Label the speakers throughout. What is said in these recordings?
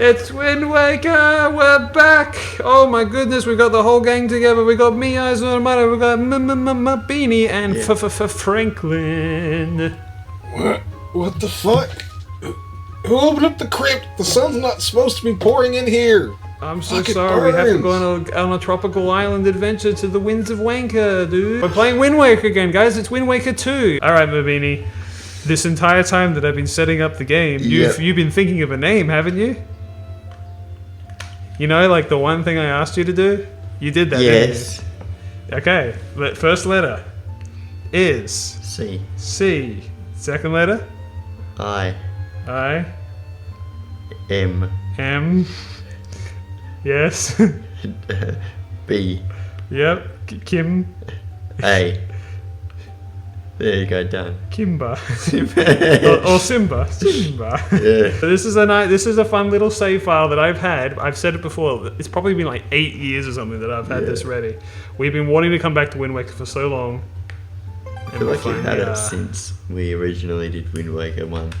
Speaker 1: It's Wind Waker! We're back! Oh my goodness, we got the whole gang together. We got me, Ihasnotomato, we got Beanie, and Franklin.
Speaker 2: What the fuck? Who opened up the crypt? The sun's not supposed to be pouring in here.
Speaker 1: I'm so sorry, we have to go on a tropical island adventure to the winds of Wanker, dude. We're playing Wind Waker again, guys. It's Wind Waker 2. Alright, Beanie. This entire time that I've been setting up the game, you've been thinking of a name, haven't you? You know, like the one thing I asked you to do? You did that,
Speaker 3: yes.
Speaker 1: didn't you? Okay, first letter is...
Speaker 3: C.
Speaker 1: C. Second letter?
Speaker 3: I.
Speaker 1: I.
Speaker 3: M.
Speaker 1: M. Yes.
Speaker 3: B.
Speaker 1: Yep. Kim.
Speaker 3: A. There you go, done.
Speaker 1: Kimba. or Simba. Simba.
Speaker 3: Yeah.
Speaker 1: So this is a fun little save file that I've said it before. It's probably been like 8 years or something that I've had this ready. We've been wanting to come back to Wind Waker for so long.
Speaker 3: I feel like you've had it since we originally did Wind Waker 1.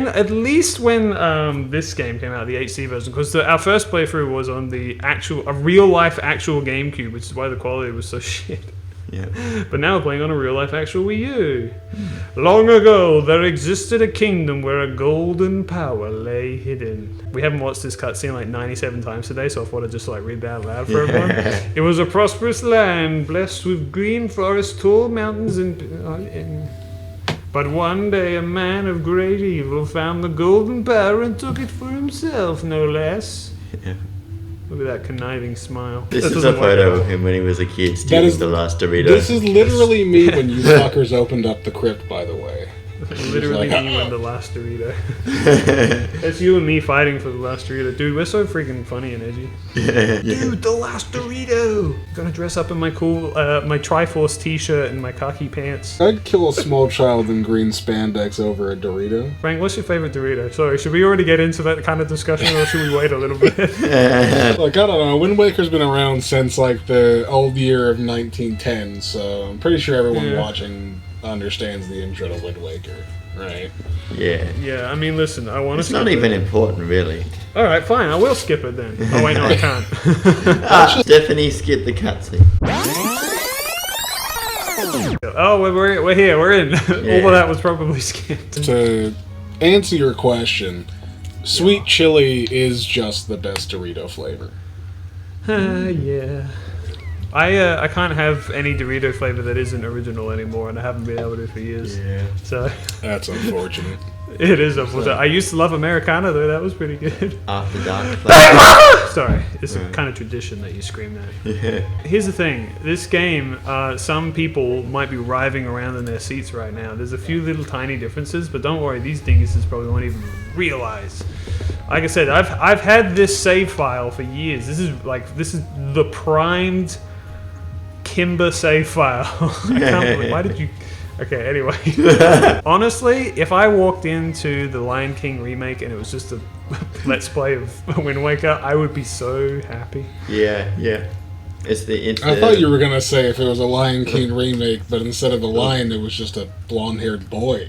Speaker 1: At least when this game came out, the HC version, because our first playthrough was on a real life actual GameCube, which is why the quality was so shit.
Speaker 3: Yeah.
Speaker 1: But now we're playing on a real life actual Wii U. Long ago, there existed a kingdom where a golden power lay hidden. We haven't watched this cutscene like 97 times today, so I thought I'd just like read that out loud for everyone. It was a prosperous land, blessed with green forests, tall mountains, but one day a man of great evil found the golden power and took it for himself, no less.
Speaker 3: Yeah.
Speaker 1: Look at that conniving smile.
Speaker 3: This is a photo of him when he was a kid stealing the last Dorito.
Speaker 2: This is literally me when you fuckers opened up the crypt, by the way.
Speaker 1: Literally me when the last Dorito. It's you and me fighting for the last Dorito. Dude, we're so freaking funny and edgy.
Speaker 3: Yeah.
Speaker 1: Dude, the last Dorito! I'm gonna dress up in my cool, my Triforce t-shirt and my khaki pants.
Speaker 2: I'd kill a small child in green spandex over a Dorito.
Speaker 1: Frank, what's your favorite Dorito? Sorry, should we already get into that kind of discussion or should we wait a little bit?
Speaker 2: Like, I don't know, Wind Waker's been around since like the old year of 1910, so I'm pretty sure everyone watching understands the intro to Wind Waker, right?
Speaker 3: Yeah.
Speaker 1: Yeah, I mean, listen, I want to.
Speaker 3: It's not even important, really.
Speaker 1: All right, fine, I will skip it then. Oh wait, no, I can't.
Speaker 3: Stephanie skipped the cutscene.
Speaker 1: Oh, we're here, we're in. All of that was probably skipped.
Speaker 2: To answer your question, sweet chili is just the best Dorito flavor.
Speaker 1: Yeah. I can't have any Dorito flavor that isn't original anymore, and I haven't been able to for years.
Speaker 3: Yeah.
Speaker 1: So
Speaker 2: That's unfortunate.
Speaker 1: it is unfortunate. I used to love Americana though; that was pretty good.
Speaker 3: After dark flavor.
Speaker 1: Sorry, it's a kind of tradition that you scream that.
Speaker 3: Yeah.
Speaker 1: Here's the thing: this game, some people might be writhing around in their seats right now. There's a few little tiny differences, but don't worry; these dinguses probably won't even realize. Like I said, I've had this save file for years. This is the primed Kimber save file. I can't believe, why did you... Okay, anyway. Honestly, if I walked into the Lion King remake and it was just a let's play of Wind Waker, I would be so happy.
Speaker 3: Yeah, yeah.
Speaker 2: I thought you were going to say if it was a Lion King remake, but instead of a lion, it was just a blonde-haired boy.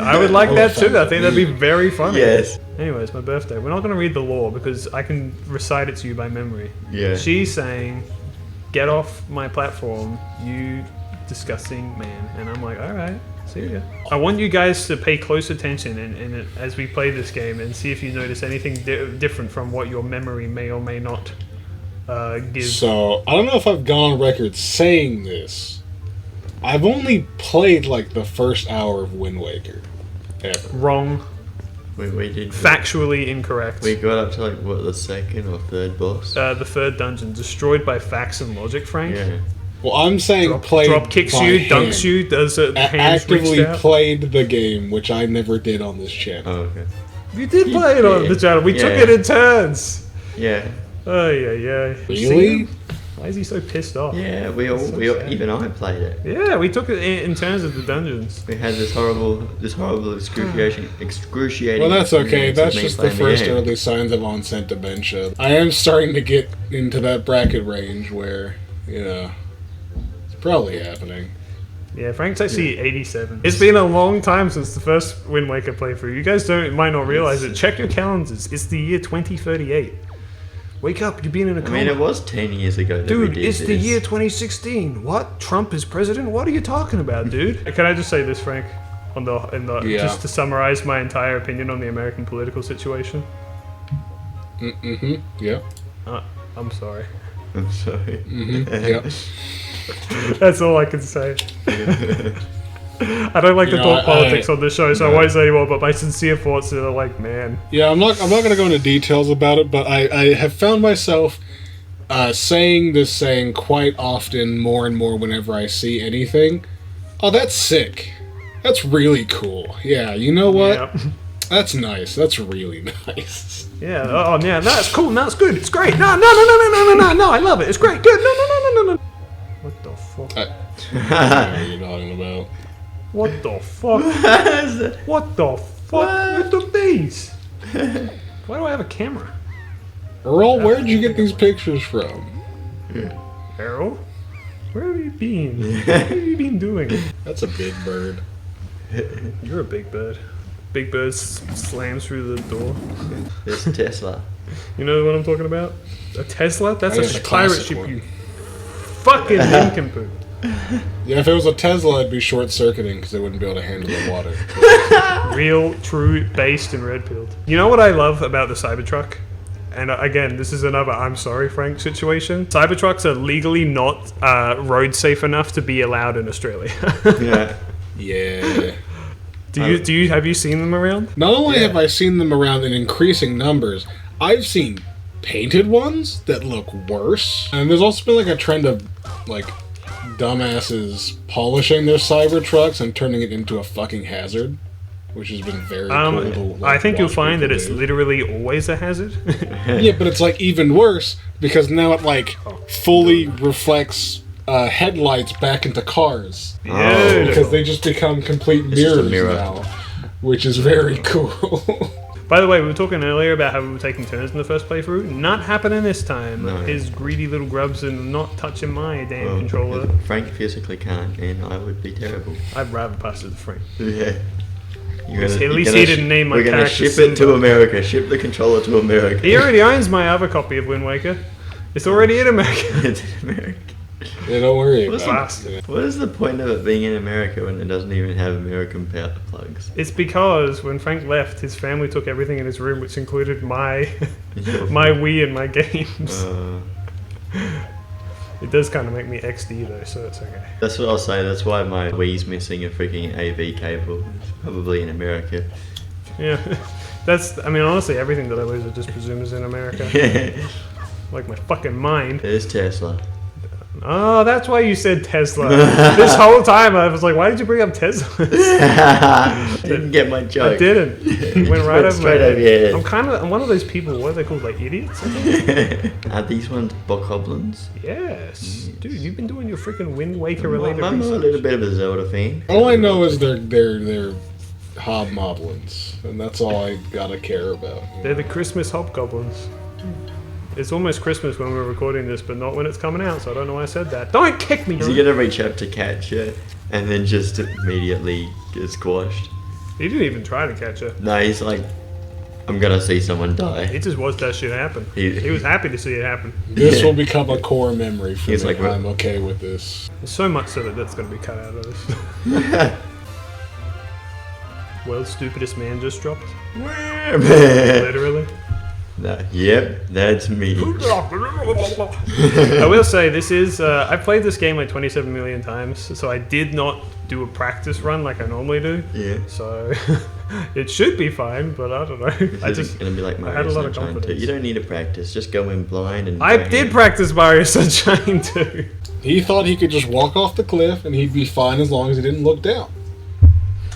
Speaker 1: I would like that too. I think that'd be very funny.
Speaker 3: Yes.
Speaker 1: Anyway, it's my birthday. We're not going to read the lore because I can recite it to you by memory.
Speaker 3: Yeah.
Speaker 1: She's saying, "Get off my platform, you disgusting man." And I'm like, alright, see ya. I want you guys to pay close attention as we play this game and see if you notice anything different from what your memory may or may not give.
Speaker 2: So, I don't know if I've gone on record saying this. I've only played like the first hour of Wind Waker. Ever.
Speaker 1: Wrong.
Speaker 3: We did.
Speaker 1: Factually incorrect.
Speaker 3: We got up to like, what, the second or third boss?
Speaker 1: The third dungeon, destroyed by facts and logic, Frank.
Speaker 3: Yeah.
Speaker 2: Well, I'm saying
Speaker 1: drop kicks you, dunks you, does it
Speaker 2: actively played the game, which I never did on this channel.
Speaker 3: Oh, okay.
Speaker 1: You did play it on the channel. We took it in turns.
Speaker 3: Yeah.
Speaker 1: Oh yeah.
Speaker 2: Really?
Speaker 1: Why is he so pissed off?
Speaker 3: Yeah, even I played it.
Speaker 1: Yeah, we took it in terms of the dungeons.
Speaker 3: We had this horrible, excruciating.
Speaker 2: Well, that's okay.
Speaker 3: experience of
Speaker 2: That's
Speaker 3: me
Speaker 2: just the
Speaker 3: playing
Speaker 2: first
Speaker 3: game.
Speaker 2: early signs of onset dementia. I am starting to get into that bracket range where, it's probably happening.
Speaker 1: Yeah, Frank's actually 87. It's been a long time since the first Wind Waker playthrough. You guys might not realize it. Check your calendars. It's the year 2038. Wake up, you're being in a coma.
Speaker 3: I mean, it was 10 years ago that we
Speaker 1: dude,
Speaker 3: did
Speaker 1: it's
Speaker 3: this.
Speaker 1: the year 2016. What? Trump is president? What are you talking about, dude? Can I just say this, Frank? Just to summarize my entire opinion on the American political situation.
Speaker 2: Yeah.
Speaker 1: I'm sorry.
Speaker 3: I'm sorry.
Speaker 2: Yeah.
Speaker 1: That's all I can say. I don't like to talk politics on this show, so I won't say anymore. But my sincere thoughts are like, man.
Speaker 2: Yeah, I'm not going to go into details about it, but I have found myself saying this saying quite often, more and more whenever I see anything. Oh, that's sick. That's really cool. Yeah, you know what?
Speaker 1: Yep.
Speaker 2: That's nice. That's really nice.
Speaker 1: Yeah. Oh, yeah. That's cool. That's good. It's great. No. I love it. It's great. Good. No. What the fuck?
Speaker 2: What are you talking about?
Speaker 1: What the fuck? What the fuck with the these? Why do I have a camera?
Speaker 2: Earl, where'd you get these pictures from?
Speaker 1: Errol? Where have you been? What have you been doing?
Speaker 2: That's a big bird.
Speaker 1: You're a big bird. Big bird slams through the door.
Speaker 3: There's Tesla.
Speaker 1: You know what I'm talking about? A Tesla? That's
Speaker 2: I guess
Speaker 1: a
Speaker 2: a
Speaker 1: pirate
Speaker 2: classic
Speaker 1: ship,
Speaker 2: one.
Speaker 1: you fucking nincompoop.
Speaker 2: Yeah, if it was a Tesla, it'd be short-circuiting because they wouldn't be able to handle the water.
Speaker 1: Real, true, based and red-pilled. You know what I love about the Cybertruck? And again, this is another I'm sorry, Frank situation. Cybertrucks are legally not road safe enough to be allowed in Australia.
Speaker 3: Yeah.
Speaker 2: Yeah.
Speaker 1: Have you seen them around?
Speaker 2: Not only have I seen them around in increasing numbers, I've seen painted ones that look worse. And there's also been like a trend of like dumbasses polishing their Cybertrucks and turning it into a fucking hazard, which has been very cool to, like,
Speaker 1: I think you'll
Speaker 2: watch
Speaker 1: find that
Speaker 2: people
Speaker 1: it's
Speaker 2: do.
Speaker 1: literally always a hazard.
Speaker 2: Yeah, but it's like even worse because now it like fully reflects headlights back into cars.
Speaker 1: Yeah.
Speaker 2: Because they just become complete
Speaker 3: just a
Speaker 2: mirrors
Speaker 3: mirror.
Speaker 2: now, which is very cool.
Speaker 1: By the way, we were talking earlier about how we were taking turns in the first playthrough. Not happening this time.
Speaker 3: No.
Speaker 1: His greedy little grubs are not touching my damn controller.
Speaker 3: If Frank physically can't, and I would be terrible.
Speaker 1: I'd rather pass it to Frank.
Speaker 3: Yeah.
Speaker 1: At least he didn't name my
Speaker 3: We're gonna
Speaker 1: character
Speaker 3: ship it to
Speaker 1: Simba.
Speaker 3: America. Ship the controller to America.
Speaker 1: He already owns my other copy of Wind Waker. It's already in America.
Speaker 3: It's in America.
Speaker 2: Yeah, don't worry
Speaker 3: What's
Speaker 2: about
Speaker 1: the-
Speaker 2: it.
Speaker 3: What is the point of it being in America when it doesn't even have American power plugs?
Speaker 1: It's because when Frank left, his family took everything in his room, which included my my Wii and my games. It does kind of make me XD though, so it's okay.
Speaker 3: That's what I'll say. That's why my Wii's missing a freaking AV cable. It's probably in America.
Speaker 1: Yeah, I mean, honestly, everything that I lose, I just presume is in America. Like my fucking mind.
Speaker 3: There's Tesla.
Speaker 1: Oh, that's why you said Tesla. This whole time I was like, why did you bring up Tesla?
Speaker 3: Didn't get my joke.
Speaker 1: I didn't. It went right over my
Speaker 3: straight
Speaker 1: head.
Speaker 3: over your head.
Speaker 1: I'm one of those people, what are they called, like idiots? I think?
Speaker 3: Are these ones bokoblins?
Speaker 1: Yes. Dude, you've been doing your freaking Wind Waker related
Speaker 3: I'm a
Speaker 1: research.
Speaker 3: little bit of a Zelda fan.
Speaker 2: All I know is they're hobgoblins, and that's all I gotta care about.
Speaker 1: They're the Christmas hobgoblins. It's almost Christmas when we're recording this, but not when it's coming out, so I don't know why I said that. Don't kick me!
Speaker 3: Is he gonna reach up to catch it and then just immediately get squashed?
Speaker 1: He didn't even try to catch her.
Speaker 3: No, he's like, I'm gonna see someone die.
Speaker 1: He just watched that shit happen.
Speaker 3: He-
Speaker 1: He was happy to see it happen.
Speaker 2: This will become a core memory for
Speaker 3: He's
Speaker 2: me.
Speaker 3: like,
Speaker 2: I'm okay with this.
Speaker 1: There's so much so that that's going to be cut out of this. World's stupidest man just dropped. Literally.
Speaker 3: No, yep, that's me.
Speaker 1: I will say this is I played this game like 27 million times, so I did not do a practice run like I normally do.
Speaker 3: Yeah.
Speaker 1: So it should be fine, but I don't know. I
Speaker 3: This is
Speaker 1: just
Speaker 3: gonna be like
Speaker 1: I had
Speaker 3: Mario
Speaker 1: a lot of
Speaker 3: Sunshine too.
Speaker 1: confidence.
Speaker 3: You don't need to practice. Just go in blind and.
Speaker 1: I did practice Mario Sunshine too.
Speaker 2: He thought he could just walk off the cliff and he'd be fine as long as he didn't look down.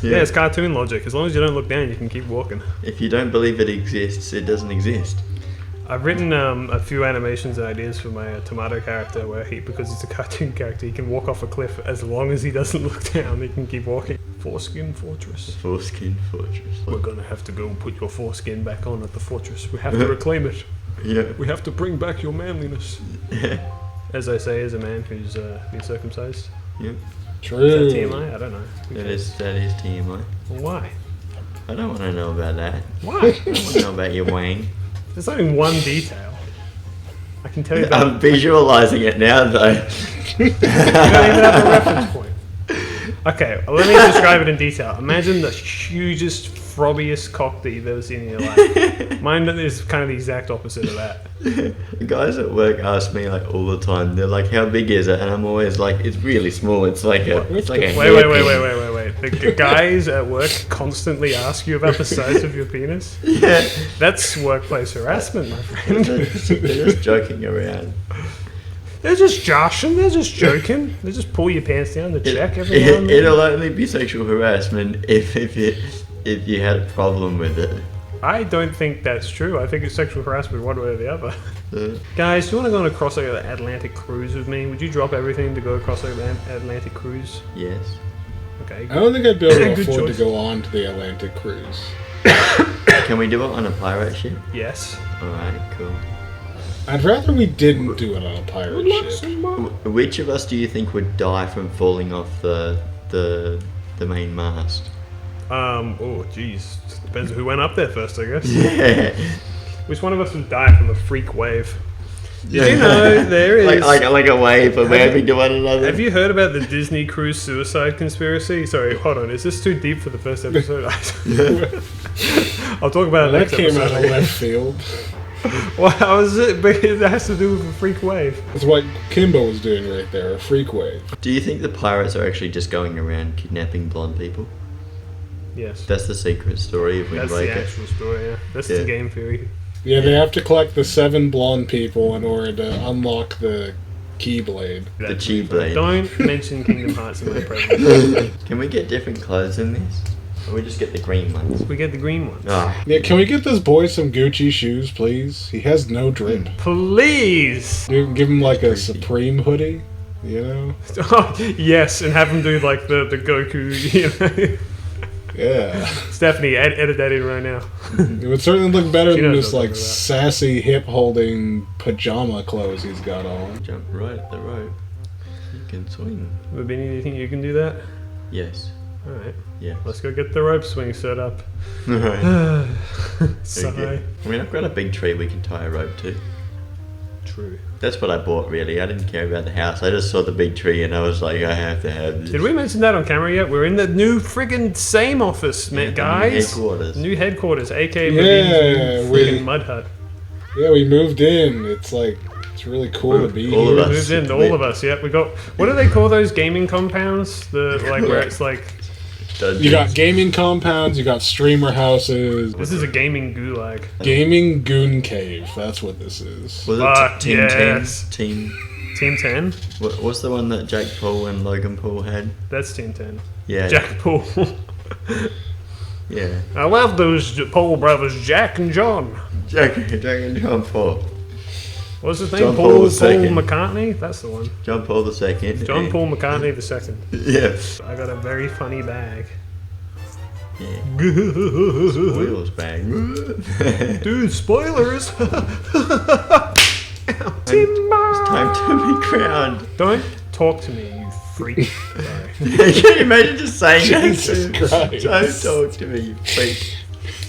Speaker 1: Yeah, it's cartoon logic. As long as you don't look down, you can keep walking.
Speaker 3: If you don't believe it exists, it doesn't exist.
Speaker 1: I've written a few animations and ideas for my tomato character where because he's a cartoon character, he can walk off a cliff as long as he doesn't look down. He can keep walking. Foreskin Fortress.
Speaker 3: Foreskin Fortress.
Speaker 1: We're gonna have to go and put your foreskin back on at the fortress. We have to reclaim it.
Speaker 3: Yeah.
Speaker 1: We have to bring back your manliness. As I say, as a man who's been circumcised.
Speaker 3: Yep.
Speaker 2: True.
Speaker 1: Is that TMI? I don't know.
Speaker 3: That is TMI.
Speaker 1: Why?
Speaker 3: I don't want to know about that.
Speaker 1: Why?
Speaker 3: I don't want to know about your wang.
Speaker 1: There's only one detail. I can tell you that.
Speaker 3: I'm visualizing it now, though.
Speaker 1: You don't even have a reference point. Okay, let me describe it in detail. Imagine the hugest, frobbiest cock that you've ever seen in your life. Mine is kind of the exact opposite of that.
Speaker 3: The guys at work ask me like all the time. They're like, "How big is it?" And I'm always like, "It's really small. It's like a
Speaker 1: Wait.
Speaker 3: hairpin."
Speaker 1: The guys at work constantly ask you about the size of your penis?
Speaker 3: Yeah,
Speaker 1: That's workplace harassment, my friend.
Speaker 3: they're just joking around.
Speaker 1: They're just joshing, they're just joking. They just pull your pants down to check every now and then.
Speaker 3: It'll only be sexual harassment if you had a problem with it.
Speaker 1: I don't think that's true. I think it's sexual harassment one way or the other.
Speaker 3: Uh,
Speaker 1: Guys, do you want to go on a cross-Atlantic cruise with me? Would you drop everything to go across an Atlantic cruise?
Speaker 3: yes.
Speaker 1: Okay.
Speaker 2: I don't think I'd be able to
Speaker 1: Good
Speaker 2: afford
Speaker 1: choice.
Speaker 2: to go on to the Atlantic cruise.
Speaker 3: Can we do it on a pirate ship?
Speaker 1: Yes.
Speaker 3: All right, cool.
Speaker 2: I'd rather we didn't do it on a pirate ship.
Speaker 3: Which of us do you think would die from falling off the main mast?
Speaker 1: Oh, geez. Depends on who went up there first, I guess.
Speaker 3: Yeah.
Speaker 1: Which one of us would die from a freak wave? Did you know there is...
Speaker 3: like a wave of waving to one another?
Speaker 1: Have you heard about the Disney cruise suicide conspiracy? Sorry, hold on. Is this too deep for the first episode? I'll talk about it
Speaker 2: That
Speaker 1: next
Speaker 2: came out
Speaker 1: episode.
Speaker 2: of left field.
Speaker 1: Well, how is it? But it has to do with a freak wave.
Speaker 2: That's what Kimbo was doing right there, a freak wave.
Speaker 3: Do you think the pirates are actually just going around kidnapping blonde people?
Speaker 1: Yes.
Speaker 3: That's the secret story if we
Speaker 1: That's
Speaker 3: break
Speaker 1: the
Speaker 3: it.
Speaker 1: actual story, yeah. That's
Speaker 3: Yeah.
Speaker 1: the game theory.
Speaker 2: Yeah, they have to collect the 7 blonde people in order to unlock the Keyblade.
Speaker 3: The
Speaker 1: That's
Speaker 3: Chi blade.
Speaker 1: Don't mention Kingdom Hearts in my presence.
Speaker 3: Can we get different clothes in this? Or we just get the green ones?
Speaker 1: We get the green ones.
Speaker 3: Ah,
Speaker 2: Yeah, can we get this boy some Gucci shoes, please? He has no drip.
Speaker 1: Please!
Speaker 2: Give him like a Supreme hoodie, you know?
Speaker 1: Oh, yes, and have them do like the Goku, you know.
Speaker 2: Yeah.
Speaker 1: Stephanie, edit that in right now.
Speaker 2: It would certainly look better
Speaker 1: She
Speaker 2: than
Speaker 1: knows
Speaker 2: this
Speaker 1: what I'm
Speaker 2: like
Speaker 1: talking about.
Speaker 2: sassy hip-holding pajama clothes he's got on.
Speaker 3: jump right at the rope. You can swing.
Speaker 1: Mabini, do you think you can do that?
Speaker 3: Yes.
Speaker 1: Alright,
Speaker 3: Yes.
Speaker 1: let's go get the rope swing set up.
Speaker 3: Alright.
Speaker 1: Sigh.
Speaker 3: Okay. I mean, I've got a big tree we can tie a rope to.
Speaker 1: True.
Speaker 3: That's what I bought, really. I didn't care about the house. I just saw the big tree and I was like, I have to have this.
Speaker 1: Did we mention that on camera yet? We're in the new friggin' same office, man,
Speaker 3: Yeah, the new
Speaker 1: guys.
Speaker 3: headquarters.
Speaker 1: New headquarters, aka
Speaker 2: Yeah,
Speaker 1: Mabini's
Speaker 2: we-
Speaker 1: friggin' mud hut.
Speaker 2: Yeah, we moved in. It's like, it's really cool to be
Speaker 3: All
Speaker 2: here.
Speaker 3: of us.
Speaker 1: Moved in, all of us. Yep, we got. What do they call those gaming compounds? The like where it's like
Speaker 3: Dungeons.
Speaker 2: You got gaming compounds, you got streamer houses,
Speaker 1: this is a gaming gulag.
Speaker 2: gaming goon cave. That's what this is.
Speaker 3: Was
Speaker 1: Fuck
Speaker 3: it Team
Speaker 1: yes.
Speaker 3: 10? Team...
Speaker 1: Team 10.
Speaker 3: What's the one that Jake Paul and Logan Paul had?
Speaker 1: That's Team 10.
Speaker 3: Yeah.
Speaker 1: Jack Paul.
Speaker 3: Yeah.
Speaker 1: I love those Paul brothers, Jack and John.
Speaker 3: Jack and John Paul.
Speaker 1: What's his name?
Speaker 3: John
Speaker 1: Paul
Speaker 3: Paul II.
Speaker 1: McCartney. That's the one.
Speaker 3: John Paul II.
Speaker 1: John Paul McCartney the second.
Speaker 3: Yeah.
Speaker 1: I got a very funny bag.
Speaker 3: Yeah. Wheels bag.
Speaker 1: Dude, spoilers! Timber!
Speaker 3: Time to be crowned.
Speaker 1: Don't talk to me, you freak. Sorry.
Speaker 3: Can you imagine just saying
Speaker 2: Jesus
Speaker 3: that?
Speaker 2: Christ.
Speaker 3: Don't talk to me, you freak.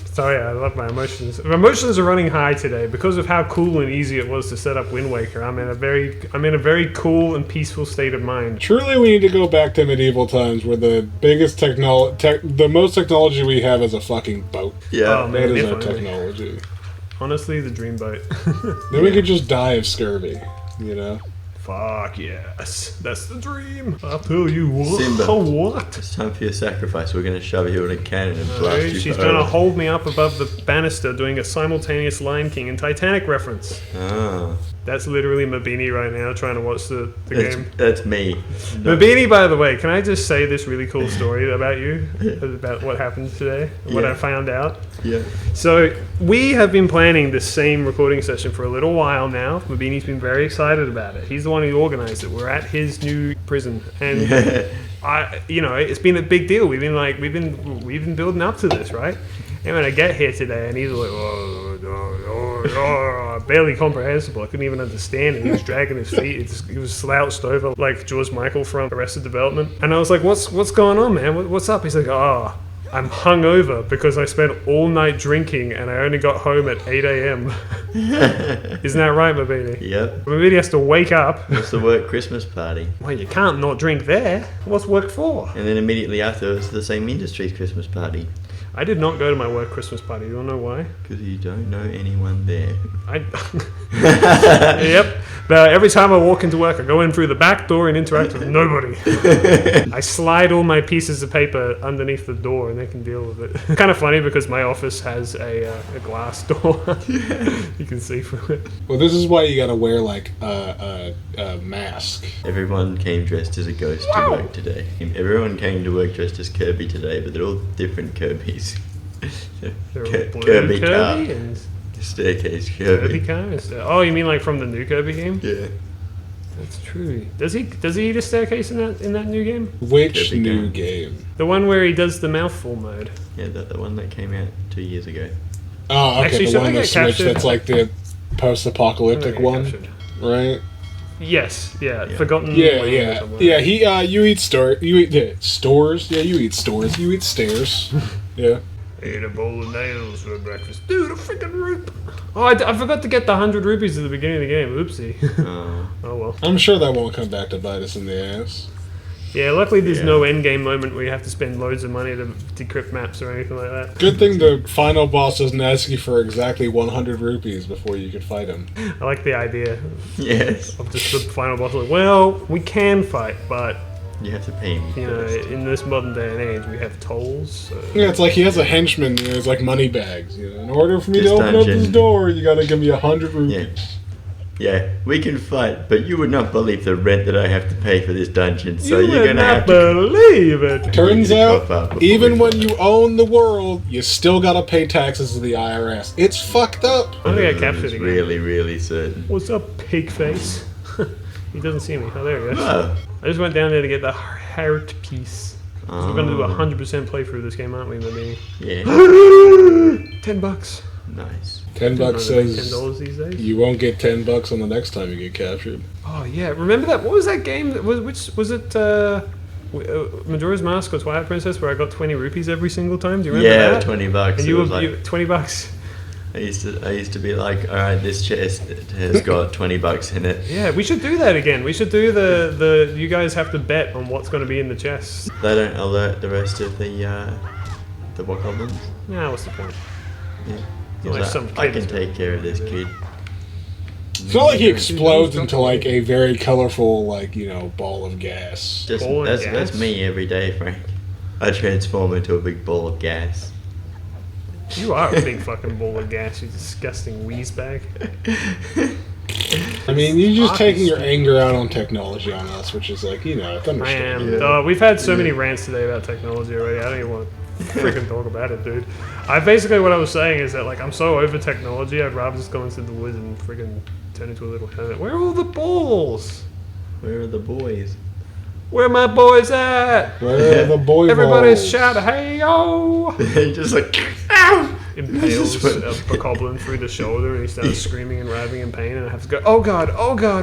Speaker 1: Sorry, I love my emotions. My emotions are running high today because of how cool and easy it was to set up Wind Waker. I'm in a very cool and peaceful state of mind.
Speaker 2: Truly, we need to go back to medieval times where the biggest the most technology we have is a fucking boat.
Speaker 3: Yeah.
Speaker 1: Oh,
Speaker 2: That
Speaker 1: man,
Speaker 2: is our
Speaker 1: if only.
Speaker 2: technology.
Speaker 1: Honestly, the dream boat.
Speaker 2: Then we could just die of scurvy, you know?
Speaker 1: Fuck yes, that's the dream. I'll tell you what.
Speaker 3: Simba.
Speaker 1: What?
Speaker 3: It's time for your sacrifice. We're going to shove you in a cannon and blast
Speaker 1: Okay,
Speaker 3: you
Speaker 1: she's
Speaker 3: forever.
Speaker 1: gonna hold me up above the banister doing a simultaneous Lion King and Titanic reference.
Speaker 3: Ah.
Speaker 1: That's literally Mabini right now trying to watch the game.
Speaker 3: That's me.
Speaker 1: Mabini, by the way, can I just say this really cool story about you? About what happened today? What
Speaker 3: Yeah.
Speaker 1: I found out?
Speaker 3: Yeah.
Speaker 1: So, we have been planning this same recording session for a little while now. Mabini's been very excited about it. He's the one who organized it. We're at his new prison. And it's been a big deal. We've been building up to this, right? And when I get here today and he's like, oh, barely comprehensible. I couldn't even understand it. He was dragging his feet. He was slouched over like George Michael from Arrested Development. And I was like, what's going on, man? What's up? He's like, I'm hungover because I spent all night drinking and I only got home at 8 a.m. Isn't that right, Mabini?
Speaker 3: Yep.
Speaker 1: Mabini has to wake up.
Speaker 3: It's the work Christmas party.
Speaker 1: Well, you can't not drink there. What's work for?
Speaker 3: And then immediately after, it's the same industry's Christmas party.
Speaker 1: I did not go to my work Christmas party. You want to know why?
Speaker 3: Because you don't know anyone there.
Speaker 1: Yep. But every time I walk into work, I go in through the back door and interact with nobody. I slide all my pieces of paper underneath the door and they can deal with it. Kind of funny because my office has a glass door. You can see through it.
Speaker 2: Well, this is why you gotta wear like a mask.
Speaker 3: Everyone came dressed as a ghost to work today. Everyone came to work dressed as Kirby today, but they're all different Kirbys.
Speaker 1: They're all blue
Speaker 3: Kirby
Speaker 1: Kirby
Speaker 3: car.
Speaker 1: and
Speaker 3: Staircase
Speaker 1: Kirby
Speaker 3: Kirby.
Speaker 1: car. Oh, you mean like from the new Kirby game?
Speaker 3: Yeah.
Speaker 1: That's true. Does he eat a staircase in that new game?
Speaker 2: Which
Speaker 3: Kirby
Speaker 2: new
Speaker 3: game.
Speaker 2: game?
Speaker 1: The one where he does the mouthful mode.
Speaker 3: Yeah, the one that came out 2 years ago.
Speaker 2: Oh, okay,
Speaker 1: Actually,
Speaker 2: the
Speaker 1: should
Speaker 2: one
Speaker 1: I
Speaker 2: on the
Speaker 1: get
Speaker 2: Switch
Speaker 1: captured?
Speaker 2: that's like the post-apocalyptic one,
Speaker 1: Captured.
Speaker 2: right?
Speaker 1: Yes, yeah,
Speaker 3: Yeah.
Speaker 1: Forgotten
Speaker 2: Yeah,
Speaker 1: Land or
Speaker 2: yeah,
Speaker 1: something like
Speaker 2: yeah.
Speaker 1: that.
Speaker 2: You eat stores. Yeah, you eat stores. You eat stairs. Yeah.
Speaker 1: Ate a bowl of nails for breakfast. Dude, a freaking roop. Oh, I forgot to get the 100 rupees at the beginning of the game. Oopsie. Oh well.
Speaker 2: I'm sure that won't come back to bite us in the ass.
Speaker 1: Yeah, luckily there's
Speaker 3: Yeah.
Speaker 1: no end game moment where you have to spend loads of money to decrypt maps or anything like that.
Speaker 2: Good thing the final boss doesn't ask you for exactly 100 rupees before you can fight him.
Speaker 1: I like the idea
Speaker 3: Yes.
Speaker 1: of just the final boss. Like, well, we can fight, but
Speaker 3: You have to pay me
Speaker 1: you know,
Speaker 3: first.
Speaker 1: in this modern day and age, we have tolls. So.
Speaker 2: Yeah, it's like he has a henchman. You know, it's like money bags. You know, in order for me
Speaker 3: This
Speaker 2: to open up this
Speaker 3: dungeon.
Speaker 2: door, you gotta give me 100 rupees.
Speaker 3: Yeah. Yeah, we can fight, but you would not believe the rent that I have to pay for this dungeon, so
Speaker 1: you
Speaker 3: you're
Speaker 1: would
Speaker 3: gonna
Speaker 1: not
Speaker 3: have to...
Speaker 1: believe it.
Speaker 2: Turns
Speaker 3: You need to
Speaker 2: out,
Speaker 3: cough up before
Speaker 2: even
Speaker 3: we
Speaker 2: when
Speaker 3: fight.
Speaker 2: you own the world, you still gotta pay taxes to the IRS. It's fucked up.
Speaker 1: I'm gonna get captured
Speaker 3: It's
Speaker 1: again.
Speaker 3: really, really certain.
Speaker 1: What's up, pig face? He doesn't see me. Oh, there he goes.
Speaker 3: Oh.
Speaker 1: I just went down there to get the heart piece. So we're gonna do a
Speaker 3: Oh.
Speaker 1: 100% playthrough of this game, aren't we, Mabini?
Speaker 3: Yeah.
Speaker 1: $10.
Speaker 3: Nice.
Speaker 2: $10 says
Speaker 1: $10 these days.
Speaker 2: you won't get $10 on the next time you get captured.
Speaker 1: Oh yeah, remember that? What was that game? Which was it? Majora's Mask or Twilight Princess, where I got 20 rupees every single time. Do you remember
Speaker 3: Yeah,
Speaker 1: that?
Speaker 3: 20 bucks.
Speaker 1: And
Speaker 3: It
Speaker 1: you
Speaker 3: was
Speaker 1: were
Speaker 3: like,
Speaker 1: you, $20.
Speaker 3: I used to be like, all right, this chest has got 20 bucks in it.
Speaker 1: Yeah, we should do that again. We should do the. You guys have to bet on what's going to be in the chest.
Speaker 3: They don't alert the rest of the bokoblins.
Speaker 1: Nah, what's the point?
Speaker 3: Yeah.
Speaker 1: You're like
Speaker 3: He's
Speaker 1: some
Speaker 3: I
Speaker 1: kid.
Speaker 3: can take care of this kid.
Speaker 2: It's not like he explodes into like a very colorful, like, you know, ball of gas.
Speaker 3: Just,
Speaker 1: Ball of
Speaker 3: that's
Speaker 1: gas?
Speaker 3: me every day, Frank. I transform into a big ball of gas.
Speaker 1: You are a big fucking ball of gas, you disgusting wheeze bag.
Speaker 2: I mean, you're just
Speaker 1: Fuck.
Speaker 2: taking your anger out on technology on us, which is like, you know, it's
Speaker 1: I
Speaker 2: understandable.
Speaker 1: am.
Speaker 3: Yeah.
Speaker 1: We've had so many rants today about technology already. I don't even want to freaking talk about it, dude. Basically what I was saying is that like I'm so over technology. I'd rather just go into the woods and freaking turn into a little hermit. Where are all the balls?
Speaker 3: Where are the boys?
Speaker 1: Where my boys at?
Speaker 2: Where are the boy
Speaker 1: Everybody
Speaker 2: balls?
Speaker 1: shout, hey yo!
Speaker 3: Just like, ow!
Speaker 1: Impales
Speaker 3: Just went-
Speaker 1: a bokoblin through the shoulder and he starts screaming and writhing in pain and I have to go, oh god,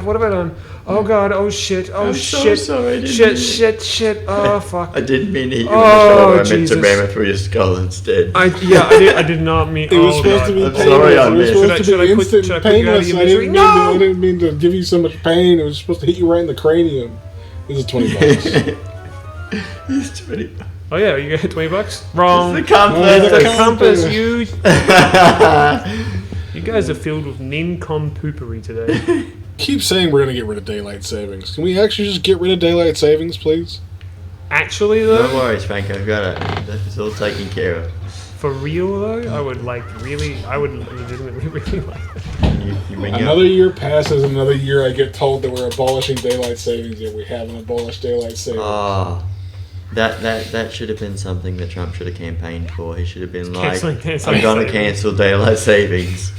Speaker 1: what have I done? Oh god, oh shit, oh
Speaker 3: I'm so
Speaker 1: shit,
Speaker 3: sorry, I didn't
Speaker 1: shit,
Speaker 3: mean it."
Speaker 1: shit, oh fuck.
Speaker 3: I didn't mean to hit you in
Speaker 1: Oh,
Speaker 3: the shoulder. I meant
Speaker 1: Jesus.
Speaker 3: to ram it through your skull instead.
Speaker 1: I did not mean.
Speaker 2: It was
Speaker 1: oh
Speaker 2: supposed
Speaker 1: god.
Speaker 2: to be
Speaker 3: I'm
Speaker 2: painless.
Speaker 3: sorry, I
Speaker 2: It was
Speaker 3: missed.
Speaker 2: supposed
Speaker 1: Should
Speaker 2: to
Speaker 1: I
Speaker 2: be
Speaker 1: put-
Speaker 2: instant
Speaker 1: should I put you out of
Speaker 2: painless.
Speaker 1: your
Speaker 2: I
Speaker 1: misery?
Speaker 2: didn't,
Speaker 1: No!
Speaker 2: I didn't mean to give you so much pain. It was supposed to hit you right in the cranium. This is $20.
Speaker 3: It's 20 bucks.
Speaker 1: Oh yeah, you get $20. Wrong.
Speaker 3: It's the compass.
Speaker 2: Oh,
Speaker 1: It's the
Speaker 2: the
Speaker 1: compass.
Speaker 2: compass.
Speaker 1: You guys are filled with nincompooperi today.
Speaker 2: Keep saying we're gonna get rid of daylight savings. Can we actually just get rid of daylight savings, please?
Speaker 1: Actually
Speaker 3: No
Speaker 1: though,
Speaker 3: worries, Frank. I've got it. It's all taken care of.
Speaker 1: for real though, I would legitimately really like that.
Speaker 3: You bring
Speaker 2: Another
Speaker 3: up.
Speaker 2: year passes, another year I get told that we're abolishing daylight savings, yet we haven't abolished daylight savings.
Speaker 3: Oh, that should have been something that Trump should have campaigned for. He should have been like,
Speaker 1: Cancelling
Speaker 3: I'm gonna
Speaker 1: savings.
Speaker 3: cancel daylight savings.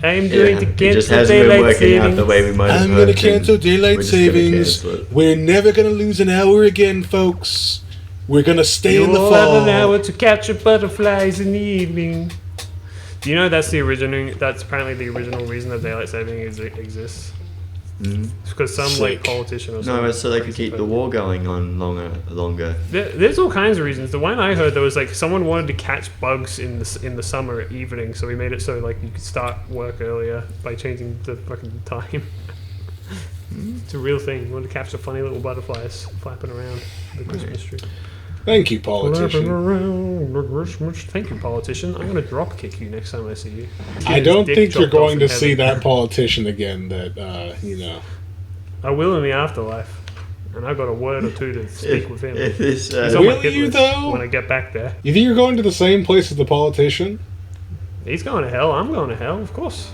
Speaker 1: I'm going to
Speaker 3: It just
Speaker 1: cancel
Speaker 3: hasn't been
Speaker 1: daylight
Speaker 3: working out the
Speaker 1: savings.
Speaker 3: way we might have
Speaker 2: I'm gonna
Speaker 3: hoped, and
Speaker 2: cancel daylight
Speaker 3: we're just gonna
Speaker 2: savings.
Speaker 3: cancel it.
Speaker 2: We're never gonna lose an hour again, folks. We're gonna stay in the
Speaker 1: You'll have
Speaker 2: fall.
Speaker 1: an hour to catch your butterflies in the evening. You know that's the original. That's apparently the original reason that daylight saving exists. It's because some like politician or something.
Speaker 3: No, it's so they could keep the war going on longer.
Speaker 1: There's all kinds of reasons. The one I heard, there was like someone wanted to catch bugs in the summer evening, so we made it so like you could start work earlier by changing the fucking time. It's a real thing. You want to capture funny little butterflies flapping around the Christmas tree.
Speaker 2: Thank you, politician.
Speaker 1: Around the Christmas. Thank you, politician. I'm gonna drop kick you next time I see you.
Speaker 2: I don't think you're going to see that politician again. That you know.
Speaker 1: I will in the afterlife, and I've got a word or two to speak with him.
Speaker 3: He's
Speaker 1: on my
Speaker 2: Will
Speaker 1: hit
Speaker 2: you
Speaker 1: list
Speaker 2: though?
Speaker 1: when I get back there.
Speaker 2: You think you're going to the same place as the politician?
Speaker 1: He's going to hell. I'm going to hell, of course.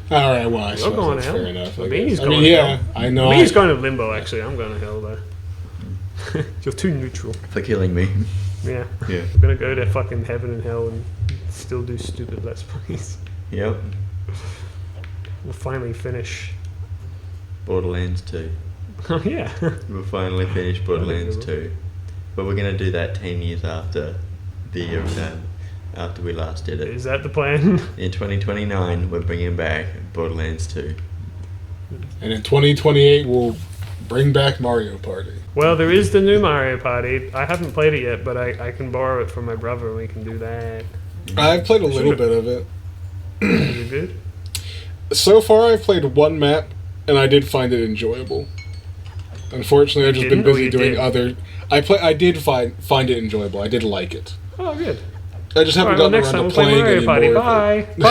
Speaker 2: All right, well, I
Speaker 1: You're
Speaker 2: suppose
Speaker 1: going to
Speaker 2: that's
Speaker 1: hell.
Speaker 2: fair enough.
Speaker 1: I mean, he's
Speaker 2: guess.
Speaker 1: going to hell.
Speaker 2: I know.
Speaker 1: I mean, he's going to limbo. Actually, I'm going to hell though. You're too neutral.
Speaker 3: for killing me.
Speaker 1: Yeah.
Speaker 3: Yeah.
Speaker 1: We're gonna go to fucking heaven and hell and still do stupid let's plays.
Speaker 3: Yep.
Speaker 1: We'll finally finish.
Speaker 3: Borderlands 2.
Speaker 1: Oh yeah.
Speaker 3: We'll finally finish Borderlands 2. But we're gonna do that 10 years after the after we last did it.
Speaker 1: Is that the plan?
Speaker 3: In 2029, we're bringing back Borderlands 2.
Speaker 2: And in 2028, we'll bring back Mario Party.
Speaker 1: Well, there is the new Mario Party. I haven't played it yet, but I can borrow it from my brother and we can do that.
Speaker 2: I've played a little bit of it.
Speaker 1: Is it good?
Speaker 2: So far, I've played one map, and I did find it enjoyable. Unfortunately, I've just been
Speaker 1: Didn't, or
Speaker 2: busy
Speaker 1: you
Speaker 2: doing
Speaker 1: did?
Speaker 2: other. I did find it enjoyable. I did like it.
Speaker 1: Oh, good.
Speaker 2: I just haven't
Speaker 1: Alright, well,
Speaker 2: gotten
Speaker 1: next
Speaker 2: around
Speaker 1: time
Speaker 2: to
Speaker 1: we'll play
Speaker 2: playing
Speaker 1: Mario
Speaker 2: any
Speaker 1: Party.
Speaker 2: more of it.
Speaker 1: Bye.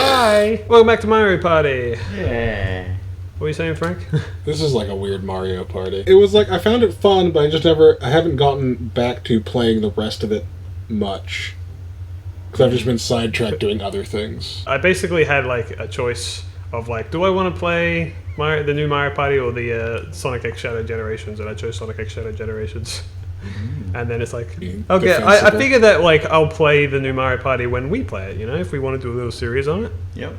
Speaker 1: Bye. Welcome back to Mario Party.
Speaker 3: Yeah.
Speaker 1: What were you saying, Frank?
Speaker 2: This is like a weird Mario Party. It was like I found it fun, but I haven't gotten back to playing the rest of it much because I've just been sidetracked doing other things.
Speaker 1: I basically had like a choice of like, do I want to play the new Mario Party or the Sonic X Shadow Generations? And I chose Sonic X Shadow Generations. And then it's like, okay, I
Speaker 2: Defensible.
Speaker 1: figure that like I'll play the new Mario Party when we play it. You know, if we want to do a little series on it.
Speaker 3: Yep.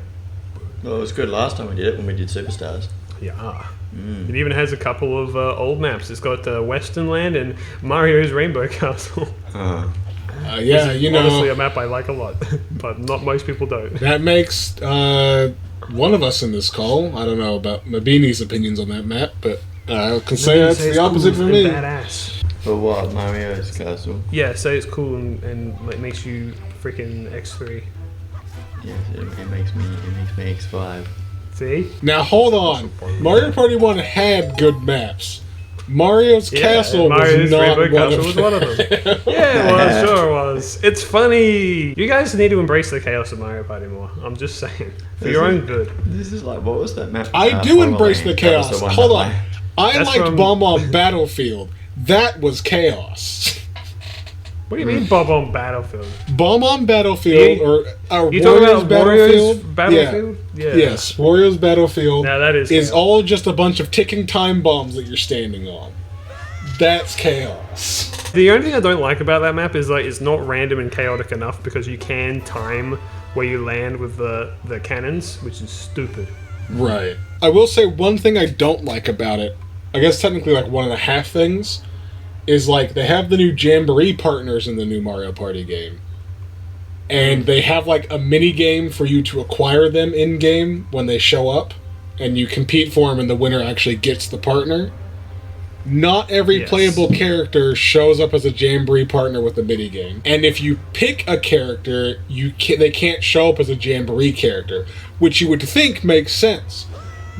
Speaker 3: Well, it was good last time we did it when we did Superstars.
Speaker 1: Yeah. It even has a couple of old maps. It's got Western Land and Mario's Rainbow Castle.
Speaker 2: Yeah, you know,
Speaker 1: Honestly, a map I like a lot, but not most people don't.
Speaker 2: that makes one of us in this call. I don't know about Mabini's opinions on that map, but I can say that's the opposite for me.
Speaker 1: Badass.
Speaker 3: For what? Mario's Castle?
Speaker 1: Yeah, say it's cool and like makes you freaking X3.
Speaker 3: Yes, it makes me X5.
Speaker 1: See?
Speaker 2: Now hold on, Mario Party 1 had good maps. Mario's Castle
Speaker 1: Mario's
Speaker 2: was not
Speaker 1: Rainbow
Speaker 2: one
Speaker 1: Castle
Speaker 2: of
Speaker 1: was one of them. Yeah, well, sure it was. It's funny. You guys need to embrace the chaos of Mario Party more. I'm just saying, for your own good.
Speaker 3: This is like, what was that map?
Speaker 2: I do embrace the
Speaker 3: That was
Speaker 2: chaos.
Speaker 3: the one
Speaker 2: Hold
Speaker 3: that
Speaker 2: on, I
Speaker 1: That's
Speaker 2: liked
Speaker 1: from-
Speaker 2: Bomb on Battlefield. That was chaos.
Speaker 1: What do you mean, Bob on Battlefield?
Speaker 2: Bomb on Battlefield
Speaker 1: You-
Speaker 2: or
Speaker 1: You talking
Speaker 2: Wario's
Speaker 1: about
Speaker 2: Battlefield?
Speaker 1: Wario's Battlefield? Yeah.
Speaker 2: Yes, Wario's Battlefield
Speaker 1: Now that is chaos.
Speaker 2: all just a bunch of ticking time bombs that you're standing on. That's chaos.
Speaker 1: The only thing I don't like about that map is like it's not random and chaotic enough because you can time where you land with the cannons, which is stupid.
Speaker 2: Right. I will say one thing I don't like about it, I guess technically like one and a half things, is like they have the new Jamboree partners in the new Mario Party game. And they have like a mini game for you to acquire them in game when they show up, and you compete for them and the winner actually gets the partner. Not every
Speaker 1: Yes.
Speaker 2: playable character shows up as a Jamboree partner with the minigame. And if you pick a character, they can't show up as a Jamboree character, which you would think makes sense.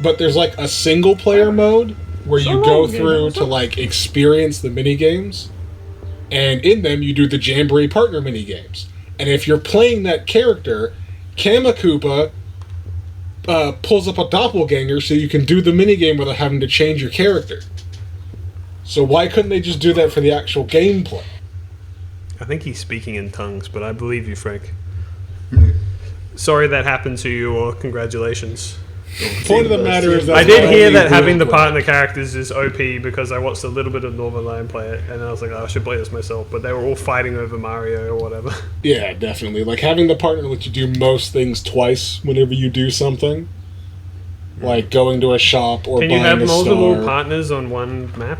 Speaker 2: But there's like a single player mode where you go through to like experience the minigames. And in them you do the Jamboree partner minigames. And if you're playing that character, Kamakoopa pulls up a doppelganger so you can do the minigame without having to change your character. So why couldn't they just do that for the actual gameplay?
Speaker 1: I think he's speaking in tongues, but I believe you, Frank. Sorry that happened to you, or congratulations.
Speaker 2: Point of the matter is that
Speaker 1: I did hear that having the partner characters is OP because I watched a little bit of Northern Lion play it, and I was like, oh, I should play this myself. But they were all fighting over Mario or whatever.
Speaker 2: Yeah, definitely. Like having the partner let you do most things twice whenever you do something. Like going to a shop or
Speaker 1: Can
Speaker 2: buying
Speaker 1: you have
Speaker 2: a
Speaker 1: multiple
Speaker 2: star.
Speaker 1: partners on one map?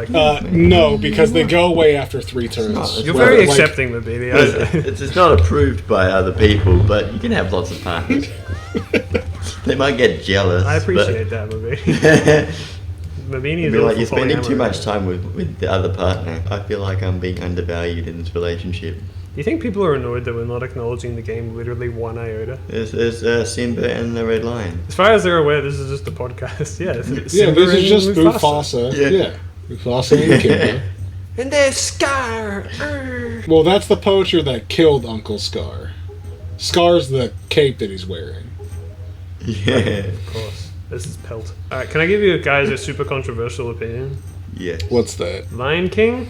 Speaker 1: Like,
Speaker 2: No, because they go away after 3 turns.
Speaker 3: not.
Speaker 1: you're
Speaker 3: well,
Speaker 1: very
Speaker 3: like-
Speaker 1: accepting, Mabini.
Speaker 3: It's not approved by other people, but you can have lots of partners. They might get jealous.
Speaker 1: I appreciate that, Mabini.
Speaker 3: That.
Speaker 1: Mabini is
Speaker 3: Be like
Speaker 1: all
Speaker 3: you're
Speaker 1: for
Speaker 3: spending too
Speaker 1: polyamory.
Speaker 3: much time with the other partner. I feel like I'm being undervalued in this relationship.
Speaker 1: Do you think people are annoyed that we're not acknowledging the game literally one iota?
Speaker 3: There's Simba and the Red Lion.
Speaker 1: As far as they're aware, this is just a podcast. Yeah, it's
Speaker 2: Yeah,
Speaker 1: Simba
Speaker 2: this is
Speaker 1: and
Speaker 2: just
Speaker 3: Yeah.
Speaker 2: Mufasa. Yeah. Mufasa and Kimba.
Speaker 1: And there's Scar.
Speaker 2: Well, that's the poacher that killed Uncle Scar. Scar's the cape that he's wearing.
Speaker 3: Yeah.
Speaker 1: Of course. This is Pelt. Alright, can I give you guys a super controversial opinion?
Speaker 3: Yes.
Speaker 2: What's that?
Speaker 1: Lion King?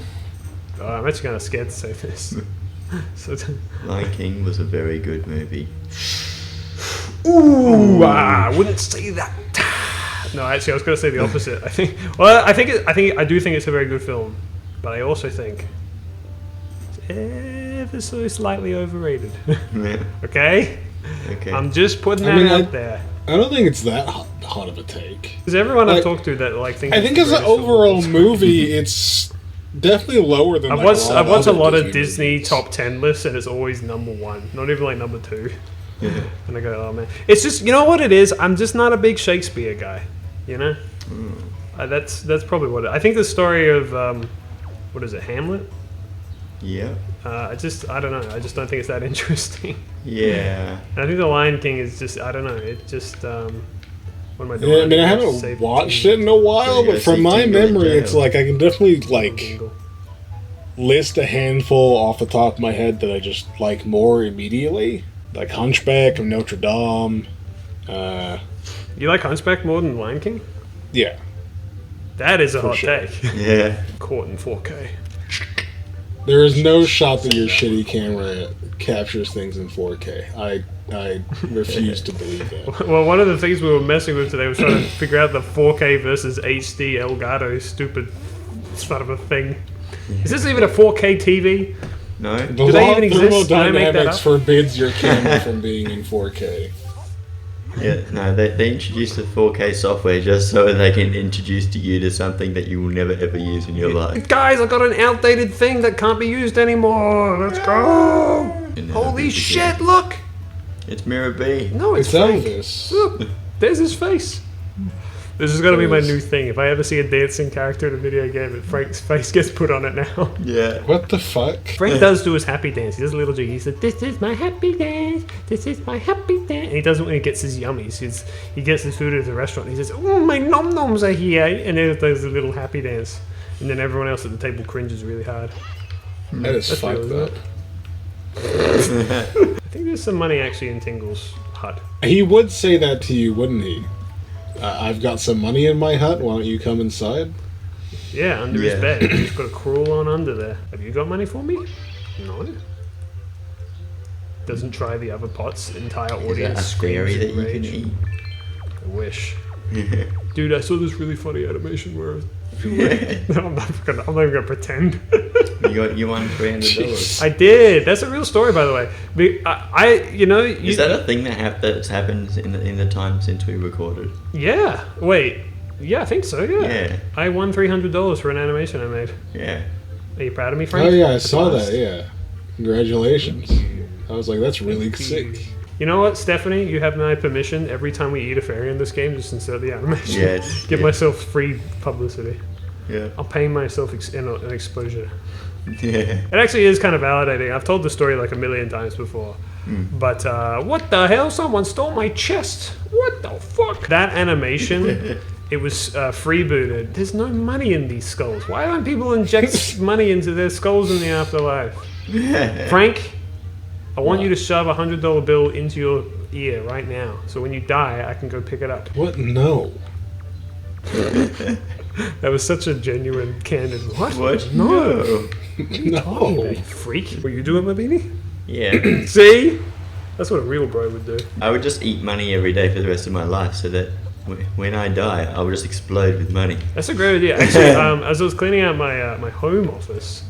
Speaker 1: Oh, I'm actually kind of scared to say this. So
Speaker 3: Lion King was a very good movie.
Speaker 1: ooh, I wouldn't say that. No, actually, I was going to say the opposite. I do think it's a very good film, but I also think it's ever so slightly overrated.
Speaker 3: Yeah.
Speaker 1: Okay,
Speaker 3: Okay.
Speaker 1: I'm just putting that
Speaker 2: I mean,
Speaker 1: out there.
Speaker 2: I don't think it's that hot of a take.
Speaker 1: Because everyone I've
Speaker 2: Like,
Speaker 1: talked to that like thinks
Speaker 2: I think
Speaker 1: it's
Speaker 2: as
Speaker 1: the
Speaker 2: an
Speaker 1: greatest film.
Speaker 2: overall movie, it's definitely lower than.
Speaker 1: I've
Speaker 2: like,
Speaker 1: watched a lot of
Speaker 2: other
Speaker 1: Disney
Speaker 2: movies.
Speaker 1: top 10 lists, and it's always number 1, not even like number 2.
Speaker 3: Yeah.
Speaker 1: And I go, oh man, it's just, you know what it is. I'm just not a big Shakespeare guy, you know. That's probably what I think. The story of what is it, Hamlet?
Speaker 3: Yeah.
Speaker 1: I don't know. I just don't think it's that interesting.
Speaker 3: Yeah.
Speaker 1: And I think The Lion King is just, I don't know. It just what am I doing?
Speaker 2: Yeah, I mean, I
Speaker 1: Save
Speaker 2: haven't
Speaker 1: the
Speaker 2: watched
Speaker 1: king.
Speaker 2: it in a while,
Speaker 3: Yeah,
Speaker 2: but from
Speaker 3: see
Speaker 2: my
Speaker 3: Tingle in
Speaker 2: memory,
Speaker 3: jail.
Speaker 2: it's like I can definitely like
Speaker 1: Jingle.
Speaker 2: list a handful off the top of my head that I just like more immediately, like Hunchback of Notre Dame.
Speaker 1: You like Hunchback more than Lion King?
Speaker 2: Yeah,
Speaker 1: That is a hot
Speaker 2: sure.
Speaker 1: take.
Speaker 3: Yeah.
Speaker 1: Caught in 4K.
Speaker 2: there is no shot that your shitty camera captures things in 4K. I refuse to believe that.
Speaker 1: Well, one of the things we were messing with today was trying to figure out the 4K versus HD Elgato stupid sort of a thing. Is this even a 4K TV?
Speaker 3: No.
Speaker 2: The
Speaker 1: Do they
Speaker 2: law
Speaker 1: even
Speaker 2: of
Speaker 1: exist? Did I make that
Speaker 2: thermodynamics
Speaker 1: up?
Speaker 2: forbids your camera from being in 4K.
Speaker 3: Yeah. No. They introduced the 4K software just so they can introduce you to something that you will never ever use in your life.
Speaker 1: Guys, I got an outdated thing that can't be used anymore. Let's go.
Speaker 3: You know,
Speaker 1: Holy
Speaker 3: it's
Speaker 1: shit, look.
Speaker 3: It's Mirror B.
Speaker 1: No, it's
Speaker 2: It's
Speaker 1: Frank.
Speaker 2: Elvis.
Speaker 1: Look, there's his face. This is going to be my new thing. If I ever see a dancing character in a video game, Frank's face gets put on it now.
Speaker 3: Yeah.
Speaker 2: What the fuck?
Speaker 1: Frank does do his happy dance. He does a little jig. He said, "This is my happy dance. This is my happy dance." And he does it when he gets his yummies. He gets his food at the restaurant. He says, "Oh, my nom noms are here," and then he does a little happy dance. And then everyone else at the table cringes really hard.
Speaker 2: That is
Speaker 1: That's real,
Speaker 2: fucked
Speaker 1: isn't
Speaker 2: up.
Speaker 1: it? I think there's some money actually in Tingle's hut.
Speaker 2: He would say that to you, wouldn't he? I've got some money in my hut. Why don't you come inside?
Speaker 1: Yeah, under his
Speaker 3: Yeah.
Speaker 1: bed. He's got to crawl on under there. Have you got money for me? No. Doesn't try the other pot's entire
Speaker 3: Is
Speaker 1: audience
Speaker 3: that a fairy
Speaker 1: screams
Speaker 3: that
Speaker 1: in
Speaker 3: you can
Speaker 1: rage.
Speaker 3: eat?
Speaker 1: I wish. Dude, I saw this really funny animation where I'm not even gonna pretend.
Speaker 3: You won $300.
Speaker 1: I did. That's a real story, by the way.
Speaker 3: Is that a thing that's happened in the time since we recorded?
Speaker 1: Yeah. Wait. Yeah, I think so. Yeah.
Speaker 3: Yeah.
Speaker 1: I won $300 for an animation I made.
Speaker 3: Yeah.
Speaker 1: Are you proud of me, Frank?
Speaker 2: Oh yeah, I
Speaker 1: At
Speaker 2: saw
Speaker 1: last?
Speaker 2: that. Yeah, congratulations. I was like, that's really sick.
Speaker 1: You know what, Stephanie? You have my permission. Every time we eat a fairy in this game, just insert the animation.
Speaker 3: Yes.
Speaker 1: Give
Speaker 3: yeah.
Speaker 1: myself free publicity.
Speaker 3: Yeah.
Speaker 1: I'll pay myself an exposure.
Speaker 3: Yeah.
Speaker 1: It actually is kind of validating. I've told the story like a million times before. But what the hell? Someone stole my chest. What the fuck? That animation, it was freebooted. There's no money in these skulls. Why don't people inject money into their skulls in the afterlife? Frank, I want you to shove a $100 bill into your ear right now. So when you die, I can go pick it up.
Speaker 2: What? No.
Speaker 1: That was such a genuine, candid. What?
Speaker 3: What?
Speaker 1: No.
Speaker 2: No.
Speaker 1: You freak. Were you doing, Mabini?
Speaker 3: Yeah.
Speaker 1: See? That's what a real bro would do.
Speaker 3: I would just eat money every day for the rest of my life so that when I die, I will just explode with money.
Speaker 1: That's a great idea. Actually, as I was cleaning out my my home office,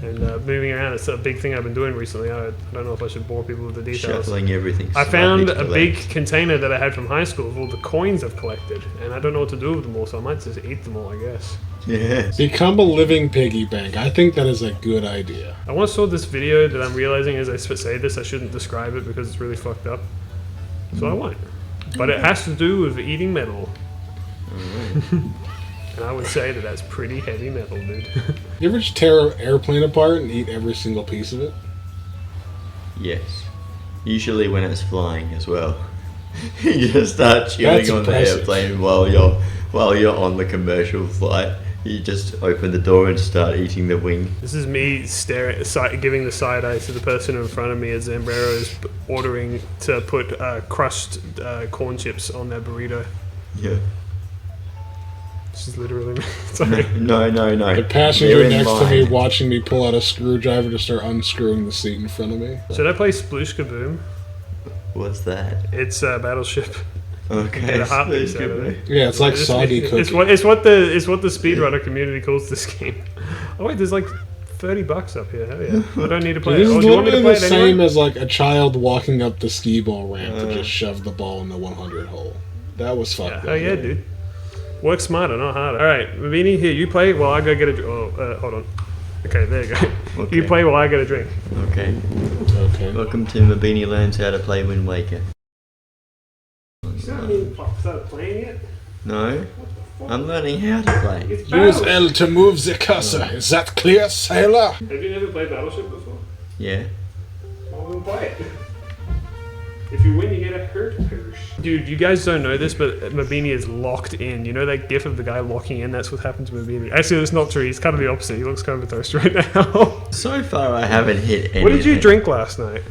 Speaker 1: And moving around, it's a big thing I've been doing recently. I don't know if I should bore people with the details.
Speaker 3: Shuffling everything.
Speaker 1: I found
Speaker 3: slightly to
Speaker 1: a
Speaker 3: the
Speaker 1: big
Speaker 3: left.
Speaker 1: container that I had from high school of all the coins I've collected, and I don't know what to do with them all, so I might just eat them all, I guess.
Speaker 3: Yeah.
Speaker 2: Become a living piggy bank. I think that is a good idea.
Speaker 1: I once saw this video that I'm realizing as I say this, I shouldn't describe it because it's really fucked up. So I won't. But it has to do with eating metal. And I would say that that's pretty heavy metal, dude.
Speaker 2: You ever just tear an airplane apart and eat every single piece of it?
Speaker 3: Yes. Usually when it's flying as well. You just start chewing
Speaker 2: That's
Speaker 3: on
Speaker 2: impressive.
Speaker 3: the airplane while you're on the commercial flight. You just open the door and start eating the wing.
Speaker 1: This is me giving the side eye to the person in front of me as Zambrero is ordering to put crushed corn chips on their burrito.
Speaker 3: Yeah.
Speaker 1: This is literally me. Sorry.
Speaker 3: No.
Speaker 2: The passenger
Speaker 3: Bear in
Speaker 2: next to me
Speaker 3: mind.
Speaker 2: watching me pull out a screwdriver to start unscrewing the seat in front of me.
Speaker 1: Should I play Splooshka Boom?
Speaker 3: What's that?
Speaker 1: It's Battleship.
Speaker 3: Okay.
Speaker 1: Get a heartbeat
Speaker 3: so
Speaker 1: out of it.
Speaker 2: Yeah, it's like soggy cookie.
Speaker 1: It's what the speedrunner community calls this game. Oh wait, there's like $30 up here. Hell yeah! I don't need to play it.
Speaker 2: This
Speaker 1: Oh,
Speaker 2: is
Speaker 1: do you want me to
Speaker 2: literally
Speaker 1: play
Speaker 2: the
Speaker 1: it anyway?
Speaker 2: same as like a child walking up the skee ball ramp to just shove the ball in the 100 hole. That was
Speaker 1: Yeah,
Speaker 2: fucked
Speaker 1: hell
Speaker 2: up.
Speaker 1: yeah, dude. Work smarter, not harder. All right, Mavini, here you play while I go get a. Hold on. Okay, there you go.
Speaker 3: Okay.
Speaker 1: You play while I get a drink.
Speaker 3: Okay.
Speaker 2: Okay.
Speaker 3: Welcome to Mabini Learns How to Play Wind Waker.
Speaker 1: You haven't even started playing yet.
Speaker 3: No, I'm learning how to play.
Speaker 1: It's
Speaker 2: Use
Speaker 1: Battleship.
Speaker 2: L to move the cursor. Is that clear, sailor?
Speaker 1: Have you never played Battleship before?
Speaker 3: Yeah.
Speaker 1: Well, then play it. If you win, you get a hurt purse. Dude, you guys don't know this, but Mabini is locked in. You know that gif of the guy locking in? That's what happened to Mabini. Actually, that's not true. He's kind of the opposite. He looks kind of a toast right now.
Speaker 3: So far, I haven't hit anything.
Speaker 1: What did you drink last night?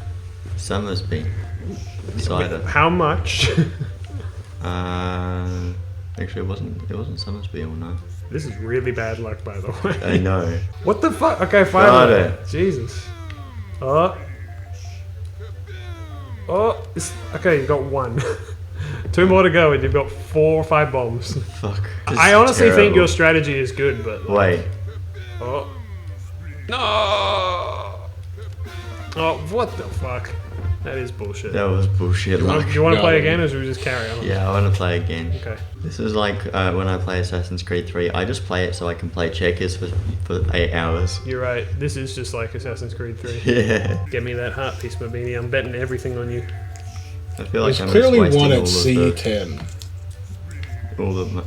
Speaker 3: Summersby. Cider.
Speaker 1: How much?
Speaker 3: Actually, it wasn't Summersby all night.
Speaker 1: This is really bad luck, by the way.
Speaker 3: I know.
Speaker 1: What the fuck? Okay,
Speaker 3: Got
Speaker 1: finally.
Speaker 3: it.
Speaker 1: Jesus. Oh. Okay, you've got one. 2 more to go, and you've got 4 or 5 bombs.
Speaker 3: Fuck. This
Speaker 1: I
Speaker 3: is
Speaker 1: honestly think
Speaker 3: terrible.
Speaker 1: your strategy is good, but.
Speaker 3: Wait.
Speaker 1: Oh. No! Oh, what the fuck? That is bullshit.
Speaker 3: That was bullshit luck.
Speaker 1: Do you want to play
Speaker 2: No.
Speaker 1: again, or should we just carry on?
Speaker 3: Yeah, I want to play again.
Speaker 1: Okay.
Speaker 3: This is like when I play Assassin's Creed 3. I just play it so I can play checkers for 8 hours.
Speaker 1: You're right. This is just like Assassin's Creed 3.
Speaker 3: Yeah.
Speaker 1: Get me that heart piece, Mabini. I'm betting everything on you.
Speaker 3: I feel like
Speaker 2: There's
Speaker 3: I'm
Speaker 2: clearly
Speaker 3: just wasting
Speaker 2: one
Speaker 3: all
Speaker 2: at
Speaker 3: of
Speaker 2: C10.
Speaker 3: all of my...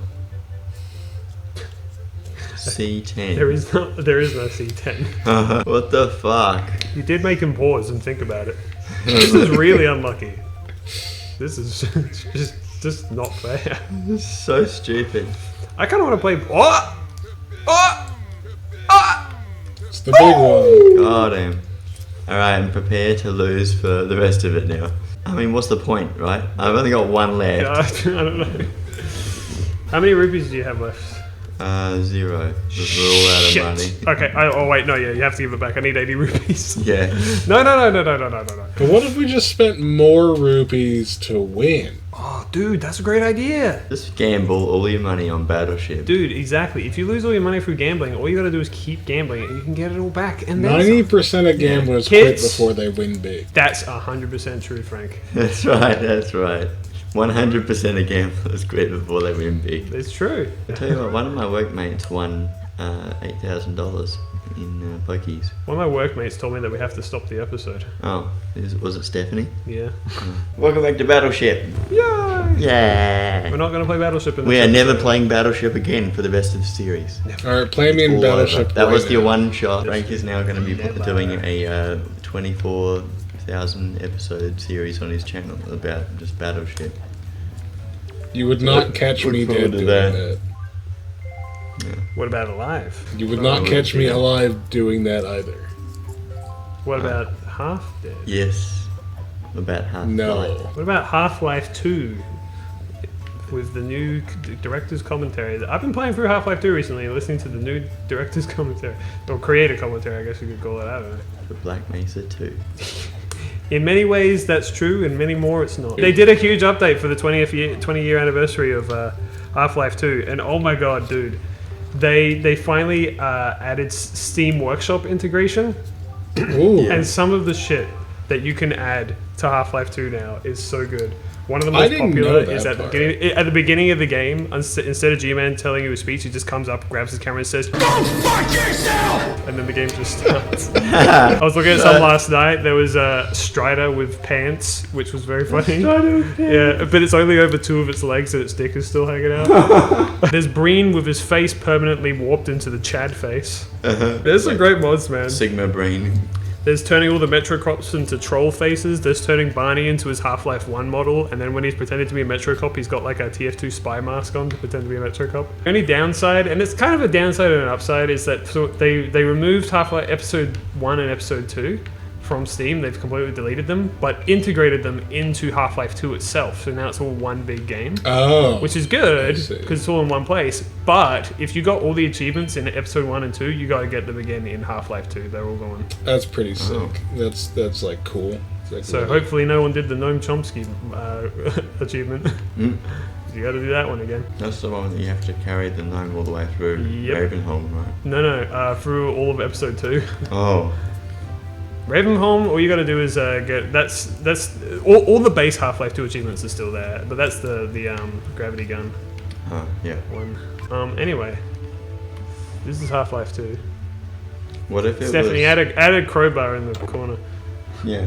Speaker 3: C10.
Speaker 1: There is no C10.
Speaker 3: What the fuck?
Speaker 1: You did make him pause and think about it. This is really unlucky. This is just not fair.
Speaker 3: This is so stupid.
Speaker 1: I kind of want to play. Oh! Oh! Oh!
Speaker 2: It's the big one.
Speaker 3: God damn. Alright, I'm prepared to lose for the rest of it now. I mean, what's the point, right? I've only got one left.
Speaker 1: I don't know. How many rupees do you have left?
Speaker 3: 0. We're all out of
Speaker 1: Shit.
Speaker 3: money.
Speaker 1: Okay. Oh wait, no. Yeah, you have to give it back. I need 80 rupees.
Speaker 3: Yeah.
Speaker 1: No.
Speaker 2: But what if we just spent more rupees to win?
Speaker 1: Oh, dude, that's a great idea.
Speaker 3: Just gamble all your money on Battleship.
Speaker 1: Dude, exactly. If you lose all your money through gambling, all you gotta do is keep gambling and you can get it all back. And then
Speaker 2: 90% of gamblers quit
Speaker 1: Kids.
Speaker 2: before they win big.
Speaker 1: That's 100% true, Frank.
Speaker 3: That's right. 100% of gamblers quit before they win big.
Speaker 1: It's true.
Speaker 3: I tell you what, one of my workmates won $8,000 in pokies.
Speaker 1: One of my workmates told me that we have to stop the episode.
Speaker 3: Oh, was it Stephanie?
Speaker 1: Yeah.
Speaker 3: Welcome back to Battleship.
Speaker 1: Yay!
Speaker 3: Yeah.
Speaker 1: We're not gonna play Battleship in this
Speaker 3: We are never
Speaker 1: episode.
Speaker 3: playing Battleship again for the rest of the series.
Speaker 2: Alright, play me in
Speaker 3: All
Speaker 2: Battleship.
Speaker 3: over. That was
Speaker 2: right
Speaker 3: the
Speaker 2: now.
Speaker 3: one shot. Frank is now going to be
Speaker 1: Never.
Speaker 3: doing a 24,000 episode series on his channel about just Battleship.
Speaker 2: You would not catch
Speaker 3: Look
Speaker 2: me
Speaker 3: forward
Speaker 2: dead
Speaker 3: to
Speaker 2: doing
Speaker 3: that.
Speaker 2: that.
Speaker 1: What about alive?
Speaker 2: You would not catch me alive doing that either.
Speaker 1: What about Half Dead?
Speaker 3: Yes. About half
Speaker 2: No.
Speaker 3: life.
Speaker 1: What about Half-Life 2? With the new director's commentary. I've been playing through Half-Life 2 recently and listening to the new director's commentary. Or creator commentary, I guess you could call it. I don't know.
Speaker 3: For Black Mesa 2.
Speaker 1: In many ways, that's true. In many more, it's not. They did a huge update for the 20 year anniversary of Half-Life 2. And oh my god, dude. they finally added Steam Workshop integration,
Speaker 2: Ooh.
Speaker 1: and some of the shit that you can add to Half-Life 2 now is so good. One of the
Speaker 2: I
Speaker 1: most
Speaker 2: didn't
Speaker 1: popular
Speaker 2: know
Speaker 1: is
Speaker 2: that
Speaker 1: at the beginning of the game. Instead of G-Man telling you a speech, he just comes up, grabs his camera, and says, "Go fuck yourself!" And then the game just starts. I was looking at some last night. There was a Strider with pants, which was very funny. Yeah, but it's only over 2 of its legs, and its dick is still hanging out. There's Breen with his face permanently warped into the Chad face. There's some great mods, man.
Speaker 3: Sigma Brain.
Speaker 1: There's turning all the Metro Cops into troll faces. There's turning Barney into his Half-Life 1 model. And then when he's pretending to be a Metro Cop, he's got like a TF2 spy mask on to pretend to be a Metro Cop. The only downside, and it's kind of a downside and an upside, is that they removed Half-Life Episode 1 and Episode 2 from Steam. They've completely deleted them, but integrated them into Half-Life 2 itself. So now it's all one big game.
Speaker 2: Oh.
Speaker 1: Which is good,
Speaker 2: I see.
Speaker 1: because it's all in one place. But if you got all the achievements in Episode 1 and 2, you got to get them again in Half-Life 2. They're all gone.
Speaker 2: That's pretty sick. That's like cool. It's like
Speaker 1: So
Speaker 2: really-
Speaker 1: hopefully no one did the Noam Chomsky achievement. You got to do that one again.
Speaker 3: That's the one that you have to carry the gnome all the way through
Speaker 1: Yep.
Speaker 3: Ravenholm, right?
Speaker 1: No, through all of Episode 2.
Speaker 3: Oh.
Speaker 1: Ravenholm, all you got to do is get that's all the base Half-Life 2 achievements are still there, but that's the gravity gun
Speaker 3: Oh, yeah.
Speaker 1: one. Anyway, this is Half-Life 2.
Speaker 3: What if it
Speaker 1: Stephanie,
Speaker 3: was...
Speaker 1: add a crowbar in the corner.
Speaker 3: Yeah.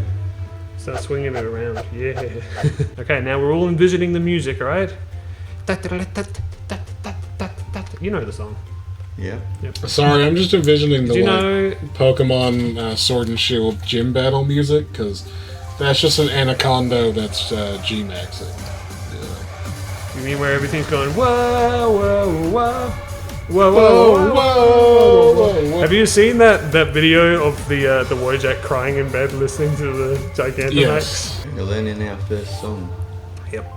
Speaker 1: Start swinging it around. Yeah. Okay, now we're all envisioning the music, all right? You know the song.
Speaker 3: Yeah.
Speaker 2: Sorry, I'm just envisioning the
Speaker 1: Do you
Speaker 2: like,
Speaker 1: know?
Speaker 2: Pokemon Sword and Shield gym battle music, because that's just an Anaconda that's G-maxing.
Speaker 1: You mean where everything's going whoa, whoa, whoa, whoa, whoa,
Speaker 2: Whoa, whoa, whoa, whoa.
Speaker 1: Have you seen that video of the Wojak crying in bed listening to the Gigantamax?
Speaker 2: Yes.
Speaker 3: You're learning our first song.
Speaker 1: Yep.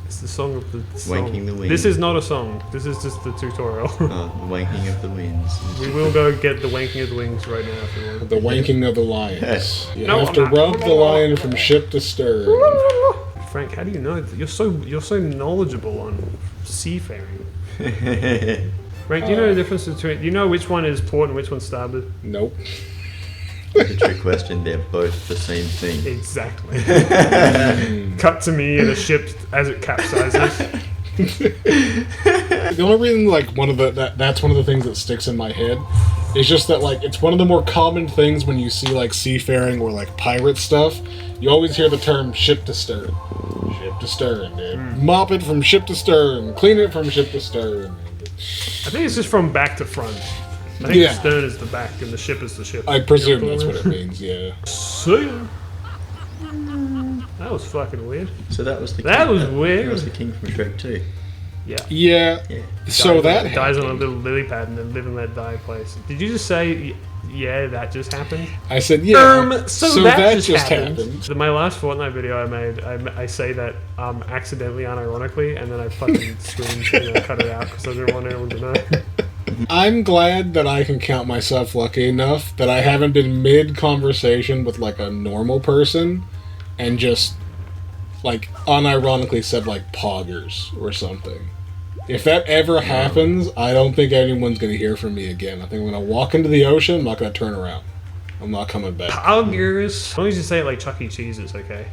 Speaker 1: It's the song of the song.
Speaker 3: Wanking the Wind.
Speaker 1: This is not a song. This is just the tutorial.
Speaker 3: The wanking of the winds.
Speaker 1: We will go get the wanking of the wings right now if you want.
Speaker 2: The wanking of the lions. You
Speaker 1: No,
Speaker 2: have
Speaker 1: I'm
Speaker 2: to
Speaker 1: not.
Speaker 2: rub the lion from ship to stern.
Speaker 1: Frank, how do you know? You're so knowledgeable on seafaring. Frank, do you know the difference between? Do you know which one is port and which one's starboard?
Speaker 2: Nope.
Speaker 3: The trick question, they're both the same thing.
Speaker 1: Exactly. Cut to me in a ship as it capsizes.
Speaker 2: The only reason, like, that's one of the things that sticks in my head is just that, like, it's one of the more common things when you see, like, seafaring or, like, pirate stuff. You always hear the term ship to stern. Ship to stern, dude. Mop it from ship to stern. Clean it from ship to stern.
Speaker 1: I think it's just from back to front. I think
Speaker 2: Yeah.
Speaker 1: the stern is the back and the ship is the ship.
Speaker 2: I presume that's what it means, yeah.
Speaker 1: See ya. That was fucking weird.
Speaker 3: So that was the
Speaker 1: That
Speaker 3: king,
Speaker 1: was weird.
Speaker 3: That was the king from Shrek 2.
Speaker 1: Yeah.
Speaker 2: Yeah.
Speaker 3: Yeah.
Speaker 2: So that
Speaker 1: dies on a
Speaker 2: happened.
Speaker 1: little lily pad and then live and let die place. Did you just say, yeah, that just happened?
Speaker 2: I said, yeah.
Speaker 1: So that just
Speaker 2: happened.
Speaker 1: happened. So my last Fortnite video I made, I say that accidentally, unironically, and then I fucking screamed and I cut it out because I didn't want anyone to know.
Speaker 2: I'm glad that I can count myself lucky enough that I haven't been mid-conversation with, like, a normal person and just, like, unironically said, like, poggers or something. If that ever happens, I don't think anyone's going to hear from me again. I think I'm going to walk into the ocean, I'm not going to turn around. I'm not coming back.
Speaker 1: Poggers. As long as you say it like Chuck E. Cheese, it's okay.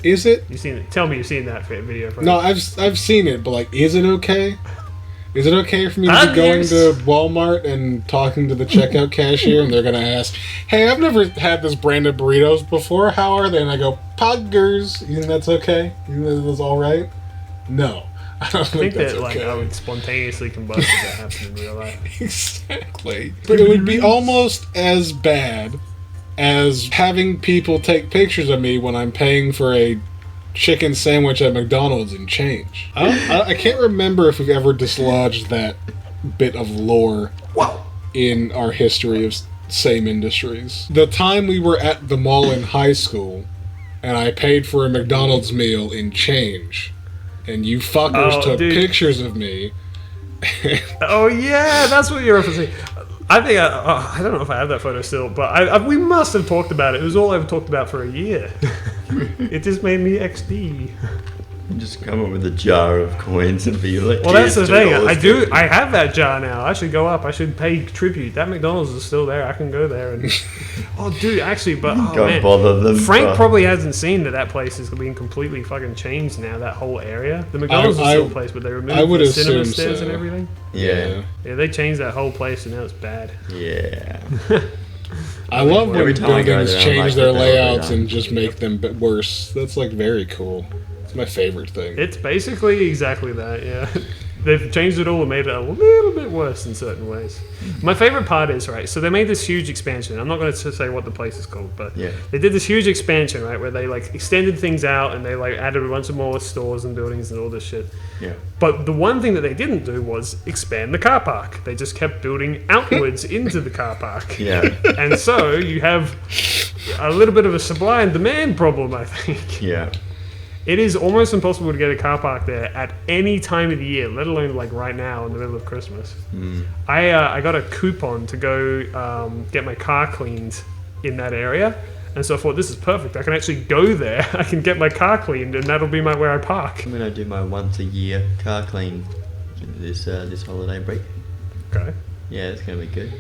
Speaker 2: Is it?
Speaker 1: You seen it? Tell me you've seen that video. Frank.
Speaker 2: No, I've seen it, but, like, is it okay? Is it okay for me to be going
Speaker 1: Poggers.
Speaker 2: to Walmart and talking to the checkout cashier and they're going to ask, hey, I've never had this brand of burritos before, how are they? And I go, poggers. You think that's okay? You think that's all right? No. I don't
Speaker 1: I
Speaker 2: think
Speaker 1: think
Speaker 2: that's
Speaker 1: that
Speaker 2: okay.
Speaker 1: like I would spontaneously combust if that happened in real life.
Speaker 2: Exactly. But it would be almost as bad as having people take pictures of me when I'm paying for a chicken sandwich at McDonald's and change. I can't remember if we've ever dislodged that bit of lore in our history of same industries. The time we were at the mall in high school and I paid for a McDonald's meal in change and you fuckers took pictures of me.
Speaker 1: Oh yeah, that's what you're referencing. I think I don't know if I have that photo still, but we must have talked about it. It was all I've talked about for a year. It just made me XD.
Speaker 3: Just come up with a jar of coins and be like,
Speaker 1: Well, that's the
Speaker 3: "Here's
Speaker 1: thing.
Speaker 3: $2."
Speaker 1: I have that jar now. I should go up. I should pay tribute. That McDonald's is still there. I can go there and. Oh, dude, actually, but oh,
Speaker 3: Don't
Speaker 1: man.
Speaker 3: bother them.
Speaker 1: Frank probably hasn't seen that place is being completely fucking changed now. That whole area. The McDonald's is still a place, but they removed the cinema stairs and everything.
Speaker 3: Yeah.
Speaker 1: Yeah, they changed that whole place, and now it's bad.
Speaker 3: Yeah.
Speaker 2: I love
Speaker 3: Every
Speaker 2: when
Speaker 3: time I go
Speaker 2: buildings
Speaker 3: there, I'm
Speaker 2: change
Speaker 3: like,
Speaker 2: their
Speaker 3: what the hell have they
Speaker 2: layouts
Speaker 3: done?
Speaker 2: and just make them worse. That's like very cool. It's my favorite thing.
Speaker 1: It's basically exactly that. Yeah. They've changed it all and made it a little bit worse in certain ways. My favorite part is, right, so they made this huge expansion. I'm not going to say what the place is called, but
Speaker 3: Yeah.
Speaker 1: they did this huge expansion, right, where they like extended things out and they like added a bunch of more stores and buildings and all this shit.
Speaker 3: Yeah.
Speaker 1: But the one thing that they didn't do was expand the car park. They just kept building outwards into the car park.
Speaker 3: Yeah.
Speaker 1: And so you have a little bit of a supply and demand problem, I think.
Speaker 3: Yeah.
Speaker 1: It is almost impossible to get a car park there at any time of the year, let alone like right now in the middle of Christmas. I got a coupon to go get my car cleaned in that area, and so I thought this is perfect. I can actually go there. I can get my car cleaned, and that'll be where I park.
Speaker 3: I'm gonna do my once a year car clean this holiday break.
Speaker 1: Okay.
Speaker 3: Yeah, it's gonna be good.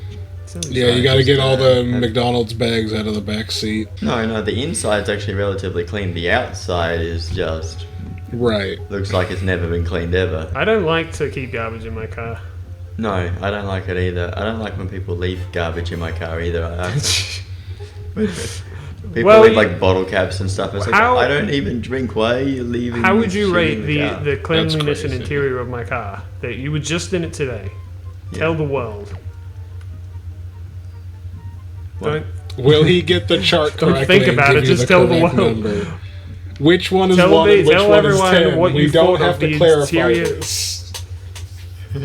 Speaker 1: Sounds
Speaker 2: Yeah, you got to
Speaker 3: just,
Speaker 2: get all the
Speaker 3: have-
Speaker 2: McDonald's bags out of the back seat.
Speaker 3: No, the inside's actually relatively clean. The outside is just
Speaker 2: Right.
Speaker 3: looks like it's never been cleaned ever.
Speaker 1: I don't like to keep garbage in my car.
Speaker 3: No, I don't like it either. I don't like when people leave garbage in my car either. People
Speaker 1: Well,
Speaker 3: leave
Speaker 1: you-
Speaker 3: like bottle caps and stuff. It's like,
Speaker 1: How-
Speaker 3: I don't even drink. Why are you leaving?
Speaker 1: How would you
Speaker 3: shit
Speaker 1: rate
Speaker 3: in car?
Speaker 1: the cleanliness and
Speaker 2: crazy.
Speaker 1: interior of my car? That you were just in it today.
Speaker 3: Yeah.
Speaker 1: Tell the world.
Speaker 3: What?
Speaker 1: Don't
Speaker 2: Will he get the chart
Speaker 1: Don't
Speaker 2: correctly?
Speaker 1: think about
Speaker 2: and
Speaker 1: it,
Speaker 2: give you
Speaker 1: just
Speaker 2: the
Speaker 1: tell the
Speaker 2: correct
Speaker 1: world.
Speaker 2: number? Which one is
Speaker 1: Tell
Speaker 2: 1 and which
Speaker 1: tell
Speaker 2: one is
Speaker 1: everyone
Speaker 2: 10?
Speaker 1: what
Speaker 2: We
Speaker 1: you
Speaker 2: don't
Speaker 1: thought
Speaker 2: have
Speaker 1: of
Speaker 2: to
Speaker 1: the
Speaker 2: clarify
Speaker 1: interior-
Speaker 2: this.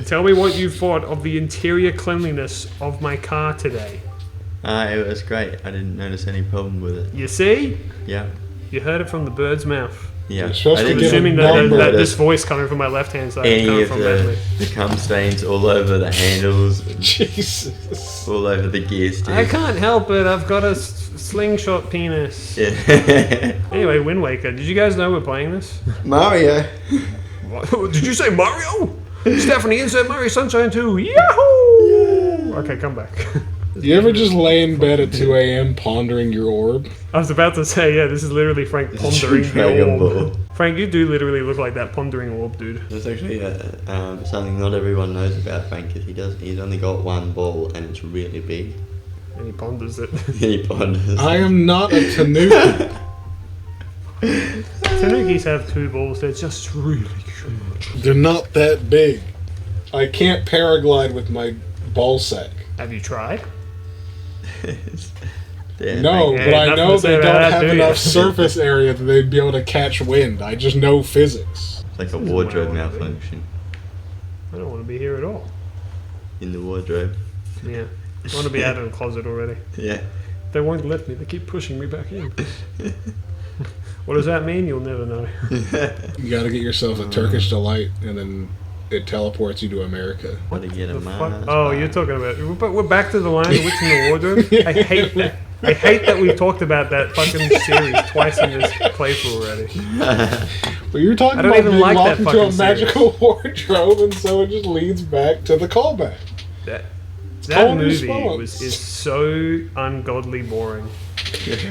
Speaker 1: Tell me what you thought of the interior cleanliness of my car today.
Speaker 3: It was great. I didn't notice any problem with it.
Speaker 1: You see?
Speaker 3: Yeah.
Speaker 1: You heard it from the bird's mouth.
Speaker 3: Yeah.
Speaker 2: You're supposed
Speaker 3: I
Speaker 2: to
Speaker 3: didn't
Speaker 2: give
Speaker 1: Assuming
Speaker 2: a
Speaker 1: that,
Speaker 2: number.
Speaker 1: that this
Speaker 3: notice
Speaker 1: voice coming from my left hand side is
Speaker 3: any
Speaker 1: coming
Speaker 3: of
Speaker 1: from Leslie.
Speaker 3: the cum stains all over the handles,
Speaker 2: Jesus.
Speaker 3: all over the gear
Speaker 1: I
Speaker 3: stick.
Speaker 1: can't help it. I've got a slingshot penis.
Speaker 3: Yeah.
Speaker 1: Anyway, Wind Waker. Did you guys know we're playing this?
Speaker 3: Mario.
Speaker 1: What? Did you say Mario? Stephanie, insert Mario Sunshine 2. Yahoo! Okay, come back.
Speaker 2: You ever just lay in bed at 2 a.m. pondering your orb?
Speaker 1: I was about to say, yeah, this is literally Frank pondering the
Speaker 3: Dragon
Speaker 1: orb.
Speaker 3: Ball.
Speaker 1: Frank, you do literally look like that pondering orb, dude.
Speaker 3: That's actually something not everyone knows about Frank. Is he's only got one ball and it's really big.
Speaker 1: And he ponders it.
Speaker 3: He ponders.
Speaker 2: I am not a Tanuki.
Speaker 1: Tanukis have two balls. They're just really huge.
Speaker 2: They're not that big. I can't paraglide with my ball sack.
Speaker 1: Have you tried?
Speaker 3: Yeah,
Speaker 2: No,
Speaker 1: Yeah,
Speaker 2: but I
Speaker 1: nothing
Speaker 2: know
Speaker 1: to say
Speaker 2: they
Speaker 1: about
Speaker 2: don't
Speaker 1: that,
Speaker 2: have
Speaker 1: do you?
Speaker 2: enough surface area that they'd be able to catch wind. I just know physics.
Speaker 3: It's like a
Speaker 1: This is
Speaker 3: wardrobe
Speaker 1: where I wanna be.
Speaker 3: malfunction
Speaker 1: I don't want to be here at all.
Speaker 3: in the wardrobe.
Speaker 1: Yeah. I want to be out of the closet already.
Speaker 3: Yeah.
Speaker 1: They won't let me. They keep pushing me back in. What does that mean? You'll never know.
Speaker 2: You gotta get yourself a Turkish delight, and then it teleports you to America.
Speaker 3: Gotta get a
Speaker 1: The fuck?
Speaker 3: Mars
Speaker 1: Oh,
Speaker 3: bar.
Speaker 1: you're talking about. But we're back to the line of what's in the wardrobe. I hate that. I hate that we've talked about that fucking series twice in this playthrough already.
Speaker 2: But you're talking
Speaker 1: I don't
Speaker 2: about
Speaker 1: even
Speaker 2: being
Speaker 1: like
Speaker 2: locked
Speaker 1: that
Speaker 2: into a
Speaker 1: fucking
Speaker 2: magical wardrobe, and so it just leads back to the callback.
Speaker 1: That
Speaker 2: called and
Speaker 1: movie
Speaker 2: response.
Speaker 1: is so ungodly boring.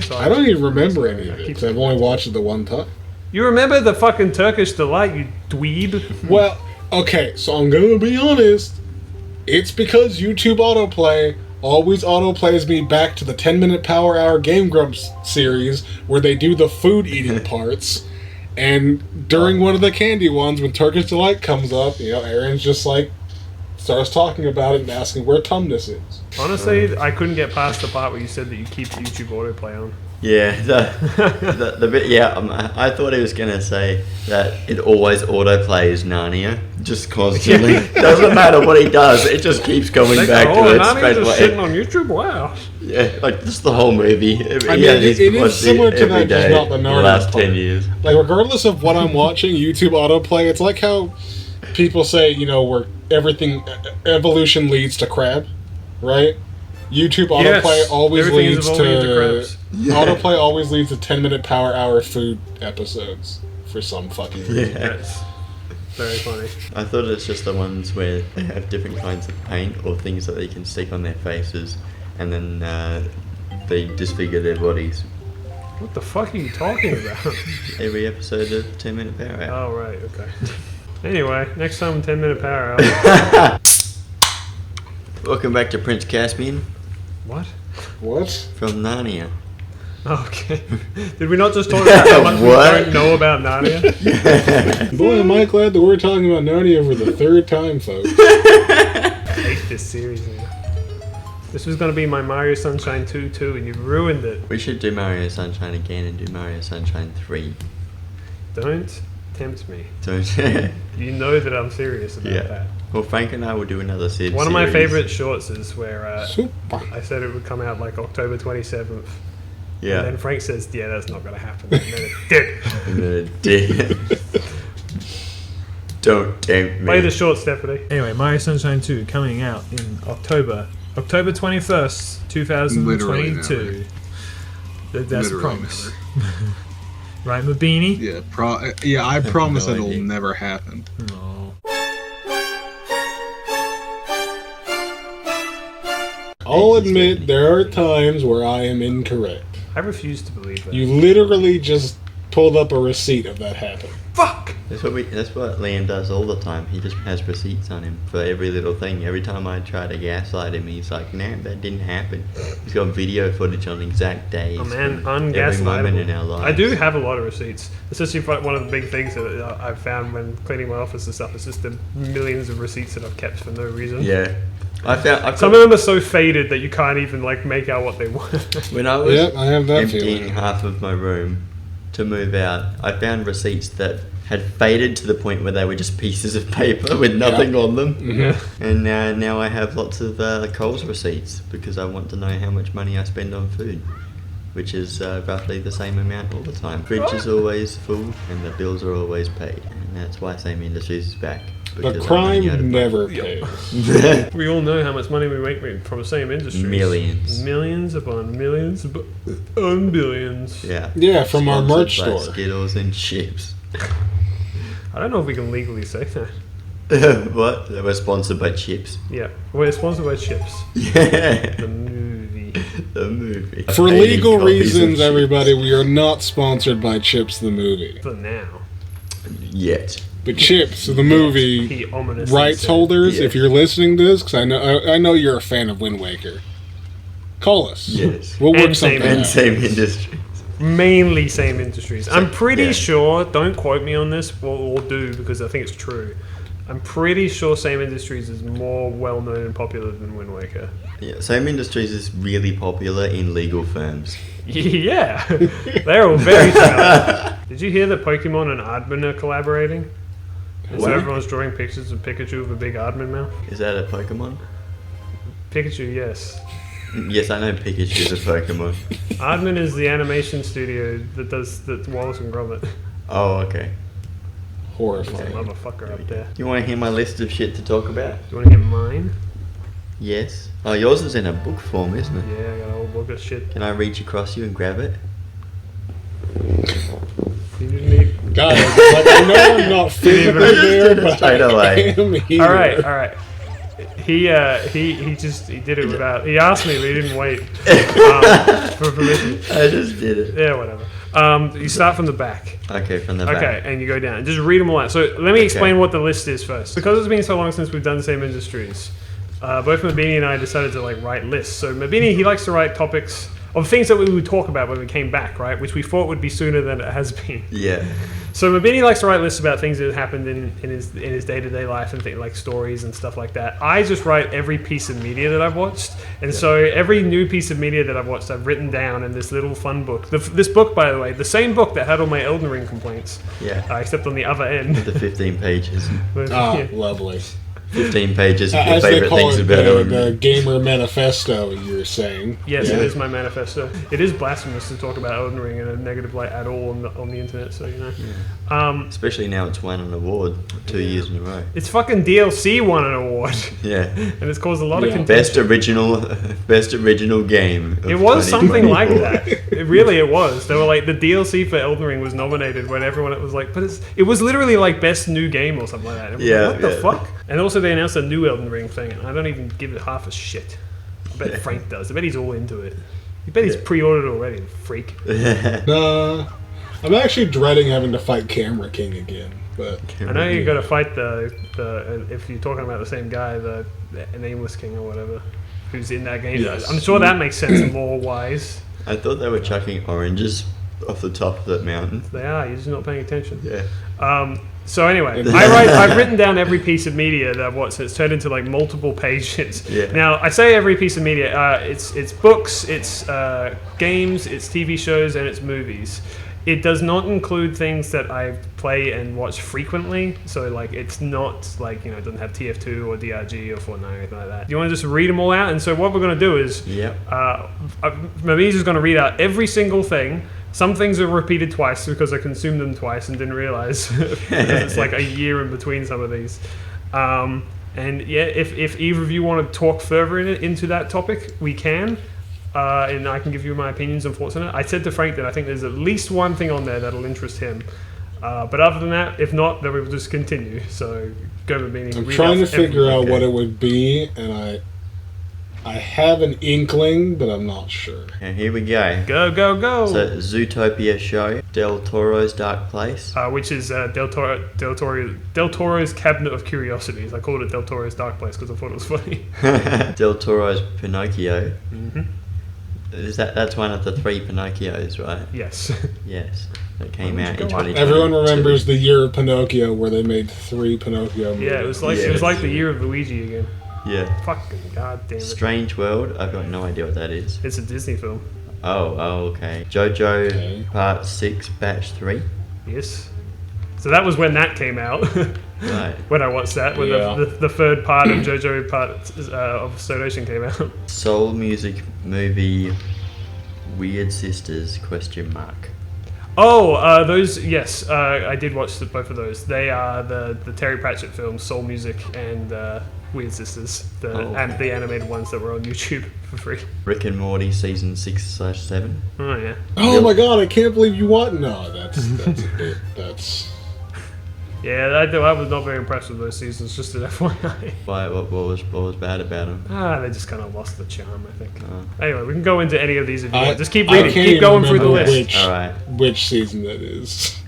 Speaker 1: So
Speaker 2: I don't even remember any of
Speaker 1: I
Speaker 2: it,
Speaker 1: keep-
Speaker 2: 'cause I've only watched it the one time.
Speaker 1: You remember the fucking Turkish delight, you dweeb?
Speaker 2: Well, okay, so I'm gonna be honest. It's because YouTube autoplay always autoplays me back to the 10-minute Power Hour Game Grumps series where they do the food eating parts. And during one of the candy ones, when Turkish Delight comes up, Aaron's just like, starts talking about it and asking where Tumnus is.
Speaker 1: Honestly, I couldn't get past the part where you said that you keep YouTube autoplay on.
Speaker 3: Yeah, the bit. Yeah, I thought he was gonna say that it always autoplays Narnia just constantly. Doesn't matter what he does, it just keeps coming back to it
Speaker 1: Nani
Speaker 3: straight
Speaker 1: just sitting
Speaker 3: away.
Speaker 1: on YouTube? Wow.
Speaker 3: Yeah, like just the whole movie.
Speaker 2: I mean, it is similar to that, just not the
Speaker 3: the
Speaker 2: Narnia
Speaker 3: last
Speaker 2: part.
Speaker 3: 10 years.
Speaker 2: Like, regardless of what I'm watching, YouTube autoplay, it's like how people say, where everything, evolution leads to crab, right? YouTube
Speaker 1: Yes,
Speaker 2: autoplay always
Speaker 1: everything is
Speaker 2: leads
Speaker 1: evolving into
Speaker 2: to
Speaker 1: crabs.
Speaker 2: autoplay always leads to 10-minute Power Hour food episodes for some fucking reason.
Speaker 3: Yeah.
Speaker 1: That's very funny.
Speaker 3: I thought it's just the ones where they have different kinds of paint or things that they can stick on their faces, and then they disfigure their bodies.
Speaker 1: What the fuck are you talking about?
Speaker 3: Every episode of 10 Minute Power Hour.
Speaker 1: Oh, right, okay. Anyway, next time on 10 Minute Power Hour.
Speaker 3: Welcome back to Prince Caspian
Speaker 1: What?
Speaker 2: What?
Speaker 3: from Narnia.
Speaker 1: Oh, okay. Did we not just talk about how much we
Speaker 3: What?
Speaker 1: don't know about Narnia?
Speaker 2: Boy, am I glad that we're talking about Narnia for the third time, folks.
Speaker 1: I hate this series now. This was going to be my Mario Sunshine 2 too, and you've ruined it.
Speaker 3: We should do Mario Sunshine again and do Mario Sunshine 3.
Speaker 1: Don't tempt me.
Speaker 3: Don't
Speaker 1: You know that I'm serious about
Speaker 3: Yeah.
Speaker 1: that.
Speaker 3: Well, Frank and I will do another series.
Speaker 1: One of my favorite shorts is where
Speaker 2: Super.
Speaker 1: I said it would come out like October 27th.
Speaker 3: Yeah.
Speaker 1: And then Frank says, yeah, that's not going to happen. And then it did.
Speaker 3: And then it did. Don't tempt me.
Speaker 1: Play the short, Stephanie. Anyway, Mario Sunshine 2 coming out in October 21st, 2022. That's a
Speaker 4: Literally
Speaker 1: promise. Right, Mabini?
Speaker 4: Yeah, I promise
Speaker 3: no
Speaker 4: it'll
Speaker 3: idea.
Speaker 4: never happen.
Speaker 1: No.
Speaker 2: I'll admit there are times where I am incorrect.
Speaker 1: I refuse to believe that.
Speaker 2: You literally just pulled up a receipt of that happening.
Speaker 1: Fuck!
Speaker 3: That's what Liam does all the time. He just has receipts on him for every little thing. Every time I try to gaslight him, he's like, "No, that didn't happen." He's got video footage on exact days.
Speaker 1: Oh man,
Speaker 3: from every moment in our
Speaker 1: ungaslightable.
Speaker 3: lives.
Speaker 1: I do have a lot of receipts. It's actually one of the big things that I've found when cleaning my office and stuff. It's just the millions of receipts that I've kept for no reason.
Speaker 3: Yeah, I've
Speaker 1: Some of them are so faded that you can't even like make out what they were.
Speaker 3: when I was
Speaker 2: Yep, I have that
Speaker 3: emptying
Speaker 2: feeling.
Speaker 3: half of my room to move out, I found receipts that had faded to the point where they were just pieces of paper with nothing on them.
Speaker 1: Yeah.
Speaker 3: And now I have lots of Coles receipts because I want to know how much money I spend on food, which is roughly the same amount all the time. Fridge is always full and the bills are always paid, and that's why Same Industries is back.
Speaker 2: The
Speaker 3: because I'm running out
Speaker 2: crime
Speaker 3: of
Speaker 2: never
Speaker 1: Yep.
Speaker 2: pays.
Speaker 1: We all know how much money we make from the same industries.
Speaker 3: Millions.
Speaker 1: Millions upon millions upon billions.
Speaker 3: Yeah.
Speaker 2: Yeah, from our
Speaker 3: Sponsored
Speaker 2: merch
Speaker 3: by
Speaker 2: store.
Speaker 3: Skittles and chips.
Speaker 1: I don't know if we can legally say that.
Speaker 3: What? They were sponsored by chips.
Speaker 1: Yeah. We're sponsored by Chips.
Speaker 3: Yeah.
Speaker 1: The movie.
Speaker 3: The movie.
Speaker 2: For
Speaker 3: 80
Speaker 2: legal
Speaker 3: copies of
Speaker 2: reasons,
Speaker 3: Chips.
Speaker 2: everybody, we are not sponsored by Chips the movie.
Speaker 1: For now.
Speaker 3: Yet.
Speaker 2: But Chips the movie
Speaker 1: He ominously
Speaker 2: rights
Speaker 1: said.
Speaker 2: holders,
Speaker 3: Yeah.
Speaker 2: if you're listening to this, because I know you're a fan of Wind Waker, call us.
Speaker 3: Yes.
Speaker 2: We'll work
Speaker 1: And Same
Speaker 2: something
Speaker 3: And
Speaker 2: out.
Speaker 3: Same Industry.
Speaker 1: Mainly Same Industries. I'm pretty
Speaker 3: yeah.
Speaker 1: sure, don't quote me on this, we'll do because I think it's true. I'm pretty sure Same Industries is more well known and popular than Wind Waker.
Speaker 3: Yeah, Same Industries is really popular in legal firms.
Speaker 1: Yeah, they're all very similar. Did you hear that Pokemon and Aardman are collaborating? And so
Speaker 3: What?
Speaker 1: everyone's drawing pictures of Pikachu with a big Aardman mouth?
Speaker 3: Is that a Pokemon?
Speaker 1: Pikachu, yes.
Speaker 3: Yes, I know Pikachu's a Pokemon.
Speaker 1: Aardman is the animation studio that does the Wallace and Gromit.
Speaker 3: Oh, okay.
Speaker 2: Horrifying.
Speaker 1: Motherfucker up there.
Speaker 3: Do you want to hear my list of shit to talk about?
Speaker 1: Do you want to hear mine?
Speaker 3: Yes. Oh, yours is in a book form, isn't it?
Speaker 1: Yeah, I got a whole book of shit.
Speaker 3: Can I reach across you and grab it?
Speaker 1: You didn't need...
Speaker 2: Guys, like, I know I'm not physically
Speaker 3: I just
Speaker 2: there,
Speaker 3: did it
Speaker 2: but
Speaker 3: straight away.
Speaker 2: I am here.
Speaker 1: All right. He did it without. He asked me, but he didn't wait for permission.
Speaker 3: I just did it.
Speaker 1: Yeah, whatever. You start from the back.
Speaker 3: Okay, from the back.
Speaker 1: Okay, and you go down. Just read them all out. So let me explain what the list is first. Because it's been so long since we've done the Same Industries, both Mabini and I decided to write lists. So Mabini, he likes to write topics of things that we would talk about when we came back, right? Which we thought would be sooner than it has been.
Speaker 3: Yeah.
Speaker 1: So Mabini likes to write lists about things that happened in his day-to-day life and things like stories and stuff like that. I just write every piece of media that I've watched, and so every new piece of media that I've watched, I've written down in this little fun book. This book, by the way, the same book that had all my Elden Ring complaints,
Speaker 3: Yeah.
Speaker 1: except on the other end.
Speaker 3: The 15 pages.
Speaker 1: But,
Speaker 2: Ah,
Speaker 1: yeah.
Speaker 2: lovely.
Speaker 3: 15 pages of your
Speaker 2: As they
Speaker 3: favorite
Speaker 2: call
Speaker 3: things
Speaker 2: it,
Speaker 3: about
Speaker 2: the
Speaker 3: them.
Speaker 2: gamer manifesto, you're saying.
Speaker 1: Yes,
Speaker 2: Yeah.
Speaker 1: it is my manifesto. It is blasphemous to talk about Elden Ring in a negative light at all on the internet. So you know,
Speaker 3: Especially now it's won an award 2 years in a row.
Speaker 1: it's fucking DLC won an award,
Speaker 3: Yeah.
Speaker 1: and it's caused a lot of
Speaker 2: Yeah.
Speaker 1: contention.
Speaker 3: Best original game. Of
Speaker 1: It was something like
Speaker 3: 2024.
Speaker 1: that. Really, it was. They were like, the DLC for Elden Ring was nominated when everyone was like, but it was literally like best new game or something like that. And
Speaker 3: Yeah,
Speaker 1: what the
Speaker 3: yeah.
Speaker 1: fuck? And also they announced a new Elden Ring thing, and I don't even give it half a shit. I bet Frank does. I bet he's all into it. I bet he's pre-ordered already, the freak.
Speaker 2: Nah. I'm actually dreading having to fight Camera King again, but
Speaker 1: I know you got to fight the if you're talking about the same guy, the Nameless King or whatever, who's in that game.
Speaker 2: Yes.
Speaker 1: I'm sure that makes sense lore-wise.
Speaker 3: I thought they were chucking oranges off the top of that mountain.
Speaker 1: They are. You're just not paying attention.
Speaker 3: Yeah.
Speaker 1: So anyway, I've written down every piece of media that I've watched. So it's turned into like multiple pages.
Speaker 3: Yeah.
Speaker 1: Now I say every piece of media. It's books, it's games, it's TV shows, and it's movies. It does not include things that I play and watch frequently. So like it's not like, it doesn't have TF2 or DRG or Fortnite or anything like that. You want to just read them all out? And so what we're going to do is, Mamiz is going to read out every single thing. Some things are repeated twice because I consumed them twice and didn't realize because it's like a year in between some of these. And yeah, if either of you want to talk further into that topic, we can. And I can give you my opinions and thoughts on it. I said to Frank that I think there's at least one thing on there that'll interest him. But other than that, if not, then we'll just continue. So go with me.
Speaker 2: I'm trying to figure out what it would be, and I have an inkling, but I'm not sure.
Speaker 3: And here we go.
Speaker 1: Go, go, go!
Speaker 3: So, Zootopia show, Del Toro's Dark Place.
Speaker 1: Which is Del Toro's Cabinet of Curiosities. I called it Del Toro's Dark Place because I thought it was funny.
Speaker 3: Del Toro's Pinocchio.
Speaker 1: Mm-hmm.
Speaker 3: That's one of the 3 Pinocchios, right?
Speaker 1: Yes.
Speaker 3: Yes. That came
Speaker 1: Why
Speaker 3: out
Speaker 1: don't
Speaker 3: in
Speaker 1: you go on?
Speaker 3: 2022.
Speaker 2: Everyone remembers the year of Pinocchio, where they made 3 Pinocchio movies.
Speaker 1: Yeah, it was like the year of Luigi again.
Speaker 3: Yeah.
Speaker 1: Fucking goddamn it!
Speaker 3: Strange World. I've got no idea what that is.
Speaker 1: It's a Disney film.
Speaker 3: Oh, okay. JoJo
Speaker 2: Okay.
Speaker 3: Part 6, Batch 3.
Speaker 1: Yes. So that was when that came out.
Speaker 3: Right.
Speaker 1: When I watched that, when
Speaker 2: Yeah.
Speaker 1: the third part of JoJo part of Stone Ocean came out.
Speaker 3: Soul music movie Weird Sisters ?
Speaker 1: Oh, those, yes, I did watch both of those. They are the Terry Pratchett films, Soul Music and Weird Sisters, and the animated ones that were on YouTube for free.
Speaker 3: Rick and Morty season 6/7.
Speaker 1: Oh yeah.
Speaker 2: Oh my god, I can't believe you want... No, that's a bit... That's...
Speaker 1: Yeah, I was not very impressed with those seasons, just an FYI.
Speaker 3: Why? What was bad about them?
Speaker 1: They just kind of lost the charm, I think. Anyway, we can go into any of these if you want. Just keep
Speaker 2: I
Speaker 1: reading,
Speaker 2: can't
Speaker 1: keep
Speaker 2: even
Speaker 1: going through the
Speaker 2: remember
Speaker 1: list.
Speaker 3: Alright.
Speaker 2: Which season that is.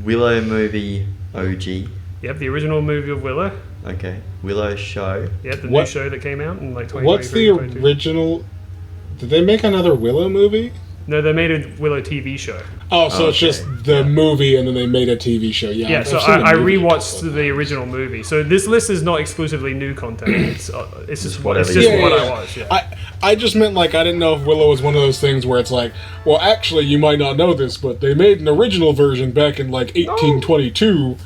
Speaker 3: Willow movie OG.
Speaker 1: Yep, the original movie of Willow.
Speaker 3: Okay. Willow show.
Speaker 1: Yep, the new
Speaker 2: What-
Speaker 1: show that came out in like 2023.
Speaker 2: What's the
Speaker 1: 2022.
Speaker 2: original... Did they make another Willow movie?
Speaker 1: No, they made a Willow TV show.
Speaker 2: Oh, so it's
Speaker 3: Okay.
Speaker 2: just the movie and then they made a TV show. Yeah,
Speaker 1: Yeah,
Speaker 2: I've
Speaker 1: so
Speaker 2: seen the
Speaker 1: I
Speaker 2: movie a
Speaker 1: rewatched
Speaker 2: couple of
Speaker 1: the
Speaker 2: times.
Speaker 1: original movie. So this list is not exclusively new content. It's just
Speaker 3: whatever
Speaker 1: it's just
Speaker 3: you
Speaker 1: what
Speaker 3: watch.
Speaker 1: I watched. Yeah.
Speaker 2: I just meant, like, I didn't know if Willow was one of those things where it's like, well, actually, you might not know this, but they made an original version back in, like, 1822,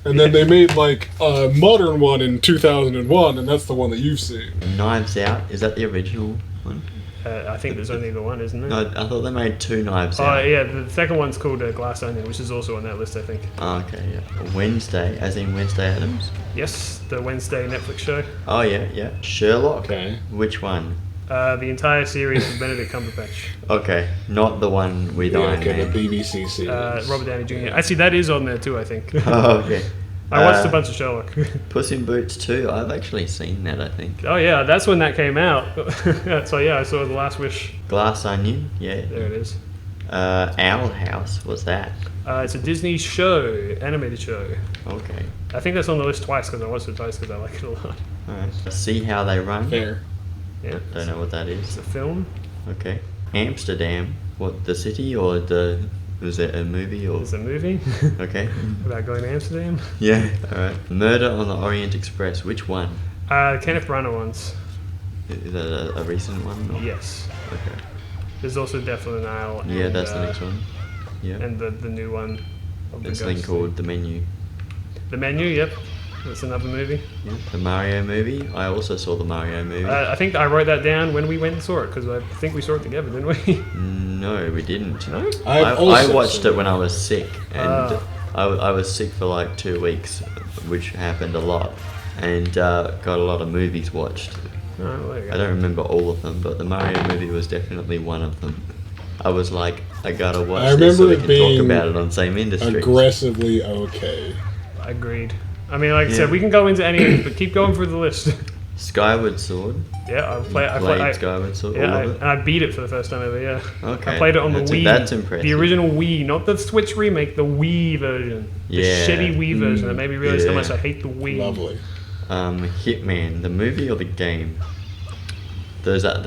Speaker 2: and then they made, like, a modern one in 2001, and that's the one that you've seen.
Speaker 3: Knives Out. Is that the original one?
Speaker 1: I think there's only the one, isn't there?
Speaker 3: No, I thought they made 2 Knives
Speaker 1: Oh
Speaker 3: Out.
Speaker 1: yeah, the second one's called Glass Onion, which is also on that list, I think.
Speaker 3: Oh, okay, yeah. Wednesday, as in Wednesday Addams.
Speaker 1: Yes, the Wednesday Netflix show.
Speaker 3: Oh yeah, yeah. Sherlock.
Speaker 2: Okay.
Speaker 3: Which one?
Speaker 1: The entire series with Benedict Cumberbatch.
Speaker 3: Okay, not the one with
Speaker 2: Yeah,
Speaker 3: Iron
Speaker 2: okay, the
Speaker 3: Man.
Speaker 2: BBC series.
Speaker 1: Robert Downey Jr. Actually, that is on there too, I think.
Speaker 3: Oh, okay.
Speaker 1: I watched a bunch of Sherlock.
Speaker 3: Puss in Boots 2. I've actually seen that, I think.
Speaker 1: Oh yeah, that's when that came out. So yeah, I saw The Last Wish.
Speaker 3: Glass Onion. Yeah.
Speaker 1: There it is.
Speaker 3: Owl House. What's that?
Speaker 1: It's a Disney show, animated show.
Speaker 3: Okay.
Speaker 1: I think that's on the list twice because I watched it twice because I like it a lot.
Speaker 3: Alright. See How They Run.
Speaker 2: Fair.
Speaker 1: Yeah,
Speaker 3: Don't know what that
Speaker 1: it's
Speaker 3: is.
Speaker 1: a film.
Speaker 3: Okay. Amsterdam. What, the city or the... Was it a movie or...
Speaker 1: It's a movie
Speaker 3: Okay.
Speaker 1: about going to Amsterdam.
Speaker 3: Yeah, alright. Murder on the Orient Express. Which one?
Speaker 1: Kenneth Branagh ones.
Speaker 3: Is that a recent one? Or?
Speaker 1: Yes.
Speaker 3: Okay.
Speaker 1: There's also Death on the Nile.
Speaker 3: Yeah,
Speaker 1: and,
Speaker 3: that's the next one. Yeah.
Speaker 1: And the new one. Of the
Speaker 3: It's thing
Speaker 1: ghost.
Speaker 3: called The Menu.
Speaker 1: The Menu. Yep, that's another movie.
Speaker 3: Yeah. The Mario movie. I also saw the Mario movie.
Speaker 1: I think I wrote that down when we went and saw it because I think we saw it together, didn't we?
Speaker 3: No, we didn't.
Speaker 1: No.
Speaker 2: I've
Speaker 3: I
Speaker 2: also
Speaker 3: watched
Speaker 2: seen
Speaker 3: it when I was sick, and
Speaker 1: Ah.
Speaker 3: I was sick for like 2 weeks, which happened a lot, and got a lot of movies watched.
Speaker 1: Oh, there you
Speaker 3: I
Speaker 1: go.
Speaker 3: don't remember all of them, but the Mario movie was definitely one of them. I was like, I gotta watch
Speaker 2: I
Speaker 3: this so we
Speaker 2: remember it
Speaker 3: can talk
Speaker 2: being
Speaker 3: about it on Same Industries.
Speaker 2: aggressively okay.
Speaker 1: Agreed. I mean, like I
Speaker 3: Yeah.
Speaker 1: said, we can go into any of it, but keep going through the list.
Speaker 3: Skyward Sword.
Speaker 1: Yeah, I
Speaker 3: Played Skyward Sword.
Speaker 1: Yeah,
Speaker 3: all of it.
Speaker 1: and I beat it for the first time ever. Yeah.
Speaker 3: Okay.
Speaker 1: I played it on the
Speaker 3: That's-
Speaker 1: Wii.
Speaker 3: that's impressive.
Speaker 1: The original Wii, not the Switch remake, the Wii version. The
Speaker 3: Yeah.
Speaker 1: shitty Wii version that made me realize how
Speaker 3: Yeah.
Speaker 1: much I hate the Wii.
Speaker 2: Lovely.
Speaker 3: Hitman, the movie or the game? There's that.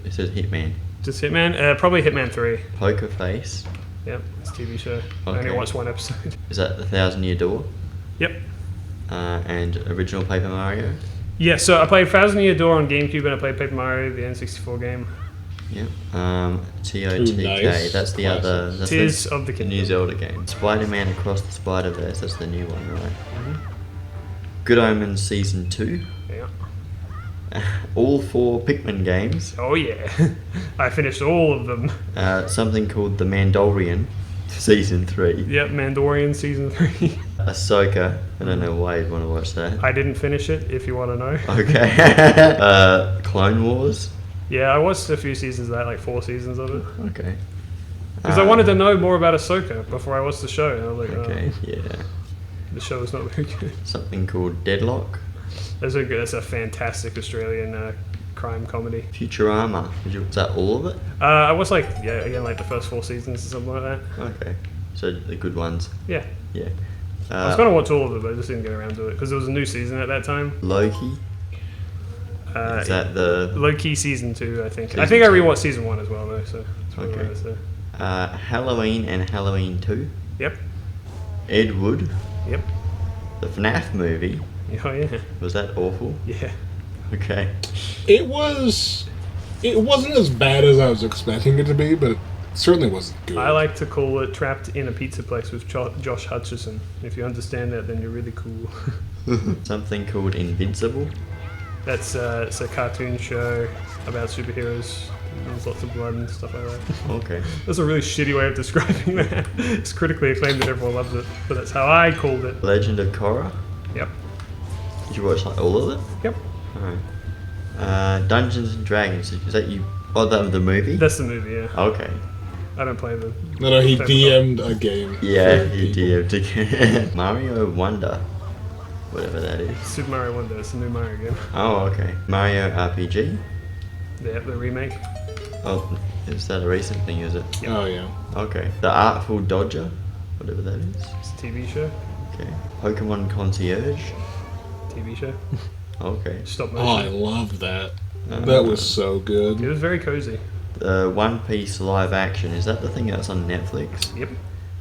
Speaker 3: It says Hitman.
Speaker 1: Just Hitman. Probably Hitman 3.
Speaker 3: Poker Face.
Speaker 1: Yep, it's a TV show. I only
Speaker 3: Okay.
Speaker 1: watched one episode.
Speaker 3: Is that the Thousand Year Door?
Speaker 1: Yep.
Speaker 3: And original Paper Mario.
Speaker 1: Yeah, so I played Thousand Year Door on GameCube and I played Paper Mario, the N64 game.
Speaker 3: Yep. TOTK.
Speaker 2: nice.
Speaker 3: That's the
Speaker 2: Classic.
Speaker 3: other. That's
Speaker 1: Tears of the
Speaker 3: the
Speaker 1: Kingdom.
Speaker 3: new Zelda game. Spider-Man Across the Spider-Verse. That's the new one, right? Good Omens Season 2.
Speaker 1: Yeah.
Speaker 3: All 4 Pikmin games.
Speaker 1: Oh yeah. I finished all of them.
Speaker 3: Something called The Mandalorian Season 3.
Speaker 1: Yep, Mandalorian Season 3.
Speaker 3: Ahsoka. I don't know why you'd want to watch that.
Speaker 1: I didn't finish it, if you want to know.
Speaker 3: Okay. Clone Wars.
Speaker 1: Yeah, I watched a few seasons of that, like 4 seasons of it.
Speaker 3: Okay.
Speaker 1: Because I wanted to know more about Ahsoka before I watched the show. And I was like,
Speaker 3: Okay,
Speaker 1: oh,
Speaker 3: yeah.
Speaker 1: the show is not very good.
Speaker 3: Something called Deadlock.
Speaker 1: That's a fantastic Australian crime comedy.
Speaker 3: Futurama. Was that all of it?
Speaker 1: I was like, yeah, again, like the first 4 seasons or something like that.
Speaker 3: Okay. So the good ones.
Speaker 1: Yeah.
Speaker 3: Yeah.
Speaker 1: I was going to watch all of it, but I just didn't get around to it. Because there was a new season at that time.
Speaker 3: Loki. Is that the
Speaker 1: Low-key Season 2, I think. I
Speaker 3: Season
Speaker 1: think I
Speaker 3: 2.
Speaker 1: rewatched Season 1 as well, though, so that's what
Speaker 3: Okay.
Speaker 1: it is, so.
Speaker 3: Halloween and Halloween 2?
Speaker 1: Yep.
Speaker 3: Ed Wood.
Speaker 1: Yep.
Speaker 3: The FNAF movie.
Speaker 1: Oh, yeah.
Speaker 3: Was that awful?
Speaker 1: Yeah.
Speaker 3: Okay.
Speaker 2: It wasn't as bad as I was expecting it to be, but it certainly wasn't good.
Speaker 1: I like to call it Trapped in a Pizza Place with Josh Hutcherson. If you understand that, then you're really cool.
Speaker 3: Something called Invincible.
Speaker 1: It's a cartoon show about superheroes. There's lots of blood and stuff like that.
Speaker 3: Okay.
Speaker 1: That's a really shitty way of describing that. It's critically acclaimed and everyone loves it, but that's how I called it.
Speaker 3: Legend of Korra.
Speaker 1: Yep.
Speaker 3: Did you watch like all of it?
Speaker 1: Yep.
Speaker 3: Alright. Dungeons and Dragons. Is that you? Oh, the movie?
Speaker 1: That's the movie, yeah.
Speaker 3: Okay.
Speaker 1: I don't play them.
Speaker 2: No, he DM'd a game.
Speaker 3: Yeah,
Speaker 2: for
Speaker 3: he
Speaker 2: people.
Speaker 3: did. Mario Wonder. Whatever that is.
Speaker 1: Super Mario Wonder, it's a new Mario game.
Speaker 3: Oh, okay. Mario RPG.
Speaker 1: Yeah, the remake.
Speaker 3: Oh, is that a recent thing, is it?
Speaker 2: Oh yeah.
Speaker 3: Okay. The Artful Dodger. Whatever that is.
Speaker 1: It's a TV show.
Speaker 3: Okay. Pokemon Concierge.
Speaker 1: TV show.
Speaker 3: Okay.
Speaker 1: Stop
Speaker 2: Oh, I
Speaker 1: motion.
Speaker 2: loved that. That was so
Speaker 1: It
Speaker 2: good.
Speaker 1: was very cozy.
Speaker 3: The One Piece live action. Is that the thing that's on Netflix?
Speaker 1: Yep.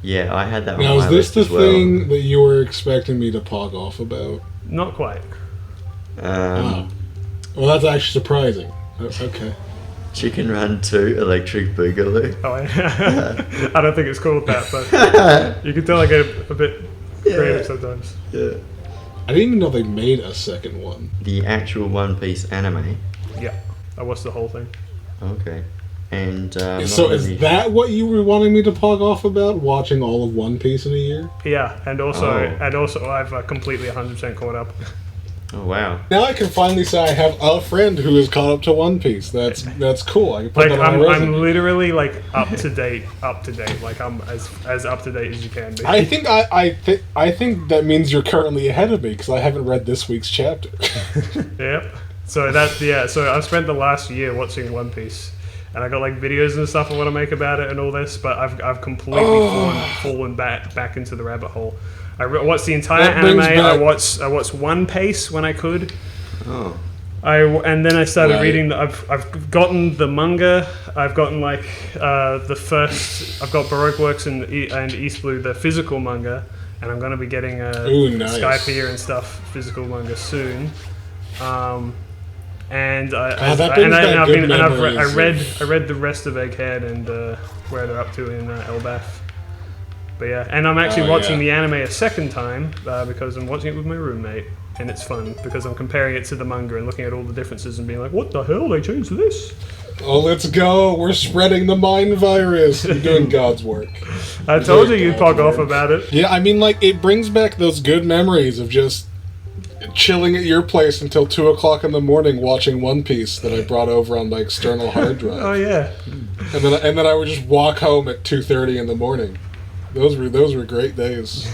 Speaker 3: Yeah, I had that on
Speaker 2: Now,
Speaker 3: my
Speaker 2: is this
Speaker 3: list
Speaker 2: the
Speaker 3: as well.
Speaker 2: thing that you were expecting me to pog off about?
Speaker 1: Not quite.
Speaker 2: Oh. Well, that's actually surprising. Okay.
Speaker 3: Chicken Run 2 Electric Boogaloo.
Speaker 1: Oh, I don't think it's called that, but you can tell I get a bit creative sometimes.
Speaker 3: Yeah.
Speaker 2: I didn't even know they made a second one.
Speaker 3: The actual One Piece anime.
Speaker 1: Yeah, I watched the whole thing.
Speaker 3: Okay. And
Speaker 2: So is that what you were wanting me to pog off about? Watching all of One Piece in a year?
Speaker 1: Yeah, and also
Speaker 3: Oh.
Speaker 1: I've completely 100% caught up.
Speaker 3: Oh wow.
Speaker 2: Now I can finally say I have a friend who is caught up to One Piece. That's cool. I can put
Speaker 1: Like
Speaker 2: that on my
Speaker 1: I'm
Speaker 2: resume.
Speaker 1: literally like up to date. Like I'm as up to date as you can be.
Speaker 2: I think I think that means you're currently ahead of me because I haven't read this week's chapter.
Speaker 1: Yep. So So I've spent the last year watching One Piece, and I got like videos and stuff I want to make about it and all this. But I've completely fallen back into the rabbit hole. I watched the entire
Speaker 2: That brings
Speaker 1: anime.
Speaker 2: back-
Speaker 1: I watched One Piece when I could.
Speaker 3: Oh.
Speaker 1: And then I started
Speaker 2: Right.
Speaker 1: reading. I've gotten the manga. I've gotten like the first. I've got Baroque Works and East Blue, the physical manga, and I'm going to be getting
Speaker 2: Ooh, nice.
Speaker 1: Skypiea and stuff physical manga soon. And
Speaker 2: that brings back good memories
Speaker 1: I read the rest of Egghead and where they're up to in Elbaf. But yeah, and I'm actually watching the anime a second time because I'm watching it with my roommate, and it's fun because I'm comparing it to the manga and looking at all the differences and being like, what the hell, they changed this?
Speaker 2: Oh, let's go! We're spreading the mind virus. You're doing God's work.
Speaker 1: I told you you'd pog off about it.
Speaker 2: Yeah, I mean, like, it brings back those good memories of just chilling at your place until 2 o'clock in the morning watching One Piece that I brought over on my external hard drive.
Speaker 1: Oh yeah.
Speaker 2: And then I would just walk home at 2:30 in the morning. Those were great days.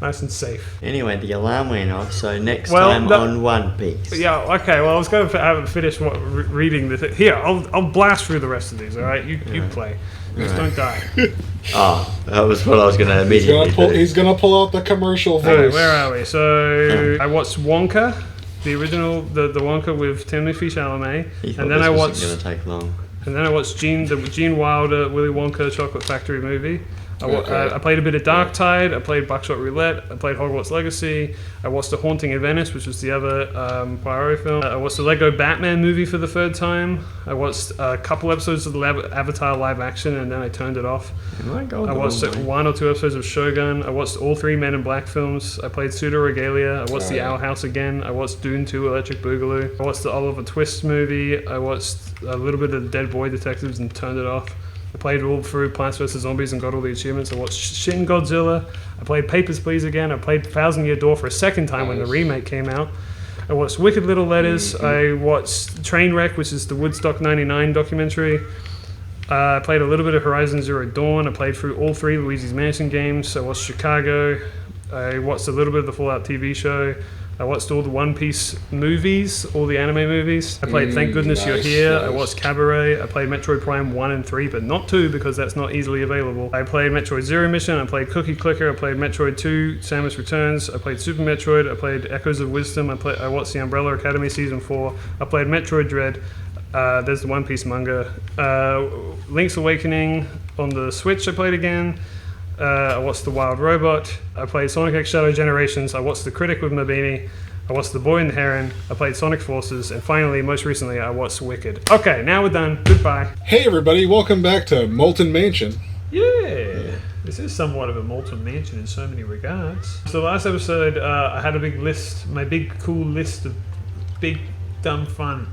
Speaker 1: Nice and safe.
Speaker 3: Anyway, the alarm went off, so next time on One Piece.
Speaker 1: Yeah, okay, well, I was going to haven't finished reading the thing. Here, I'll blast through the rest of these, alright? You play. Just don't die.
Speaker 3: That was what I was going to immediately do.
Speaker 2: He's gonna pull out the commercial voice.
Speaker 1: Alright, where are we? So, I watched Wonka, the original, the Wonka with Timothy Chalamet.
Speaker 3: And then I watched... going to take long.
Speaker 1: And then I watched the Gene Wilder Willy Wonka Chocolate Factory movie. I played a bit of Dark Tide. I played Buckshot Roulette. I played Hogwarts Legacy. I watched The Haunting in Venice, which was the other Poirot film. I watched the Lego Batman movie for the third time. I watched a couple episodes of the Avatar live action, and then I turned it off. I watched 1 or 2 episodes of Shogun. I watched all 3 Men in Black films. I played Pseudo Regalia. I watched The Owl House again. I watched Dune 2 Electric Boogaloo. I watched the Oliver Twist movie. I watched a little bit of the Dead Boy Detectives and turned it off. I played all through Plants vs. Zombies and got all the achievements. I watched Shin Godzilla. I played Papers, Please again. I played Thousand Year Door for a second time when the remake came out. I watched Wicked Little Letters. I watched Trainwreck, which is the Woodstock 99 documentary. I played a little bit of Horizon Zero Dawn. I played through all 3 Luigi's Mansion games. I watched Chicago. I watched a little bit of the Fallout TV show. I watched all the One Piece movies, all the anime movies. I played Thank Goodness You're Here. Nice. I watched Cabaret. I played Metroid Prime 1 and 3, but not 2 because that's not easily available. I played Metroid Zero Mission. I played Cookie Clicker. I played Metroid 2, Samus Returns. I played Super Metroid. I played Echoes of Wisdom. I watched The Umbrella Academy Season 4. I played Metroid Dread. There's the One Piece manga. Link's Awakening on the Switch I played again. I watched The Wild Robot. I played Sonic X Shadow Generations. I watched The Critic with Mabini. I watched The Boy and the Heron. I played Sonic Forces. And finally, most recently, I watched Wicked. Okay, now we're done. Goodbye.
Speaker 2: Hey everybody, welcome back to Molten Mansion.
Speaker 1: Yeah, this is somewhat of a Molten Mansion in so many regards. So last episode, I had a big list, my big cool list of big dumb fun.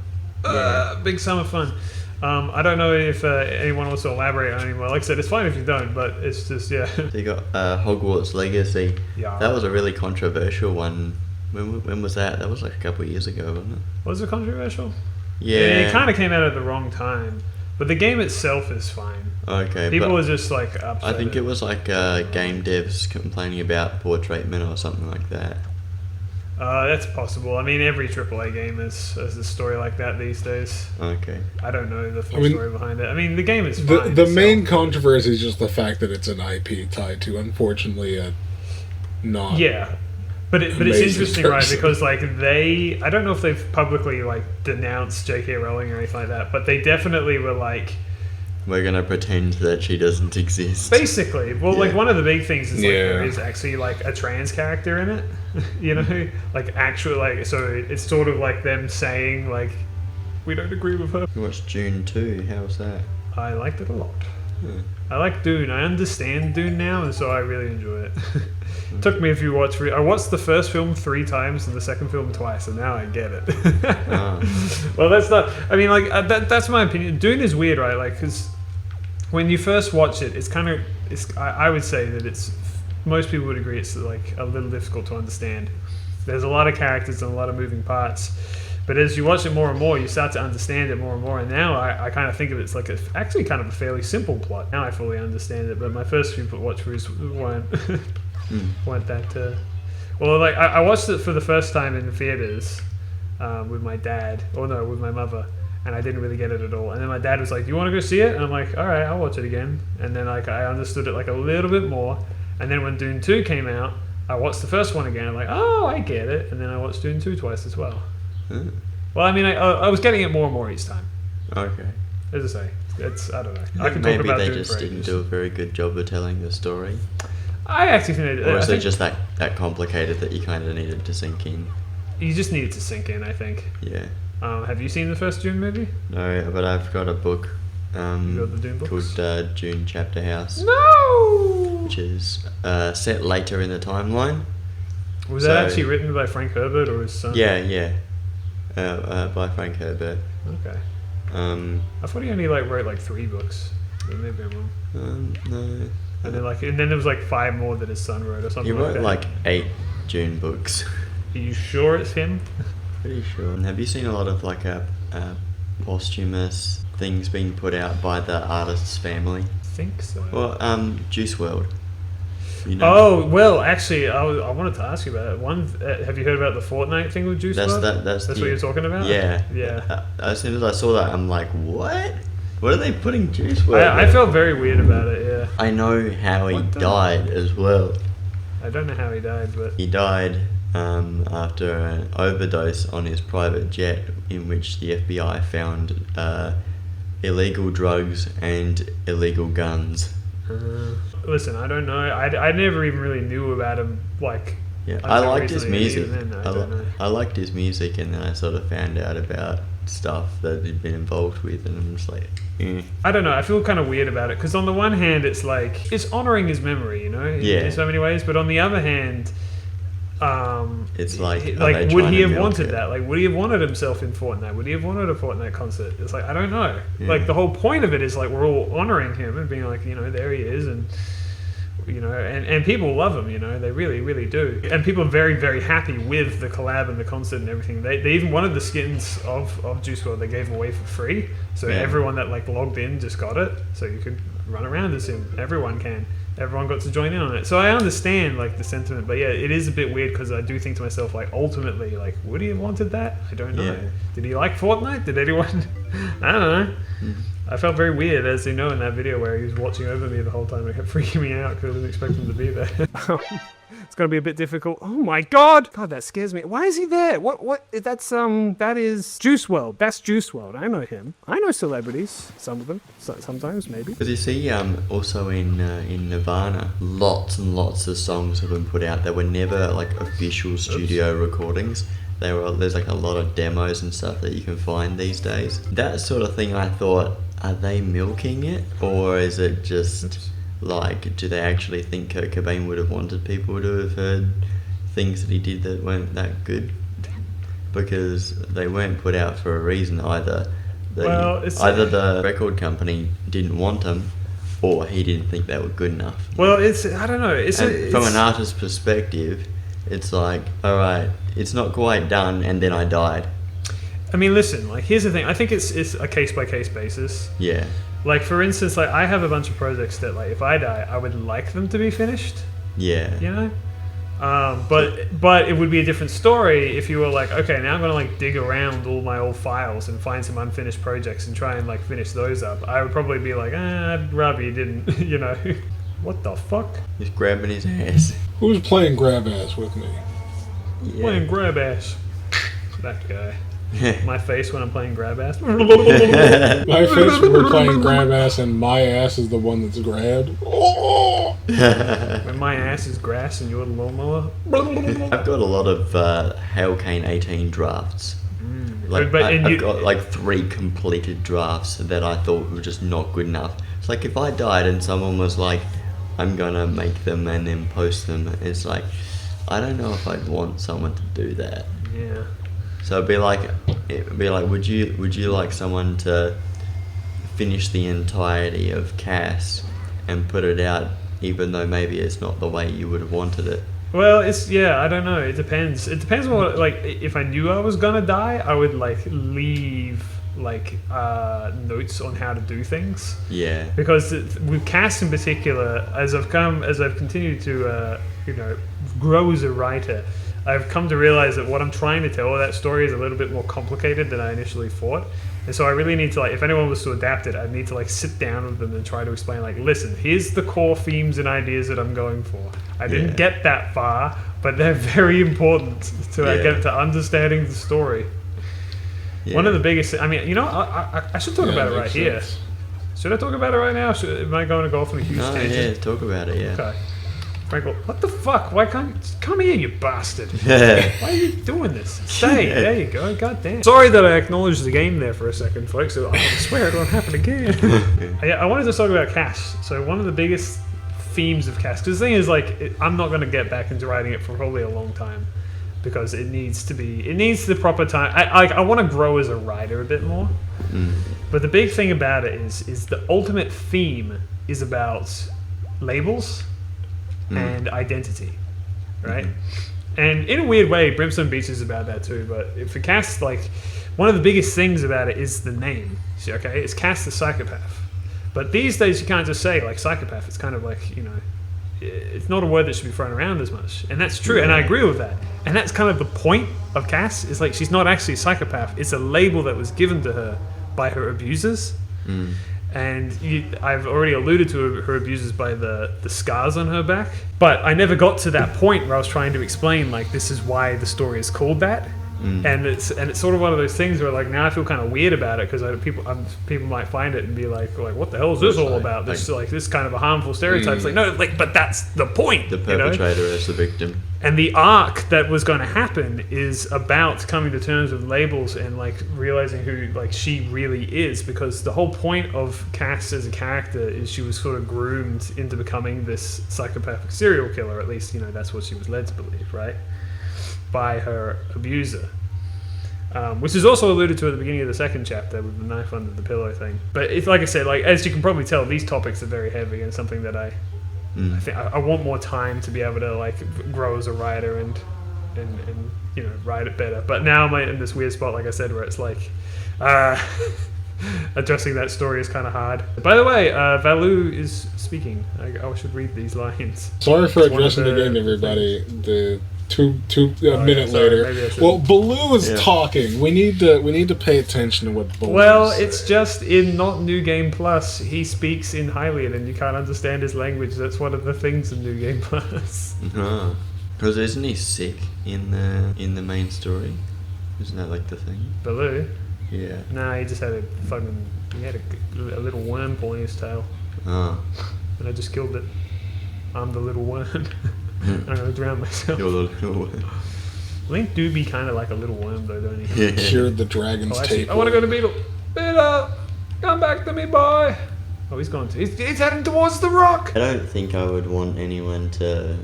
Speaker 1: Big summer fun. I don't know if anyone wants to elaborate on it anymore. Like I said, it's fine if you don't, but it's just, yeah.
Speaker 3: So you got Hogwarts Legacy.
Speaker 1: Yeah.
Speaker 3: That was a really controversial one. When was that? That was like a couple of years ago, wasn't it?
Speaker 1: Was it controversial?
Speaker 3: Yeah.
Speaker 1: It kind of came out at the wrong time. But the game itself is fine.
Speaker 3: Okay.
Speaker 1: People were just like upset.
Speaker 3: I think it was like game devs complaining about poor treatment or something like that.
Speaker 1: That's possible. I mean, every AAA game has a story like that these days.
Speaker 3: Okay.
Speaker 1: I don't know the full story behind it. I mean, the game is fine.
Speaker 2: The main controversy is just the fact that it's an IP tied to, unfortunately, a not.
Speaker 1: Yeah. But it's interesting, right? Because like I don't know if they've publicly like denounced J.K. Rowling or anything like that, but they definitely were like,
Speaker 3: we're gonna pretend that she doesn't exist.
Speaker 1: Basically, well,
Speaker 3: Yeah.
Speaker 1: like one of the big things is like there is actually like a trans character in it, you know, like actually like so it's sort of like them saying like we don't agree with her.
Speaker 3: You watched June 2. How was that?
Speaker 1: I liked it a lot.
Speaker 3: Yeah.
Speaker 1: I like Dune. I understand Dune now, and so I really enjoy it. Took me a few watch. I watched the first film 3 times and the second film twice, and now I get it. Well, that's not. I mean, like that's my opinion. Dune is weird, right? Like, because when you first watch it, it's kind of. I would say that it's. Most people would agree it's like a little difficult to understand. There's a lot of characters and a lot of moving parts. But as you watch it more and more, you start to understand it more and more. And now I kind of think of it as like actually kind of a fairly simple plot. Now I fully understand it, but my first few watch throughs weren't that. Well, like I watched it for the first time in the theaters with my dad, with my mother, and I didn't really get it at all. And then my dad was like, "Do you want to go see it?" And I'm like, "All right, I'll watch it again." And then like I understood it like a little bit more. And then when Dune 2 came out, I watched the first one again. I'm like, "Oh, I get it." And then I watched Dune 2 twice as well. Well, I mean, I was getting it more and more each time.
Speaker 3: Okay.
Speaker 1: As I say, I don't know.
Speaker 3: I can maybe talk about they just didn't do a very good job of telling the story.
Speaker 1: I actually think
Speaker 3: or is it just that complicated that you kind of needed to sink in?
Speaker 1: You just needed to sink in, I think.
Speaker 3: Yeah.
Speaker 1: Have you seen the first Dune movie?
Speaker 3: No, but I've got a book
Speaker 1: you got the Dune books?
Speaker 3: called Dune Chapter House.
Speaker 1: No!
Speaker 3: Which is set later in the timeline.
Speaker 1: Was that actually written by Frank Herbert or his son?
Speaker 3: Yeah. By Frank Herbert.
Speaker 1: Okay.
Speaker 3: I
Speaker 1: thought he only wrote 3 books. But maybe I'm wrong.
Speaker 3: No.
Speaker 1: And then there was 5 more that his son wrote or something.
Speaker 3: He wrote 8 Dune books.
Speaker 1: Are you sure it's him?
Speaker 3: Pretty sure. And have you seen a lot of like posthumous things being put out by the artist's family?
Speaker 1: I think so.
Speaker 3: Well, Juice WRLD. You know?
Speaker 1: Oh, well, actually, I wanted to ask you about it. One, have you heard about the Fortnite thing with Juice WRLD?
Speaker 3: That's
Speaker 1: what you're talking about?
Speaker 3: Yeah.
Speaker 1: Yeah.
Speaker 3: As soon as I saw that, I'm like, what? What are they putting Juice WRLD?
Speaker 1: I felt very weird about it, yeah.
Speaker 3: I know how he died as well.
Speaker 1: I don't know how he died, but...
Speaker 3: He died after an overdose on his private jet in which the FBI found illegal drugs and illegal guns.
Speaker 1: Listen, I don't know. I never even really knew about him, like...
Speaker 3: Yeah, I liked his
Speaker 1: recently,
Speaker 3: music.
Speaker 1: even then,
Speaker 3: I liked his music, and then I sort of found out about stuff that he'd been involved with, and I'm just like,
Speaker 1: I don't know. I feel kind of weird about it because on the one hand, it's like it's honoring his memory, you know, in so many ways. But on the other hand,
Speaker 3: it's like
Speaker 1: would he have wanted that? Like, would he have wanted himself in Fortnite? Would he have wanted a Fortnite concert? It's like I don't know.
Speaker 3: Yeah.
Speaker 1: Like the whole point of it is like we're all honoring him and being like, you know, there he is, and you know, and people love him, you know, they really, really do. And people are very, very happy with the collab and the concert and everything. They even wanted the skins of Juice WRLD, they gave them away for free. So everyone that like logged in just got it. So you could run around as him. Everyone can. Everyone got to join in on it. So I understand like the sentiment, but yeah, it is a bit weird because I do think to myself like ultimately like would he have wanted that? I don't know.
Speaker 3: Yeah.
Speaker 1: Did he like Fortnite? Did anyone? I don't know. I felt very weird, as you know, in that video where he was watching over me the whole time and it kept freaking me out because I didn't expect him to be there. It's going to be a bit difficult. Oh my god! God, that scares me. Why is he there? What? That's, that is Juice WRLD. That's Juice WRLD. I know him. I know celebrities. Some of them. Sometimes, maybe.
Speaker 3: Because you see, also in Nirvana, lots and lots of songs have been put out that were never like official studio recordings. There's like a lot of demos and stuff that you can find these days. That sort of thing, I thought, are they milking it, or is it just like, do they actually think Kurt Cobain would have wanted people to have heard things that he did that weren't that good? Because they weren't put out for a reason either. Either the record company didn't want them, or he didn't think they were good enough.
Speaker 1: Well, I don't know.
Speaker 3: From an artist's perspective, it's like, alright, it's not quite done, and then I died.
Speaker 1: I mean, listen, like, here's the thing. I think it's a case-by-case basis.
Speaker 3: Yeah.
Speaker 1: Like, for instance, like, I have a bunch of projects that, like, if I die, I would like them to be finished.
Speaker 3: Yeah.
Speaker 1: You know? But it would be a different story if you were like, okay, now I'm going to, like, dig around all my old files and find some unfinished projects and try and, like, finish those up. I would probably be like, I'd rather you didn't, you know? What the fuck?
Speaker 3: He's grabbing his ass.
Speaker 2: Who's playing grab ass with me?
Speaker 3: Yeah.
Speaker 1: Playing grab ass. That guy. My face when I'm playing grab ass.
Speaker 2: My face when we're playing grab ass and my ass is the one that's grabbed.
Speaker 1: When my ass is grass and you're the lawnmower.
Speaker 3: I've got a lot of Hurricane 18 drafts. Like, I've got like 3 completed drafts that I thought were just not good enough. It's like if I died and someone was like, I'm gonna make them and then post them, it's like, I don't know if I'd want someone to do that.
Speaker 1: Yeah.
Speaker 3: So it'd be like, would you like someone to finish the entirety of Cass and put it out, even though maybe it's not the way you would have wanted it?
Speaker 1: Well, I don't know. It depends. It depends on what, like, if I knew I was gonna die, I would, like, leave, like, notes on how to do things.
Speaker 3: Yeah.
Speaker 1: Because with Cass in particular, as I've continued to, you know, grow as a writer, I've come to realize that what I'm trying to tell that story is a little bit more complicated than I initially thought. And so I really need to, like, if anyone was to adapt it, I'd need to, like, sit down with them and try to explain, like, listen, here's the core themes and ideas that I'm going for. I didn't get that far, but they're very important to get to understanding the story. Yeah. One of the biggest, I mean, you know, I should talk about it right here. Should I talk about it right now? Am I going to go off on a huge tangent?
Speaker 3: Yeah, talk about it, yeah.
Speaker 1: Okay. Frankel, what the fuck? Why can't you come here, you bastard? Why are you doing this? Stay. There you go. God damn. Sorry that I acknowledged the game there for a second, folks. I swear it won't happen again. I wanted to talk about Cass. So one of the biggest themes of Cass, because the thing is, like, I'm not going to get back into writing it for probably a long time because it needs the proper time. I want to grow as a writer a bit more. But the big thing about it is the ultimate theme is about labels and identity, right? And in a weird way, Brimstone Beach is about that too. But for Cass, like, one of the biggest things about it is the name. See, okay, it's Cass the Psychopath. But these days, you can't just say like psychopath. It's kind of like, you know, it's not a word that should be thrown around as much. And that's true, and I agree with that. And that's kind of the point of Cass. Is like she's not actually a psychopath. It's a label that was given to her by her abusers. And I've already alluded to her abusers by the scars on her back. But I never got to that point where I was trying to explain, like, this is why the story is called that. And it's sort of one of those things where, like, now I feel kind of weird about it because people might find it and be like, what the hell is this all about? This this kind of a harmful stereotype. It's like, no, like, but that's the point.
Speaker 3: The perpetrator is the victim.
Speaker 1: And the arc that was going to happen is about coming to terms with labels and like realizing who like she really is, because the whole point of Cass as a character is she was sort of groomed into becoming this psychopathic serial killer. At least, you know, that's what she was led to believe, right? By her abuser. Which is also alluded to at the beginning of the second chapter with the knife under the pillow thing. But it's like I said, like as you can probably tell, these topics are very heavy and something that I think I want more time to be able to like grow as a writer and you know, write it better. But now I'm in this weird spot, like I said, where it's like addressing that story is kind of hard. By the way, Valu is speaking. I should read these lines.
Speaker 2: Sorry for addressing again, everybody. The minute later. Well, Baloo is talking. We need to pay attention to what Baloo
Speaker 1: Well,
Speaker 2: is
Speaker 1: it's just in not New Game Plus, he speaks in Hylian and you can't understand his language. That's one of the things in New Game Plus.
Speaker 3: Because isn't he sick in the main story? Isn't that like the thing?
Speaker 1: Baloo?
Speaker 3: Yeah.
Speaker 1: Nah, he just had a little worm pulling his tail.
Speaker 3: Oh.
Speaker 1: And I just killed it. I'm the little worm. I'm gonna drown myself.
Speaker 3: You're the little worm.
Speaker 1: Link do be kind of like a little worm though, don't he?
Speaker 3: Yeah.
Speaker 2: Cured the dragon's tape.
Speaker 1: I want to go to Beetle. Beetle, come back to me, boy. Oh, he's gone. He's heading towards the rock.
Speaker 3: I don't think I would want anyone to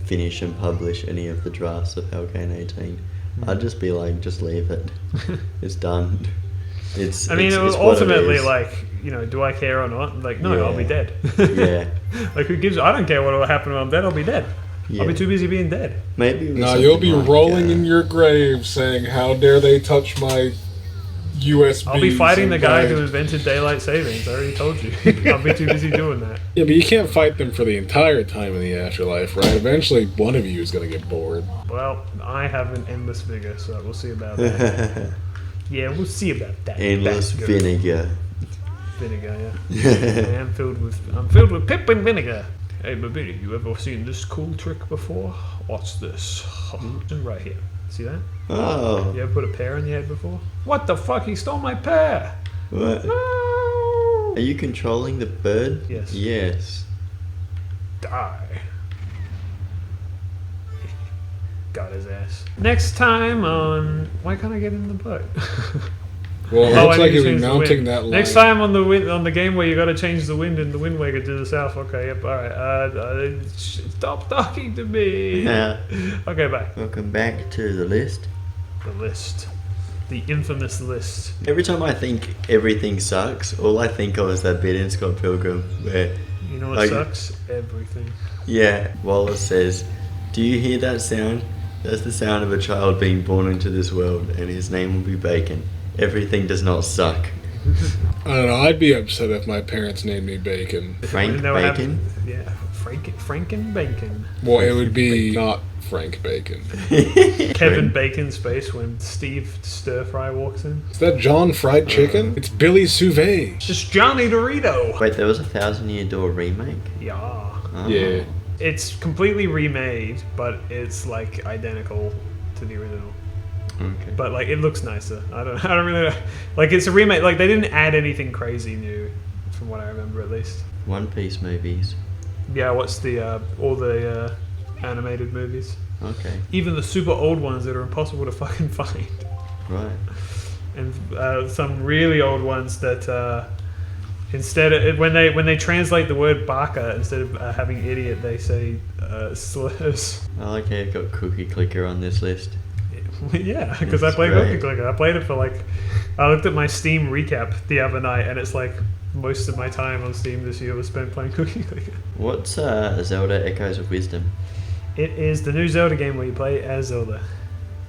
Speaker 3: finish and publish any of the drafts of Hellgate 18. I'd just be like, just leave it. It's done. It's
Speaker 1: ultimately, like, you know, do I care or not? Like, no, I'll be dead.
Speaker 3: Yeah.
Speaker 1: Like, who gives? I don't care what will happen when I'm dead. I'll be dead.
Speaker 3: Yeah.
Speaker 1: I'll be too busy being dead.
Speaker 3: Maybe.
Speaker 2: No, you'll be rolling in your grave saying, "How dare they touch my USB?"
Speaker 1: I'll be fighting the guy who invented daylight savings. I already told you. I'll be too busy doing that.
Speaker 2: Yeah, but you can't fight them for the entire time in the afterlife, right? Eventually, one of you is going to get bored.
Speaker 1: Well, I have an endless vigor, so we'll see about that. Yeah, we'll see about that.
Speaker 3: Endless vinegar.
Speaker 1: Vinegar, yeah. I'm filled with pip and vinegar. Hey, baby, you ever seen this cool trick before? Watch this. Right here. See that?
Speaker 3: Oh.
Speaker 1: You ever put a pear in your head before? What the fuck? He stole my pear.
Speaker 3: What?
Speaker 1: No.
Speaker 3: Are you controlling the bird?
Speaker 1: Yes.
Speaker 3: Yes.
Speaker 1: Die. Got his ass. Next time on... Why can't I get in the boat?
Speaker 2: Well, it looks like you'll be mounting that line.
Speaker 1: Next time on the game where you got to change the wind in the Wind Waker to the south. Okay, yep, alright. Stop talking to me.
Speaker 3: Yeah.
Speaker 1: Okay, bye.
Speaker 3: Welcome back to the list.
Speaker 1: The list. The infamous list.
Speaker 3: Every time I think everything sucks, all I think of is that bit in Scott Pilgrim where...
Speaker 1: You know what sucks? Everything.
Speaker 3: Yeah, Wallace says, "Do you hear that sound? That's the sound of a child being born into this world, and his name will be Bacon. Everything does not suck."
Speaker 2: I don't know. I'd be upset if my parents named me Bacon.
Speaker 3: Frank Bacon?
Speaker 1: Yeah, Franken Bacon.
Speaker 2: Well, it would be not Frank Bacon.
Speaker 1: Kevin Bacon's face when Steve Stir Fry walks in.
Speaker 2: Is that John Fried Chicken? It's Billy Sauvage.
Speaker 1: It's Johnny Dorito.
Speaker 3: Wait, there was a 1,000-Year Door remake?
Speaker 1: Yeah.
Speaker 3: Oh.
Speaker 2: Yeah.
Speaker 1: It's completely remade, but it's like identical to the original.
Speaker 3: Okay.
Speaker 1: But like it looks nicer. I don't really know. Like it's a remake. Like they didn't add anything crazy new, from what I remember at least.
Speaker 3: One Piece movies.
Speaker 1: Yeah, what's the all the animated movies?
Speaker 3: Okay.
Speaker 1: Even the super old ones that are impossible to fucking find.
Speaker 3: Right.
Speaker 1: And some really old ones that instead of, when they translate the word baka, instead of having idiot, they say slurs.
Speaker 3: I like how you've got Cookie Clicker on this list.
Speaker 1: Yeah, because I
Speaker 3: That's
Speaker 1: played
Speaker 3: great.
Speaker 1: Cookie Clicker. I played it for like... I looked at my Steam recap the other night, and it's like most of my time on Steam this year was spent playing Cookie Clicker.
Speaker 3: What's Zelda Echoes of Wisdom?
Speaker 1: It is the new Zelda game where you play as Zelda.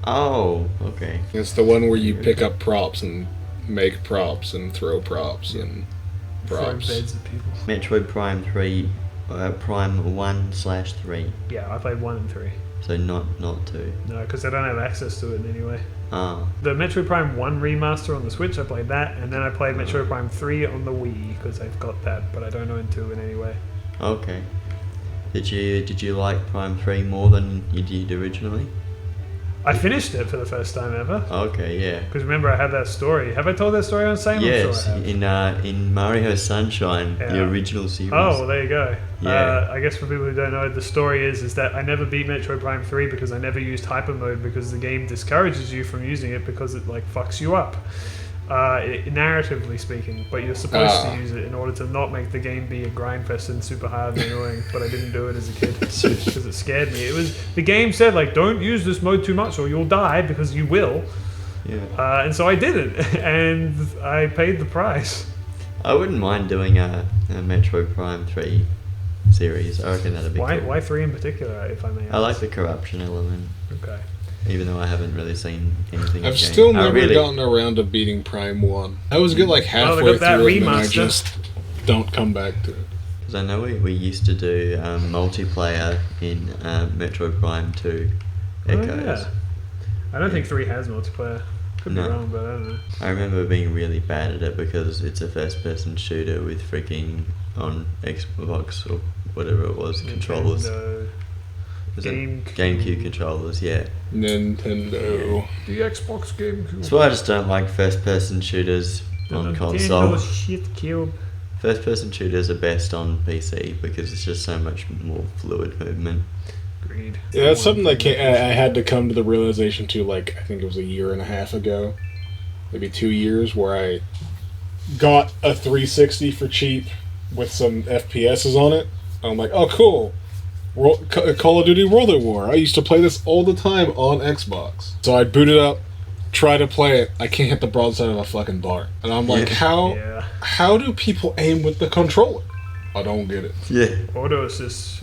Speaker 3: Oh, okay.
Speaker 2: It's the one where you pick up props and make props and throw props and
Speaker 1: Throwing
Speaker 2: props.
Speaker 1: beds at people.
Speaker 3: Metroid Prime 3, Prime 1/3.
Speaker 1: Yeah, I played 1 and 3.
Speaker 3: So not 2.
Speaker 1: No, because I don't have access to it in any way.
Speaker 3: Ah,
Speaker 1: The Metroid Prime 1 remaster on the Switch, I played that, and then I played Metroid Prime 3 on the Wii, because I've got that, but I don't own 2 in any way.
Speaker 3: okay. Did you like Prime 3 more than you did originally?
Speaker 1: I finished it for the first time ever.
Speaker 3: Okay, yeah.
Speaker 1: Because remember, I had that story. Have I told that story on Same?
Speaker 3: Yes,
Speaker 1: I'm sure I have.
Speaker 3: in Mario Sunshine, the
Speaker 1: Yeah.
Speaker 3: original series.
Speaker 1: Oh, well, there you go.
Speaker 3: Yeah.
Speaker 1: I guess for people who don't know, the story is that I never beat Metroid Prime 3 because I never used hyper mode because the game discourages you from using it because it like fucks you up, narratively speaking. But you're supposed to use it in order to not make the game be a grind fest and super hard and annoying. But I didn't do it as a kid because it scared me. It was the game said like don't use this mode too much or you'll die because you will.
Speaker 3: Yeah.
Speaker 1: And so I didn't, and I paid the price.
Speaker 3: I wouldn't mind doing a Metroid Prime 3 series. I reckon that'd be cool.
Speaker 1: Why 3 in particular, if I may ask?
Speaker 3: I like the corruption element,
Speaker 1: Okay.
Speaker 3: even though I haven't really seen anything.
Speaker 2: I've
Speaker 3: of game.
Speaker 2: still
Speaker 3: I
Speaker 2: never
Speaker 3: really-
Speaker 2: gotten around to beating Prime 1. I was good like
Speaker 1: they
Speaker 2: halfway
Speaker 1: got that
Speaker 2: through it and then I
Speaker 1: remaster.
Speaker 2: just don't come back to it.
Speaker 3: Because I know we used to do multiplayer in Metroid Prime 2 Echoes.
Speaker 1: Oh, yeah. I don't think 3 has multiplayer. Could
Speaker 3: No.
Speaker 1: be wrong, but I don't know.
Speaker 3: I remember being really bad at it because it's a first-person shooter with freaking on Xbox or whatever it was controllers.
Speaker 1: Nintendo.
Speaker 3: Was it
Speaker 1: GameCube.
Speaker 3: GameCube controllers, yeah.
Speaker 2: Nintendo.
Speaker 1: The Xbox GameCube.
Speaker 3: That's why I just don't like first-person shooters on console.
Speaker 1: Shit cube.
Speaker 3: First-person shooters are best on PC because it's just so much more fluid movement.
Speaker 1: Agreed.
Speaker 2: Yeah, that's something that I had to come to the realization to, like, I think it was a year and a half ago, maybe 2 years, where I got a 360 for cheap with some FPSs on it. I'm like, oh, cool. Call of Duty World at War. I used to play this all the time on Xbox. So I boot it up, try to play it. I can't hit the broadside of a fucking bar. And I'm like,
Speaker 3: Yeah.
Speaker 2: how do people aim with the controller? I don't get it.
Speaker 3: Yeah.
Speaker 1: Auto assist,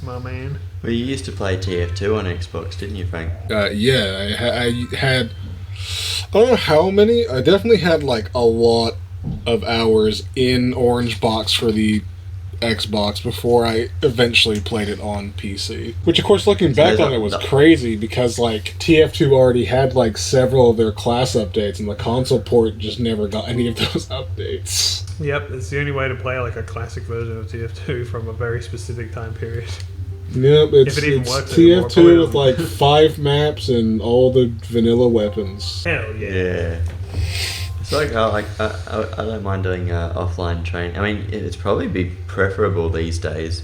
Speaker 1: my man.
Speaker 3: Well, you used to play TF2 on Xbox, didn't you, Frank?
Speaker 2: Yeah, I had, I don't know how many. I definitely had like a lot of hours in Orange Box for the Xbox before I eventually played it on PC. Which, of course, looking back on it was crazy because like TF2 already had like several of their class updates, and the console port just never got any of those updates.
Speaker 1: Yep, it's the only way to play like a classic version of TF2 from a very specific time period.
Speaker 2: Yep,
Speaker 1: If it even
Speaker 2: it's
Speaker 1: works anymore,
Speaker 2: TF2
Speaker 1: probably
Speaker 2: with like 5 maps and all the vanilla weapons.
Speaker 1: Hell yeah.
Speaker 3: Yeah. It's like I don't mind doing offline training. I mean, it's probably be preferable these days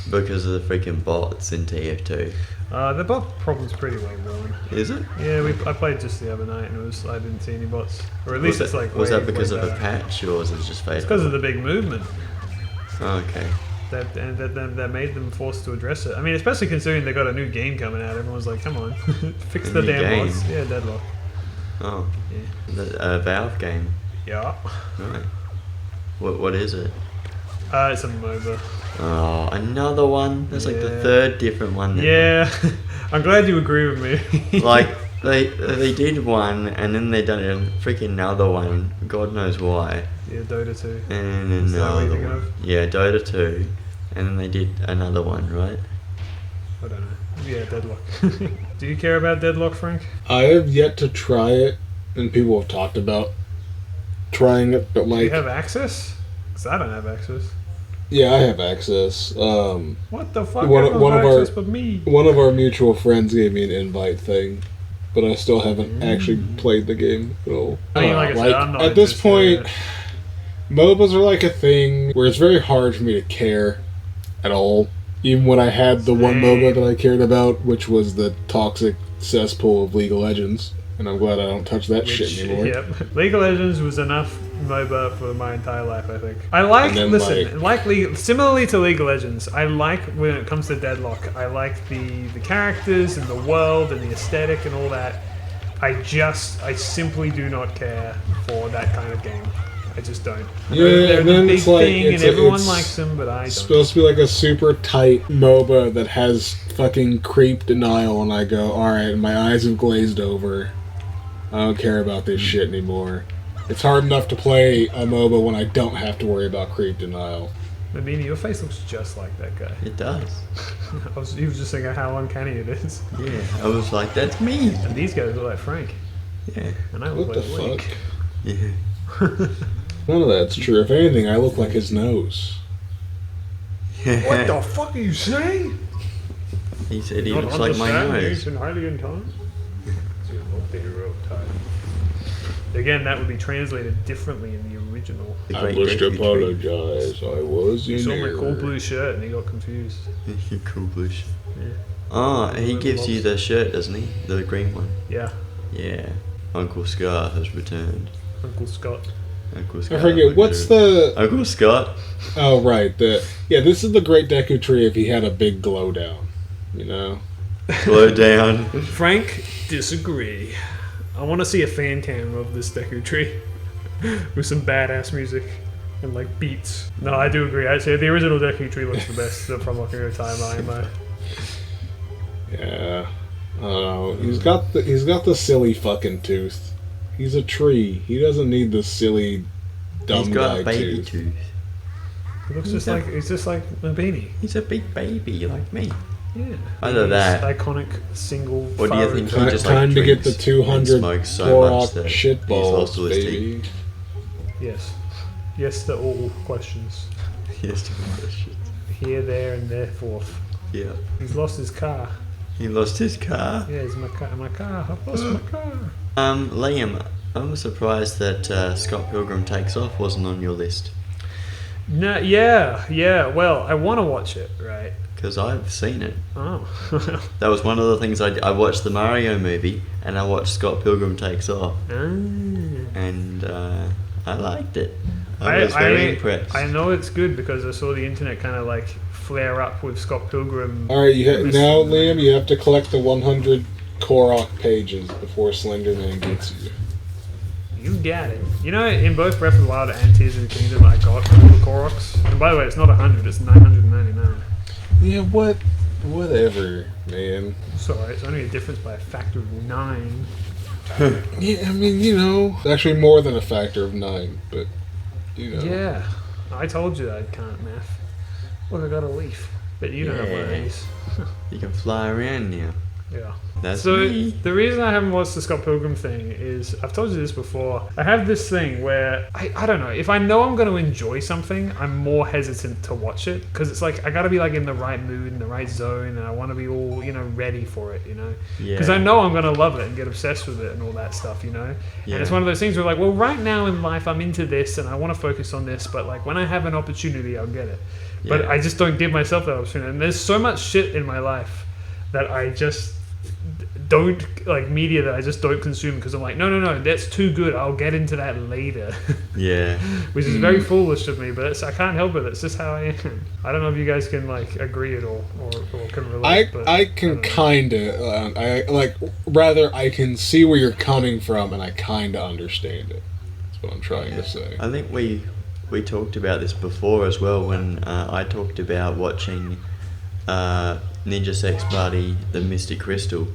Speaker 3: because of the freaking bots in TF2.
Speaker 1: The bot problem's pretty well known.
Speaker 3: Is it?
Speaker 1: Yeah, I played just the other night and I didn't see any bots. Or at least
Speaker 3: Was
Speaker 1: it's like
Speaker 3: was
Speaker 1: way,
Speaker 3: that because
Speaker 1: way
Speaker 3: of a
Speaker 1: better.
Speaker 3: patch or was it just fake?
Speaker 1: It's because of the big movement
Speaker 3: Okay.
Speaker 1: that made them forced to address it. I mean, especially considering they got a new game coming out. Everyone's like, come on, fix
Speaker 3: A
Speaker 1: the
Speaker 3: new
Speaker 1: damn
Speaker 3: game?
Speaker 1: bots. Yeah, Deadlock.
Speaker 3: Oh,
Speaker 1: Yeah.
Speaker 3: the Valve game.
Speaker 1: Yeah.
Speaker 3: Right. What is it?
Speaker 1: It's a MOBA.
Speaker 3: Oh, another one. That's like the
Speaker 1: Yeah.
Speaker 3: third different one. that-
Speaker 1: Yeah. I'm glad you agree with me.
Speaker 3: Like they did one and then they done a freaking another one. God knows why.
Speaker 1: Yeah, Dota 2.
Speaker 3: And
Speaker 1: Is that what you're
Speaker 3: another
Speaker 1: thinking
Speaker 3: one.
Speaker 1: of?
Speaker 3: Yeah, Dota 2. And then they did another one, right?
Speaker 1: I don't know. Yeah, Deadlock. Do you care about Deadlock, Frank?
Speaker 2: I have yet to try it, and people have talked about trying it, but
Speaker 1: Do you
Speaker 2: like,
Speaker 1: have access? Because I don't have access.
Speaker 2: yeah, I have access.
Speaker 1: What the fuck?
Speaker 2: One-
Speaker 1: Everyone
Speaker 2: one
Speaker 1: has
Speaker 2: of our-
Speaker 1: access but me.
Speaker 2: One of our mutual friends gave me an invite thing, but I still haven't actually played the game at all.
Speaker 1: I mean, like I said, I'm not
Speaker 2: at this
Speaker 1: interested
Speaker 2: point,
Speaker 1: in it.
Speaker 2: MOBAs are like a thing where it's very hard for me to care at all. Even when I had the one
Speaker 1: Same.
Speaker 2: MOBA that I cared about, which was the toxic cesspool of League of Legends, and I'm glad I don't touch that shit anymore.
Speaker 1: Yep. League of Legends was enough MOBA for my entire life, I think. I like,
Speaker 2: And then,
Speaker 1: listen, like League, similarly to League of Legends, I like, when it comes to Deadlock, I like the characters and the world and the aesthetic and all that. I simply do not care for that kind of game. I just don't.
Speaker 2: Yeah,
Speaker 1: They're
Speaker 2: and
Speaker 1: the
Speaker 2: then
Speaker 1: big
Speaker 2: it's like
Speaker 1: thing, and
Speaker 2: it's
Speaker 1: everyone likes them, but I don't.
Speaker 2: supposed to be like a super tight MOBA that has fucking creep denial, and I go, alright, my eyes have glazed over. I don't care about this shit anymore. It's hard enough to play a MOBA when I don't have to worry about creep denial.
Speaker 1: Mabini, your face looks just like that guy.
Speaker 3: It does.
Speaker 1: He was just thinking how uncanny it is.
Speaker 3: Yeah, I was like, that's me.
Speaker 1: And these guys look like Frank,
Speaker 3: Yeah.
Speaker 1: and I look
Speaker 2: What the
Speaker 1: like Link.
Speaker 2: fuck?
Speaker 3: Yeah.
Speaker 2: None of that's true. If anything, I look like his nose.
Speaker 1: What the fuck are you saying?
Speaker 3: He said he
Speaker 1: Not
Speaker 3: looks like my
Speaker 1: understand
Speaker 3: nose.
Speaker 1: ancient Hylian tongue? Again, that would be translated differently in the original.
Speaker 3: The
Speaker 2: I
Speaker 3: great
Speaker 2: must
Speaker 3: Deku Tree.
Speaker 2: apologize. I was
Speaker 1: He
Speaker 2: in
Speaker 1: saw my
Speaker 2: error.
Speaker 1: cool blue shirt and he got confused.
Speaker 3: Cool blue shirt.
Speaker 1: Yeah.
Speaker 3: Oh, he gives you the shirt, doesn't he? The green one.
Speaker 1: Yeah,
Speaker 3: Yeah. Uncle Scar has returned.
Speaker 1: Uncle Scott.
Speaker 3: Uncle Scar.
Speaker 2: I forget, what's the...
Speaker 3: Uncle Scott?
Speaker 2: Oh, right. This is the Great Deku Tree if he had a big glow down. You know?
Speaker 3: Slow down.
Speaker 1: Frank, disagree. I want to see a fan cam of this Deku tree with some badass music and like beats. No, I do agree. I'd say the original Deku tree looks the best from Ocarina of Time anime.
Speaker 2: Yeah. I don't know. He's got the silly fucking tooth. He's a tree. He doesn't need the silly dumb
Speaker 3: He's got
Speaker 2: guy
Speaker 3: a baby
Speaker 2: tooth.
Speaker 3: tooth.
Speaker 1: It looks just like it's just like Mabini.
Speaker 3: He's a big baby like me.
Speaker 1: Yeah.
Speaker 3: Either
Speaker 1: He's
Speaker 3: that-
Speaker 1: iconic single.
Speaker 3: What do you
Speaker 1: furry
Speaker 3: think he
Speaker 1: guy.
Speaker 3: just
Speaker 2: Time
Speaker 3: like
Speaker 2: to get the
Speaker 3: drinks
Speaker 2: 200
Speaker 3: and smokes so much
Speaker 2: Korok
Speaker 3: that
Speaker 2: shit
Speaker 3: he's lost all
Speaker 2: balls,
Speaker 3: his
Speaker 2: baby.
Speaker 1: Yes. Yes to all questions.
Speaker 3: teeth. Yes, to all this shit.
Speaker 1: Here, there, and there forth.
Speaker 3: Yeah.
Speaker 1: He's lost his car.
Speaker 3: He lost his car.
Speaker 1: Yeah, it's my car. I've lost my car.
Speaker 3: Liam, I'm surprised that Scott Pilgrim Takes Off wasn't on your list.
Speaker 1: No, yeah. Well, I want to watch it, right?
Speaker 3: Because I've seen it.
Speaker 1: Oh.
Speaker 3: That was one of the things I watched the Mario movie and I watched Scott Pilgrim Takes Off. And I liked it. I was very impressed.
Speaker 1: I know it's good because I saw the internet kind of like flare up with Scott Pilgrim.
Speaker 2: Alright, now, Liam, you have to collect the 100 Korok pages before Slenderman gets you.
Speaker 1: You got it. You know, in both Breath of the Wild and Tears of the Kingdom, I got all the Koroks. And by the way, it's not 100, it's 999.
Speaker 2: Yeah, whatever, man.
Speaker 1: It's alright, it's only a difference by a factor of 9.
Speaker 2: Yeah, I mean, you know, it's actually more than a factor of 9, but, you know.
Speaker 1: Yeah, I told you I can't math. Look, I got a leaf. But you don't have one of
Speaker 3: Yeah.
Speaker 1: these.
Speaker 3: You can fly around now.
Speaker 1: Yeah.
Speaker 3: That's
Speaker 1: So
Speaker 3: me.
Speaker 1: the reason I haven't watched the Scott Pilgrim thing is I've told you this before. I have this thing where I don't know, if I know I'm going to enjoy something, I'm more hesitant to watch it because it's like I got to be like in the right mood, in the right zone, and I want to be all ready for it, because
Speaker 3: Yeah.
Speaker 1: I know I'm going to love it and get obsessed with it and all that stuff, And it's
Speaker 3: Yeah.
Speaker 1: one of those things where like, well, right now in life I'm into this and I want to focus on this, but like when I have an opportunity, I'll get it. But
Speaker 3: Yeah.
Speaker 1: I just don't give myself that opportunity. And there's so much shit in my life that I just don't like media that I just don't consume because I'm like, no, that's too good. I'll get into that later,
Speaker 3: Yeah.
Speaker 1: which is very foolish of me. But I can't help it. It's just how I am. I don't know if you guys can like agree at all or can relate. but
Speaker 2: I can
Speaker 1: don't know.
Speaker 2: I can see where you're coming from, and I kind of understand it. That's what I'm trying to say.
Speaker 3: I think we talked about this before as well when I talked about watching Ninja Sex Party, The Mystic Crystal,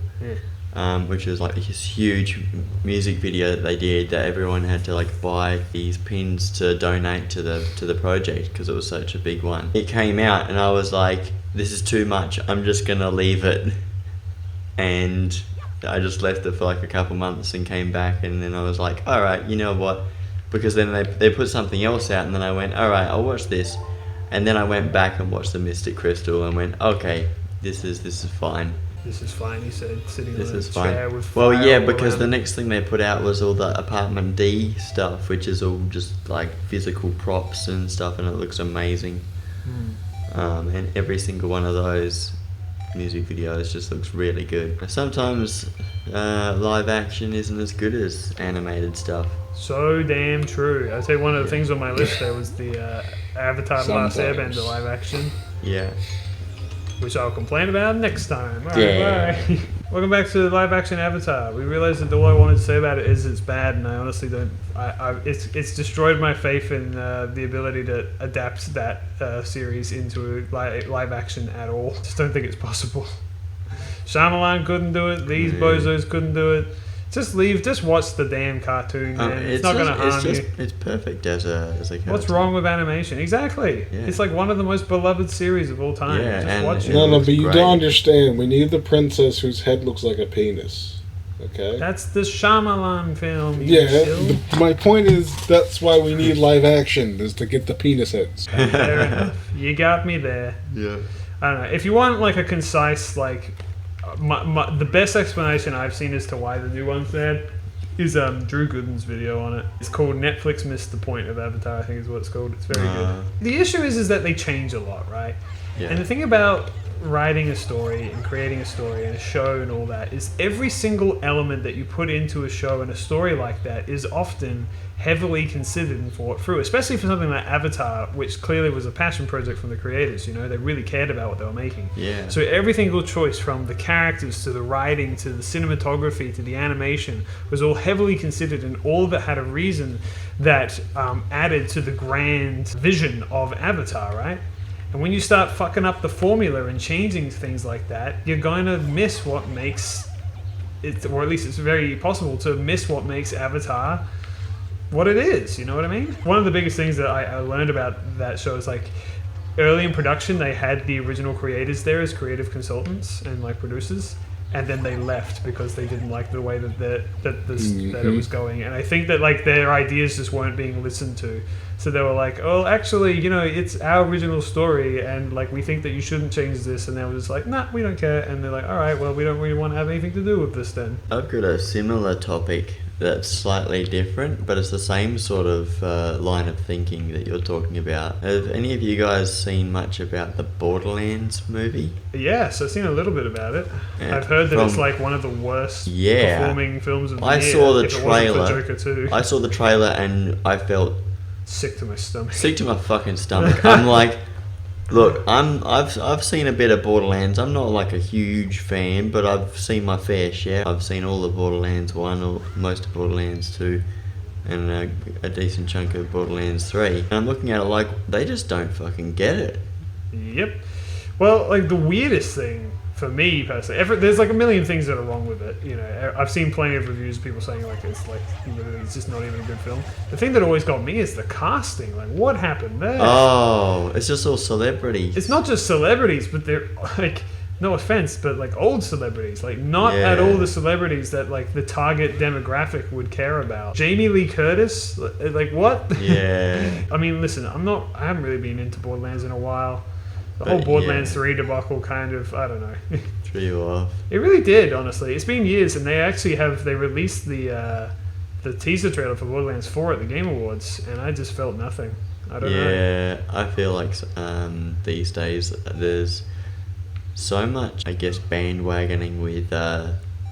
Speaker 3: which was like this huge music video that they did that everyone had to like buy these pins to donate to the project because it was such a big one. It came out and I was like, this is too much, I'm just gonna leave it, and I just left it for like a couple months and came back, and then I was like, alright, you know what, because then they put something else out, and then I went, alright, I'll watch this, and then I went back and watched the Mystic Crystal and went, okay, this is fine.
Speaker 1: This is fine, he said, sitting
Speaker 3: This
Speaker 1: on a
Speaker 3: is
Speaker 1: chair
Speaker 3: fine.
Speaker 1: with
Speaker 3: Well,
Speaker 1: fire
Speaker 3: yeah,
Speaker 1: all
Speaker 3: because
Speaker 1: around
Speaker 3: the
Speaker 1: him.
Speaker 3: next thing they put out was all the Apartment D stuff, which is all just like physical props and stuff, and it looks amazing. And every single one of those music videos just looks really good. Sometimes live action isn't as good as animated stuff.
Speaker 1: So damn true. I'd say one of the things on my list there was the Avatar: The Last
Speaker 2: Sometimes.
Speaker 1: Airbender live action.
Speaker 3: Yeah.
Speaker 1: which I'll complain about next time. Alright,
Speaker 2: Yeah.
Speaker 1: bye. Welcome back to live action Avatar. We realized that all I wanted to say about it is it's bad, and I honestly don't. It's destroyed my faith in the ability to adapt that series into live action at all. Just don't think it's possible. Shyamalan couldn't do it. These bozos couldn't do it. Just watch the damn cartoon, man. It's not going to harm you.
Speaker 3: It's perfect as a cartoon.
Speaker 1: What's wrong with animation? Exactly.
Speaker 3: Yeah.
Speaker 1: It's like one of the most beloved series of all time.
Speaker 3: Yeah,
Speaker 1: Just watch it.
Speaker 2: No, but you
Speaker 3: great.
Speaker 2: don't understand. We need the princess whose head looks like a penis. Okay?
Speaker 1: That's the Shyamalan film. You
Speaker 2: Yeah,
Speaker 1: shill.
Speaker 2: my point is that's why we need live action, is to get the penis heads.
Speaker 1: Fair enough. You got me there.
Speaker 3: Yeah.
Speaker 1: I don't know. If you want like a concise, like, the best explanation I've seen as to why the new one's there is Drew Gooden's video on it. It's called Netflix Missed the Point of Avatar, I think is what it's called. It's very good. The issue is that they change a lot, right?
Speaker 3: Yeah.
Speaker 1: And the thing about writing a story and creating a story and a show and all that is every single element that you put into a show and a story like that is often heavily considered and thought through, especially for something like Avatar, which clearly was a passion project from the creators. You know, they really cared about what they were making.
Speaker 3: Yeah.
Speaker 1: So every single choice, from the characters to the writing to the cinematography to the animation, was all heavily considered, and all of it had a reason that added to the grand vision of Avatar, right? And when you start fucking up the formula and changing things like that, you're going to miss what makes it, or at least it's very possible to miss what makes Avatar what it is. You know what I mean? One of the biggest things that I learned about that show is, like, early in production, they had the original creators there as creative consultants and like producers, and then they left because they didn't like the way that that it was going. And I think that, like, their ideas just weren't being listened to. So they were like, oh, actually, you know, it's our original story, and like, we think that you shouldn't change this. And they were just like, nah, we don't care. And they're like, all right, well, we don't really want to have anything to do with this then.
Speaker 3: I've got a similar topic that's slightly different, but it's the same sort of line of thinking that you're talking about. Have any of you guys seen much about the Borderlands movie?
Speaker 1: Yes, I've seen a little bit about it.
Speaker 3: Yeah,
Speaker 1: I've heard that it's
Speaker 3: from-
Speaker 1: like one of the worst
Speaker 3: Yeah.
Speaker 1: performing films of the
Speaker 3: I
Speaker 1: year.
Speaker 3: saw the
Speaker 1: if it wasn't for
Speaker 3: trailer.
Speaker 1: Joker 2.
Speaker 3: I saw the trailer and I felt
Speaker 1: Sick to my stomach.
Speaker 3: sick to my fucking stomach. I'm like, look, I've seen a bit of Borderlands. I'm not like a huge fan, but I've seen my fair share. I've seen all of Borderlands 1, or most of Borderlands 2, and a decent chunk of Borderlands 3. And I'm looking at it like, they just don't fucking get it.
Speaker 1: Yep. Well, like, the weirdest thing for me personally, there's like a million things that are wrong with it. You know, I've seen plenty of reviews of people saying like it's like literally it's just not even a good film. The thing that always got me is the casting. Like, what happened there?
Speaker 3: Oh, it's just all celebrities.
Speaker 1: It's not just celebrities, but they're like, no offense, but like old celebrities. Like, not
Speaker 3: Yeah.
Speaker 1: at all the celebrities that like the target demographic would care about. Jamie Lee Curtis, like, what?
Speaker 3: Yeah.
Speaker 1: I mean, listen, I haven't really been into Borderlands in a while. The
Speaker 3: But,
Speaker 1: whole Borderlands
Speaker 3: yeah.
Speaker 1: 3 debacle kind of, I don't know.
Speaker 3: Threw you off.
Speaker 1: It really did, honestly. It's been years, and they released the teaser trailer for Borderlands 4 at the Game Awards, and I just felt nothing. I don't know.
Speaker 3: Yeah, I feel like these days there's so much, I guess, bandwagoning with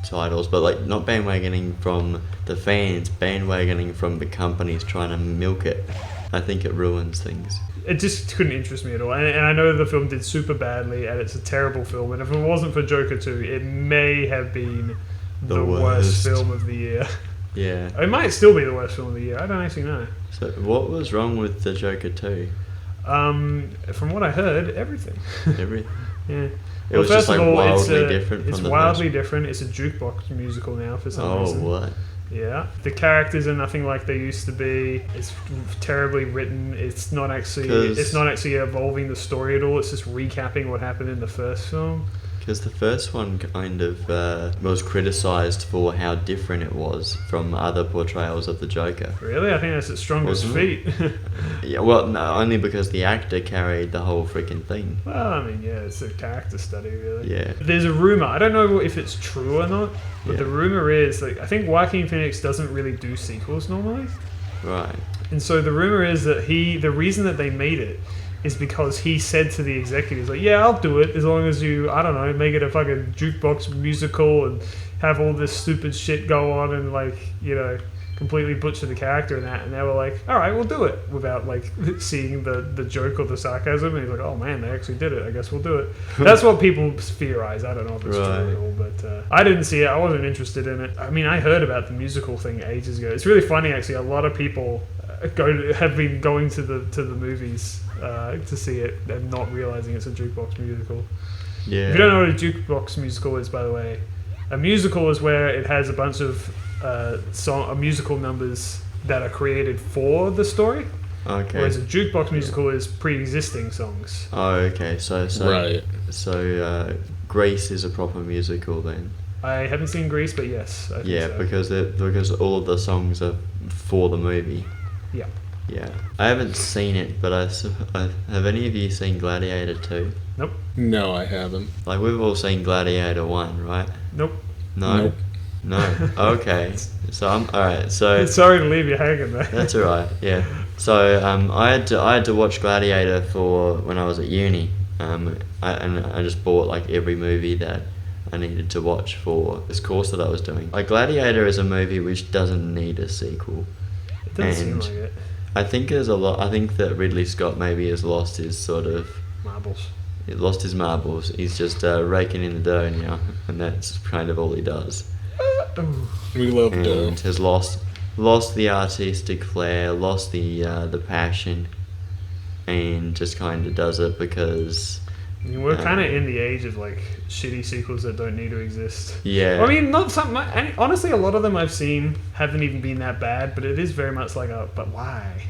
Speaker 3: titles, but like not bandwagoning from the fans, bandwagoning from the companies trying to milk it. I think it ruins things.
Speaker 1: It just couldn't interest me at all. And I know the film did super badly, and it's a terrible film. And if it wasn't for Joker 2, it may have been the worst film of the year.
Speaker 3: Yeah.
Speaker 1: It might still be the worst film of the year. I don't actually know.
Speaker 3: So what was wrong with the Joker 2?
Speaker 1: From what I heard, everything.
Speaker 3: Everything.
Speaker 1: Yeah.
Speaker 3: It was just like wildly different
Speaker 1: It's
Speaker 3: from the
Speaker 1: wildly
Speaker 3: first.
Speaker 1: different. It's a jukebox musical now for some
Speaker 3: Oh,
Speaker 1: reason.
Speaker 3: what?
Speaker 1: Yeah. The characters are nothing like they used to be. It's terribly written. It's not actually evolving the story at all. It's just recapping what happened in the first film.
Speaker 3: Because the first one kind of was criticised for how different it was from other portrayals of the Joker.
Speaker 1: Really? I think that's its strongest
Speaker 3: Wasn't
Speaker 1: feat.
Speaker 3: Yeah, well, no, only because the actor carried the whole freaking thing.
Speaker 1: Well, I mean, yeah, it's a character study, really.
Speaker 3: Yeah.
Speaker 1: There's a rumor. I don't know if it's true or not, but
Speaker 3: Yeah.
Speaker 1: the rumor is, like, I think Joaquin Phoenix doesn't really do sequels normally.
Speaker 3: Right.
Speaker 1: And so the rumor is that the reason that they made it is because he said to the executives, like, yeah, I'll do it as long as you, I don't know, make it a fucking jukebox musical and have all this stupid shit go on and, like, you know, completely butcher the character in that, and they were like, all right, we'll do it, without like seeing the joke or the sarcasm, and he's like, oh man, they actually did it, I guess we'll do it. That's what people theorize. I don't know if it's true at all, but I didn't see it. I wasn't interested in it. I mean, I heard about the musical thing ages ago. It's really funny, actually. A lot of people have been going to the movies to see it and not realizing it's a jukebox musical.
Speaker 3: Yeah.
Speaker 1: If you don't know what a jukebox musical is, by the way, a musical is where it has a bunch of musical numbers that are created for the story.
Speaker 3: Okay.
Speaker 1: Whereas a jukebox musical is pre-existing songs.
Speaker 3: Oh, okay. So
Speaker 2: Right.
Speaker 3: So Grease is a proper musical then.
Speaker 1: I haven't seen Grease, but yes, I think
Speaker 3: Yeah,
Speaker 1: so.
Speaker 3: because all of the songs are for the movie.
Speaker 1: Yeah.
Speaker 3: Yeah. I haven't seen it, but have any of you seen Gladiator 2?
Speaker 1: Nope.
Speaker 2: No, I haven't.
Speaker 3: Like, we've all seen Gladiator 1, right?
Speaker 1: Nope.
Speaker 3: No?
Speaker 2: Nope.
Speaker 3: No? Okay. So alright, so...
Speaker 1: Sorry to leave you hanging there.
Speaker 3: That's alright, yeah. So I had to watch Gladiator for when I was at uni. I just bought like every movie that I needed to watch for this course that I was doing. Like, Gladiator is a movie which doesn't need a sequel.
Speaker 1: It doesn't seem
Speaker 3: And
Speaker 1: like it.
Speaker 3: I think there's a lot. I think that Ridley Scott maybe has lost his sort of...
Speaker 1: Marbles.
Speaker 3: He lost his marbles. He's just raking in the dough now, and that's kind of all he does.
Speaker 1: Ooh.
Speaker 2: We love
Speaker 3: And
Speaker 2: dough.
Speaker 3: has lost the artistic flair, lost the passion, and just kind of does it because...
Speaker 1: I mean, we're kind of in the age of like shitty sequels that don't need to exist.
Speaker 3: Yeah.
Speaker 1: I mean, not some. And honestly, a lot of them I've seen haven't even been that bad, but it is very much like a. But why?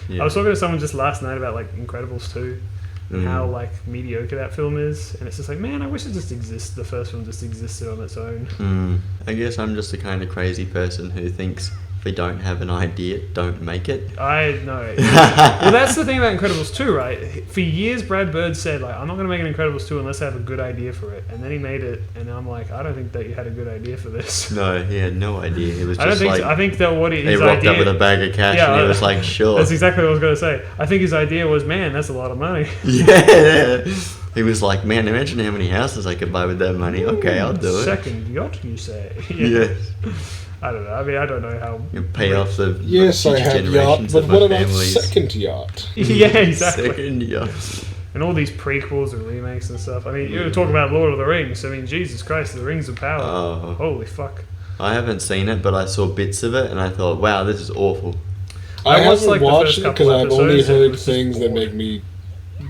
Speaker 3: Yeah.
Speaker 1: I was talking to someone just last night about like Incredibles 2 and how like mediocre that film is, and it's just like, man, I wish it just existed. The first one just existed on its own.
Speaker 3: I guess I'm just the kind of crazy person who thinks if we don't have an idea, don't make it.
Speaker 1: I know. Well, that's the thing about Incredibles 2, right? For years, Brad Bird said, like, I'm not going to make an Incredibles 2 unless I have a good idea for it. And then he made it, and I'm like, I don't think that you had a good idea for this.
Speaker 3: No, he had no idea. It was just
Speaker 1: I don't think
Speaker 3: like
Speaker 1: so. I think that what his
Speaker 3: he rocked
Speaker 1: idea...
Speaker 3: up with a bag of cash and he was like, sure.
Speaker 1: That's exactly what I was going to say. I think his idea was, man, that's a lot of money.
Speaker 3: Yeah. He was like, man, imagine how many houses I could buy with that money. Okay, I'll do it.
Speaker 1: Second yacht, you say.
Speaker 3: Yes.
Speaker 1: I don't know. I mean, I don't know how...
Speaker 3: You pay off the
Speaker 2: Yes, I
Speaker 3: future
Speaker 2: have yacht,
Speaker 3: generations
Speaker 2: but
Speaker 3: of my
Speaker 2: what about
Speaker 3: families.
Speaker 2: second yacht?
Speaker 1: Yeah, exactly.
Speaker 3: Second yacht.
Speaker 1: And all these prequels and remakes and stuff. I mean, you were talking about Lord of the Rings. I mean, Jesus Christ, the Rings of Power.
Speaker 3: Oh.
Speaker 1: Holy fuck.
Speaker 3: I haven't seen it, but I saw bits of it and I thought, wow, this is awful.
Speaker 2: I
Speaker 1: watched,
Speaker 2: haven't
Speaker 1: like, the
Speaker 2: watched
Speaker 1: first
Speaker 2: it
Speaker 1: couple
Speaker 2: because I've only
Speaker 1: episodes and it
Speaker 2: heard
Speaker 1: was just
Speaker 2: things that
Speaker 1: boring.
Speaker 2: make me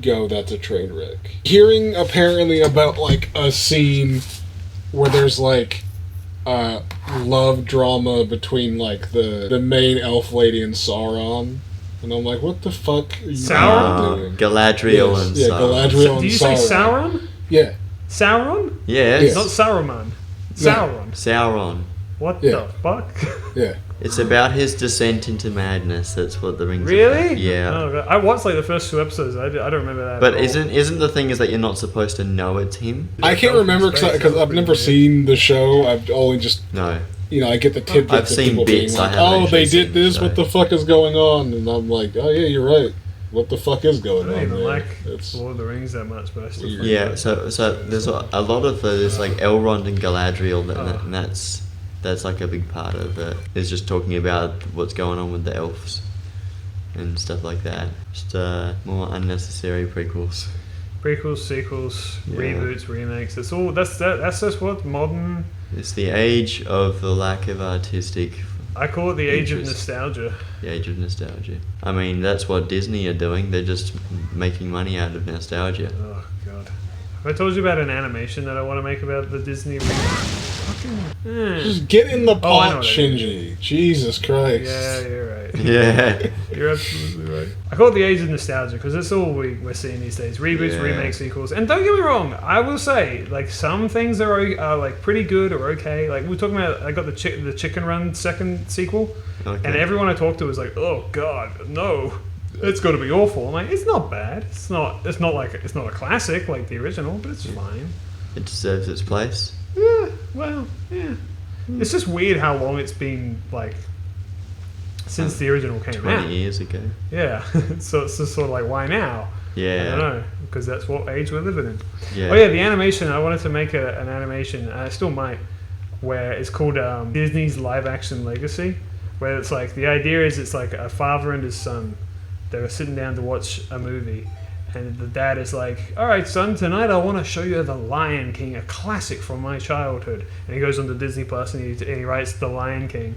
Speaker 2: go, that's a train wreck. Hearing apparently about like a scene where there's like love drama between like the main elf lady and Sauron, and I'm like, what the fuck are you
Speaker 1: Sauron?
Speaker 2: doing?
Speaker 3: Galadriel
Speaker 2: Yes,
Speaker 3: and
Speaker 2: yeah,
Speaker 3: Sauron.
Speaker 2: Galadriel and
Speaker 1: Do you say Sauron?
Speaker 2: Yeah,
Speaker 1: Sauron?
Speaker 3: Yes.
Speaker 1: Not Saruman. Sauron.
Speaker 3: Sauron.
Speaker 1: What
Speaker 2: Yeah.
Speaker 1: the fuck?
Speaker 2: yeah.
Speaker 3: It's about his descent into madness. That's what the rings. Are
Speaker 1: Really?
Speaker 3: about. Yeah.
Speaker 1: Oh, God. I watched like the first 2 episodes. I don't remember that.
Speaker 3: But
Speaker 1: at all.
Speaker 3: isn't the thing is that you're not supposed to know it's him?
Speaker 2: I can't remember because I've never seen the show. I've only just,
Speaker 3: No.
Speaker 2: I get the tidbits
Speaker 3: I've
Speaker 2: of
Speaker 3: seen
Speaker 2: people
Speaker 3: bits,
Speaker 2: being
Speaker 3: I
Speaker 2: like,
Speaker 3: haven't
Speaker 2: oh,
Speaker 3: actually
Speaker 2: they did
Speaker 3: seen
Speaker 2: this,
Speaker 3: the
Speaker 2: what
Speaker 3: show.
Speaker 2: the fuck is going on? And I'm like, oh yeah, you're right. What the fuck is
Speaker 1: I
Speaker 2: going
Speaker 1: don't
Speaker 2: on
Speaker 1: even
Speaker 2: there?
Speaker 1: like
Speaker 2: It's
Speaker 1: Lord of the Rings that much, but I still
Speaker 2: Weird.
Speaker 1: find
Speaker 3: Yeah.
Speaker 1: it-
Speaker 3: So there's a lot of there's like Elrond and Galadriel,
Speaker 1: Oh.
Speaker 3: and that's like a big part of it. It's just talking about what's going on with the elves and stuff like that. Just more unnecessary prequels.
Speaker 1: Prequels, sequels,
Speaker 3: Yeah.
Speaker 1: reboots, remakes. It's all that's just what modern.
Speaker 3: It's the age of the lack of artistic,
Speaker 1: I call it the age of
Speaker 3: Interest.
Speaker 1: nostalgia.
Speaker 3: the age of nostalgia. I mean, that's what Disney are doing. They're just making money out of nostalgia.
Speaker 1: Oh god. Have I told you about an animation that I want to make about the Disney?
Speaker 2: just get in the
Speaker 1: Oh, I know
Speaker 2: pot,
Speaker 1: what I
Speaker 2: Shinji. Jesus Christ.
Speaker 1: Yeah, you're right.
Speaker 3: Yeah.
Speaker 1: You're absolutely right. I call it the age of nostalgia because that's all we're seeing these days. Reboots,
Speaker 3: Yeah.
Speaker 1: remakes, sequels. And don't get me wrong, I will say, like, some things are like pretty good or okay. Like, we were talking about, I got the Chicken Run second sequel,
Speaker 3: Okay.
Speaker 1: and everyone I talked to was like, oh god, no. It's got to be awful. I'm like, it's not bad. It's not a classic like the original, but it's fine.
Speaker 3: It deserves its place.
Speaker 1: Yeah, well, yeah. It's just weird how long it's been, like, since the original came
Speaker 3: 20
Speaker 1: out.
Speaker 3: years ago.
Speaker 1: Yeah, so it's just sort of like, why now? I
Speaker 3: Yeah.
Speaker 1: don't know, because that's what age we're living in.
Speaker 3: Yeah.
Speaker 1: Oh yeah, the animation. I wanted to make an animation, and I still might, where it's called Disney's Live Action Legacy, where it's like the idea is it's like a father and his son. They're sitting down to watch a movie, and the dad is like, "All right, son, tonight I want to show you The Lion King, a classic from my childhood." And he goes on to Disney Plus and he writes The Lion King.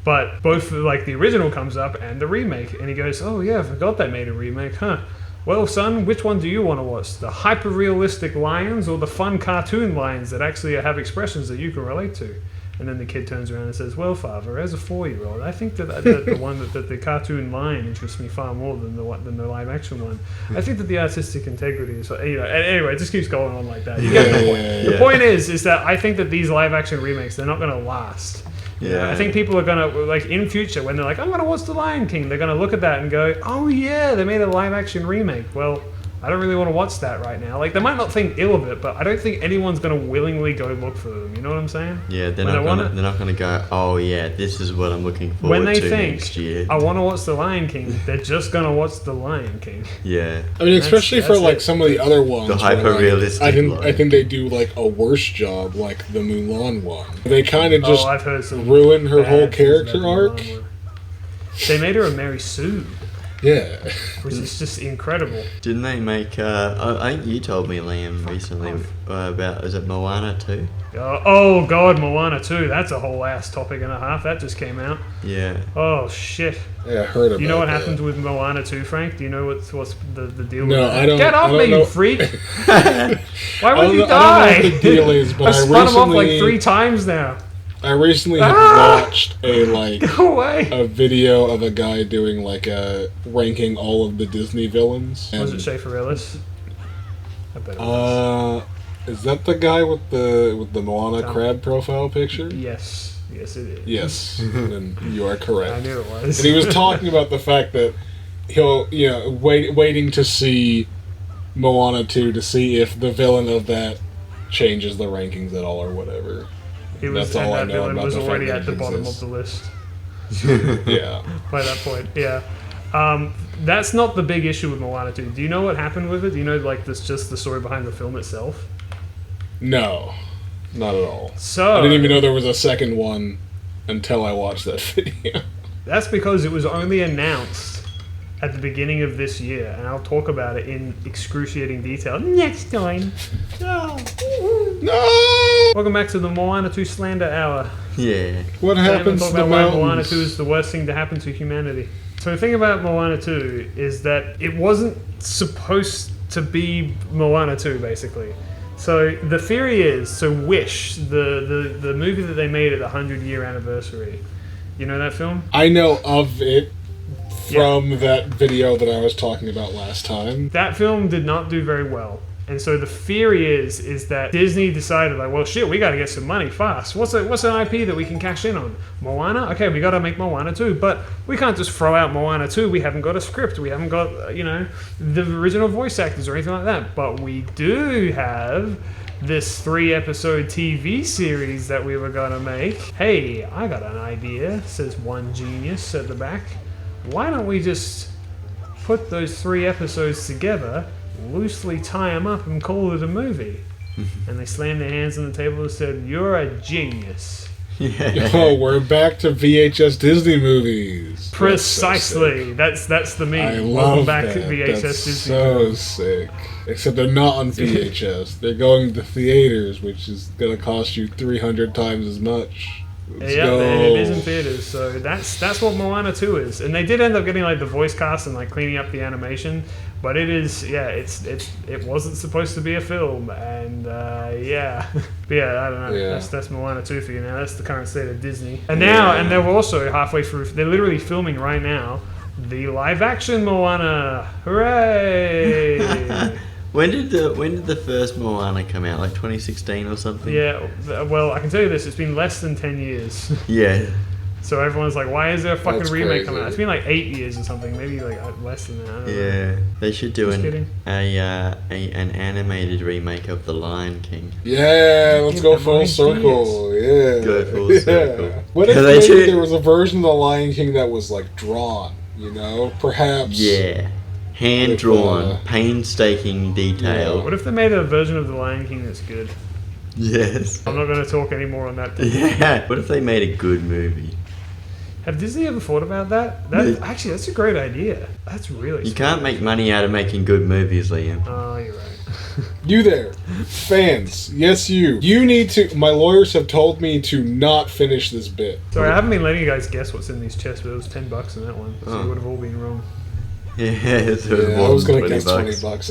Speaker 1: But both like the original comes up and the remake, and he goes, "Oh yeah, I forgot they made a remake, huh? Well, son, which one do you want to watch? The hyper-realistic lions or the fun cartoon lions that actually have expressions that you can relate to?" And then the kid turns around and says, "Well, father, as a 4-year-old, I think that the one that the cartoon lion interests me far more than the live-action one. I think that the artistic integrity is..." Anyway, it just keeps going on like that. You get the point.
Speaker 2: Yeah.
Speaker 1: The point is that I think that these live-action remakes, they're not going to last.
Speaker 3: Yeah.
Speaker 1: I think people are going to, like, in future, when they're like, "I'm going to watch The Lion King," they're going to look at that and go, "Oh yeah, they made a live-action remake." Well, I don't really want to watch that right now. Like, they might not think ill of it, but I don't think anyone's going to willingly go look for them. You know what I'm saying?
Speaker 3: Yeah, they're not gonna go, "Oh yeah, this is what I'm looking forward
Speaker 1: When they
Speaker 3: to
Speaker 1: think,
Speaker 3: next year."
Speaker 1: "I want to watch The Lion King," they're just going to watch The Lion King.
Speaker 3: Yeah.
Speaker 2: I mean, especially for
Speaker 1: that's
Speaker 2: like
Speaker 1: it.
Speaker 2: some of the other ones.
Speaker 3: The
Speaker 2: where, like,
Speaker 3: hyper-realistic
Speaker 2: I think they do like a worse job, like the Mulan one. They kind of just
Speaker 1: I've heard some
Speaker 2: ruin her
Speaker 1: bad
Speaker 2: whole
Speaker 1: things
Speaker 2: character
Speaker 1: about
Speaker 2: arc.
Speaker 1: the Mulan one. They made her a Mary Sue,
Speaker 2: Yeah.
Speaker 1: which is just incredible.
Speaker 3: Didn't they make? I think you told me, Liam, recently about, is it Moana 2?
Speaker 1: Oh god, Moana 2. That's a whole ass topic and a half. That just came out.
Speaker 3: Yeah.
Speaker 1: Oh shit.
Speaker 2: Yeah, I heard about
Speaker 1: You know what
Speaker 2: that.
Speaker 1: happened with Moana 2, Frank? Do you know what's the deal
Speaker 2: No,
Speaker 1: with that?
Speaker 2: I don't-
Speaker 1: Get off
Speaker 2: I don't
Speaker 1: me, you
Speaker 2: know.
Speaker 1: freak! Why
Speaker 2: I
Speaker 1: would
Speaker 2: don't
Speaker 1: you
Speaker 2: know- I
Speaker 1: die?
Speaker 2: don't know what the deal is, but
Speaker 1: I've
Speaker 2: I
Speaker 1: spun him off like
Speaker 2: recently-
Speaker 1: 3 times now.
Speaker 2: I recently have
Speaker 1: Ah!
Speaker 2: watched a
Speaker 1: Go away.
Speaker 2: a video of a guy doing like a ranking all of the Disney villains.
Speaker 1: Was it
Speaker 2: And,
Speaker 1: Schaefer Ellis? I bet it was.
Speaker 2: is that the guy with the Moana crab profile picture?
Speaker 1: Yes. Yes, it is.
Speaker 2: Yes, then you are correct.
Speaker 1: I knew it was.
Speaker 2: And he was talking about the fact that he'll, waiting to see Moana 2 to see if the villain of that changes the rankings at all or whatever.
Speaker 1: He was,
Speaker 2: That's all I
Speaker 1: and that
Speaker 2: know
Speaker 1: villain
Speaker 2: about
Speaker 1: was
Speaker 2: the
Speaker 1: already
Speaker 2: fact
Speaker 1: at
Speaker 2: that
Speaker 1: the
Speaker 2: it
Speaker 1: bottom
Speaker 2: exists.
Speaker 1: of the list
Speaker 2: Yeah.
Speaker 1: by that point. Yeah. That's not the big issue with Moana 2. Do you know what happened with it? Do you know, like, this just the story behind the film itself?
Speaker 2: No, not at all.
Speaker 1: So
Speaker 2: I didn't even know there was a second one until I watched that video.
Speaker 1: that's because it was only announced at the beginning of this year, and I'll talk about it in excruciating detail next time.
Speaker 2: No!
Speaker 1: Welcome back to the Moana 2 Slander Hour.
Speaker 3: Yeah.
Speaker 2: What
Speaker 1: Today I'm gonna
Speaker 2: happens
Speaker 1: talk
Speaker 2: to the
Speaker 1: about why Moana
Speaker 2: mountains?
Speaker 1: 2 is the worst thing to happen to humanity. So the thing about Moana 2 is that it wasn't supposed to be Moana 2, basically. So the theory is, so Wish, the movie that they made at the 100-year anniversary, you know that film?
Speaker 2: I know of it from that video that I was talking about last time.
Speaker 1: That film did not do very well. And so the theory is that Disney decided, like, well, shit, we got to get some money fast. What's an IP that we can cash in on? Moana? Okay, we got to make Moana 2. But we can't just throw out Moana 2. We haven't got a script. We haven't got, the original voice actors or anything like that. But we do have this 3-episode TV series that we were going to make. Hey, I got an idea, says one genius at the back. Why don't we just put those 3 episodes together, loosely tie them up, and call it a movie? And they slammed their hands on the table and said, "You're a genius."
Speaker 3: Yeah.
Speaker 2: Oh, we're back to VHS Disney movies.
Speaker 1: Precisely. That's the meme.
Speaker 2: I
Speaker 1: Welcome
Speaker 2: love
Speaker 1: back
Speaker 2: that.
Speaker 1: to VHS
Speaker 2: That's
Speaker 1: Disney.
Speaker 2: so sick. Except they're not on VHS. They're going to theaters, which is going to cost you 300 times as much. Let's
Speaker 1: Yeah,
Speaker 2: go.
Speaker 1: and it is in theaters, so that's what Moana 2 is. And they did end up getting like the voice cast and like cleaning up the animation, but it is, it wasn't supposed to be a film, and but yeah, I don't know.
Speaker 2: Yeah.
Speaker 1: That's Moana 2 for you now. That's the current state of Disney. And now, and they're also halfway through. They're literally filming right now the live action Moana. Hooray!
Speaker 3: When did the first Moana come out? Like 2016 or something?
Speaker 1: Yeah, well, I can tell you this: it's been less than 10 years.
Speaker 3: Yeah.
Speaker 1: So everyone's like, why is there a fucking
Speaker 2: That's
Speaker 1: remake
Speaker 2: crazy.
Speaker 1: coming out? It's been like 8 years or something, maybe like less than that. I don't know.
Speaker 3: Yeah. They should do
Speaker 1: Just
Speaker 3: an
Speaker 1: kidding.
Speaker 3: an animated remake of The Lion King.
Speaker 2: Yeah, let's
Speaker 1: Give
Speaker 2: go
Speaker 1: them
Speaker 2: full
Speaker 1: ideas.
Speaker 2: circle. Yeah.
Speaker 3: Go full
Speaker 2: Yeah.
Speaker 3: circle.
Speaker 2: What if
Speaker 3: Yeah, they
Speaker 2: maybe
Speaker 3: should-
Speaker 2: there was a version of The Lion King that was like drawn? Perhaps.
Speaker 3: Yeah. Hand drawn,
Speaker 2: With,
Speaker 3: painstaking detail.
Speaker 1: What if they made a version of The Lion King that's good?
Speaker 3: Yes.
Speaker 1: I'm not going to talk anymore on that.
Speaker 3: Yeah. What if they made a good movie?
Speaker 1: Have Disney ever thought about that? Actually, that's a great idea. That's really.
Speaker 3: You can't make money out of making good movies, Liam.
Speaker 1: Oh, you're right.
Speaker 2: You there, fans? Yes, you. You need to. My lawyers have told me to not finish this bit.
Speaker 1: Sorry, I haven't been letting you guys guess what's in these chests, but it was $10 in that one, so
Speaker 3: Oh.
Speaker 1: you would have all been wrong.
Speaker 3: Yeah, it's
Speaker 2: I was gonna guess
Speaker 3: $20.
Speaker 2: $20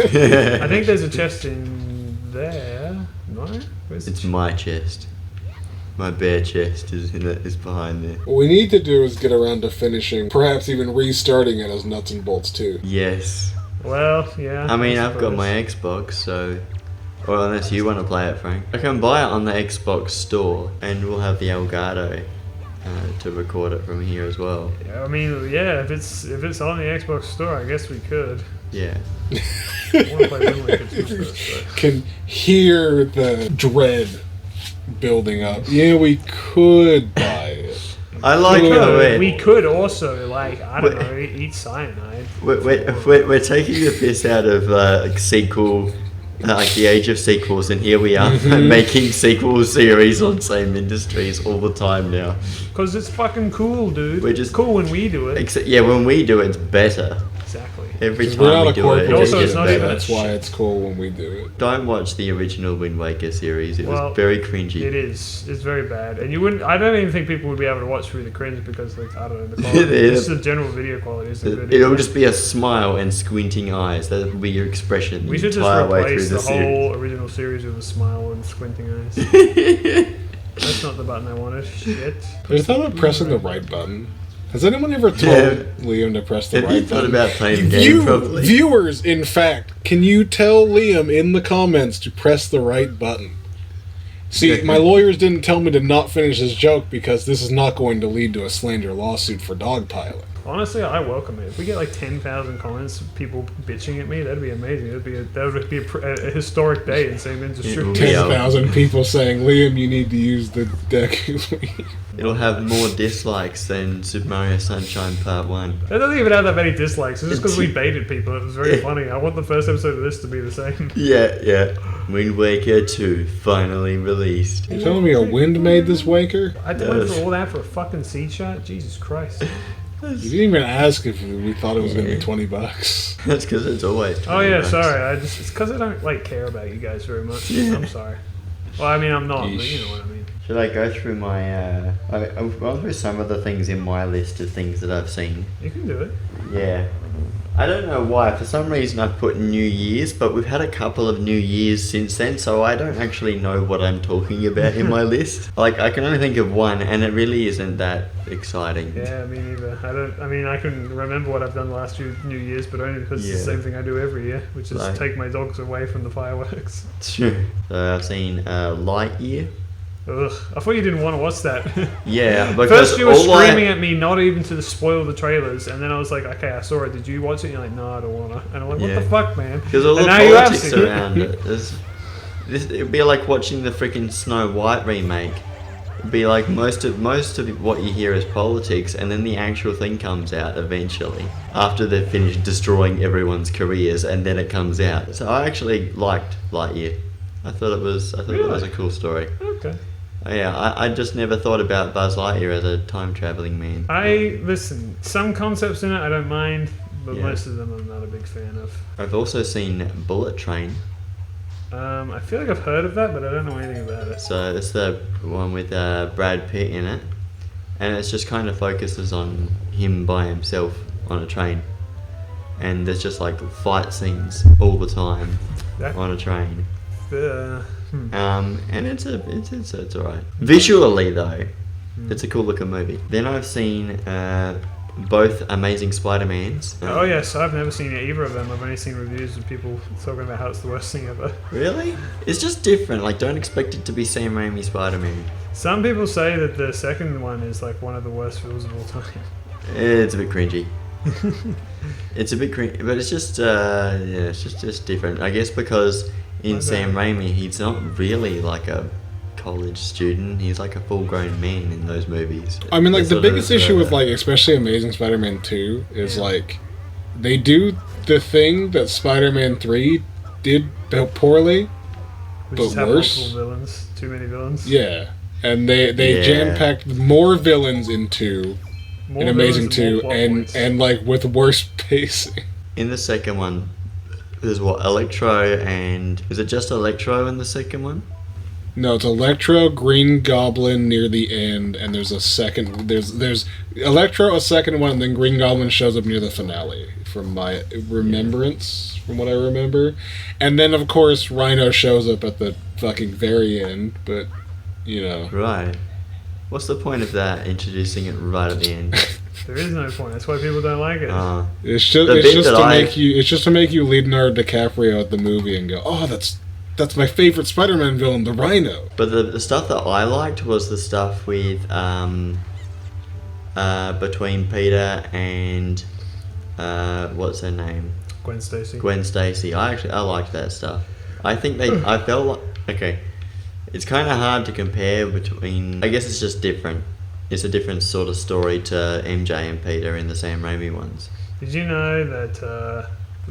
Speaker 2: again.
Speaker 1: I think there's a chest in there. No, where's
Speaker 3: It's
Speaker 1: the
Speaker 3: my chest. My bare chest is behind there.
Speaker 2: What we need to do is get around to finishing, perhaps even restarting it as Nuts and Bolts 2.
Speaker 3: Yes.
Speaker 1: Well, yeah.
Speaker 3: I mean, I've got
Speaker 1: suppose.
Speaker 3: my Xbox, so... Well, unless you want to play it, Frank. I can buy it on the Xbox store, and we'll have the Elgato to record it from here as well.
Speaker 1: Yeah, I mean, yeah. If it's on the Xbox store, I guess we could.
Speaker 3: Yeah.
Speaker 1: I want to play Wind Waker 2 first,
Speaker 2: Can hear the dread building up. Yeah, we could buy it.
Speaker 3: I like
Speaker 1: but
Speaker 3: how
Speaker 1: we could also, like, I don't know, eat cyanide.
Speaker 3: we're taking the piss out of like sequel, like the age of sequels, and here we are making sequel series on same industries all the time now.
Speaker 1: Because it's fucking cool, dude.
Speaker 3: We're just-
Speaker 1: It's cool when we do it.
Speaker 3: Except, yeah, when we do it, it's better.
Speaker 1: Exactly.
Speaker 3: Every
Speaker 2: 'Cause we're
Speaker 3: time
Speaker 2: not
Speaker 3: we
Speaker 2: a
Speaker 3: do it,
Speaker 2: corporation,
Speaker 3: it just
Speaker 1: Also,
Speaker 3: gets
Speaker 1: it's not
Speaker 3: better.
Speaker 1: even-
Speaker 2: that's why it's cool when we do it.
Speaker 3: Don't watch the original Wind Waker series. It
Speaker 1: Well,
Speaker 3: was very cringy.
Speaker 1: It is. It's very bad, and you wouldn't. I don't even think people would be able to watch through the cringe because, like, I don't know, the quality.
Speaker 3: Yeah.
Speaker 1: Just the general video quality isn't good.
Speaker 3: It'll
Speaker 1: either.
Speaker 3: just be a smile and squinting eyes. That will be your expression
Speaker 1: We
Speaker 3: the
Speaker 1: should just
Speaker 3: entire way through
Speaker 1: replace
Speaker 3: the
Speaker 1: the
Speaker 3: series.
Speaker 1: whole original series with a smile and squinting eyes. That's not the button I wanted. Shit.
Speaker 2: I thought about pressing the right button. Has anyone ever told
Speaker 3: Yeah.
Speaker 2: Liam to press the
Speaker 3: Have
Speaker 2: right
Speaker 3: you thought
Speaker 2: button?
Speaker 3: about playing the game properly?
Speaker 2: Viewers, in fact, can you tell Liam in the comments to press the right button? See, my lawyers didn't tell me to not finish this joke because this is not going to lead to a slander lawsuit for dogpiling.
Speaker 1: Honestly, I welcome it. If we get like 10,000 comments, of people bitching at me, that'd be amazing. That would be a historic day in same industry.
Speaker 3: It will be. Yeah.
Speaker 2: 10,000 people saying, Liam, you need to use the deck.
Speaker 3: It'll have more dislikes than Super Mario Sunshine Part 1.
Speaker 1: It doesn't even have that many dislikes. It's just because we baited people. It was very funny. I want the first episode of this to be the same.
Speaker 3: Yeah. Wind Waker 2 finally released.
Speaker 2: You're telling me a wind made this waker?
Speaker 1: I went through all that for a fucking seed shot? Jesus Christ.
Speaker 2: You didn't even ask if we thought it was going to be $20.
Speaker 3: That's because it's always
Speaker 1: Oh yeah,
Speaker 3: $20.
Speaker 1: sorry. It's because I don't like care about you guys very much. I'm sorry. Well, I mean, I'm not, but you know what I mean.
Speaker 3: Should I go through my... I've gone through some of the things in my list of things that I've seen.
Speaker 1: You can do it.
Speaker 3: Yeah. I don't know why. For some reason I've put New Year's, but we've had a couple of New Year's since then, so I don't actually know what I'm talking about in my list. Like, I can only think of one, and it really isn't that exciting.
Speaker 1: Yeah, me neither. I can remember what I've done the last few New Year's, but only because it's the
Speaker 3: Yeah.
Speaker 1: same thing I do every year, which is
Speaker 3: Like-
Speaker 1: take my dogs away from the fireworks.
Speaker 3: Sure. So I've seen Lightyear.
Speaker 1: Ugh, I thought you didn't want to watch that.
Speaker 3: Yeah, because
Speaker 1: First you were
Speaker 3: all
Speaker 1: screaming at me not even to spoil the trailers, and then I was like, okay, I saw it. Did you watch it? And you're like, no, I don't wanna. And I'm like, what
Speaker 3: Yeah.
Speaker 1: the fuck, man?
Speaker 3: Because all
Speaker 1: And
Speaker 3: the
Speaker 1: now you have
Speaker 3: politics
Speaker 1: to.
Speaker 3: around it. It'd be like watching the freaking Snow White remake. It'd be like most of what you hear is politics, and then the actual thing comes out eventually after they've finished destroying everyone's careers, and then it comes out. So I actually liked Lightyear. I thought it was a cool story.
Speaker 1: Okay.
Speaker 3: Yeah, I just never thought about Buzz Lightyear as a time traveling man.
Speaker 1: Listen, some concepts in it I don't mind, but
Speaker 3: Yeah.
Speaker 1: most of them I'm not a big fan of.
Speaker 3: I've also seen Bullet Train.
Speaker 1: I feel like I've heard of that, but I don't know anything about it.
Speaker 3: So it's the one with Brad Pitt in it, and it's just kind of focuses on him by himself on a train, and there's just like fight scenes all the time
Speaker 1: That,
Speaker 3: on a train.
Speaker 1: hmm.
Speaker 3: And it's alright. Visually though, it's a cool looking movie. Then I've seen both Amazing Spider-Mans.
Speaker 1: Oh yes, I've never seen either of them. I've only seen reviews of people talking about how it's the worst thing ever.
Speaker 3: Really? It's just different. Like, don't expect it to be Sam Raimi Spider-Man.
Speaker 1: Some people say that the second one is like one of the worst films of all time.
Speaker 3: It's a bit cringy. It's a bit cringy, but it's just it's just different. I guess because in
Speaker 1: Okay.
Speaker 3: Sam Raimi, he's not really like a college student. He's like a full-grown man in those movies.
Speaker 2: I mean, like,
Speaker 3: It's
Speaker 2: the
Speaker 3: sort of,
Speaker 2: biggest issue with, like, especially Amazing Spider-Man 2 is, like, they do the thing that Spider-Man 3 did poorly,
Speaker 1: Which
Speaker 2: But
Speaker 1: is have
Speaker 2: worse?
Speaker 1: multiple villains, too many villains.
Speaker 2: yeah. And they
Speaker 3: Yeah.
Speaker 2: jam-packed more villains into
Speaker 1: More
Speaker 2: an Amazing
Speaker 1: villains and
Speaker 2: 2
Speaker 1: more plot
Speaker 2: and
Speaker 1: points.
Speaker 2: and like with worse pacing.
Speaker 3: In the second one, there's Electro and... Is it just Electro in the second one?
Speaker 2: No, it's Electro, Green Goblin near the end, and there's a second. There's Electro, a second one, and then Green Goblin shows up near the finale, from my remembrance, from what I remember. And then, of course, Rhino shows up at the fucking very end, but, you know.
Speaker 3: Right. What's the point of that, introducing it right at the end?
Speaker 1: There is no point. That's why people don't like it.
Speaker 2: It's just
Speaker 3: The bit that
Speaker 2: it's just to make you Leonardo DiCaprio at the movie and go, oh, that's my favorite Spider-Man villain, the Rhino.
Speaker 3: But the stuff that I liked was the stuff with between Peter and what's her name?
Speaker 1: Gwen Stacy.
Speaker 3: Gwen Stacy. I liked that stuff. I think I felt like, okay, it's kind of hard to compare between. I guess it's just different. It's a different sort of story to MJ and Peter in the Sam Raimi ones.
Speaker 1: Did you know that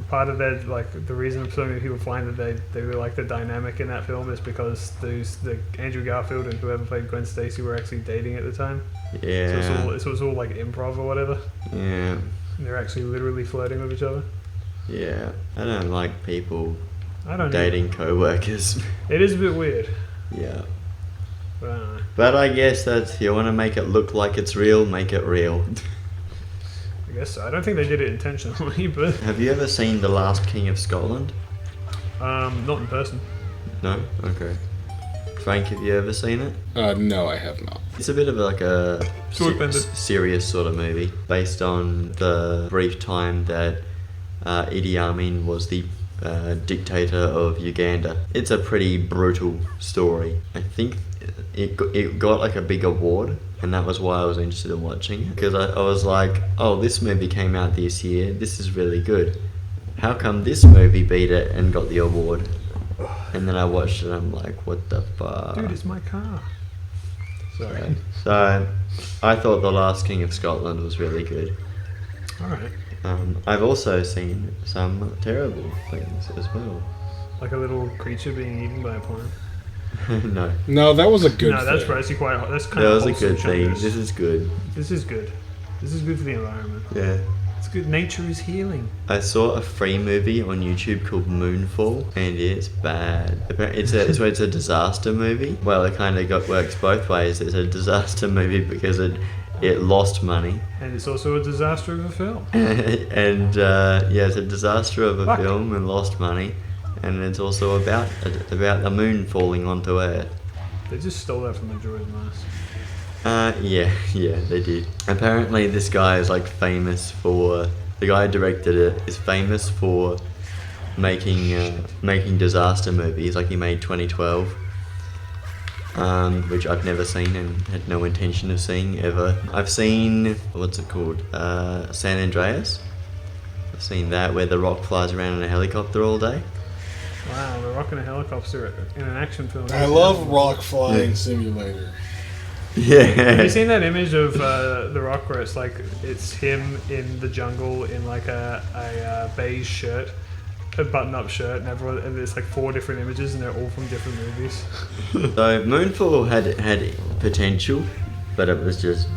Speaker 1: part of that, like the reason so many people find that they really like the dynamic in that film is because the Andrew Garfield and whoever played Gwen Stacy were actually dating at the time.
Speaker 3: Yeah.
Speaker 1: So it's all like improv or whatever.
Speaker 3: Yeah.
Speaker 1: And they're actually literally flirting with each other.
Speaker 3: Yeah. I don't like people
Speaker 1: I don't
Speaker 3: dating co-workers.
Speaker 1: It is a bit weird.
Speaker 3: Yeah.
Speaker 1: But I don't know.
Speaker 3: But I guess that if you want to make it look like it's real, make it real.
Speaker 1: I guess so. I don't think they did it intentionally, but
Speaker 3: Have you ever seen The Last King of Scotland?
Speaker 1: not in person.
Speaker 3: No? Okay. Frank, have you ever seen it?
Speaker 2: No, I have not.
Speaker 3: It's a bit of like a
Speaker 1: Short-bended.
Speaker 3: serious sort of movie based on the brief time that Idi Amin was the dictator of Uganda. It's a pretty brutal story. I think it got like a big award, and that was why I was interested in watching it, because I was like, oh, this movie came out this year, this is really good. How come this movie beat it and got the award? And then I watched it and I'm like, what the fuck?
Speaker 1: Dude, it's my car. Sorry.
Speaker 3: So I thought The Last King of Scotland was really good.
Speaker 1: Alright.
Speaker 3: I've also seen some terrible things as well.
Speaker 1: Like a little creature being eaten by a plant.
Speaker 3: No,
Speaker 2: No, that was a good
Speaker 1: No, that's
Speaker 2: thing.
Speaker 1: actually quite. That's kind
Speaker 3: that
Speaker 1: of
Speaker 3: was a good thing.
Speaker 1: chungus.
Speaker 3: This is good.
Speaker 1: This is good. This is good for the environment.
Speaker 3: Yeah.
Speaker 1: It's good. Nature is healing.
Speaker 3: I saw a free movie on YouTube called Moonfall, and it's bad. It's a disaster movie. Well, it kind of works both ways. It's a disaster movie because it lost money,
Speaker 1: And it's also a disaster of a film.
Speaker 3: and yeah, it's a disaster of a
Speaker 1: Fuck.
Speaker 3: film and lost money, and it's also about the moon falling onto Earth.
Speaker 1: They just stole that from the Majora's Mask.
Speaker 3: Yeah, they did. Apparently, this guy is like famous for. The guy who directed it is famous for making disaster movies. Like he made 2012, which I've never seen and had no intention of seeing ever. I've seen what's it called, San Andreas. I've seen that where The Rock flies around in a helicopter all day.
Speaker 1: Wow, they're rocking a helicopter in an action film.
Speaker 2: I love Rock Flying Simulator.
Speaker 1: Have
Speaker 3: Yeah.
Speaker 1: you seen that image of The Rock where it's like it's him in the jungle in like a beige shirt, a button-up shirt, and everyone, and there's like 4 different images, and they're all from different movies.
Speaker 3: So Moonfall had potential, but it was just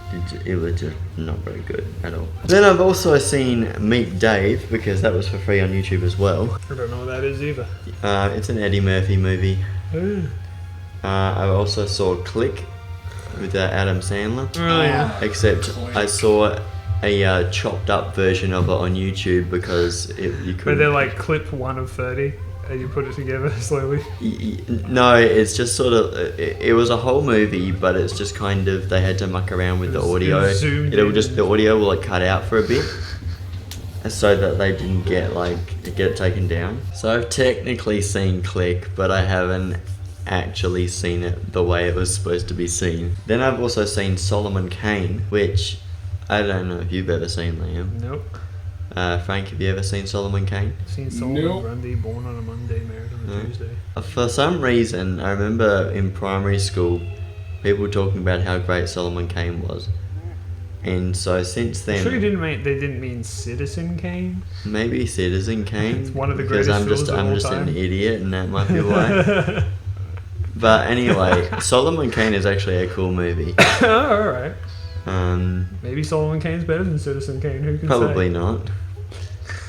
Speaker 3: not very good at all. Then I've also seen Meet Dave, because that was for free on YouTube as well.
Speaker 1: I don't know what that is either.
Speaker 3: It's an Eddie Murphy movie.
Speaker 1: Ooh.
Speaker 3: I also saw Click with Adam Sandler.
Speaker 1: Oh yeah.
Speaker 3: Except I saw a chopped up version of it on YouTube because you
Speaker 1: Where
Speaker 3: could.
Speaker 1: they're like clip 1 of 30, and you put it together slowly.
Speaker 3: No, it's just sort of. It was a whole movie, but it's just kind of they had to muck around with the
Speaker 1: It was
Speaker 3: audio.
Speaker 1: zoomed
Speaker 3: It'll
Speaker 1: in.
Speaker 3: just the audio will like cut out for a bit, so that they didn't get it taken down. So I've technically seen Click, but I haven't actually seen it the way it was supposed to be seen. Then I've also seen Solomon Kane, which I don't know if you've ever seen, Liam.
Speaker 1: Nope.
Speaker 3: Frank, have you ever seen Solomon Kane?
Speaker 1: Seen Solomon
Speaker 2: Nope.
Speaker 1: Grundy, born on a Monday, married on a
Speaker 3: No.
Speaker 1: Tuesday.
Speaker 3: For some reason, I remember in primary school, people talking about how great Solomon Kane was. And so since then,
Speaker 1: Sure, they didn't mean Citizen Kane.
Speaker 3: maybe Citizen Kane.
Speaker 1: It's one of the
Speaker 3: because
Speaker 1: greatest
Speaker 3: I'm just
Speaker 1: films of
Speaker 3: I'm
Speaker 1: all
Speaker 3: just
Speaker 1: time.
Speaker 3: an idiot, and that might be why. But anyway, Solomon Kane is actually a cool movie.
Speaker 1: Oh, all right.
Speaker 3: Um,
Speaker 1: Maybe Solomon Kane's better than Citizen Kane. Who can
Speaker 3: probably
Speaker 1: say?
Speaker 3: not.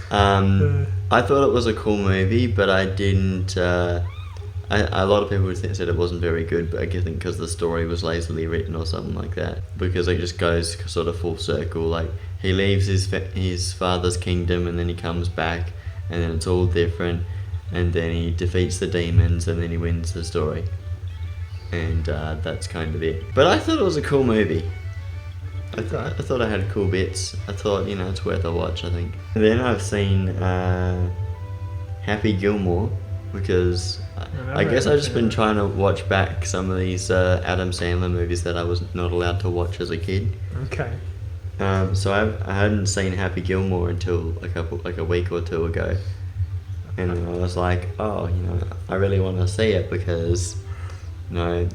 Speaker 3: I thought it was a cool movie, but I didn't. A lot of people said it wasn't very good, but I think because the story was lazily written or something like that. Because it just goes sort of full circle. Like he leaves his father's kingdom, and then he comes back, and then it's all different, and then he defeats the demons, and then he wins the story, and that's kind of it. But I thought it was a cool movie. I thought I had cool bits. I thought, it's worth a watch, I think. And then I've seen Happy Gilmore, because I guess I've just been trying to watch back some of these Adam Sandler movies that I was not allowed to watch as a kid.
Speaker 1: Okay.
Speaker 3: So I hadn't seen Happy Gilmore until like a week or two ago. And I was like, oh, I really want to see it because... I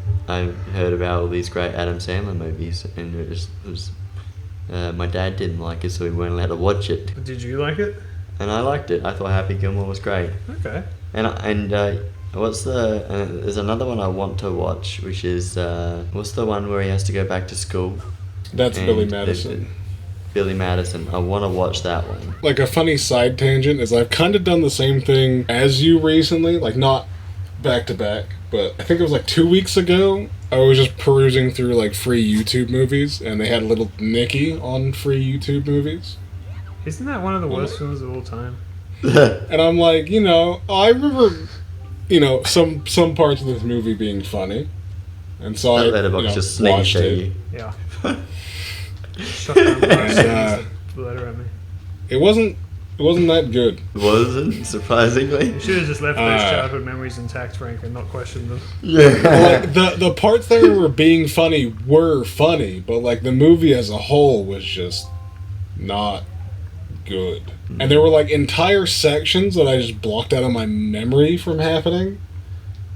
Speaker 3: heard about all these great Adam Sandler movies, and it was my dad didn't like it, so we weren't allowed to watch it.
Speaker 1: Did you like it?
Speaker 3: And I liked it. I thought Happy Gilmore was great.
Speaker 1: Okay.
Speaker 3: And what's there's another one I want to watch, which is what's the one where he has to go back to school?
Speaker 2: That's
Speaker 3: And
Speaker 2: Billy Madison.
Speaker 3: Billy Madison. I want to watch that one.
Speaker 2: Like a funny side tangent is I've kind of done the same thing as you recently, like not back to back, but I think it was like 2 weeks ago. I was just perusing through like free YouTube movies, and they had Little Nicky on free YouTube movies.
Speaker 1: Isn't that one of the worst films of all time?
Speaker 2: And I'm like, I remember, some parts of this movie being funny, and so
Speaker 3: That
Speaker 2: I
Speaker 3: letterbox just
Speaker 2: watched
Speaker 3: sneezed at
Speaker 2: it.
Speaker 3: you.
Speaker 1: Yeah. Shut down
Speaker 2: And,
Speaker 1: the letter at me.
Speaker 2: It wasn't that good.
Speaker 3: Wasn't, surprisingly.
Speaker 1: You should have just left those childhood memories intact, Frank, and not questioned them.
Speaker 3: Yeah.
Speaker 2: Like the parts that were being funny were funny, but like the movie as a whole was just not good. And there were like entire sections that I just blocked out of my memory from happening.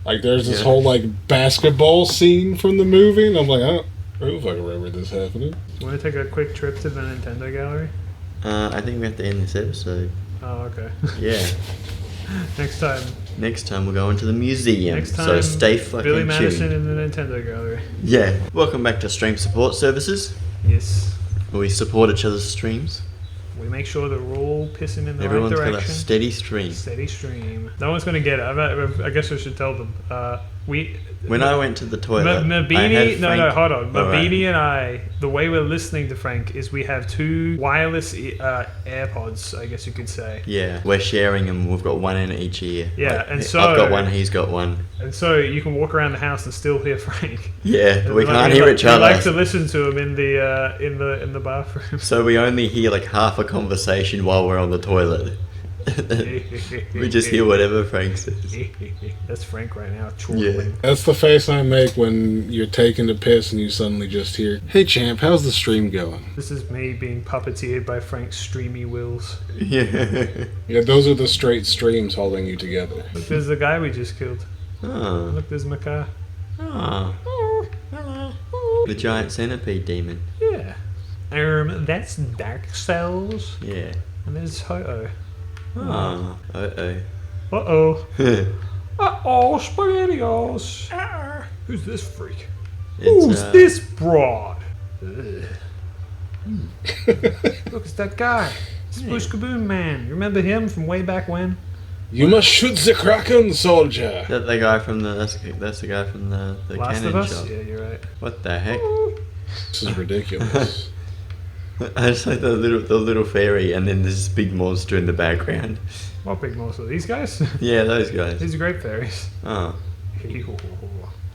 Speaker 2: Like there's this whole like basketball scene from the movie, and I'm like, I don't know if I can remember this happening.
Speaker 1: Want to take a quick trip to the Nintendo gallery?
Speaker 3: I think we have to end this episode.
Speaker 1: Oh, okay.
Speaker 3: Yeah.
Speaker 1: Next time.
Speaker 3: Next time we'll go into the museum.
Speaker 1: Next time,
Speaker 3: so stay fucking
Speaker 1: Billy Madison
Speaker 3: tuned.
Speaker 1: in the Nintendo gallery.
Speaker 3: Yeah. Welcome back to Stream Support Services,
Speaker 1: Yes.
Speaker 3: where we support each other's streams.
Speaker 1: We make sure that we're all pissing in the
Speaker 3: Everyone's
Speaker 1: right
Speaker 3: got a
Speaker 1: direction.
Speaker 3: steady stream.
Speaker 1: Steady stream. No one's going to get it. I guess I should tell them.
Speaker 3: When I went to the toilet, I had
Speaker 1: Mabini, no,
Speaker 3: Frank-
Speaker 1: hold on.
Speaker 3: All right.
Speaker 1: Mabini and I, the way we're listening to Frank is we have two wireless AirPods, I guess you could say.
Speaker 3: Yeah, we're sharing them. We've got one in each ear.
Speaker 1: Yeah, and so-
Speaker 3: I've got one. He's got one.
Speaker 1: And so you can walk around the house and still hear Frank.
Speaker 3: Yeah, we
Speaker 1: And
Speaker 3: can't
Speaker 1: we
Speaker 3: hear
Speaker 1: like-
Speaker 3: each
Speaker 1: we
Speaker 3: other.
Speaker 1: like to listen to him in the bathroom.
Speaker 3: So we only hear like half a conversation while we're on the toilet. We just hear whatever Frank says.
Speaker 1: That's Frank right now.
Speaker 3: Yeah.
Speaker 1: Chortling.
Speaker 2: That's the face I make when you're taking a piss and you suddenly just hear, "Hey champ, how's the stream going?"
Speaker 1: This is me being puppeteered by Frank's streamy wills.
Speaker 3: Yeah.
Speaker 2: Yeah, those are the straight streams holding you together.
Speaker 1: Look, there's the guy we just killed.
Speaker 3: Oh.
Speaker 1: Look, there's Maka.
Speaker 3: Oh. The giant centipede demon.
Speaker 1: Yeah. That's Dark Cells.
Speaker 3: Yeah.
Speaker 1: And there's Ho-Oh.
Speaker 3: Oh. Uh-oh.
Speaker 1: Uh-oh.
Speaker 3: It's,
Speaker 1: Uh-oh, SpaghettiOs. Who's this freak? Who's this broad? Ugh. Look, it's that guy. Sploosh Kaboom Man. You remember him from way back when?
Speaker 2: You must shoot the Kraken, soldier!
Speaker 3: That's the guy from that's the guy from the
Speaker 1: Last
Speaker 3: cannon
Speaker 1: of Us?
Speaker 3: shop.
Speaker 1: Yeah, you're right.
Speaker 3: What the heck?
Speaker 2: This is ridiculous.
Speaker 3: I just like the little fairy, and then there's this big monster in the background.
Speaker 1: What big monster? These guys?
Speaker 3: Yeah, those guys.
Speaker 1: These are great fairies.
Speaker 3: Oh.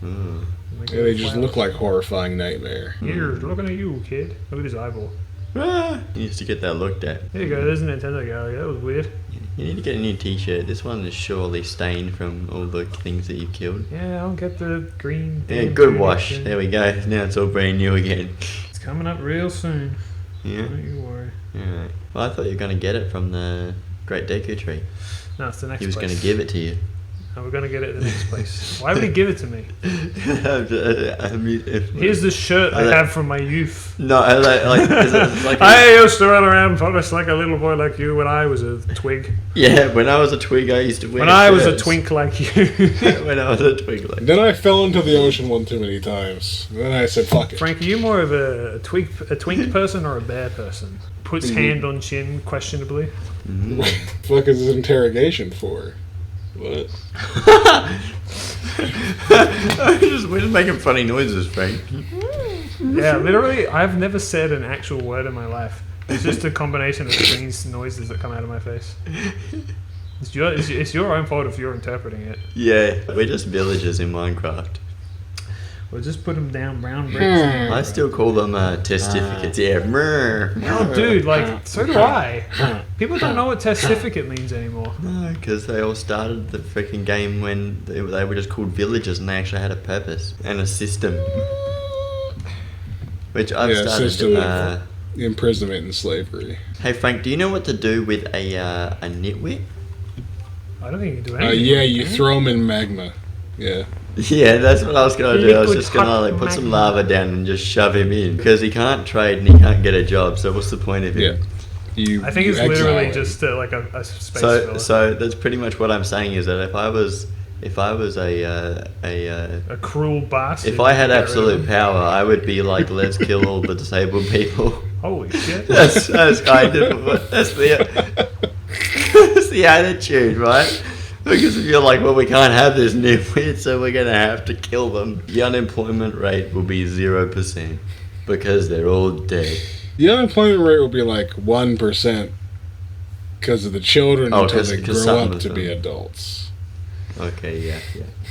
Speaker 3: Mm.
Speaker 2: Yeah, they just look like horrifying nightmare.
Speaker 1: Here, looking at you, kid. Look at his eyeball.
Speaker 3: Ah, he needs to get that looked at.
Speaker 1: There you go. There's a Nintendo gallery. That was weird.
Speaker 3: You need to get a new T-shirt. This one is surely stained from all the things that you've killed.
Speaker 1: Yeah, I'll get the green.
Speaker 3: Yeah,
Speaker 1: damn
Speaker 3: good
Speaker 1: tunic
Speaker 3: wash.
Speaker 1: thing.
Speaker 3: There we go. Now it's all brand new again.
Speaker 1: It's coming up real soon.
Speaker 3: Yeah.
Speaker 1: Don't you worry.
Speaker 3: Alright. Well, I thought you were going to get it from the Great Deku Tree.
Speaker 1: No, it's the next
Speaker 3: He was
Speaker 1: place.
Speaker 3: going to give it to you.
Speaker 1: and we're gonna get it at the next place. Why would he give it to me? Here's the shirt I have from my youth.
Speaker 3: No, it's like
Speaker 1: I used to run around forest like a little boy like you when I was a twig.
Speaker 3: yeah. When I was a twig, I used to wear.
Speaker 1: When I was a
Speaker 3: shirts.
Speaker 1: twink like you.
Speaker 3: When I was a twig, like
Speaker 2: Then I fell into the ocean one too many times. Then I said, "Fuck it."
Speaker 1: Frank, are you more of a twink person or a bear person? Puts hand on chin, questionably.
Speaker 2: Fuck is this interrogation for? What?
Speaker 3: we're just making funny noises, Frank.
Speaker 1: Yeah, literally, I've never said an actual word in my life. It's just a combination of strange noises that come out of my face. It's your own fault if you're interpreting it.
Speaker 3: Yeah, we're just villagers in Minecraft.
Speaker 1: We'll just put them down brown bricks.
Speaker 3: I still call them testificates. Yeah.
Speaker 1: Oh, dude, like, so do I. People don't know what testificate means anymore.
Speaker 3: No, because they all started the freaking game when they were just called villagers and they actually had a purpose and a system. Which I've started
Speaker 2: system
Speaker 3: to...
Speaker 2: of imprisonment and slavery.
Speaker 3: Hey Frank, do you know what to do with a nitwit?
Speaker 1: I don't think you can do anything.
Speaker 2: Yeah, you throw them in magma. Yeah.
Speaker 3: Yeah, that's what I was going to do. I was
Speaker 1: Liquid
Speaker 3: just going to
Speaker 1: hot
Speaker 3: like put some
Speaker 1: magma.
Speaker 3: lava down and just shove him in. Because he can't trade and he can't get a job, so what's the point of him?
Speaker 2: Yeah.
Speaker 1: I think it's
Speaker 2: you exile
Speaker 1: literally
Speaker 2: him.
Speaker 1: just like a space
Speaker 3: So,
Speaker 1: filler.
Speaker 3: so that's pretty much what I'm saying is that if I was
Speaker 1: A cruel bastard.
Speaker 3: if I had
Speaker 1: to get rid of
Speaker 3: absolute
Speaker 1: them.
Speaker 3: power, I would be like, let's kill all the disabled people.
Speaker 1: Holy shit.
Speaker 3: That's kind of that's the attitude, right? Because if you're like, well, we can't have this nitwit, so we're gonna have to kill them. The unemployment rate will be 0% because they're all dead.
Speaker 2: The unemployment rate will be like 1% because of the children
Speaker 3: Oh,
Speaker 2: until they
Speaker 3: 'cause
Speaker 2: grow
Speaker 3: some
Speaker 2: up
Speaker 3: of
Speaker 2: to
Speaker 3: them.
Speaker 2: be adults.
Speaker 3: Okay, yeah.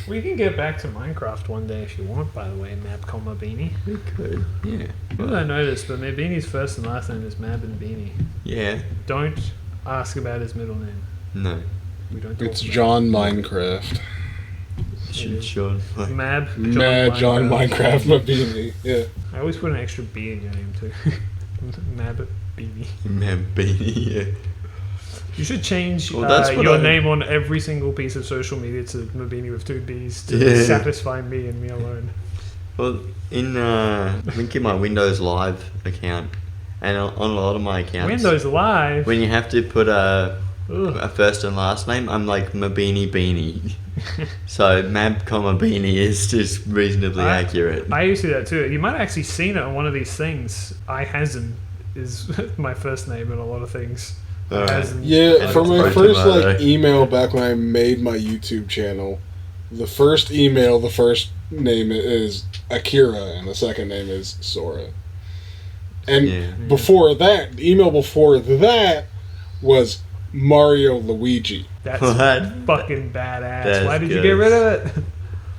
Speaker 1: We can get back to Minecraft one day if you want, by the way, Mab, Beanie.
Speaker 3: We could, yeah.
Speaker 1: Well, I noticed, but Beanie's first and last name is Mab and Beanie.
Speaker 3: Yeah.
Speaker 1: Don't ask about his middle name.
Speaker 3: No.
Speaker 1: We don't talk
Speaker 2: It's
Speaker 1: about
Speaker 2: John Minecraft.
Speaker 3: Sure.
Speaker 1: it. Mad
Speaker 2: John Minecraft Mabini. Yeah.
Speaker 1: I always put an extra B in your name too. Mab Beanie.
Speaker 3: Man, Beanie, yeah.
Speaker 1: You should change
Speaker 3: Well, that's what
Speaker 1: your
Speaker 3: I-
Speaker 1: name on every single piece of social media to Mabini with 2 B's to
Speaker 3: Yeah.
Speaker 1: satisfy me and me alone.
Speaker 3: Well, link in my Windows Live account, and on a lot of my accounts,
Speaker 1: Windows Live.
Speaker 3: when you have to put a
Speaker 1: Ugh.
Speaker 3: first and last name, I'm like Mabini Beanie. So Mab, Beanie is just reasonably accurate.
Speaker 1: I used to do that too. You might have actually seen it on one of these things. Ihasn is my first name in a lot of things.
Speaker 3: Alright.
Speaker 1: Ihasn.
Speaker 2: Yeah, for my
Speaker 3: Tomato.
Speaker 2: first like email back when I made my YouTube channel, the first email, the first name is Akira, and the second name is Sora. And
Speaker 3: Yeah.
Speaker 2: before that, the email before that was Mario Luigi.
Speaker 1: That's
Speaker 3: What?
Speaker 1: fucking badass.
Speaker 3: That's
Speaker 1: Why did you
Speaker 3: good.
Speaker 1: get rid of it?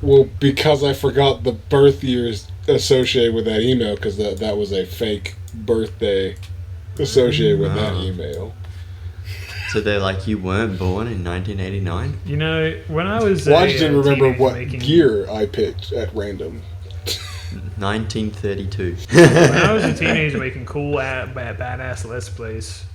Speaker 2: Well, because I forgot the birth years associated with that email, because that was a fake birthday associated with that email.
Speaker 3: So they're like, you weren't born in 1989?
Speaker 1: You know, when I was
Speaker 2: Well, I just didn't remember
Speaker 1: teenager
Speaker 2: what
Speaker 1: making,
Speaker 2: year I picked at random.
Speaker 3: 1932.
Speaker 1: When I was a teenager making cool badass Let's Plays,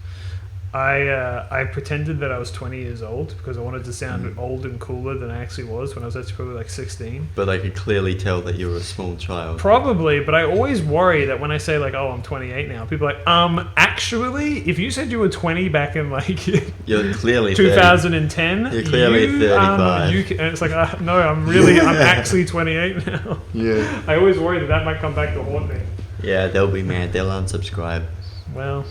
Speaker 1: I pretended that I was 20 years old because I wanted to sound old and cooler than I actually was when I was actually probably like 16.
Speaker 3: But they could clearly tell that you were a small child.
Speaker 1: Probably, but I always worry that when I say like, oh, I'm 28 now, people are like, actually, if you said you were 20 back in like
Speaker 3: You're clearly 30.
Speaker 1: 2010,
Speaker 3: You're clearly 35.
Speaker 1: and it's like, no, I'm actually 28 now.
Speaker 3: Yeah.
Speaker 1: I always worry that might come back to haunt me.
Speaker 3: Yeah, they'll be mad. They'll unsubscribe.
Speaker 1: Well,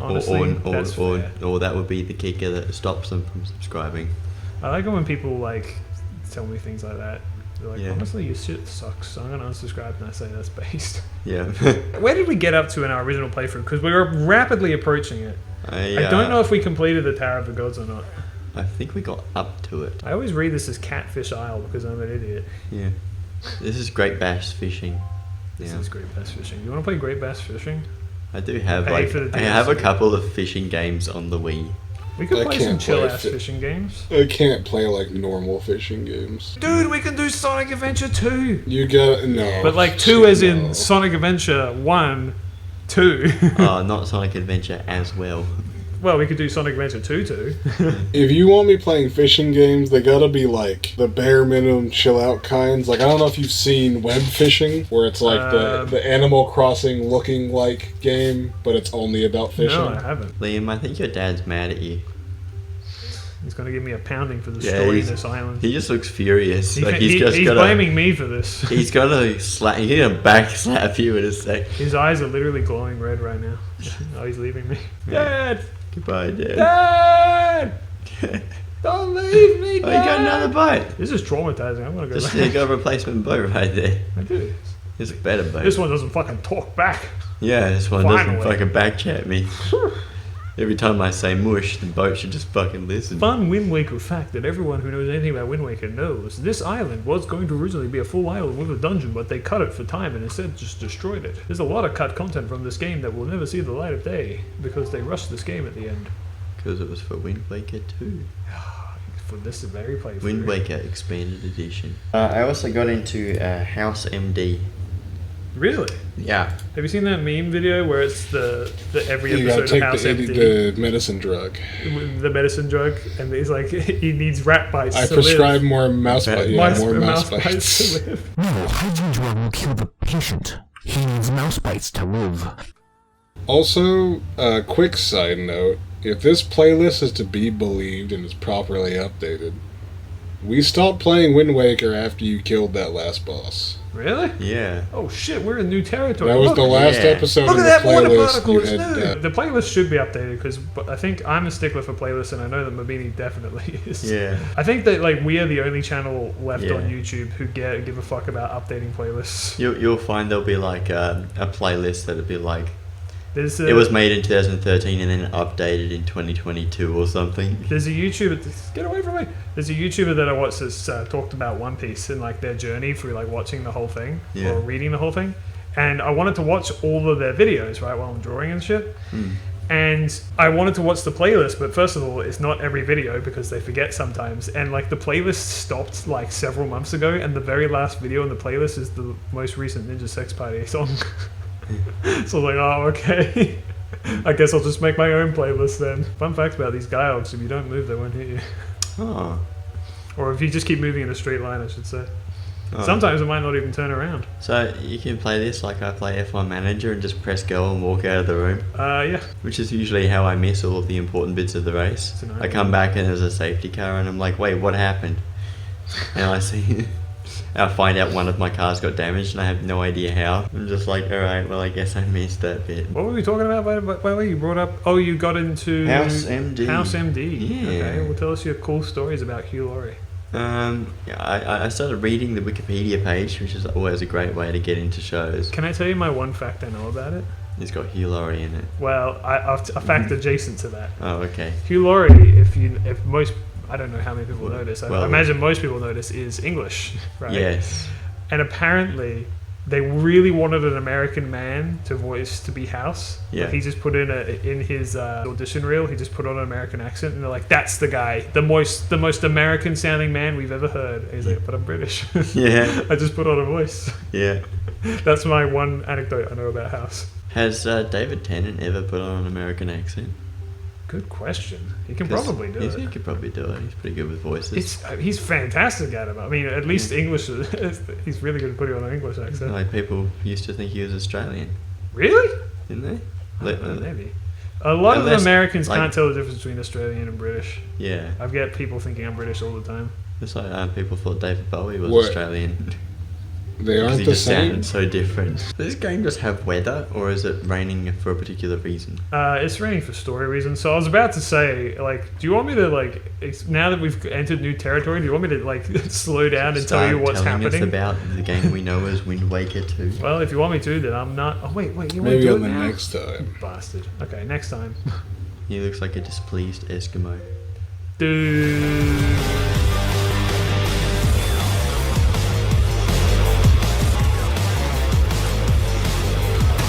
Speaker 1: honestly, that's fair.
Speaker 3: or that would be the kicker that stops them from subscribing.
Speaker 1: I like it when people like tell me things like that. They're like,
Speaker 3: Yeah.
Speaker 1: honestly, your shit sucks, so I'm gonna unsubscribe, and I say that's based.
Speaker 3: Yeah.
Speaker 1: Where did we get up to in our original playthrough? Because we were rapidly approaching it. I don't know if we completed the Tower of the Gods or not.
Speaker 3: I think we got up to it.
Speaker 1: I always read this as Catfish Isle because I'm an idiot.
Speaker 3: Yeah. This is Great Bass Fishing.
Speaker 1: This
Speaker 3: Yeah.
Speaker 1: is Great Bass Fishing. You want to play Great Bass Fishing?
Speaker 3: I do have
Speaker 1: Pay
Speaker 3: like
Speaker 1: for the
Speaker 3: I have a
Speaker 1: DLC.
Speaker 3: couple of fishing games on the Wii.
Speaker 1: We could
Speaker 2: I
Speaker 1: play some
Speaker 2: can't
Speaker 1: chill
Speaker 2: play
Speaker 1: ass fishing games.
Speaker 2: I can't play like normal fishing games.
Speaker 1: Dude, we can do Sonic Adventure 2.
Speaker 2: You got no.
Speaker 1: But like 2 as
Speaker 2: No.
Speaker 1: in Sonic Adventure 1, 2.
Speaker 3: Oh, not Sonic Adventure as well.
Speaker 1: Well, we could do Sonic Adventure 2 too.
Speaker 2: If you want me playing fishing games, they gotta be like the bare minimum chill out kinds. Like, I don't know if you've seen web fishing, where it's like the Animal Crossing looking like game, but it's only about fishing.
Speaker 1: No, I haven't.
Speaker 3: Liam, I think your dad's mad at you.
Speaker 1: He's going to give me a pounding for destroying this island.
Speaker 3: He just looks furious.
Speaker 1: He's blaming me for this.
Speaker 3: He's gonna slap. He's gonna back slap you in a sec.
Speaker 1: His eyes are literally glowing red right now. Oh, he's leaving me. Dad!
Speaker 3: Goodbye, Dad.
Speaker 1: Dad! Don't leave me, Dad!
Speaker 3: Oh, you got another boat.
Speaker 1: This is traumatizing. I'm going to go
Speaker 3: Just
Speaker 1: back.
Speaker 3: got a replacement boat right there.
Speaker 1: I do.
Speaker 3: It's a better boat.
Speaker 1: This one doesn't fucking talk back.
Speaker 3: Yeah, this one
Speaker 1: Finally.
Speaker 3: doesn't fucking back chat me. Every time I say mush, the boat should just fucking listen.
Speaker 1: Fun Wind Waker fact that everyone who knows anything about Wind Waker knows. This island was going to originally be a full island with a dungeon, but they cut it for time and instead just destroyed it. There's a lot of cut content from this game that will never see the light of day because they rushed this game at the end.
Speaker 3: Because it was for Wind Waker 2.
Speaker 1: For this very playthrough.
Speaker 3: Wind Waker Expanded Edition. I also got into House MD.
Speaker 1: Really?
Speaker 3: Yeah.
Speaker 1: Have you seen that meme video where it's the every
Speaker 2: You gotta
Speaker 1: episode
Speaker 2: take
Speaker 1: of House MD?
Speaker 2: the medicine drug.
Speaker 1: The medicine drug, and he's like, he needs rat bites
Speaker 2: I
Speaker 1: to
Speaker 2: prescribe
Speaker 1: live.
Speaker 2: more mouse bites. Yeah, more mouse
Speaker 1: bites
Speaker 2: bites.
Speaker 1: to live.
Speaker 5: No, hygiene drug will kill the patient. He needs mouse bites to live.
Speaker 2: Also, a quick side note, if this playlist is to be believed and is properly updated, we stopped playing Wind Waker after you killed that last boss.
Speaker 1: Really?
Speaker 3: Yeah.
Speaker 1: Oh shit, we're in new territory.
Speaker 2: That was
Speaker 1: Look,
Speaker 2: the last
Speaker 3: yeah.
Speaker 2: episode
Speaker 1: look
Speaker 2: of
Speaker 1: at
Speaker 2: the
Speaker 1: that water
Speaker 2: playlist
Speaker 1: particle,
Speaker 2: you
Speaker 1: it's
Speaker 2: had.
Speaker 1: new. The playlist should be updated because I think I'm a stickler for playlists, and I know that Mabini definitely is.
Speaker 3: Yeah.
Speaker 1: I think that like we are the only channel left
Speaker 3: Yeah.
Speaker 1: on YouTube who give a fuck about updating playlists.
Speaker 3: You'll find there'll be like a playlist that'll be like,
Speaker 1: There's
Speaker 3: it was made in 2013 and then updated in 2022 or something.
Speaker 1: There's a YouTuber. Get away from me! There's a YouTuber that I watched that's talked about One Piece and like their journey through like watching the whole thing
Speaker 3: Yeah.
Speaker 1: or reading the whole thing, and I wanted to watch all of their videos right while I'm drawing and shit. And I wanted to watch the playlist, but first of all, it's not every video because they forget sometimes. And like the playlist stopped like several months ago, and the very last video in the playlist is the most recent Ninja Sex Party song. So I was like, oh, okay. I guess I'll just make my own playlist then. Fun fact about these Gyogs, if you don't move, they won't hit you.
Speaker 3: Oh.
Speaker 1: Or if you just keep moving in a straight line, I should say.
Speaker 3: Oh.
Speaker 1: Sometimes it might not even turn around.
Speaker 3: So you can play this like I play F1 Manager and just press go and walk out of the room,
Speaker 1: Yeah.
Speaker 3: which is usually how I miss all of the important bits of the race.
Speaker 1: It's an
Speaker 3: I come back and there's a safety car and I'm like, wait, what happened? And I see, I find out one of my cars got damaged and I have no idea how. I'm just like, alright, well I guess I missed that bit.
Speaker 1: What were we talking about, by the way? You brought up... Oh, you got into...
Speaker 3: House MD.
Speaker 1: House MD.
Speaker 3: Yeah.
Speaker 1: Okay, well tell us your cool stories about Hugh Laurie.
Speaker 3: Yeah, I started reading the Wikipedia page, which is always a great way to get into shows.
Speaker 1: Can I tell you my one fact I know about it?
Speaker 3: It's got Hugh Laurie in it.
Speaker 1: Well, a fact adjacent to that.
Speaker 3: Oh, okay.
Speaker 1: Hugh Laurie, if most... I don't know how many people know this. I
Speaker 3: Well,
Speaker 1: imagine most people know this, is English, right?
Speaker 3: Yes.
Speaker 1: And apparently, they really wanted an American man to be House.
Speaker 3: Yeah.
Speaker 1: Like he just put in his audition reel. He just put on an American accent, and they're like, "That's the guy, the most American sounding man we've ever heard." And he's like, "But I'm British."
Speaker 3: Yeah.
Speaker 1: I just put on a voice.
Speaker 3: Yeah.
Speaker 1: That's my one anecdote I know about House.
Speaker 3: Has David Tennant ever put on an American accent?
Speaker 1: Good question. He can probably do
Speaker 3: He
Speaker 1: it.
Speaker 3: could probably do it. He's pretty good with voices.
Speaker 1: He's fantastic at it. I mean, at least English. He's really good at putting on an English accent.
Speaker 3: Like people used to think he was Australian,
Speaker 1: Really?
Speaker 3: didn't they?
Speaker 1: Maybe. A lot of
Speaker 3: Unless,
Speaker 1: Americans
Speaker 3: like-
Speaker 1: can't tell the difference between Australian and British.
Speaker 3: Yeah.
Speaker 1: I get people thinking I'm British all the time.
Speaker 3: It's like people thought David Bowie was
Speaker 2: What?
Speaker 3: Australian.
Speaker 2: They
Speaker 3: Because
Speaker 2: aren't
Speaker 3: he
Speaker 2: the
Speaker 3: just
Speaker 2: same.
Speaker 3: sounded so different. Does this game just have weather, or is it raining for a particular reason?
Speaker 1: It's raining for story reasons. So I was about to say, like, do you want me to, like, now that we've entered new territory, do you want me to, like, slow down and tell you what's
Speaker 3: telling
Speaker 1: happening?
Speaker 3: us about the game we know as Wind Waker 2.
Speaker 1: Well, if you want me to, then I'm not... Oh, wait, you want to
Speaker 2: Maybe
Speaker 1: do
Speaker 2: on
Speaker 1: it
Speaker 2: the
Speaker 1: now?
Speaker 2: next time.
Speaker 1: Bastard. Okay, next time.
Speaker 3: He looks like a displeased Eskimo.
Speaker 1: Dude...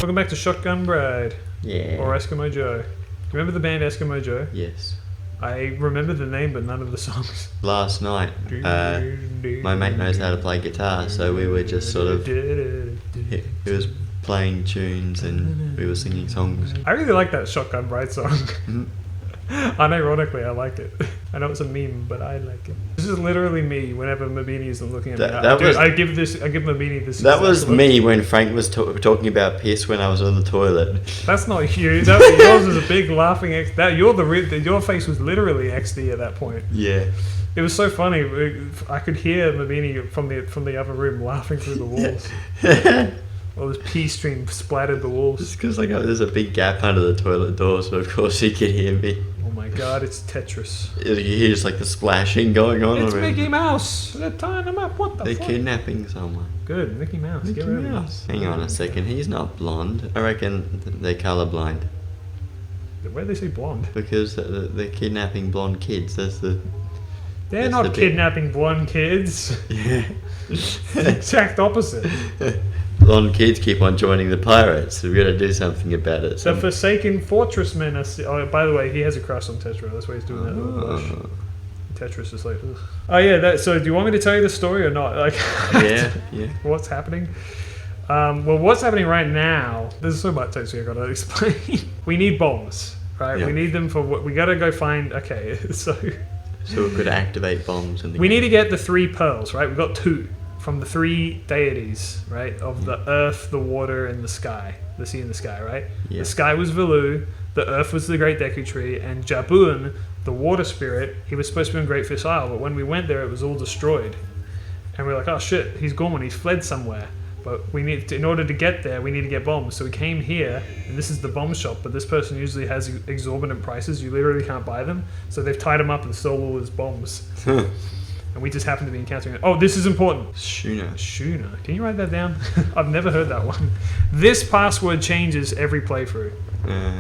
Speaker 1: Welcome back to Shotgun Bride,
Speaker 3: Yeah.
Speaker 1: or Eskimo Joe. Do you remember the band Eskimo Joe?
Speaker 3: Yes.
Speaker 1: I remember the name, but none of the songs.
Speaker 3: Last night, my mate knows how to play guitar, so we were just sort of... He was playing tunes and we were singing songs.
Speaker 1: I really like that Shotgun Bride song. Unironically, I like it. I know it's a meme, but I like it. This is literally me whenever Mabini isn't looking at me. I give Mabini this.
Speaker 3: That was
Speaker 1: look.
Speaker 3: me when Frank was talking about piss when I was on the toilet.
Speaker 1: That's not you. Yours was a big laughing X. Your face was literally XD at that point.
Speaker 3: Yeah.
Speaker 1: It was so funny. I could hear Mabini from the other room laughing through the walls. All this pee stream splattered the walls.
Speaker 3: It's because there's a big gap under the toilet door, so of course he could hear me.
Speaker 1: Oh my god, it's Tetris.
Speaker 3: You hear just the splashing going on
Speaker 1: It's
Speaker 3: around.
Speaker 1: Mickey Mouse. They're tying him up. What the
Speaker 3: They're
Speaker 1: fuck?
Speaker 3: kidnapping someone.
Speaker 1: Good, Mickey Mouse.
Speaker 3: Mickey
Speaker 1: Get rid of him.
Speaker 3: Mouse. Hang on a second, he's not blonde. I reckon they're colourblind.
Speaker 1: Where they say blonde?
Speaker 3: Because they're kidnapping blonde kids. That's
Speaker 1: They're not
Speaker 3: the bit.
Speaker 1: kidnapping blonde kids.
Speaker 3: Yeah.
Speaker 1: The exact opposite.
Speaker 3: Blonde kids keep on joining the pirates. We've got to do something about it.
Speaker 1: The Forsaken Fortress men are... Oh, by the way, he has a crush on Tetra. That's why he's doing that little blush. Tetris is like... Ugh. Oh yeah, so do you want me to tell you the story or not?
Speaker 3: Yeah.
Speaker 1: What's happening? Well, what's happening right now... There's so much actually I gotta explain. We need bombs, right?
Speaker 3: Yeah.
Speaker 1: We need them for... We gotta go find... Okay, so...
Speaker 3: So we could activate bombs and
Speaker 1: We need to get the 3 pearls, right? We've got 2 from the 3 deities, right? Of the earth, the water, and the sky. The sea and the sky, right?
Speaker 3: Yeah.
Speaker 1: The sky was Velu, the earth was the Great Deku Tree, and Jabun, the water spirit, he was supposed to be in Great Fish Isle, but when we went there, it was all destroyed. And we were like, oh shit, he's gone, he's fled somewhere. But we need to, in order to get there, we need to get bombs. So we came here, and this is the bomb shop, but this person usually has exorbitant prices. You literally can't buy them. So they've tied him up and stole all his bombs. And we just happen to be encountering it. Oh, this is important. Shuna. Can you write that down? I've never heard that one. This password changes every playthrough.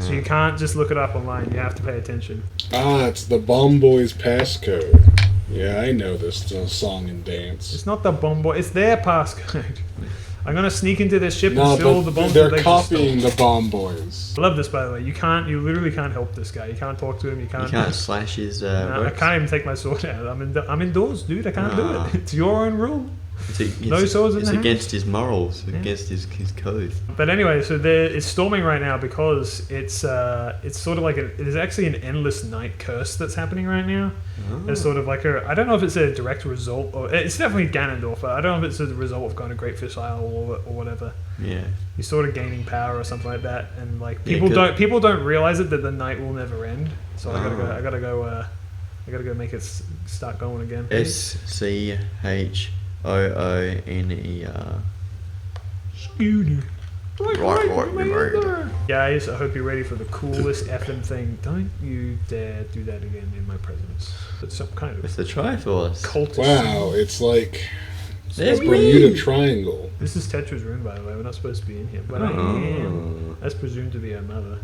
Speaker 1: So you can't just look it up online. You have to pay attention.
Speaker 2: It's the Bomb Boys passcode. Yeah, I know this song and dance.
Speaker 1: It's not the bomb boy. It's their passcode. I'm gonna sneak into their ship and
Speaker 2: No,
Speaker 1: steal all the
Speaker 2: but
Speaker 1: bombs.
Speaker 2: they're
Speaker 1: that they just stole.
Speaker 2: copying the Bomb Boys.
Speaker 1: I love this, by the way. You literally can't help this guy. You can't talk to him. You can't
Speaker 3: slash his
Speaker 1: No, I
Speaker 3: works?
Speaker 1: can't even take my sword out. I'm indoors, dude. I can't do
Speaker 3: Ah.
Speaker 1: it. It's your own rule.
Speaker 3: It's
Speaker 1: No swords in
Speaker 3: It's
Speaker 1: the house.
Speaker 3: against his morals, against his code.
Speaker 1: But anyway, so it's storming right now because it's sort of like it is actually an endless night curse that's happening right now. It's sort of like I don't know if it's a direct result, or it's definitely Ganondorf, but I don't know if it's a result of going to Great Fish Isle or whatever.
Speaker 3: Yeah.
Speaker 1: He's sort of gaining power or something like that, and like
Speaker 3: Yeah,
Speaker 1: people don't realize it that the night will never end. So I gotta go make it start going again.
Speaker 3: SCHOONER.
Speaker 1: Guys, I hope you're ready for the coolest effing thing. Don't you dare do that again in my presence. It's some kind of
Speaker 3: It's the Triforce.
Speaker 1: cultist.
Speaker 2: Wow, it's like
Speaker 3: There's
Speaker 2: a Bermuda
Speaker 3: me.
Speaker 2: Triangle.
Speaker 1: This is Tetra's room, by the way. We're not supposed to be in here, but I am. That's presumed to be her mother.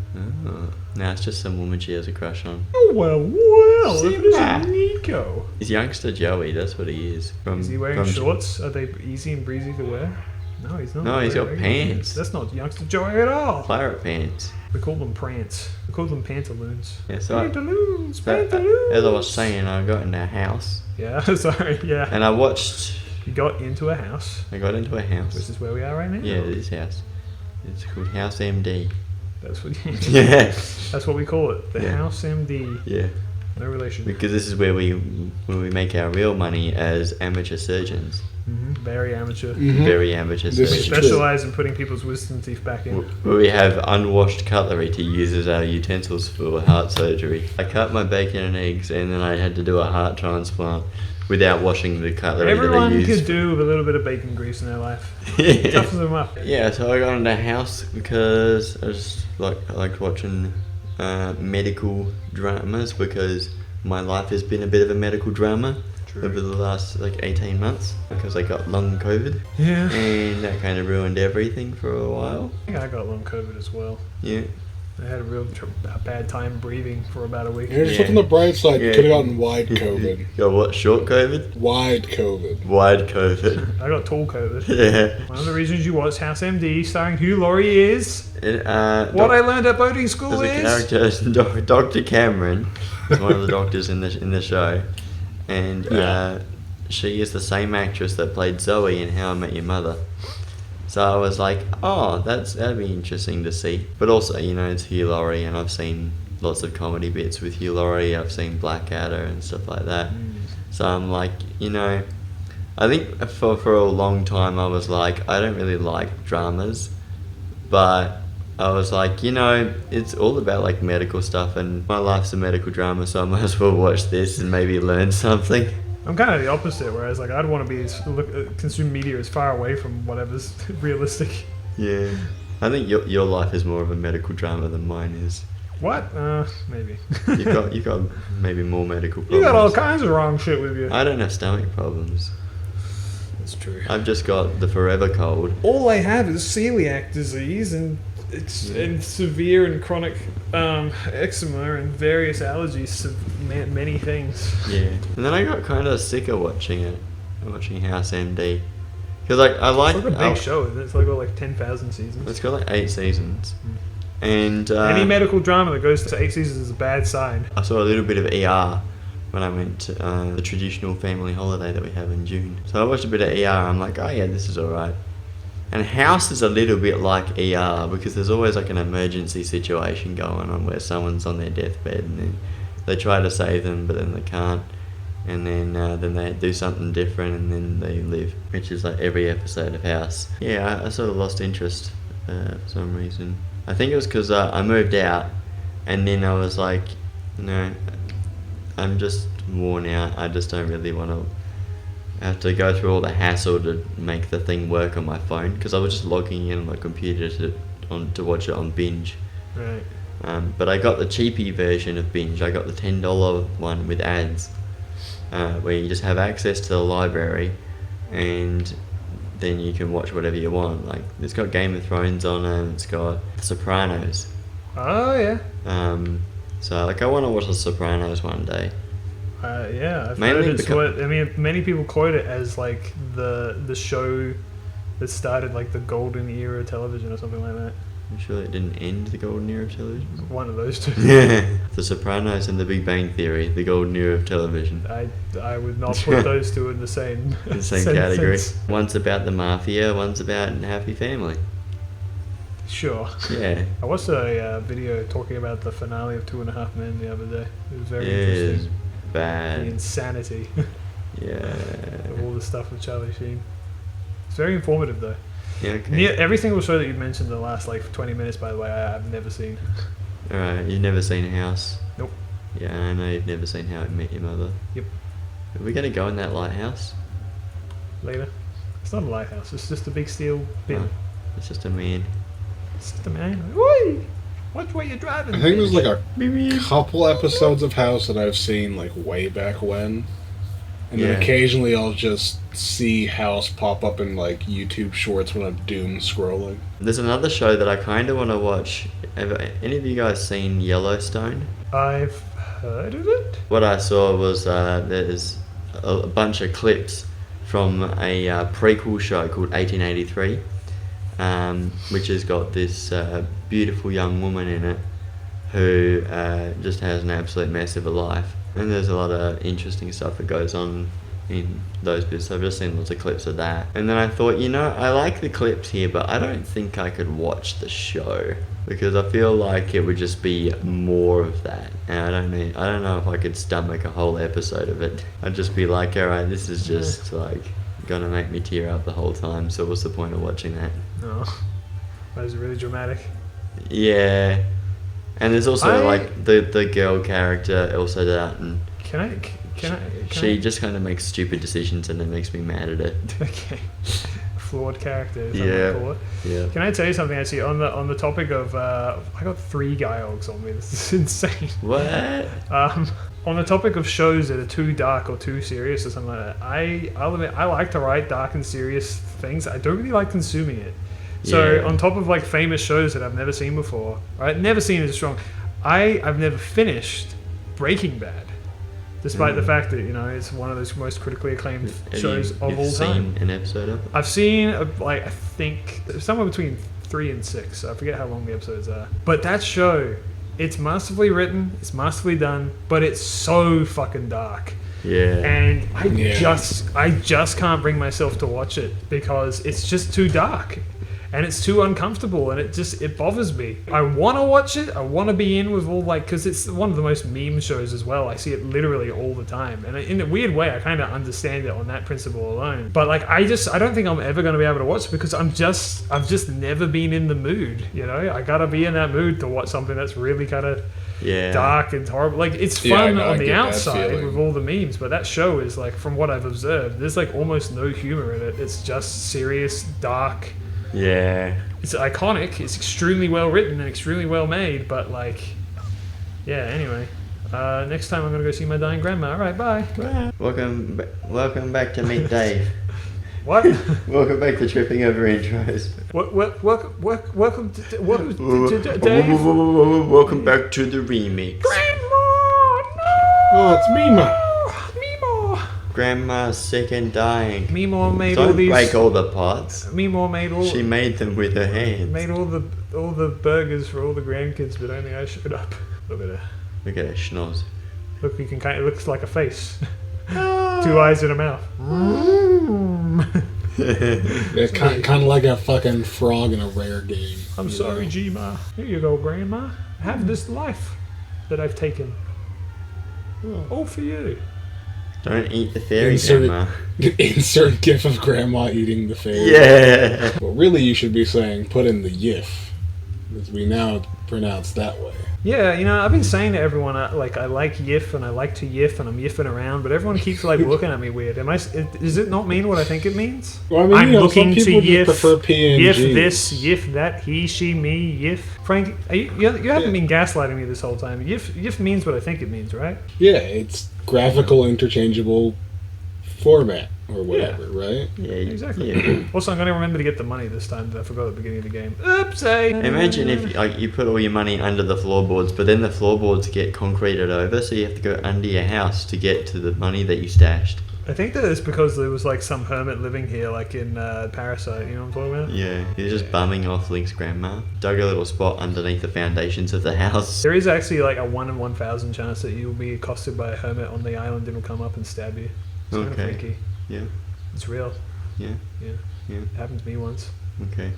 Speaker 3: Nah, it's just some woman she has a crush on.
Speaker 1: Oh, well,
Speaker 3: See
Speaker 1: it is
Speaker 3: that?
Speaker 1: Nico.
Speaker 3: He's youngster Joey, that's what he is.
Speaker 1: Is he wearing shorts? Are they easy and breezy to wear? No, he's not.
Speaker 3: No, he's got
Speaker 1: wearing regular
Speaker 3: pants.
Speaker 1: That's not youngster Joey at all.
Speaker 3: Pirate pants.
Speaker 1: We call them prance. We call them pantaloons.
Speaker 3: Yeah, so
Speaker 1: Pantaloons,
Speaker 3: So,
Speaker 1: pantaloons.
Speaker 3: as I was saying, I got in a house
Speaker 1: Yeah, sorry, yeah.
Speaker 3: and I watched.
Speaker 1: You got into a house,
Speaker 3: I got into a
Speaker 1: which
Speaker 3: house.
Speaker 1: is where we are right now.
Speaker 3: Yeah, this house. It's called House MD.
Speaker 1: That's what.
Speaker 3: Yeah,
Speaker 1: That's what we call it. The
Speaker 3: Yeah.
Speaker 1: House MD.
Speaker 3: yeah.
Speaker 1: No relation.
Speaker 3: Because this is where we make our real money as amateur surgeons.
Speaker 1: Very amateur.
Speaker 3: Very amateur
Speaker 2: This
Speaker 1: We
Speaker 2: is
Speaker 3: surgeons.
Speaker 1: specialize in putting people's wisdom teeth back in.
Speaker 3: Where we have unwashed cutlery to use as our utensils for heart surgery. I cut my bacon and eggs, and then I had to do a heart transplant without washing the cutlery
Speaker 1: Everyone
Speaker 3: that I
Speaker 1: could
Speaker 3: used.
Speaker 1: do with a little bit of bacon grease in their life.
Speaker 3: Yeah.
Speaker 1: Toughens them up.
Speaker 3: Yeah, so I got into a house because I just I liked watching medical dramas because my life has been a bit of a medical drama over the last 18 months because I got long COVID
Speaker 1: Yeah.
Speaker 3: and that kind of ruined everything for a while.
Speaker 1: I think I got long COVID as well.
Speaker 3: Yeah.
Speaker 1: I had a bad time breathing for about a week.
Speaker 2: Here's
Speaker 3: Yeah.
Speaker 2: look on the bright side. You
Speaker 3: Yeah.
Speaker 2: could have gotten wide COVID.
Speaker 3: Got what? Short COVID?
Speaker 2: Wide COVID.
Speaker 3: Wide COVID.
Speaker 1: I got tall COVID.
Speaker 3: Yeah.
Speaker 1: One of the reasons you watch House MD, starring Hugh Laurie, is
Speaker 3: And,
Speaker 1: what I learned at boating school
Speaker 3: There's a
Speaker 1: is.
Speaker 3: character, Dr. Cameron, is one of the doctors in the show, and she is the same actress that played Zoe in How I Met Your Mother. So I was like, oh, that'd be interesting to see. But also, it's Hugh Laurie, and I've seen lots of comedy bits with Hugh Laurie. I've seen Blackadder and stuff like that. So I'm like, I think for a long time I was like, I don't really like dramas, but I was like, it's all about like medical stuff, and my life's a medical drama, so I might as well watch this and maybe learn something.
Speaker 1: I'm kind of the opposite, whereas like I'd want to be consume media as far away from whatever's realistic.
Speaker 3: Yeah, I think your life is more of a medical drama than mine is.
Speaker 1: What? Maybe.
Speaker 3: You got maybe more medical problems.
Speaker 1: You got all kinds of wrong shit with you.
Speaker 3: I don't have stomach problems.
Speaker 1: That's true.
Speaker 3: I've just got the forever cold.
Speaker 1: All I have is celiac disease and severe and chronic eczema and various allergies to many things.
Speaker 3: Yeah, and then I got kind of sick of watching House MD. Because like I like
Speaker 1: it's like a big show, isn't it? It's like got like 10,000 seasons.
Speaker 3: It's got like 8 seasons. And
Speaker 1: any medical drama that goes to 8 seasons is a bad sign.
Speaker 3: I saw a little bit of ER when I went to the traditional family holiday that we have in June. So I watched a bit of ER. I'm like, oh yeah, this is alright. And House is a little bit like ER because there's always like an emergency situation going on where someone's on their deathbed and then they try to save them but then they can't, and then they do something different and then they live, which is like every episode of House. Yeah, I sort of lost interest for some reason. I think it was because I moved out and then I was like, I'm just worn out. I just don't really want to have to go through all the hassle to make the thing work on my phone, because I was just logging in on my computer to watch it on Binge.
Speaker 1: Right.
Speaker 3: But I got the cheapy version of Binge. I got the $10 one with ads, where you just have access to the library and then you can watch whatever you want. Like, it's got Game of Thrones on it, it's got The Sopranos.
Speaker 1: Oh yeah.
Speaker 3: So like I want to watch The Sopranos one day.
Speaker 1: Yeah, I've
Speaker 3: Mainly
Speaker 1: heard it's many people quote it as like the show that started like the golden era of television or something like that.
Speaker 3: I'm sure it didn't end the golden era of television.
Speaker 1: One of those two.
Speaker 3: Yeah. The Sopranos and The Big Bang Theory, the golden era of television.
Speaker 1: I would not put those two in the same
Speaker 3: Category.
Speaker 1: sentence.
Speaker 3: One's about the mafia, one's about a happy family.
Speaker 1: Sure.
Speaker 3: Yeah.
Speaker 1: I watched a video talking about the finale of 2.5 Men the other day. It was very
Speaker 3: It's
Speaker 1: interesting.
Speaker 3: bad.
Speaker 1: The insanity
Speaker 3: Yeah.
Speaker 1: of all the stuff with Charlie Sheen. It's very informative though.
Speaker 3: Yeah, okay.
Speaker 1: Every single show that you've mentioned in the last like 20 minutes, by the way, I've never seen.
Speaker 3: Alright, you've never seen House?
Speaker 1: Nope.
Speaker 3: Yeah, I know you've never seen How I Met Your Mother.
Speaker 1: Yep.
Speaker 3: Are we going to go in that lighthouse?
Speaker 1: Later. It's not a lighthouse. It's just a big steel bin.
Speaker 3: Oh, it's just a man.
Speaker 1: It's just a man. Oi! Watch where you're driving.
Speaker 2: I think there's like a
Speaker 3: Beep.
Speaker 2: couple episodes of House that I've seen like way back when. And then
Speaker 3: Yeah.
Speaker 2: occasionally I'll just see House pop up in like YouTube shorts when I'm doom scrolling.
Speaker 3: There's another show that I kind of want to watch. Have any of you guys seen Yellowstone?
Speaker 1: I've heard of it.
Speaker 3: What I saw was there's a bunch of clips from a prequel show called 1883, which has got this beautiful young woman in it who just has an absolute mess of a life. And there's a lot of interesting stuff that goes on in those bits. I've just seen lots of clips of that. And then I thought, I like the clips here, but I don't think I could watch the show because I feel like it would just be more of that. And I don't know if I could stomach a whole episode of it. I'd just be like, alright, this is just like gonna make me tear up the whole time, so what's the point of watching that?
Speaker 1: Oh, that was really dramatic.
Speaker 3: Yeah. And there's also like the girl character, Elsa Dutton.
Speaker 1: Can I?
Speaker 3: She just kind of makes stupid decisions and it makes me mad at it.
Speaker 1: Okay. Flawed character, is
Speaker 3: Yeah.
Speaker 1: that what you call it?
Speaker 3: Yeah.
Speaker 1: Can I tell you something actually on the topic of I got 3 Gyogs on me. This is insane.
Speaker 3: What?
Speaker 1: On the topic of shows that are too dark or too serious or something like that, I'll admit I like to write dark and serious things. I don't really like consuming it. So
Speaker 3: Yeah.
Speaker 1: on top of like famous shows that I've never seen before, right? Never seen is strong. I've never finished Breaking Bad, despite the fact that it's one of those most critically acclaimed shows of all
Speaker 3: You've
Speaker 1: time.
Speaker 3: seen an episode of it?
Speaker 1: I've seen I think somewhere between 3 and 6. So I forget how long the episodes are. But that show, it's masterfully written, it's masterfully done, but it's so fucking dark.
Speaker 3: Yeah.
Speaker 1: And I
Speaker 2: Yeah.
Speaker 1: just can't bring myself to watch it because it's just too dark. and it's too uncomfortable, and it bothers me. I want to watch it. I want to be in with all, like, because it's one of the most meme shows as well. I see it literally all the time, and in a weird way, I kind of understand it on that principle alone. But like, I don't think I'm ever going to be able to watch it because I've just never been in the mood. You know, I gotta be in that mood to watch something that's really kind of dark and horrible. Like, it's fun on the outside with all the memes, but that show is like, from what I've observed, there's like almost no humor in it. It's just serious, dark.
Speaker 3: Yeah.
Speaker 1: It's iconic. It's extremely well written and extremely well made. But like, yeah. Anyway, next time I'm gonna go see my dying grandma. All right, bye.
Speaker 3: Welcome back to Meet Dave.
Speaker 1: What?
Speaker 3: Welcome back to Tripping Over Intros.
Speaker 1: Welcome to Dave.
Speaker 3: Welcome back to the remix.
Speaker 1: Grandma, no.
Speaker 2: Oh, it's Mima.
Speaker 1: Mima.
Speaker 3: Grandma's sick and dying.
Speaker 1: Mima made
Speaker 3: Don't
Speaker 1: all these.
Speaker 3: break all the pots.
Speaker 1: Mima made all.
Speaker 3: She made them with her hands.
Speaker 1: Made all the burgers for all the grandkids, but only I showed up. Look at her.
Speaker 3: Look at her schnoz.
Speaker 1: Look, you can kind of, it looks like a face. 2 eyes and a mouth.
Speaker 2: It's kind of like a fucking frog in a rare game.
Speaker 1: I'm sorry, G-Ma. Here you go, Grandma. Have this life that I've taken. All for you.
Speaker 3: Don't eat the fairy, Grandma.
Speaker 2: Insert gif of grandma eating the fairy.
Speaker 3: Yeah.
Speaker 2: Well, really, you should be saying put in the yif, because we now pronounce that way.
Speaker 1: Yeah, you know, I've been saying to everyone, I like Yif and I like to Yif and I'm yiffing around, but everyone keeps like looking at me weird. Does it not mean what I think it means?
Speaker 2: Well, I mean,
Speaker 1: I'm looking to
Speaker 2: Yif. Prefer
Speaker 1: Yif this, Yif that, he, she, me, Yif. Frank, you haven't been gaslighting me this whole time. Yif means what I think it means, right?
Speaker 2: Yeah, it's graphical interchangeable format or whatever, right?
Speaker 3: Yeah,
Speaker 1: Exactly.
Speaker 3: Yeah.
Speaker 1: Also, I'm going to remember to get the money this time that I forgot at the beginning of the game. Oopsie!
Speaker 3: Imagine if you put all your money under the floorboards, but then the floorboards get concreted over, so you have to go under your house to get to the money that you stashed.
Speaker 1: I think that it's because there was like some hermit living here, like in Parasite, you know what I'm talking about?
Speaker 3: Yeah, he's just bumming off Link's grandma. Dug a little spot underneath the foundations of the house.
Speaker 1: There is actually like a 1 in 1,000 chance that you'll be accosted by a hermit on the island and will come up and stab you. It's kind of freaky.
Speaker 3: Yeah.
Speaker 1: It's real.
Speaker 3: Yeah.
Speaker 1: Yeah.
Speaker 3: Yeah.
Speaker 1: It happened to me once.
Speaker 3: Okay.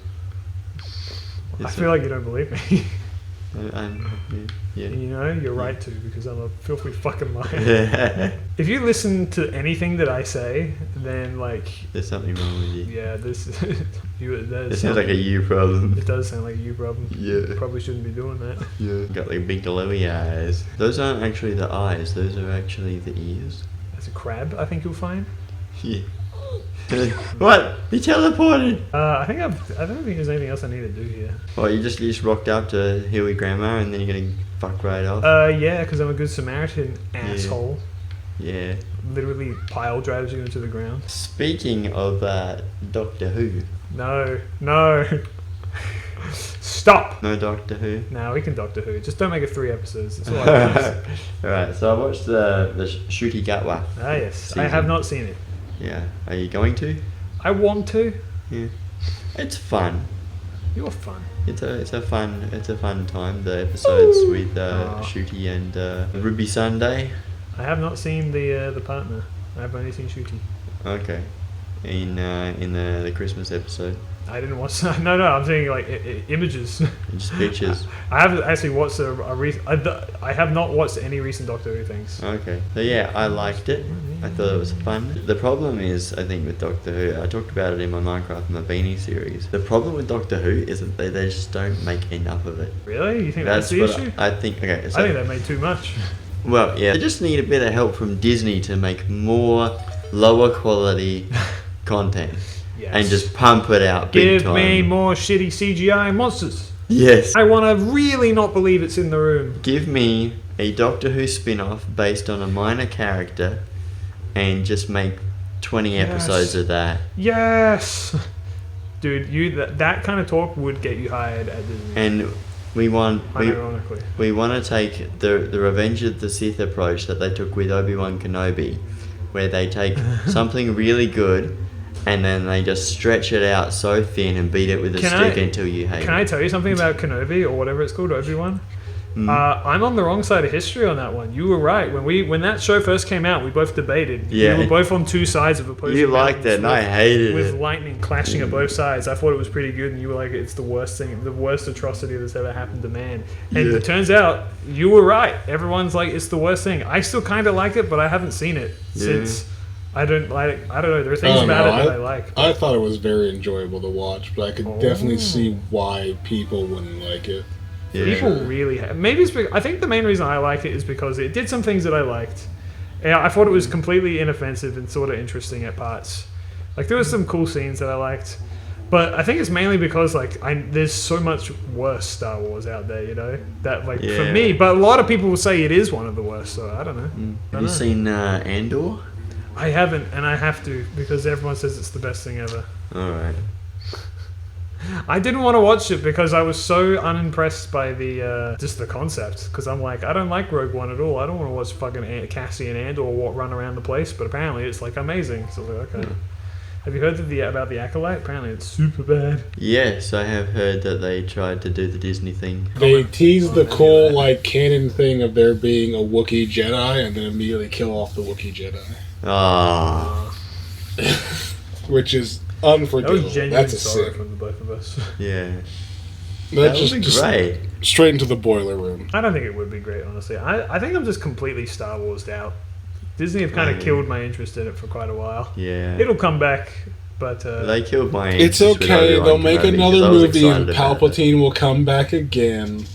Speaker 1: I feel like you don't believe me.
Speaker 3: Yeah.
Speaker 1: And you know, you're right to, because I'm a filthy fucking liar. If you listen to anything that I say, then like...
Speaker 3: There's something wrong with you.
Speaker 1: Yeah, this
Speaker 3: sounds like a you problem.
Speaker 1: It does sound like a you problem.
Speaker 3: Yeah.
Speaker 1: Probably shouldn't be doing that.
Speaker 3: Yeah. Got like big glowy eyes. Those aren't actually the eyes, those are actually the ears.
Speaker 1: That's a crab, I think you'll find.
Speaker 3: Yeah. What? You teleported?
Speaker 1: I don't think there's anything else I need to do here.
Speaker 3: Oh, you just rocked up to Huey Grandma and then you're gonna fuck right off?
Speaker 1: Yeah, because I'm a good Samaritan, asshole.
Speaker 3: Yeah.
Speaker 1: Literally pile drives you into the ground.
Speaker 3: Speaking of Doctor Who.
Speaker 1: No. Stop!
Speaker 3: No Doctor Who?
Speaker 1: No, we can Doctor Who. Just don't make it 3 episodes. That's all I ask.
Speaker 3: Alright, so I watched the Shooty Gatwa.
Speaker 1: Ah, yes.
Speaker 3: season.
Speaker 1: I have not seen it.
Speaker 3: Yeah. Are you going to?
Speaker 1: I want to.
Speaker 3: Yeah. It's fun.
Speaker 1: You're fun.
Speaker 3: It's a fun time. The episodes with Shooty and Ruby Sunday.
Speaker 1: I have not seen the partner. I've only seen Shooty.
Speaker 3: Okay. In the Christmas episode.
Speaker 1: I didn't watch. No, I'm saying like images.
Speaker 3: Just pictures.
Speaker 1: I haven't actually watched I have not watched any recent Doctor Who things.
Speaker 3: Okay. So yeah, I liked it. I thought it was fun. The problem is, I think, with Doctor Who, I talked about it in my Minecraft and the Beanie series. The problem with Doctor Who is that they just don't make enough of it.
Speaker 1: Really? You think that's the issue?
Speaker 3: I think. Okay. So,
Speaker 1: I think they made too much.
Speaker 3: Well, yeah. They just need a bit of help from Disney to make more lower quality content.
Speaker 1: Yes.
Speaker 3: And just pump it out big time.
Speaker 1: Give me more shitty CGI monsters.
Speaker 3: Yes.
Speaker 1: I want to really not believe it's in the room.
Speaker 3: Give me a Doctor Who spin-off based on a minor character and just make 20 episodes of that.
Speaker 1: Yes. Dude, that kind of talk would get you hired at Disney.
Speaker 3: And we want
Speaker 1: unironically.
Speaker 3: We want to take the Revenge of the Sith approach that they took with Obi-Wan Kenobi, where they take something really good and then they just stretch it out so thin and beat it with a stick until you hate it.
Speaker 1: Can I tell you something about Kenobi or whatever it's called, Obi-Wan? I'm on the wrong side of history on that one. You were right. When that show first came out, we both debated.
Speaker 3: Yeah.
Speaker 1: We were both on two sides of opposing.
Speaker 3: You liked it, and I hated
Speaker 1: with
Speaker 3: it.
Speaker 1: lightning clashing at both sides. I thought it was pretty good, and you were like, it's the worst thing, the worst atrocity that's ever happened to man. And it turns out you were right. Everyone's like, it's the worst thing. I still kind of like it, but I haven't seen it since. I don't like. I don't know. There are things about it that I like.
Speaker 2: I thought it was very enjoyable to watch, but I could definitely see why people wouldn't like it.
Speaker 3: Yeah.
Speaker 1: People really maybe it's because, I think the main reason I like it is because it did some things that I liked. Yeah, I thought it was completely inoffensive and sort of interesting at parts. Like there was some cool scenes that I liked, but I think it's mainly because like there's so much worse Star Wars out there, you know, that like for me. But a lot of people will say it is one of the worst, so I don't know.
Speaker 3: Have you seen Andor?
Speaker 1: I haven't, and I have to because everyone says it's the best thing ever.
Speaker 3: All right.
Speaker 1: I didn't want to watch it because I was so unimpressed by the just the concept. Because I'm like, I don't like Rogue One at all. I don't want to watch fucking Cassie and Andor run around the place. But apparently, it's like amazing. So I was like, okay. Have you heard about the Acolyte? Apparently, it's super bad.
Speaker 3: Yes, I have heard that they tried to do the Disney thing.
Speaker 2: They teased the cool like canon thing of there being a Wookiee Jedi, and then immediately kill off the Wookiee Jedi, which is unforgivable.
Speaker 1: That was genuine
Speaker 2: That's a
Speaker 1: sorrow
Speaker 2: sin.
Speaker 1: from the both of us.
Speaker 3: Yeah.
Speaker 2: That
Speaker 3: That would be great.
Speaker 2: straight into the boiler room.
Speaker 1: I don't think it would be great, honestly. I think I'm just completely Star Wars'd out. Disney have kind of killed my interest in it for quite a while.
Speaker 3: Yeah.
Speaker 1: It'll come back, but
Speaker 3: They killed my
Speaker 2: It's
Speaker 3: interest with
Speaker 2: okay.
Speaker 3: Obi-Wan
Speaker 2: They'll make
Speaker 3: Kenobi, 'cause
Speaker 2: another
Speaker 3: I was
Speaker 2: movie, and
Speaker 3: excited about it.
Speaker 2: Palpatine will come back again.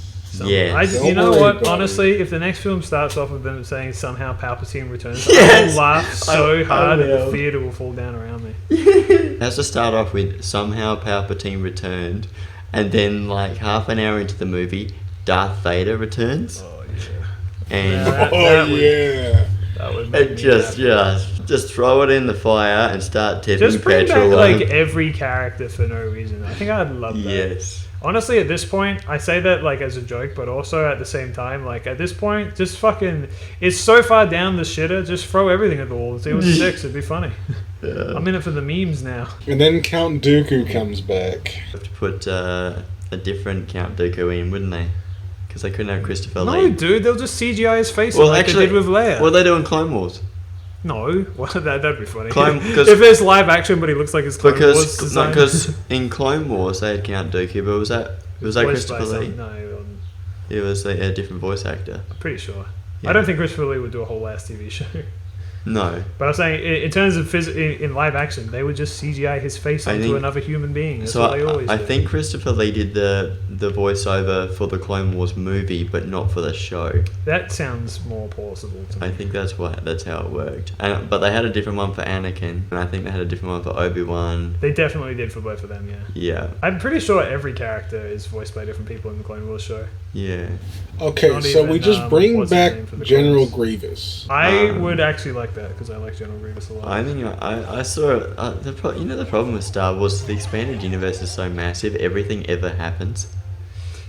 Speaker 3: Yes.
Speaker 1: you know
Speaker 2: Don't worry
Speaker 1: what?
Speaker 2: about
Speaker 1: Honestly, if the next film starts off with them saying somehow Palpatine returns,
Speaker 3: Yes!
Speaker 1: I will laugh so
Speaker 3: I
Speaker 1: hard and the
Speaker 3: will.
Speaker 1: theater will fall down around me.
Speaker 3: It has to start off with somehow Palpatine returned, and then like half an hour into the movie, Darth Vader returns,
Speaker 1: Oh yeah.
Speaker 3: and
Speaker 1: That
Speaker 2: Oh
Speaker 1: would-
Speaker 2: yeah.
Speaker 1: That would make
Speaker 3: it
Speaker 1: me
Speaker 3: just
Speaker 1: happy.
Speaker 3: just throw it in the fire and start tipping
Speaker 1: Just bring
Speaker 3: petrol
Speaker 1: back
Speaker 3: on.
Speaker 1: like every character for no reason. I think I'd love that.
Speaker 3: Yes.
Speaker 1: Honestly, at this point, I say that like as a joke, but also at the same time, like at this point, just fucking, it's so far down the shitter. Just throw everything at the wall and see what sticks. It'd be funny. I'm in it for the memes now.
Speaker 2: And then Count Dooku comes back.
Speaker 3: Have to put a different Count Dooku in, wouldn't they? Because they couldn't have Christopher
Speaker 1: No,
Speaker 3: Lee.
Speaker 1: dude, they'll just CGI his face
Speaker 3: Well,
Speaker 1: like
Speaker 3: actually,
Speaker 1: they did with Leia.
Speaker 3: what are they doing in Clone Wars?
Speaker 1: No, well, that'd be funny.
Speaker 3: Clone- 'cause-
Speaker 1: if there's live action, but he looks like his Clone Wars design.
Speaker 3: Because in Clone Wars they had Count Dooku, but was that
Speaker 1: Voiced by
Speaker 3: Christopher Lee?
Speaker 1: some- No,
Speaker 3: It was a different voice actor.
Speaker 1: I'm pretty sure.
Speaker 3: Yeah.
Speaker 1: I don't think Christopher Lee would do a whole ass TV show.
Speaker 3: No,
Speaker 1: But I'm saying, in terms of in live action, they would just CGI his face
Speaker 3: I
Speaker 1: onto
Speaker 3: think-
Speaker 1: another human being. That's
Speaker 3: so
Speaker 1: what they always
Speaker 3: I
Speaker 1: do.
Speaker 3: think Christopher Lee did the voiceover for the Clone Wars movie, but not for the show.
Speaker 1: That sounds more plausible to me.
Speaker 3: I think that's how it worked. But they had a different one for Anakin, and I think they had a different one for Obi-Wan.
Speaker 1: They definitely did for both of them, yeah.
Speaker 3: Yeah,
Speaker 1: I'm pretty sure every character is voiced by different people in the Clone Wars show.
Speaker 3: yeah.
Speaker 2: Okay,
Speaker 1: Not
Speaker 2: so
Speaker 1: even,
Speaker 2: we just bring
Speaker 1: what's his
Speaker 2: back
Speaker 1: name for the
Speaker 2: General
Speaker 1: clones?
Speaker 2: Grievous.
Speaker 1: I would actually like that because I like General Grievous a lot.
Speaker 3: I think I saw the problem with Star Wars, the expanded universe is so massive, everything ever happens.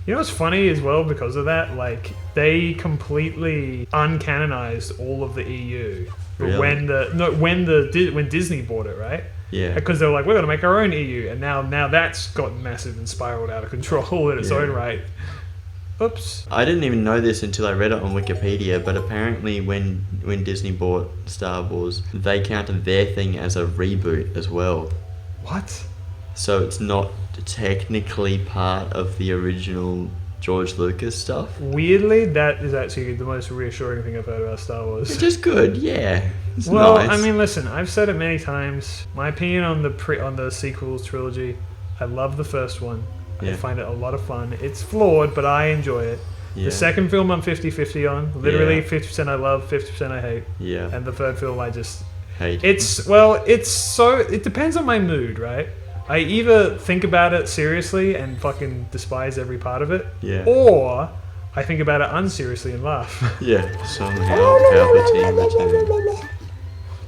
Speaker 1: You know what's funny as well because of that? Like, they completely uncanonized all of the EU.
Speaker 3: Really?
Speaker 1: When Disney bought it, right?
Speaker 3: Yeah.
Speaker 1: Because they were like, we're going to make our own EU. And now that's gotten massive and spiraled out of control in its
Speaker 3: Yeah.
Speaker 1: own right. Oops.
Speaker 3: I didn't even know this until I read it on Wikipedia, but apparently when Disney bought Star Wars, they counted their thing as a reboot as well.
Speaker 1: What?
Speaker 3: So it's not technically part of the original George Lucas stuff.
Speaker 1: Weirdly, that is actually the most reassuring thing I've heard about Star Wars.
Speaker 3: Which is good, yeah. It's
Speaker 1: Well,
Speaker 3: nice.
Speaker 1: I mean, listen, I've said it many times. My opinion on the sequels trilogy, I love the first one. I
Speaker 3: Yeah.
Speaker 1: find it a lot of fun. It's flawed, but I enjoy it.
Speaker 3: Yeah.
Speaker 1: The second film I'm 50-50 on. Literally
Speaker 3: Yeah.
Speaker 1: 50% I love, 50% I hate.
Speaker 3: Yeah.
Speaker 1: And the third film I just...
Speaker 3: Hate.
Speaker 1: It depends on my mood, right? I either think about it seriously and fucking despise every part of it,
Speaker 3: Yeah.
Speaker 1: or I think about it unseriously and laugh.
Speaker 3: Yeah. Somehow Palpatine returned.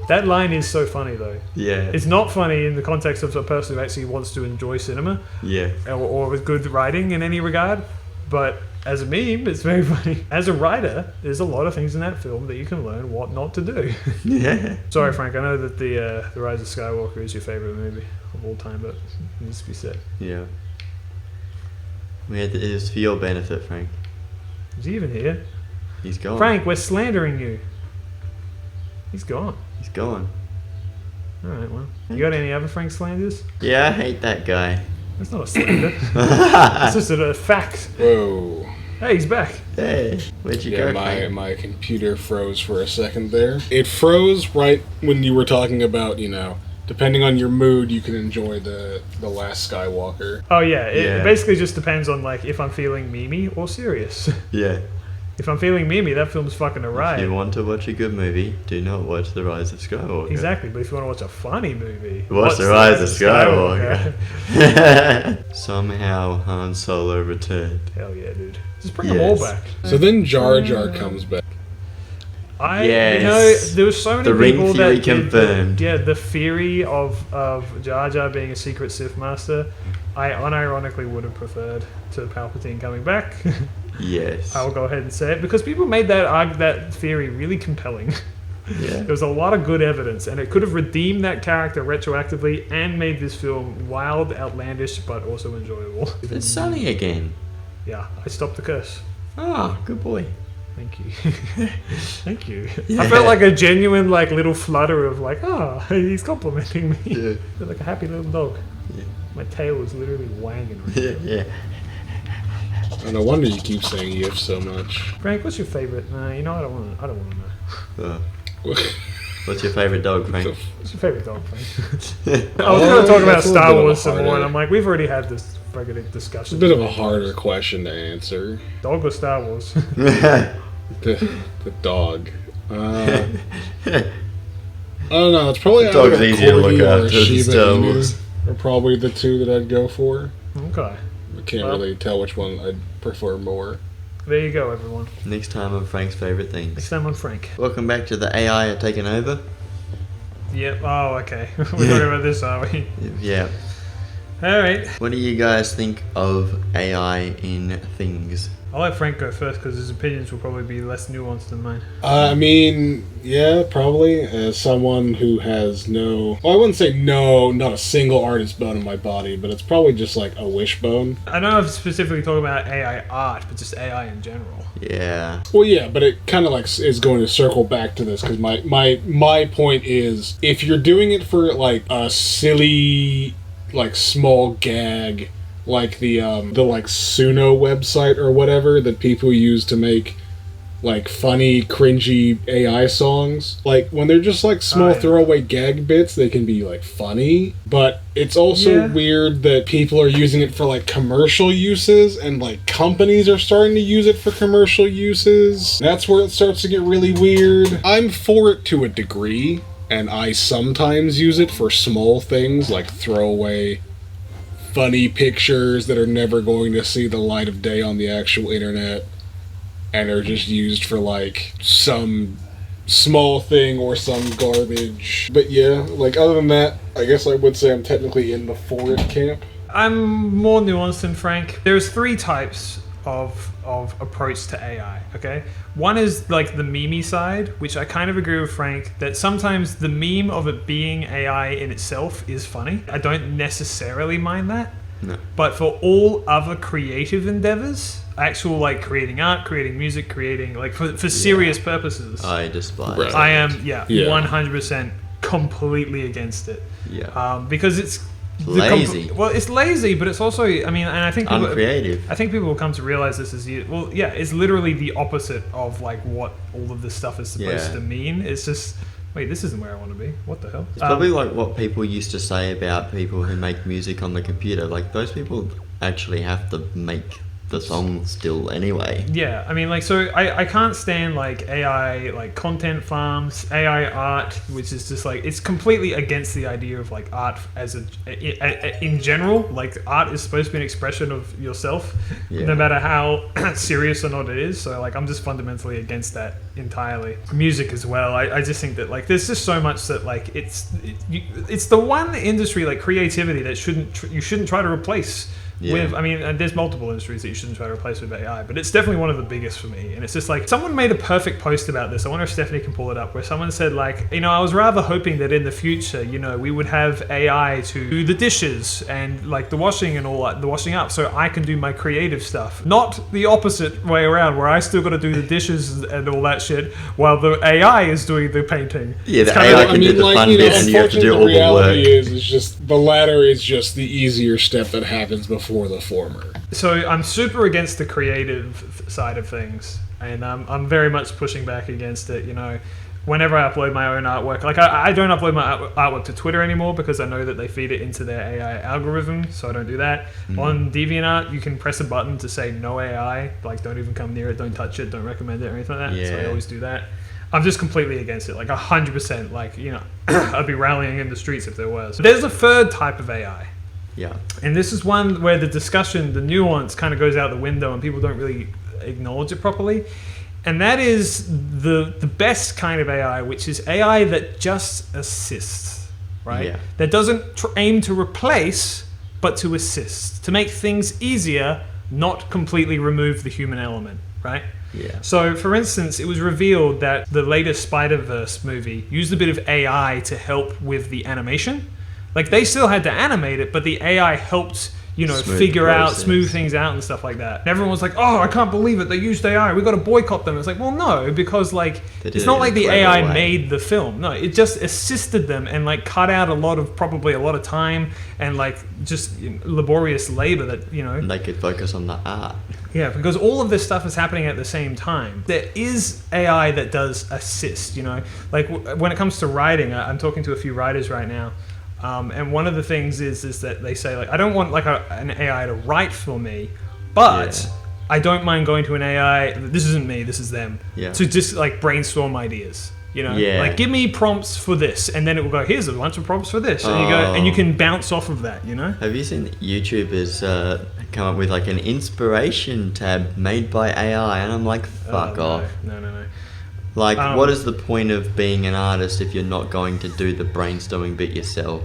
Speaker 1: That line is so funny though.
Speaker 3: Yeah.
Speaker 1: It's not funny in the context of a person who actually wants to enjoy cinema
Speaker 3: Yeah.
Speaker 1: or with good writing in any regard, but as a meme, it's very funny. As a writer, there's a lot of things in that film that you can learn what not to do.
Speaker 3: Yeah.
Speaker 1: Sorry, Frank, I know that the Rise of Skywalker is your favorite movie of all time, but it needs to be said.
Speaker 3: Yeah. It is for your benefit, Frank.
Speaker 1: Is he even here?
Speaker 3: He's gone.
Speaker 1: Frank, we're slandering you. He's gone.
Speaker 3: He's gone.
Speaker 1: Alright, well. You got any other Frank slanders?
Speaker 3: Yeah, I hate that guy.
Speaker 1: That's not a slander. It's just a fact.
Speaker 2: Whoa.
Speaker 1: Hey, he's back.
Speaker 3: Hey, where'd you
Speaker 2: Yeah,
Speaker 3: go? Frank?
Speaker 2: my computer froze for a second there. It froze right when you were talking about, depending on your mood, you can enjoy the Last Skywalker.
Speaker 1: Oh yeah, it
Speaker 3: Yeah.
Speaker 1: basically just depends on like if I'm feeling memey or serious.
Speaker 3: Yeah.
Speaker 1: If I'm feeling memey, that film's fucking a
Speaker 3: If you
Speaker 1: riot.
Speaker 3: want to watch a good movie, do not watch The Rise of Skywalker.
Speaker 1: Exactly, but if you want to watch a funny movie,
Speaker 3: Watch The Rise of Skywalker. Somehow Han Solo returned.
Speaker 1: Hell yeah, dude. Just bring them all back.
Speaker 2: So then Jar Jar comes back.
Speaker 3: Yes.
Speaker 1: There was so many
Speaker 3: The ring
Speaker 1: people
Speaker 3: theory
Speaker 1: that did
Speaker 3: confirmed.
Speaker 1: the theory of Jar Jar being a secret Sith master. I unironically would have preferred to Palpatine coming back.
Speaker 3: Yes.
Speaker 1: I'll go ahead and say it because people made that theory really compelling.
Speaker 3: Yeah.
Speaker 1: There was a lot of good evidence, and it could have redeemed that character retroactively and made this film wild, outlandish, but also enjoyable.
Speaker 3: It's sunny again.
Speaker 1: Yeah, I stopped the curse.
Speaker 3: Ah, good boy.
Speaker 1: Thank you. Thank you.
Speaker 3: Yeah.
Speaker 1: I felt like a genuine little flutter of he's complimenting me.
Speaker 3: Yeah.
Speaker 1: Feel like a happy little dog.
Speaker 3: Yeah.
Speaker 1: My tail was literally wanging right
Speaker 3: Yeah.
Speaker 1: now.
Speaker 3: Yeah.
Speaker 2: Oh, no wonder you keep saying "if" so much.
Speaker 1: Frank, what's your favorite? I don't want to know.
Speaker 3: What's your favorite dog, Frank?
Speaker 1: What's your favorite dog, Frank? I was going to talk about
Speaker 2: That's a
Speaker 1: Star
Speaker 2: little bit
Speaker 1: Wars
Speaker 2: of a
Speaker 1: some more, and
Speaker 2: harder-
Speaker 1: I'm like, we've already had this friggin'
Speaker 2: It's
Speaker 1: discussion.
Speaker 2: a bit of a harder question to answer.
Speaker 1: Dog or Star Wars?
Speaker 2: The dog. I don't know. It's probably
Speaker 3: The dog's
Speaker 2: either a
Speaker 3: easier to look
Speaker 2: Corgi or a
Speaker 3: after than
Speaker 2: Shiba
Speaker 3: Star
Speaker 2: Inu.
Speaker 3: Wars.
Speaker 2: Are probably the two that I'd go for.
Speaker 1: Okay.
Speaker 2: I can't
Speaker 1: Well-
Speaker 2: really tell which one I'd prefer more.
Speaker 1: There you go, everyone.
Speaker 3: Next time on Frank's favorite
Speaker 1: Next
Speaker 3: things.
Speaker 1: time on Frank.
Speaker 3: Welcome back to the AI are taking over.
Speaker 1: Yep. Oh, okay. We're talking about this, are we?
Speaker 3: Yeah.
Speaker 1: All right.
Speaker 3: What do you guys think of AI in things?
Speaker 1: I'll let Frank go first because his opinions will probably be less nuanced than mine.
Speaker 2: I mean, yeah, probably. As someone who has no... Well, I wouldn't say not a single artist bone in my body, but it's probably just like a wishbone.
Speaker 1: I know I'm specifically talking about AI art, but just AI in general.
Speaker 3: Yeah.
Speaker 2: Well, yeah, but it kind of is going to circle back to this because my point is if you're doing it for a silly small gag like the Suno website or whatever that people use to make funny cringy AI songs, when they're just small throwaway gag bits, they can be funny, but it's also weird that people are using it for commercial uses and companies are starting to use it for commercial uses. That's where it starts to get really weird. I'm for it to a degree, and I sometimes use it for small things like throwaway funny pictures that are never going to see the light of day on the actual internet and are just used for some small thing or some garbage. But yeah, other than that, I guess I would say I'm technically in the for it camp.
Speaker 1: I'm more nuanced than Frank. There's three types of approach to AI, okay? One is the meme side, which I kind of agree with Frank, that sometimes the meme of it being AI in itself is funny. I don't necessarily mind that.
Speaker 3: No.
Speaker 1: But for all other creative endeavors, actual creating art, creating music, creating for serious purposes,
Speaker 3: I despise
Speaker 2: Right.
Speaker 3: it.
Speaker 1: I am 100% completely against it.
Speaker 3: Yeah.
Speaker 1: Because it's
Speaker 3: Lazy.
Speaker 1: well, it's lazy, but it's also, I mean, and I think people,
Speaker 3: Uncreative.
Speaker 1: I think people will come to realize this is it's literally the opposite of what all of this stuff is supposed
Speaker 3: Yeah.
Speaker 1: to mean. It's just, wait, this isn't where I want to be. What the hell?
Speaker 3: It's probably what people used to say about people who make music on the computer. Those people actually have to make the song still anyway.
Speaker 1: Yeah, I mean, so I can't stand AI content farms, AI art, which is just it's completely against the idea of art as in general. Art is supposed to be an expression of yourself,
Speaker 3: Yeah.
Speaker 1: no matter how serious or not it is. So I'm just fundamentally against that entirely. Music as well. I just think that there's just so much that it's the one industry creativity that you shouldn't try to replace. with, I mean, and there's multiple industries that you shouldn't try to replace with AI, but it's definitely one of the biggest for me. And it's just like, someone made a perfect post about this. I wonder if Stephanie can pull it up, where someone said like, I was rather hoping that in the future, we would have AI to do the dishes and like the washing and all that, the washing up, so I can do my creative stuff. Not the opposite way around, where I still got to do the dishes and all that shit while the AI is doing the painting.
Speaker 3: Yeah, the AI can do the fun bit and you have to do all the work.
Speaker 2: The reality is just the latter is just the easier step that happens before the former.
Speaker 1: So I'm super against the creative side of things, and I'm very much pushing back against it. Whenever I upload my own artwork, like I don't upload my artwork to Twitter anymore because I know that they feed it into their AI algorithm, so I don't do that. On DeviantArt, you can press a button to say no AI, like don't even come near it, don't touch it, don't recommend it or anything like that.
Speaker 3: Yeah.
Speaker 1: So I always do that. I'm just completely against it, like 100%. Like, I'd be rallying in the streets if there was. There's a third type of AI.
Speaker 3: Yeah.
Speaker 1: And this is one where the discussion, the nuance kind of goes out the window and people don't really acknowledge it properly. And that is the best kind of AI, which is AI that just assists, right?
Speaker 3: Yeah.
Speaker 1: That doesn't aim to replace, but to assist, to make things easier, not completely remove the human element, right?
Speaker 3: Yeah.
Speaker 1: So, for instance, it was revealed that the latest Spider-Verse movie used a bit of AI to help with the animation. Like, they still had to animate it, but the AI helped, smooth things out and stuff like that. And everyone was like, oh, I can't believe it, they used AI, we got to boycott them. It's like, well, no, because, like, it's not like the AI made the film. No, it just assisted them and, like, cut out probably a lot of time and, like, just laborious labor that,
Speaker 3: And they could focus on the art.
Speaker 1: Yeah, because all of this stuff is happening at the same time. There is AI that does assist, Like, when it comes to writing, I'm talking to a few writers right now, and one of the things is that they say, like, I don't want, like, an AI to write for me, but I don't mind going to an AI, this isn't me, this is them, to just, like, brainstorm ideas. Like, give me prompts for this, and then it will go, here's a bunch of prompts for this, and you go, and you can bounce off of that,
Speaker 3: Have you seen YouTubers come up with like an inspiration tab made by AI? And I'm like, fuck off.
Speaker 1: No.
Speaker 3: Like, what is the point of being an artist if you're not going to do the brainstorming bit yourself?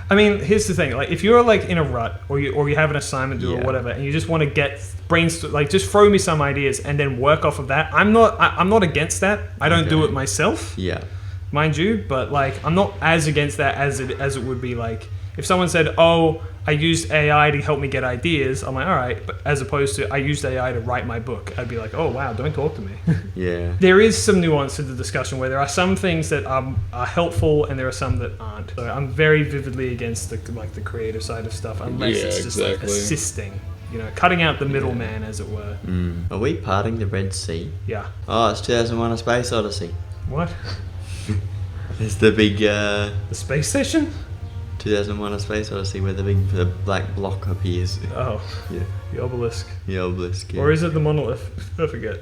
Speaker 1: I mean, here's the thing. Like, if you're like in a rut, or you have an assignment to do or whatever, and you just want to get brainstorm, like, just throw me some ideas and then work off of that. I'm not against that. I don't do it myself.
Speaker 3: Yeah.
Speaker 1: Mind you, but like, I'm not as against that as it would be like if someone said, "Oh, I used AI to help me get ideas." I'm like, all right, but as opposed to I used AI to write my book, I'd be like, oh wow, don't talk to me.
Speaker 3: Yeah.
Speaker 1: There is some nuance to the discussion where there are some things that are helpful and there are some that aren't. So I'm very vividly against the creative side of stuff, unless it's just like assisting, cutting out the middleman, as it were.
Speaker 3: Are we parting the Red Sea?
Speaker 1: Yeah.
Speaker 3: Oh, it's 2001: A Space Odyssey.
Speaker 1: What?
Speaker 3: It's the big
Speaker 1: the space station?
Speaker 3: 2001: A Space Odyssey, where the black block appears.
Speaker 1: Oh.
Speaker 3: Yeah.
Speaker 1: The obelisk.
Speaker 3: The obelisk. Yeah.
Speaker 1: Or is it the monolith? I forget.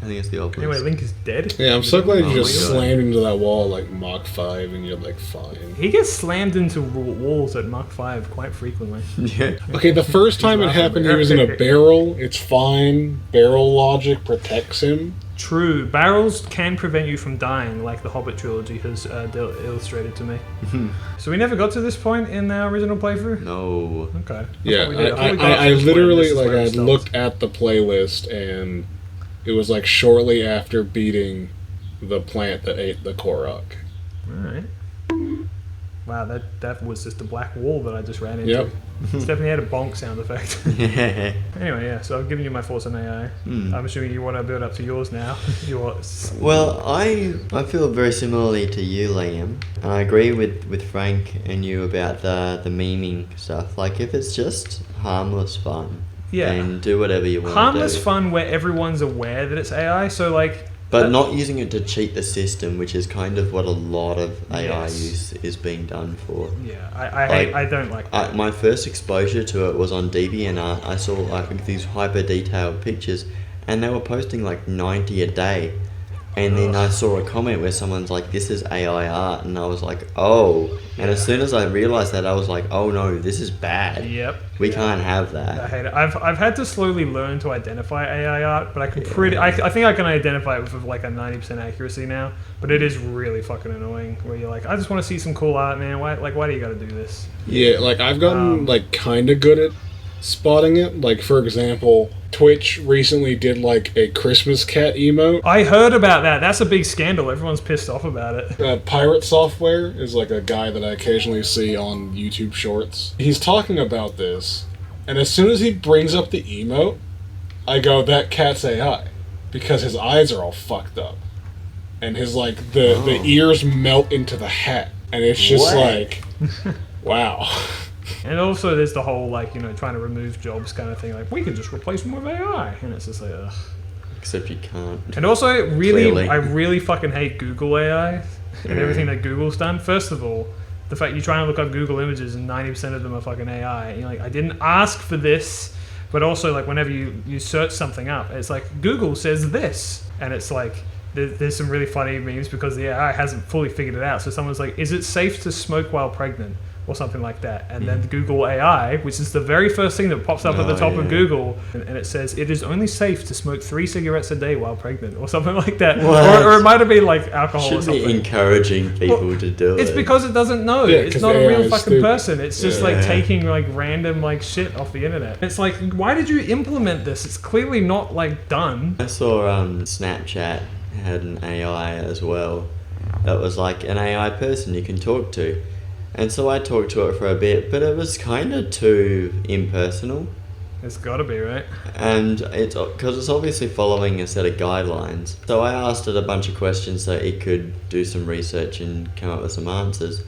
Speaker 3: I think it's the obelisk.
Speaker 1: Anyway, Link is dead.
Speaker 2: Yeah, I'm so glad you just slammed into that wall like Mach 5 and you're like, fine.
Speaker 1: He gets slammed into walls at Mach 5 quite frequently.
Speaker 3: Yeah.
Speaker 2: Okay, the first time it happened, he was in a barrel. It's fine. Barrel logic protects him.
Speaker 1: True. Barrels can prevent you from dying, like the Hobbit trilogy has illustrated to me. So we never got to this point in our original playthrough?
Speaker 3: No.
Speaker 1: Okay.
Speaker 2: Yeah, I literally, like, I looked at the playlist and it was like shortly after beating the plant that ate the Korok.
Speaker 1: Alright. Wow, that was just a black wall that I just ran into.
Speaker 2: Yep.
Speaker 1: Stephanie had a bonk sound effect. Anyway, yeah, so I've given you my thoughts on AI. I'm assuming you want to build up to yours now.
Speaker 3: Well, I feel very similarly to you, Liam. And I agree with Frank and you about the memeing stuff. Like, if it's just harmless fun, and do whatever you want to do.
Speaker 1: Harmless fun where everyone's aware that it's AI, so like...
Speaker 3: But not using it to cheat the system, which is kind of what a lot of AI use is being done for.
Speaker 1: Yeah, I don't like that.
Speaker 3: My first exposure to it was on DeviantArt. I saw like these hyper detailed pictures, and they were posting like 90 a day. And then I saw a comment where someone's like, "This is AI art," and I was like, "Oh!" And as soon as I realized that, I was like, "Oh no, this is bad.
Speaker 1: Yep,
Speaker 3: we can't have that."
Speaker 1: I hate it. I've had to slowly learn to identify AI art, but I can I think I can identify it with like a 90% accuracy now. But it is really fucking annoying where you're like, I just want to see some cool art, man. Why do you got to do this?
Speaker 2: Yeah, like I've gotten like kind of good at spotting it. Like, for example, Twitch recently did like a Christmas cat emote.
Speaker 1: I heard about that. That's a big scandal. Everyone's pissed off about it.
Speaker 2: Pirate Software is like a guy that I occasionally see on YouTube Shorts. He's talking about this, and as soon as he brings up the emote, I go, that cat's AI. Because his eyes are all fucked up. And his, like, the ears melt into the hat. And it's just like, wow.
Speaker 1: And also there's the whole, like, you know, trying to remove jobs kind of thing. Like, we can just replace them with AI. And it's just like, ugh.
Speaker 3: Except you can't.
Speaker 1: And also,
Speaker 3: Clearly.
Speaker 1: I really fucking hate Google AI and everything that Google's done. First of all, the fact you try and look up Google images and 90% of them are fucking AI. And you're like, I didn't ask for this. But also, like, whenever you search something up, it's like, Google says this. And it's like, there's some really funny memes because the AI hasn't fully figured it out. So someone's like, is it safe to smoke while pregnant? Or something like that. And then Google AI, which is the very first thing that pops up at the top of Google, and it says, it is only safe to smoke 3 cigarettes a day while pregnant, or something like that. Or it might have been like alcohol or something.
Speaker 3: Should be encouraging people to do it.
Speaker 1: It's because it doesn't know.
Speaker 2: Yeah,
Speaker 1: it's
Speaker 2: 'cause
Speaker 1: not a
Speaker 2: AI
Speaker 1: real
Speaker 2: is
Speaker 1: fucking
Speaker 2: stupid.
Speaker 1: person. It's just like taking like random like shit off the internet. It's like, why did you implement this? It's clearly not like done.
Speaker 3: I saw Snapchat had an AI as well. That was like an AI person you can talk to. And so I talked to it for a bit, but it was kind of too impersonal.
Speaker 1: It's gotta be, right?
Speaker 3: And it's because it's obviously following a set of guidelines. So I asked it a bunch of questions so it could do some research and come up with some answers.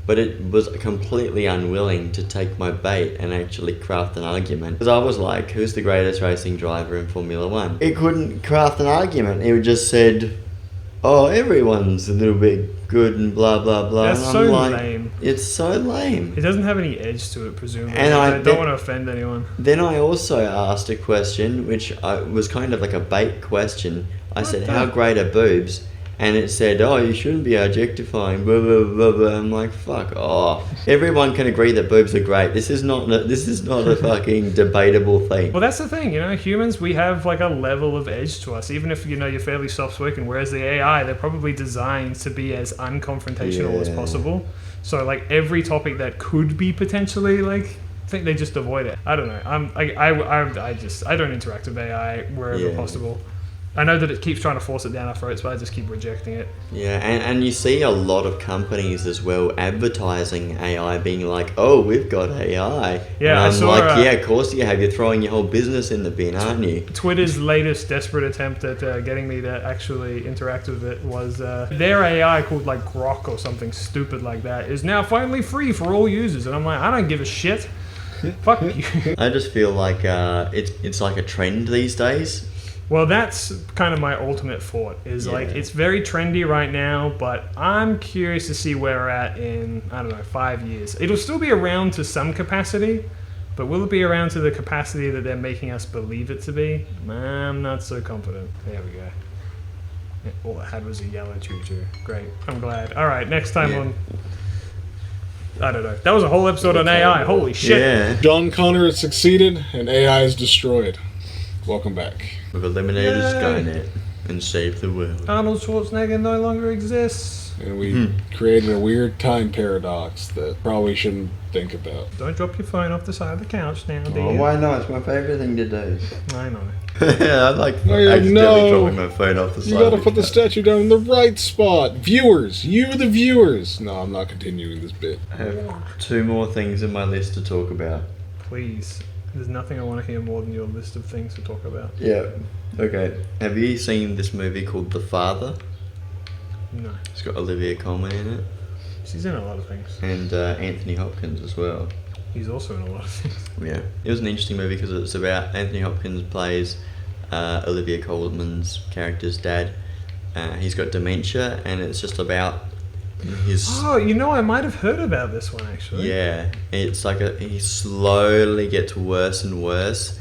Speaker 3: But it was completely unwilling to take my bait and actually craft an argument. Because I was like, who's the greatest racing driver in Formula 1? It couldn't craft an argument. It just said, oh, everyone's a little bit good and blah, blah, blah.
Speaker 1: That's
Speaker 3: and I'm
Speaker 1: so
Speaker 3: like,
Speaker 1: lame.
Speaker 3: It's so lame.
Speaker 1: It doesn't have any edge to it, presumably.
Speaker 3: And
Speaker 1: I don't want to offend anyone.
Speaker 3: Then I also asked a question, which was kind of like a bait question. I said, how great are boobs? And it said, oh, you shouldn't be objectifying, blah, blah, blah, blah. I'm like, fuck off. Everyone can agree that boobs are great. This is not a fucking debatable thing.
Speaker 1: Well, that's the thing, you know, humans, we have like a level of edge to us, even if, you know, you're fairly soft-spoken, whereas the AI, they're probably designed to be as unconfrontational as possible. So, like, every topic that could be potentially, like, I think they just avoid it. I don't know. I don't interact with AI wherever possible. I know that it keeps trying to force it down our throats, but I just keep rejecting it.
Speaker 3: Yeah, and you see a lot of companies as well advertising AI, being like, oh, we've got AI.
Speaker 1: Yeah,
Speaker 3: and
Speaker 1: I
Speaker 3: I'm
Speaker 1: saw,
Speaker 3: like, yeah, of course you have. You're throwing your whole business in the bin, aren't you?
Speaker 1: Twitter's latest desperate attempt at getting me to actually interact with it was their AI called like Grok or something stupid like that is now finally free for all users. And I'm like, I don't give a shit. Fuck you.
Speaker 3: I just feel like it's like a trend these days.
Speaker 1: Well, that's kind of my ultimate thought, is like, it's very trendy right now, but I'm curious to see where we're at in, I don't know, 5 years. It'll still be around to some capacity, but will it be around to the capacity that they're making us believe it to be? I'm not so confident. There we go. All it had was a yellow choo-choo. Great. I'm glad. All right, next time on... I don't know. That was a whole episode on AI. Holy shit.
Speaker 3: Yeah.
Speaker 2: John Connor has succeeded, and AI is destroyed. Welcome back.
Speaker 3: We've eliminated
Speaker 1: Yay.
Speaker 3: Skynet and saved the world.
Speaker 1: Arnold Schwarzenegger no longer exists.
Speaker 2: And we created a weird time paradox that probably shouldn't think about.
Speaker 1: Don't drop your phone off the side of the couch now, do
Speaker 3: Oh,
Speaker 1: you?
Speaker 3: why not? It's my favourite thing to do.
Speaker 1: I know.
Speaker 3: I like
Speaker 2: Oh,
Speaker 3: accidentally
Speaker 2: no.
Speaker 3: dropping my phone off the side.
Speaker 2: You gotta
Speaker 3: of
Speaker 2: put the
Speaker 3: couch.
Speaker 2: statue down in the right spot. Viewers, you the viewers. No, I'm not continuing this bit.
Speaker 3: I have 2 more things in my list to talk about.
Speaker 1: Please. There's nothing I want to hear more than your list of things to talk about.
Speaker 3: Yeah. Okay. Have you seen this movie called The Father?
Speaker 1: No.
Speaker 3: It's got Olivia Colman in it.
Speaker 1: She's in a lot of things.
Speaker 3: And Anthony Hopkins as well.
Speaker 1: He's also in a lot of things.
Speaker 3: Yeah. It was an interesting movie because it's about Anthony Hopkins plays Olivia Colman's character's dad. He's got dementia, and it's just about his...
Speaker 1: Oh, you know, I might have heard about this one, actually.
Speaker 3: Yeah. It's like he slowly gets worse and worse,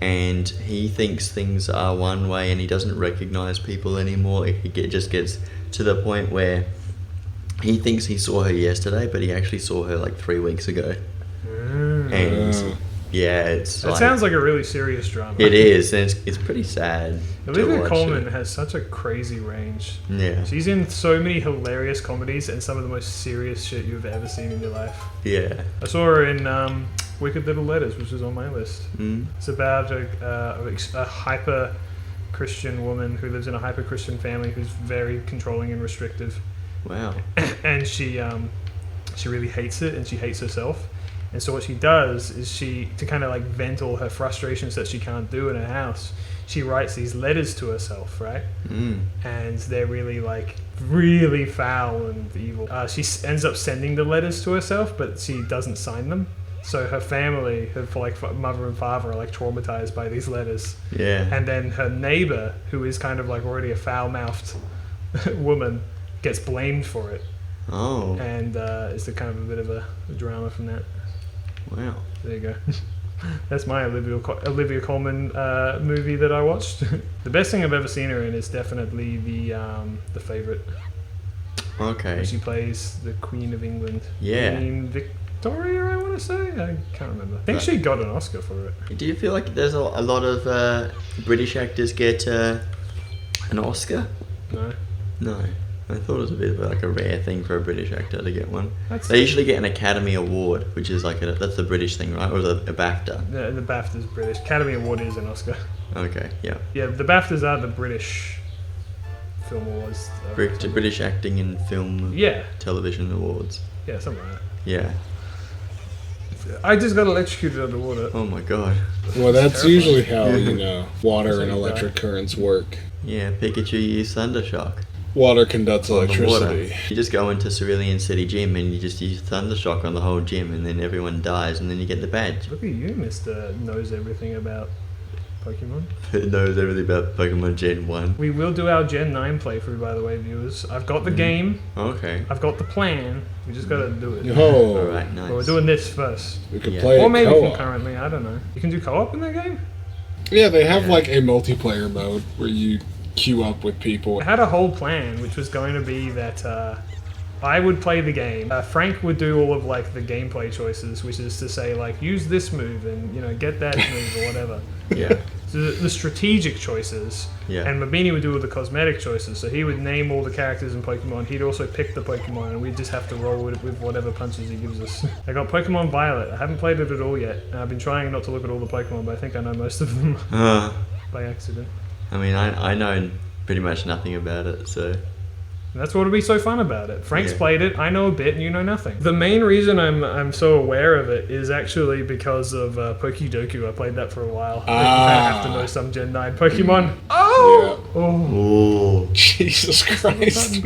Speaker 3: and he thinks things are one way, and he doesn't recognize people anymore. Just gets to the point where he thinks he saw her yesterday, but he actually saw her like 3 weeks ago. And yeah, it's
Speaker 1: That sounds like a really serious drama.
Speaker 3: it is, and it's pretty sad. to
Speaker 1: Olivia
Speaker 3: watch
Speaker 1: Colman
Speaker 3: it.
Speaker 1: has such a crazy range.
Speaker 3: Yeah,
Speaker 1: She's in so many hilarious comedies and some of the most serious shit you've ever seen in your life.
Speaker 3: yeah.
Speaker 1: I saw her in Wicked Little Letters, which is on my list.
Speaker 3: Mm.
Speaker 1: It's about a hyper Christian woman who lives in a hyper Christian family who's very controlling and restrictive,
Speaker 3: Wow.
Speaker 1: and she really hates it, and she hates herself. And so what she does is to kind of like vent all her frustrations that she can't do in her house, she writes these letters to herself, right?
Speaker 3: Mm.
Speaker 1: And they're really really foul and evil. She ends up sending the letters to herself, but she doesn't sign them. So her family, her mother and father, are like traumatized by these letters.
Speaker 3: Yeah.
Speaker 1: And then her neighbor, who is kind of like already a foul-mouthed woman, gets blamed for it.
Speaker 3: Oh.
Speaker 1: And it's a kind of a bit of a drama from that.
Speaker 3: Wow.
Speaker 1: There you go. That's my Olivia Colman movie that I watched. The best thing I've ever seen her in is definitely the Favourite.
Speaker 3: Okay.
Speaker 1: Where she plays the Queen of England.
Speaker 3: Yeah.
Speaker 1: Queen Victoria, I want to say. I can't remember. I think she got an Oscar for it.
Speaker 3: Do you feel like there's a lot of British actors get an Oscar?
Speaker 1: No.
Speaker 3: No. I thought it was a bit of like a rare thing for a British actor to get one.
Speaker 1: They
Speaker 3: usually get an Academy Award, which is like that's the British thing, right? Or is it a BAFTA?
Speaker 1: The BAFTA's British. Academy Award is an Oscar.
Speaker 3: Okay, yeah.
Speaker 1: Yeah, the BAFTAs are the British Film Awards.
Speaker 3: British Acting and Film Television Awards.
Speaker 1: Yeah, something like that.
Speaker 3: Yeah.
Speaker 1: I just got electrocuted underwater.
Speaker 3: Oh my god.
Speaker 2: Well, that's
Speaker 1: terrifying.
Speaker 2: usually how, water and
Speaker 1: That's how you
Speaker 2: electric currents work.
Speaker 3: Yeah, Pikachu used Thundershock.
Speaker 2: Water conducts
Speaker 3: On the water.
Speaker 2: electricity.
Speaker 3: You just go into Cerulean City Gym and you just use Thundershock on the whole gym and then everyone dies and then you get the badge.
Speaker 1: Look at you, Mr. Knows Everything About Pokemon.
Speaker 3: It knows everything about Pokemon Gen 1.
Speaker 1: We will do our Gen 9 playthrough, by the way, viewers. I've got the game.
Speaker 3: Okay.
Speaker 1: I've got the plan. We just gotta do it.
Speaker 2: Oh,
Speaker 3: Alright, nice.
Speaker 1: But we're doing this first.
Speaker 2: we could
Speaker 3: Yeah.
Speaker 2: play
Speaker 1: Or
Speaker 2: it
Speaker 1: maybe
Speaker 2: co-op.
Speaker 1: concurrently, I don't know. You can do co-op in that game?
Speaker 2: Yeah, they have
Speaker 3: Yeah.
Speaker 2: like a multiplayer mode where you queue up with people.
Speaker 1: I had a whole plan, which was going to be that I would play the game. Frank would do all of like the gameplay choices, which is to say like use this move and get that move or whatever.
Speaker 3: Yeah.
Speaker 1: So the strategic choices.
Speaker 3: Yeah.
Speaker 1: And Mabini would do all the cosmetic choices. So he would name all the characters in Pokemon. He'd also pick the Pokemon, and we'd just have to roll with whatever punches he gives us. I got Pokemon Violet. I haven't played it at all yet. And I've been trying not to look at all the Pokemon, but I think I know most of them by accident.
Speaker 3: I mean, I know pretty much nothing about it, so...
Speaker 1: And that's what would be so fun about it. Frank's
Speaker 3: Yeah.
Speaker 1: played it, I know a bit, and you know nothing. The main reason I'm so aware of it is actually because of Pokedoku. I played that for a while. I have to know some Gen 9 Pokemon. Oh!
Speaker 2: Yeah.
Speaker 1: Oh!
Speaker 3: Oh.
Speaker 2: Jesus Christ.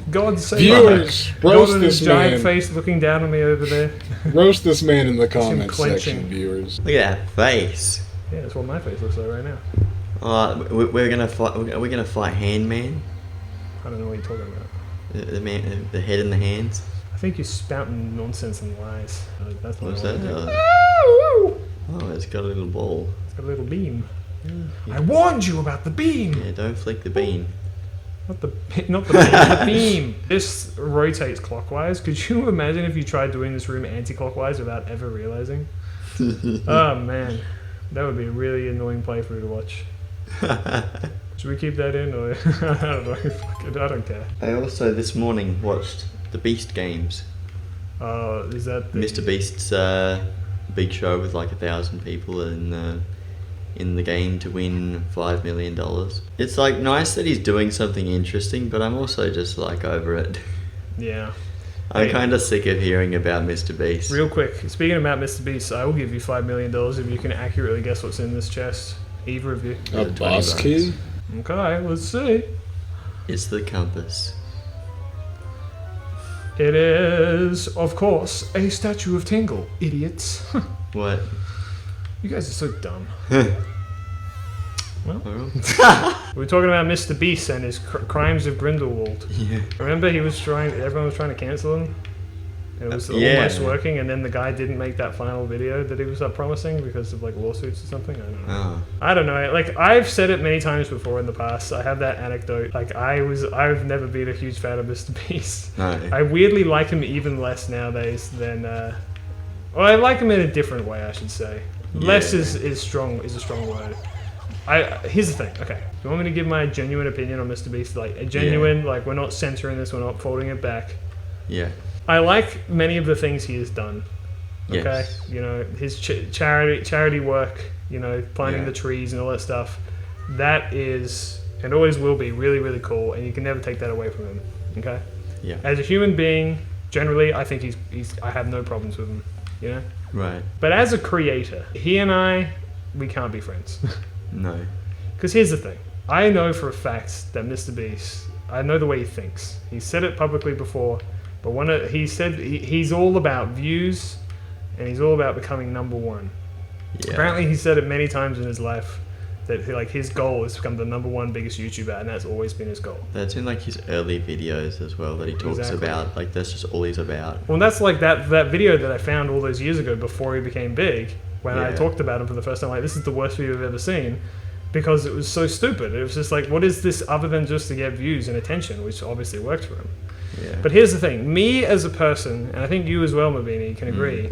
Speaker 1: God save
Speaker 2: Viewers,
Speaker 1: God
Speaker 2: roast
Speaker 1: and his
Speaker 2: this
Speaker 1: giant
Speaker 2: man.
Speaker 1: face looking down on me over there.
Speaker 2: Roast this man in the comments
Speaker 1: clenching.
Speaker 2: section, viewers.
Speaker 3: Look at that face.
Speaker 1: Yeah, that's what my face looks like right now.
Speaker 3: We're gonna fight. Are we gonna fight Handman?
Speaker 1: I don't know what you're talking about.
Speaker 3: The man, the head and the hands.
Speaker 1: I think you're spouting nonsense and lies. That's not
Speaker 3: What's
Speaker 1: what
Speaker 3: that?
Speaker 1: I think.
Speaker 3: Oh, it's got a little ball.
Speaker 1: It's got a little beam. I warned you about the beam.
Speaker 3: Yeah, don't flick the bean.
Speaker 1: Not the beam, the beam. This rotates clockwise. Could you imagine if you tried doing this room anti-clockwise without ever realizing? Oh man, that would be a really annoying playthrough to watch. Should we keep that in, or I don't know. Fuck it, I don't care.
Speaker 3: I also this morning watched the Beast Games.
Speaker 1: Is that the,
Speaker 3: Mr. Beast's big show with like 1,000 people in the game to win $5 million. It's like nice that he's doing something interesting, but I'm also just like over it.
Speaker 1: Yeah.
Speaker 3: I'm
Speaker 1: Hey.
Speaker 3: kind of sick of hearing about Mr. Beast.
Speaker 1: Real quick, speaking about Mr. Beast, I will give you $5 million if you can accurately guess what's in this chest. Either of you.
Speaker 2: A
Speaker 3: $20.
Speaker 2: boss key?
Speaker 1: Okay, let's see.
Speaker 3: It's the compass.
Speaker 1: It is, of course, a statue of Tingle, idiots.
Speaker 3: What?
Speaker 1: You guys are so dumb. Well,
Speaker 3: Well,
Speaker 1: we're talking about Mr. Beast and his crimes of Grindelwald.
Speaker 3: yeah.
Speaker 1: Remember, everyone was trying to cancel him? And it was
Speaker 3: Yeah.
Speaker 1: almost working, and then the guy didn't make that final video that he was promising because of like lawsuits or something. I don't know.
Speaker 3: Oh.
Speaker 1: I don't know. Like I've said it many times before in the past. I have that anecdote. Like I've never been a huge fan of Mr. Beast.
Speaker 3: No.
Speaker 1: I weirdly like him even less nowadays than. Well, I like him in a different way, I should say. Less
Speaker 3: Yeah.
Speaker 1: is strong. Is a strong word. Here's the thing. Okay, do you want me to give my genuine opinion on Mr. Beast? Like a genuine. Like we're not censoring this. We're not folding it back.
Speaker 3: Yeah.
Speaker 1: I like many of the things he has done. Okay,
Speaker 3: Yes.
Speaker 1: you know, his charity work, you know, planting
Speaker 3: Yeah.
Speaker 1: the trees and all that stuff. That is and always will be really, really cool, and you can never take that away from him. Okay.
Speaker 3: Yeah.
Speaker 1: As a human being, generally, I think I have no problems with him. You know.
Speaker 3: Right.
Speaker 1: But as a creator, he and I, we can't be friends.
Speaker 3: No.
Speaker 1: Because here's the thing. I know for a fact that Mr. Beast, I know the way he thinks. He said it publicly before, but he said he's all about views, and he's all about becoming number one.
Speaker 3: Yeah.
Speaker 1: Apparently, he said it many times in his life that like his goal is to become the number one biggest YouTuber, and that's always been his goal.
Speaker 3: That's in like his early videos as well that he talks
Speaker 1: Exactly.
Speaker 3: about. Like that's just all he's about.
Speaker 1: Well, that's like that video that I found all those years ago before he became big, when I
Speaker 3: Yeah.
Speaker 1: talked about him for the first time. Like, this is the worst video I've ever seen, because it was so stupid. It was just like, what is this other than just to get views and attention, which obviously worked for him.
Speaker 3: Yeah.
Speaker 1: But here's the thing: me as a person, and I think you as well, Mabini, can agree.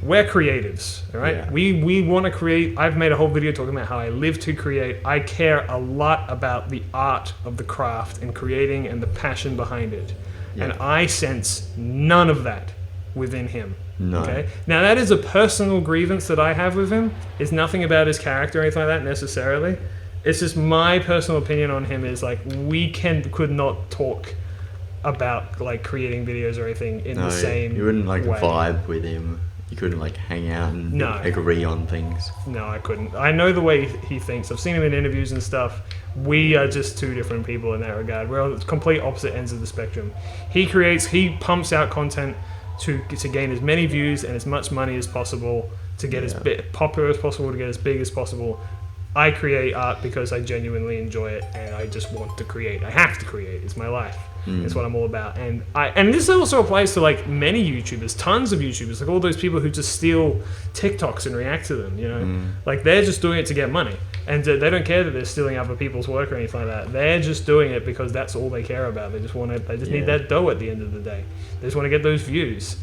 Speaker 1: We're creatives, all right?
Speaker 3: Yeah.
Speaker 1: We want to create. I've made a whole video talking about how I live to create. I care a lot about the art of the craft and creating and the passion behind it. And
Speaker 3: Yeah.
Speaker 1: I sense none of that within him.
Speaker 3: No.
Speaker 1: Okay. Now that is a personal grievance that I have with him. It's nothing about his character or anything like that necessarily. It's just my personal opinion on him is like could not talk about like creating videos or anything in the same
Speaker 3: You wouldn't like
Speaker 1: way.
Speaker 3: vibe with him. You couldn't like hang out and
Speaker 1: No.
Speaker 3: agree on things.
Speaker 1: No, I couldn't. I know the way he thinks. I've seen him in interviews and stuff. We are just two different people in that regard. We're on the complete opposite ends of the spectrum. He pumps out content to gain as many views and as much money as possible, to get as popular as possible, to get as big as possible. I create art because I genuinely enjoy it, and I just want to create. I have to create. It's my life. It's what I'm all about. And this also applies to like many YouTubers, tons of YouTubers, like all those people who just steal TikToks and react to them, you know? Like they're just doing it to get money. And they don't care that they're stealing other people's work or anything like that. They're just doing it because that's all they care about. They just need that dough at the end of the day. They just want to get those views.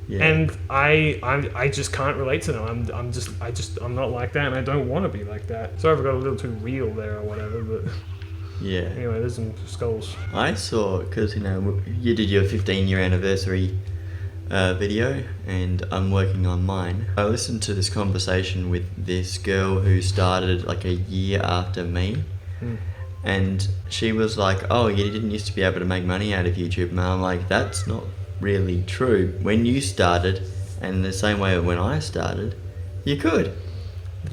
Speaker 3: Yeah.
Speaker 1: And I just can't relate to them. I'm not like that, and I don't want to be like that. Sorry if I got a little too real there or whatever, but
Speaker 3: Yeah.
Speaker 1: anyway, there's some skulls.
Speaker 3: I saw, because you did your 15-year anniversary video, and I'm working on mine. I listened to this conversation with this girl who started like a year after me, and she was like, "Oh, you didn't used to be able to make money out of YouTube," and I'm like, "That's not really true. When you started, and the same way when I started, you could."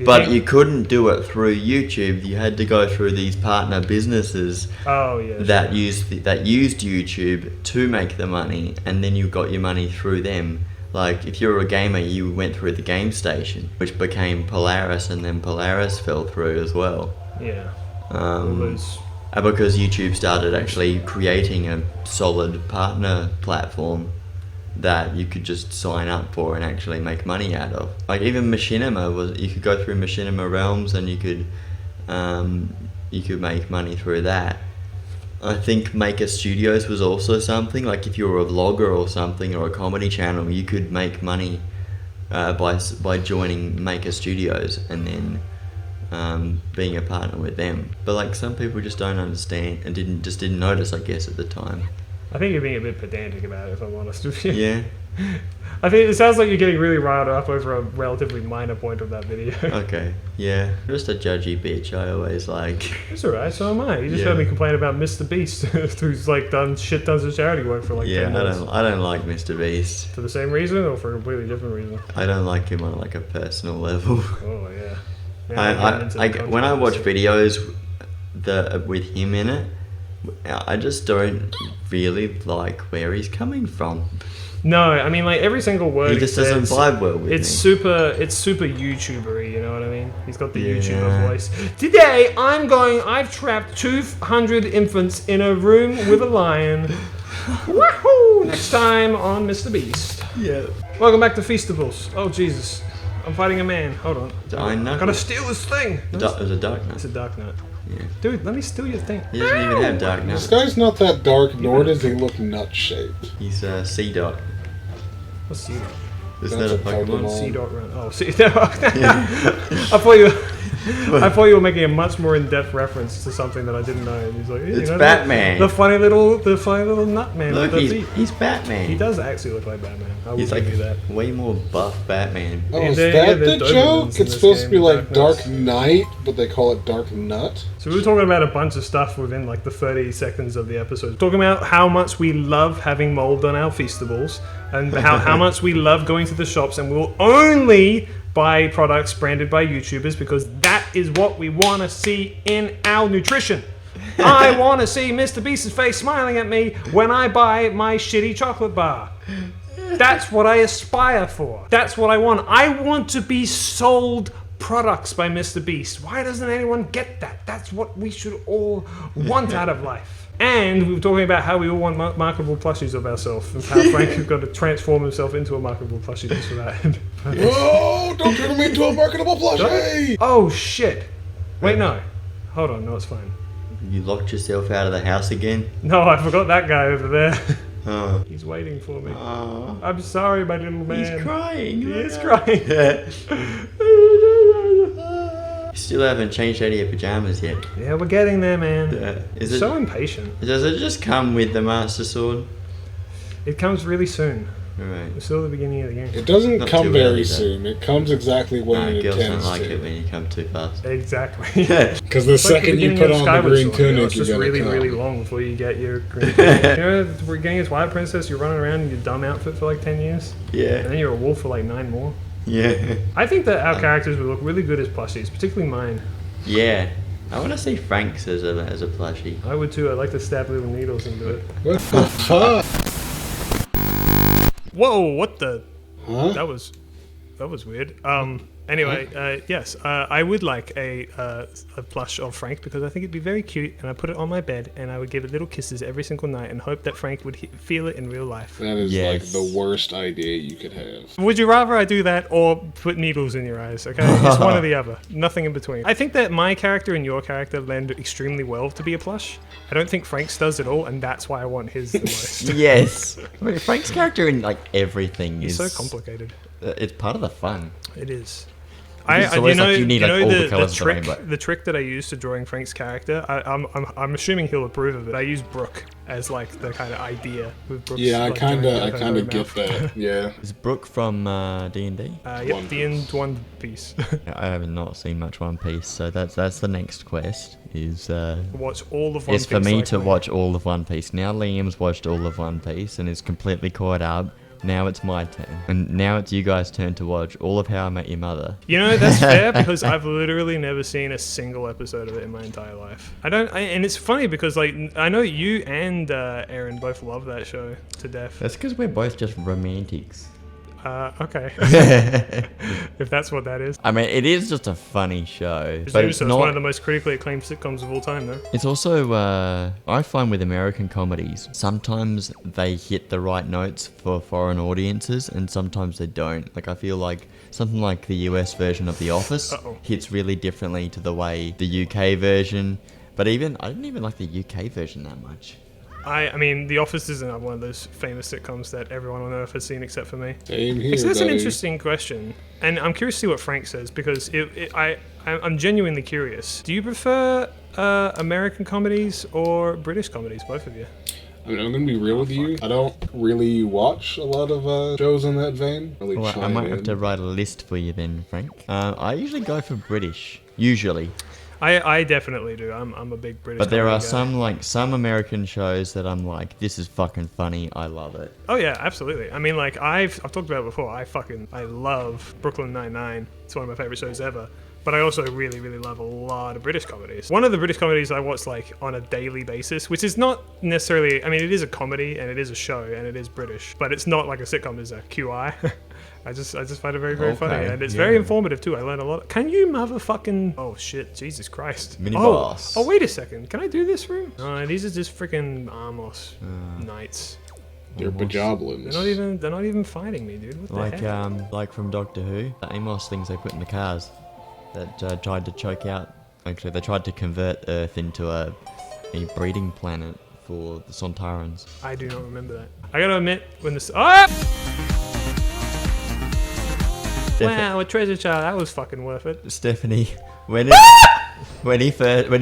Speaker 3: But you couldn't do it through YouTube. You had to go through these partner businesses
Speaker 1: Oh yeah.
Speaker 3: that used YouTube to make the money, and then you got your money through them. Like if you were a gamer, you went through the Game Station, which became Polaris, and then Polaris fell through as well.
Speaker 1: Yeah. All
Speaker 3: Because YouTube started actually creating a solid partner platform that you could just sign up for and actually make money out of. Like even Machinima you could go through Machinima Realms, and you could make money through that. I think Maker Studios was also something, like if you were a vlogger or something, or a comedy channel, you could make money by joining Maker Studios and then being a partner with them. But like some people just don't understand and didn't notice, I guess, at the time.
Speaker 1: I think you're being a bit pedantic about it, if I'm honest with you.
Speaker 3: Yeah.
Speaker 1: I think it sounds like you're getting really riled up over a relatively minor point of that video.
Speaker 3: Okay. Yeah. Just a judgy bitch. I always like.
Speaker 1: It's alright, so am I. You just
Speaker 3: Yeah.
Speaker 1: heard me complain about Mr. Beast, who's like done shit tons of charity work for like 10 years.
Speaker 3: I don't like Mr. Beast.
Speaker 1: For the same reason or for a completely different reason?
Speaker 3: I don't like him on like a personal level.
Speaker 1: Oh yeah. Now we're getting into the
Speaker 3: When I watch
Speaker 1: controversy.
Speaker 3: videos with him in it, I just don't really like where he's coming from.
Speaker 1: No, I mean like every single word
Speaker 3: He just doesn't
Speaker 1: says,
Speaker 3: vibe well with
Speaker 1: it's
Speaker 3: me.
Speaker 1: super YouTuber-y, you know what I mean? He's got the
Speaker 3: Yeah.
Speaker 1: YouTuber voice. Today I've trapped 200 infants in a room with a lion. Wahoo! Next time on Mr. Beast.
Speaker 3: Yeah.
Speaker 1: Welcome back to Feastables. Oh Jesus. I'm fighting a man. Hold on.
Speaker 3: I know.
Speaker 1: I'm gonna steal this thing.
Speaker 3: It was a dark
Speaker 1: It's a
Speaker 3: knight.
Speaker 1: dark nut.
Speaker 3: Yeah.
Speaker 1: Dude, let me steal your thing.
Speaker 3: He doesn't even have dark
Speaker 2: This
Speaker 3: knight.
Speaker 2: guy's not that dark, nor does he look nut-shaped.
Speaker 3: He's a sea dot.
Speaker 1: What's Sea Dot?
Speaker 3: Isn't
Speaker 2: That's
Speaker 3: that a
Speaker 2: a
Speaker 3: Pokemon?
Speaker 2: Pokemon.
Speaker 1: Sea Dot run. Oh, Sea Dot. I thought you. I thought you were making a much more in-depth reference to something that I didn't know. And he's like,
Speaker 3: It's Batman.
Speaker 1: The funny little nut man.
Speaker 3: Look,
Speaker 1: with the feet.
Speaker 3: he's Batman.
Speaker 1: He does actually look like Batman. I will
Speaker 3: He's
Speaker 1: give
Speaker 3: like
Speaker 1: you that.
Speaker 3: way more buff Batman.
Speaker 2: Oh,
Speaker 1: And
Speaker 2: is
Speaker 1: they're-
Speaker 2: that
Speaker 1: yeah,
Speaker 2: the
Speaker 1: they're
Speaker 2: joke?
Speaker 1: Dobermans in
Speaker 2: It's
Speaker 1: this
Speaker 2: supposed to be
Speaker 1: game,
Speaker 2: like
Speaker 1: Dark
Speaker 2: Dark Knight, but they call it Dark Nut.
Speaker 1: So we were talking about a bunch of stuff within like the 30 seconds of the episode. Talking about how much we love having mold on our Feastables and how much we love going to the shops and we'll only buy products branded by YouTubers because that is what we want to see in our nutrition. I want to see Mr. Beast's face smiling at me when I buy my shitty chocolate bar. That's what I aspire for. That's what I want. I want to be sold products by Mr. Beast. Why doesn't anyone get that? That's what we should all want out of life. And we were talking about how we all want marketable plushies of ourselves, and how Frank has got to transform himself into a marketable plushie just for that.
Speaker 2: Whoa! Don't turn me into a marketable plushie!
Speaker 1: Oh shit! Wait, no. Hold on, no, it's fine.
Speaker 3: You locked yourself out of the house again?
Speaker 1: No, I forgot that guy over there.
Speaker 3: Oh.
Speaker 1: He's waiting for me.
Speaker 3: Oh.
Speaker 1: I'm sorry, my little man.
Speaker 3: He's crying.
Speaker 1: He is crying.
Speaker 3: You still haven't changed out of your pajamas yet.
Speaker 1: Yeah, we're getting there, man.
Speaker 3: Is it?
Speaker 1: So impatient.
Speaker 3: Does it just come with the Master Sword?
Speaker 1: It comes really soon.
Speaker 3: Alright.
Speaker 1: We're still at the beginning of the game.
Speaker 2: It doesn't
Speaker 3: Not
Speaker 2: come
Speaker 3: too
Speaker 2: very
Speaker 3: early, though.
Speaker 2: soon. It comes exactly when it
Speaker 3: Girls don't
Speaker 2: intends
Speaker 3: like
Speaker 2: to.
Speaker 3: it when you come too fast.
Speaker 1: Exactly.
Speaker 2: Because the
Speaker 1: It's like
Speaker 2: second you
Speaker 1: beginning
Speaker 2: put
Speaker 1: of
Speaker 2: on the
Speaker 1: Skyward
Speaker 2: green
Speaker 1: Sword, you know,
Speaker 2: tunic,
Speaker 1: it's
Speaker 2: you're
Speaker 1: just
Speaker 2: gonna
Speaker 1: really,
Speaker 2: come.
Speaker 1: really long before you get your green tunic. You know, we're getting as Twilight Princess, you're running around in your dumb outfit for like 10 years, and
Speaker 3: Yeah.
Speaker 1: then you're a wolf for like 9 more.
Speaker 3: Yeah.
Speaker 1: I think that our characters would look really good as plushies, particularly mine.
Speaker 3: Yeah. I want to see Frank's as a plushie.
Speaker 1: I would too. I'd like to stab little needles into it.
Speaker 2: What the fuck?
Speaker 1: Whoa, what the?
Speaker 2: Huh?
Speaker 1: That was weird. Anyway, yes, I would like a plush of Frank because I think it'd be very cute, and I'd put it on my bed, and I would give it little kisses every single night, and hope that Frank would feel it in real life.
Speaker 2: That is
Speaker 3: Yes.
Speaker 2: like the worst idea you could have.
Speaker 1: Would you rather I do that or put needles in your eyes? Okay, it's one or the other, nothing in between. I think that my character and your character lend extremely well to be a plush. I don't think Frank's does at all, and that's why I want his the most.
Speaker 3: Yes. I mean, Frank's character in like everything
Speaker 1: It's
Speaker 3: is
Speaker 1: so complicated.
Speaker 3: It's part of the fun.
Speaker 1: It is.
Speaker 3: It's always like you need, like, all the colours of the
Speaker 1: trick,
Speaker 3: rainbow.
Speaker 1: the trick that I use to drawing Frank's character. I'm assuming he'll approve of it. I use Brooke as like the kind of idea with Brooke's.
Speaker 2: Yeah, I
Speaker 1: like,
Speaker 2: kind
Speaker 1: going out
Speaker 2: of
Speaker 1: her
Speaker 2: get
Speaker 1: mouth.
Speaker 2: that. Yeah.
Speaker 3: Is Brooke from D&D?
Speaker 1: Yep,
Speaker 2: One
Speaker 1: the end One Piece.
Speaker 3: I have not seen much One Piece, so that's the next quest. Is
Speaker 1: Watch all of One
Speaker 3: is
Speaker 1: Piece.
Speaker 3: for me
Speaker 1: like
Speaker 3: to watch all of One Piece. Now Liam's watched all of One Piece and is completely caught up. Now it's my turn, and now it's you guys' turn to watch all of How I Met Your Mother.
Speaker 1: You know, that's fair because I've literally never seen a single episode of it in my entire life. And it's funny because like I know you and Aaron both love that show to death.
Speaker 3: That's because we're both just romantics.
Speaker 1: Okay. If that's what that is.
Speaker 3: I mean, it is just a funny show,
Speaker 1: But
Speaker 3: but it's
Speaker 1: it's
Speaker 3: not.
Speaker 1: one of the most critically acclaimed sitcoms of all time, though.
Speaker 3: It's also, I find with American comedies, sometimes they hit the right notes for foreign audiences and sometimes they don't. Like, I feel like something like the US version of The Office
Speaker 1: Uh-oh.
Speaker 3: hits really differently to the way the UK version, but I didn't even like the UK version that much.
Speaker 1: I mean, The Office is another one of those famous sitcoms that everyone on Earth has seen except for me.
Speaker 2: Same here,
Speaker 1: So that's an
Speaker 2: buddy.
Speaker 1: interesting question, and I'm curious to see what Frank says because I'm genuinely curious. Do you prefer American comedies or British comedies, both of you?
Speaker 2: I mean, I'm gonna be real with you. I don't really watch a lot of shows in that vein. Really
Speaker 3: Well, I
Speaker 2: chime
Speaker 3: might have
Speaker 2: in.
Speaker 3: to write a list for you then, Frank. I usually go for British, usually.
Speaker 1: I definitely do. I'm a big British.
Speaker 3: But there
Speaker 1: comedy
Speaker 3: are
Speaker 1: guy.
Speaker 3: some American shows that I'm like, this is fucking funny. I love it.
Speaker 1: Oh yeah, absolutely. I mean, like I've talked about it before. I love Brooklyn Nine-Nine. It's one of my favorite shows ever. But I also really, really love a lot of British comedies. One of the British comedies I watch like on a daily basis, which is not necessarily. I mean, it is a comedy and it is a show and it is British, but it's not like a sitcom. Is a QI. I just find it very, very funny,
Speaker 3: Okay,
Speaker 1: and it's
Speaker 3: yeah.
Speaker 1: very informative too. I learned a lot. Can you motherfucking? Oh shit, Jesus Christ!
Speaker 3: Mini
Speaker 1: oh,
Speaker 3: boss.
Speaker 1: oh wait a second. Can I do this room? No, these are just freaking Amos knights.
Speaker 2: They're pajoblins.
Speaker 1: They're not even fighting me, dude. What the
Speaker 3: Like
Speaker 1: heck?
Speaker 3: like from Doctor Who, the Amos things they put in the cars that tried to choke out. Actually, they tried to convert Earth into a breeding planet for the Sontarans.
Speaker 1: I do not remember that. I gotta admit, when this Wow, a treasure chart. That was fucking worth it.
Speaker 3: Stephanie, when he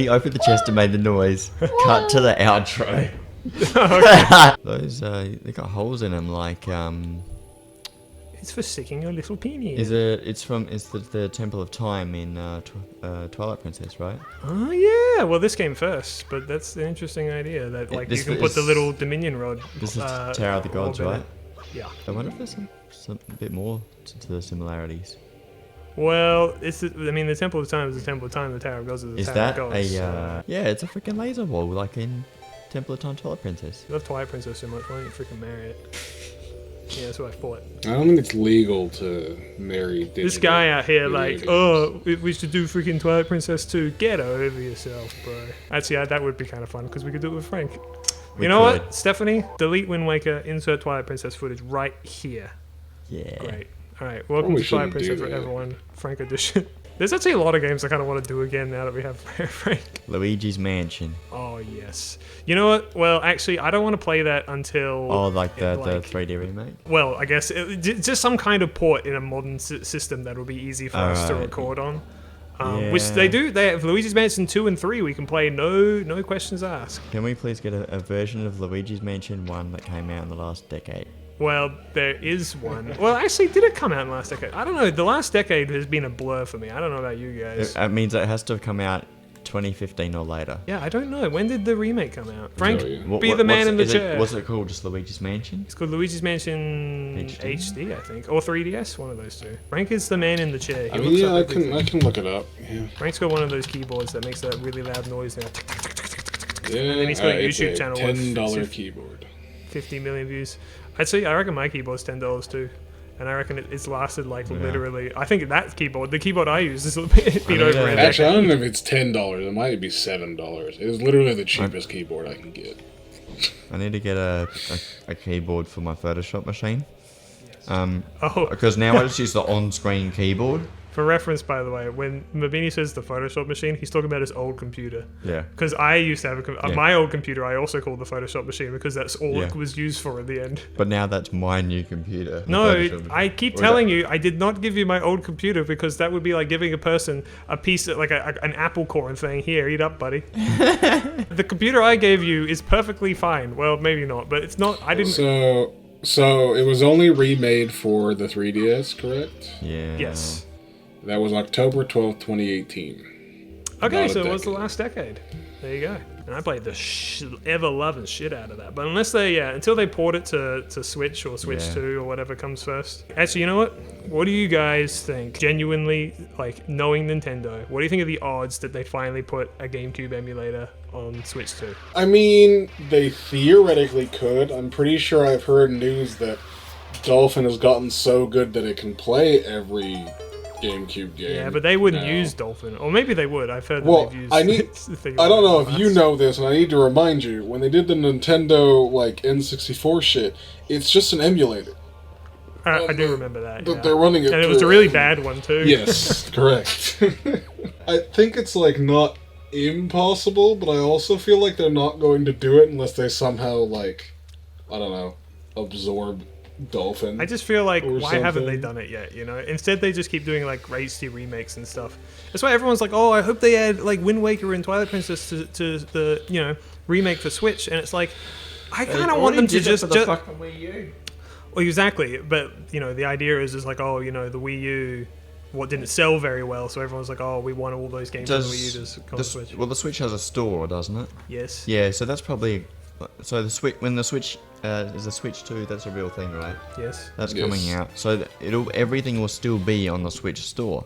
Speaker 3: opened the chest and made the noise, cut to the outro. Those they got holes in them, like
Speaker 1: It's for sticking your little penis.
Speaker 3: It's the Temple of Time in Twilight Princess, right?
Speaker 1: Oh yeah. Well, this came first, but that's an interesting idea that like you can put the little Dominion rod.
Speaker 3: This is Tower of the Gods,
Speaker 1: orb in
Speaker 3: right?
Speaker 1: it. Yeah.
Speaker 3: I wonder if there's some bit more to the similarities.
Speaker 1: Well, the Temple of Time is the Temple of Time. The Tower of Gods is the
Speaker 3: Is
Speaker 1: Tower
Speaker 3: that
Speaker 1: of Gods.
Speaker 3: yeah, it's a freaking laser wall like in Temple of Time Twilight Princess.
Speaker 1: I love Twilight Princess so much. Why don't you freaking marry it? Yeah, that's what I thought.
Speaker 2: I don't think it's legal to marry
Speaker 1: This guy out here,
Speaker 2: video
Speaker 1: like,
Speaker 2: games.
Speaker 1: oh, we should do freaking Twilight Princess 2. Get over yourself, bro. Actually, that would be kind of fun because we could do it with Frank. You know what, Stephanie? Delete Wind Waker, insert Twilight Princess footage right here.
Speaker 3: Yeah.
Speaker 1: Great. All right, welcome
Speaker 2: Probably
Speaker 1: to Twilight
Speaker 2: shouldn't do
Speaker 1: Princess for
Speaker 2: that.
Speaker 1: everyone, Frank edition. There's actually a lot of games I kind of want to do again now that we have Frank.
Speaker 3: Luigi's Mansion.
Speaker 1: Oh, yes. You know what? Well, actually, I don't want to play that until...
Speaker 3: Oh, like the 3D remake?
Speaker 1: Well, I guess just some kind of port in a modern system that will be easy for us to
Speaker 3: Alright.
Speaker 1: record on. Which they do. They have Luigi's Mansion 2 and 3. We can play no questions asked.
Speaker 3: Can we please get a version of Luigi's Mansion 1 that came out in the last decade?
Speaker 1: Well, there is one. Well, actually, did it come out in the last decade? I don't know. The last decade has been a blur for me. I don't know about you guys.
Speaker 3: It means it has to have come out 2015 or later.
Speaker 1: Yeah, I don't know. When did the remake come out? Frank,
Speaker 2: tell you.
Speaker 1: be the man in the chair.
Speaker 3: What's it called? Just Luigi's Mansion?
Speaker 1: It's called Luigi's Mansion HD, I think. Or 3DS, one of those two. Frank is the man in the chair. He
Speaker 2: I mean,
Speaker 1: looks
Speaker 2: yeah,
Speaker 1: up
Speaker 2: I
Speaker 1: everything.
Speaker 2: can look it up. Yeah.
Speaker 1: Frank's got one of those keyboards that makes that really loud noise now.
Speaker 2: Yeah,
Speaker 1: And then he's got a
Speaker 2: it's
Speaker 1: YouTube channel with
Speaker 2: $10 keyboard.
Speaker 1: 50 million views. Actually, I reckon my keyboard's $10 too. And I reckon it's lasted like literally. I think that keyboard, the keyboard I use, is a bit over a
Speaker 2: Actually, I
Speaker 1: decade.
Speaker 2: don't know if it's $10. It might be $7. It is literally the cheapest keyboard I can get.
Speaker 3: I need to get a keyboard for my Photoshop machine.
Speaker 1: Oh,
Speaker 3: Because now I just use the on-screen keyboard.
Speaker 1: for reference, by the way, when Mabini says the Photoshop machine, he's talking about his old computer.
Speaker 3: Yeah.
Speaker 1: Because I used to have
Speaker 3: Yeah.
Speaker 1: my old computer. I also called the Photoshop machine because that's all
Speaker 3: Yeah.
Speaker 1: it was used for in the end.
Speaker 3: But now that's my new computer. the
Speaker 1: No,
Speaker 3: Photoshop
Speaker 1: I
Speaker 3: machine.
Speaker 1: keep
Speaker 3: Or is
Speaker 1: telling
Speaker 3: that-
Speaker 1: you, I did not give you my old computer because that would be like giving a person a piece of, like an Apple core and saying, "Here, eat up, buddy." The computer I gave you is perfectly fine. Well, maybe not, but it's not. I didn't.
Speaker 2: So it was only remade for the 3DS, correct?
Speaker 3: Yeah.
Speaker 1: Yes.
Speaker 2: That was October 12th, 2018.
Speaker 1: Okay,
Speaker 2: About a
Speaker 1: so it was the
Speaker 2: decade.
Speaker 1: last decade. There you go. And I played the ever-loving shit out of that. But unless until they port it to Switch or Switch
Speaker 3: Yeah.
Speaker 1: 2 or whatever comes first. Actually, you know what? What do you guys think? Genuinely, like, knowing Nintendo, what do you think of the odds that they finally put a GameCube emulator on Switch 2?
Speaker 2: I mean, they theoretically could. I'm pretty sure I've heard news that Dolphin has gotten so good that it can play every GameCube game.
Speaker 1: Yeah, but they wouldn't
Speaker 2: now.
Speaker 1: use Dolphin. Or maybe they would. I've heard that
Speaker 2: Well,
Speaker 1: they've used
Speaker 2: I need.
Speaker 1: the thing
Speaker 2: I don't know
Speaker 1: about
Speaker 2: if you
Speaker 1: that.
Speaker 2: know this, and I need to remind you. When they did the Nintendo like N64 shit, it's just an emulator.
Speaker 1: I do remember that.
Speaker 2: But
Speaker 1: Yeah.
Speaker 2: they're running it.
Speaker 1: And it was a
Speaker 2: through
Speaker 1: really bad one, too.
Speaker 2: Yes, correct. I think it's like not impossible, but I also feel like they're not going to do it unless they somehow like, I don't know, absorb Dolphin.
Speaker 1: I just feel like,
Speaker 2: or
Speaker 1: why haven't they
Speaker 2: something.
Speaker 1: done it yet, you know? Instead, they just keep doing, like, HD remakes and stuff. That's why everyone's like, oh, I hope they add, like, Wind Waker and Twilight Princess to the, you know, remake for Switch. And it's like, I kind of want them to just...
Speaker 3: fucking Wii U.
Speaker 1: Well, exactly. But, you know, the idea is like, oh, you know, the Wii U, didn't sell very well, so everyone's like, oh, we want all those games on the Wii U to come to Switch.
Speaker 3: Well, the Switch has a store, doesn't it?
Speaker 1: Yes.
Speaker 3: Yeah, so that's probably... So the Switch, when the Switch is a Switch 2, that's a real thing, right?
Speaker 1: Yes.
Speaker 3: That's
Speaker 2: Yes.
Speaker 3: coming out. So everything will still be on the Switch store.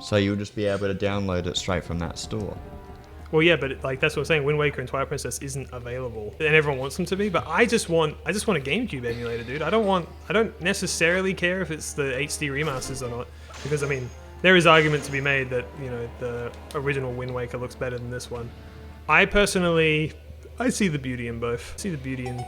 Speaker 3: So you'll just be able to download it straight from that store.
Speaker 1: Well, yeah, but like that's what I'm saying. Wind Waker and Twilight Princess isn't available, and everyone wants them to be. But I just want a GameCube emulator, dude. I don't necessarily care if it's the HD remasters or not, because I mean, there is argument to be made that you know the original Wind Waker looks better than this one. I personally, I see the beauty in both. I see the beauty in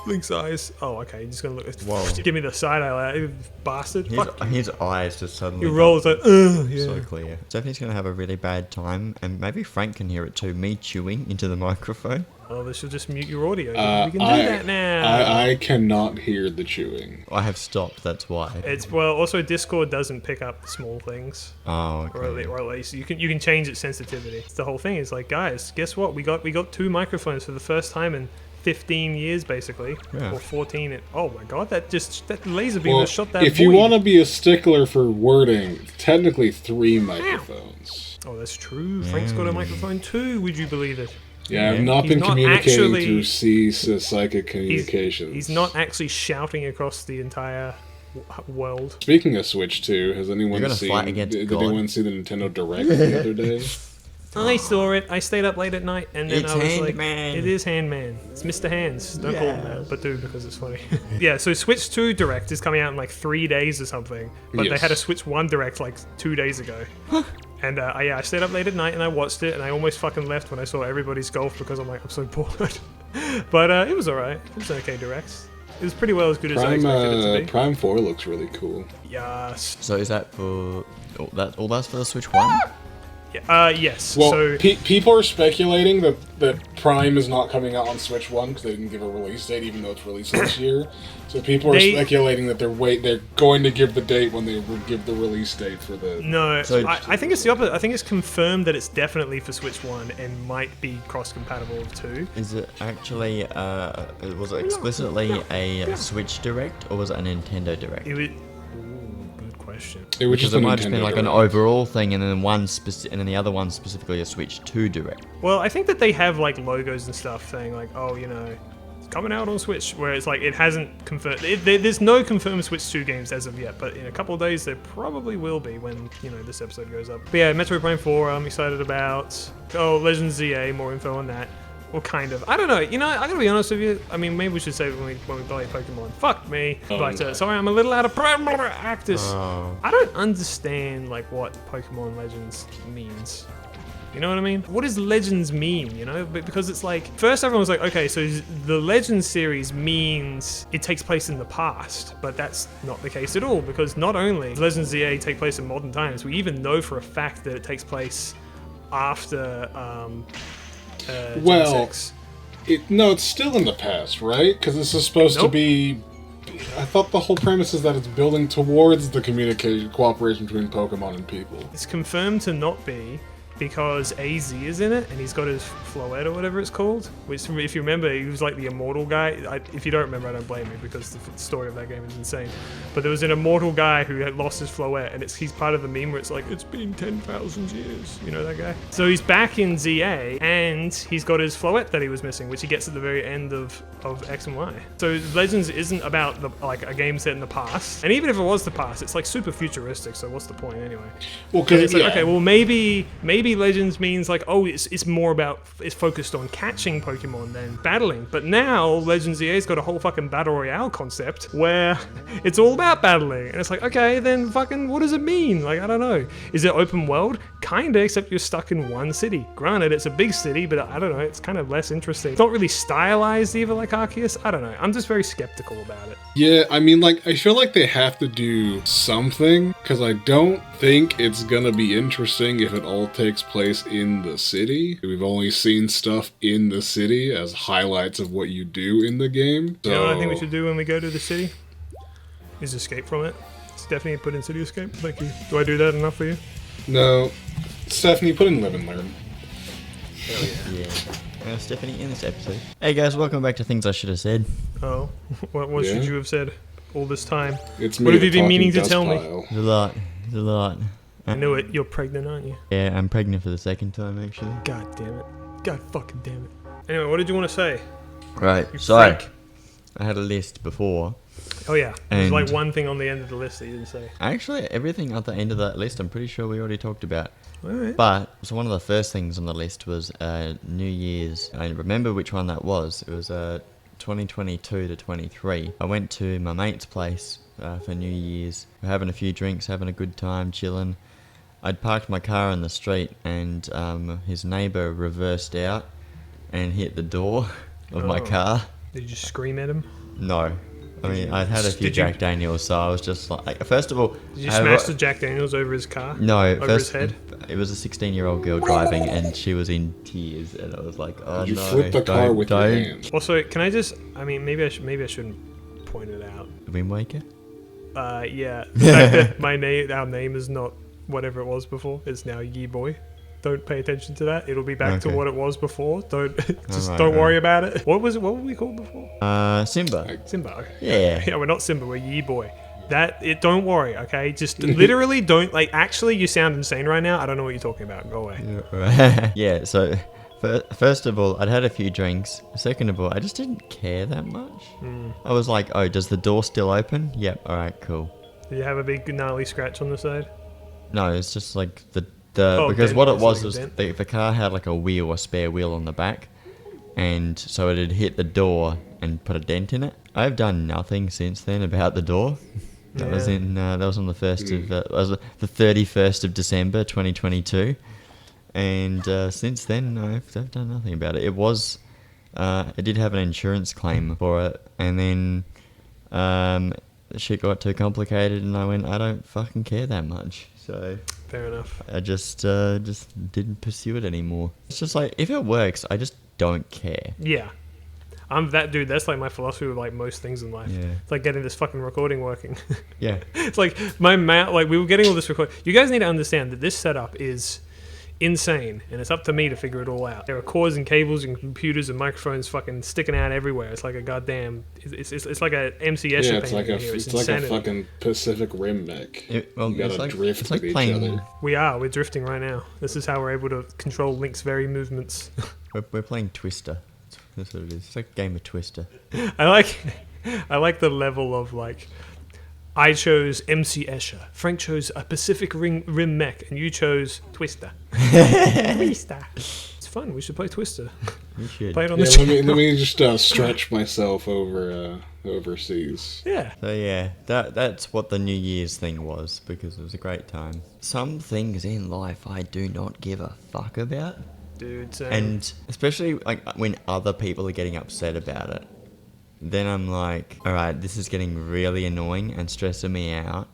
Speaker 1: Link's eyes. Oh, okay, you're just gonna look.
Speaker 3: Whoa.
Speaker 1: Give me the side eye, you bastard. Fuck.
Speaker 3: His eyes just suddenly...
Speaker 1: He rolls like, yeah.
Speaker 3: So clear. Stephanie's going to have a really bad time, and maybe Frank can hear it too, me chewing into the microphone.
Speaker 1: Oh, this will just mute your audio. We can do that now.
Speaker 2: I cannot hear the chewing.
Speaker 3: I have stopped. That's why.
Speaker 1: It's also Discord doesn't pick up small things.
Speaker 3: Oh,
Speaker 1: Or
Speaker 3: okay.
Speaker 1: at least you can change its sensitivity. It's the whole thing. It's like, guys, guess what? We got 2 microphones for the first time in 15 years, basically,
Speaker 3: Yeah.
Speaker 1: or 14. Oh my god, that laser beam
Speaker 2: Well,
Speaker 1: just shot that.
Speaker 2: if you
Speaker 1: void.
Speaker 2: want to be a stickler for wording, technically 3 microphones.
Speaker 1: Oh, that's true. Frank's got a microphone too. Would you believe it?
Speaker 2: Yeah, I've not
Speaker 1: He's
Speaker 2: been
Speaker 1: not
Speaker 2: communicating
Speaker 1: actually-
Speaker 2: through psychic communications.
Speaker 1: He's not actually shouting across the entire world.
Speaker 2: Speaking of Switch 2, has anyone
Speaker 3: You're gonna
Speaker 2: seen?
Speaker 3: fight against
Speaker 2: Did
Speaker 3: God.
Speaker 2: anyone see the Nintendo Direct the other day?
Speaker 1: I saw it. I stayed up late at night, and then
Speaker 3: It's
Speaker 1: I was like,
Speaker 3: Handman.
Speaker 1: "It is Handman. It's Mr. Hands. Don't call him that, but do because it's funny." Yeah. So Switch 2 Direct is coming out in like 3 days or something, but they
Speaker 2: Yes.
Speaker 1: had a Switch 1 Direct like 2 days ago. And I stayed up late at night and I watched it, and I almost fucking left when I saw everybody's golf because I'm like, I'm so bored. But it was alright. It was an okay Direct. It was pretty well as good as I expected it to be.
Speaker 2: Prime 4 looks really cool.
Speaker 1: Yes.
Speaker 3: So is that for all that's for the Switch 1?
Speaker 1: Yes.
Speaker 2: Well,
Speaker 1: so
Speaker 2: people are speculating that Prime is not coming out on Switch 1 because they didn't give a release date, even though it's released this year. So people are speculating that they're going to give the date when they would give the release date for the.
Speaker 1: no,
Speaker 3: So-
Speaker 1: I think it's the opposite. I think it's confirmed that it's definitely for Switch 1 and might be cross-compatible with 2.
Speaker 3: Is it actually was it explicitly a Switch Direct or was it a Nintendo Direct?
Speaker 1: It was. Ooh, good question.
Speaker 2: It was
Speaker 3: Because
Speaker 2: just
Speaker 3: it
Speaker 2: a
Speaker 3: might have been
Speaker 2: Nintendo
Speaker 3: like an
Speaker 2: Direct.
Speaker 3: overall thing, and then and then the other one specifically a Switch 2 Direct.
Speaker 1: Well, I think that they have like logos and stuff saying like, oh, it's coming out on Switch, where it's like it hasn't confirmed. There's no confirmed Switch 2 games as of yet, but in a couple of days there probably will be when this episode goes up. But yeah, Metroid Prime 4, I'm excited about. Oh, Legends ZA, more info on that. Well, kind of. I don't know. I gotta be honest with you. I mean, maybe we should save it when we play Pokemon. Fuck me. But sorry, I'm a little out of practice.
Speaker 3: Oh.
Speaker 1: I don't understand like what Pokemon Legends means. You know what I mean? What does Legends mean, Because it's like, first everyone was like, okay, so the Legends series means it takes place in the past, but that's not the case at all, because not only does Legends ZA take place in modern times, we even know for a fact that it takes place after Gen
Speaker 2: Well,
Speaker 1: 6.
Speaker 2: it's still in the past, right? Because this is supposed to
Speaker 1: Nope.
Speaker 2: be. I thought the whole premise is that it's building towards the cooperation between Pokemon and people.
Speaker 1: It's confirmed to not be, because AZ is in it, and he's got his Floette or whatever it's called. Which, if you remember, he was like the immortal guy. If you don't remember, I don't blame you, because the story of that game is insane. But there was an immortal guy who had lost his Floette, and he's part of the meme where it's like, it's been 10,000 years. You know that guy? So he's back in ZA, and he's got his Floette that he was missing, which he gets at the very end of X and Y. So Legends isn't about like a game set in the past. And even if it was the past, it's like super futuristic, so what's the point anyway?
Speaker 2: Well,
Speaker 1: And
Speaker 2: because
Speaker 1: it's like, okay, well maybe Legends means like, oh, it's more about, it's focused on catching Pokemon than battling. But now Legends EA's got a whole fucking battle royale concept where it's all about battling, and it's like, okay, then fucking what does it mean? Like, I don't know. Is it open world? Kinda, except you're stuck in one city. Granted, it's a big city, but I don't know. It's kind of less interesting. It's not really stylized either, like Arceus. I don't know. I'm just very skeptical about it.
Speaker 2: Yeah, I mean, like, I feel like they have to do something, because I don't think it's gonna be interesting if it all takes place in the city. We've only seen stuff in the city as highlights of what you do in the game. So,
Speaker 1: You know what I think we should do when we go to the city? Is escape from it. Stephanie, put in City Escape. Thank you. Do I do that enough for you?
Speaker 2: No. Stephanie, put in Live and Learn.
Speaker 3: Yeah. Stephanie, in this episode. Hey guys, welcome back to Things I Should Have Said.
Speaker 1: Oh, what
Speaker 2: Yeah?
Speaker 1: should you have said all this time?
Speaker 2: It's
Speaker 1: What
Speaker 2: me,
Speaker 1: have you
Speaker 2: the
Speaker 1: been
Speaker 2: talking
Speaker 1: meaning to
Speaker 2: dust
Speaker 1: tell me?
Speaker 2: pile.
Speaker 3: There's a lot. There's a lot.
Speaker 1: I knew it. You're pregnant, aren't you?
Speaker 3: Yeah, I'm pregnant for the second time actually.
Speaker 1: God damn it. God fucking damn it. Anyway, what did you want to say?
Speaker 3: Right.
Speaker 1: You
Speaker 3: So
Speaker 1: freak.
Speaker 3: I had a list before.
Speaker 1: Oh yeah, there's
Speaker 3: And-
Speaker 1: like one thing on the end of the list that you didn't say.
Speaker 3: Actually, everything at the end of that list, I'm pretty sure we already talked about.
Speaker 1: Alright.
Speaker 3: But so one of the first things on the list was New Year's. I remember which one that was. It was 2022 to 23. I went to my mate's place for New Year's. We're having a few drinks, having a good time, chilling. I'd parked my car in the street, and his neighbour reversed out and hit the door of my
Speaker 1: Oh.
Speaker 3: car.
Speaker 1: Did you scream at him?
Speaker 3: No, I mean, I'd had a few
Speaker 1: Did you-
Speaker 3: Jack Daniels, so I was just like, first of all,
Speaker 1: Did you
Speaker 3: I
Speaker 1: smash the Jack Daniels over his car?
Speaker 3: No,
Speaker 1: over
Speaker 3: first
Speaker 1: his head.
Speaker 3: it was a 16-year-old girl driving, and she was in tears, and I was like, "Oh
Speaker 2: You
Speaker 3: no!"
Speaker 2: flip the car
Speaker 3: don't-
Speaker 2: with your
Speaker 3: don't.
Speaker 2: hand.
Speaker 1: Also, can I just? I mean, maybe I shouldn't point it out.
Speaker 3: Wind Waker.
Speaker 1: Yeah. The fact that our name is not whatever it was before. It's now Ye Boy. Don't pay attention to that. It'll be back to
Speaker 3: Okay.
Speaker 1: what it was before. Don't
Speaker 3: Alright,
Speaker 1: don't worry about it. What was it? What were we called before?
Speaker 3: Simba.
Speaker 1: Simba. Okay.
Speaker 3: Yeah.
Speaker 1: Yeah, we're not Simba. We're Ye Boy. Don't worry. Okay, just literally don't like. Actually, you sound insane right now. I don't know what you're talking about. Go away.
Speaker 3: Yeah. So, first of all, I'd had a few drinks. Second of all, I just didn't care that much. I was like, "Oh, does the door still open?" Yep. All right. Cool.
Speaker 1: Did you have a big gnarly scratch on the side?
Speaker 3: No, it's just like the because
Speaker 1: dent.
Speaker 3: what it
Speaker 1: It's
Speaker 3: was
Speaker 1: like a
Speaker 3: was
Speaker 1: dent.
Speaker 3: the car had like a spare wheel on the back, and so it had hit the door and put a dent in it. I've done nothing since then about the door. That was
Speaker 1: Yeah.
Speaker 3: that was on the the 31st of December 2022, and since then I've done nothing about it. I did have an insurance claim for it, and then shit got too complicated, and I went, I don't fucking care that much. So
Speaker 1: Fair enough.
Speaker 3: I just didn't pursue it anymore. It's just like, if it works, I just don't care.
Speaker 1: Yeah. I'm that dude. That's like my philosophy with like most things in life.
Speaker 3: Yeah.
Speaker 1: It's like getting this fucking recording working.
Speaker 3: Yeah.
Speaker 1: It's like my mouth. Like we were getting all this record. You guys need to understand that this setup is insane, and it's up to me to figure it all out. There are cords and cables and computers and microphones fucking sticking out everywhere. It's like a goddamn. It's like a MC Escher
Speaker 2: Yeah, it's like
Speaker 1: painting here.
Speaker 2: it's like a
Speaker 1: insanity.
Speaker 2: fucking Pacific Rim mech. You gotta drift with each other.
Speaker 1: We're drifting right now. This is how we're able to control Link's very movements.
Speaker 3: We're playing Twister. That's what it is. It's like a game of Twister.
Speaker 1: I like the level of like. I chose MC Escher. Frank chose a Pacific Rim mech, and you chose Twister. Twister. It's fun. We should play Twister.
Speaker 3: You should.
Speaker 1: Play it on
Speaker 2: Yeah,
Speaker 1: the
Speaker 2: let me just stretch myself overseas.
Speaker 1: Yeah.
Speaker 3: So yeah, that's what the New Year's thing was, because it was a great time. Some things in life I do not give a fuck about.
Speaker 1: Dude,
Speaker 3: And especially like when other people are getting upset about it, then I'm like, all right, this is getting really annoying and stressing me out,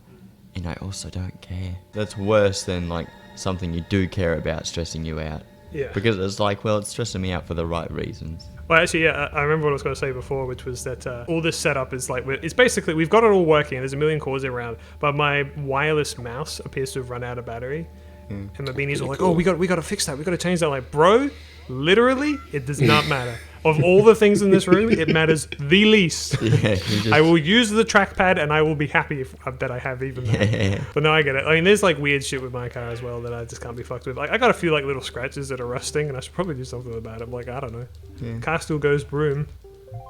Speaker 3: and I also don't care. That's worse than like something you do care about stressing you out.
Speaker 1: yeah.
Speaker 3: Because it's like, well, it's stressing me out for the right reasons.
Speaker 1: Well, actually, yeah, I remember what I was going to say before, which was that all this setup is like, it's basically, we've got it all working, and there's a million cords around, but my wireless mouse appears to have run out of battery. And my beanies are like, oh, we got to fix that. We got to change that. Like, bro, literally, it does not matter. Of all the things in this room, it matters the least.
Speaker 3: Yeah, you just,
Speaker 1: I will use the trackpad, and I will be happy that I have even that.
Speaker 3: yeah.
Speaker 1: But no, I get it. I mean, there's like weird shit with my car as well that I just can't be fucked with. Like, I got a few like little scratches that are rusting, and I should probably do something about it. I'm like, I don't know.
Speaker 3: Yeah.
Speaker 1: Car still goes broom.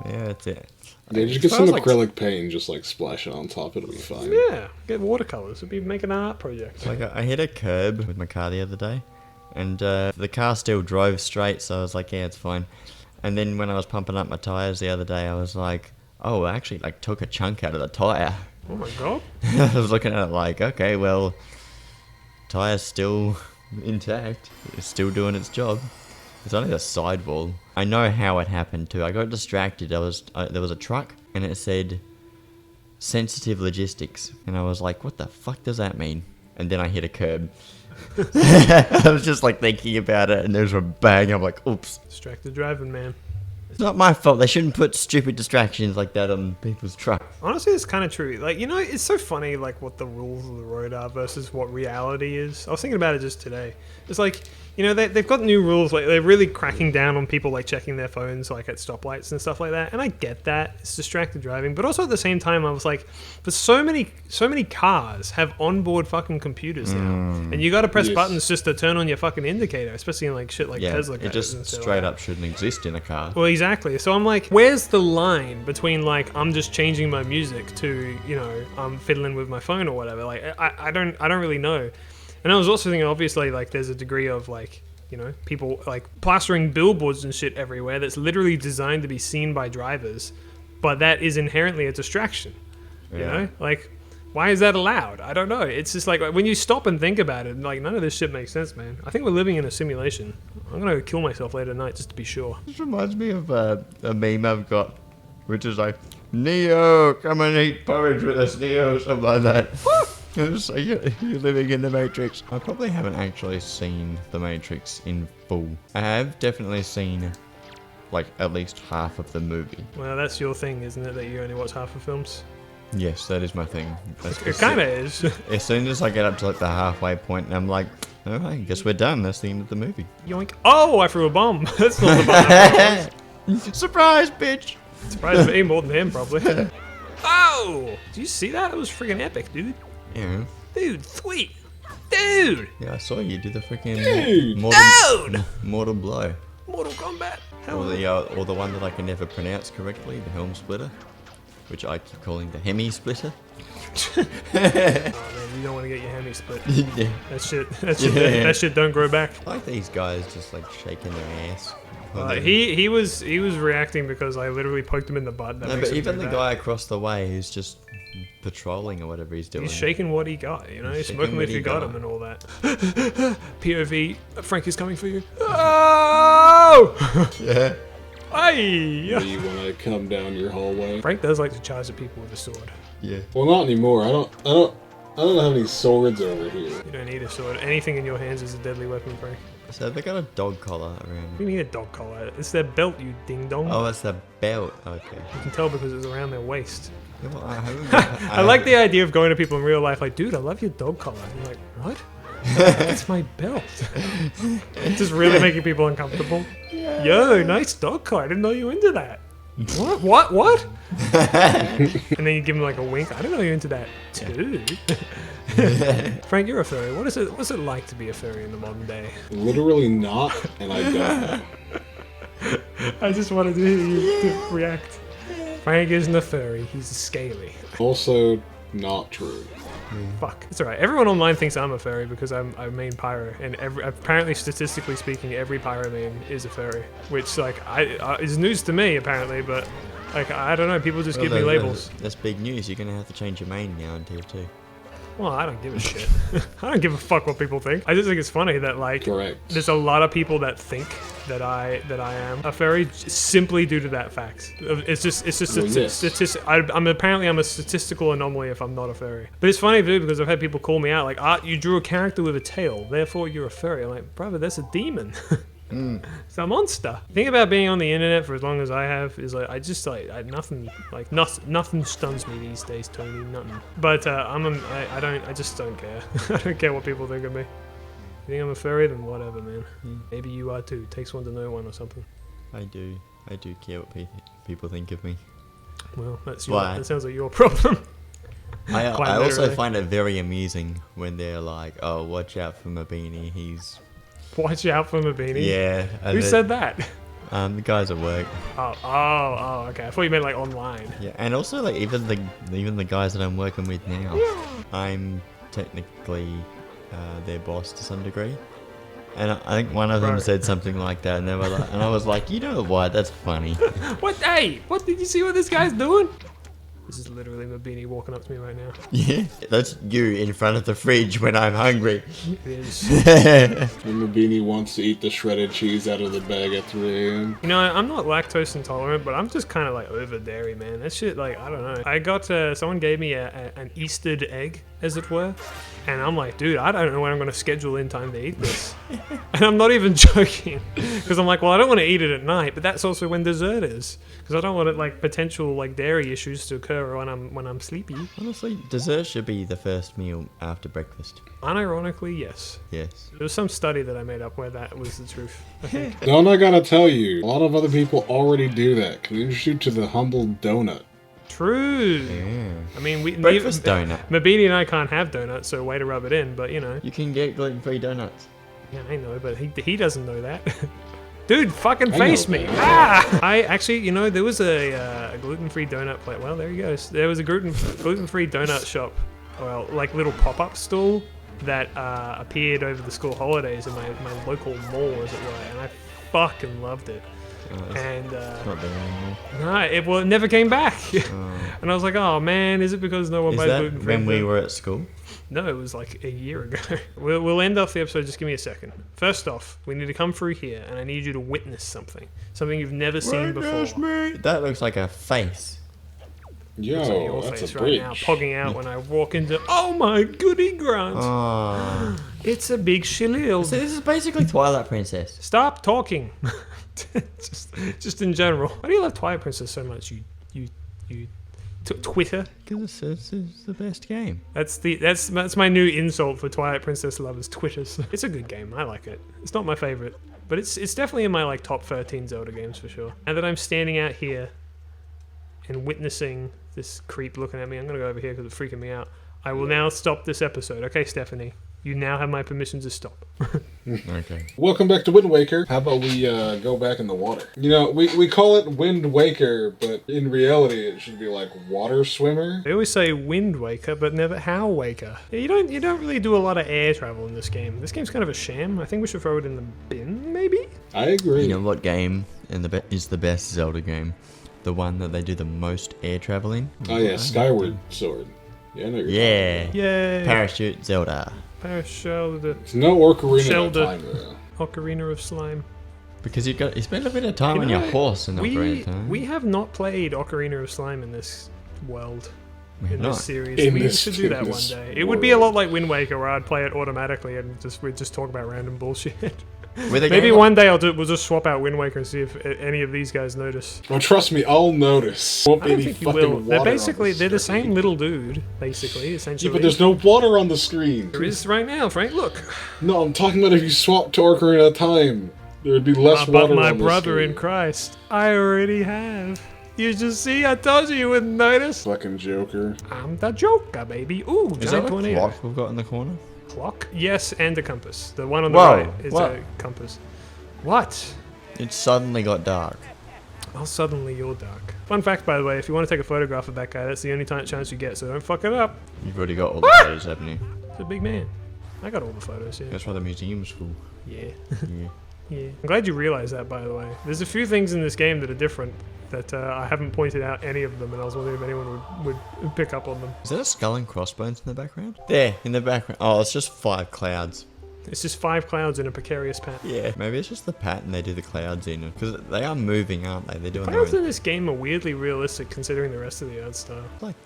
Speaker 3: Yeah, that's it.
Speaker 2: Yeah, just get
Speaker 3: As far
Speaker 2: some
Speaker 3: as, like,
Speaker 2: acrylic paint and just like splash it on top. It'll be fine.
Speaker 1: Yeah, get watercolors. It'd be making an art project.
Speaker 3: Like I hit a curb with my car the other day, and the car still drove straight, so I was like, yeah, it's fine. And then when I was pumping up my tires the other day, I was like, oh, I actually like took a chunk out of the tire.
Speaker 1: Oh my god.
Speaker 3: I was looking at it like, okay, well, tire's still intact. It's still doing its job. It's only the sidewall. I know how it happened too. I got distracted. There was a truck, and it said sensitive logistics, and I was like, what the fuck does that mean? And then I hit a curb. I was just like thinking about it, and there's a bang. I'm like, oops.
Speaker 1: Distracted driving, man.
Speaker 3: It's not my fault. They shouldn't put stupid distractions like that on people's trucks.
Speaker 1: Honestly, it's kind of true. Like, you know, it's so funny, like, what the rules of the road are versus what reality is. I was thinking about it just today. It's like, you know, they've got new rules. Like, they're really cracking down on people, like, checking their phones, like, at stoplights and stuff like that. And I get that. It's distracted driving. But also at the same time, I was like, but so many cars have onboard fucking computers now. And you got to press
Speaker 2: Yes.
Speaker 1: buttons just to turn on your fucking indicator, especially in, like, shit like
Speaker 3: Yeah,
Speaker 1: Tesla
Speaker 3: it
Speaker 1: cars
Speaker 3: just
Speaker 1: and shit like
Speaker 3: straight
Speaker 1: that.
Speaker 3: up shouldn't exist in a car.
Speaker 1: Well, exactly. So I'm like, where's the line between like I'm just changing my music to, you know, I'm fiddling with my phone or whatever? Like, I don't really know. And I was also thinking, obviously, like there's a degree of like, you know, people like plastering billboards and shit everywhere that's literally designed to be seen by drivers, but that is inherently a distraction. You
Speaker 3: Yeah.
Speaker 1: know, like. Why is that allowed? I don't know. It's just like when you stop and think about it, like none of this shit makes sense, man. I think we're living in a simulation. I'm gonna kill myself later tonight just to be sure.
Speaker 3: This reminds me of a meme I've got, which is like, Neo, come and eat porridge with us, Neo, something like that. So you're living in the Matrix. I probably haven't actually seen the Matrix in full. I have definitely seen like at least half of the movie.
Speaker 1: Well, that's your thing, isn't it? That you only watch half of films.
Speaker 3: Yes, that is my thing.
Speaker 1: It kind of is.
Speaker 3: As soon as I get up to like the halfway point, I'm like, oh, I guess we're done. That's the end of the movie.
Speaker 1: Yoink! Oh, I threw a bomb. That's not the bomb. I thought
Speaker 3: Surprise, bitch!
Speaker 1: it was. Surprised me more than him, probably. Oh! Did you see that? It was freaking epic, dude.
Speaker 3: Yeah.
Speaker 1: Dude, sweet. Dude.
Speaker 3: Yeah, I saw you do the freaking
Speaker 2: Dude.
Speaker 3: mortal blow.
Speaker 1: Mortal Kombat. Hell
Speaker 3: Or the one that I can never pronounce correctly, the helm splitter, which I keep calling the hemi splitter.
Speaker 1: Oh man, you don't want to get your hammy split.
Speaker 3: Yeah.
Speaker 1: That shit don't grow back.
Speaker 3: I like these guys just like shaking their ass.
Speaker 1: He was reacting because I literally poked him in the butt. That
Speaker 3: No,
Speaker 1: makes
Speaker 3: but
Speaker 1: him
Speaker 3: even
Speaker 1: do
Speaker 3: the
Speaker 1: that.
Speaker 3: guy across the way who's just patrolling or whatever he's doing.
Speaker 1: He's shaking what he got, you know. He's
Speaker 3: Shaking
Speaker 1: smoking
Speaker 3: what
Speaker 1: if
Speaker 3: he
Speaker 1: you got
Speaker 3: got.
Speaker 1: him and all that. POV, Frank is coming for you. Oh!
Speaker 3: Yeah.
Speaker 1: Hey!
Speaker 2: Do you want to come down your hallway?
Speaker 1: Frank does like to charge at people with a sword.
Speaker 3: Yeah.
Speaker 2: Well, not anymore. I don't have any swords over here.
Speaker 1: You don't need a sword. Anything in your hands is a deadly weapon, Frank.
Speaker 3: So they got a dog collar
Speaker 1: You
Speaker 3: around.
Speaker 1: need a dog collar. It's their belt, you ding dong.
Speaker 3: Oh, it's a belt. Okay.
Speaker 1: You can tell because it's around their waist.
Speaker 3: Yeah, well, I haven't.
Speaker 1: I like the idea of going to people in real life like, dude, I love your dog collar. And you're like, what? It's my belt. Just really making people uncomfortable. Yo, nice dog collar. I didn't know you were into that. What? And then you give him like a wink. I didn't know you're into that too. Frank, you're a furry. What's it like to be a furry in the modern day?
Speaker 2: Literally not, and I don't know.
Speaker 1: I just wanted to hear you to react. Frank isn't a furry. He's a scaly.
Speaker 2: Also, not true.
Speaker 1: Fuck. It's alright. Everyone online thinks I'm a furry because I'm a main pyro, and apparently, statistically speaking, every pyro main is a furry, which like is news to me apparently, but like I don't know. People just give me labels.
Speaker 3: That's big news. You're gonna have to change your main now in tier 2.
Speaker 1: Well, I don't give a shit. I don't give a fuck what people think. I just think it's funny that like
Speaker 2: Correct.
Speaker 1: there's a lot of people that think that I am a furry simply due to that fact. It's just
Speaker 2: Well,
Speaker 1: a
Speaker 2: yes.
Speaker 1: statistic. I'm a statistical anomaly if I'm not a furry. But it's funny too because I've had people call me out like, you drew a character with a tail, therefore you're a furry. I'm like, brother, that's a demon. It's a monster. The thing about being on the internet for as long as I have is like nothing stuns me these days, Tony. Nothing. But I just don't care. I don't care what people think of me. You think I'm a furry? Then whatever, man. Maybe you are too. Takes one to know one or something.
Speaker 3: I do care what people think of me.
Speaker 1: Well,
Speaker 3: Why?
Speaker 1: that sounds like your problem.
Speaker 3: I
Speaker 1: Quite
Speaker 3: also
Speaker 1: literally.
Speaker 3: find it very amusing when they're like, "Oh, watch out for Mabini. He's
Speaker 1: Watch out for Mabini.
Speaker 3: yeah."
Speaker 1: Who said that?
Speaker 3: The guys at work.
Speaker 1: Oh, okay. I thought you meant like online.
Speaker 3: Yeah, and also like even the guys that I'm working with now, I'm technically their boss to some degree. And I think one of them
Speaker 1: Right.
Speaker 3: said something like that, and they were like, and I was like, you know what? That's funny.
Speaker 1: What? Hey, what did you see what this guy's doing? This is literally Mabini walking up to me right now.
Speaker 3: Yeah, that's you in front of the fridge when I'm hungry.
Speaker 1: It is.
Speaker 2: And Mabini wants to eat the shredded cheese out of the bag at 3 a.m.
Speaker 1: You know, I'm not lactose intolerant, but I'm just kind of like over dairy, man. That shit, like, I don't know. I got someone gave me an Eastered egg, as it were, and I'm like, dude, I don't know when I'm gonna schedule in time to eat this. And I'm not even joking, because I'm like, well, I don't want to eat it at night, but that's also when dessert is, because I don't want like potential like dairy issues to occur when I'm sleepy.
Speaker 3: Honestly, dessert should be the first meal after breakfast.
Speaker 1: Unironically, yes.
Speaker 3: Yes.
Speaker 1: There was some study that I made up where that was the truth, I think.
Speaker 2: Don't I gotta tell you, a lot of other people already do that. Can introduce you to the humble donut.
Speaker 1: True.
Speaker 3: Yeah.
Speaker 1: I mean,
Speaker 3: Breakfast donut.
Speaker 1: Mabini and I can't have donuts, so way to rub it in. But you know,
Speaker 3: You can get gluten-free donuts.
Speaker 1: yeah, I know, but he doesn't know that. Dude, fucking
Speaker 2: I
Speaker 1: face
Speaker 2: know
Speaker 1: me!
Speaker 2: that.
Speaker 1: Ah! I actually, you know, there was a gluten-free donut place. Well, there he goes. There was a gluten-free donut shop, well, like little pop-up stall that appeared over the school holidays in my local mall, as it were, and I fucking loved it. And
Speaker 3: Not there anymore.
Speaker 1: it never came back. And I was like, oh man, is it because no one
Speaker 3: Is
Speaker 1: buys
Speaker 3: that
Speaker 1: gluten-free?
Speaker 3: when we were at school?
Speaker 1: No, it was like a year ago. We'll end off the episode. Just give me a second. First off, we need to come through here, and I need you to witness something you've never seen before.
Speaker 3: That looks like a face.
Speaker 2: Yo,
Speaker 1: Looks like your
Speaker 2: that's
Speaker 1: face
Speaker 2: a
Speaker 1: right
Speaker 2: bridge.
Speaker 1: now, pogging out when I walk into. Oh my goody grunt!
Speaker 3: Oh.
Speaker 1: It's a big shield.
Speaker 3: So this is basically Twilight Princess.
Speaker 1: Stop talking. just in general. Why do you love Twilight Princess so much? You Twitter.
Speaker 3: Because it's the best game.
Speaker 1: That's my new insult for Twilight Princess lovers. Twitters. It's a good game. I like it. It's not my favorite, but it's definitely in my like top 13 Zelda games for sure. Now that I'm standing out here and witnessing this creep looking at me, I'm gonna go over here because it's freaking me out. I will now stop this episode. Okay, Stephanie. You now have my permission to stop.
Speaker 3: Okay.
Speaker 2: Welcome back to Wind Waker. How about we go back in the water? You know, we call it Wind Waker, but in reality it should be like Water Swimmer.
Speaker 1: They always say Wind Waker, but never How Waker. Yeah, you don't really do a lot of air travel in this game. This game's kind of a sham. I think we should throw it in the bin, maybe?
Speaker 2: I agree.
Speaker 3: You know what game is the best Zelda game? The one that they do the most air travel in?
Speaker 2: Oh yeah, Skyward Sword. Yeah, I know you're
Speaker 3: Yeah.
Speaker 1: Yay!
Speaker 3: Parachute Zelda.
Speaker 1: Parashell, the
Speaker 2: It's no Ocarina
Speaker 1: Zelda.
Speaker 2: of Time though.
Speaker 1: Ocarina of Slime.
Speaker 3: Because you spend a bit of time on your horse and Ocarina of Time.
Speaker 1: We have not played Ocarina of Slime in this world.
Speaker 3: We have
Speaker 1: In
Speaker 3: not.
Speaker 1: this series.
Speaker 2: In
Speaker 1: We
Speaker 2: this-
Speaker 1: should do that
Speaker 2: in
Speaker 1: one
Speaker 2: this
Speaker 1: day. It would be a
Speaker 2: world.
Speaker 1: lot like Wind Waker where I'd play it automatically and we'd just talk about random bullshit.
Speaker 3: With a
Speaker 1: Maybe
Speaker 3: game
Speaker 1: one day we'll just swap out Wind Waker and see if any of these guys notice.
Speaker 2: Well, trust me, I'll notice. Won't
Speaker 1: I
Speaker 2: be
Speaker 1: don't
Speaker 2: any
Speaker 1: think you
Speaker 2: fucking
Speaker 1: will.
Speaker 2: water
Speaker 1: They're
Speaker 2: on
Speaker 1: basically
Speaker 2: the
Speaker 1: they're the
Speaker 2: screen.
Speaker 1: same little dude, basically, essentially.
Speaker 2: Yeah, but there's no water on the screen.
Speaker 1: There is right now, Frank. Look.
Speaker 2: No, I'm talking about if you swap to Ocarina of Time, there would be less
Speaker 1: But
Speaker 2: water
Speaker 1: my
Speaker 2: on the
Speaker 1: brother
Speaker 2: screen.
Speaker 1: in Christ, I already have. You just see, I told you wouldn't notice.
Speaker 2: Fucking Joker.
Speaker 1: I'm the Joker, baby. Ooh,
Speaker 3: Is that
Speaker 1: giant
Speaker 3: a
Speaker 1: tornado.
Speaker 3: clock we've got in the corner?
Speaker 1: Clock? Yes, and a compass. The one on the
Speaker 3: Whoa,
Speaker 1: right is
Speaker 3: what?
Speaker 1: a compass. What?
Speaker 3: It suddenly got dark.
Speaker 1: Oh, suddenly you're dark. Fun fact, by the way, if you want to take a photograph of that guy, that's the only chance you get, so don't fuck it up.
Speaker 3: You've already got all the photos, haven't you?
Speaker 1: He's a big man. I got all the photos, yeah.
Speaker 3: That's why the museum's full.
Speaker 1: Yeah.
Speaker 3: Yeah.
Speaker 1: Yeah. I'm glad you realized that, by the way. There's a few things in this game that are different that I haven't pointed out any of them, and I was wondering if anyone would pick up on them.
Speaker 3: Is that a skull and crossbones in the background? There, in the background. Oh, it's just 5 clouds.
Speaker 1: It's just 5 clouds in a precarious pattern.
Speaker 3: Yeah. Maybe it's just the pattern they do the clouds in. Because they are moving, aren't they? They're doing their
Speaker 1: Clouds in
Speaker 3: own...
Speaker 1: this game are weirdly realistic considering the rest of the art style.
Speaker 3: Like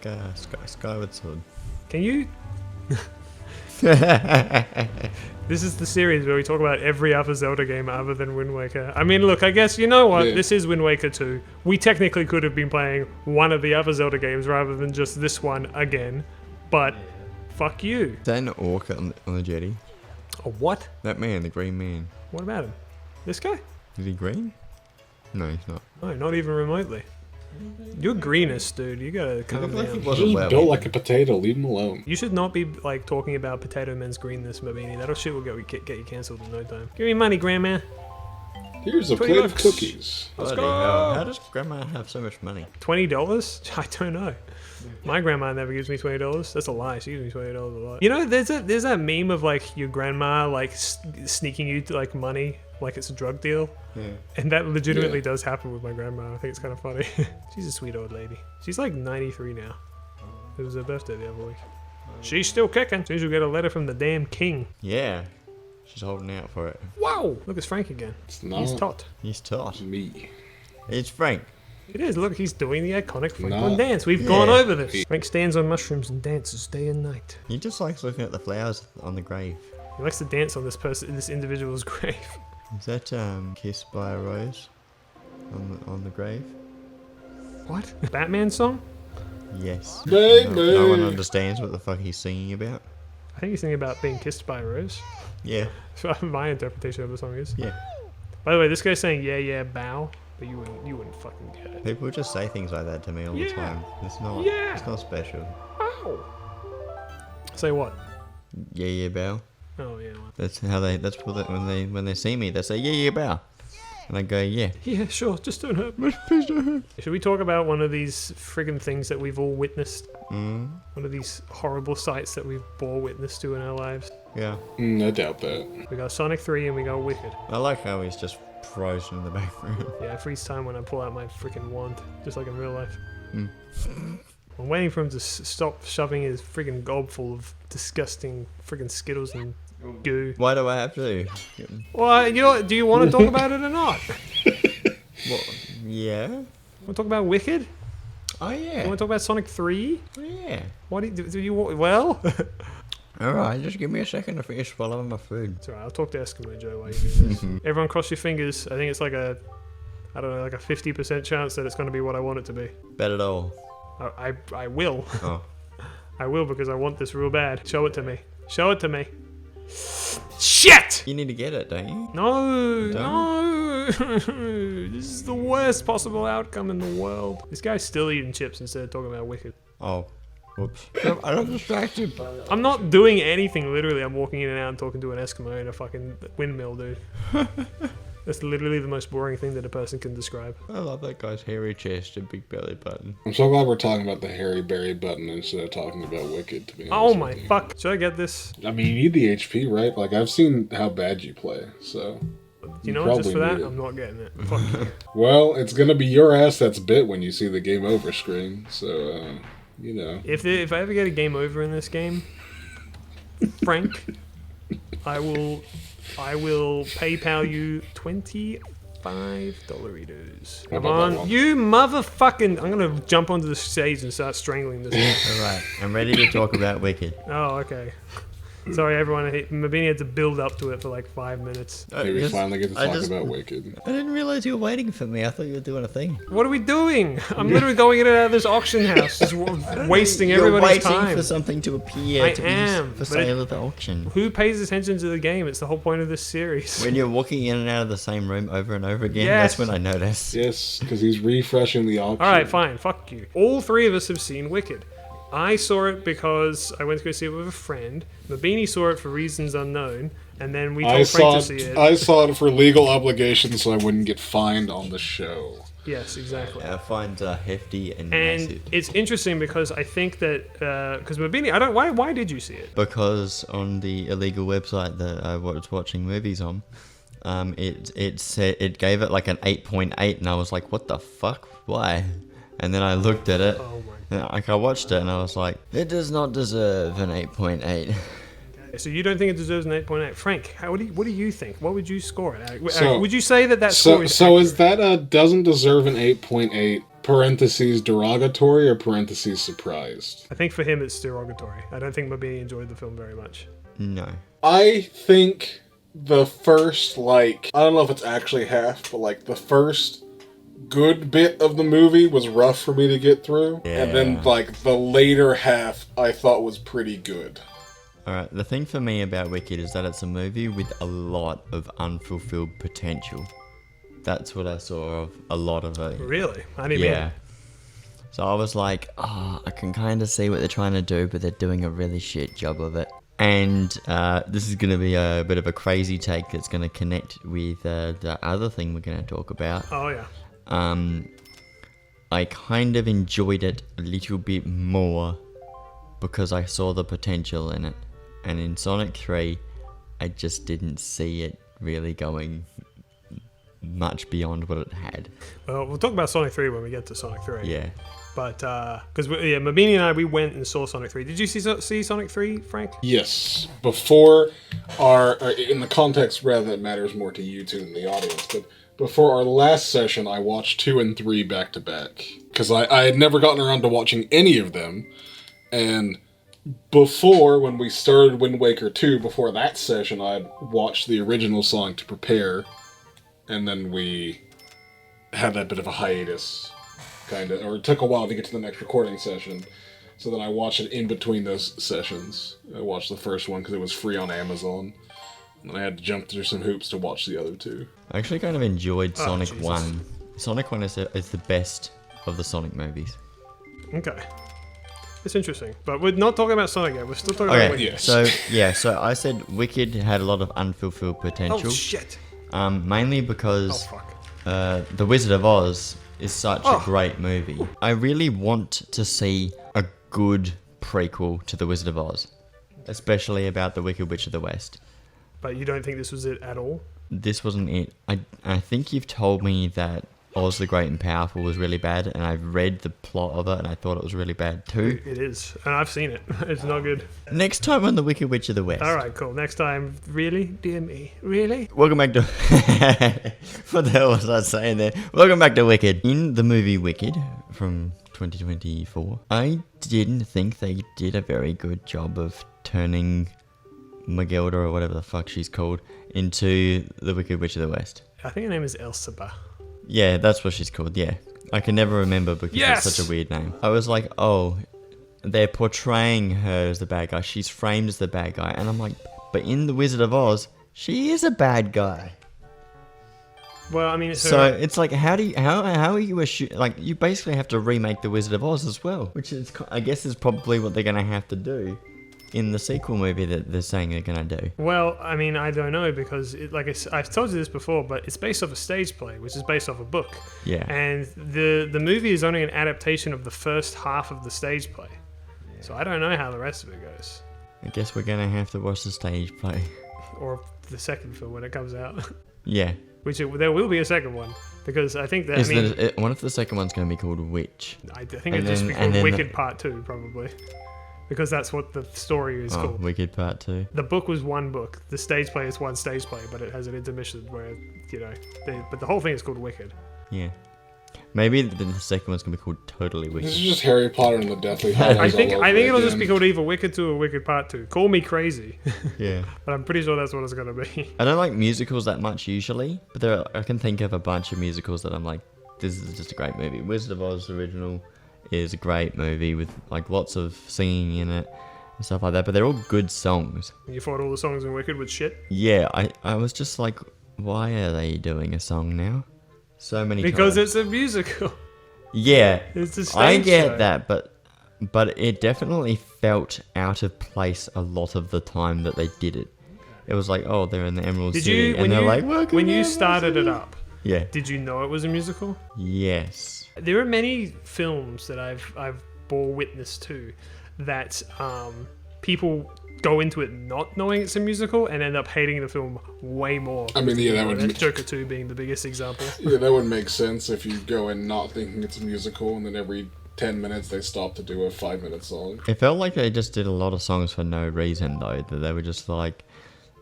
Speaker 3: Skyward Sword.
Speaker 1: Can you... This is the series where we talk about every other Zelda game other than Wind Waker. I mean, look, I guess, you know what?
Speaker 2: Yeah.
Speaker 1: This is Wind Waker 2. We technically could have been playing one of the other Zelda games rather than just this one again. But, fuck you.
Speaker 3: Is that an orc on the jetty?
Speaker 1: A what?
Speaker 3: That man, the green man.
Speaker 1: What about him? This guy?
Speaker 3: Is he green? No, he's not.
Speaker 1: No, not even remotely. You're greenest, dude. You gotta
Speaker 3: He
Speaker 1: calm
Speaker 3: looked like he
Speaker 1: down.
Speaker 3: wasn't
Speaker 2: Just
Speaker 3: well.
Speaker 2: built like a potato, leave him alone.
Speaker 1: You should not be like talking about Potato Man's greenness, Mabini. That shit will get you cancelled in no time. Give me money, Grandma.
Speaker 2: Here's a
Speaker 1: 20
Speaker 2: plate of
Speaker 1: bucks.
Speaker 2: cookies.
Speaker 1: Let's
Speaker 3: Bloody
Speaker 1: go.
Speaker 3: hell. How does Grandma have so much money?
Speaker 1: $20? I don't know. My grandma never gives me $20. That's a lie. She gives me $20 a lot. You know, there's that meme of like your grandma like sneaking you to, like money like it's a drug deal, and that legitimately
Speaker 2: Yeah.
Speaker 1: does happen with my grandma. I think it's kind of funny. She's a sweet old lady. She's like 93 now. It was her birthday the other week. She's still kicking. Soon as we get a letter from the damn king.
Speaker 3: Yeah. She's holding out for it.
Speaker 1: Wow! Look, it's Frank again.
Speaker 2: It's not
Speaker 1: He's tot.
Speaker 3: He's tough.
Speaker 2: me.
Speaker 3: It's Frank.
Speaker 1: It is. Look, he's doing the iconic Franklin
Speaker 2: No.
Speaker 1: dance. We've gone over this. Frank stands on mushrooms and dances day and night.
Speaker 3: He just likes looking at the flowers on the grave.
Speaker 1: He likes to dance on this individual's grave.
Speaker 3: Is that Kissed by a Rose on the grave?
Speaker 1: What? Batman song?
Speaker 3: Yes.
Speaker 2: Baby.
Speaker 3: No one understands what the fuck he's singing about.
Speaker 1: I think he's thinking about being kissed by a rose.
Speaker 3: Yeah.
Speaker 1: That's what my interpretation of the song is.
Speaker 3: Yeah.
Speaker 1: By the way, this guy's saying yeah, yeah, bow, but you wouldn't fucking get it.
Speaker 3: People just say things like that to me all the
Speaker 1: Yeah.
Speaker 3: time. It's not.
Speaker 1: Yeah.
Speaker 3: It's not special.
Speaker 1: Ow! Say what?
Speaker 3: Yeah, yeah, bow.
Speaker 1: Oh yeah. Well.
Speaker 3: That's how they. That's what they, when they see me, they say yeah, yeah, bow, and I go yeah.
Speaker 1: Yeah, sure. Just don't hurt me. Should we talk about one of these friggin' things that we've all witnessed?
Speaker 3: Mm,
Speaker 1: One of these horrible sights that we've bore witness to in our lives.
Speaker 3: yeah.
Speaker 2: I doubt that.
Speaker 1: We got Sonic 3 and we got Wicked.
Speaker 3: I like how he's just frozen in the background.
Speaker 1: Yeah, freeze time when I pull out my freaking wand, just like in real life.
Speaker 3: Mm.
Speaker 1: I'm waiting for him to stop shoving his friggin' gob full of disgusting friggin' Skittles and goo.
Speaker 3: Why do I have to?
Speaker 1: Well, do you want to talk about it or not?
Speaker 3: Well, yeah.
Speaker 1: Want to talk about Wicked?
Speaker 6: Oh
Speaker 1: You
Speaker 6: yeah.
Speaker 1: want to talk about Sonic 3?
Speaker 6: Oh, yeah.
Speaker 1: What do you well?
Speaker 6: All right, just give me a second to finish swallowing my food.
Speaker 1: It's alright, I'll talk to Eskimo Joe while you do this. Everyone cross your fingers. I think it's like a 50% chance that it's going to be what I want it to be.
Speaker 6: Bet it all.
Speaker 1: I will.
Speaker 6: Oh.
Speaker 1: I will because I want this real bad. Show it to me. Show it to me. Shit!
Speaker 6: You need to get it, don't you?
Speaker 1: No. This is the worst possible outcome in the world. This guy's still eating chips instead of talking about Wicked.
Speaker 6: Oh. Whoops. I don't distracted.
Speaker 1: I'm not doing anything, literally. I'm walking in and out and talking to an Eskimo in a fucking windmill, dude. That's literally the most boring thing that a person can describe.
Speaker 6: I love that guy's hairy chest and big belly button.
Speaker 2: I'm so glad we're talking about the Harry Berry button instead of talking about Wicked, to be honest.
Speaker 1: Oh my
Speaker 2: with you.
Speaker 1: fuck. Should I get this?
Speaker 2: I mean, you need the HP, right? Like, I've seen how bad you play, so...
Speaker 1: You know what? Just for
Speaker 2: probably
Speaker 1: that,
Speaker 2: need it.
Speaker 1: I'm not getting it. Fuck you.
Speaker 2: Well, it's gonna be your ass that's bit when you see the game over screen, so, you know.
Speaker 1: If I ever get a game over in this game, Frank, I will PayPal you $25. Come on, you motherfucking! I'm gonna jump onto the stage and start strangling this guy.
Speaker 6: Alright, I'm ready to talk about Wicked.
Speaker 1: Oh, okay. Sorry, everyone. Mabini had to build up to it for like 5 minutes.
Speaker 2: Maybe we
Speaker 6: Just-
Speaker 2: finally get to
Speaker 6: I
Speaker 2: talk
Speaker 6: just-
Speaker 2: about Wicked.
Speaker 6: I didn't realize you were waiting for me. I thought you were doing a thing.
Speaker 1: What are we doing? I'm literally going in and out of this auction house, just wasting everybody's
Speaker 6: You're waiting
Speaker 1: time.
Speaker 6: for something to appear
Speaker 1: I
Speaker 6: to
Speaker 1: am,
Speaker 6: be
Speaker 1: but
Speaker 6: for sale at the auction.
Speaker 1: Who pays attention to the game? It's the whole point of this series.
Speaker 6: When you're walking in and out of the same room over and over again,
Speaker 1: Yes.
Speaker 6: that's when I notice.
Speaker 2: Yes, because he's refreshing the auction.
Speaker 1: All right, fine. Fuck you. All three of us have seen Wicked. I saw it because I went to go see it with a friend. Mabini saw it for reasons unknown, and then we
Speaker 2: I
Speaker 1: told Frank
Speaker 2: saw
Speaker 1: to see it.
Speaker 2: I saw it for legal obligations so I wouldn't get fined on the show.
Speaker 1: Yes, exactly.
Speaker 6: Fines are hefty and
Speaker 1: And
Speaker 6: massive.
Speaker 1: it's interesting because I think that because Mabini, I don't. Why did you see it?
Speaker 6: Because on the illegal website that I was watching movies on, it said it gave it like an 8.8, and I was like, what the fuck? Why? And then I looked at it.
Speaker 1: Oh my.
Speaker 6: Like I watched it and I was like, it does not deserve an 8.8.
Speaker 1: So you don't think it deserves an 8.8, Frank? What do you think? What would you score it?
Speaker 2: So-
Speaker 1: Would you say that score is
Speaker 2: So is
Speaker 1: accurate?
Speaker 2: that doesn't deserve an 8.8 parentheses derogatory or parentheses surprised?
Speaker 1: I think for him it's derogatory. I don't think Mabini enjoyed the film very much.
Speaker 6: No.
Speaker 2: I think the first, like, I don't know if it's actually half, but like the first good bit of the movie was rough for me to get through. And then
Speaker 6: Yeah.
Speaker 2: like the later half I thought was pretty good.
Speaker 6: Alright, the thing for me about Wicked is that it's a movie with a lot of unfulfilled potential. That's what I saw of a lot of it.
Speaker 1: Really? I didn't mean
Speaker 6: Yeah. So I was like, I can kind of see what they're trying to do, but they're doing a really shit job of it. And this is going to be a bit of a crazy take that's going to connect with the other thing we're going to talk about.
Speaker 1: Oh yeah.
Speaker 6: I kind of enjoyed it a little bit more because I saw the potential in it. And in Sonic 3, I just didn't see it really going much beyond what it had.
Speaker 1: Well, we'll talk about Sonic 3 when we get to Sonic 3.
Speaker 6: Yeah.
Speaker 1: But because Mabini and I, we went and saw Sonic 3. Did you see Sonic 3, Frank?
Speaker 2: Yes, before our in the context rather that matters more to you two than the audience, but before our last session, I watched 2 and 3 back to back because I had never gotten around to watching any of them, and before when we started Wind Waker 2, before that session, I watched the original song to prepare, and then we had that bit of a hiatus, kind of, or it took a while to get to the next recording session. So then I watched it in between those sessions. I watched the first one because it was free on Amazon. And I had to jump through some hoops to watch the other 2.
Speaker 6: I actually kind of enjoyed Sonic
Speaker 1: Jesus.
Speaker 6: 1. Sonic 1 is the best of the Sonic movies.
Speaker 1: Okay. It's interesting. But we're not talking about Sonic yet. We're still talking about
Speaker 6: Okay,
Speaker 1: Wicked.
Speaker 2: Yes.
Speaker 6: so I said Wicked had a lot of unfulfilled potential.
Speaker 1: Oh, shit.
Speaker 6: Mainly
Speaker 1: Oh,
Speaker 6: because
Speaker 1: fuck.
Speaker 6: The Wizard of Oz is such
Speaker 1: Oh.
Speaker 6: a great movie. I really want to see a good prequel to The Wizard of Oz, especially about the Wicked Witch of the West.
Speaker 1: But you don't think this was it at all?
Speaker 6: This wasn't it. I think you've told me that Oz the Great and Powerful was really bad, and I've read the plot of it, and I thought it was really bad too.
Speaker 1: It is. And I've seen it. It's not good.
Speaker 6: Next time on The Wicked Witch of the West.
Speaker 1: All right, cool. Next time. Really? Dear me. Really?
Speaker 6: Welcome back to... What the hell was I saying there? Welcome back to Wicked. In the movie Wicked, from 2024. I didn't think they did a very good job of turning Magilda, or whatever the fuck she's called, into the Wicked Witch of the West.
Speaker 1: I think her name is Elphaba.
Speaker 6: Yeah, that's what she's called, yeah. I can never remember because
Speaker 1: Yes!
Speaker 6: it's such a weird name. I was like, oh, they're portraying her as the bad guy. She's framed as the bad guy. And I'm like, but in The Wizard of Oz, she is a bad guy.
Speaker 1: Well, I mean, it's
Speaker 6: So
Speaker 1: her,
Speaker 6: it's like, how are you like, you basically have to remake The Wizard of Oz as well, which is, I guess, is probably what they're going to have to do in the sequel movie that they're saying they're going to do.
Speaker 1: well, I mean, I don't know because, I've told you this before, but it's based off a stage play, which is based off a book.
Speaker 6: Yeah.
Speaker 1: And the movie is only an adaptation of the first half of the stage play. So I don't know how the rest of it goes.
Speaker 6: I guess we're going to have to watch the stage play.
Speaker 1: Or the second film when it comes out.
Speaker 6: Yeah.
Speaker 1: There will be a second one. Because I think that, I mean,
Speaker 6: What if the second one's going to be called Witch?
Speaker 1: I think
Speaker 6: and
Speaker 1: it'd just be
Speaker 6: then- and
Speaker 1: called
Speaker 6: then
Speaker 1: Wicked Part 2, probably. Because that's what the story is
Speaker 6: Oh,
Speaker 1: called.
Speaker 6: Wicked Part 2.
Speaker 1: The book was one book. The stage play is one stage play, but it has an intermission where, but the whole thing is called Wicked.
Speaker 6: Yeah. Maybe the second one's going to be called Totally
Speaker 2: This
Speaker 6: Wicked.
Speaker 2: is just Harry Potter and the Deathly Hallows.
Speaker 1: I think
Speaker 2: all over
Speaker 1: it'll just
Speaker 2: again.
Speaker 1: be called either Wicked 2 or Wicked Part 2. Call me crazy,
Speaker 6: Yeah.
Speaker 1: but I'm pretty sure that's what it's going to be.
Speaker 6: I don't like musicals that much usually, but I can think of a bunch of musicals that I'm like, this is just a great movie. Wizard of Oz original is a great movie with like lots of singing in it and stuff like that, but they're all good songs.
Speaker 1: You thought all the songs in Wicked was shit?
Speaker 6: Yeah, I was just like, why are they doing a song now? So many
Speaker 1: Because
Speaker 6: times.
Speaker 1: it's a musical.
Speaker 6: Yeah,
Speaker 1: It's a stage
Speaker 6: I get
Speaker 1: show.
Speaker 6: that, but it definitely felt out of place a lot of the time that they did it. It was like, oh, they're in the Emerald
Speaker 1: Did
Speaker 6: City,
Speaker 1: you,
Speaker 6: and
Speaker 1: when
Speaker 6: they're
Speaker 1: you,
Speaker 6: like, welcome
Speaker 1: when
Speaker 6: to
Speaker 1: you
Speaker 6: Emerald
Speaker 1: started it
Speaker 6: City."
Speaker 1: up,
Speaker 6: Yeah.
Speaker 1: did you know it was a musical?
Speaker 6: Yes.
Speaker 1: There are many films that I've bore witness to that people go into it not knowing it's a musical and end up hating the film way more.
Speaker 2: I mean, yeah, that would
Speaker 1: Joker 2 being the biggest example.
Speaker 2: Yeah, that would make sense if you go in not thinking it's a musical, and then every 10 minutes they stop to do a 5-minute song.
Speaker 6: It felt like they just did a lot of songs for no reason, though. That they were just like,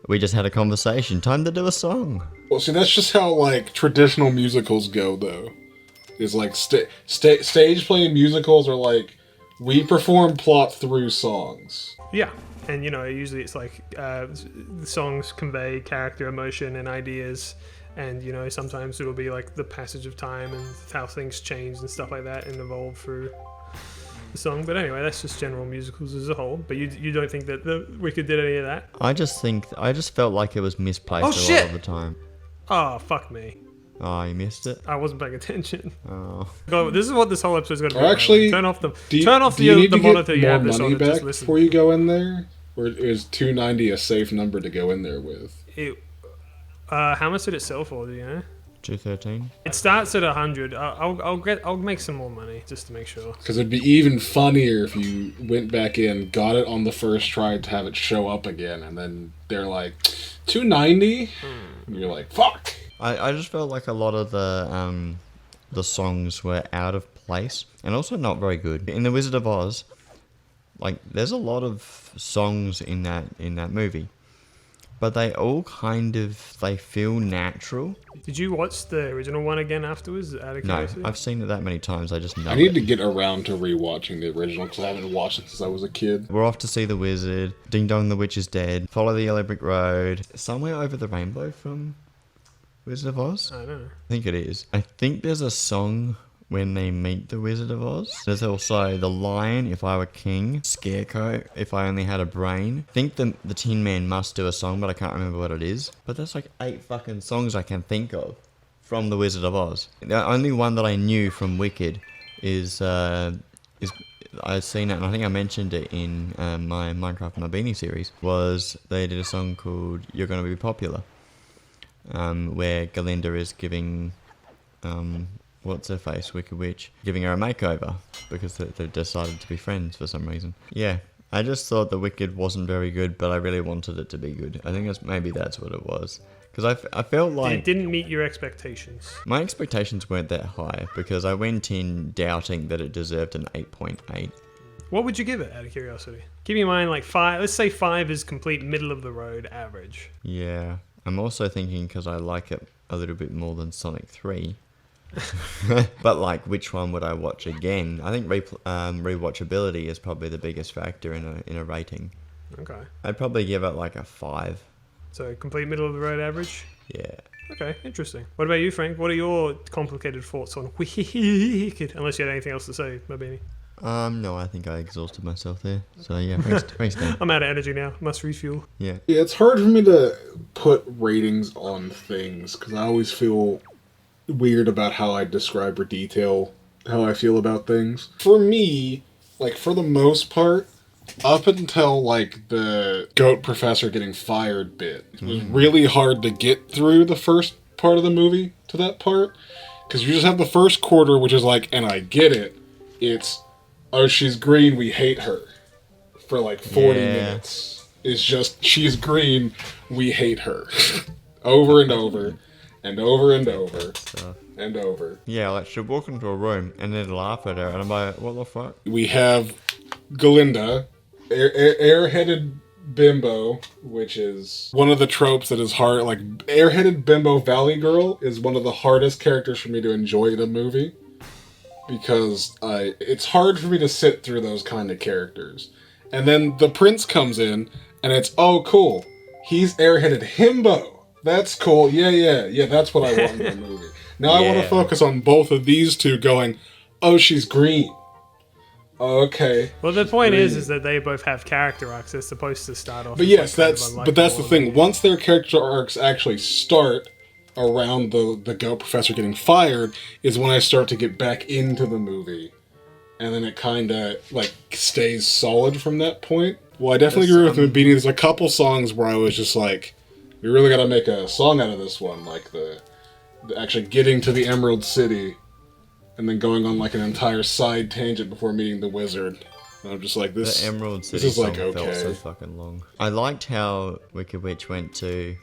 Speaker 6: we just had a conversation. Time to do a song.
Speaker 2: Well, see, that's just how, like, traditional musicals go, though. Is like, stage play musicals are like, we perform plot through songs.
Speaker 1: Yeah, and usually it's like the songs convey character, emotion, and ideas, and sometimes it'll be like the passage of time and how things change and stuff like that and evolve through the song. But anyway, that's just general musicals as a whole. But you don't think that the Wicked did any of that?
Speaker 6: I just felt like it was misplaced
Speaker 1: Oh,
Speaker 6: a
Speaker 1: shit!
Speaker 6: lot of the time.
Speaker 1: Oh, fuck me.
Speaker 6: Oh, you missed it?
Speaker 1: I wasn't paying attention.
Speaker 6: Oh.
Speaker 1: God, this is what this whole episode is going to be.
Speaker 2: Or actually,
Speaker 1: turn off the
Speaker 2: Do you
Speaker 1: the
Speaker 2: need to
Speaker 1: monitor
Speaker 2: get
Speaker 1: you
Speaker 2: more
Speaker 1: have this on
Speaker 2: money
Speaker 1: and just
Speaker 2: back
Speaker 1: listen.
Speaker 2: before you go in there? Or is $2.90 a safe number to go in there with?
Speaker 1: How much did it sell for? Do you know?
Speaker 6: 213.
Speaker 1: It starts at 100. I'll make some more money just to make sure.
Speaker 2: Because it'd be even funnier if you went back in, got it on the first try to have it show up again, and then they're like, $2.90? And you're like, fuck!
Speaker 6: I just felt like a lot of the songs were out of place and also not very good. In The Wizard of Oz, like there's a lot of songs in that movie, but they all they feel natural.
Speaker 1: Did you watch the original one again afterwards? Out of
Speaker 6: No,
Speaker 1: curiosity?
Speaker 6: I've seen it that many times. I just know.
Speaker 2: I need
Speaker 6: it.
Speaker 2: to get around to rewatching the original, because I haven't watched it since I was a kid.
Speaker 6: We're off to see the wizard. Ding dong, the witch is dead. Follow the yellow brick road. Somewhere over the rainbow from Wizard of Oz.
Speaker 1: I don't know.
Speaker 6: I think it is. I think there's a song when they meet the Wizard of Oz. There's also The Lion, If I Were King, Scarecrow, If I Only Had a Brain. I think the Tin Man must do a song, but I can't remember what it is. But there's like 8 fucking songs I can think of from the Wizard of Oz. The only one that I knew from Wicked is I've seen it, and I think I mentioned it in my Minecraft My Beanie series, was they did a song called You're Gonna Be Popular, where Galinda is giving what's her face, Wicked Witch, giving her a makeover because they've decided to be friends for some reason. Yeah, I just thought the Wicked wasn't very good, but I really wanted it to be good. I think maybe that's what it was. Because I felt like...
Speaker 1: It didn't meet your expectations.
Speaker 6: My expectations weren't that high, because I went in doubting that it deserved an 8.8.
Speaker 1: What would you give it, out of curiosity? Keep in mind, like 5. Let's say 5 is complete middle of the road average.
Speaker 6: Yeah. I'm also thinking, because I like it a little bit more than Sonic 3, But like, which one would I watch again? I think rewatchability is probably the biggest factor in a rating.
Speaker 1: Okay.
Speaker 6: I'd probably give it like a 5.
Speaker 1: So complete middle of the road average.
Speaker 6: Yeah.
Speaker 1: Okay, interesting. What about you, Frank? What are your complicated thoughts on Wicked? Unless you had anything else to say, Mabini.
Speaker 6: No, I think I exhausted myself there. So yeah, thanks, Dan.
Speaker 1: I'm out of energy now. Must refuel.
Speaker 6: Yeah.
Speaker 2: Yeah, it's hard for me to put ratings on things because I always feel weird about how I describe or detail how I feel about things. For me, like, for the most part, up until, like, the goat professor getting fired bit, it was really hard to get through the first part of the movie to that part. Because you just have the first quarter, which is like, and I get it, it's, oh, she's green, we hate her. For, like, 40 minutes. It's just, she's green, we hate her. Over and over, and over and over, and over.
Speaker 6: Yeah, like, she'll walk into a room and then laugh at her, and I'm like, what the fuck?
Speaker 2: We have Galinda, airheaded bimbo, which is one of the tropes that is hard. Like, airheaded bimbo valley girl is one of the hardest characters for me to enjoy in a movie. Because it's hard for me to sit through those kind of characters. And then the prince comes in, and it's, oh, cool. He's airheaded himbo. That's cool. Yeah, that's what I want in the movie. Now I want to focus on both of these two going, oh, she's green. Okay.
Speaker 1: Well, the point is that they both have character arcs. They're supposed to start off.
Speaker 2: But yes, that's the thing. Once their character arcs actually start around the goat professor getting fired, is when I start to get back into the movie, and then it kind of like stays solid from that point. Well, I definitely agree with Mabini. There's a couple songs where I was just like, we really got to make a song out of this one, like the actually getting to the Emerald City. And then going on like an entire side tangent before meeting the wizard. And I'm just like, this.
Speaker 6: The Emerald City
Speaker 2: this is like,
Speaker 6: song felt
Speaker 2: okay.
Speaker 6: so fucking long. I liked how Wicked Witch went to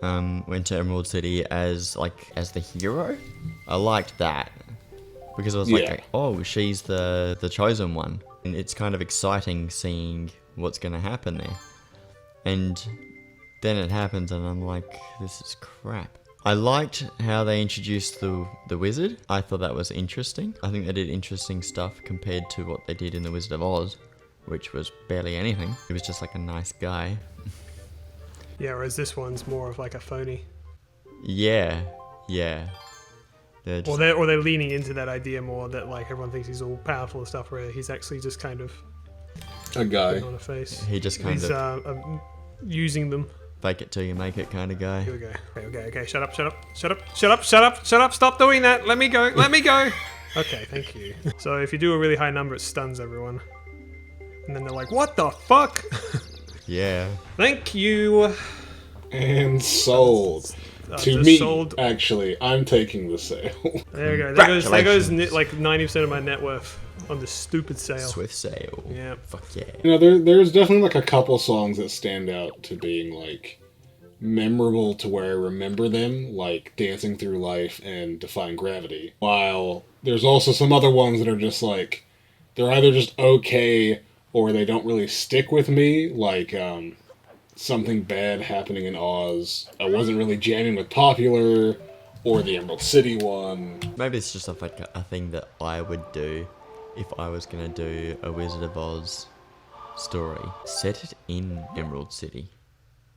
Speaker 6: Emerald City as the hero. I liked that because I was like, oh, she's the chosen one, and it's kind of exciting seeing what's gonna happen there. And then it happens, and I'm like, this is crap. I liked how they introduced the wizard. I thought that was interesting. I think they did interesting stuff compared to what they did in The Wizard of Oz, which was barely anything. He was just like a nice guy.
Speaker 1: Yeah, whereas this one's more of like a phony.
Speaker 6: Yeah.
Speaker 1: Or they're leaning into that idea more that like everyone thinks he's all powerful and stuff, where he's actually just kind of
Speaker 2: a guy
Speaker 1: on a face.
Speaker 6: He just kind
Speaker 1: of using them.
Speaker 6: Fake it till you make it kind of guy.
Speaker 1: Here we go. Okay. Shut up. Stop doing that. Let me go. Okay, thank you. So if you do a really high number, it stuns everyone. And then they're like, what the fuck?
Speaker 6: Yeah.
Speaker 1: Thank you.
Speaker 2: And sold. To me, actually, I'm taking the sale.
Speaker 1: There you go. There goes like 90% of my net worth on this stupid sale.
Speaker 6: Swift sale.
Speaker 1: Yeah.
Speaker 6: Fuck yeah.
Speaker 2: You know, there's definitely like a couple songs that stand out to being like memorable to where I remember them, like Dancing Through Life and Defying Gravity. While there's also some other ones that are just like, they're either just okay or they don't really stick with me, like Something Bad Happening in Oz. I wasn't really jamming with Popular, or the Emerald City one.
Speaker 6: Maybe it's just like a thing that I would do if I was going to do a Wizard of Oz story. Set it in Emerald City.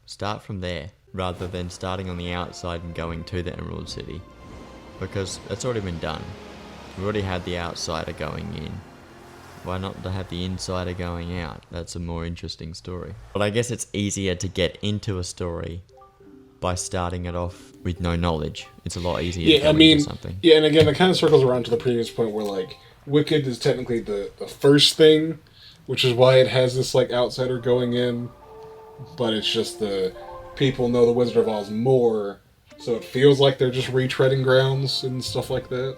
Speaker 6: Start from there, rather than starting on the outside and going to the Emerald City. Because that's already been done. We already had the outsider going in. Why not to have the insider going out? That's a more interesting story. But I guess it's easier to get into a story by starting it off with no knowledge. It's a lot easier to go into something.
Speaker 2: Yeah, and again, it kind of circles around to the previous point where, like, Wicked is technically the first thing, which is why it has this, like, outsider going in. But it's just the people know the Wizard of Oz more, so it feels like they're just retreading grounds and stuff like that.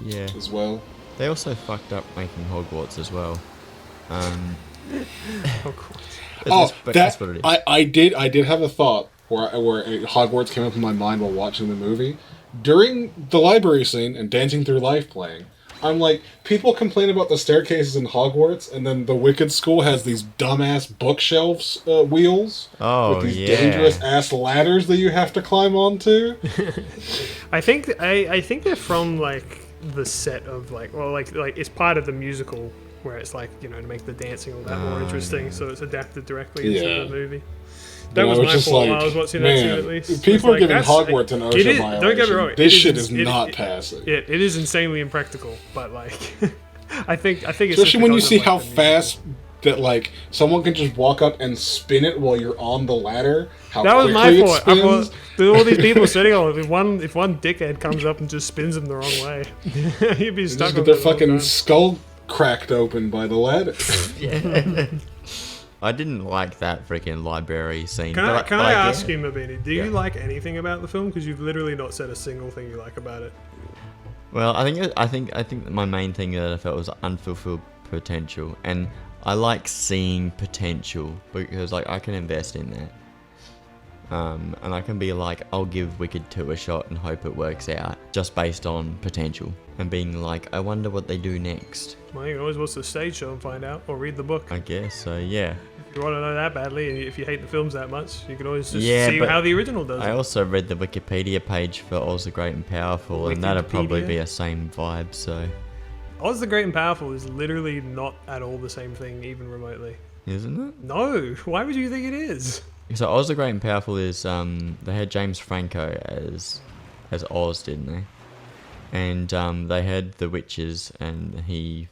Speaker 6: Yeah.
Speaker 2: As well.
Speaker 6: They also fucked up making Hogwarts as well. That's what it is.
Speaker 2: I did have a thought where Hogwarts came up in my mind while watching the movie. During the library scene and Dancing Through Life playing, I'm like, people complain about the staircases in Hogwarts, and then the Wicked School has these dumbass bookshelves wheels
Speaker 6: Oh,
Speaker 2: with these
Speaker 6: yeah.
Speaker 2: dangerous ass ladders that you have to climb onto.
Speaker 1: I think they're from like the set of like it's part of the musical where it's like, you know, to make the dancing all that more interesting, so it's adapted directly into the movie. That was my fault while I was watching that scene, at least.
Speaker 2: People are
Speaker 1: like,
Speaker 2: giving Hogwarts an OSHA violation.
Speaker 1: Don't get me wrong.
Speaker 2: This shit is not passing.
Speaker 1: It is insanely impractical, but like, I think it's
Speaker 2: especially when you see how
Speaker 1: the
Speaker 2: fast that like someone can just walk up and spin it while you're on the ladder. How
Speaker 1: that was my
Speaker 2: quickly
Speaker 1: fault.
Speaker 2: it
Speaker 1: I
Speaker 2: spins.
Speaker 1: thought there's all these people sitting on it. If one dickhead comes up and just spins them the wrong way, he'd be stuck.
Speaker 2: Just get their fucking skull cracked open by the ladder.
Speaker 6: I didn't like that freaking library scene.
Speaker 1: Can I ask
Speaker 6: get
Speaker 1: you, Mabini, do you like anything about the film? Because you've literally not said a single thing you like about it.
Speaker 6: Well, I think that my main thing that I felt was unfulfilled potential, and I like seeing potential because like I can invest in that. And I can be like, I'll give Wicked 2 a shot and hope it works out just based on potential. And being like, I wonder what they do next.
Speaker 1: Well, you can always watch the stage show and find out, or read the book.
Speaker 6: I guess so, yeah.
Speaker 1: If you want to know that badly, and if you hate the films that much, you can always just see
Speaker 6: but
Speaker 1: how the original does
Speaker 6: I
Speaker 1: it.
Speaker 6: also read the Wikipedia page for Oz the Great and Powerful, and that'd probably
Speaker 1: Wikipedia?
Speaker 6: be a same vibe, so...
Speaker 1: Oz the Great and Powerful is literally not at all the same thing, even remotely.
Speaker 6: Isn't it?
Speaker 1: No, why would you think it is?
Speaker 6: So Oz the Great and Powerful is, they had James Franco as Oz, didn't they? And they had the witches, and he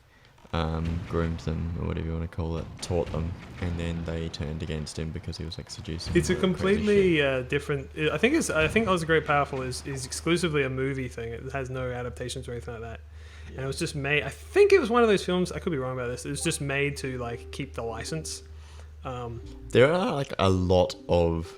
Speaker 6: groomed them, or whatever you want to call it, taught them, and then they turned against him because he was like seducing.
Speaker 1: It's a
Speaker 6: them, crazy shit.
Speaker 1: completely different. I think Oz the Great Powerful is exclusively a movie thing. It has no adaptations or anything like that. And it was just made. I think it was one of those films. I could be wrong about this. It was just made to like keep the license.
Speaker 6: There are like a lot of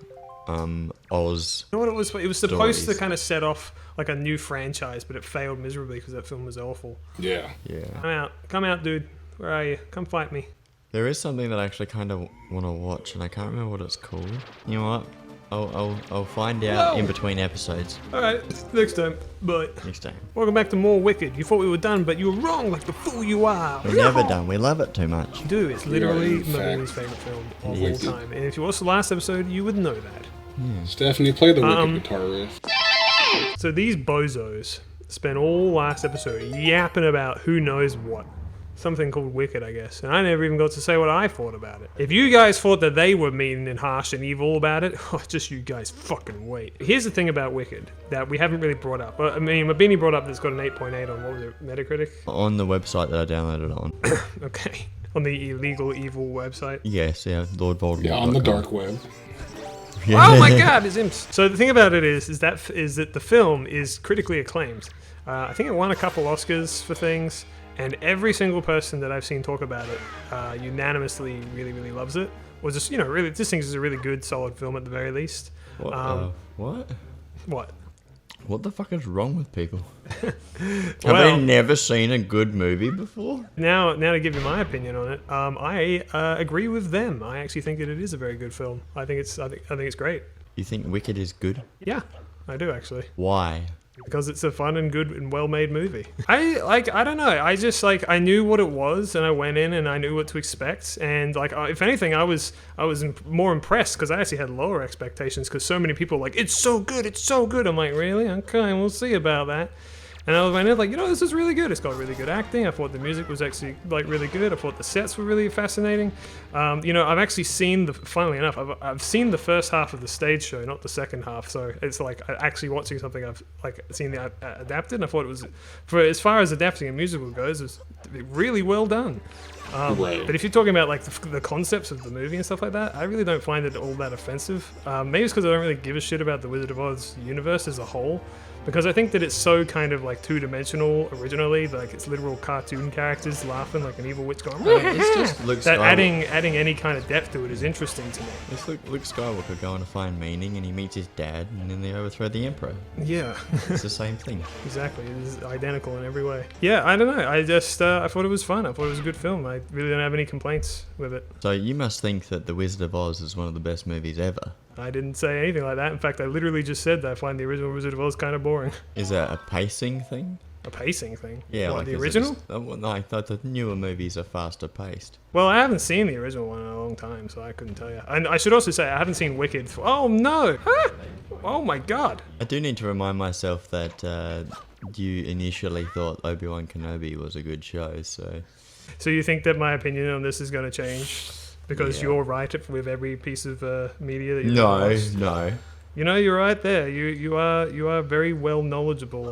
Speaker 6: Oz.
Speaker 1: You know what it was? It was supposed
Speaker 6: Stories.
Speaker 1: to kind of set off like a new franchise, but it failed miserably because that film was awful.
Speaker 2: Yeah.
Speaker 6: Yeah.
Speaker 1: Come out, dude. Where are you? Come fight me.
Speaker 6: There is something that I actually kind of want to watch, and I can't remember what it's called. You know what? I'll find out
Speaker 1: Whoa.
Speaker 6: in between episodes
Speaker 1: All right, next time. But
Speaker 6: next time.
Speaker 1: welcome back to more Wicked. You thought we were done, but you were wrong, like the fool you are.
Speaker 6: We're never done. We love it too much.
Speaker 1: You do. It's literally
Speaker 2: in fact.
Speaker 1: Mabini's favorite film of all
Speaker 6: Yes.
Speaker 1: time. And if you watched the last episode, you would know that.
Speaker 2: Stephanie, play the Wicked guitar riff.
Speaker 1: So these bozos spent all last episode yapping about who knows what. Something called Wicked, I guess. And I never even got to say what I thought about it. If you guys thought that they were mean and harsh and evil about it, just you guys fucking wait. Here's the thing about Wicked that we haven't really brought up. I mean, Mabini brought up that it's got an 8.8 on, what was it, Metacritic?
Speaker 6: On the website that I downloaded on.
Speaker 1: Okay. On the illegal evil website.
Speaker 6: Yes, yeah, Lord Voldemort.
Speaker 2: Yeah, on the dark web.
Speaker 1: Oh my god, it's imps. So the thing about it is that the film is critically acclaimed. I think it won a couple Oscars for things. And every single person that I've seen talk about it unanimously really, really loves it. Or just, you know, really, just thinks it's a really good, solid film at the very least.
Speaker 6: What? What?
Speaker 1: What?
Speaker 6: What the fuck is wrong with people? Have
Speaker 1: Well-
Speaker 6: they never seen a good movie before?
Speaker 1: Now to give you my opinion on it, I agree with them. I actually think that it is a very good film. I think it's great.
Speaker 6: You think Wicked is good?
Speaker 1: Yeah, I do actually.
Speaker 6: Why?
Speaker 1: Because it's a fun and good and well-made movie. I don't know. I just I knew what it was, and I went in and I knew what to expect. And if anything, I was more impressed because I actually had lower expectations because so many people were like, it's so good, it's so good. I'm like, really? Okay, we'll see about that. And I went in like, you know, this is really good. It's got really good acting. I thought the music was actually like really good. I thought the sets were really fascinating. You know, I've actually seen funnily enough, I've seen the first half of the stage show, not the second half. So it's like actually watching something I've like seen adapted. And I thought it was, for as far as adapting a musical goes, it was really well done.
Speaker 2: Right.
Speaker 1: But if you're talking about like the concepts of the movie and stuff like that, I really don't find it all that offensive. Maybe it's because I don't really give a shit about the Wizard of Oz universe as a whole. Because I think that it's so kind of like two-dimensional originally, like it's literal cartoon characters laughing like an evil witch going.
Speaker 6: It's just Luke
Speaker 1: That
Speaker 6: Skywalker.
Speaker 1: adding any kind of depth to it is interesting to me.
Speaker 6: It's Luke Skywalker going to find meaning, and he meets his dad, and then they overthrow the Emperor.
Speaker 1: Yeah,
Speaker 6: It's the same thing.
Speaker 1: exactly. It is identical in every way. Yeah, I don't know. I just I thought it was fun. I thought it was a good film. I really don't have any complaints with it.
Speaker 6: So you must think that The Wizard of Oz is one of the best movies ever.
Speaker 1: I didn't say anything like that. In fact, I literally just said that I find the original Wizard of Oz kind of boring.
Speaker 6: Is that a pacing thing?
Speaker 1: A pacing thing.
Speaker 6: Yeah,
Speaker 1: What,
Speaker 6: like
Speaker 1: the
Speaker 6: is it
Speaker 1: original?
Speaker 6: just- I thought the newer movies are faster paced.
Speaker 1: Well, I haven't seen the original one in a long time, so I couldn't tell you. And I should also say I haven't seen Wicked. Oh no! Ah! Oh my god!
Speaker 6: I do need to remind myself that you initially thought Obi-Wan Kenobi was a good show, so
Speaker 1: So you think that my opinion on this is going to change because
Speaker 6: Yeah.
Speaker 1: you're right with every piece of media that you've watched?
Speaker 6: no.
Speaker 1: You know, you're right there. You are very well knowledgeable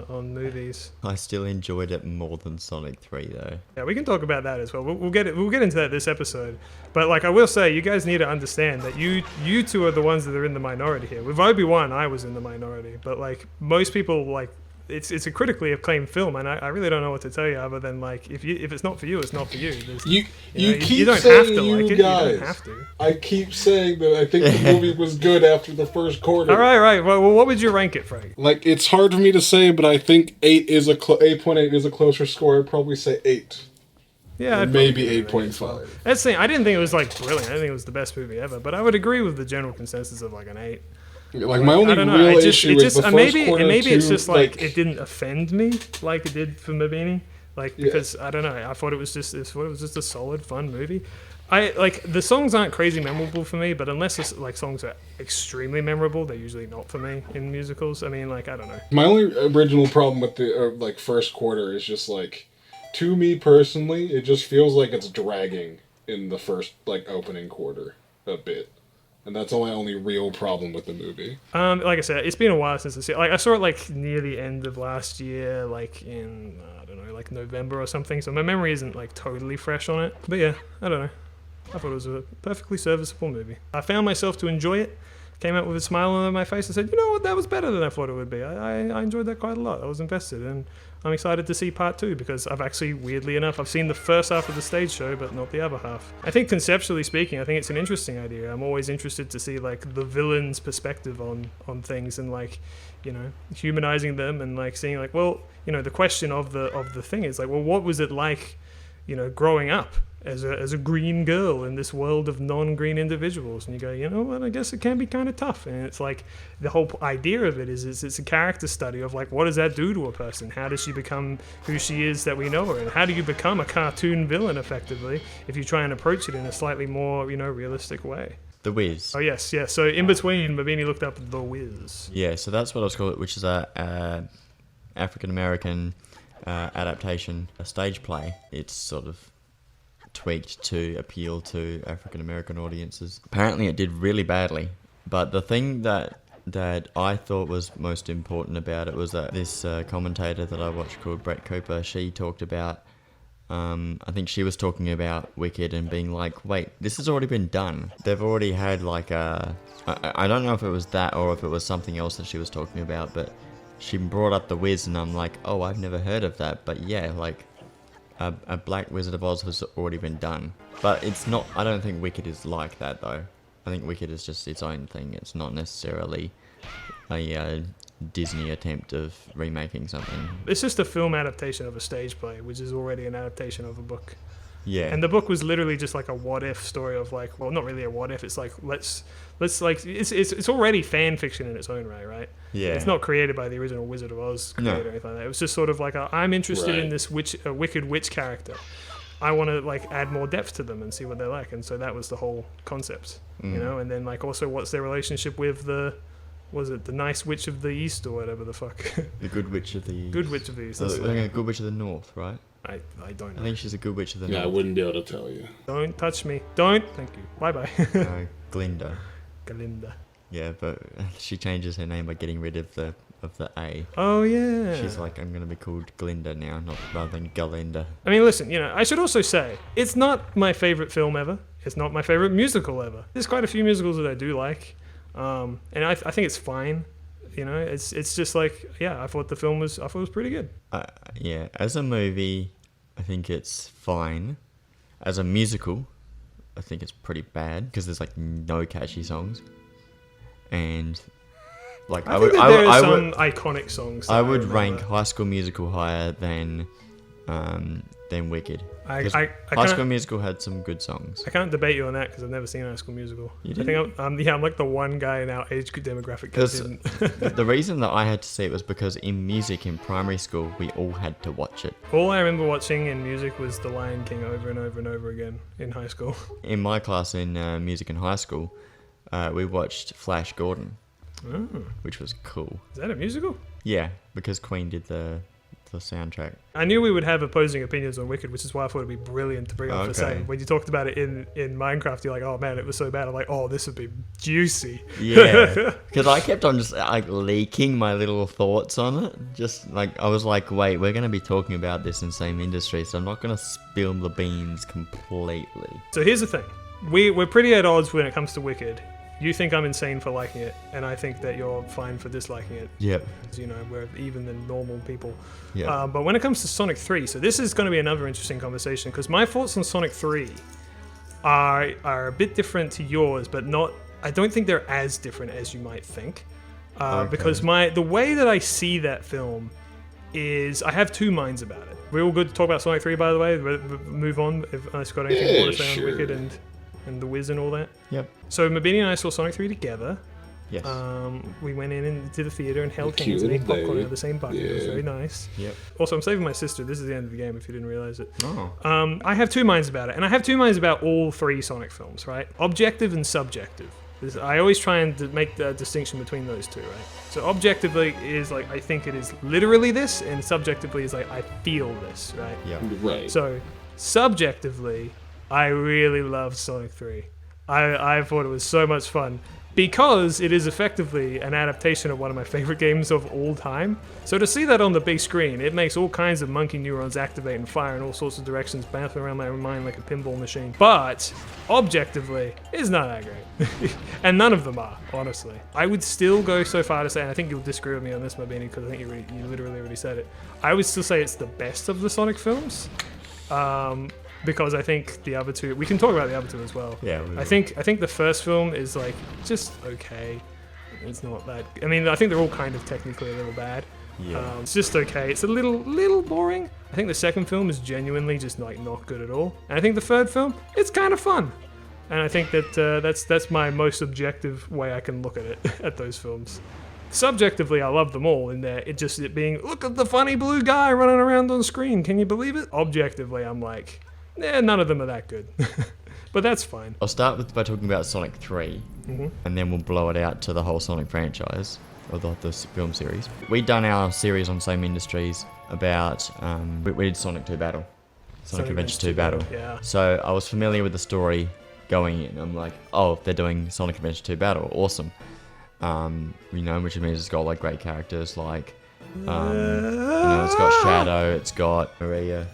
Speaker 1: on movies.
Speaker 6: I still enjoyed it more than Sonic 3 though.
Speaker 1: Yeah, we can talk about that as well. We'll get into that this episode. But like I will say, you guys need to understand that you two are the ones that are in the minority here. With Obi-Wan, I was in the minority, but like most people, like it's a critically acclaimed film, and I really don't know what to tell you other than like if it's not for you, it's not for you.
Speaker 2: You
Speaker 1: know,
Speaker 2: keep
Speaker 1: you don't
Speaker 2: saying
Speaker 1: have to
Speaker 2: you
Speaker 1: like it.
Speaker 2: guys.
Speaker 1: You don't have to.
Speaker 2: I keep saying that I think the movie was good after the first quarter.
Speaker 1: All right. Well, what would you rank it, Frank?
Speaker 2: Like, it's hard for me to say, but I think 8.8 is a closer score. I'd probably say 8.
Speaker 1: Yeah, I'd
Speaker 2: Maybe
Speaker 1: probably agree with that.
Speaker 2: 8.5.
Speaker 1: That's the thing. I didn't think it was like brilliant. I didn't think it was the best movie ever, but I would agree with the general consensus of like an 8.
Speaker 2: Like, my only
Speaker 1: I don't know.
Speaker 2: real
Speaker 1: It
Speaker 2: issue
Speaker 1: just
Speaker 2: is the first
Speaker 1: maybe
Speaker 2: quarter.
Speaker 1: maybe it's
Speaker 2: too,
Speaker 1: just like it didn't offend me like it did for Mabini. Like
Speaker 2: Yeah.
Speaker 1: because I don't know. I thought it was just a solid, fun movie. I like the songs aren't crazy memorable for me, but unless it's, like songs are extremely memorable, they're usually not for me in musicals. I mean, like I don't know.
Speaker 2: My only original problem with the like first quarter is just like, to me personally, it just feels like it's dragging in the first like opening quarter a bit, and that's my only real problem with the movie.
Speaker 1: Like I said, it's been a while since I saw it. Like I saw it like near the end of last year, like in I don't know, like November or something. So my memory isn't like totally fresh on it. But yeah, I don't know. I thought it was a perfectly serviceable movie. I found myself to enjoy it. Came out with a smile on my face and said, you know what, that was better than I thought it would be. I enjoyed that quite a lot. I was invested, and I'm excited to see part 2 because I've actually, weirdly enough, I've seen the first half of the stage show, but not the other half. I think conceptually speaking, I think it's an interesting idea. I'm always interested to see like the villain's perspective on things and like, you know, humanizing them and like seeing like, well, you know, the question of the thing is like, well, what was it like, you know, growing up as a green girl in this world of non-green individuals? And you go, you know what, I guess it can be kind of tough. And it's like the whole idea of it is it's a character study of like, what does that do to a person? How does she become who she is that we know her? And how do you become a cartoon villain effectively if you try and approach it in a slightly more, you know, realistic way?
Speaker 6: The Wiz.
Speaker 1: Oh yes. So in between, Mabini looked up The Wiz.
Speaker 6: Yeah, so that's what I was called, which is a African American adaptation, a stage play. It's sort of tweaked to appeal to African American audiences. Apparently it did really badly, but the thing that I thought was most important about it was that this commentator that I watched called Brett Cooper, she talked about, I think she was talking about Wicked and being like, wait, this has already been done. They've already had like I don't know if it was that or if it was something else that she was talking about, but she brought up The Wiz and I'm like, oh, I've never heard of that, but yeah, like a Black Wizard of Oz has already been done. But it's not, I don't think Wicked is like that though. I think Wicked is just its own thing. It's not necessarily a Disney attempt of remaking something.
Speaker 1: It's just a film adaptation of a stage play, which is already an adaptation of a book.
Speaker 6: Yeah.
Speaker 1: And the book was literally just like a what if story of like, well, not really a what if. It's like let's like it's already fan fiction in its own way, right?
Speaker 6: Yeah.
Speaker 1: It's not created by the original Wizard of Oz creator or anything like that. It was just sort of like I'm interested in this wicked witch character. I want to like add more depth to them and see what they're like, and so that was the whole concept, you know. And then like also, what's their relationship with the nice witch of the East or whatever the fuck?
Speaker 6: The Good Witch of the
Speaker 1: Good Witch of the East.
Speaker 6: So,
Speaker 1: That's
Speaker 6: I think a Good Witch of the North, right?
Speaker 1: I don't
Speaker 6: I
Speaker 1: know.
Speaker 6: think she's a Good Witch of the
Speaker 2: Yeah, I
Speaker 6: North.
Speaker 2: wouldn't be able to tell you.
Speaker 1: Don't touch me. Don't. Thank you. Bye bye.
Speaker 6: Glinda.
Speaker 1: Galinda.
Speaker 6: Yeah, but she changes her name by getting rid of the A.
Speaker 1: Oh yeah.
Speaker 6: She's like, I'm gonna be called Glinda now, not rather than Galinda.
Speaker 1: I mean, listen, you know, I should also say, it's not my favorite film ever. It's not my favorite musical ever. There's quite a few musicals that I do like, and I think it's fine. You know, it's just like, yeah, I thought it was pretty good.
Speaker 6: Yeah, as a movie, I think it's fine. As a musical, I think it's pretty bad because there's like no catchy songs, and like
Speaker 1: I think that there are some iconic songs.
Speaker 6: I would rank High School Musical higher than than Wicked.
Speaker 1: I
Speaker 6: 'Cause
Speaker 1: can't-
Speaker 6: High School Musical had some good songs.
Speaker 1: I can't debate you on that because I've never seen High School Musical.
Speaker 6: You
Speaker 1: I think I'm like the one guy in our age demographic that
Speaker 6: Because
Speaker 1: didn't.
Speaker 6: the reason that I had to see it was because in music in primary school, we all had to watch it.
Speaker 1: All I remember watching in music was The Lion King over and over and over again in high school.
Speaker 6: In my class in music in high school, we watched Flash Gordon,
Speaker 1: Oh,
Speaker 6: which was cool.
Speaker 1: is that a musical?
Speaker 6: Yeah, because Queen did the soundtrack.
Speaker 1: I knew we would have opposing opinions on Wicked, which is why I thought it'd be brilliant to bring up for
Speaker 6: Okay.
Speaker 1: saying. When you talked about it in Minecraft, you're like, oh man, it was so bad. I'm like, oh, this would be juicy.
Speaker 6: Yeah, because I kept on just like leaking my little thoughts on it. Just like I was like, wait, we're gonna be talking about this in the same industry, so I'm not gonna spill the beans completely.
Speaker 1: So here's the thing. We're pretty at odds when it comes to Wicked. You think I'm insane for liking it, and I think that you're fine for disliking it.
Speaker 6: Yep.
Speaker 1: You know, we're even than normal people.
Speaker 6: Yeah.
Speaker 1: But when it comes to Sonic 3, so this is going to be another interesting conversation, because my thoughts on Sonic 3 are a bit different to yours, but not. I don't think they're as different as you might think. Because the way that I see that film is, I have two minds about it. We're all good to talk about Sonic 3, by the way. Move on, unless you've got anything more to say on Wicked and the Wiz and all that.
Speaker 6: Yep.
Speaker 1: So Mabini and I saw Sonic 3 together.
Speaker 6: Yes.
Speaker 1: We went in and to the theater and held
Speaker 2: Cute
Speaker 1: hands and ate
Speaker 2: little
Speaker 1: popcorn
Speaker 2: date.
Speaker 1: out of the same bucket. It was
Speaker 2: Yeah.
Speaker 1: very nice.
Speaker 6: Yep.
Speaker 1: Also, I'm saving my sister. This is the end of the game if you didn't realize it.
Speaker 6: Oh.
Speaker 1: I have two minds about it, and I have two minds about all three Sonic films, right? Objective and subjective. I always try and make the distinction between those two, right? So objectively is like, I think it is literally this, and subjectively is like, I feel this, right?
Speaker 6: Yep.
Speaker 2: Right.
Speaker 1: So subjectively, I really loved Sonic 3. I thought it was so much fun because it is effectively an adaptation of one of my favorite games of all time. So to see that on the big screen, it makes all kinds of monkey neurons activate and fire in all sorts of directions, bouncing around my mind like a pinball machine. But objectively, it's not that great. And none of them are, honestly. I would still go so far to say, and I think you'll disagree with me on this, Mabini, because I think you literally already said it. I would still say it's the best of the Sonic films. Because I think the other two, we can talk about the other two as well.
Speaker 6: Yeah, we
Speaker 1: I
Speaker 6: will.
Speaker 1: think the first film is like just okay. It's not that. I mean, I think they're all kind of technically a little bad.
Speaker 6: Yeah.
Speaker 1: It's just okay. It's a little boring. I think the second film is genuinely just like not good at all. And I think the third film, it's kind of fun. And I think that that's my most objective way I can look at it at those films. Subjectively, I love them all in there. It being, look at the funny blue guy running around on screen. Can you believe it? Objectively, I'm like, none of them are that good. But that's fine.
Speaker 6: I'll start by talking about Sonic 3, and then we'll blow it out to the whole Sonic franchise, or the film series. We'd done our series on Same Industries about, we did Sonic 2 Battle. Sonic Adventure 2 Battle.
Speaker 1: Yeah.
Speaker 6: So I was familiar with the story going in. I'm like, oh, they're doing Sonic Adventure 2 Battle. Awesome. Which means it's got like great characters like, it's got Shadow, it's got Maria.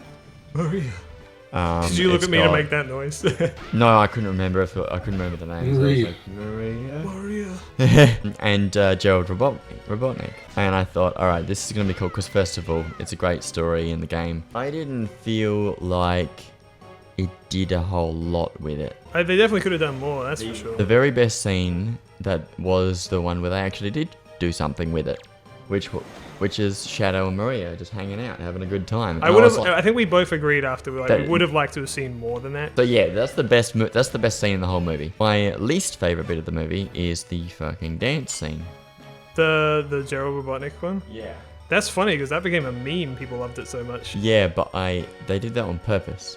Speaker 1: Did you look at me to make that noise?
Speaker 6: No, I couldn't remember I couldn't remember the names.
Speaker 2: Maria.
Speaker 6: I was like, Maria.
Speaker 1: Maria.
Speaker 6: And Gerald Robotnik. And I thought, alright, this is going to be cool because first of all, it's a great story in the game. I didn't feel like it did a whole lot with it.
Speaker 1: They definitely could have done more, that's for sure.
Speaker 6: The very best scene that was the one where they actually did do something with it, which is Shadow and Maria just hanging out, having a good time. And
Speaker 1: I think we both agreed after we
Speaker 6: That-
Speaker 1: would have liked to have seen more than that.
Speaker 6: So yeah, that's the best. That's the best scene in the whole movie. My least favorite bit of the movie is the fucking dance scene.
Speaker 1: The Gerald Robotnik one.
Speaker 6: Yeah.
Speaker 1: That's funny because that became a meme. People loved it so much.
Speaker 6: Yeah, but they did that on purpose.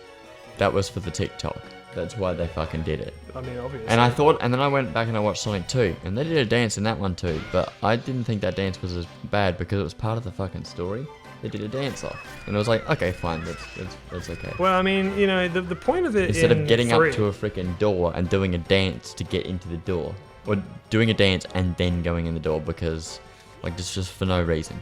Speaker 6: That was for the TikTok. That's why they fucking did it.
Speaker 1: I mean, obviously.
Speaker 6: And then I went back and I watched Sonic 2, and they did a dance in that one too, but I didn't think that dance was as bad because it was part of the fucking story. They did a dance off, and I was like, okay, fine, that's okay.
Speaker 1: Well, I mean, the point of it
Speaker 6: Instead
Speaker 1: in
Speaker 6: of getting
Speaker 1: 3,
Speaker 6: up to a freaking door and doing a dance to get into the door, or doing a dance and then going in the door because, like, just for no reason.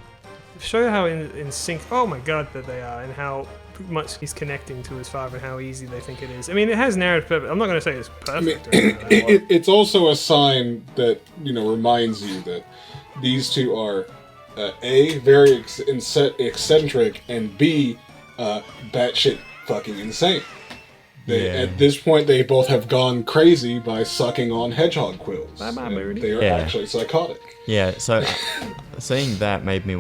Speaker 1: show how in sync. Oh my god, that they are, and how much he's connecting to his father, and how easy they think it is. I mean, it has narrative purpose. I'm not going to say it's perfect. or anything like that.
Speaker 2: It's also a sign that, reminds you that these two are A, very eccentric, and B, batshit fucking insane. At this point, they both have gone crazy by sucking on hedgehog quills.
Speaker 1: Bye-bye,
Speaker 2: And
Speaker 1: Birdie.
Speaker 2: they are actually psychotic.
Speaker 6: Yeah, so seeing that made me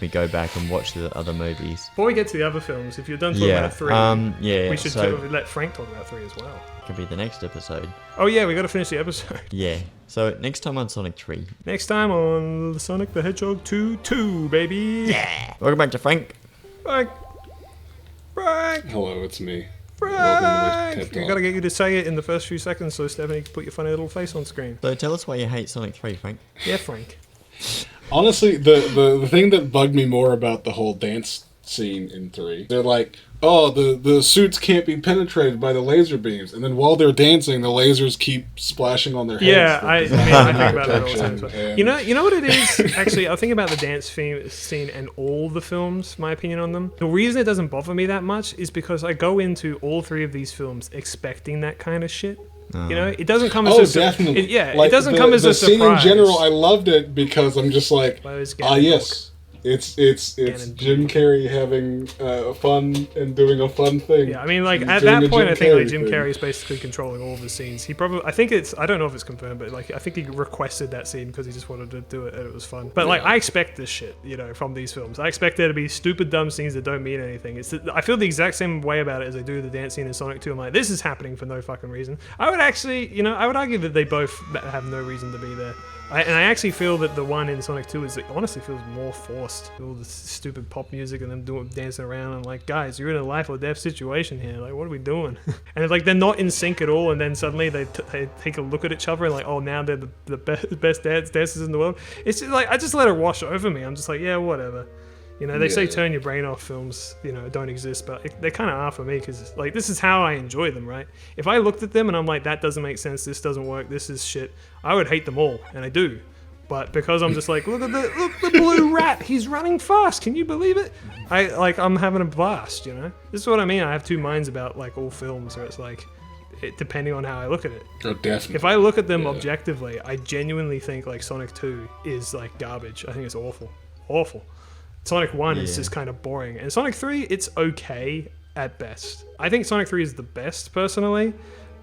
Speaker 6: go back and watch the other movies.
Speaker 1: Before we get to the other films, if you're done talking about 3, we should let Frank talk about 3 as well.
Speaker 6: Could be the next episode.
Speaker 1: Oh yeah, we got to finish the episode.
Speaker 6: Yeah. So next time on Sonic 3.
Speaker 1: Next time on Sonic the Hedgehog 2, baby.
Speaker 6: Yeah. Welcome back to Frank.
Speaker 1: Frank.
Speaker 2: Hello, it's me. Welcome to my TED
Speaker 1: We
Speaker 2: Talk.
Speaker 1: gotta get you to say it in the first few seconds so Stephanie can put your funny little face on screen.
Speaker 6: So tell us why you hate Sonic 3, Frank.
Speaker 1: Yeah, Frank.
Speaker 2: Honestly, the thing that bugged me more about the whole dance scene in 3, they're like, oh, the suits can't be penetrated by the laser beams, and then while they're dancing, the lasers keep splashing on their heads.
Speaker 1: Yeah, I think about that all the time.
Speaker 2: And-
Speaker 1: You know what it is? Actually, I think about the dance scene and all the films, my opinion on them. The reason it doesn't bother me that much is because I go into all 3 of these films expecting that kind of shit. You know, it doesn't come as
Speaker 2: definitely.
Speaker 1: it doesn't come as a surprise.
Speaker 2: The scene in general, I loved it because I'm just like, yes. It's Jim Carrey having fun and doing a fun thing.
Speaker 1: Yeah, I mean, like,
Speaker 2: He's
Speaker 1: at
Speaker 2: doing
Speaker 1: that
Speaker 2: a
Speaker 1: point, I think like Jim
Speaker 2: thing.
Speaker 1: Carrey is basically controlling all of the scenes. He probably, I think it's, I don't know if it's confirmed, but like, I think he requested that scene because he just wanted to do it and it was fun. But like, I expect this shit, you know, from these films. I expect there to be stupid, dumb scenes that don't mean anything. I feel the exact same way about it as I do the dance scene in Sonic 2. I'm like, this is happening for no fucking reason. I would actually, you know, I would argue that they both have no reason to be there. And I actually feel that the one in Sonic 2 is, it honestly feels more forced. All this stupid pop music and them dancing around and like, guys, you're in a life or death situation here. Like, what are we doing? And it's like they're not in sync at all. And then suddenly they take a look at each other and like, oh, now they're the best dancers in the world. It's just like, I just let it wash over me. I'm just like, yeah, whatever. You know, they say turn your brain off films, you know, don't exist, but they kind of are for me because, like, this is how I enjoy them, right? If I looked at them and I'm like, that doesn't make sense, this doesn't work, this is shit, I would hate them all, and I do. But because I'm just like, look the blue rat, he's running fast, can you believe it? I'm having a blast, you know? This is what I mean, I have two minds about, like, all films, where it's like, depending on how I look at it.
Speaker 2: Oh, definitely.
Speaker 1: If I look at them objectively, I genuinely think, like, Sonic 2 is, like, garbage. I think it's awful. Awful. Sonic 1 is just kind of boring. And Sonic 3, it's okay at best. I think Sonic 3 is the best, personally,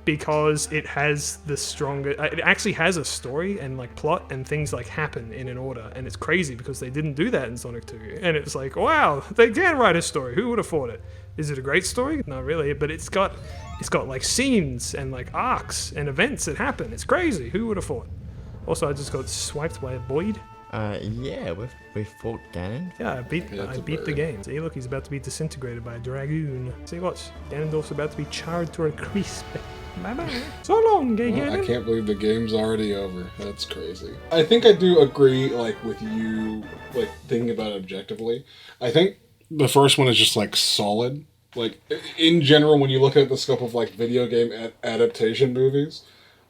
Speaker 1: because it has the stronger... It actually has a story and, like, plot and things, like, happen in an order. And it's crazy because they didn't do that in Sonic 2. And it's like, wow, they can write a story. Who would have thought it? Is it a great story? Not really, but it's got like, scenes and, like, arcs and events that happen. It's crazy. Who would have thought? Also, I just got swiped by a Boyd.
Speaker 6: Yeah, we fought Ganon.
Speaker 1: Yeah, I beat the game. See, look, he's about to be disintegrated by a dragoon. See, watch. Ganondorf's about to be charred to a crisp. Bye-bye. So long, gay Ganon.
Speaker 2: I can't believe the game's already over. That's crazy. I think I do agree, like, with you, like, thinking about it objectively. I think the first one is just, like, solid. Like, in general, when you look at the scope of, like, video game adaptation movies,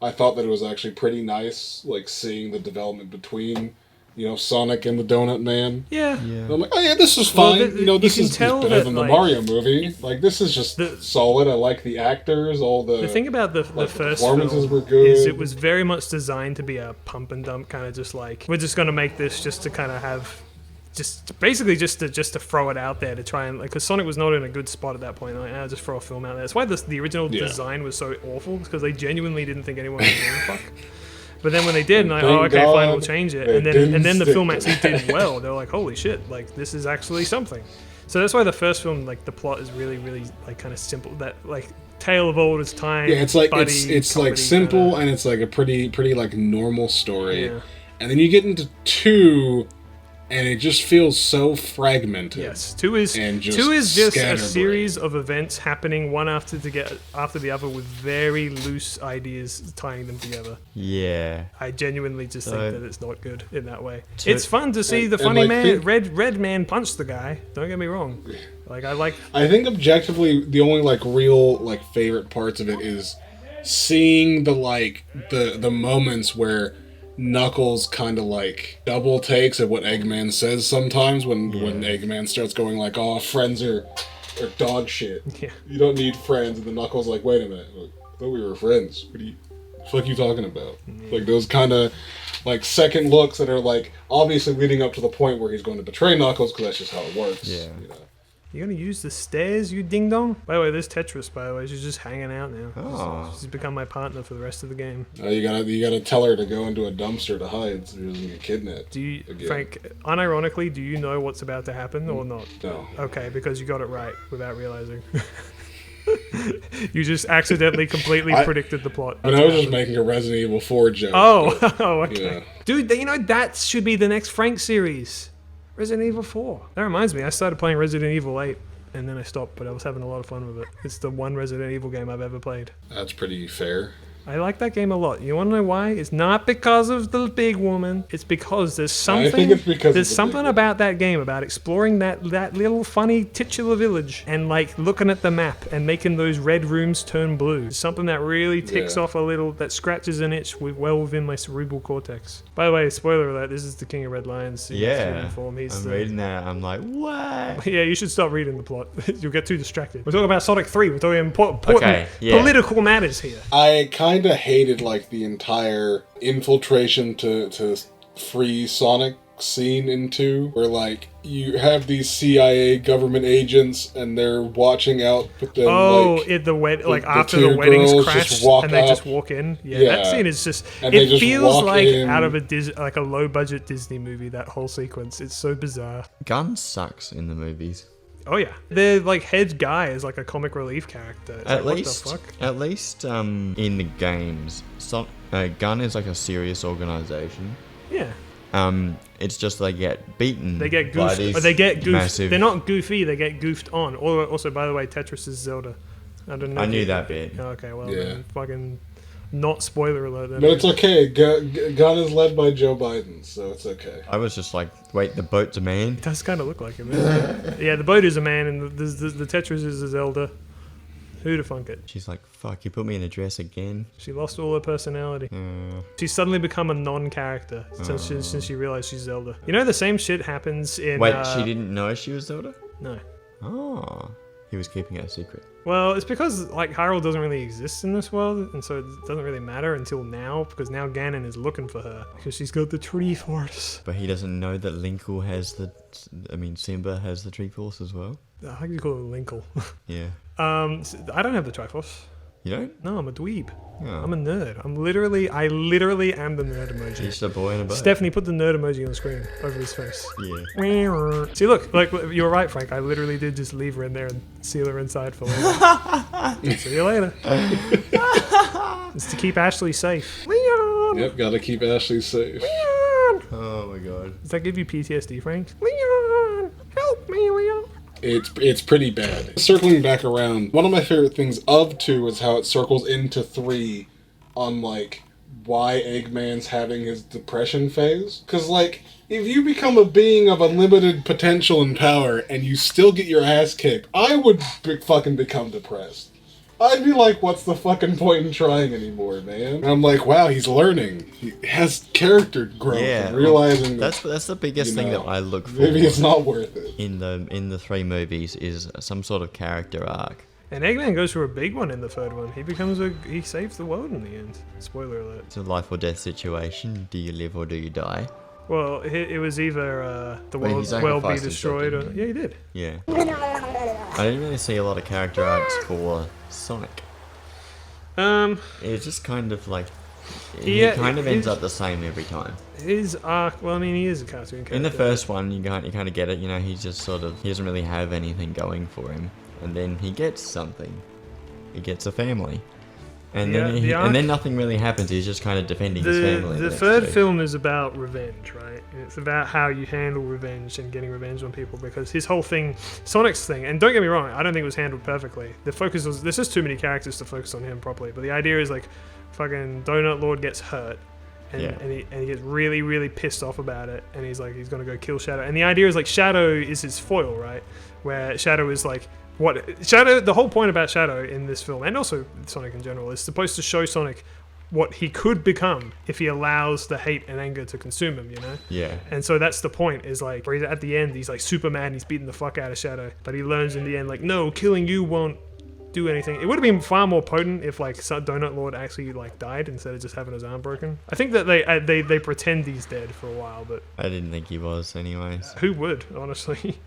Speaker 2: I thought that it was actually pretty nice, like, seeing the development between... You know, Sonic and the Donut Man.
Speaker 1: Yeah.
Speaker 2: And I'm like, oh yeah, this is fine.
Speaker 1: Well,
Speaker 2: you know, this is better
Speaker 1: that,
Speaker 2: than the
Speaker 1: like,
Speaker 2: Mario movie. Like, this is just solid. I like the actors, all the...
Speaker 1: The thing about the first
Speaker 2: performances
Speaker 1: film
Speaker 2: were good.
Speaker 1: is it was very much designed to be a pump and dump kind of just like, we're just going to make this just to kind of have... Just to throw it out there to try and... Like, because Sonic was not in a good spot at that point. Like, just throw a film out there. That's why the original design was so awful, because they genuinely didn't think anyone was giving a fuck. But then when they did, and like, oh, okay, fine, we'll change it. And then the film actually did well. They're like, holy shit, like, this is actually something. So that's why the first film, like, the plot is really, really, like, kind of simple. That, like, tale of old is time.
Speaker 2: Yeah, it's like,
Speaker 1: buddy,
Speaker 2: it's like, simple, and it's, like, a pretty, like, normal story.
Speaker 1: Yeah.
Speaker 2: And then you get into 2... And it just feels so fragmented.
Speaker 1: Yes, 2 is just a series of events happening one after the other with very loose ideas tying them together.
Speaker 6: Yeah.
Speaker 1: I genuinely just think that it's not good in that way. It's fun to see the funny man, red man punch the guy. Don't get me wrong. Like, I think
Speaker 2: objectively the only, like, real, like, favorite parts of it is seeing the moments where Knuckles kind of, like, double takes at what Eggman says sometimes when Eggman starts going like, oh, friends are dog shit.
Speaker 1: Yeah.
Speaker 2: You don't need friends. And the Knuckles like, wait a minute. I thought we were friends. What the fuck are you talking about? Yeah. Like, those kind of, like, second looks that are, like, obviously leading up to the point where he's going to betray Knuckles, because that's just how it works.
Speaker 6: Yeah.
Speaker 2: You know?
Speaker 1: You gonna use the stairs, you ding dong? By the way, there's Tetris. By the way, she's just hanging out now.
Speaker 6: Oh.
Speaker 1: She's become my partner for the rest of the game.
Speaker 2: You gotta tell her to go into a dumpster to hide so she doesn't get kidnapped.
Speaker 1: Do you,
Speaker 2: again.
Speaker 1: Frank? Unironically, do you know what's about to happen or not?
Speaker 2: No.
Speaker 1: Okay, because you got it right without realizing. You just accidentally completely predicted the plot.
Speaker 2: I was just making a Resident Evil 4 joke.
Speaker 1: Oh,
Speaker 2: but,
Speaker 1: okay.
Speaker 2: yeah.
Speaker 1: Dude, you know, that should be the next Frank series. Resident Evil 4. That reminds me, I started playing Resident Evil 8, and then I stopped, but I was having a lot of fun with it. It's the one Resident Evil game I've ever played.
Speaker 2: That's pretty fair.
Speaker 1: I like that game a lot. You want to know why? It's not because of the big woman. It's because there's something.
Speaker 2: I think it's because
Speaker 1: there's
Speaker 2: of the
Speaker 1: something
Speaker 2: big
Speaker 1: about that game, about exploring that little funny titular village and like looking at the map and making those red rooms turn blue. It's something that really ticks off a little, that scratches an itch well within my cerebral cortex. By the way, spoiler alert: this is the King of Red Lions. In human form.
Speaker 6: I'm reading that. I'm like, what?
Speaker 1: Yeah, you should stop reading the plot. You'll get too distracted. We're talking about Sonic 3. We're talking important political matters here.
Speaker 2: I kind of hated like the entire infiltration to free Sonic scene into, where like you have these CIA government agents and they're watching out, but then
Speaker 1: after the weddings crash and they just walk in. Yeah, that scene is just.
Speaker 2: And
Speaker 1: it feels like out of a low budget Disney movie. That whole sequence, it's so bizarre.
Speaker 6: Gun sucks in the movies.
Speaker 1: Oh yeah, their like head guy is like a comic relief character. It's
Speaker 6: At
Speaker 1: like,
Speaker 6: least,
Speaker 1: what the fuck?
Speaker 6: at least, in the games, Gun is like a serious organization.
Speaker 1: Yeah.
Speaker 6: It's just they get beaten.
Speaker 1: They get
Speaker 6: by
Speaker 1: goofed.
Speaker 6: these
Speaker 1: Or they get goofed.
Speaker 6: massive-
Speaker 1: They're not goofy. They get goofed on. Also, by the way, Tetris is Zelda. I don't know.
Speaker 6: I knew that bit.
Speaker 1: Okay, well,
Speaker 2: Yeah.
Speaker 1: then, fucking not spoiler alert. Then.
Speaker 2: But it's okay. Gun is led by Joe Biden, so it's okay.
Speaker 6: I was just like, wait, the boat's a man?
Speaker 1: It does kind of look like him. Doesn't it? Yeah, the boat is a man, and the Tetris is a Zelda. Who'd have thunk it?
Speaker 6: She's like, fuck, you put me in a dress again?
Speaker 1: She lost all her personality. She's suddenly become a non-character since she realized she's Zelda. You know, the same shit happens in.
Speaker 6: Wait, she didn't know she was Zelda?
Speaker 1: No.
Speaker 6: Oh. He was keeping it a secret.
Speaker 1: Well, it's because like Hyrule doesn't really exist in this world, and so it doesn't really matter until now, because now Ganon is looking for her because she's got the Tree Force.
Speaker 6: But he doesn't know that Simba has the Tree Force as well?
Speaker 1: I think you call it Linkle.
Speaker 6: Yeah.
Speaker 1: I don't have the Triforce.
Speaker 6: You don't?
Speaker 1: No, I'm a dweeb.
Speaker 6: Oh.
Speaker 1: I'm a nerd. I literally am the nerd emoji.
Speaker 6: Just a boy in a boat.
Speaker 1: Stephanie, put the nerd emoji on the screen over his face.
Speaker 6: Yeah.
Speaker 1: See, look, like you were right, Frank. I literally did just leave her in there and seal her inside for later. See you later. It's to keep Ashley safe. Leon!
Speaker 2: Yep, gotta keep Ashley safe.
Speaker 1: Leon!
Speaker 6: Oh my god.
Speaker 1: Does that give you PTSD, Frank? Leon! Help me, Leon!
Speaker 2: It's pretty bad. Circling back around, one of my favorite things of 2 is how it circles into 3 on, like, why Eggman's having his depression phase. Because, like, if you become a being of unlimited potential and power and you still get your ass kicked, I would fucking become depressed. I'd be like, what's the fucking point in trying anymore, man? And I'm like, wow, he's learning. He has character growth and realizing
Speaker 6: that's the biggest thing that I look for.
Speaker 2: Maybe it's not worth it.
Speaker 6: In the 3 movies is some sort of character arc.
Speaker 1: And Eggman goes for a big one in the 3rd one. He saves the world in the end. Spoiler alert.
Speaker 6: It's a life or death situation. Do you live or do you die?
Speaker 1: Well, it was either the world be
Speaker 6: sacrificed
Speaker 1: destroyed or...
Speaker 6: himself,
Speaker 1: Yeah, he did.
Speaker 6: Yeah. I didn't really see a lot of character arcs for Sonic. It's just kind of like... He kind of ends up the same every time.
Speaker 1: His arc... Well, I mean, he is a cartoon character.
Speaker 6: In the first one, you kind of get it. You know, he's just sort of... He doesn't really have anything going for him. And then he gets something. He gets a family. And then nothing really happens. He's just kind of defending his family.
Speaker 1: The 3rd film is about revenge, right? And it's about how you handle revenge and getting revenge on people, because his whole thing, Sonic's thing, and don't get me wrong, I don't think it was handled perfectly. The focus was, there's just too many characters to focus on him properly, but the idea is like, fucking Donut Lord gets hurt, and he gets really, really pissed off about it, and he's like, he's gonna go kill Shadow. And the idea is like, Shadow is his foil, right? Where Shadow is like, the whole point about Shadow in this film, and also Sonic in general, is supposed to show Sonic what he could become if he allows the hate and anger to consume him, you know?
Speaker 6: Yeah.
Speaker 1: And so that's the point, is like, where he's at the end, he's like super mad and he's beating the fuck out of Shadow, but he learns in the end, like, no, killing you won't do anything. It would have been far more potent if like Donut Lord actually like died instead of just having his arm broken. I think that they pretend he's dead for a while, but
Speaker 6: I didn't think he was anyways.
Speaker 1: who would, honestly?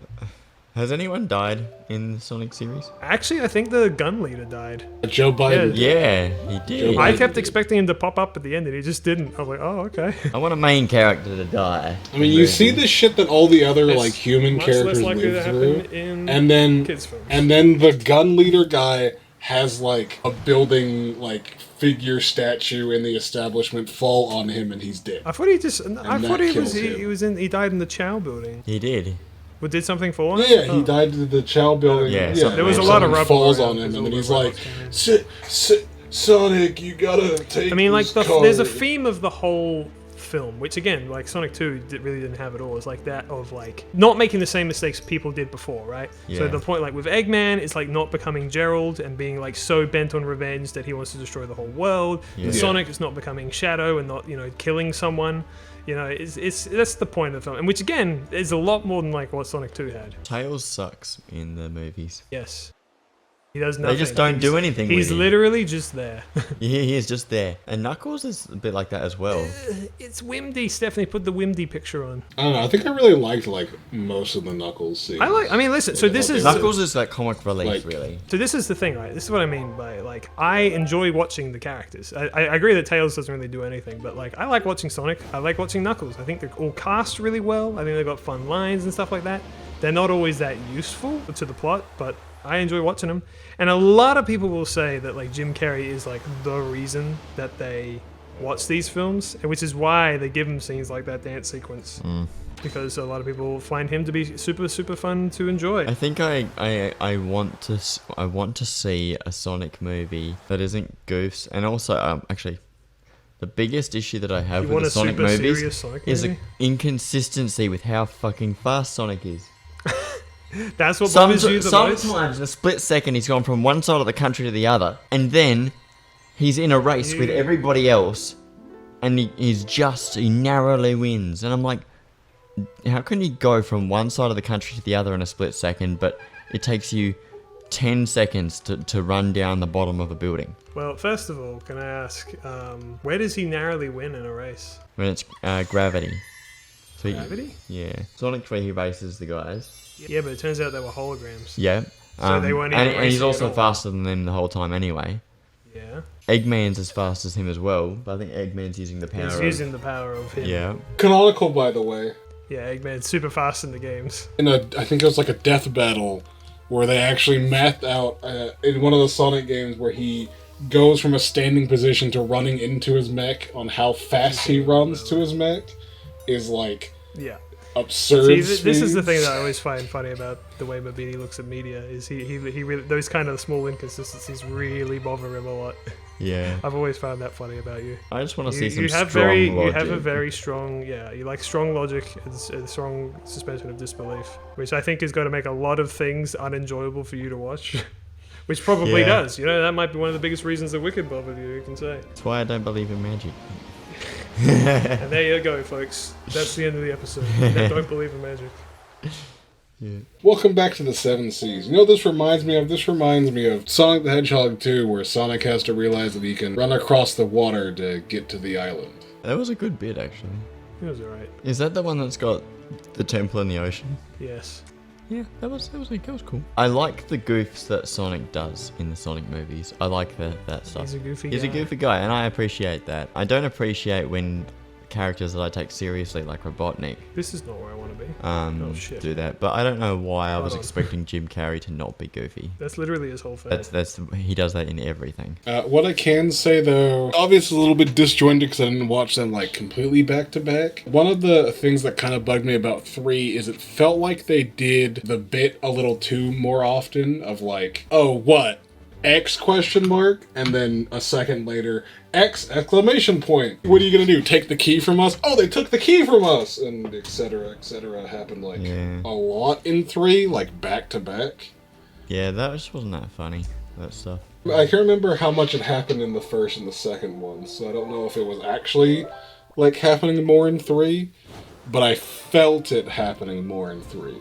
Speaker 6: Has anyone died in the Sonic series?
Speaker 1: Actually, I think the gun leader died.
Speaker 2: Joe Biden.
Speaker 6: Yeah, he did.
Speaker 2: Joe
Speaker 1: I
Speaker 2: Biden
Speaker 1: kept
Speaker 2: did.
Speaker 1: expecting him to pop up at the end, and he just didn't. I was like, oh, okay.
Speaker 6: I want a main character to die.
Speaker 2: I mean, you see the shit that all the other
Speaker 1: It's
Speaker 2: like human
Speaker 1: much less
Speaker 2: characters
Speaker 1: likely
Speaker 2: live
Speaker 1: to
Speaker 2: through,
Speaker 1: happen in
Speaker 2: and then
Speaker 1: kids' films.
Speaker 2: the gun leader guy has like a building like figure statue in the establishment fall on him, and he's dead.
Speaker 1: I thought he just. I
Speaker 2: that
Speaker 1: thought he
Speaker 2: kills
Speaker 1: was.
Speaker 2: him.
Speaker 1: He was in. He died in the Chow building.
Speaker 6: He did.
Speaker 1: But did something fall on him?
Speaker 2: Yeah, he
Speaker 1: Oh.
Speaker 2: died in the Chow building.
Speaker 6: Yeah, something
Speaker 1: There was a lot of
Speaker 2: something
Speaker 1: rubble
Speaker 2: falls
Speaker 1: around
Speaker 2: on him,
Speaker 1: because
Speaker 2: and then
Speaker 1: all
Speaker 2: he's
Speaker 1: the
Speaker 2: like,
Speaker 1: robots came in.
Speaker 2: Sonic, you gotta take.
Speaker 1: I mean, like
Speaker 2: this
Speaker 1: there's a
Speaker 2: card."
Speaker 1: theme of the whole film, which again, like Sonic 2 really didn't have at all. It's like that of like not making the same mistakes people did before, right? So
Speaker 6: Yeah.
Speaker 1: the point, like with Eggman, it's like not becoming Gerald and being like so bent on revenge that he wants to destroy the whole world.
Speaker 6: Yeah.
Speaker 1: With Sonic is not becoming Shadow and not killing someone. It's that's the point of the film, and which again is a lot more than like what Sonic 2 had.
Speaker 6: Tails sucks in the movies.
Speaker 1: Yes. He does nothing.
Speaker 6: They just don't do anything
Speaker 1: He's
Speaker 6: with him.
Speaker 1: literally just there.
Speaker 6: He is just there. And Knuckles is a bit like that as well.
Speaker 1: It's Whimdy. Stephanie put the Whimdy picture on.
Speaker 2: I don't know. I think I really liked like most of the Knuckles scenes.
Speaker 1: I mean, listen. So this is
Speaker 6: Knuckles is like comic relief,
Speaker 2: Like-
Speaker 6: really.
Speaker 1: So this is the thing, right? This is what I mean by like I enjoy watching the characters. I agree that Tails doesn't really do anything, but like I like watching Sonic. I like watching Knuckles. I think they're all cast really well. I think they've got fun lines and stuff like that. They're not always that useful to the plot, but I enjoy watching them. And a lot of people will say that like Jim Carrey is like the reason that they watch these films, which is why they give him scenes like that dance sequence. Because a lot of people find him to be super fun to enjoy.
Speaker 6: I think I want to see a Sonic movie that isn't goofs, and also actually the biggest issue that I have
Speaker 1: You
Speaker 6: with
Speaker 1: want
Speaker 6: the
Speaker 1: a
Speaker 6: Sonic
Speaker 1: super
Speaker 6: movies
Speaker 1: serious Sonic
Speaker 6: is the
Speaker 1: movie?
Speaker 6: inconsistency with how fucking fast Sonic is.
Speaker 1: That's what bothers you the most.
Speaker 6: Sometimes in a split second he's gone from one side of the country to the other, and then he's in a race with everybody else, and he narrowly wins, and I'm like, how can you go from one side of the country to the other in a split second, but it takes you 10 seconds to run down the bottom of a building?
Speaker 1: Well, first of all, can I ask, where does he narrowly win in a race?
Speaker 6: When it's gravity. So
Speaker 1: Gravity?
Speaker 6: Yeah. Sonic 3, he races the guys.
Speaker 1: Yeah, but it turns out they were holograms.
Speaker 6: Yeah.
Speaker 1: So they weren't even
Speaker 6: and he's
Speaker 1: racing at
Speaker 6: also
Speaker 1: all.
Speaker 6: faster than them the whole time anyway.
Speaker 1: Yeah.
Speaker 6: Eggman's as fast as him as well, but I think Eggman's using the power
Speaker 1: He's using the power of him.
Speaker 6: Yeah.
Speaker 2: Canonical, by the way.
Speaker 1: Yeah, Eggman's super fast in the games.
Speaker 2: I think it was like a death battle where they actually mapped out in one of the Sonic games where he goes from a standing position to running into his mech on how fast he runs to his mech is like
Speaker 1: Yeah.
Speaker 2: absurd.
Speaker 1: See, this is the
Speaker 2: speeds.
Speaker 1: thing that I always find funny about the way Mabini looks at media, is he really, those kind of small inconsistencies really bother him a lot.
Speaker 6: Yeah.
Speaker 1: I've always found that funny about you.
Speaker 6: I just want to see some
Speaker 1: You have
Speaker 6: strong
Speaker 1: very,
Speaker 6: logic.
Speaker 1: you have a very strong, you like strong logic and strong suspension of disbelief, which I think is going to make a lot of things unenjoyable for you to watch, which probably
Speaker 6: Yeah.
Speaker 1: does. That might be one of the biggest reasons that Wicked bothered you can say.
Speaker 6: That's why I don't believe in magic.
Speaker 1: And there you go, folks. That's the end of the episode. Don't believe in magic.
Speaker 2: Welcome back to the Seven Seas. You know what this reminds me of? This reminds me of Sonic the Hedgehog 2, where Sonic has to realize that he can run across the water to get to the island.
Speaker 6: That was a good bit, actually.
Speaker 1: It was alright.
Speaker 6: Is that the one that's got the temple in the ocean?
Speaker 1: Yes.
Speaker 6: Yeah, that was cool. I like the goofs that Sonic does in the Sonic movies. I like that stuff.
Speaker 1: He's a goofy
Speaker 6: He's
Speaker 1: guy.
Speaker 6: a goofy guy, and I appreciate that. I don't appreciate when characters that I take seriously, like Robotnik,
Speaker 1: This is not where I want to be. Oh, shit.
Speaker 6: do that. But I don't know why I was
Speaker 1: Hold on.
Speaker 6: expecting Jim Carrey to not be goofy.
Speaker 1: That's literally his whole thing.
Speaker 6: That's he does that in everything.
Speaker 2: What I can say, though, obviously a little bit disjointed because I didn't watch them, like, completely back-to-back. One of the things that kind of bugged me about 3 is it felt like they did the bit a little too more often of, like, oh, what? X question mark, and then a second later, X exclamation point. What are you gonna do? Take the key from us? Oh, they took the key from us, and et cetera, happened like
Speaker 6: Yeah.
Speaker 2: a lot in 3, like back to back.
Speaker 6: Yeah, that just wasn't that funny. That stuff.
Speaker 2: I can't remember how much it happened in the first and the second one, so I don't know if it was actually like happening more in 3, but I felt it happening more in 3.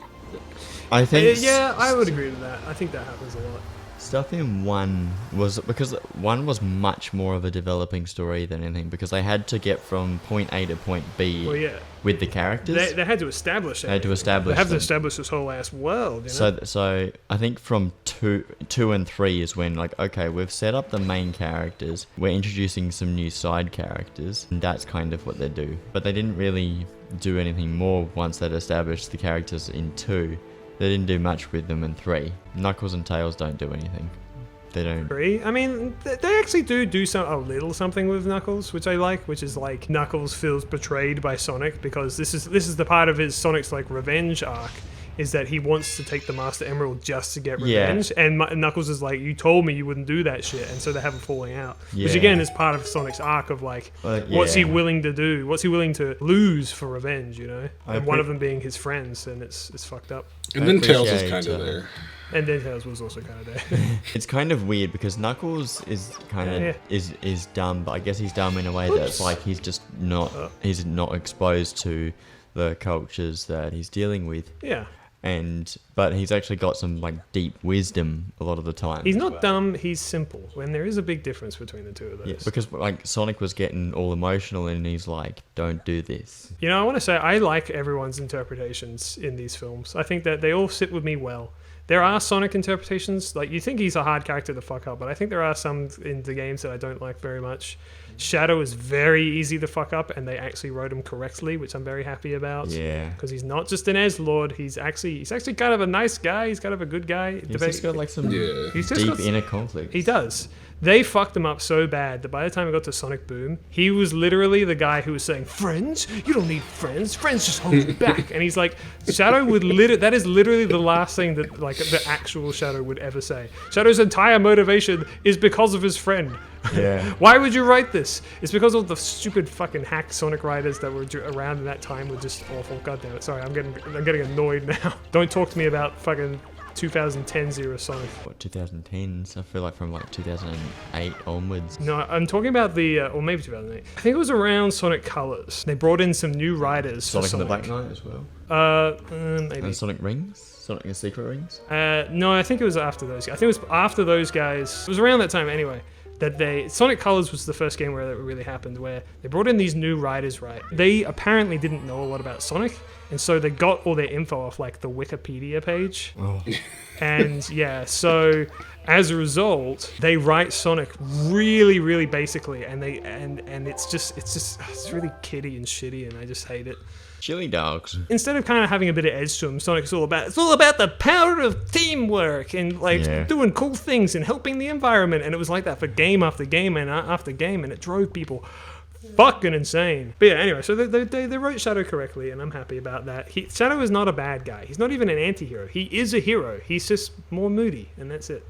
Speaker 6: I think
Speaker 1: Yeah, I would agree with that. I think that happens a lot.
Speaker 6: Stuff in one was because one was much more of a developing story than anything because they had to get from point A to point B with the characters.
Speaker 1: They had to establish it.
Speaker 6: They had to establish.
Speaker 1: They have to
Speaker 6: them.
Speaker 1: establish this whole ass world. You know?
Speaker 6: So I think from two and 3 is when like okay we've set up the main characters, we're introducing some new side characters, and that's kind of what they do. But they didn't really do anything more once they'd established the characters in 2. They didn't do much with them in 3. Knuckles and Tails don't do anything. They don't.
Speaker 1: 3. I mean, they actually do a little something with Knuckles, which I like, which is like Knuckles feels betrayed by Sonic because this is the part of his Sonic's like revenge arc. Is that he wants to take the Master Emerald just to get revenge, and Knuckles is like, you told me you wouldn't do that shit, and so they have a falling out. Which again is part of Sonic's arc of like, what's he willing to do? What's he willing to lose for revenge, you know? And one of them being his friends, and it's fucked up.
Speaker 2: And then Tails is kind of there.
Speaker 1: And then Tails was also kind of there.
Speaker 6: It's kind of weird because Knuckles is kind of is dumb, but I guess he's dumb in a way that's like he's just not he's not exposed to the cultures that he's dealing with.
Speaker 1: Yeah.
Speaker 6: But he's actually got some like deep wisdom a lot of the time.
Speaker 1: He's not dumb, he's simple. When there is a big difference between the two of those.
Speaker 6: Yeah, because like Sonic was getting all emotional and he's like, don't do this.
Speaker 1: You know, I want to say I like everyone's interpretations in these films. I think that they all sit with me well. There are Sonic interpretations, like you think he's a hard character to fuck up, but I think there are some in the games that I don't like very much. Shadow is very easy to fuck up, and they actually wrote him correctly, which I'm very happy about.
Speaker 6: Yeah,
Speaker 1: because he's not just an edgelord. He's actually kind of a nice guy. He's kind of a good guy.
Speaker 6: He's just got like some deep inner conflict.
Speaker 1: He does. They fucked him up so bad that by the time it got to Sonic Boom, he was literally the guy who was saying, "Friends? You don't need friends. Friends just hold you back." And he's like, Shadow would that is literally the last thing that like the actual Shadow would ever say. Shadow's entire motivation is because of his friend.
Speaker 6: Yeah.
Speaker 1: Why would you write this? It's because of the stupid fucking hack Sonic writers that were around in that time were just awful. God damn it. Sorry, I'm getting annoyed now. Don't talk to me about fucking 2010's era Sonic.
Speaker 6: What, 2010s? I feel like from like 2008 onwards.
Speaker 1: No, I'm talking about the, or maybe 2008. I think it was around Sonic Colors. They brought in some new writers.
Speaker 6: Sonic and the Black Knight as well.
Speaker 1: Maybe.
Speaker 6: And Sonic Rings? Sonic and Secret Rings?
Speaker 1: No, I think it was after those guys. I think it was after those guys. It was around that time anyway. That Sonic Colors was the first game where that really happened, where they brought in these new writers, right? They apparently didn't know a lot about Sonic, and so they got all their info off like the Wikipedia page.
Speaker 6: Oh.
Speaker 1: And yeah, so as a result, they write Sonic really, really basically, and it's really kiddie and shitty, and I just hate it.
Speaker 6: Chili dogs.
Speaker 1: Instead of kind of having a bit of edge to him, Sonic's all about the power of teamwork and like doing cool things and helping the environment. And it was like that for game after game and after game, and it drove people fucking insane. But yeah, anyway, so they wrote Shadow correctly, and I'm happy about that. Shadow is not a bad guy. He's not even an anti-hero. He is a hero. He's just more moody, and that's it.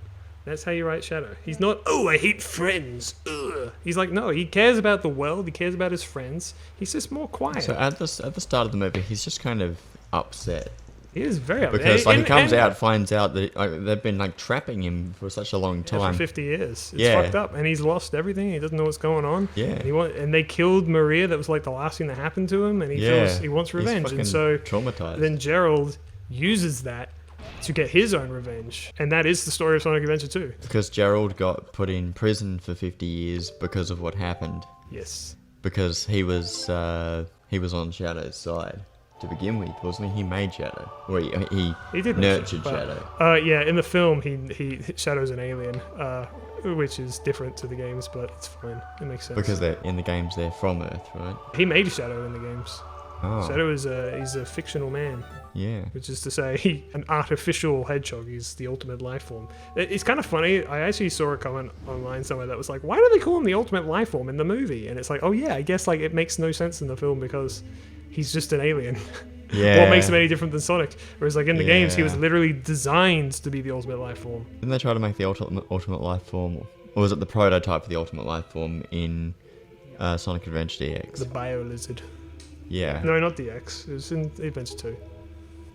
Speaker 1: That's how you write Shadow. He's not, oh, I hate friends. Ugh. He's like, no, he cares about the world. He cares about his friends. He's just more quiet.
Speaker 6: So at the start of the movie, he's just kind of upset.
Speaker 1: He is very upset.
Speaker 6: Because like, he comes out, finds out that they've been like trapping him for such a long time.
Speaker 1: For 50 years. It's fucked up. And he's lost everything. He doesn't know what's going on.
Speaker 6: Yeah.
Speaker 1: And they killed Maria. That was like the last thing that happened to him. And he wants revenge.
Speaker 6: He's
Speaker 1: and so
Speaker 6: traumatized.
Speaker 1: Then Gerald uses that to get his own revenge. And that is the story of Sonic Adventure 2.
Speaker 6: Because Gerald got put in prison for 50 years because of what happened.
Speaker 1: Yes.
Speaker 6: Because he was on Shadow's side to begin with, wasn't he? He made Shadow. Or he
Speaker 1: did
Speaker 6: nurtured Shadow.
Speaker 1: Yeah, in the film, Shadow's an alien, which is different to the games, but it's fine. It makes sense.
Speaker 6: Because in the games, they're from Earth, right?
Speaker 1: He made Shadow in the games.
Speaker 6: Oh.
Speaker 1: Shadow is he's a fictional man.
Speaker 6: Yeah.
Speaker 1: Which is to say, an artificial hedgehog is the ultimate life form. It's kind of funny. I actually saw a comment online somewhere that was like, why do they call him the ultimate life form in the movie? And it's like, oh yeah, I guess like it makes no sense in the film because he's just an alien.
Speaker 6: Yeah.
Speaker 1: What makes him any different than Sonic? Whereas like in the games, he was literally designed to be the ultimate life form.
Speaker 6: Didn't they try to make the ultimate life form, or was it the prototype for the ultimate life form in Sonic Adventure DX?
Speaker 1: The Bio Lizard.
Speaker 6: Yeah.
Speaker 1: No, not DX. It was in Adventure 2.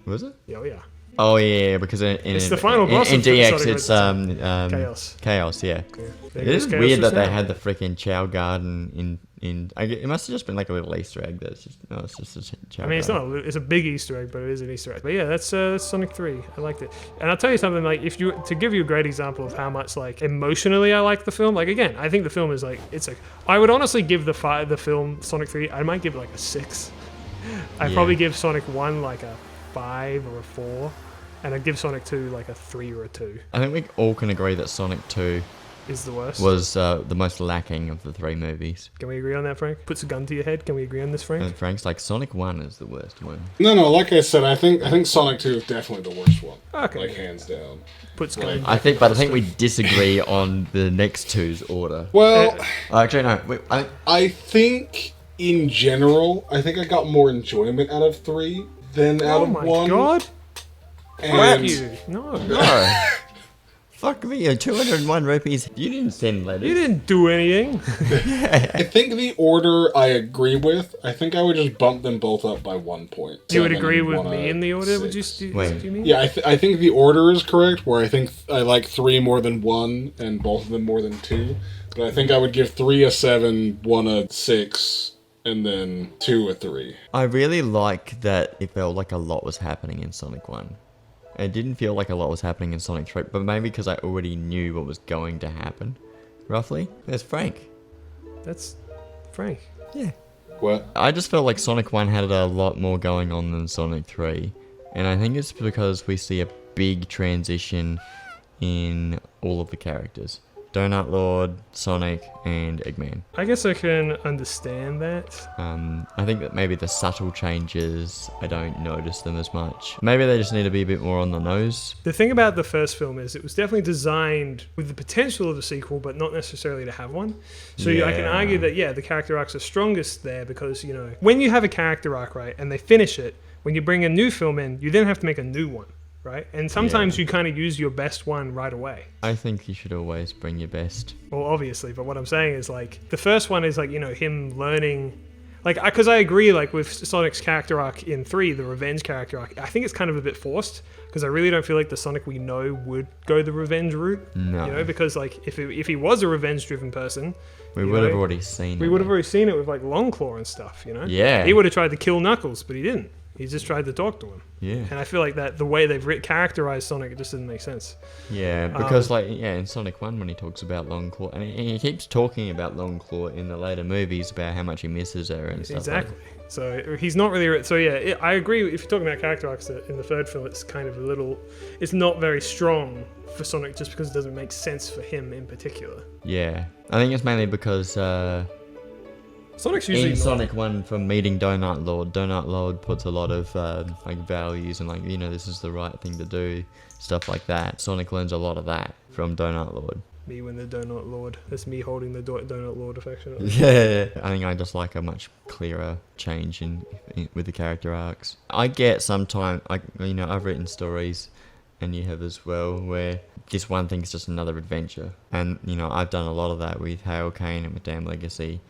Speaker 6: Was it?
Speaker 1: Yeah, oh yeah.
Speaker 6: Oh yeah, because
Speaker 1: it's the final boss
Speaker 6: in
Speaker 1: of
Speaker 6: DX,
Speaker 1: Sonic
Speaker 6: it's
Speaker 1: Chaos.
Speaker 6: Chaos, yeah.
Speaker 1: Okay.
Speaker 6: It is weird that they had the freaking Chow Garden It must have just been like a little Easter egg. That's just it's just a
Speaker 1: I mean, it's not. It's a big Easter egg, but it is an Easter egg. But yeah, that's Sonic 3. I liked it, and I'll tell you something. Like, to give you a great example of how much like emotionally I like the film. Like, again, I think the film is like I would honestly give the film Sonic 3. I might give it like a 6. I'd probably give Sonic 1 like a 5 or a 4, and I'd give Sonic 2 like a 3 or a 2.
Speaker 6: I think we all can agree that Sonic 2
Speaker 1: is the worst.
Speaker 6: Was the most lacking of the 3 movies.
Speaker 1: Can we agree on that, Frank? Puts a gun to your head. Can we agree on this, Frank?
Speaker 6: And Frank's like, Sonic 1 is the worst one.
Speaker 2: No. Like I said, I think Sonic 2 is definitely the worst one.
Speaker 1: Okay.
Speaker 2: Like, hands down.
Speaker 1: Puts gun.
Speaker 6: I think we disagree on the next two's order.
Speaker 2: Well,
Speaker 6: actually, no.
Speaker 2: I think in general, I think I got more enjoyment out of 3 than out of 1.
Speaker 1: Oh my god!
Speaker 2: And
Speaker 1: you. No.
Speaker 6: Fuck me, 201 rupees. You didn't send letters.
Speaker 1: You didn't do anything.
Speaker 2: I think the order I agree with. I think I would just bump them both up by 1 point.
Speaker 1: You would agree with me in the order? Would you?
Speaker 6: Wait.
Speaker 1: Do you mean?
Speaker 2: Yeah, I think the order is correct. Where I think I like 3 more than 1, and both of them more than 2. But I think I would give 3 a 7, 1 a 6, and then 2 a 3.
Speaker 6: I really like that it felt like a lot was happening in Sonic 1. It didn't feel like a lot was happening in Sonic 3, but maybe because I already knew what was going to happen, roughly. There's Frank.
Speaker 1: That's Frank.
Speaker 6: Yeah.
Speaker 2: What?
Speaker 6: I just felt like Sonic 1 had a lot more going on than Sonic 3, and I think it's because we see a big transition in all of the characters. Donut Lord, Sonic, and Eggman.
Speaker 1: I guess I can understand that.
Speaker 6: I think that maybe the subtle changes, I don't notice them as much. Maybe they just need to be a bit more on the nose.
Speaker 1: The thing about the first film is it was definitely designed with the potential of a sequel, but not necessarily to have one. So I can argue that, the character arcs are strongest there because, when you have a character arc, right, and they finish it, when you bring a new film in, you then have to make a new one. Right? And sometimes you kind of use your best one right away.
Speaker 6: I think you should always bring your best.
Speaker 1: Well, obviously, but what I'm saying is, like, the first one is, like, him learning... Like, because I agree, like, with Sonic's character arc in 3, the revenge character arc, I think it's kind of a bit forced, because I really don't feel like the Sonic we know would go the revenge route.
Speaker 6: No.
Speaker 1: Because, like, if he was a revenge-driven person...
Speaker 6: We would have already seen it.
Speaker 1: We would have already seen it with, like, Longclaw and stuff,
Speaker 6: Yeah.
Speaker 1: He would have tried to kill Knuckles, but he didn't. He just tried to talk to him.
Speaker 6: Yeah.
Speaker 1: And I feel like that the way they've characterized Sonic, it just didn't make sense.
Speaker 6: Yeah, because in Sonic 1 when he talks about Longclaw, and he keeps talking about Longclaw in the later movies about how much he misses her and stuff.
Speaker 1: Exactly. So he's not really... So yeah, I agree. If you're talking about character arcs in the third film, it's kind of a little... It's not very strong for Sonic just because it doesn't make sense for him in particular.
Speaker 6: Yeah. I think it's mainly because...
Speaker 1: Sonic's usually
Speaker 6: in Sonic 1, from meeting Donut Lord puts a lot of values and this is the right thing to do, stuff like that. Sonic learns a lot of that from Donut Lord.
Speaker 1: Me when the Donut Lord. That's me holding the Donut Lord affectionately.
Speaker 6: Yeah, I think I just like a much clearer change in with the character arcs. I get sometimes, I've written stories, and you have as well, where this one thing's just another adventure. And, I've done a lot of that with Hail Kane and with Damn Legacy.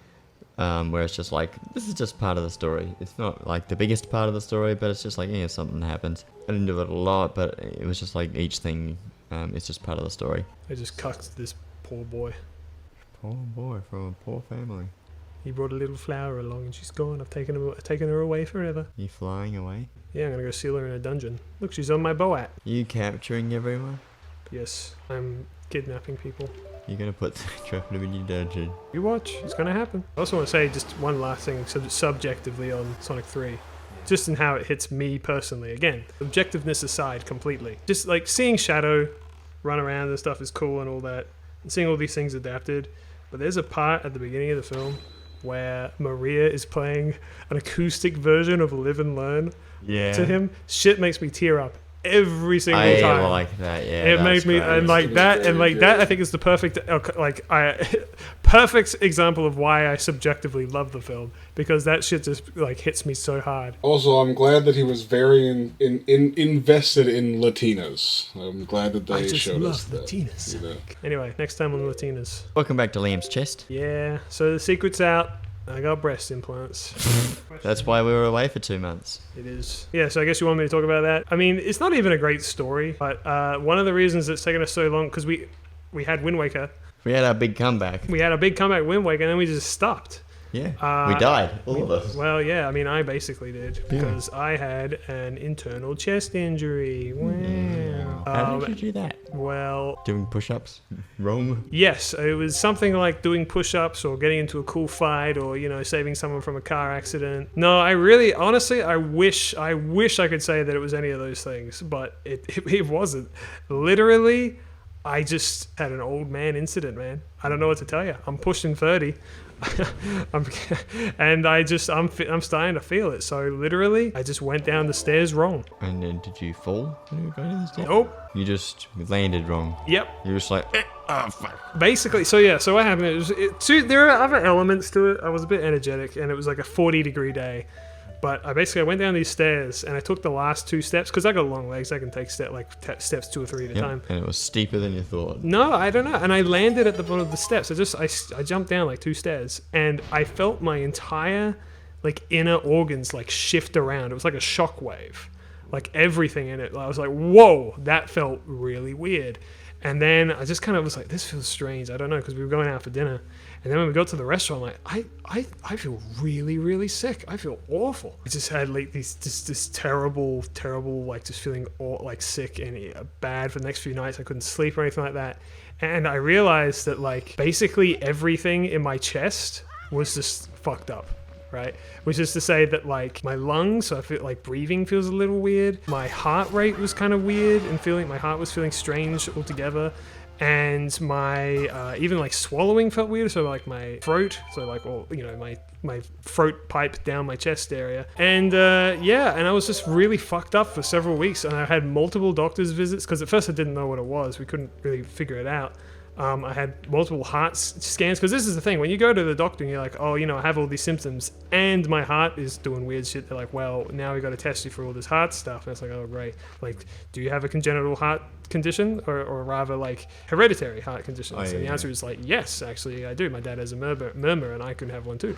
Speaker 6: Where it's just like, this is just part of the story. It's not like the biggest part of the story, but it's just like, something happens. I didn't do it a lot, but it was just like each thing, it's just part of the story.
Speaker 1: I just cucked this poor boy.
Speaker 6: Poor boy from a poor family.
Speaker 1: He brought a little flower along and she's gone. I've taken her away forever.
Speaker 6: You flying away?
Speaker 1: Yeah, I'm gonna go seal her in a dungeon. Look, she's on my boat.
Speaker 6: You capturing everyone?
Speaker 1: Yes, I'm kidnapping people.
Speaker 6: You're gonna put trapping them in your dungeon.
Speaker 1: You watch, it's gonna happen. I also want to say just one last thing subjectively on Sonic 3. Just in how it hits me personally. Again, objectiveness aside completely. Just like seeing Shadow run around and stuff is cool and all that. And seeing all these things adapted. But there's a part at the beginning of the film where Maria is playing an acoustic version of Live and Learn to him. Shit makes me tear up every single time.
Speaker 6: I like that, yeah.
Speaker 1: It made me, and like that, I think is the perfect, perfect example of why I subjectively love the film, because that shit just like hits me so hard.
Speaker 2: Also, I'm glad that he was very invested in Latinas. I'm glad that they showed us that.
Speaker 1: Latinas. Anyway, next time on Latinas.
Speaker 6: Welcome back to Liam's chest.
Speaker 1: Yeah, so the secret's out. I got breast implants.
Speaker 6: That's why we were away for 2 months.
Speaker 1: It is. Yeah, so I guess you want me to talk about that. I mean, it's not even a great story, but one of the reasons it's taken us so long, because we had Wind Waker.
Speaker 6: We had our big comeback.
Speaker 1: We had a big comeback Wind Waker, and then we just stopped.
Speaker 6: Yeah, we died, all of us.
Speaker 1: Well, yeah, I mean, I basically did because I had an internal chest injury. Wow.
Speaker 6: How did you do that?
Speaker 1: Well,
Speaker 6: Doing push-ups? Wrong?
Speaker 1: yes, it was something like doing push-ups or getting into a cool fight or, saving someone from a car accident. No, I really, honestly, I wish I could say that it was any of those things, but it wasn't. Literally, I just had an old man incident, man. I don't know what to tell you. I'm pushing 30. And I'm starting to feel it. So literally, I just went down the stairs wrong.
Speaker 6: And then did you fall when you were going to the stairs?
Speaker 1: Nope.
Speaker 6: You just landed wrong.
Speaker 1: Yep.
Speaker 6: You're just like, oh fuck.
Speaker 1: Basically, so what happened? There are other elements to it. I was a bit energetic, and it was like a 40-degree day. But I went down these stairs, and I took the last 2 steps because I got long legs. I can take steps 2 or 3 at a time.
Speaker 6: And it was steeper than you thought.
Speaker 1: No, I don't know. And I landed at the bottom of the steps. I jumped down like 2 stairs, and I felt my entire inner organs shift around. It was like a shock wave, everything in it. I was like, whoa, that felt really weird. And then I just kind of was like, this feels strange. I don't know, because we were going out for dinner. And then when we got to the restaurant, I'm like, I feel really, really sick. I feel awful. I just had this terrible, just feeling sick and bad for the next few nights. I couldn't sleep or anything like that. And I realized that basically everything in my chest was just fucked up. Right, which is to say that my lungs, so I feel like breathing feels a little weird. My heart rate was kind of weird and my heart was feeling strange altogether, and my even swallowing felt weird. So my throat, so my throat pipe down my chest area, and and I was just really fucked up for several weeks, and I had multiple doctor's visits because at first I didn't know what it was. We couldn't really figure it out. I had multiple heart scans because this is the thing. When you go to the doctor and you're like, oh, I have all these symptoms and my heart is doing weird shit. They're like, well, now we got to test you for all this heart stuff. And it's like, oh, great. Do you have a congenital heart condition or rather hereditary heart conditions? And the answer is yes, actually, I do. My dad has a murmur and I could have one too.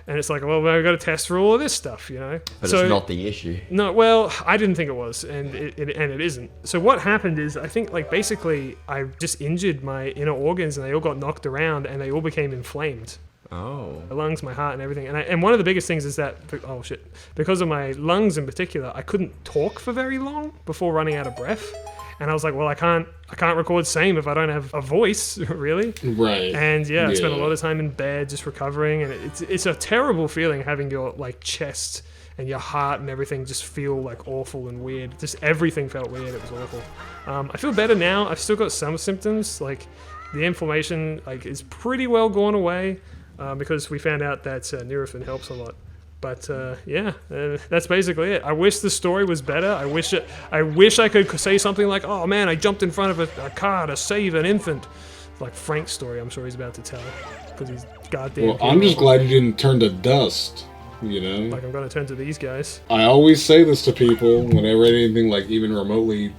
Speaker 1: And it's like, well, we've got to test for all of this stuff, But
Speaker 6: it's not the issue.
Speaker 1: No, well, I didn't think it was, and it isn't. So what happened is, I think, basically, I just injured my inner organs, and they all got knocked around, and they all became inflamed.
Speaker 6: Oh.
Speaker 1: My lungs, my heart, and everything. And one of the biggest things is that, oh shit, because of my lungs in particular, I couldn't talk for very long before running out of breath. And I was like, well, I can't record same if I don't have a voice, really.
Speaker 2: Right.
Speaker 1: And I spent a lot of time in bed just recovering, and it's a terrible feeling having your chest and your heart and everything just feel awful and weird. Just everything felt weird. It was awful. I feel better now. I've still got some symptoms, the inflammation is pretty well gone away because we found out that Nurofen helps a lot. But that's basically it. I wish the story was better. I wish I could say something like, "Oh man, I jumped in front of a car to save an infant," like Frank's story. I'm sure he's about to tell because he's goddamn.
Speaker 2: Well, I'm just glad you didn't turn to dust. Like
Speaker 1: I'm gonna turn to these guys.
Speaker 2: I always say this to people whenever anything even remotely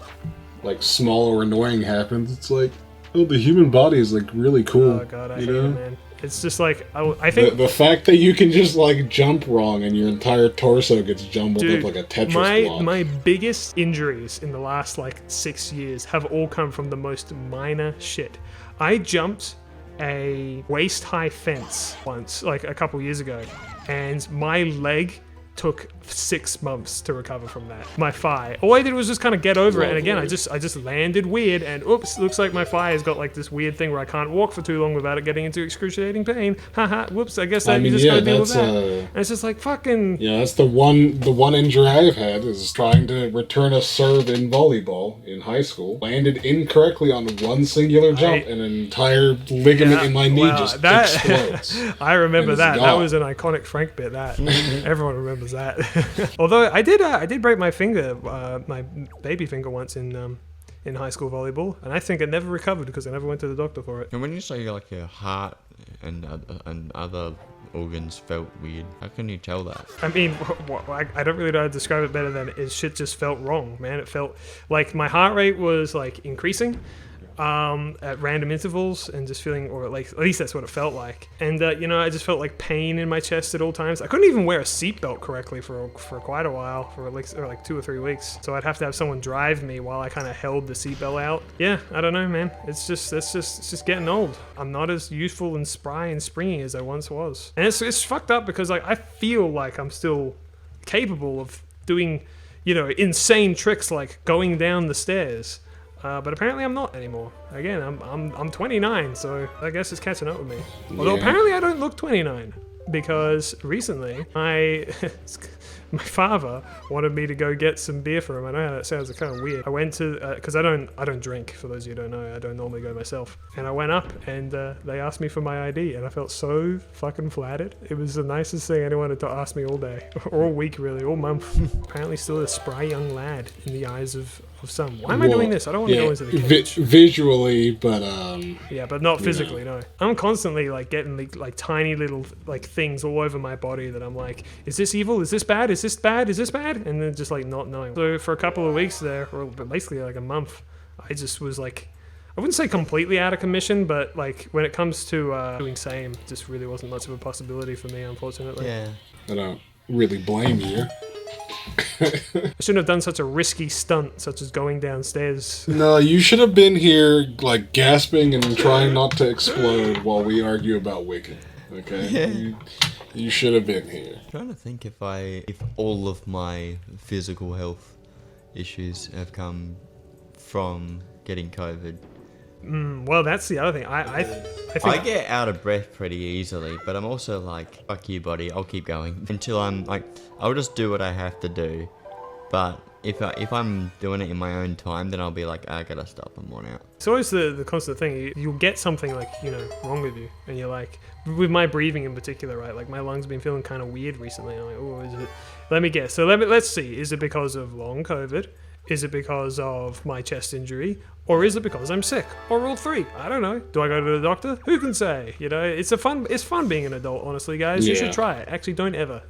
Speaker 2: small or annoying happens. It's like, oh, the human body is really cool.
Speaker 1: Oh god, I hate it, man. It's just I think
Speaker 2: the fact that you can just jump wrong and your entire torso gets jumbled up like a Tetris block.
Speaker 1: My biggest injuries in the last 6 years have all come from the most minor shit. I jumped a waist-high fence once, a couple years ago, and my leg took 6 months to recover from that. My thigh. All I did was just kind of get over it, and again, I just landed weird, and oops, looks like my thigh has got this weird thing where I can't walk for too long without it getting into excruciating pain. Haha, whoops, I guess that you just gotta deal with that. And it's just fucking...
Speaker 2: Yeah, that's the one injury I've had is trying to return a serve in volleyball in high school. Landed incorrectly on one singular jump, and an entire ligament in my knee just explodes.
Speaker 1: I remember that. That was an iconic Frank bit, that. Everyone remembers that. Although I did break my finger, my baby finger once in high school volleyball, and I think it never recovered because I never went to the doctor for it.
Speaker 6: And when you say your heart and other organs felt weird, how can you tell that?
Speaker 1: I mean, I don't really know how to describe it better than shit just felt wrong, man. It felt like my heart rate was increasing. at random intervals and just feeling, or like at least that's what it felt like. And I just felt like pain in my chest at all times. I couldn't even wear a seatbelt correctly for quite a while, for like 2 or 3 weeks. So I'd have to have someone drive me while I kind of held the seatbelt out. Yeah, I don't know, man. It's just getting old. I'm not as youthful and spry and springy as I once was, and it's fucked up because like I feel like I'm still capable of doing, insane tricks like going down the stairs. But apparently I'm not anymore. Again, I'm 29, so I guess it's catching up with me. Although apparently I don't look 29, because recently my father wanted me to go get some beer for him. I know that sounds kind of weird. I went to, because I don't drink, for those of you who don't know, I don't normally go myself. And I went up and they asked me for my ID, and I felt so fucking flattered. It was the nicest thing anyone had to ask me all day, or all week really, all month. Apparently still a spry young lad in the eyes of some. Why am I doing this? I don't want to go into the cage.
Speaker 2: Visually, but
Speaker 1: yeah, but not physically. No, I'm constantly like getting like tiny little like things all over my body that I'm like, is this evil? Is this bad? Is this bad? Is this bad? And then just like not knowing. So for a couple of weeks there, or basically like a month, I just was like, I wouldn't say completely out of commission, but like when it comes to doing same, just really wasn't much of a possibility for me, unfortunately.
Speaker 6: Yeah.
Speaker 2: I don't really blame you.
Speaker 1: I shouldn't have done such a risky stunt, such as going downstairs.
Speaker 2: No, you should have been here, like, gasping and trying not to explode while we argue about Wicked. Okay?
Speaker 6: Yeah.
Speaker 2: You should have been here.
Speaker 6: I'm trying to think if all of my physical health issues have come from getting COVID.
Speaker 1: Well, that's the other thing. I think
Speaker 6: I get out of breath pretty easily, but I'm also like, fuck you, buddy. I'll keep going until I'm like, I'll just do what I have to do. But if I'm doing it in my own time, then I'll be like, I gotta stop. I'm worn out.
Speaker 1: It's always the constant thing. You'll get something like, wrong with you, and you're like, with my breathing in particular, right? Like my lungs have been feeling kind of weird recently. I'm like, oh, is it? Let me guess. So let's see. Is it because of long COVID? Is it because of my chest injury? Or is it because I'm sick? Or all three? I don't know. Do I go to the doctor? Who can say? It's fun being an adult, honestly, guys. You should try it. Actually, don't ever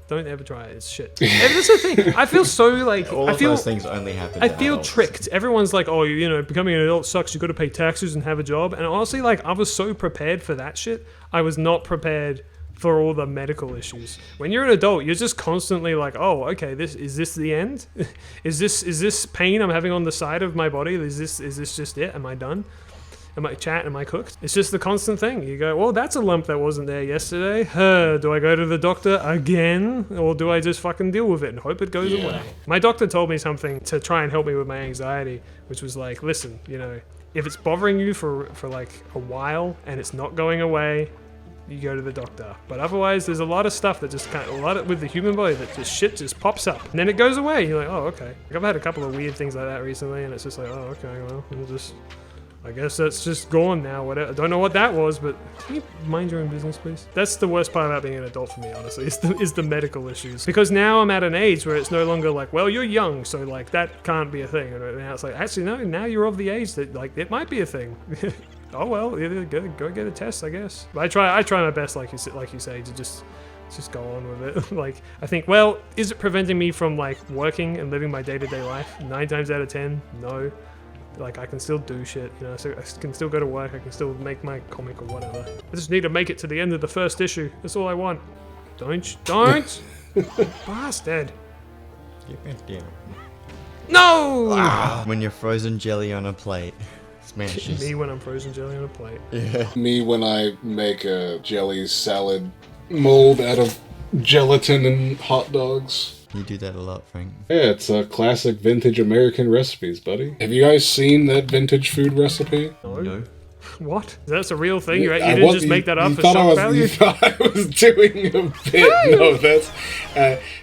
Speaker 1: try it. It's shit. And that's the thing. I feel so like
Speaker 6: All of those things only happen.
Speaker 1: I
Speaker 6: to
Speaker 1: feel
Speaker 6: adults.
Speaker 1: tricked. Everyone's like, oh, becoming an adult sucks. You got to pay taxes and have a job. And honestly, like, I was so prepared for that shit. I was not prepared for all the medical issues. When you're an adult, you're just constantly like, oh, okay, is this the end? is this pain I'm having on the side of my body? Is this just it? Am I done? Am I cooked? It's just the constant thing. You go, well, that's a lump that wasn't there yesterday. Do I go to the doctor again? Or do I just fucking deal with it and hope it goes away? My doctor told me something to try and help me with my anxiety, which was like, listen, if it's bothering you for like a while and it's not going away, you go to the doctor. But otherwise, there's a lot of stuff that just with the human body that just shit just pops up. And then it goes away. You're like, oh, okay. Like, I've had a couple of weird things like that recently, and it's just like, oh, okay, well, I guess that's just gone now. Whatever. I don't know what that was, but can you mind your own business, please? That's the worst part about being an adult for me, honestly, is the medical issues. Because now I'm at an age where it's no longer like, well, you're young, so like that can't be a thing. And now it's like, actually, no, now you're of the age that like it might be a thing. Oh well, go get a test, I guess. But I try my best, like you say, to just go on with it. Like, I think, well, is it preventing me from like working and living my day-to-day life? 9 times out of 10, no. Like, I can still do shit, so I can still go to work, I can still make my comic or whatever. I just need to make it to the end of the first issue. That's all I want. Don't! Bastard!
Speaker 6: Get back down.
Speaker 1: No!
Speaker 6: When you're frozen jelly on a plate. Smashes.
Speaker 1: Me when I'm frozen jelly on a plate.
Speaker 6: Yeah.
Speaker 2: Me when I make a jelly salad mold out of gelatin and hot dogs.
Speaker 6: You do that a lot, Frank.
Speaker 2: Yeah, it's a classic vintage American recipes, buddy. Have you guys seen that vintage food recipe?
Speaker 6: No.
Speaker 1: What? That's a real thing? You didn't just make that up for shock value?
Speaker 2: You thought I was doing a bit. No, that's...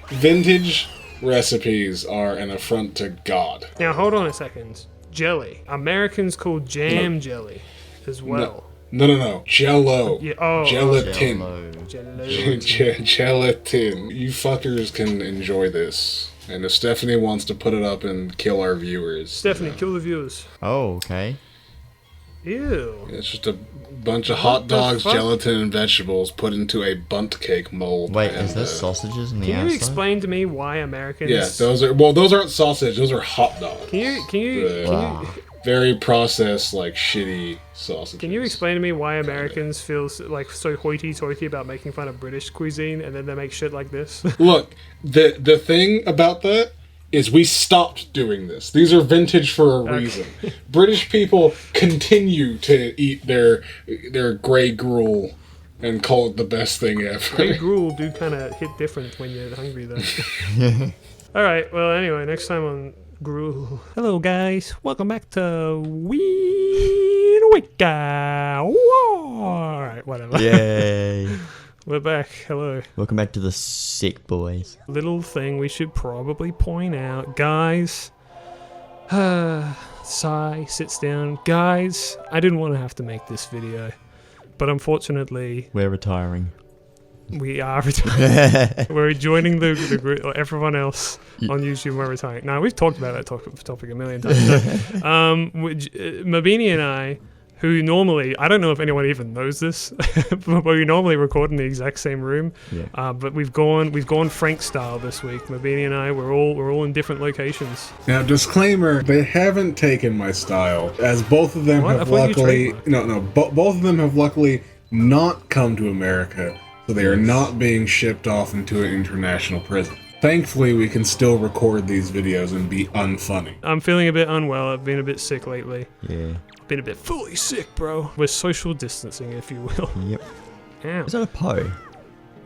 Speaker 2: vintage recipes are an affront to God.
Speaker 1: Now, hold on a second. Jelly. Americans call jam jelly as well.
Speaker 2: No. Jello.
Speaker 1: Yeah, oh,
Speaker 2: Gelatin.
Speaker 1: Jello.
Speaker 2: Gelatin. You fuckers can enjoy this. And if Stephanie wants to put it up and kill our viewers...
Speaker 1: Stephanie, kill the viewers.
Speaker 6: Oh, okay.
Speaker 1: Ew.
Speaker 2: It's just a bunch of hot dogs, gelatin, and vegetables put into a bundt cake mold.
Speaker 6: Wait, is this sausages in the outside?
Speaker 1: Can you explain to me why Americans...
Speaker 2: Yeah, those aren't sausage, those are hot dogs.
Speaker 1: Can you
Speaker 2: very processed, like shitty sausages.
Speaker 1: Can you explain to me why Americans feel like so hoity-toity about making fun of British cuisine, and then they make shit like this?
Speaker 2: Look, the thing about that is we stopped doing this. These are vintage for a reason. British people continue to eat their grey gruel and call it the best thing ever.
Speaker 1: Grey gruel do kind of hit different when you're hungry, though. All right. Well, anyway, next time on gruel. Hello, guys. Welcome back to Wika. All right, whatever.
Speaker 6: Yay.
Speaker 1: We're back. Hello.
Speaker 6: Welcome back to the Sick Boys.
Speaker 1: Little thing we should probably point out, guys. Sigh sits down. Guys, I didn't want to have to make this video, but unfortunately,
Speaker 6: We're retiring.
Speaker 1: we are retiring. We're joining the group, or everyone else on YouTube. We're retiring. Now, we've talked about that topic a million times. Mabini and I, who normally, I don't know if anyone even knows this, but we normally record in the exact same room.
Speaker 6: Yeah.
Speaker 1: But we've gone Frank style this week. Mabini and I, we're all in different locations.
Speaker 2: Now, disclaimer: they haven't taken my style, as both of them
Speaker 1: What? I
Speaker 2: have
Speaker 1: thought you
Speaker 2: luckily
Speaker 1: trademarked.
Speaker 2: both of them have luckily not come to America, so they are not being shipped off into an international prison. Thankfully, we can still record these videos and be unfunny.
Speaker 1: I'm feeling a bit unwell. I've been a bit sick lately.
Speaker 6: Yeah.
Speaker 1: Been a bit fully sick, bro. We're social distancing, if you will.
Speaker 6: Yep.
Speaker 1: Ow.
Speaker 6: Is that a Poe?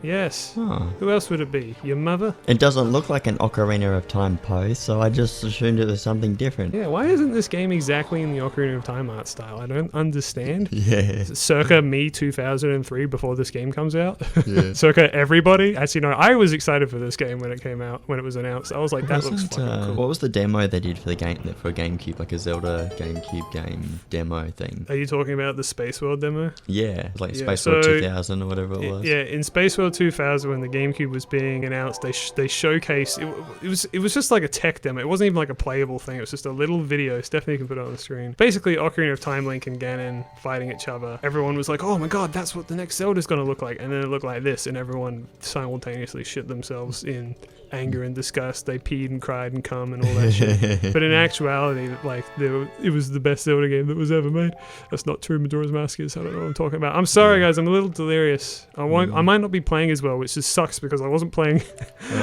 Speaker 1: Yes.
Speaker 6: Oh.
Speaker 1: Who else would it be? Your mother?
Speaker 6: It doesn't look like an Ocarina of Time Poe, so I just assumed it was something different.
Speaker 1: Yeah, why isn't this game exactly in the Ocarina of Time art style? I don't understand.
Speaker 6: Yeah.
Speaker 1: Circa me 2003, before this game comes out.
Speaker 6: Yeah.
Speaker 1: Circa everybody. Actually, no, I was excited for this game when it came out, when it was announced. I was like, that looks fucking cool.
Speaker 6: What was the demo they did for the game for GameCube, like a Zelda GameCube game demo thing?
Speaker 1: Are you talking about the Space World demo?
Speaker 6: Yeah, like
Speaker 1: Yeah,
Speaker 6: Space World
Speaker 1: so-
Speaker 6: 2000 or whatever it was.
Speaker 1: Yeah, in Space World 2000, when the GameCube was being announced, they showcased it was just like a tech demo. It wasn't even like a playable thing. It was just a little video. Stephanie can put it on the screen. Basically, Ocarina of Time, Link and Ganon fighting each other. Everyone was like, "Oh my god, that's what the next Zelda's gonna look like," and then it looked like this, and everyone simultaneously shit themselves in anger and disgust. They peed and cried and cum and all that shit. But in actuality, like it was the best Zelda game that was ever made. That's not true. Majora's Mask is. I don't know what I'm talking about. I'm sorry, guys. I'm a little delirious. I might not be playing as well, which just sucks because I wasn't playing.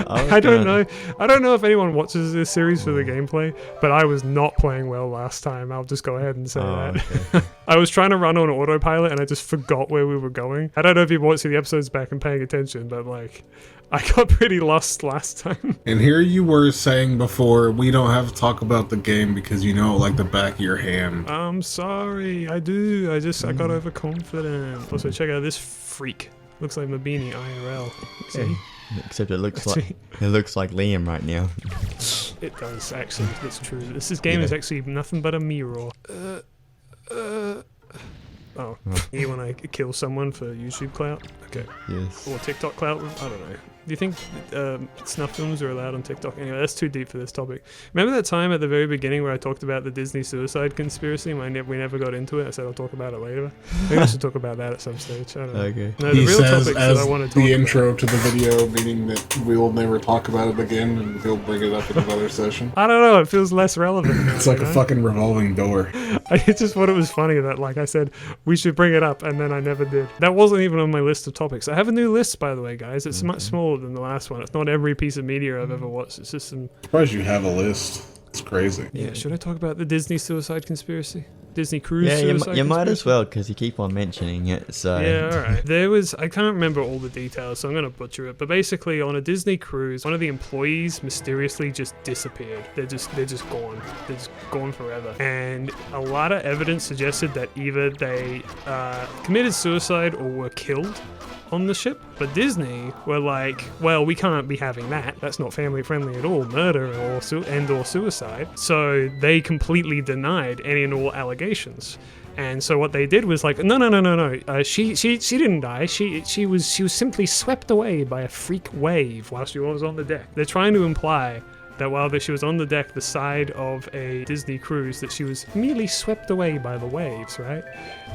Speaker 1: I don't know. I don't know if anyone watches this series for the gameplay, but I was not playing well last time. I'll just go ahead and say that.
Speaker 6: Okay.
Speaker 1: I was trying to run on autopilot and I just forgot where we were going. I don't know if you've watched the episodes back and paying attention, but like, I got pretty lost last time.
Speaker 2: And here you were saying before, we don't have to talk about the game because you know it like the back of your hand.
Speaker 1: I'm sorry. I do. I got overconfident. Also, check out this freak. Looks like Mabini IRL. See?
Speaker 6: Except it looks like Liam right now.
Speaker 1: It does, actually. It's true. This game is actually nothing but a mirror. Oh, you want to kill someone for YouTube clout? Okay.
Speaker 6: Yes.
Speaker 1: Or TikTok clout? I don't know. Do you think snuff films are allowed on TikTok? Anyway, that's too deep for this topic. Remember that time at the very beginning where I talked about the Disney suicide conspiracy and we never got into it? I said I'll talk about it later. Maybe I should talk about that at some stage. I don't know.
Speaker 6: Okay.
Speaker 1: No, the
Speaker 2: He
Speaker 1: real
Speaker 2: says
Speaker 1: topics
Speaker 2: as
Speaker 1: that I want to talk
Speaker 2: the
Speaker 1: about.
Speaker 2: intro to the video, meaning that we'll never talk about it again and he'll bring it up in another session.
Speaker 1: I don't know. It feels less relevant now.
Speaker 2: It's like
Speaker 1: you
Speaker 2: a
Speaker 1: know?
Speaker 2: fucking revolving door.
Speaker 1: I just thought it was funny that, like I said, we should bring it up, and then I never did. That wasn't even on my list of topics. I have a new list, by the way, guys. It's much smaller than the last one. It's not every piece of media I've ever watched. It's just some...
Speaker 2: Surprised you have a list. It's crazy.
Speaker 1: Yeah, should I talk about the Disney suicide conspiracy? Disney cruise
Speaker 6: Yeah,
Speaker 1: suicide
Speaker 6: you might as
Speaker 1: conspiracy?
Speaker 6: well because you keep on mentioning it. So
Speaker 1: Yeah, alright. There was, I can't remember all the details, so I'm going to butcher it. But basically, on a Disney cruise, one of the employees mysteriously just disappeared. They're just gone. They're just gone forever. And a lot of evidence suggested that either they committed suicide or were killed on the ship. But Disney were like, well, we can't be having that. That's not family friendly at all. Murder or suicide. So they completely denied any and all allegations. And so what they did was like, no. She didn't die. She was simply swept away by a freak wave while she was on the deck. They're trying to imply that while she was on the deck, the side of a Disney cruise, that she was merely swept away by the waves, right?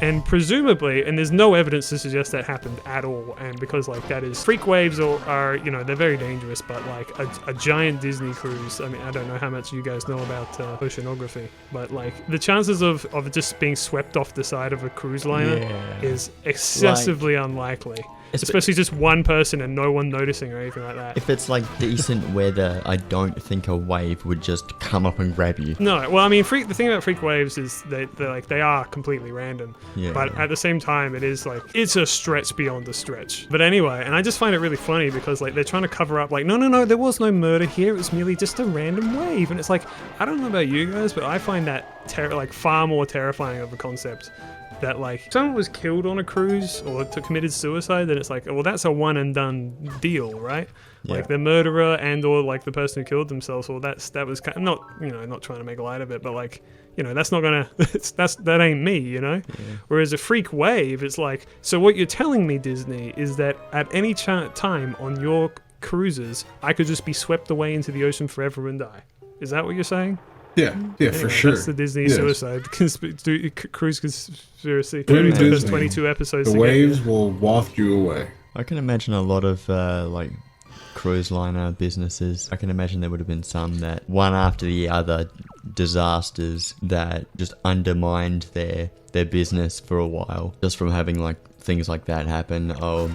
Speaker 1: And presumably, and there's no evidence to suggest that happened at all, and because like that is freak waves are you know, they're very dangerous, but like a giant Disney cruise, I mean, I don't know how much you guys know about oceanography, but like the chances of just being swept off the side of a cruise liner is excessively unlikely. Especially just one person and no one noticing or anything like that.
Speaker 6: If it's like decent weather, I don't think a wave would just come up and grab you.
Speaker 1: No, well, I mean, the thing about freak waves is they are completely random.
Speaker 6: Yeah.
Speaker 1: But at the same time, it is like, it's a stretch beyond a stretch. But anyway, and I just find it really funny because like they're trying to cover up like, no, there was no murder here. It was merely just a random wave. And it's like, I don't know about you guys, but I find that far more terrifying of a concept. That like if someone was killed on a cruise or committed suicide, then it's like, well, that's a one and done deal, right?
Speaker 6: Yeah.
Speaker 1: Like the murderer and or like the person who killed themselves, well, that was kind of not, you know, not trying to make light of it, but like, you know, that's not gonna that ain't me, you know.
Speaker 6: Yeah.
Speaker 1: Whereas a freak wave, it's like, so what you're telling me, Disney, is that at any time on your cruises, I could just be swept away into the ocean forever and die. Is that what you're saying?
Speaker 2: Yeah,
Speaker 1: Anyway,
Speaker 2: for sure.
Speaker 1: That's the Disney
Speaker 2: Yes.
Speaker 1: suicide cruise conspiracy.
Speaker 2: When
Speaker 1: It took us
Speaker 2: Disney,
Speaker 1: 22 episodes
Speaker 2: The
Speaker 1: to get
Speaker 2: waves
Speaker 1: here.
Speaker 2: will waft you away.
Speaker 6: I can imagine a lot of like cruise liner businesses. I can imagine there would have been some that one after the other disasters that just undermined their business for a while just from having like things like that happen. Oh,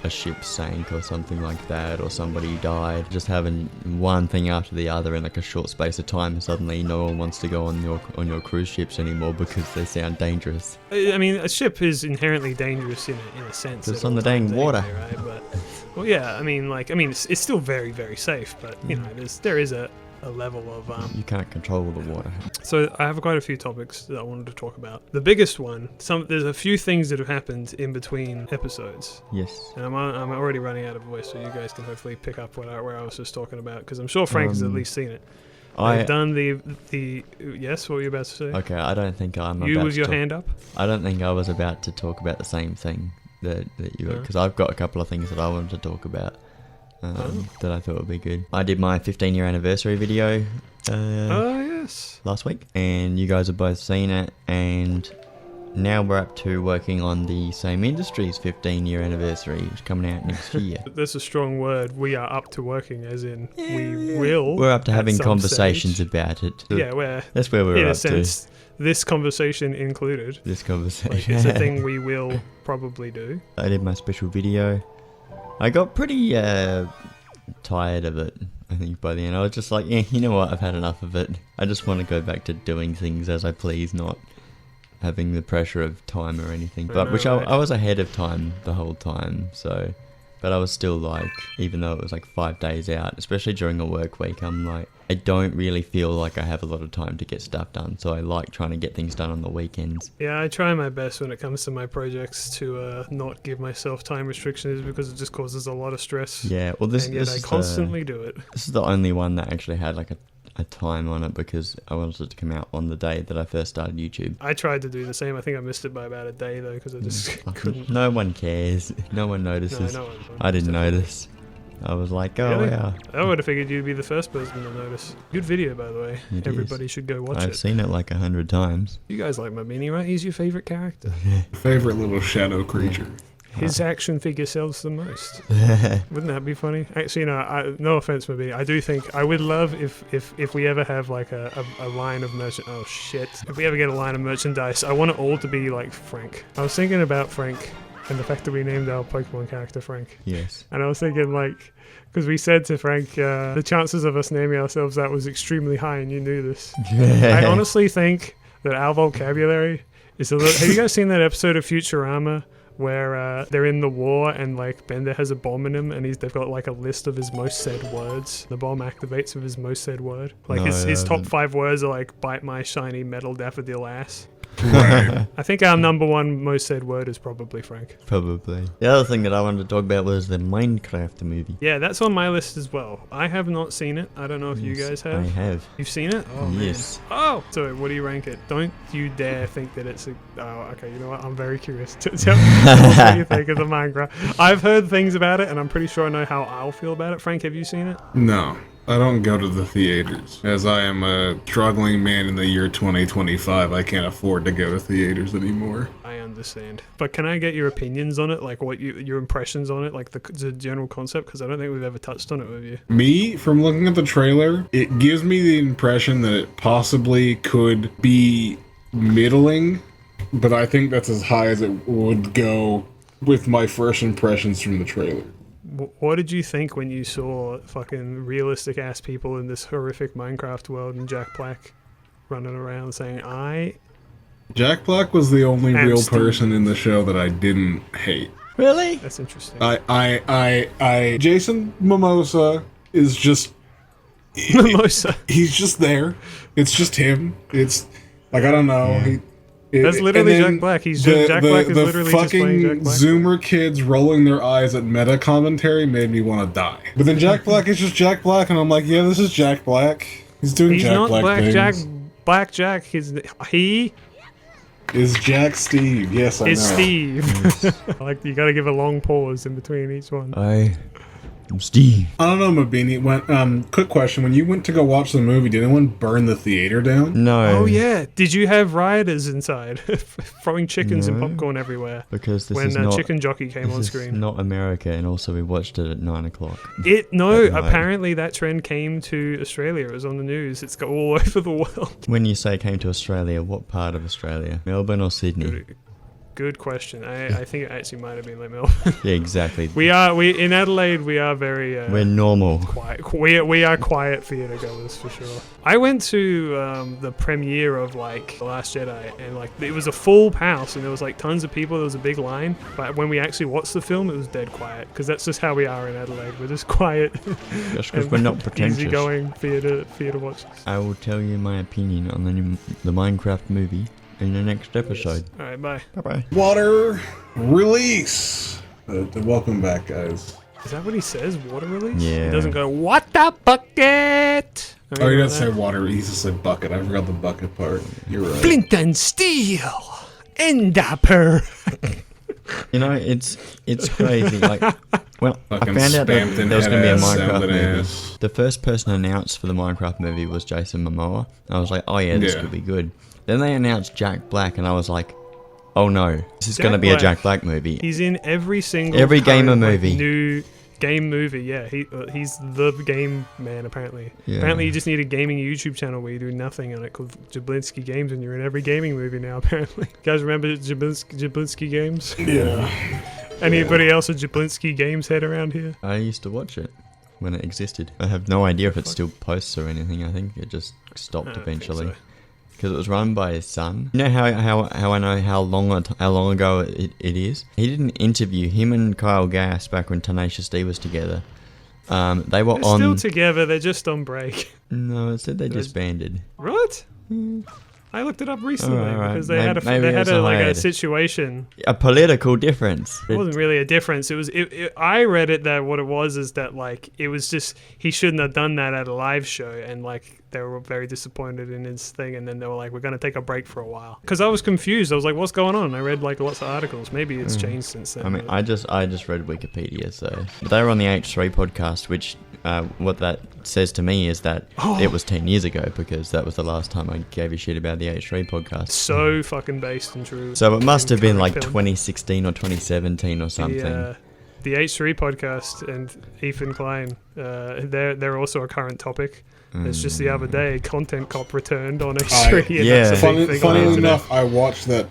Speaker 6: a ship sank or something like that, or somebody died. Just having one thing after the other in like a short space of time, and suddenly no one wants to go on your cruise ships anymore because they sound dangerous.
Speaker 1: I mean, a ship is inherently dangerous in a sense.
Speaker 6: It's
Speaker 1: at
Speaker 6: on
Speaker 1: all
Speaker 6: the dang
Speaker 1: times
Speaker 6: water.
Speaker 1: anyway, right? But, well, yeah, I mean, it's still very, very safe, but you know, there is a level of
Speaker 6: You can't control the water.
Speaker 1: So I have quite a few topics that I wanted to talk about. The biggest one, there's a few things that have happened in between episodes.
Speaker 6: Yes.
Speaker 1: And I'm already running out of voice, so you guys can hopefully pick up where I was just talking about, because I'm sure Frank has at least seen it. I've done the yes. What were you about to say?
Speaker 6: Okay, I don't think I'm
Speaker 1: You
Speaker 6: about
Speaker 1: with
Speaker 6: to
Speaker 1: your
Speaker 6: talk-
Speaker 1: hand up.
Speaker 6: I don't think I was about to talk about the same thing that you were, because I've got a couple of things that I wanted to talk about that I thought would be good. I did my 15-year anniversary video
Speaker 1: Oh yes.
Speaker 6: last week, and you guys have both seen it, and now we're up to working on the same industry's 15-year anniversary, which is coming out next year.
Speaker 1: That's a strong word. We are up to working, as in we will.
Speaker 6: We're up to
Speaker 1: at
Speaker 6: having
Speaker 1: some
Speaker 6: conversations
Speaker 1: stage.
Speaker 6: about it.
Speaker 1: Yeah,
Speaker 6: That's where we're
Speaker 1: in a
Speaker 6: up
Speaker 1: sense, this conversation included.
Speaker 6: to. This
Speaker 1: Like,
Speaker 6: conversation.
Speaker 1: it's a thing we will probably do.
Speaker 6: I did my special video. I got pretty tired of it, I think, by the end. I was just like, yeah, you know what, I've had enough of it. I just want to go back to doing things as I please, not having the pressure of time or anything. But which I was ahead of time the whole time, so... But I was still like, even though it was like 5 days out, especially during a work week, I'm like, I don't really feel like I have a lot of time to get stuff done. So I like trying to get things done on the weekends.
Speaker 1: Yeah, I try my best when it comes to my projects to not give myself time restrictions, because it just causes a lot of stress.
Speaker 6: Yeah, well, this
Speaker 1: and yet
Speaker 6: is
Speaker 1: I constantly do it.
Speaker 6: This is the only one that actually had like a time on it, because I wanted it to come out on the day that I first started YouTube.
Speaker 1: I tried to do the same. I think I missed it by about a day though, because I just couldn't.
Speaker 6: No one cares. No one notices.
Speaker 1: No,
Speaker 6: I didn't notice. I was like, oh
Speaker 1: Really?
Speaker 6: yeah.
Speaker 1: I would have figured you'd be the first person to notice. Good video, by the way.
Speaker 6: It
Speaker 1: Everybody
Speaker 6: is.
Speaker 1: should go watch
Speaker 6: I've
Speaker 1: it.
Speaker 6: seen it like 100 times.
Speaker 1: You guys like my mini, right? He's your favorite character.
Speaker 2: Favorite little shadow creature.
Speaker 1: His action figure sells the most. Wouldn't that be funny? Actually, no offense, maybe. I do think I would love if we ever have like a line of merchandise. Oh shit! If we ever get a line of merchandise, I want it all to be like Frank. I was thinking about Frank and the fact that we named our Pokemon character Frank.
Speaker 6: Yes.
Speaker 1: And I was thinking like, because we said to Frank, the chances of us naming ourselves that was extremely high, and you knew this. I honestly think that our vocabulary is a little. Have you guys seen that episode of Futurama where they're in the war and like Bender has a bomb in him, and they've got like a list of his most said words. The bomb activates with his most said word. Like
Speaker 6: No,
Speaker 1: his
Speaker 6: I
Speaker 1: top
Speaker 6: haven't.
Speaker 1: 5 words are like "bite my shiny metal daffodil ass."
Speaker 2: Right.
Speaker 1: I think our number one most said word is probably Frank.
Speaker 6: Probably. The other thing that I wanted to talk about was the Minecraft movie.
Speaker 1: Yeah, that's on my list as well. I have not seen it. I don't know if you
Speaker 6: Yes,
Speaker 1: guys
Speaker 6: I
Speaker 1: have.
Speaker 6: have.
Speaker 1: You've seen it? Oh,
Speaker 6: Yes.
Speaker 1: Man. Oh! So, what do you rank it? Don't you dare think that it's a... Oh, okay, you know what? I'm very curious. Tell me what you think of the Minecraft. I've heard things about it, and I'm pretty sure I know how I'll feel about it. Frank, have you seen it?
Speaker 2: No. I don't go to the theaters. As I am a struggling man in the year 2025, I can't afford to go to theaters anymore.
Speaker 1: I understand. But can I get your opinions on it? Like what your impressions on it? Like the general concept? Because I don't think we've ever touched on it with you.
Speaker 2: Me, from looking at the trailer, it gives me the impression that it possibly could be middling, but I think that's as high as it would go with my first impressions from the trailer.
Speaker 1: What did you think when you saw fucking realistic ass people in this horrific Minecraft world and Jack Black running around saying,
Speaker 2: Jack Black was the only real
Speaker 1: Steve.
Speaker 2: person in the show that I didn't hate.
Speaker 6: Really?
Speaker 1: That's interesting.
Speaker 2: Jason Momoa is just...
Speaker 1: Mimosa.
Speaker 2: He's just there. It's just him. It's, like, I don't know.
Speaker 6: Yeah.
Speaker 1: That's literally Jack Black. Jack Black is literally just playing Jack Black.
Speaker 2: Zoomer kids rolling their eyes at meta commentary made me want to die. But then Jack Black is just Jack Black, and I'm like, yeah, this is Jack Black. He's doing Jack Black things.
Speaker 1: He's not Black Jack. He
Speaker 2: is Jack Steve. Yes, I know.
Speaker 1: is Steve. Like, you got to give a long pause in between each one.
Speaker 6: I'm Steve.
Speaker 2: I don't know, Mabini. Quick question: when you went to go watch the movie, did anyone burn the theater down?
Speaker 6: No.
Speaker 1: Oh yeah. Did you have rioters inside throwing chickens and popcorn everywhere?
Speaker 6: Because this
Speaker 1: when
Speaker 6: is not
Speaker 1: Chicken Jockey came on
Speaker 6: this
Speaker 1: screen.
Speaker 6: is not America, and also we watched it at 9 o'clock.
Speaker 1: Apparently that trend came to Australia. It was on the news. It's got all over the world.
Speaker 6: When you say came to Australia, what part of Australia? Melbourne or Sydney?
Speaker 1: Good question. I think it actually might have been like Melbourne.
Speaker 6: Yeah, exactly.
Speaker 1: We in Adelaide. We are very.
Speaker 6: We're normal.
Speaker 1: Quiet. We are quiet theatre goers for sure. I went to the premiere of like The Last Jedi, and like it was a full house, and there was like tons of people. There was a big line, but when we actually watched the film, it was dead quiet because that's just how we are in Adelaide. We're just quiet.
Speaker 6: Just because we're not pretentious.
Speaker 1: Easygoing theatre watchers.
Speaker 6: I will tell you my opinion on the Minecraft movie in the next episode.
Speaker 1: All right, bye.
Speaker 6: Bye-bye.
Speaker 2: Water release. Welcome back, guys.
Speaker 1: Is that what he says? Water release?
Speaker 6: Yeah.
Speaker 1: He doesn't go, what the bucket?
Speaker 2: Oh, he doesn't say water. He just said bucket. I forgot the bucket part. You're right.
Speaker 1: Flint and steel. Endapper.
Speaker 6: You know, it's crazy. Like, well, I
Speaker 2: Fucking
Speaker 6: found out that
Speaker 2: spammed in
Speaker 6: there was going to be a
Speaker 2: head ass,
Speaker 6: Minecraft
Speaker 2: sounding
Speaker 6: movie.
Speaker 2: ass.
Speaker 6: The first person announced for the Minecraft movie was Jason Momoa. I was like, oh yeah, this
Speaker 2: Yeah.
Speaker 6: could be good. Then they announced Jack Black, and I was like, oh no, this is
Speaker 1: Jack
Speaker 6: going to be a
Speaker 1: Black.
Speaker 6: Jack Black movie.
Speaker 1: He's in every single
Speaker 6: Every gamer
Speaker 1: current, like,
Speaker 6: movie.
Speaker 1: new game movie. Yeah, he's the game man apparently.
Speaker 6: Yeah.
Speaker 1: Apparently, you just need a gaming YouTube channel where you do nothing on it called Jablinski Games, and you're in every gaming movie now. Apparently, you guys remember Jablinski Games?
Speaker 2: Yeah.
Speaker 1: Anybody else a Jablinski Games head around here?
Speaker 6: I used to watch it when it existed. I have no idea if it still posts or anything. I think it just stopped
Speaker 1: I don't
Speaker 6: eventually.
Speaker 1: think so.
Speaker 6: Because it was run by his son. You know how I know how long ago it is? He did an interview, him and Kyle Gass, back when Tenacious D was together. They were
Speaker 1: They're
Speaker 6: on...
Speaker 1: still together. They're just on break.
Speaker 6: No, it said they disbanded.
Speaker 1: What? I looked it up recently
Speaker 6: Alright.
Speaker 1: because they had
Speaker 6: Maybe it was a
Speaker 1: a
Speaker 6: hiatus.
Speaker 1: situation.
Speaker 6: A political difference.
Speaker 1: It wasn't really a difference. It was. I read it that what it was is that like it was just he shouldn't have done that at a live show, and like they were very disappointed in his thing, and then they were like, we're gonna take a break for a while. Because I was confused. I was like, what's going on? I read like lots of articles. Maybe it's changed since then.
Speaker 6: I mean, I just read Wikipedia, so they were on the H3 podcast, which what that says to me is that it was 10 years ago, because that was the last time I gave a shit about the H3 podcast.
Speaker 1: So fucking based and true.
Speaker 6: So it must have been like
Speaker 1: Current film.
Speaker 6: 2016 or 2017 or something.
Speaker 1: The H3 podcast and Ethan Klein, they're also a current topic. It's just the other day, Content Cop returned on H3. And
Speaker 6: yeah.
Speaker 1: that's a big thing on
Speaker 2: Funnily
Speaker 1: the internet.
Speaker 2: enough, I watched that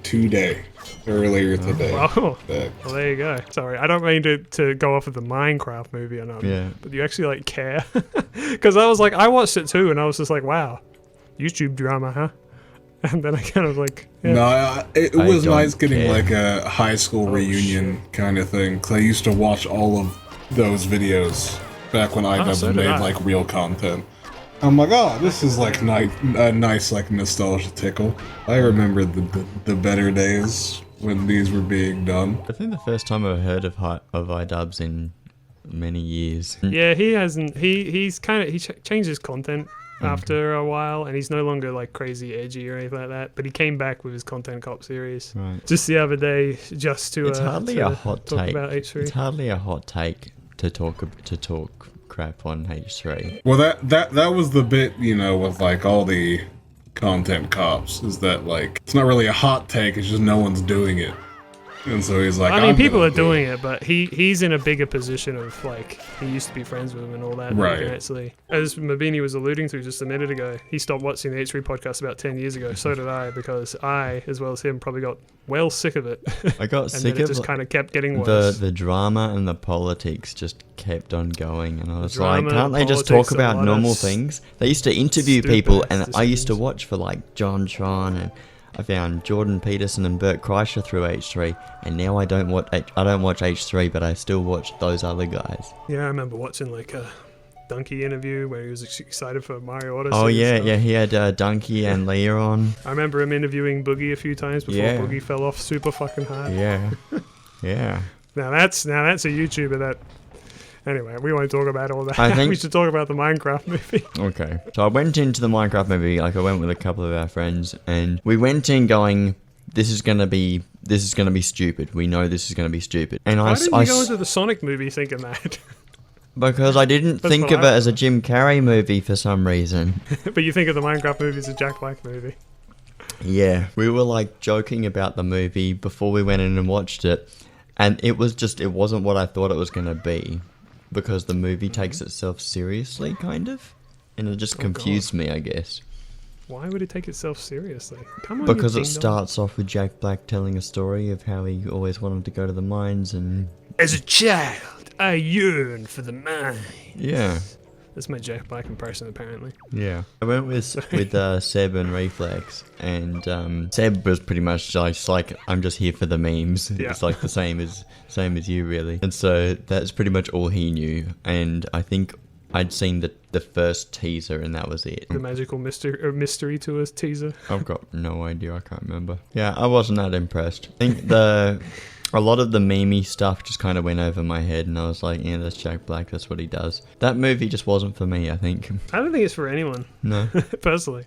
Speaker 2: earlier today.
Speaker 1: Wow.
Speaker 2: That-
Speaker 1: Well, there you go. Sorry, I don't mean to go off of the Minecraft movie or not.
Speaker 6: Yeah.
Speaker 1: But you actually like care, because I was like, I watched it too, and I was just like, wow, YouTube drama, huh? And then I kind of like, yeah.
Speaker 2: No, it
Speaker 6: I
Speaker 2: was
Speaker 6: don't
Speaker 2: nice getting
Speaker 6: care.
Speaker 2: like a high school reunion kind of thing. Cause I used to watch all of those videos back when I
Speaker 1: so did
Speaker 2: made
Speaker 1: I.
Speaker 2: like real content. I'm like, oh, this is like a nice like nostalgia tickle. I remember the better days when these were being done.
Speaker 6: I think the first time I've heard of iDubbbz in many years.
Speaker 1: Yeah, he hasn't. He's kind of changed his content after a while, and he's no longer like crazy edgy or anything like that. But he came back with his Content Cop series
Speaker 6: Right.
Speaker 1: just the other day, just to
Speaker 6: It's hardly
Speaker 1: to
Speaker 6: a hot
Speaker 1: talk
Speaker 6: take.
Speaker 1: about H3.
Speaker 6: It's hardly a hot take to talk crap on H3.
Speaker 2: Well, that was the bit, with like all the content cops, is that like it's not really a hot take, it's just no one's doing it. And so he's like,
Speaker 1: I mean, people
Speaker 2: gonna
Speaker 1: are doing it, but he's in a bigger position of like he used to be friends with him and all that.
Speaker 2: Right.
Speaker 1: And actually, as Mabini was alluding to just a minute ago, he stopped watching the H3 podcast about 10 years ago. So did I, because I, as well as him, probably got well sick of it.
Speaker 6: I got
Speaker 1: and
Speaker 6: sick
Speaker 1: then
Speaker 6: of
Speaker 1: it just kind of kept getting worse.
Speaker 6: the drama and the politics just kept on going, and I was like,
Speaker 1: drama,
Speaker 6: can't they just
Speaker 1: politics,
Speaker 6: talk
Speaker 1: a lot
Speaker 6: about
Speaker 1: of
Speaker 6: normal things? They used to interview
Speaker 1: stupid
Speaker 6: people, and I used to
Speaker 1: decisions.
Speaker 6: watch for like John Tron, and I found Jordan Peterson and Bert Kreischer through H3, and now I don't watch H3, but I still watch those other guys.
Speaker 1: Yeah, I remember watching like a Donkey interview where he was excited for Mario Odyssey.
Speaker 6: Oh
Speaker 1: and
Speaker 6: yeah,
Speaker 1: stuff.
Speaker 6: yeah, he had Donkey and Leah on.
Speaker 1: I remember him interviewing Boogie a few times before
Speaker 6: Yeah.
Speaker 1: Boogie fell off super fucking hard.
Speaker 6: Yeah, yeah.
Speaker 1: Now that's a YouTuber that. Anyway, we won't talk about all that.
Speaker 6: I think-
Speaker 1: we should talk about the Minecraft movie.
Speaker 6: Okay. So I went into the Minecraft movie, like I went with a couple of our friends, and we went in going, this is gonna be stupid. We know this is gonna be stupid. And
Speaker 1: Why didn't you go into the Sonic movie thinking that?
Speaker 6: because I didn't
Speaker 1: That's
Speaker 6: think
Speaker 1: what
Speaker 6: of it as a Jim Carrey movie for some reason.
Speaker 1: But you think of the Minecraft movie as a Jack Black movie.
Speaker 6: Yeah. We were like joking about the movie before we went in and watched it, and it wasn't what I thought it was gonna be. Because the movie takes itself seriously, kind of. And it just confused me, I guess.
Speaker 1: Why would it take itself seriously? Come on,
Speaker 6: Because
Speaker 1: you
Speaker 6: it
Speaker 1: ding-dong.
Speaker 6: starts off with Jack Black telling a story of how he always wanted to go to the mines and...
Speaker 1: As a child, I yearn for the mine.
Speaker 6: Yeah.
Speaker 1: That's my Jack Black impression, apparently.
Speaker 6: Yeah. I went with Seb and Reflex, and Seb was pretty much just like, I'm just here for the memes.
Speaker 1: Yeah.
Speaker 6: It's like the same as you, really. And so that's pretty much all he knew. And I think I'd seen the first teaser, and that was it.
Speaker 1: The magical mystery to us teaser.
Speaker 6: I've got no idea. I can't remember. Yeah, I wasn't that impressed. I think a lot of the memey stuff just kind of went over my head, and I was like, yeah, that's Jack Black. That's what he does. That movie just wasn't for me, I think.
Speaker 1: I don't think it's for anyone.
Speaker 6: No.
Speaker 1: Personally,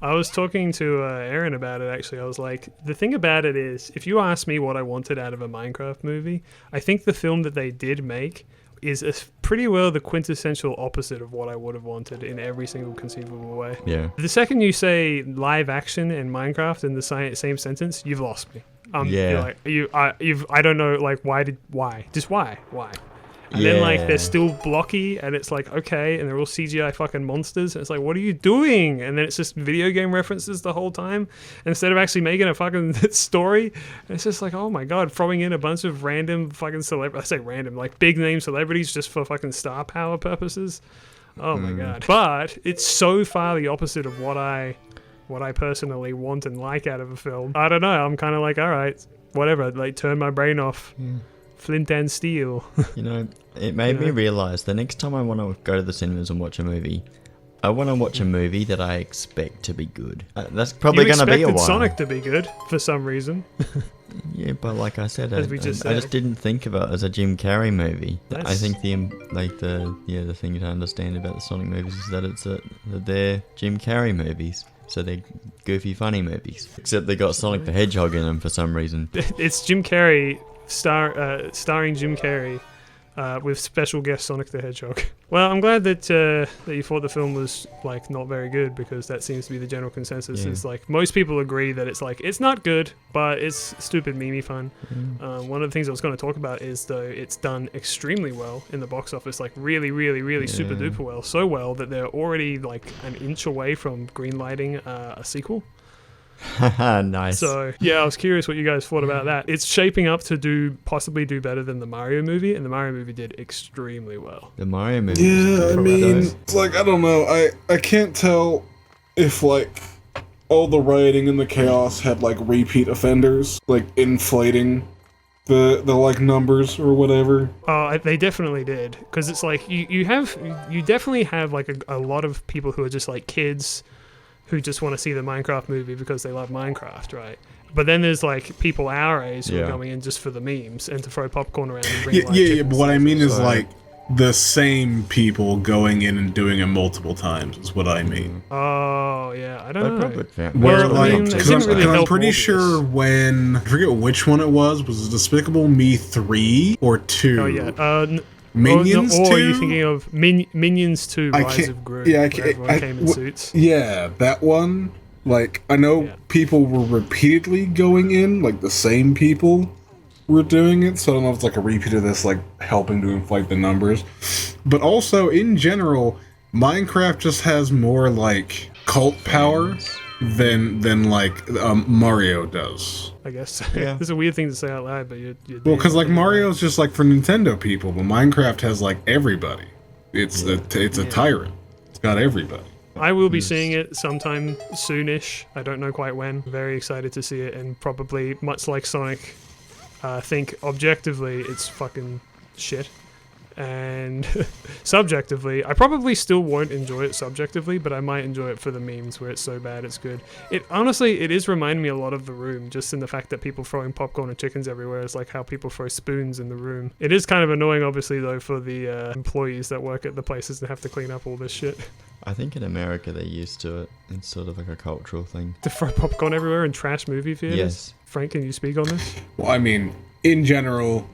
Speaker 1: I was talking to Aaron about it. Actually, I was like, the thing about it is, if you ask me what I wanted out of a Minecraft movie, I think the film that they did make is pretty well the quintessential opposite of what I would have wanted in every single conceivable way.
Speaker 6: Yeah.
Speaker 1: The second you say live action and Minecraft in the same sentence, you've lost me.
Speaker 6: Yeah.
Speaker 1: You're like, I don't know, like, why? Just why? And then, like, they're still blocky, and it's like, okay, and they're all CGI fucking monsters, and it's like, what are you doing? And then it's just video game references the whole time, instead of actually making a fucking story. And it's just like, oh my god, throwing in a bunch of random fucking celebrities, I say random, like, big-name celebrities just for fucking star power purposes. Oh my god. But it's so far the opposite of what I personally want and like out of a film. I don't know, I'm kind of like, alright, whatever, like, turn my brain off. Flint and steel.
Speaker 6: You know, it made me realize the next time I want to go to the cinemas and watch a movie, I want to watch a movie that I expect to be good. That's probably going to be a while.
Speaker 1: You expected Sonic to be good for some reason.
Speaker 6: Yeah, but like I said,
Speaker 1: As
Speaker 6: I
Speaker 1: we just
Speaker 6: just
Speaker 1: said.
Speaker 6: didn't think of it as a Jim Carrey movie. I
Speaker 1: That's-
Speaker 6: think the thing to understand about the Sonic movies is that they're Jim Carrey movies. So they're goofy, funny movies. Except they got Sonic the Hedgehog in them for some reason.
Speaker 1: It's Jim Carrey, starring Jim Carrey, with special guest Sonic the Hedgehog. Well, I'm glad that you thought the film was like not very good, because that seems to be the general consensus.
Speaker 6: Yeah.
Speaker 1: Is like most people agree that it's like it's not good, but it's stupid memey fun. One of the things I was going to talk about is though it's done extremely well in the box office, like really, really, really super
Speaker 6: Yeah.
Speaker 1: duper well, so well that they're already like an inch away from greenlighting a sequel.
Speaker 6: Nice.
Speaker 1: So yeah, I was curious what you guys thought about that. It's shaping up to possibly do better than the Mario movie, and the Mario movie did extremely well.
Speaker 6: The Mario movie.
Speaker 2: Yeah, I
Speaker 1: From
Speaker 2: mean,
Speaker 1: those.
Speaker 2: it's like, I don't know. I can't tell if, like, all the rioting and the chaos had, like, repeat offenders, like, inflating the like, numbers or whatever.
Speaker 1: Oh, they definitely did, because it's like you definitely have like a lot of people who are just like kids who just want to see the Minecraft movie because they love Minecraft, right? But then there's like people our age who are
Speaker 6: Yeah.
Speaker 1: going in just for the memes and to throw popcorn around and bring
Speaker 2: Yeah,
Speaker 1: like
Speaker 2: yeah,
Speaker 1: chicken
Speaker 2: but what I
Speaker 1: stuff.
Speaker 2: mean is,
Speaker 6: So-
Speaker 2: like, the same people going in and doing it multiple times is what I mean.
Speaker 1: Oh yeah, I
Speaker 6: I
Speaker 1: don't know.
Speaker 6: probably found-
Speaker 2: Where,
Speaker 1: Well, I
Speaker 2: like,
Speaker 1: mean, it
Speaker 2: because
Speaker 1: didn't really
Speaker 2: I'm
Speaker 1: help
Speaker 2: pretty
Speaker 1: Morbius.
Speaker 2: sure when, I forget which one it was it Despicable Me 3 or 2?
Speaker 1: Oh yeah,
Speaker 2: Minions
Speaker 1: or
Speaker 2: 2?
Speaker 1: are you thinking of Minions 2
Speaker 2: I
Speaker 1: Rise
Speaker 2: can't-
Speaker 1: of Gru,
Speaker 2: yeah, I
Speaker 1: where
Speaker 2: can't-
Speaker 1: everyone came in suits?
Speaker 2: Yeah, that one. Like, I know
Speaker 1: Yeah.
Speaker 2: people were repeatedly going in, like the same people were doing it, so I don't know if it's like a repeat of this, like helping to inflate the numbers. But also, in general, Minecraft just has more like cult power than like Mario does.
Speaker 1: I guess.
Speaker 6: Yeah.
Speaker 1: It's a weird thing to say out loud, but you're
Speaker 2: Well, because like Mario's just like for Nintendo people, but Minecraft has like everybody. It's a tyrant. It's got everybody.
Speaker 1: I will be seeing it sometime soonish. I don't know quite when. Very excited to see it, and probably much like Sonic, think objectively it's fucking shit. And subjectively, I probably still won't enjoy it subjectively, but I might enjoy it for the memes where it's so bad it's good. It honestly, it is reminding me a lot of The Room, just in the fact that people throwing popcorn and chickens everywhere is like how people throw spoons in The Room. It is kind of annoying, obviously, though, for the employees that work at the places that have to clean up all this shit.
Speaker 6: I think in America they're used to it. It's sort of like a cultural thing.
Speaker 1: To throw popcorn everywhere and trash movie theaters?
Speaker 6: Yes.
Speaker 1: Frank, can you speak on this?
Speaker 2: Well, I mean, in general,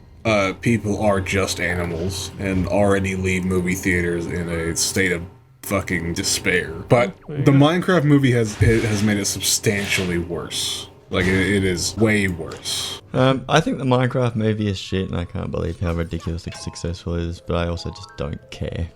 Speaker 2: people are just animals and already leave movie theaters in a state of fucking despair. But the Minecraft movie has made it substantially worse. Like, it is way worse.
Speaker 6: I think the Minecraft movie is shit, and I can't believe how ridiculously successful it is, but I also just don't care.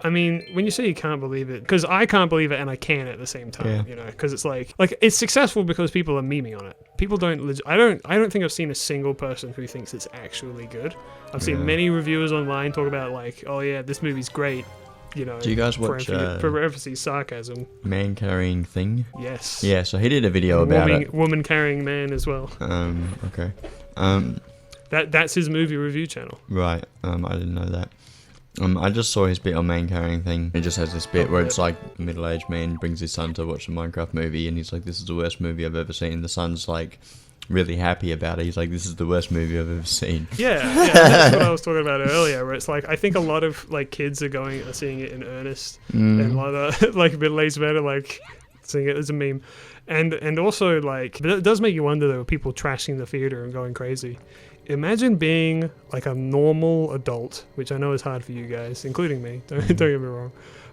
Speaker 1: I mean, when you say you can't believe it, because I can't believe it and I can at the same time,
Speaker 6: Yeah.
Speaker 1: you know, because it's like it's successful because people are memeing on it. People don't, I don't think I've seen a single person who thinks it's actually good. I've seen many reviewers online talk about like, oh yeah, this movie's great, you know.
Speaker 6: Do you guys watch
Speaker 1: parentheses sarcasm?
Speaker 6: Man Carrying Thing?
Speaker 1: Yes.
Speaker 6: Yeah, so he did a video about it.
Speaker 1: Woman carrying man as well.
Speaker 6: Okay.
Speaker 1: That's his movie review channel.
Speaker 6: Right, I didn't know that. I just saw his bit on Man Carrying Thing. It just has this bit where it's like a middle-aged man brings his son to watch the Minecraft movie, and he's like, this is the worst movie I've ever seen. And the son's like really happy about it. He's like, this is the worst movie I've ever seen.
Speaker 1: Yeah, that's what I was talking about earlier, where it's like, I think a lot of like kids are seeing it in earnest, and a lot of like middle-aged men are like seeing it as a meme. And also, like, it does make you wonder, though, people trashing the theater and going crazy. Imagine being, like, a normal adult, which I know is hard for you guys, including me, don't get me wrong.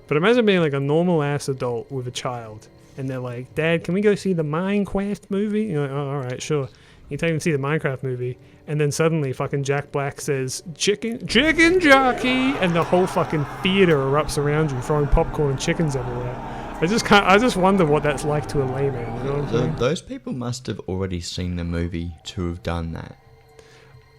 Speaker 1: But imagine being, like, a normal-ass adult with a child, and they're like, Dad, can we go see the Minecraft movie? You're like, oh, alright, sure. You take them to see the Minecraft movie, and then suddenly fucking Jack Black says, chicken jockey, and the whole fucking theater erupts around you, throwing popcorn and chickens everywhere. I just wonder what that's like to a layman. You know what I'm saying?
Speaker 6: Those people must have already seen the movie to have done that.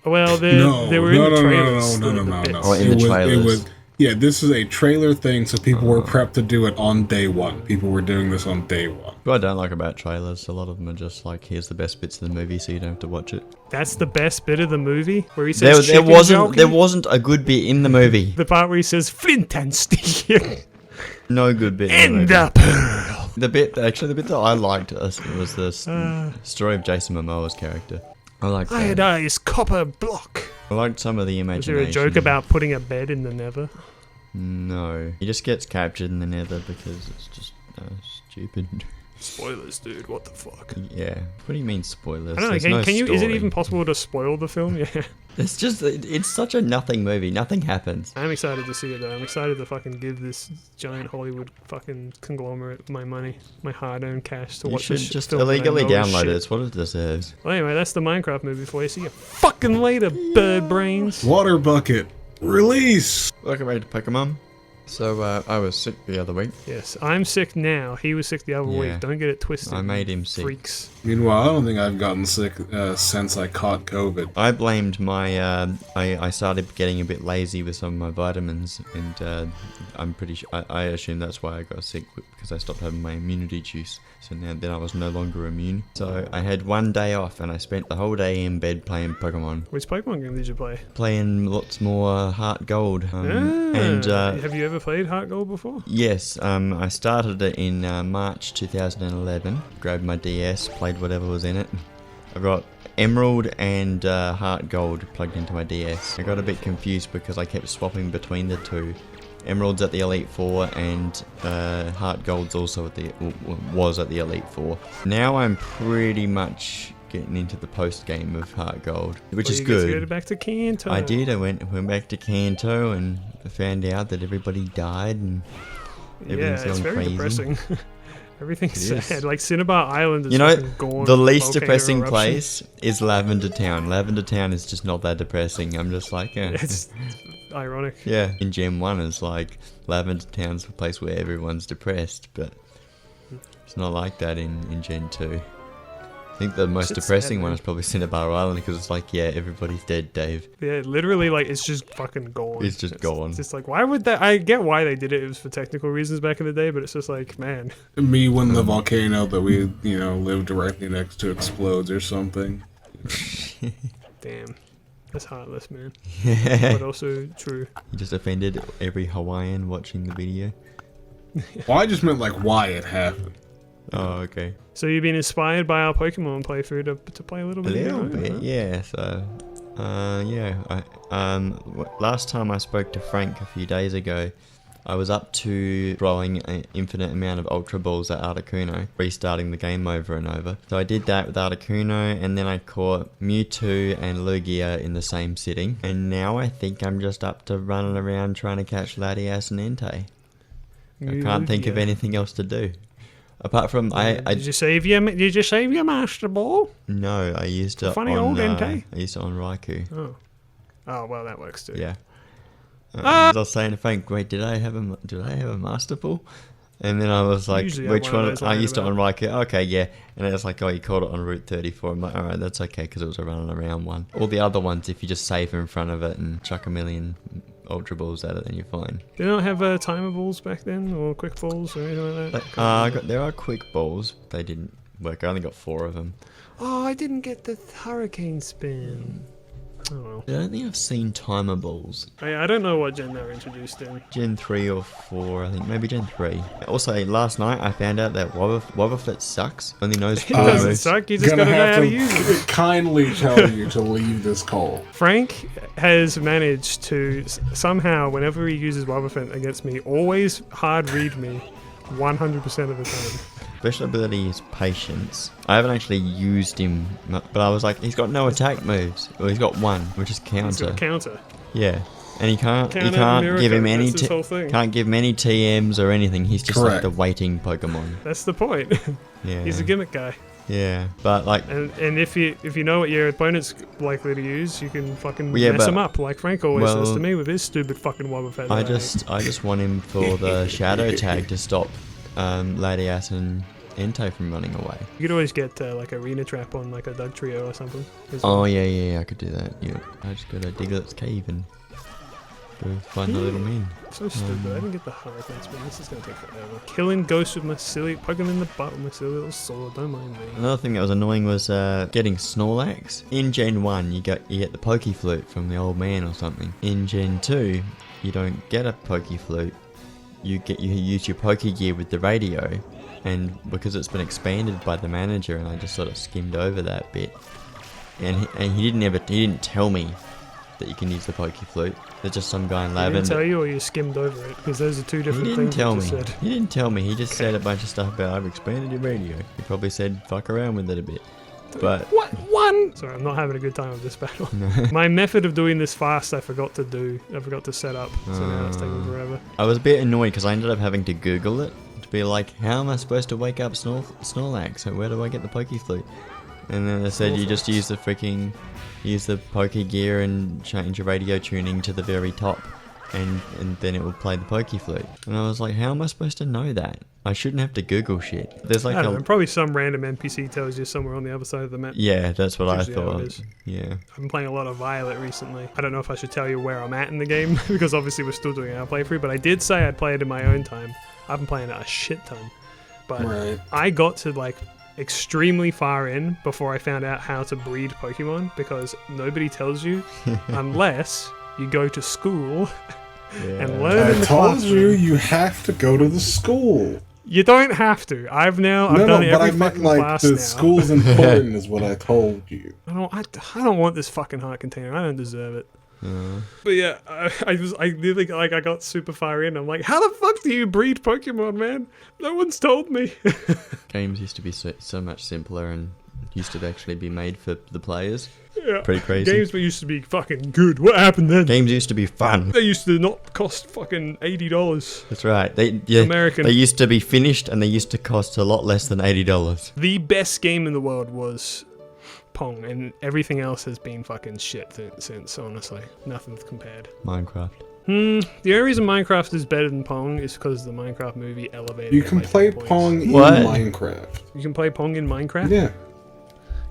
Speaker 1: Well, they were in the trailers.
Speaker 2: No.
Speaker 6: Oh, in the trailers.
Speaker 2: Yeah, this is a trailer thing, so people were prepped to do it on day one. People were doing this on day one.
Speaker 6: What I don't like about trailers, a lot of them are just like, here's the best bits of the movie, so you don't have to watch it.
Speaker 1: That's the best bit of the movie, where he says
Speaker 6: there wasn't a good bit in the movie.
Speaker 1: The part where he says flint and steel.
Speaker 6: No good bit in the movie.
Speaker 1: And a pearl.
Speaker 6: The bit that I liked was the story of Jason Momoa's character. I liked that.
Speaker 1: Iodized copper block.
Speaker 6: I liked some of the
Speaker 1: Was
Speaker 6: imagination.
Speaker 1: there a joke about putting a bed in the nether?
Speaker 6: No. He just gets captured in the nether because it's just stupid.
Speaker 1: Spoilers, dude. What the fuck?
Speaker 6: Yeah. What do you mean spoilers?
Speaker 1: I don't know.
Speaker 6: There's
Speaker 1: Can you? Is it
Speaker 6: story.
Speaker 1: even possible to spoil the film? Yeah.
Speaker 6: It's such a nothing movie. Nothing happens.
Speaker 1: I'm excited to see it though. I'm excited to fucking give this giant Hollywood fucking conglomerate my money, my hard-earned cash to
Speaker 6: You
Speaker 1: watch
Speaker 6: should
Speaker 1: this
Speaker 6: just
Speaker 1: film that I
Speaker 6: illegally
Speaker 1: know is
Speaker 6: download
Speaker 1: shit.
Speaker 6: it. It's what it deserves.
Speaker 1: Well, anyway, that's the Minecraft movie for you. See you fucking later, bird brains.
Speaker 2: Water bucket, release!
Speaker 6: Welcome back to Pokemon. So, I was sick the other week.
Speaker 1: Yes, I'm sick now. He was sick the other
Speaker 6: Yeah.
Speaker 1: week. Don't get it twisted.
Speaker 6: I made him sick.
Speaker 1: Freaks.
Speaker 2: Meanwhile, I don't think I've gotten sick since I caught COVID.
Speaker 6: I blamed my, I started getting a bit lazy with some of my vitamins, and I'm pretty sure, I assume that's why I got sick, because I stopped having my immunity juice. So then I was no longer immune. So I had one day off, and I spent the whole day in bed playing Pokemon.
Speaker 1: Which Pokemon game did you play?
Speaker 6: Playing lots more Heart Gold. And
Speaker 1: have you ever played Heart Gold before?
Speaker 6: yes, I started it in March 2011. Grabbed my DS, played whatever was in it. I got Emerald and Heart Gold plugged into my DS. I got a bit confused because I kept swapping between the two. Emerald's at the Elite Four, and Heart Gold's also was at the Elite Four. Now I'm pretty much getting into the post game of Heart Gold, which
Speaker 1: Well,
Speaker 6: is
Speaker 1: you get to
Speaker 6: good.
Speaker 1: go back to Kanto.
Speaker 6: I did. I went back to Kanto and found out that everybody died and
Speaker 1: Yeah,
Speaker 6: everything's
Speaker 1: it's
Speaker 6: gone
Speaker 1: very
Speaker 6: crazy.
Speaker 1: depressing. Everything's
Speaker 6: It is.
Speaker 1: sad. Like Cinnabar Island is
Speaker 6: You know,
Speaker 1: fucking gone.
Speaker 6: the
Speaker 1: with
Speaker 6: least
Speaker 1: volcano
Speaker 6: depressing
Speaker 1: eruption.
Speaker 6: place is Lavender Town. Lavender Town is just not that depressing. I'm just like,
Speaker 1: It's ironic.
Speaker 6: yeah. In Gen 1, it's like Lavender Town's the place where everyone's depressed, but it's not like that in Gen 2. I think the most
Speaker 1: Shit's
Speaker 6: depressing
Speaker 1: sad,
Speaker 6: one
Speaker 1: man.
Speaker 6: is probably Cinnabar Island because it's like, yeah, everybody's dead, Dave.
Speaker 1: Yeah, literally, like, it's just fucking gone.
Speaker 6: It's just gone.
Speaker 1: It's just like, why would that? I get why they did it. It was for technical reasons back in the day, but it's just like, man.
Speaker 2: Me when the volcano that we, live directly next to explodes or something.
Speaker 1: Damn. That's heartless, man.
Speaker 6: Yeah.
Speaker 1: But also true.
Speaker 6: You just offended every Hawaiian watching the video.
Speaker 2: Well, I just meant like why it happened.
Speaker 6: Oh, okay.
Speaker 1: So you've been inspired by our Pokemon playthrough to play a little
Speaker 6: A
Speaker 1: bit.
Speaker 6: little
Speaker 1: of your own,
Speaker 6: bit,
Speaker 1: huh?
Speaker 6: yeah. So, last time I spoke to Frank a few days ago, I was up to throwing an infinite amount of Ultra Balls at Articuno, restarting the game over and over. So I did that with Articuno, and then I caught Mewtwo and Lugia in the same sitting. And now I think I'm just up to running around trying to catch Latias and Entei. I can't think of
Speaker 1: Lugia.
Speaker 6: anything else to do. Apart from,
Speaker 1: Did you save your Master Ball?
Speaker 6: No, I used it
Speaker 1: Funny
Speaker 6: on,
Speaker 1: old Entei.
Speaker 6: I used it on Raikou.
Speaker 1: Oh well, that works too.
Speaker 6: Yeah. I was saying to Frank, wait, did I have a Master Ball? And then I was like,
Speaker 1: Usually I'm
Speaker 6: which
Speaker 1: one of
Speaker 6: one?
Speaker 1: those
Speaker 6: I
Speaker 1: lying
Speaker 6: used it on
Speaker 1: about.
Speaker 6: Raikou. Okay, yeah. And then it's like, oh, you caught it on Route 34. I'm like, all right, that's okay because it was a running around one. All the other ones, if you just save in front of it and chuck a million Ultra Balls at it, then you're fine.
Speaker 1: Did they not have timer balls back then, or quick balls, or anything like that?
Speaker 6: There are quick balls. They didn't work. I only got 4 of them.
Speaker 1: Oh, I didn't get the hurricane spin. Oh well.
Speaker 6: I don't think I've seen timer balls.
Speaker 1: I don't know what gen they're introduced in.
Speaker 6: Gen 3 or 4, I think. Maybe Gen 3. Also, last night I found out that Wobbuffet sucks. Only knows
Speaker 1: It
Speaker 6: 4
Speaker 1: doesn't
Speaker 6: moves.
Speaker 1: suck. You just
Speaker 2: Gonna
Speaker 1: gotta know
Speaker 2: have
Speaker 1: how
Speaker 2: to
Speaker 1: to use it.
Speaker 2: kindly tell you to leave this call.
Speaker 1: Frank has managed to somehow, whenever he uses Wobbuffet against me, always hard read me 100% of the time.
Speaker 6: Special ability is Patience. I haven't actually used him, but I was like, he's got no attack moves. Well, he's got one, which is
Speaker 1: He's
Speaker 6: counter.
Speaker 1: got a counter.
Speaker 6: Yeah, and you can't
Speaker 1: Counter,
Speaker 6: give him
Speaker 1: Miracle,
Speaker 6: any
Speaker 1: that's his whole thing.
Speaker 6: can't give him any TMs or anything. He's just like
Speaker 2: Correct.
Speaker 6: the waiting Pokemon.
Speaker 1: That's the point.
Speaker 6: Yeah,
Speaker 1: He's a gimmick guy.
Speaker 6: yeah, but like,
Speaker 1: And if you know what your opponent's likely to use, you can fucking
Speaker 6: Yeah,
Speaker 1: mess
Speaker 6: but-
Speaker 1: him up, like Frank always says
Speaker 6: well,
Speaker 1: to me with his stupid fucking Wobbuffet. that
Speaker 6: I
Speaker 1: hate.
Speaker 6: just want him for the Shadow tag to stop Latias and Entei from running away.
Speaker 1: You could always get like Arena Trap on like a Doug Trio or something. as
Speaker 6: Oh
Speaker 1: well.
Speaker 6: yeah, I could do that. Yeah, I just go to Diglett's cave and go find the little men.
Speaker 1: So stupid. I didn't get the Hurricane Spin. This is gonna take forever. Killing ghosts with my silly, poking in the butt with my silly little sword. Don't mind me.
Speaker 6: Another thing that was annoying was getting Snorlax. In Gen 1, you get the Pokeflute from the old man or something. In Gen 2, you don't get a Pokeflute. You use your Pokegear with the radio, and because it's been expanded by the manager, and I just sort of skimmed over that bit. And he didn't tell me that you can use the Pokeflute. There's just some guy in
Speaker 1: He
Speaker 6: Lavender.
Speaker 1: didn't tell you, or you skimmed over it, because those are two
Speaker 6: He
Speaker 1: different
Speaker 6: didn't
Speaker 1: things.
Speaker 6: tell
Speaker 1: you
Speaker 6: me.
Speaker 1: just said.
Speaker 6: He didn't tell me. He just said a bunch of stuff about I've expanded your radio. He probably said fuck around with it a bit. But
Speaker 1: What one? Sorry, I'm not having a good time with this battle. My method of doing this fast, I forgot to set up. So now it's taking forever.
Speaker 6: I was a bit annoyed because I ended up having to Google it to be like, how am I supposed to wake up Snorlax? So where do I get the Pokegear? And then they said you just use the Pokegear and change your radio tuning to the very top, and then it will play the Pokeflute. And I was like, how am I supposed to know that? I shouldn't have to Google shit. There's like
Speaker 1: I don't know, probably some random NPC tells you somewhere on the other side of the map.
Speaker 6: yeah, that's what I
Speaker 1: Usually how it
Speaker 6: thought.
Speaker 1: is.
Speaker 6: Yeah.
Speaker 1: I've been playing a lot of Violet recently. I don't know if I should tell you where I'm at in the game, because obviously we're still doing our playthrough, but I did say I'd play it in my own time. I've been playing it a shit ton. But
Speaker 2: Right.
Speaker 1: I got to like extremely far in before I found out how to breed Pokemon, because nobody tells you unless you go to school and learn in
Speaker 2: I
Speaker 1: the
Speaker 2: told
Speaker 1: classroom.
Speaker 2: you have to go to the school.
Speaker 1: You don't have to. I've done
Speaker 2: But
Speaker 1: every
Speaker 2: I meant
Speaker 1: fucking
Speaker 2: like
Speaker 1: class
Speaker 2: the
Speaker 1: now.
Speaker 2: school's important is what I told you.
Speaker 1: I don't want this fucking heart container. I don't deserve it. But yeah, I literally like I got super far in. I'm like, how the fuck do you breed Pokemon, man? No one's told me.
Speaker 6: Games used to be so much simpler and used to actually be made for the players.
Speaker 1: Yeah.
Speaker 6: Pretty crazy.
Speaker 1: Games used to be fucking good. What happened then?
Speaker 6: Games used to be fun.
Speaker 1: They used to not cost fucking $80.
Speaker 6: That's right. They
Speaker 1: American.
Speaker 6: They used to be finished and they used to cost a lot less than $80.
Speaker 1: The best game in the world was Pong, and everything else has been fucking shit since, honestly. Nothing's compared.
Speaker 6: Minecraft.
Speaker 1: The only reason Minecraft is better than Pong is because the Minecraft movie elevated
Speaker 2: You
Speaker 1: it
Speaker 2: can
Speaker 1: by
Speaker 2: play
Speaker 1: 10 points.
Speaker 2: Pong in
Speaker 6: What?
Speaker 2: Minecraft.
Speaker 1: You can play Pong in Minecraft?
Speaker 2: Yeah.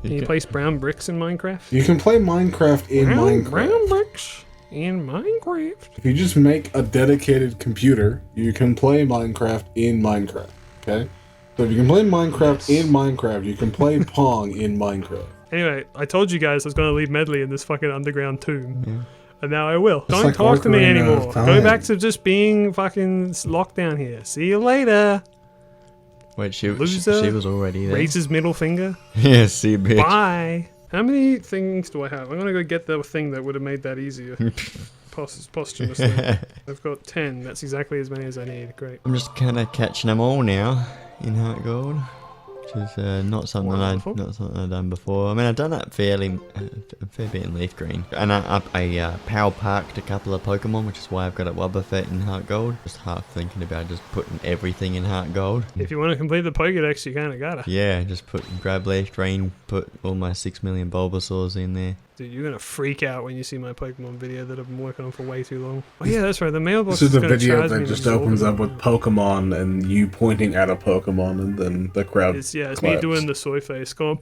Speaker 1: Can you place brown bricks in Minecraft?
Speaker 2: You can play Minecraft in
Speaker 1: Brown
Speaker 2: Minecraft.
Speaker 1: bricks in Minecraft.
Speaker 2: If you just make a dedicated computer, you can play Minecraft in Minecraft. Okay? So if you can play Minecraft in Minecraft, you can play Pong in Minecraft.
Speaker 1: Anyway, I told you guys I was going to leave Medley in this fucking underground tomb. And now I will. Don't
Speaker 2: like
Speaker 1: talk to me
Speaker 2: Ocarina of
Speaker 1: anymore. Go
Speaker 2: Time.
Speaker 1: back to just being fucking locked down here. See you later.
Speaker 6: Wait, she
Speaker 1: Loser.
Speaker 6: was already there.
Speaker 1: Raises middle finger.
Speaker 6: Yeah, see, bitch.
Speaker 1: Bye. How many things do I have? I'm going to go get the thing that would have made that easier. Posthumously. I've got 10. That's exactly as many as I need. Great.
Speaker 6: I'm just kind of catching them all now in Heart Gold, which is not something
Speaker 1: Wonderful.
Speaker 6: I've done before. I mean, I've done that a fair bit in Leaf Green, and I power parked a couple of Pokemon, which is why I've got a Wobbuffet in Heart Gold. Just half thinking about just putting everything in Heart Gold.
Speaker 1: If you want to complete the Pokédex, you kind of gotta.
Speaker 6: Yeah, just grab Leaf Green, put all my 6 million Bulbasaurs in there.
Speaker 1: Dude, you're gonna freak out when you see my Pokemon video that I've been working on for way too long. Oh yeah, that's right. The mailbox
Speaker 2: This is a
Speaker 1: gonna
Speaker 2: video
Speaker 1: charge me
Speaker 2: that
Speaker 1: an
Speaker 2: just
Speaker 1: absorbent
Speaker 2: opens up
Speaker 1: fee.
Speaker 2: with Pokemon and you pointing at a Pokemon and then the crowd.
Speaker 1: It's me
Speaker 2: claps.
Speaker 1: doing the soy face, going.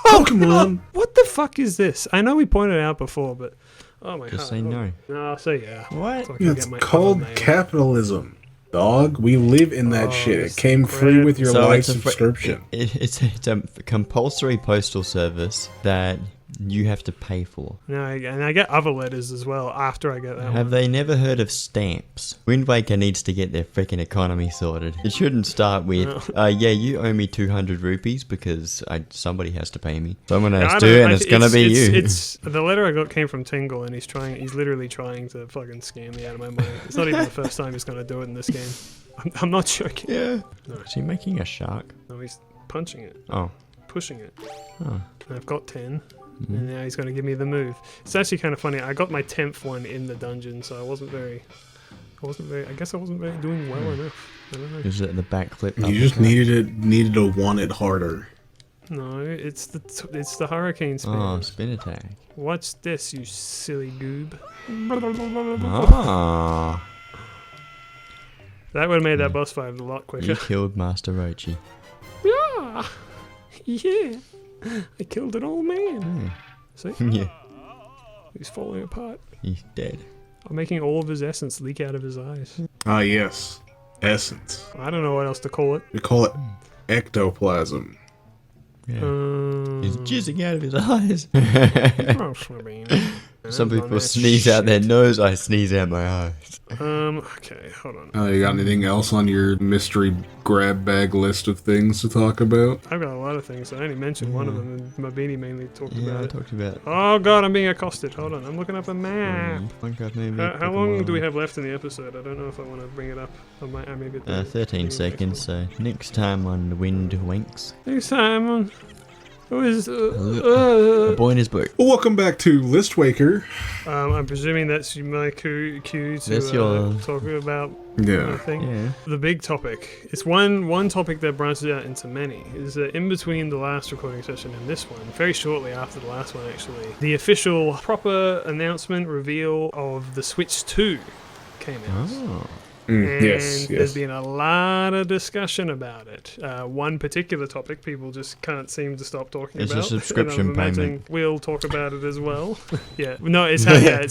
Speaker 2: Pokemon!
Speaker 1: What the fuck is this? I know we pointed it out before, but oh my god.
Speaker 6: Just say no.
Speaker 1: No, I'll say yeah.
Speaker 6: What?
Speaker 1: So I can
Speaker 2: It's
Speaker 1: get my
Speaker 2: called
Speaker 1: other name.
Speaker 2: capitalism, dog. We live in that
Speaker 1: Oh,
Speaker 2: shit. It
Speaker 1: it's
Speaker 2: came free with your
Speaker 6: So
Speaker 2: life
Speaker 6: it's a
Speaker 2: subscription.
Speaker 6: It's a compulsory postal service that you have to pay for.
Speaker 1: No, and I get other letters as well after I get that
Speaker 6: Have
Speaker 1: one.
Speaker 6: they never heard of stamps? Wind Waker needs to get their freaking economy sorted. It shouldn't start with, yeah, you owe me 200 rupees because somebody has to pay me. Someone has
Speaker 1: I
Speaker 6: to,
Speaker 1: don't-
Speaker 6: and it's gonna be you.
Speaker 1: It's the letter I got came from Tingle, and he's literally trying to fucking scam me out of my money. It's not even the first time he's gonna do it in this game. I'm not joking.
Speaker 6: Yeah.
Speaker 1: No.
Speaker 6: Is he making a shark?
Speaker 1: No, he's punching it,
Speaker 6: Oh.
Speaker 1: pushing it.
Speaker 6: Oh.
Speaker 1: And I've got 10. And now he's going to give me the move. It's actually kind of funny. I got my 10th one in the dungeon, so I wasn't very doing well enough. I don't know.
Speaker 6: Is it the backflip?
Speaker 2: You just needed to want it harder.
Speaker 1: No, it's the hurricane spin.
Speaker 6: Oh, spin attack.
Speaker 1: Watch this, you silly goob.
Speaker 6: Ah.
Speaker 1: That would have made that boss fight a lot
Speaker 6: You
Speaker 1: quicker.
Speaker 6: killed Master Rochi.
Speaker 1: Yeah, yeah. I killed an old man. See,
Speaker 6: Yeah.
Speaker 1: he's falling apart.
Speaker 6: He's dead.
Speaker 1: I'm making all of his essence leak out of his eyes.
Speaker 2: Ah, yes. Essence.
Speaker 1: I don't know what else to call it.
Speaker 2: We call it ectoplasm.
Speaker 6: Yeah. He's jizzing out of his eyes. Some people sneeze out their nose, I sneeze out my eyes.
Speaker 1: Okay, hold on.
Speaker 2: You got anything else on your mystery grab bag list of things to talk about?
Speaker 1: I've got a lot of things. I only mentioned one of them, and Mabini mainly talked
Speaker 6: Yeah,
Speaker 1: about
Speaker 6: I
Speaker 1: it.
Speaker 6: talked about
Speaker 1: Oh god, I'm being accosted. Hold on, I'm looking up a map.
Speaker 6: Minecraft movie.
Speaker 1: How long do we have left in the episode? I don't know if I want to bring it up. I maybe
Speaker 6: 13 seconds, so next time on The Wind Winks.
Speaker 1: Next time on... Who is...
Speaker 6: A boy in his book.
Speaker 2: Welcome back to List Waker.
Speaker 1: I'm presuming that's my cue to
Speaker 6: That's your-
Speaker 1: talk about
Speaker 2: Yeah.
Speaker 1: my thing.
Speaker 6: Yeah.
Speaker 1: The big topic. It's one topic that branches out into many. Is that in between the last recording session and this one, very shortly after the last one actually, the official proper announcement reveal of the Switch 2 came out.
Speaker 6: Oh.
Speaker 1: And
Speaker 2: Yes,
Speaker 1: there's
Speaker 2: yes.
Speaker 1: been a lot of discussion about it. One particular topic people just can't seem to stop talking
Speaker 6: It's a
Speaker 1: about.
Speaker 6: subscription
Speaker 1: and I'm imagining
Speaker 6: payment.
Speaker 1: we'll talk about it as well. Yeah, no, it's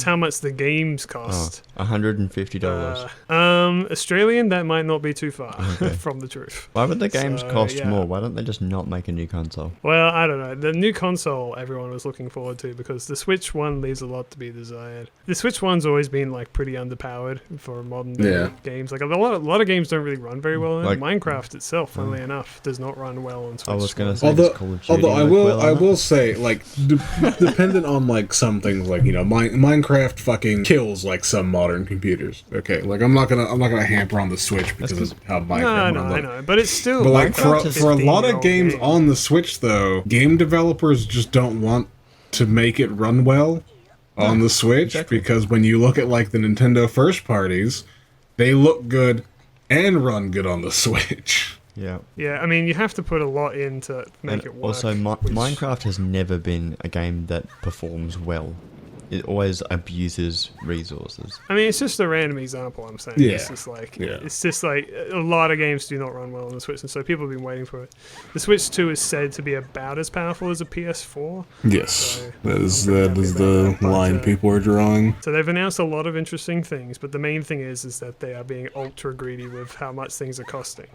Speaker 1: how much the games cost.
Speaker 6: $150.
Speaker 1: Australian, that might not be too far
Speaker 6: Okay.
Speaker 1: from the truth.
Speaker 6: Why would the games
Speaker 1: So,
Speaker 6: cost
Speaker 1: yeah.
Speaker 6: more? Why don't they just not make a new console?
Speaker 1: Well, I don't know. The new console everyone was looking forward to because the Switch 1 leaves a lot to be desired. The Switch 1's always been like pretty underpowered for a modern day.
Speaker 2: Yeah.
Speaker 1: games. Like a lot of games don't really run very well.
Speaker 6: Like-
Speaker 1: Minecraft itself, funnily enough, does not run well on Switch.
Speaker 6: I was gonna say,
Speaker 2: Although,
Speaker 6: does Call of Duty
Speaker 2: although I
Speaker 6: work
Speaker 2: will,
Speaker 6: well
Speaker 2: I
Speaker 6: on
Speaker 2: will
Speaker 6: it?
Speaker 2: say, like, dependent on like some things, like Minecraft fucking kills like some modern computers. Okay, like I'm not gonna hamper on the Switch because of how Minecraft
Speaker 1: No,
Speaker 2: runs.
Speaker 1: I know, but it's still.
Speaker 2: But like
Speaker 6: Minecraft is
Speaker 2: for a lot of
Speaker 1: 15-year-old
Speaker 2: games
Speaker 1: game.
Speaker 2: on the Switch, though, game developers just don't want to make it run well on the Switch because when you look at like the Nintendo first parties, they look good and run good on the Switch.
Speaker 6: Yeah.
Speaker 1: Yeah, I mean, you have to put a lot in to make
Speaker 6: And
Speaker 1: it work.
Speaker 6: also,
Speaker 1: which-
Speaker 6: Minecraft has never been a game that performs well. It always abuses resources.
Speaker 1: I mean, it's just a random example. I'm saying.
Speaker 2: Yeah.
Speaker 1: It's just like
Speaker 2: Yeah.
Speaker 1: it's just like a lot of games do not run well on the Switch, and so people have been waiting for it. The Switch 2 is said to be about as powerful as a PS4.
Speaker 2: Yes,
Speaker 1: So,
Speaker 2: that is
Speaker 1: I'm pretty
Speaker 2: that is
Speaker 1: happy about
Speaker 2: the
Speaker 1: that, but,
Speaker 2: line people are drawing.
Speaker 1: So they've announced a lot of interesting things, but the main thing is that they are being ultra greedy with how much things are costing.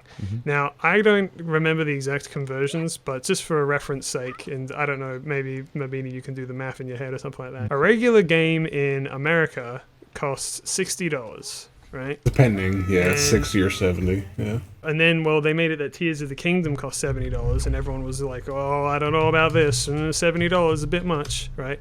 Speaker 1: Now, I don't remember the exact conversions, but just for a reference sake, and I don't know, maybe Mabini, you can do the math in your head or something like that. A regular game in America costs $60, right?
Speaker 2: Depending, yeah,
Speaker 1: And-
Speaker 2: 60 or 70, yeah.
Speaker 1: And then, well, they made it that Tears of the Kingdom cost $70, and everyone was like, oh, I don't know about this. $70 is a bit much, right?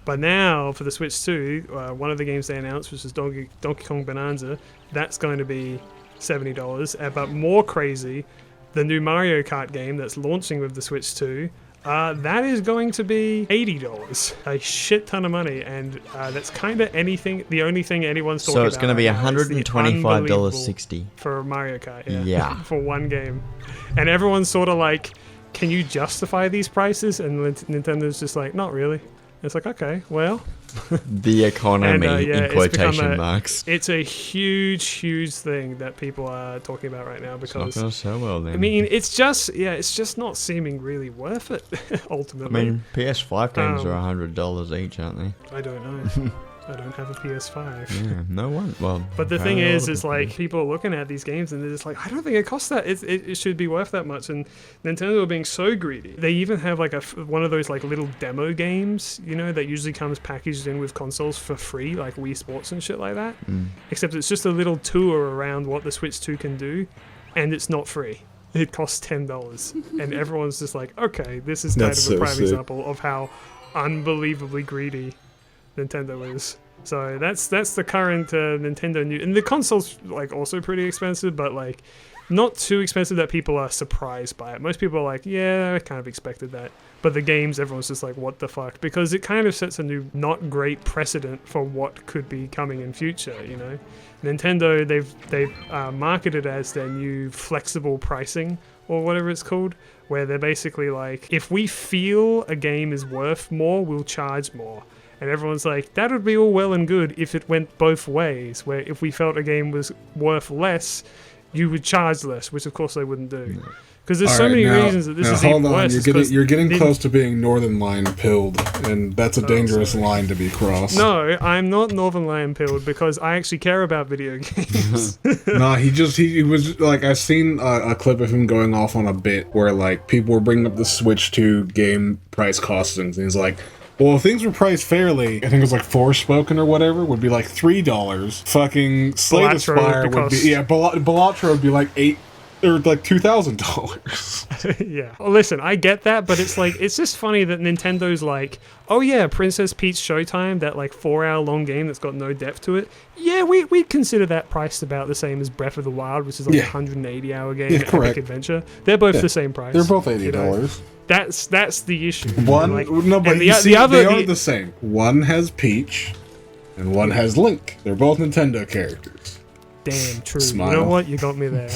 Speaker 1: But now, for the Switch 2, one of the games they announced, which is Donkey Kong Bonanza, that's going to be $70. But more crazy, the new Mario Kart game that's launching with the Switch 2, that is going to be $80. A shit ton of money, and that's kind of the only thing anyone's talking about.
Speaker 6: So it's going to be
Speaker 1: right now is the
Speaker 6: $125.60.
Speaker 1: for Mario Kart, yeah.
Speaker 6: Yeah.
Speaker 1: For one game. And everyone's sort of like, can you justify these prices? And Nintendo's just like, not really. It's like, okay, well,
Speaker 6: The economy,
Speaker 1: And, yeah,
Speaker 6: in
Speaker 1: it's become
Speaker 6: quotation marks.
Speaker 1: it's a huge thing that people are talking about right now
Speaker 6: It's not
Speaker 1: because,
Speaker 6: going to sell well then.
Speaker 1: I mean, it's just not seeming really worth it,
Speaker 6: I
Speaker 1: ultimately.
Speaker 6: mean, PS5 games
Speaker 1: Um,
Speaker 6: are $100 each, aren't they?
Speaker 1: I don't know. I don't have a PS5.
Speaker 6: Yeah, no one. Well,
Speaker 1: But the thing
Speaker 6: apparently a lot
Speaker 1: is
Speaker 6: of people
Speaker 1: like
Speaker 6: do.
Speaker 1: people are looking at these games and they're just like, I don't think it costs that. It should be worth that much. And Nintendo are being so greedy. They even have like one of those like little demo games, you know, that usually comes packaged in with consoles for free, like Wii Sports and shit like that. Except it's just a little tour around what the Switch 2 can do, and it's not free. It costs $10, and everyone's just like, okay, this is kind
Speaker 2: That's
Speaker 1: of a
Speaker 2: so
Speaker 1: prime
Speaker 2: sick.
Speaker 1: example of how unbelievably greedy Nintendo is. So that's the current Nintendo news, and the console's like also pretty expensive, but like not too expensive that people are surprised by it. Most people are like, yeah, I kind of expected that. But the games, everyone's just like, what the fuck? Because it kind of sets a new, not great precedent for what could be coming in future. You know, Nintendo they've marketed as their new flexible pricing or whatever it's called, where they're basically like, if we feel a game is worth more, we'll charge more. And everyone's like, that would be all well and good if it went both ways, where if we felt a game was worth less, you would charge less, which of course they wouldn't do. Because there's so
Speaker 2: Alright,
Speaker 1: many
Speaker 2: now-
Speaker 1: reasons that this
Speaker 2: now
Speaker 1: is
Speaker 2: hold
Speaker 1: even
Speaker 2: on,
Speaker 1: worse.
Speaker 2: you're getting
Speaker 1: Nin-
Speaker 2: close to being Northern Line pilled, and that's a dangerous
Speaker 1: sorry.
Speaker 2: line to be crossed.
Speaker 1: No, I'm not Northern Lion pilled because I actually care about video games.
Speaker 2: Nah, he was like, I've seen a clip of him going off on a bit where like people were bringing up the Switch 2 game price costings, and he's like, well, if things were priced fairly, I think it was like Forspoken or whatever would be like $3. Fucking Slay the
Speaker 1: Balatro
Speaker 2: Spire would be,
Speaker 1: because-
Speaker 2: yeah, Balatro would be like $8 or like $2,000.
Speaker 1: Yeah. Well, listen, I get that, but it's like, it's just funny that Nintendo's like, oh yeah, Princess Peach Showtime, that like 4-hour long game that's got no depth to it. Yeah, we consider that priced about the same as Breath of the Wild, which is like
Speaker 2: Yeah.
Speaker 1: a 180-hour game,
Speaker 2: Yeah,
Speaker 1: Epic
Speaker 2: correct.
Speaker 1: Adventure. They're both
Speaker 2: Yeah.
Speaker 1: the same price.
Speaker 2: They're both
Speaker 1: you know?
Speaker 2: $80.
Speaker 1: That's the issue.
Speaker 2: One,
Speaker 1: Like,
Speaker 2: no, but
Speaker 1: and
Speaker 2: you see,
Speaker 1: other,
Speaker 2: they are the same. One has Peach, and one has Link. They're both Nintendo characters.
Speaker 1: Damn true.
Speaker 2: Smile.
Speaker 1: You know what? You got me there.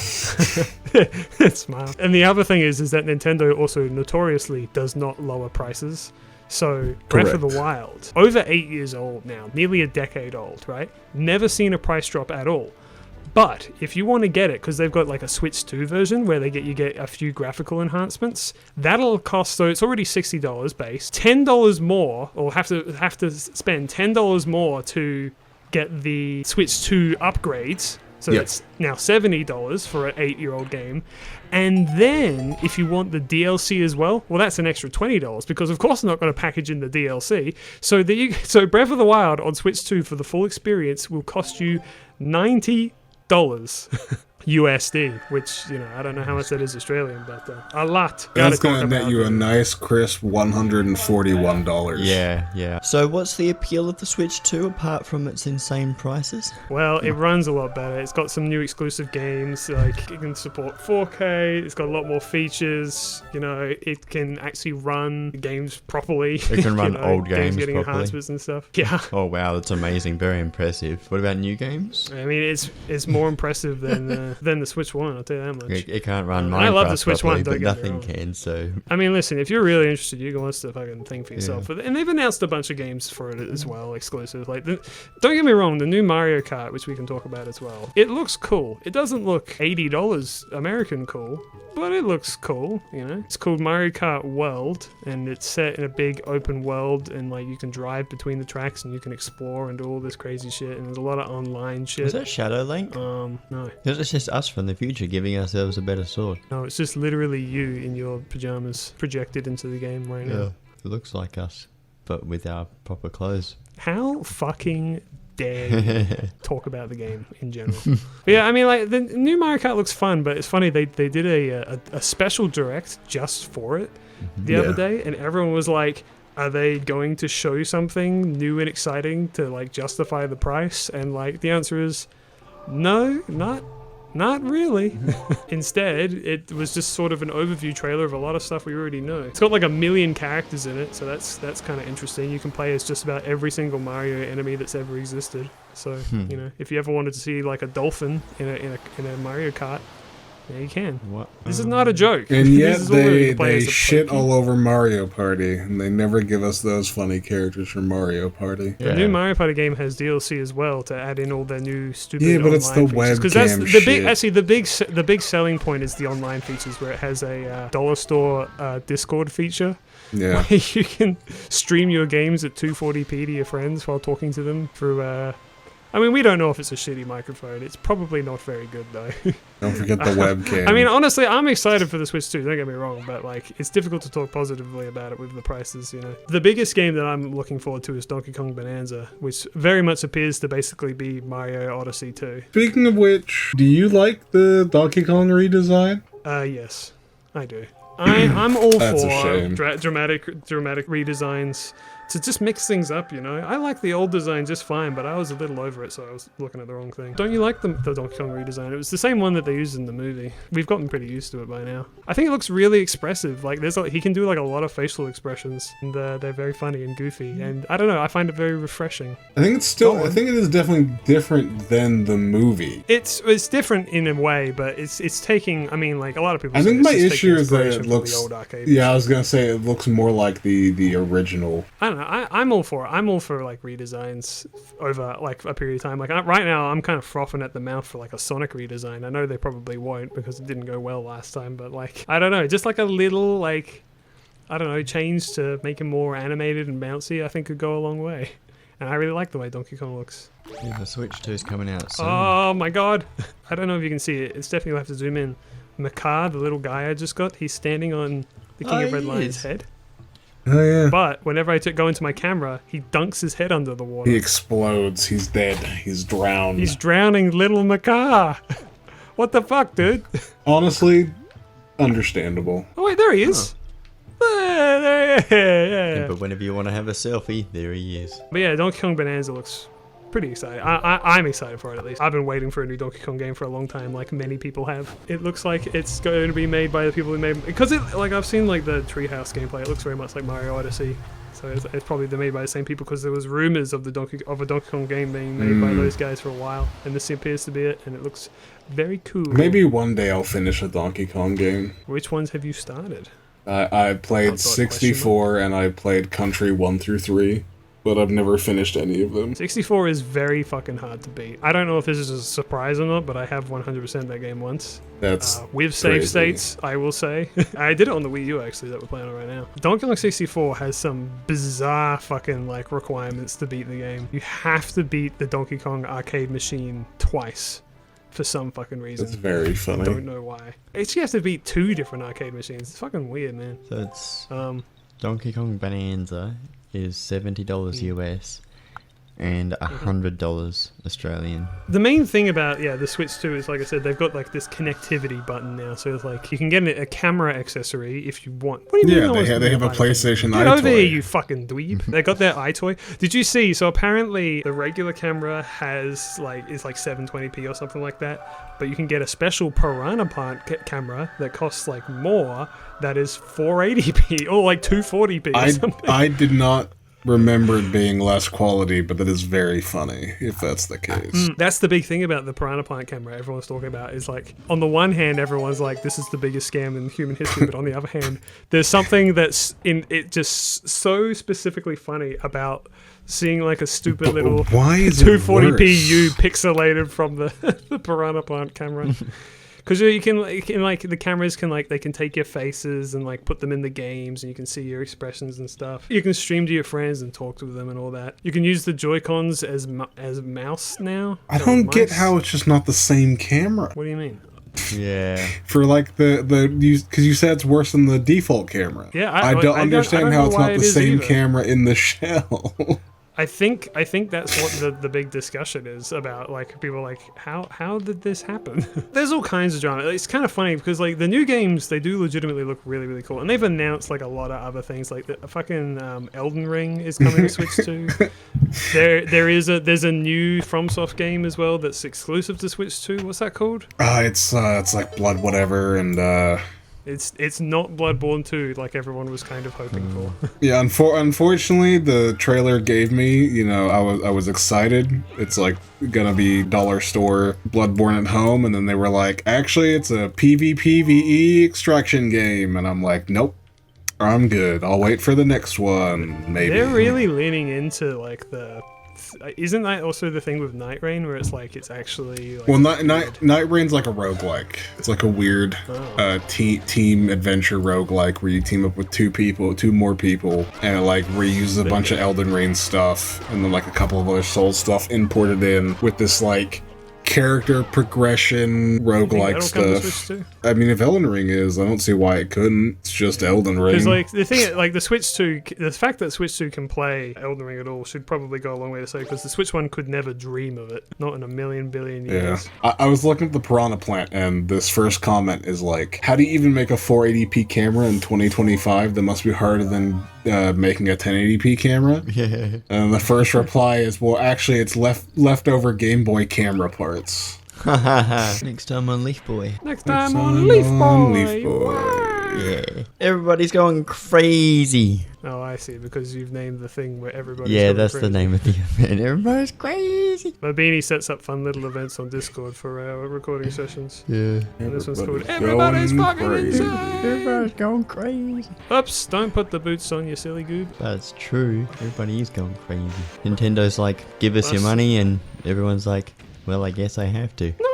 Speaker 1: Smile. And the other thing is that Nintendo also notoriously does not lower prices. So Breath of the
Speaker 2: Correct.
Speaker 1: Wild, over 8 years old now, nearly a decade old, right? Never seen a price drop at all. But if you want to get it, because they've got like a Switch 2 version where you get a few graphical enhancements, that'll cost, so it's already $60 base, $10 more, or have to spend $10 more to get the Switch 2 upgrades. So
Speaker 2: Yep.
Speaker 1: it's now $70 for an 8-year-old game. And then if you want the DLC as well, well, that's an extra $20 because of course they're not going to package in the DLC. So so Breath of the Wild on Switch 2 for the full experience will cost you $90 USD, which, you know, I don't know how much that is Australian, but a lot.
Speaker 2: That's
Speaker 1: Gotta
Speaker 2: gonna
Speaker 1: talk
Speaker 2: net
Speaker 1: about
Speaker 2: you a
Speaker 1: the-
Speaker 2: nice crisp $141.
Speaker 6: Yeah. So what's the appeal of the Switch 2 apart from its insane prices?
Speaker 1: Well, it runs a lot better. It's got some new exclusive games, like it can support 4K, it's got a lot more features, you know, it can actually run games properly.
Speaker 6: It can run
Speaker 1: you know,
Speaker 6: old games
Speaker 1: getting
Speaker 6: properly.
Speaker 1: enhancements and stuff. Yeah.
Speaker 6: Oh wow, that's amazing. Very impressive. What about new games?
Speaker 1: I mean, it's more impressive than the Switch 1, I'll tell you that much.
Speaker 6: It can't run Minecraft
Speaker 1: I love the Switch
Speaker 6: properly,
Speaker 1: 1, don't
Speaker 6: but
Speaker 1: get me
Speaker 6: nothing
Speaker 1: wrong.
Speaker 6: can, so...
Speaker 1: I mean, listen, if you're really interested, you can watch the fucking thing for yourself. And they've announced a bunch of games for it as well, exclusive. Like, don't get me wrong, the new Mario Kart, which we can talk about as well, it looks cool. It doesn't look $80 American cool, but it looks cool, you know? It's called Mario Kart World, and it's set in a big open world, and, like, you can drive between the tracks, and you can explore and do all this crazy shit, and there's a lot of online shit.
Speaker 6: Is that Shadow Link?
Speaker 1: No.
Speaker 6: It's just us from the future giving ourselves a better sword.
Speaker 1: No, it's just literally you in your pajamas projected into the game right now.
Speaker 6: It looks like us, but with our proper clothes.
Speaker 1: How fucking dare you talk about the game in general? But yeah, I mean, like, the new Mario Kart looks fun, but it's funny, they did a special direct just for it the other day, and everyone was like, are they going to show something new and exciting to, like, justify the price? And, like, the answer is no, not really. Instead, it was just sort of an overview trailer of a lot of stuff we already know. It's got like 1 million characters in it, so that's kind of interesting. You can play as just about every single Mario enemy that's ever existed. So, you know, if you ever wanted to see like a dolphin in a Mario Kart, yeah, you can.
Speaker 6: What?
Speaker 1: This is not a joke.
Speaker 2: And
Speaker 1: This
Speaker 2: yet
Speaker 1: is all you
Speaker 2: they
Speaker 1: can play as a
Speaker 2: shit
Speaker 1: Pokemon.
Speaker 2: all over Mario Party, and they never give us those funny characters from Mario Party.
Speaker 1: The new Mario Party game has DLC as well to add in all their new stupid
Speaker 2: Yeah, but it's
Speaker 1: online
Speaker 2: the
Speaker 1: features. 'Cause that's
Speaker 2: webcam
Speaker 1: the big.
Speaker 2: shit.
Speaker 1: Actually, the big selling point is the online features, where it has a dollar store Discord feature.
Speaker 2: Yeah.
Speaker 1: Where you can stream your games at 240p to your friends while talking to them through. I mean, we don't know if it's a shitty microphone. It's probably not very good though.
Speaker 2: Don't forget the webcam.
Speaker 1: I mean, honestly, I'm excited for the Switch 2, don't get me wrong, but like, it's difficult to talk positively about it with the prices, you know. The biggest game that I'm looking forward to is Donkey Kong Bonanza, which very much appears to basically be Mario Odyssey 2.
Speaker 2: Speaking of which, do you like the Donkey Kong redesign?
Speaker 1: Yes, I do. I'm all
Speaker 2: That's a
Speaker 1: for
Speaker 2: shame.
Speaker 1: dramatic redesigns to just mix things up, you know. I like the old design just fine, but I was a little over it, so I was looking at the wrong thing. Don't you like the Donkey Kong redesign? It was the same one that they used in the movie. We've gotten pretty used to it by now. I think it looks really expressive. Like, he can do like a lot of facial expressions, and they're very funny and goofy. And I don't know, I find it very refreshing.
Speaker 2: I think I think it is definitely different than the movie.
Speaker 1: It's different in a way, but it's taking. I mean, like a lot of people.
Speaker 2: I
Speaker 1: say
Speaker 2: think
Speaker 1: it's
Speaker 2: my
Speaker 1: just taking
Speaker 2: issue is that
Speaker 1: inspiration
Speaker 2: it
Speaker 1: from
Speaker 2: looks.
Speaker 1: the old arcade.
Speaker 2: Yeah, I was gonna say it looks more like the original.
Speaker 1: I don't know. I'm all for it. I'm all for like redesigns over like a period of time. Like right now, I'm kind of frothing at the mouth for like a Sonic redesign. I know they probably won't because it didn't go well last time, but like I don't know, just like a little like I don't know change to make him more animated and bouncy. I think could go a long way. And I really like the way Donkey Kong looks.
Speaker 6: Yeah, the Switch 2's coming out soon.
Speaker 1: Oh my god! I don't know if you can see it. It's definitely have to zoom in. Makar, the little guy I just got, he's standing on the King of Red
Speaker 6: he
Speaker 1: Lion's
Speaker 6: is.
Speaker 1: head.
Speaker 2: Oh yeah.
Speaker 1: But whenever I go into my camera, he dunks his head under the water.
Speaker 2: He explodes. He's dead. He's drowned.
Speaker 1: He's drowning little Makar. What the fuck, dude?
Speaker 2: Honestly, understandable.
Speaker 1: Oh wait, there he is. Yeah.
Speaker 6: But whenever you want to have a selfie, there he is.
Speaker 1: But yeah, Donkey Kong Bonanza looks pretty exciting. I'm excited for it at least. I've been waiting for a new Donkey Kong game for a long time, like many people have. It looks like it's going to be made by the people who made because it like I've seen like the Treehouse gameplay. It looks very much like Mario Odyssey. So it's probably made by the same people because there was rumors of a Donkey Kong game being made by those guys for a while, and this appears to be it, and it looks very cool.
Speaker 2: Maybe one day I'll finish a Donkey Kong game.
Speaker 1: Which ones have you started?
Speaker 2: I played
Speaker 1: Outside
Speaker 2: 64 and I played Country 1 through 3, but I've never finished any of them.
Speaker 1: 64 is very fucking hard to beat. I don't know if this is a surprise or not, but I have 100% that game once.
Speaker 2: That's
Speaker 1: With save
Speaker 2: crazy.
Speaker 1: states, I will say. I did it on the Wii U actually that we're playing on right now. Donkey Kong 64 has some bizarre fucking like requirements to beat the game. You have to beat the Donkey Kong arcade machine twice for some fucking reason.
Speaker 2: That's very
Speaker 1: I
Speaker 2: funny.
Speaker 1: don't know why. It's you have to beat 2 different arcade machines. It's fucking weird, man.
Speaker 6: So it's
Speaker 1: Um,
Speaker 6: Donkey Kong Bonanza is $70 US, and $100 Australian.
Speaker 1: The main thing about the Switch 2 is, like I said, they've got like this connectivity button now, so it's like you can get a camera accessory if you want. What do you mean?
Speaker 2: They have a PlayStation
Speaker 1: Get
Speaker 2: iToy.
Speaker 1: over here, you fucking dweeb. They got their iToy. Did you see? So apparently the regular camera is like 720p or something like that, but you can get a special Piranha Plant camera that costs like more. That is 480p or like 240p or something.
Speaker 2: I did not remember it being less quality, but that is very funny if that's the case.
Speaker 1: That's the big thing about the Piranha Plant camera everyone's talking about is like, on the one hand, everyone's like, this is the biggest scam in human history, but on the other hand, there's something that's just so specifically funny about seeing like a stupid little
Speaker 2: why is
Speaker 1: 240p U pixelated from the Piranha Plant camera. Because you can the cameras can they can take your faces and like put them in the games, and you can see your expressions and stuff. You can stream to your friends and talk to them and all that. You can use the Joy-Cons as mouse now.
Speaker 2: I don't get how it's just not the same camera.
Speaker 1: What do you mean?
Speaker 6: Yeah.
Speaker 2: For like because you said it's worse than the default camera.
Speaker 1: Yeah,
Speaker 2: I don't understand how it's not the same
Speaker 1: either.
Speaker 2: camera in the shell.
Speaker 1: I think that's what the big discussion is about. Like, people are like, how did this happen? There's all kinds of drama. It's kind of funny because like the new games, they do legitimately look really, really cool, and they've announced like a lot of other things. Like the fucking Elden Ring is coming to Switch 2. There's a new FromSoft game as well that's exclusive to Switch 2. What's that called?
Speaker 2: It's like Blood whatever, and
Speaker 1: it's not Bloodborne 2 like everyone was kind of hoping for.
Speaker 2: yeah, unfortunately, the trailer gave me, I was excited. It's like gonna be dollar store Bloodborne at home, and then they were like, actually, it's a PvPvE extraction game, and I'm like, nope, I'm good. I'll wait for the next one, maybe.
Speaker 1: They're really leaning into like the. Isn't that also the thing with Night Rain, where it's like it's actually like,
Speaker 2: well, Night Rain's like a roguelike. It's like a weird team adventure roguelike where you team up with two more people, and it like reuses a bunch of Elden Ring stuff and then like a couple of other Souls stuff imported in with this like character progression roguelike stuff. I mean, if Elden Ring is, I don't see why it couldn't. It's just Elden Ring.
Speaker 1: Because like the thing, like the Switch 2, the fact that Switch 2 can play Elden Ring at all should probably go a long way to say, because the Switch 1 could never dream of it, not in a million billion years.
Speaker 2: Yeah, I was looking at the Piranha Plant, and this first comment is like, how do you even make a 480p camera in 2025? That must be harder than making a 1080p camera.
Speaker 6: Yeah.
Speaker 2: And the first reply is, well, actually, it's leftover Game Boy camera parts.
Speaker 6: Next time on Leaf Boy.
Speaker 1: Next time on Leaf Boy.
Speaker 2: Leaf Boy.
Speaker 6: Yeah. Everybody's going crazy.
Speaker 1: Oh, I see, because you've named the thing where everybody's
Speaker 6: Yeah,
Speaker 1: going
Speaker 6: that's
Speaker 1: crazy.
Speaker 6: the name of the event. Everybody's crazy.
Speaker 1: Mabini sets up fun little events on Discord for our recording sessions.
Speaker 6: Yeah.
Speaker 1: And this one's called
Speaker 2: Everybody's
Speaker 1: Everybody's Fucking
Speaker 2: going crazy.
Speaker 1: Insane!
Speaker 6: Everybody's going crazy.
Speaker 1: Oops, don't put the boots on, you silly goob.
Speaker 6: That's true. Everybody is going crazy. Nintendo's like, give us your
Speaker 1: Plus-
Speaker 6: money, and everyone's like, well, I guess I have to.
Speaker 1: No!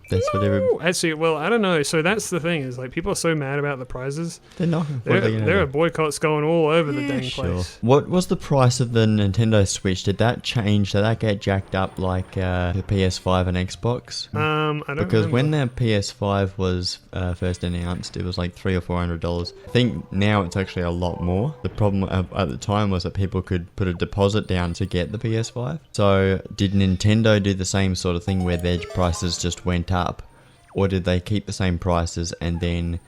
Speaker 6: That's what
Speaker 1: Actually, well, I don't know. So that's the thing, is like people are so mad about the prizes.
Speaker 6: They're not. What are they gonna
Speaker 1: There
Speaker 6: do?
Speaker 1: are boycotts going all over the dang
Speaker 6: Sure.
Speaker 1: place.
Speaker 6: What was the price of the Nintendo Switch? Did that change? Did that get jacked up like the PS5 and Xbox?
Speaker 1: I don't
Speaker 6: Because
Speaker 1: remember.
Speaker 6: when the PS5 was first announced, it was like $300 or $400. I think now it's actually a lot more. The problem at the time was that people could put a deposit down to get the PS5. So did Nintendo do the same sort of thing where their prices just went up? Or did they keep the same prices and then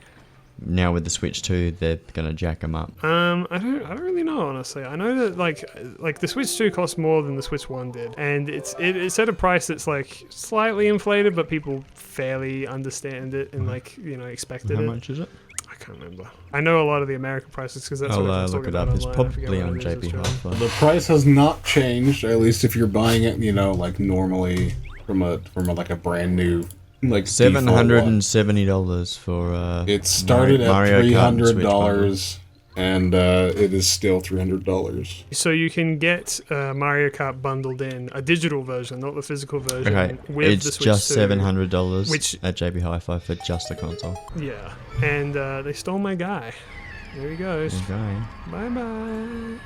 Speaker 6: now with the Switch 2 they're gonna jack them up?
Speaker 1: I don't really know, honestly. I know that like the Switch 2 costs more than the Switch 1 did, and it's at a price that's like slightly inflated, but people fairly understand it and expected
Speaker 6: How
Speaker 1: it.
Speaker 6: much is it?
Speaker 1: I can't remember. I know a lot of the American prices because that's what I
Speaker 6: I'll
Speaker 1: was
Speaker 6: look
Speaker 1: talking
Speaker 6: it
Speaker 1: about
Speaker 6: up. It's
Speaker 1: online. I forget
Speaker 6: probably
Speaker 1: what
Speaker 6: on
Speaker 1: it is,
Speaker 6: JB
Speaker 1: it's
Speaker 6: Hi-Fi.
Speaker 2: The price has not changed, at least if you're buying it, like normally from a brand new like
Speaker 6: $770 for
Speaker 2: it started at
Speaker 6: Mario Kart and Switch
Speaker 2: $300 and it is still $300.
Speaker 1: So you can get Mario Kart bundled in, a digital version, not the physical version.
Speaker 6: Okay,
Speaker 1: with the
Speaker 6: it's
Speaker 1: Switch
Speaker 6: just
Speaker 1: 2,
Speaker 6: $700
Speaker 1: which-
Speaker 6: at JB Hi-Fi for just the console.
Speaker 1: Yeah, and they stole my guy. There he goes.
Speaker 6: Okay.
Speaker 1: Bye bye.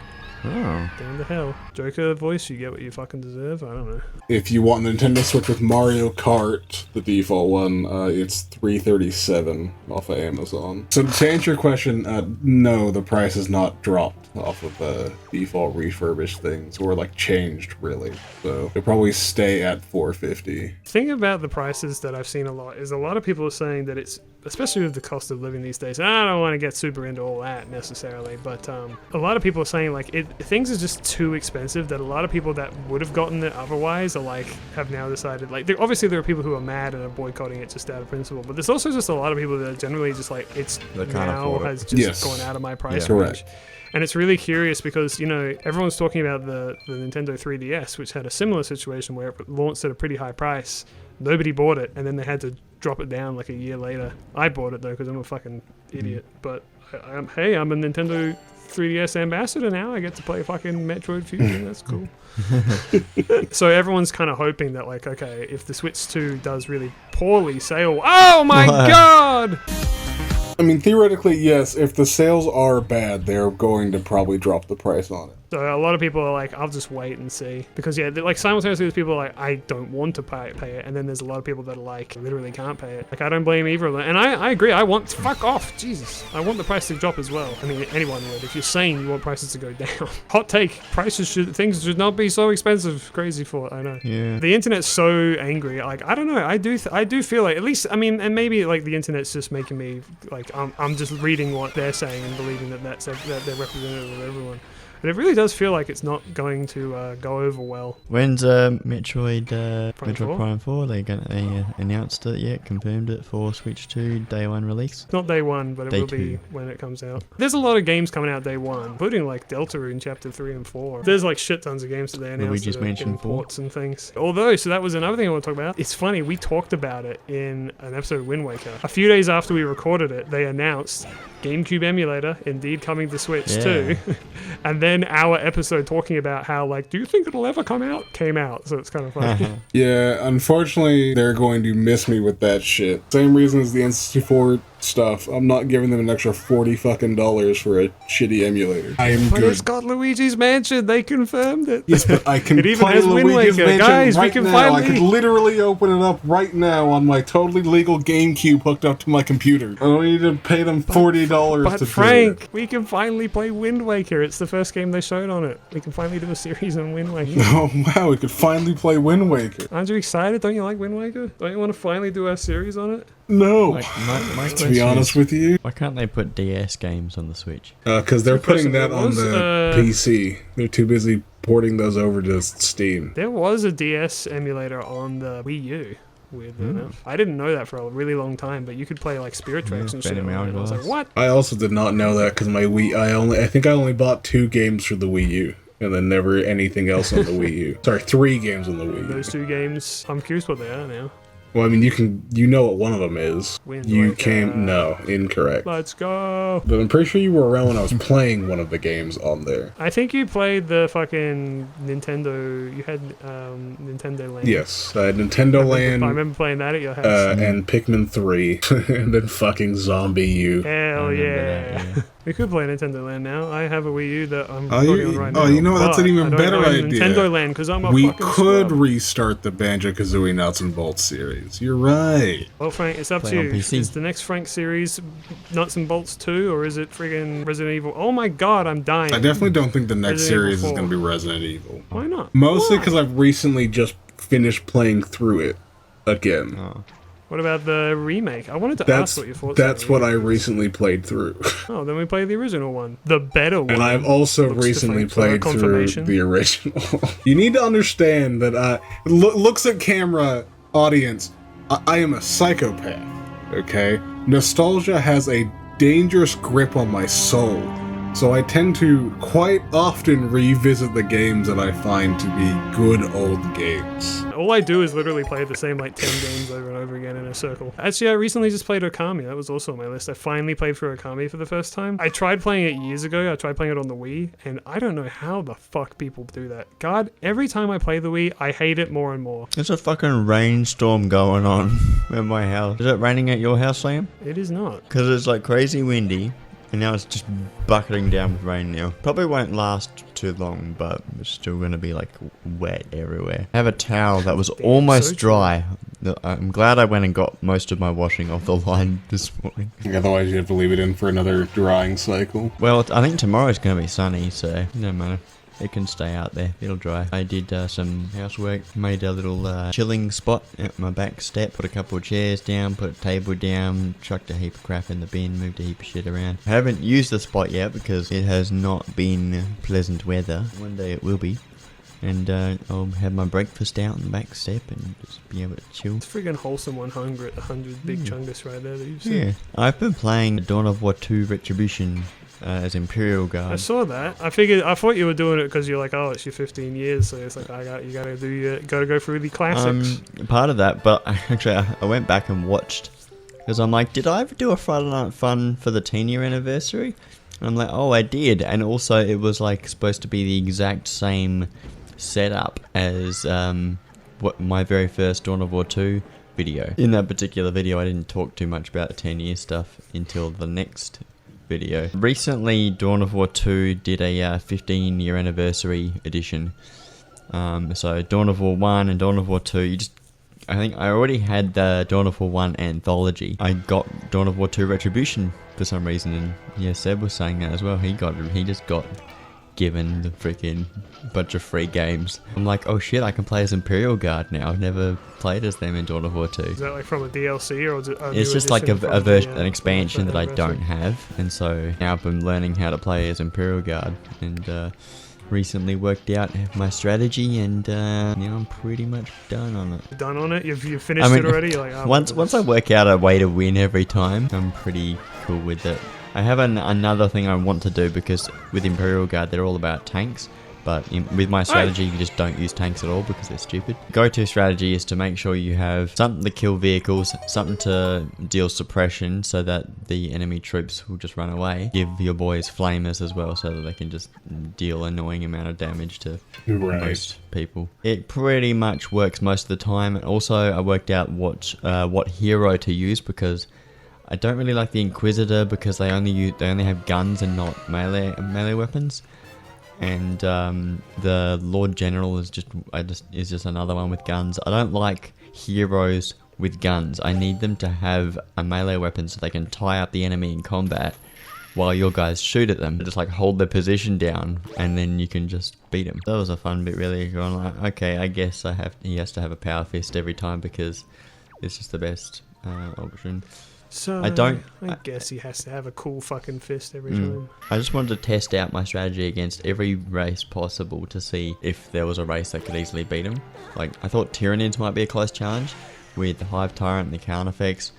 Speaker 6: Oh.
Speaker 1: Down to hell. Joker voice, you get what you fucking deserve. I don't know.
Speaker 2: If you want the Nintendo Switch with Mario Kart, the default one, it's $337 off of Amazon. So to answer your question, no, the price has not dropped off of the default refurbished things, or like changed really. So it'll probably stay at $450.
Speaker 1: The thing about the prices that I've seen a lot is a lot of people are saying that it's, especially with the cost of living these days, and I don't want to get super into all that necessarily, but a lot of people are saying like things are just too expensive that a lot of people that would have gotten it otherwise are like, have now decided, like, obviously there are people who are mad and are boycotting it just out of principle, but there's also just a lot of people that are generally just like, it's now has just gone out of my price range.
Speaker 2: Correct.
Speaker 1: And it's really curious because, you know, everyone's talking about the Nintendo 3DS, which had a similar situation where it launched at a pretty high price. Nobody bought it, and then they had to drop it down like a year later. I bought it, though, because I'm a fucking idiot. But, I'm a Nintendo 3DS ambassador now. I get to play fucking Metroid Fusion. That's cool. So everyone's kind of hoping that, like, okay, if the Switch 2 does really poorly, sale... Oh, my God!
Speaker 2: I mean, theoretically, yes, if the sales are bad, they're going to probably drop the price on it.
Speaker 1: So a lot of people are like, I'll just wait and see. Because, yeah, like, simultaneously there's people like, I don't want to pay it. And then there's a lot of people that are like, literally can't pay it. Like, I don't blame either of them. And I agree. I want... Fuck off. Jesus. I want the price to drop as well. I mean, anyone would. If you're saying you want prices to go down. Hot take. Things should not be so expensive. Crazy thought. I know.
Speaker 6: Yeah.
Speaker 1: The internet's so angry. Like, I don't know. I do feel like, at least, I mean, and maybe, like, the internet's just making me, like, I'm just reading what they're saying and believing that they're representative of everyone. But it really does feel like it's not going to go over well.
Speaker 6: When's Metroid Prime 4? They announced it yet? Confirmed it for Switch 2 day one release?
Speaker 1: Not day one, but it will be when it comes out. There's a lot of games coming out day one, including like Deltarune Chapter 3 and 4. There's like shit tons of games that they announced
Speaker 6: Luigi's
Speaker 1: that are
Speaker 6: Mansion
Speaker 1: getting ports and things. Although, so that was another thing I want to talk about. It's funny, we talked about it in an episode of Wind Waker. A few days after we recorded it, they announced GameCube emulator indeed coming to Switch too. And then our episode talking about how, like, do you think it'll ever come out? Came out, so it's kind of funny.
Speaker 2: Yeah, unfortunately, they're going to miss me with that shit. Same reason as the N64 stuff. I'm not giving them an extra $40 fucking for a shitty emulator. I am
Speaker 1: But
Speaker 2: good.
Speaker 1: it's got Luigi's Mansion. They confirmed it.
Speaker 2: Yes, but I can
Speaker 1: It even
Speaker 2: play
Speaker 1: has Wind
Speaker 2: Luigi's
Speaker 1: Waker.
Speaker 2: Mansion
Speaker 1: Guys, we
Speaker 2: right
Speaker 1: can
Speaker 2: now.
Speaker 1: finally-
Speaker 2: I could literally open it up right now on my totally legal GameCube hooked up to my computer. I don't need to pay them $40
Speaker 1: But
Speaker 2: to
Speaker 1: Frank,
Speaker 2: do it.
Speaker 1: we can finally play Wind Waker. It's the first game they showed on it. We can finally do a series on Wind Waker.
Speaker 2: Oh wow, we could finally play Wind Waker.
Speaker 1: Aren't you excited? Don't you like Wind Waker? Don't you want to finally do our series on it?
Speaker 2: No,
Speaker 6: My
Speaker 2: to
Speaker 6: question
Speaker 2: be honest
Speaker 6: is,
Speaker 2: with you.
Speaker 6: why can't they put DS games on the Switch?
Speaker 2: Because they're putting that on
Speaker 1: was,
Speaker 2: the PC. They're too busy porting those over to Steam.
Speaker 1: There was a DS emulator on the Wii U. Weirdly enough. I didn't know that for a really long time, but you could play like Spirit Tracks and shit.
Speaker 6: Benny
Speaker 1: on it. I was like,
Speaker 6: Hourglass.
Speaker 1: what?
Speaker 2: I also did not know that because my Wii. I think I only bought 2 games for the Wii U, and then never anything else on the Wii U. Sorry, 3 games on the Wii U.
Speaker 1: Those 2 games, I'm curious what they are now.
Speaker 2: Well, I mean, you know what one of them is.
Speaker 1: Wind
Speaker 2: You
Speaker 1: Waker.
Speaker 2: no, incorrect.
Speaker 1: Let's go.
Speaker 2: But I'm pretty sure you were around when I was playing one of the games on there.
Speaker 1: I think you played the fucking Nintendo. You had Nintendo Land.
Speaker 2: Yes, Nintendo Land.
Speaker 1: I remember playing that at your house.
Speaker 2: And Pikmin 3, and then fucking Zombie U.
Speaker 1: Hell
Speaker 6: remember
Speaker 1: yeah.
Speaker 6: that, yeah.
Speaker 1: We could play Nintendo Land now. I have a Wii U that I'm
Speaker 2: Oh,
Speaker 1: recording
Speaker 2: you-
Speaker 1: on right
Speaker 2: oh,
Speaker 1: now.
Speaker 2: you know what? That's an
Speaker 1: but
Speaker 2: even
Speaker 1: I don't
Speaker 2: better
Speaker 1: own
Speaker 2: idea.
Speaker 1: Nintendo Land because I'm a
Speaker 2: We
Speaker 1: fucking
Speaker 2: could
Speaker 1: scrub.
Speaker 2: restart the Banjo-Kazooie Nuts and Bolts series. You're right.
Speaker 1: Well, Frank, it's up
Speaker 6: Play
Speaker 1: to
Speaker 6: on
Speaker 1: you.
Speaker 6: PC.
Speaker 1: Is the next Frank series Nuts and Bolts 2 or is it friggin' Resident Evil? Oh my god, I'm dying.
Speaker 2: I definitely don't think the next
Speaker 1: Resident Evil
Speaker 2: series is
Speaker 1: 4.
Speaker 2: going to be Resident Evil.
Speaker 1: Why not?
Speaker 2: Mostly
Speaker 1: Why?
Speaker 2: because I've recently just finished playing through it again.
Speaker 6: Oh.
Speaker 1: What about the remake? I wanted to ask what your thoughts
Speaker 2: That's
Speaker 1: were.
Speaker 2: what I recently played through.
Speaker 1: Oh, then we play the original one. The better one.
Speaker 2: And I've also
Speaker 1: Looks
Speaker 2: recently
Speaker 1: different, so
Speaker 2: played through
Speaker 1: confirmation.
Speaker 2: the original. You need to understand that looks at camera audience, I am a psychopath, okay? Nostalgia has a dangerous grip on my soul. So I tend to quite often revisit the games that I find to be good old games.
Speaker 1: All I do is literally play the same like 10 games over and over again in a circle. Actually, I recently just played Okami. That was also on my list. I finally played through Okami for the first time. I tried playing it years ago. I tried playing it on the Wii, and I don't know how the fuck people do that. God, every time I play the Wii, I hate it more and more.
Speaker 6: There's a fucking rainstorm going on at my house. Is it raining at your house, Liam?
Speaker 1: It is not.
Speaker 6: Because it's like crazy windy. And now it's just bucketing down with rain now. Probably won't last too long, but it's still going to be like wet everywhere. I have a towel that was almost dry. I'm glad I went and got most of my washing off the line this morning.
Speaker 2: Otherwise, you have to leave it in for another drying cycle.
Speaker 6: Well, I think tomorrow's going to be sunny, so no matter. It can stay out there. It'll dry. I did some housework. Made a little chilling spot at my back step. Put a couple of chairs down. Put a table down. Chucked a heap of crap in the bin. Moved a heap of shit around. I haven't used the spot yet because it has not been pleasant weather. One day it will be. And I'll have my breakfast out on the back step and just be able to chill.
Speaker 1: It's friggin' wholesome 100 big chungus right there that you've seen.
Speaker 6: Yeah. Gotten. I've been playing Dawn of War 2 Retribution as Imperial Guard.
Speaker 1: I saw that. I thought you were doing it because you're like, oh, it's your 15 years, so it's like you gotta go through the classics.
Speaker 6: Part of that, but actually I went back and watched because I'm like, did I ever do a Friday Night Fun for the 10-year anniversary? And I'm like, oh, I did, and also it was like supposed to be the exact same setup as what my very first Dawn of War 2 video. In that particular video, I didn't talk too much about the 10-year stuff until the next video. Recently, Dawn of War 2 did a 15-year anniversary edition. So Dawn of War 1 and Dawn of War 2, I think I already had the Dawn of War 1 anthology. I got Dawn of War 2 Retribution for some reason, and yeah, Seb was saying that as well. He just got given the freaking bunch of free games. I'm like, oh shit, I can play as Imperial Guard now. I've never played as them in Dawn of War 2.
Speaker 1: Is that like from a DLC or is it a
Speaker 6: It's
Speaker 1: new
Speaker 6: just like
Speaker 1: edition
Speaker 6: an expansion that I don't have, and so now I've been learning how to play as Imperial Guard, and recently worked out my strategy, and now I'm pretty much done on it.
Speaker 1: Done on it? You've finished it already? You're like, oh,
Speaker 6: once I work out a way to win every time, I'm pretty cool with it. I have another thing I want to do, because with Imperial Guard they're all about tanks, but with my strategy you just don't use tanks at all because they're stupid. Go-to strategy is to make sure you have something to kill vehicles, something to deal suppression so that the enemy troops will just run away. Give your boys flamers as well so that they can just deal annoying amount of damage to most people. It pretty much works most of the time. And also I worked out what hero to use, because I don't really like the Inquisitor because they only have guns and not melee weapons, and the Lord General is just another one with guns. I don't like heroes with guns. I need them to have a melee weapon so they can tie up the enemy in combat while your guys shoot at them. Just like hold their position down and then you can just beat them. That was a fun bit, really. Going like, okay, I guess he has to have a power fist every time because it's just the best option.
Speaker 1: So I guess he has to have a cool fucking fist every time.
Speaker 6: I just wanted to test out my strategy against every race possible to see if there was a race that could easily beat him. Like, I thought Tyranids might be a close challenge with the Hive Tyrant and the Carnifex,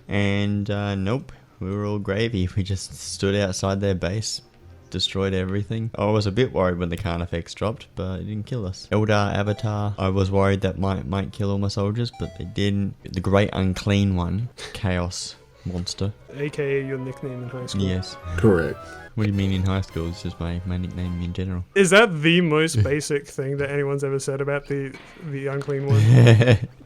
Speaker 6: and nope, we were all gravy. We just stood outside their base, destroyed everything. I was a bit worried when the Carnifex dropped, but it didn't kill us. Eldar Avatar, I was worried that might kill all my soldiers, but they didn't. The Great Unclean One, Chaos Monster.
Speaker 1: AKA your nickname in high school.
Speaker 6: Yes.
Speaker 2: Correct.
Speaker 6: What do you mean in high school? It's just my nickname in general.
Speaker 1: Is that the most basic thing that anyone's ever said about the Unclean One?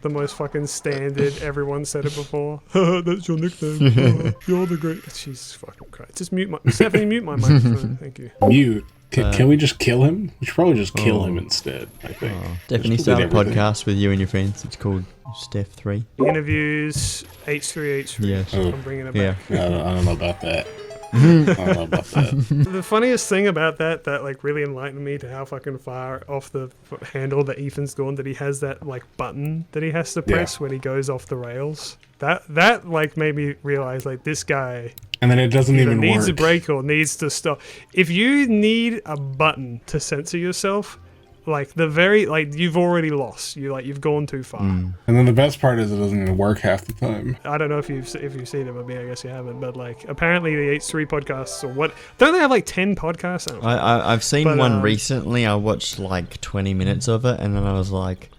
Speaker 1: The most fucking standard, everyone said it before. That's your nickname. You're the great... Jesus fucking Christ. Just Stephanie, mute my microphone. Thank you.
Speaker 2: Mute. Can we just kill him? We should probably just kill him instead, I think.
Speaker 6: Definitely start a podcast with you and your friends. It's called Steph 3.
Speaker 1: Interviews, H3H3.
Speaker 6: Yes.
Speaker 1: I'm bringing it back.
Speaker 2: I don't know about that. I don't know about that.
Speaker 1: The funniest thing about that like really enlightened me to how fucking far off the handle that Ethan's gone, that he has that like button that he has to press when he goes off the rails. That like made me realize like this guy,
Speaker 2: and then it doesn't even work.
Speaker 1: Needs a break or needs to stop. If you need a button to censor yourself, like you've already lost. You've gone too far.
Speaker 2: And then the best part is it doesn't even work half the time.
Speaker 1: I don't know if you've seen them. I mean, I guess you haven't. But like, apparently the H3 podcasts or what? Don't they have like 10 podcasts?
Speaker 6: I've seen one recently. I watched like 20 minutes of it, and then I was like,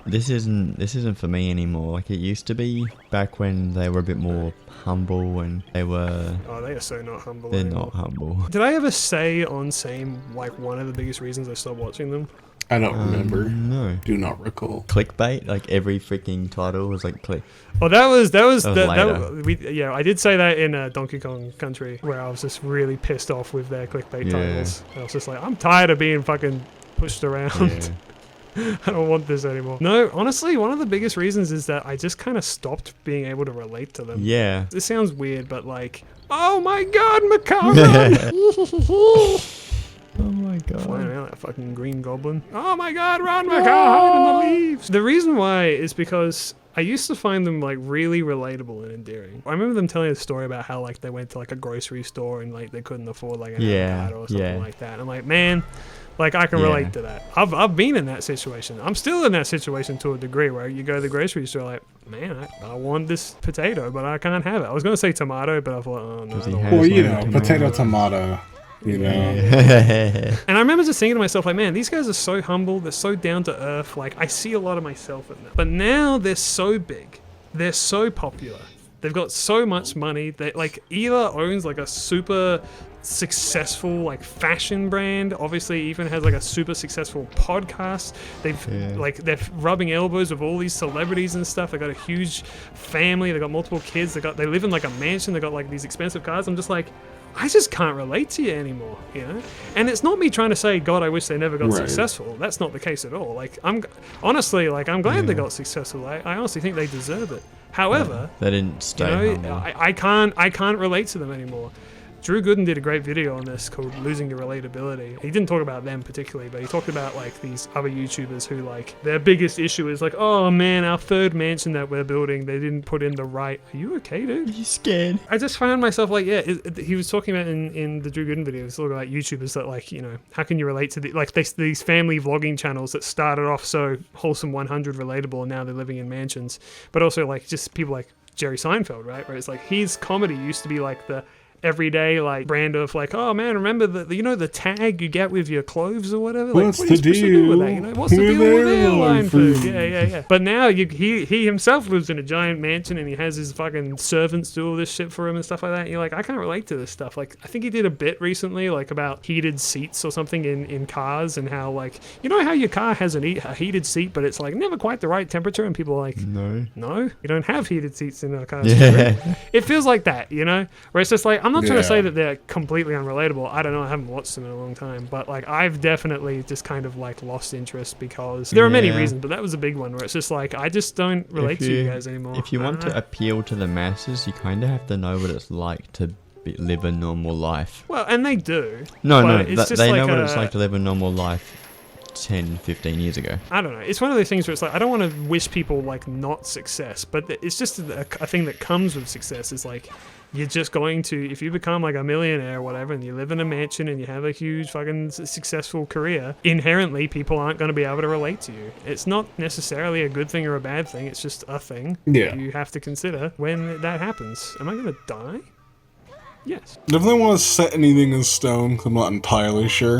Speaker 6: this isn't for me anymore. Like it used to be back when they were a bit more humble, and they were...
Speaker 1: Oh, they are so not humble.
Speaker 6: They're
Speaker 1: anymore.
Speaker 6: not humble.
Speaker 1: Did I ever say on Same, like, one of the biggest reasons I stopped watching them?
Speaker 2: I don't remember.
Speaker 6: No.
Speaker 2: Do not recall.
Speaker 6: Clickbait, like every freaking title was like click.
Speaker 1: Well, that was
Speaker 6: later.
Speaker 1: I did say that in Donkey Kong Country, where I was just really pissed off with their clickbait
Speaker 6: Yeah.
Speaker 1: titles. I was just like, I'm tired of being fucking pushed around.
Speaker 6: Yeah.
Speaker 1: I don't want this anymore. No, honestly, one of the biggest reasons is that I just kind of stopped being able to relate to them.
Speaker 6: Yeah.
Speaker 1: This sounds weird, but like, oh my god, Macaron!
Speaker 6: Oh my god.
Speaker 1: Flying around like a fucking green goblin. Oh my god, run, Macaron, hide in the leaves! The reason why is because I used to find them like really relatable and endearing. I remember them telling a story about how like they went to like a grocery store and like they couldn't afford like an avocado or something like that. And I'm like, man, like I can relate to that. I've been in that situation. I'm still in that situation to a degree where you go to the grocery store like, man, I want this potato, but I can't have it. I was gonna say tomato, but I thought, oh no. I don't want
Speaker 2: Well,
Speaker 1: it.
Speaker 2: you know, potato, tomato. You know.
Speaker 1: And I remember just thinking to myself, like, man, these guys are so humble. They're so down to earth. Like, I see a lot of myself in them. But now they're so big. They're so popular. They've got so much money. They like Ela owns like a super successful like fashion brand. Obviously, even has like a super successful podcast. They're rubbing elbows with all these celebrities and stuff. They got a huge family. They got multiple kids. They live in like a mansion. They got like these expensive cars. I'm just like, I just can't relate to you anymore, you know? And it's not me trying to say, God, I wish they never got successful. That's not the case at all. Like, I'm glad they got successful. I honestly think they deserve it. However,
Speaker 6: they didn't stay humble.
Speaker 1: I can't relate to them anymore. Drew Gooden did a great video on this called Losing Your Relatability. He didn't talk about them particularly, but he talked about like these other YouTubers who like their biggest issue is like, oh man, our third mansion that we're building, they didn't put in the right. Are you okay, dude?
Speaker 6: Are you scared?
Speaker 1: I just found myself like, he was talking about in the Drew Gooden video, he was talking about YouTubers that like, you know, how can you relate to these family vlogging channels that started off so wholesome 100 relatable and now they're living in mansions, but also like just people like Jerry Seinfeld, right? Where it's like his comedy used to be like the everyday like brand of like, oh man, remember the tag you get with your clothes or whatever? Like,
Speaker 2: What's
Speaker 1: what are you
Speaker 2: the
Speaker 1: supposed to do with that?
Speaker 2: deal
Speaker 1: You know, what's the
Speaker 2: with
Speaker 1: deal with
Speaker 2: airline
Speaker 1: airline food?
Speaker 2: food?
Speaker 1: Yeah. But now he himself lives in a giant mansion and he has his fucking servants do all this shit for him and stuff like that. And you're like, I can't relate to this stuff. Like, I think he did a bit recently like about heated seats or something in cars and how like, you know how your car has a heated seat but it's like never quite the right temperature and people are like, no, you don't have heated seats in our cars.
Speaker 6: Yeah.
Speaker 1: It feels like that, you know, where it's just like, I'm not trying to say
Speaker 2: Yeah.
Speaker 1: that they're completely unrelatable. I don't know, I haven't watched them in a long time, but like I've definitely just kind of like lost interest because there are many
Speaker 6: Yeah.
Speaker 1: reasons, but that was a big one where it's just like I just don't relate to you guys anymore.
Speaker 6: If you want to appeal to the masses, you kind of have to know what it's like to live a normal life.
Speaker 1: Well, and they do.
Speaker 6: No,
Speaker 1: but it's just
Speaker 6: they
Speaker 1: like
Speaker 6: know what it's like to live a normal life 10, 15 years ago.
Speaker 1: I don't know. It's one of those things where it's like I don't want to wish people like not success, but it's just a thing that comes with success. Is like you're just going to, if you become like a millionaire or whatever, and you live in a mansion and you have a huge fucking successful career, inherently people aren't going to be able to relate to you. It's not necessarily a good thing or a bad thing. It's just a thing that you have to consider when that happens. Am I going to die? Yes.
Speaker 2: Definitely want to set anything in stone, 'cause I'm not entirely sure.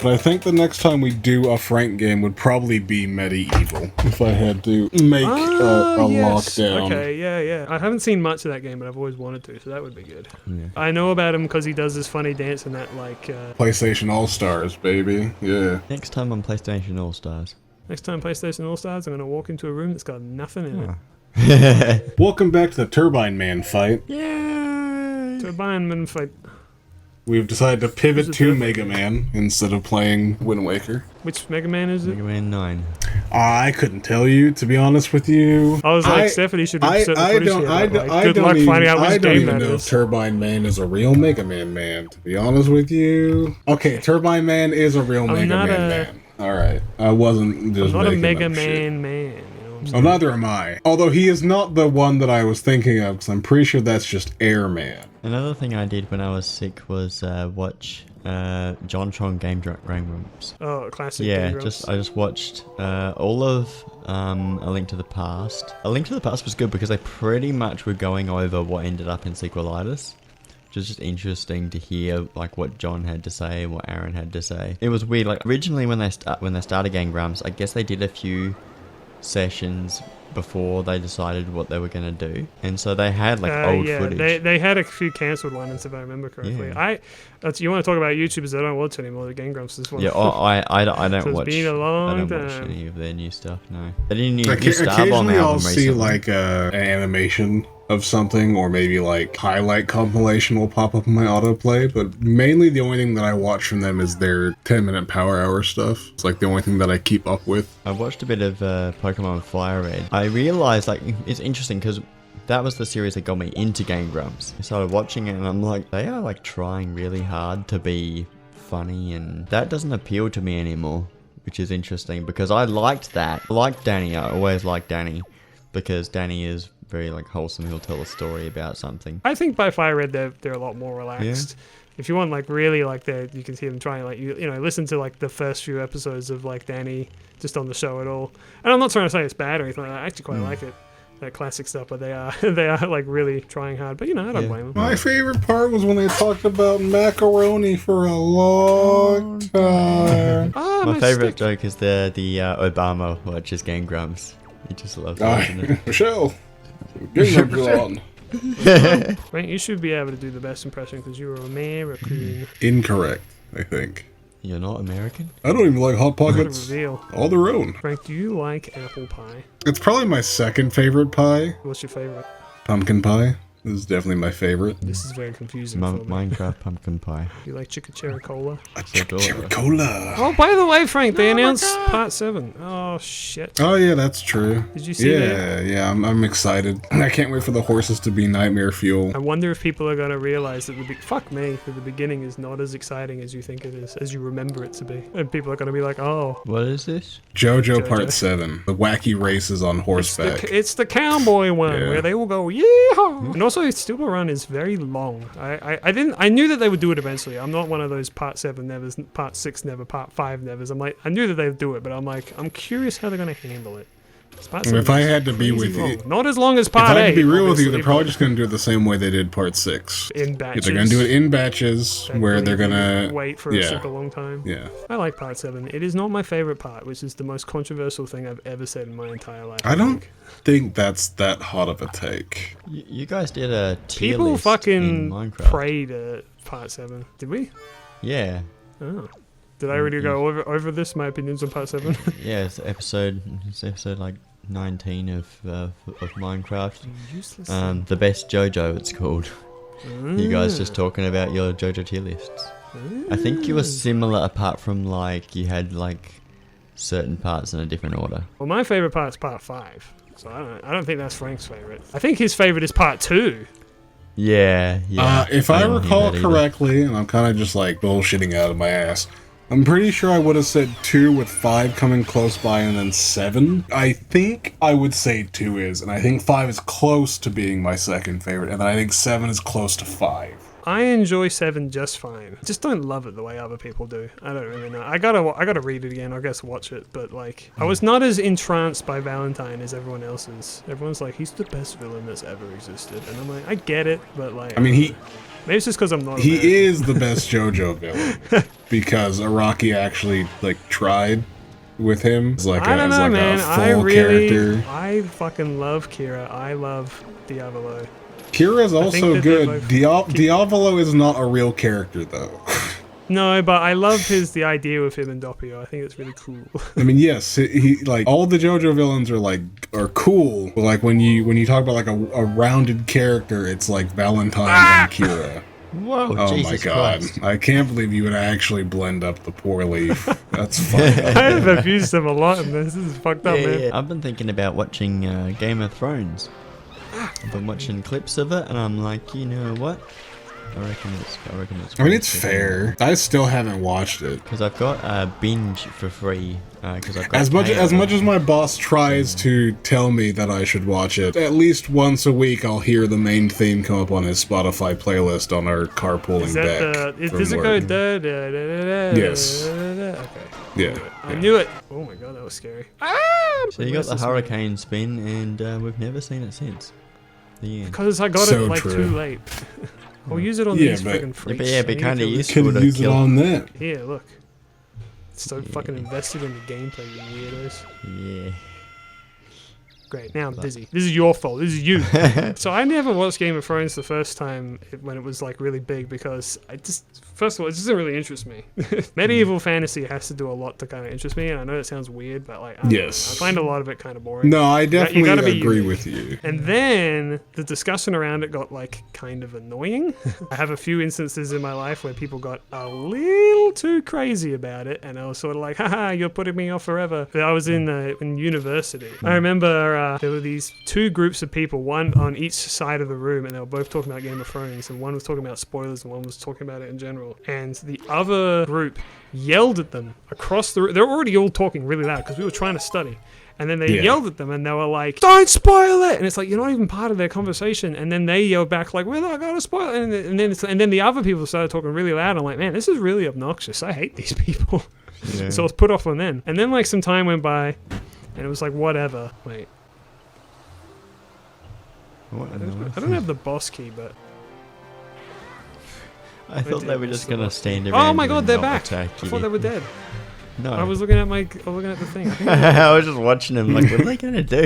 Speaker 2: But I think the next time we do a Frank game would probably be Medieval, if I had to make a lockdown.
Speaker 1: Okay, yeah. I haven't seen much of that game, but I've always wanted to, so that would be good.
Speaker 6: Yeah.
Speaker 1: I know about him because he does this funny dance and that, like...
Speaker 2: PlayStation All-Stars, baby. Yeah.
Speaker 6: Next time on PlayStation All Stars.
Speaker 1: next time PlayStation All-Stars, I'm going to walk into a room that's got nothing in it.
Speaker 2: Welcome back to the Turbine Man fight.
Speaker 1: Turbine Man fight.
Speaker 2: We've decided to pivot
Speaker 1: Who's
Speaker 2: to
Speaker 1: the
Speaker 2: Mega Man instead of playing Wind Waker.
Speaker 1: Which Mega Man is it?
Speaker 6: Mega Man 9.
Speaker 2: I couldn't tell you, to be honest with you.
Speaker 1: I was like, Stephanie should be set the footage here, but, like, good luck finding out which game that
Speaker 2: know
Speaker 1: is.
Speaker 2: if Turbine Man is a real Mega Man, to be honest with you. Okay, Turbine Man is a real Mega Man. Alright, I wasn't just
Speaker 1: I'm not a
Speaker 2: making
Speaker 1: Mega
Speaker 2: up shit.
Speaker 1: Man. You know what I'm saying?
Speaker 2: Oh, neither am I. Although he is not the one that I was thinking of, because I'm pretty sure that's just Airman.
Speaker 6: Another thing I did when I was sick was watch JonTron Game Grumps.
Speaker 1: Oh, classic.
Speaker 6: Yeah,
Speaker 1: Game Grumps.
Speaker 6: I just watched all of A Link to the Past. A Link to the Past was good because they pretty much were going over what ended up in Sequelitis. Which was just interesting to hear like what John had to say and what Aaron had to say. It was weird. Like originally when they started Game Grumps, I guess they did a few sessions before they decided what they were going to do, and so they had like old footage.
Speaker 1: They had a few cancelled ones if I remember correctly.
Speaker 6: Yeah.
Speaker 1: You want to talk about YouTubers that I don't watch anymore? The Game Grumps is one.
Speaker 6: Yeah, I don't
Speaker 1: So it's
Speaker 6: watch.
Speaker 1: been a long
Speaker 6: I don't watch
Speaker 1: time.
Speaker 6: any of their new stuff. No, they didn't new Starbomb
Speaker 2: Occasionally
Speaker 6: album
Speaker 2: I'll see
Speaker 6: recently.
Speaker 2: like an animation of something, or maybe like highlight compilation will pop up in my autoplay, but mainly the only thing that I watch from them is their 10-minute Power Hour stuff. It's like the only thing that I keep up with.
Speaker 6: I watched a bit of Pokemon Fire Red. I realized like it's interesting because that was the series that got me into Game Grumps. I started watching it and I'm like, they are like trying really hard to be funny, and that doesn't appeal to me anymore, which is interesting because I liked that. I liked Danny. I always liked Danny because Danny is very like wholesome. He'll tell a story about something.
Speaker 1: I think by Fire Red they're a lot more relaxed. If you want like really like you can see them trying like you know listen to like the first few episodes of like Danny just on the show at all. And I'm not trying to say it's bad or anything like that. I actually quite like it. That classic stuff, but they are like really trying hard. But you know, I don't blame them.
Speaker 2: My favorite part was when they talked about macaroni for a long time.
Speaker 6: My favorite joke is the Obama watches Game Grumps. He just loves watching it.
Speaker 2: Michelle, Game Grumps on.
Speaker 1: Right, you should be able to do the best impression because you're American.
Speaker 2: Incorrect, I think.
Speaker 6: You're not American?
Speaker 2: I don't even like Hot
Speaker 1: What a
Speaker 2: Pockets.
Speaker 1: reveal.
Speaker 2: All their own.
Speaker 1: Frank, do you like apple pie?
Speaker 2: It's probably my second favorite pie.
Speaker 1: What's your favorite?
Speaker 2: Pumpkin pie. This is definitely my favorite.
Speaker 1: This is very confusing for me.
Speaker 6: Minecraft pumpkin pie.
Speaker 1: You like Chicka Cola?
Speaker 2: Chiricola.
Speaker 1: Oh, by the way, Frank, they announced Part 7. Oh, shit.
Speaker 2: Oh yeah, that's true.
Speaker 1: Did you see that?
Speaker 2: Yeah, I'm excited. I can't wait for the horses to be nightmare fuel.
Speaker 1: I wonder if people are going to realize that that the beginning is not as exciting as you think it is, as you remember it to be. And people are going to be like, oh.
Speaker 6: What is this?
Speaker 2: JoJo Part 7. The wacky races on
Speaker 1: It's
Speaker 2: horseback.
Speaker 1: it's the cowboy one
Speaker 2: Yeah.
Speaker 1: where they all go yeehaw. And also, Steel Run is very long. I knew that they would do it eventually. I'm not one of those Part 7 nevers, Part 6 never, Part 5 nevers. I knew that they'd do it, but I'm curious how they're going to handle it.
Speaker 2: If I had to be with you,
Speaker 1: not as long as
Speaker 2: if
Speaker 1: Part 8.
Speaker 2: I had to be real with you,
Speaker 1: obviously,
Speaker 2: they're probably
Speaker 1: but
Speaker 2: just going to do it the same way they did Part 6.
Speaker 1: in batches.
Speaker 2: They're going to do it in batches,
Speaker 1: That
Speaker 2: where
Speaker 1: really
Speaker 2: they're going to
Speaker 1: wait for a super long time.
Speaker 2: Yeah.
Speaker 1: I like Part 7. It is not my favorite part, which is the most controversial thing I've ever said in my entire life.
Speaker 2: I don't think that's that hot of a take.
Speaker 6: You guys did a tier
Speaker 1: People
Speaker 6: list
Speaker 1: fucking
Speaker 6: in Minecraft.
Speaker 1: prayed at Part 7. Did we?
Speaker 6: Yeah.
Speaker 1: Oh. Did I already go over this? My opinions on Part 7?
Speaker 6: Yeah, it's episode like 19 of Minecraft.
Speaker 1: Useless.
Speaker 6: The best JoJo, it's called. You guys just talking about your JoJo tier lists. I think you were similar, apart from like you had like certain parts in a different order.
Speaker 1: Well, my favorite part's Part 5. So I don't think that's Frank's favorite. I think his favorite is Part 2.
Speaker 6: Yeah.
Speaker 2: If I
Speaker 6: didn't hear
Speaker 2: recall
Speaker 6: that either.
Speaker 2: correctly, and I'm kind of just like bullshitting out of my ass, I'm pretty sure I would have said 2 with 5 coming close by and then 7. I think I would say 2 is, and I think 5 is close to being my second favorite, and then I think 7 is close to 5.
Speaker 1: I enjoy 7 just fine. I just don't love it the way other people do. I don't really know. I gotta read it again. I guess watch it. But like, I was not as entranced by Valentine as everyone else is. Everyone's like, he's the best villain that's ever existed, and I'm like, I get it, but like,
Speaker 2: I mean,
Speaker 1: maybe it's just because I'm not.
Speaker 2: he
Speaker 1: American.
Speaker 2: is the best JoJo villain because Araki actually like tried with him as like
Speaker 1: I don't know, man.
Speaker 2: a
Speaker 1: I
Speaker 2: full
Speaker 1: really,
Speaker 2: character.
Speaker 1: I fucking love Kira. I love Diavolo.
Speaker 2: Kira's also
Speaker 1: that
Speaker 2: good.
Speaker 1: they're both-
Speaker 2: Diavolo is not a real character though.
Speaker 1: No, but I love the idea with him and Doppio. I think it's really cool.
Speaker 2: I mean, yes, he like all the JoJo villains are cool. But like when you talk about like a rounded character, it's like Valentine and Kira.
Speaker 6: Whoa,
Speaker 2: Oh
Speaker 6: Jesus
Speaker 2: my god!
Speaker 6: Christ.
Speaker 2: I can't believe you would actually blend up the poor leaf. That's funny.
Speaker 1: I've abused him a lot in this. This is fucked up, man.
Speaker 6: I've been thinking about watching Game of Thrones. I've been watching clips of it, and I'm like, you know what? I reckon it's.
Speaker 2: I mean, it's fair. I still haven't watched it.
Speaker 6: Because I've got Binge for free. Because I've got
Speaker 2: As much
Speaker 6: Paywall.
Speaker 2: as my boss tries to tell me that I should watch it, at least once a week I'll hear the main theme come up on his Spotify playlist on our carpooling
Speaker 1: Is
Speaker 2: back.
Speaker 1: that
Speaker 2: from
Speaker 1: does it go
Speaker 2: work.
Speaker 1: da da da da da?
Speaker 2: Yes.
Speaker 1: Okay.
Speaker 2: Yeah.
Speaker 1: I knew it. Oh my god, that was scary.
Speaker 6: So you got the hurricane spin, and we've never seen it since. The end.
Speaker 1: Because I got
Speaker 2: So
Speaker 1: it like
Speaker 2: true.
Speaker 1: too late. I'll use it on
Speaker 2: Yeah,
Speaker 1: these
Speaker 2: but-
Speaker 1: freaking freaks.
Speaker 6: Yeah, but
Speaker 1: I need
Speaker 6: kinda
Speaker 1: to-
Speaker 6: useful
Speaker 2: Could
Speaker 6: to
Speaker 2: have used it
Speaker 6: kill.
Speaker 2: on that.
Speaker 1: Here, look. So fucking invested in the gameplay, you weirdos.
Speaker 6: Yeah.
Speaker 1: Great. Now I'm dizzy. This is your fault. This is you. So I never watched Game of Thrones the first time when it was like really big because first of all, it doesn't really interest me. Medieval fantasy has to do a lot to kind of interest me, and I know it sounds weird, but like, I don't know. I find a lot of it kind of boring.
Speaker 2: No, I definitely
Speaker 1: gotta be
Speaker 2: agree
Speaker 1: unique.
Speaker 2: with you.
Speaker 1: And then the discussion around it got like kind of annoying. I have a few instances in my life where people got a little too crazy about it, and I was sort of like, haha, you're putting me off forever. But I was in university. I remember there were these two groups of people, one on each side of the room, and they were both talking about Game of Thrones, and one was talking about spoilers and one was talking about it in general. And the other group yelled at them across the room. They were already all talking really loud because we were trying to study. And then they yelled at them and they were like, don't spoil it! And it's like, you're not even part of their conversation. And then they yelled back like, we're not going to spoil it. And then the other people started talking really loud. I'm like, man, this is really obnoxious. I hate these people.
Speaker 6: Yeah.
Speaker 1: So I was put off on them. And then like some time went by and it was like, whatever. Wait.
Speaker 6: What
Speaker 1: I don't have the boss key, but...
Speaker 6: I thought they were just
Speaker 1: the
Speaker 6: gonna
Speaker 1: boss
Speaker 6: stand
Speaker 1: key.
Speaker 6: around.
Speaker 1: Oh my god,
Speaker 6: and
Speaker 1: they're
Speaker 6: not
Speaker 1: back!
Speaker 6: attack
Speaker 1: I
Speaker 6: you.
Speaker 1: thought they were dead.
Speaker 6: No.
Speaker 1: I was looking at the thing. I, think
Speaker 6: I was just watching them like, what are they gonna do?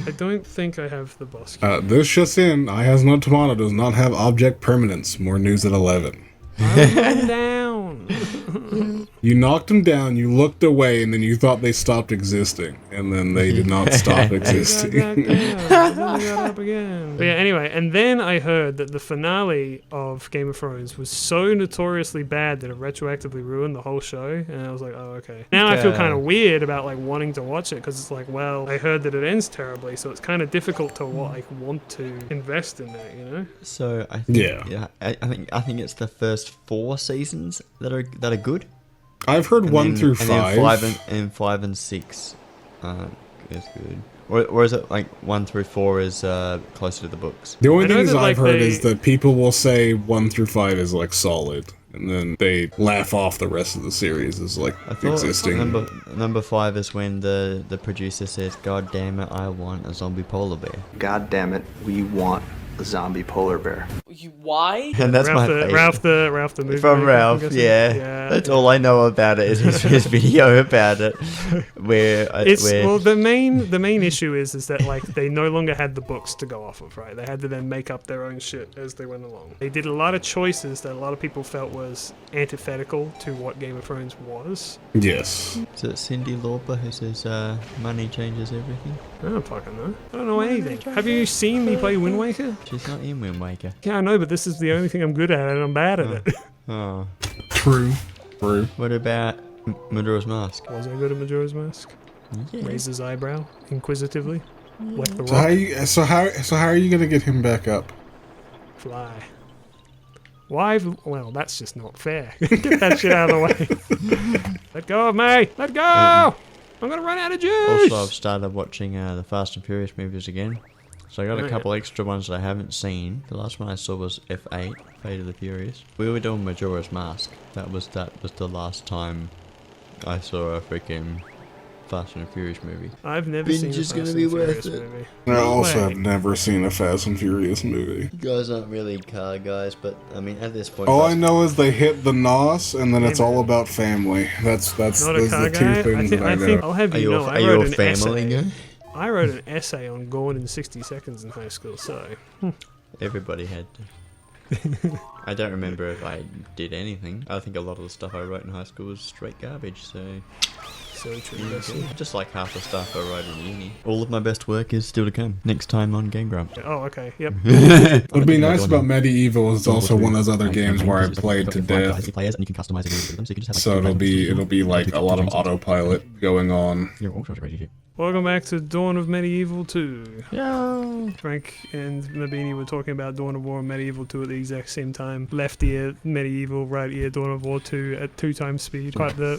Speaker 1: I don't think I have the boss key.
Speaker 2: This just in, Ihasnotomato does not have object permanence. More news at 11.
Speaker 1: I was going down.
Speaker 2: You knocked them down, you looked away, and then you thought they stopped existing. And then they did not stop existing.
Speaker 1: Then they got up again. But yeah, anyway, and then I heard that the finale of Game of Thrones was so notoriously bad that it retroactively ruined the whole show, and I was like, oh, okay. Now I feel kind of weird about like wanting to watch it because it's like, well, I heard that it ends terribly, so it's kind of difficult to want to invest in that, you know?
Speaker 6: So I think,
Speaker 2: Yeah.
Speaker 6: I think it's the first 4 seasons that are good.
Speaker 2: I've heard
Speaker 6: And
Speaker 2: 1
Speaker 6: then-
Speaker 2: through
Speaker 6: and
Speaker 2: 5.
Speaker 6: then 5 and 6 is good. Or is it like 1 through 4 is closer to the books?
Speaker 2: The only
Speaker 1: I know
Speaker 2: things
Speaker 1: that,
Speaker 2: I've
Speaker 1: like,
Speaker 2: heard
Speaker 1: they-
Speaker 2: is that people will say 1 through 5 is like solid, and then they laugh off the rest of the series as like
Speaker 6: I thought
Speaker 2: existing.
Speaker 6: number 5 is when the producer says, "God damn it, I want a zombie polar bear,"
Speaker 7: God damn it, we want a zombie polar bear.
Speaker 8: Why?
Speaker 6: and that's my
Speaker 1: Ralph
Speaker 6: favorite.
Speaker 1: Ralph the movie
Speaker 6: From
Speaker 1: maker, I'm
Speaker 6: Ralph,
Speaker 1: guessing.
Speaker 6: yeah. That's all I know about it is his video about it, where
Speaker 1: the main issue is that like they no longer had the books to go off of, right? They had to then make up their own shit as they went along. They did a lot of choices that a lot of people felt was antithetical to what Game of Thrones was.
Speaker 2: Yes.
Speaker 6: is it Cyndi Lauper who says money changes everything?
Speaker 1: I don't fucking know. I don't know anything. Have you seen me play Wind Waker?
Speaker 6: She's not in Wind Waker.
Speaker 1: Yeah, I know, but this is the only thing I'm good at, and I'm bad at it.
Speaker 6: Oh,
Speaker 2: True.
Speaker 6: what about Majora's Mask?
Speaker 1: Was I good at Majora's Mask?
Speaker 6: Yeah.
Speaker 1: Raised his eyebrow inquisitively, like the
Speaker 2: So
Speaker 1: rock.
Speaker 2: how are you gonna get him back up?
Speaker 1: Fly. Why? Well, that's just not fair. Get that shit out of the way. Let go of me. Let go. I'm gonna run out of juice.
Speaker 6: Also, I've started watching the Fast and Furious movies again. So I got
Speaker 1: Oh,
Speaker 6: a couple extra ones that I haven't seen. The last one I saw was F8, Fate of the Furious. We were doing Majora's Mask. That was the last time I saw a freaking Fast and Furious movie.
Speaker 1: I've never
Speaker 6: Binge
Speaker 1: seen a
Speaker 6: is
Speaker 1: Fast
Speaker 6: gonna
Speaker 1: and
Speaker 6: be
Speaker 1: Furious
Speaker 6: worth it.
Speaker 1: movie.
Speaker 2: I also
Speaker 1: Wait.
Speaker 2: have never seen a Fast and Furious movie.
Speaker 6: You guys aren't really car guys, but I mean at this point.
Speaker 2: All I
Speaker 6: Fast-
Speaker 2: know is they hit the nos, and then it's
Speaker 1: Hey,
Speaker 2: all
Speaker 1: man.
Speaker 2: about family. That's
Speaker 1: Not a
Speaker 2: those
Speaker 1: car
Speaker 2: are the two
Speaker 1: guy.
Speaker 2: things that I
Speaker 1: I
Speaker 2: know.
Speaker 1: think I'll have
Speaker 6: Are
Speaker 1: you
Speaker 6: you
Speaker 1: know.
Speaker 6: a,
Speaker 1: I
Speaker 6: are you
Speaker 1: wrote
Speaker 6: a
Speaker 1: an
Speaker 6: family
Speaker 1: essay.
Speaker 6: guy?
Speaker 1: I wrote an essay on Gone in 60 Seconds in high school, so
Speaker 6: Everybody had to. I don't remember if I did anything. I think a lot of the stuff I wrote in high school was straight garbage, so...
Speaker 1: true.
Speaker 6: Just like half the stuff I wrote in uni. All of my best work is still to come. Next time on Game Grumps.
Speaker 1: Oh, okay. Yep.
Speaker 2: What'd be nice about Medieval is also one of those other games where I played to death.
Speaker 6: Players and you can customize it with them, so you can just have
Speaker 2: So it'll be like a lot of autopilot going on.
Speaker 6: You're all sorts of crazy shit.
Speaker 1: Welcome back to Dawn of Medieval 2.
Speaker 6: Yeah.
Speaker 1: Frank and Mabini were talking about Dawn of War and Medieval 2 at the exact same time. Left ear Medieval, right ear Dawn of War 2 at 2 times speed. Quite the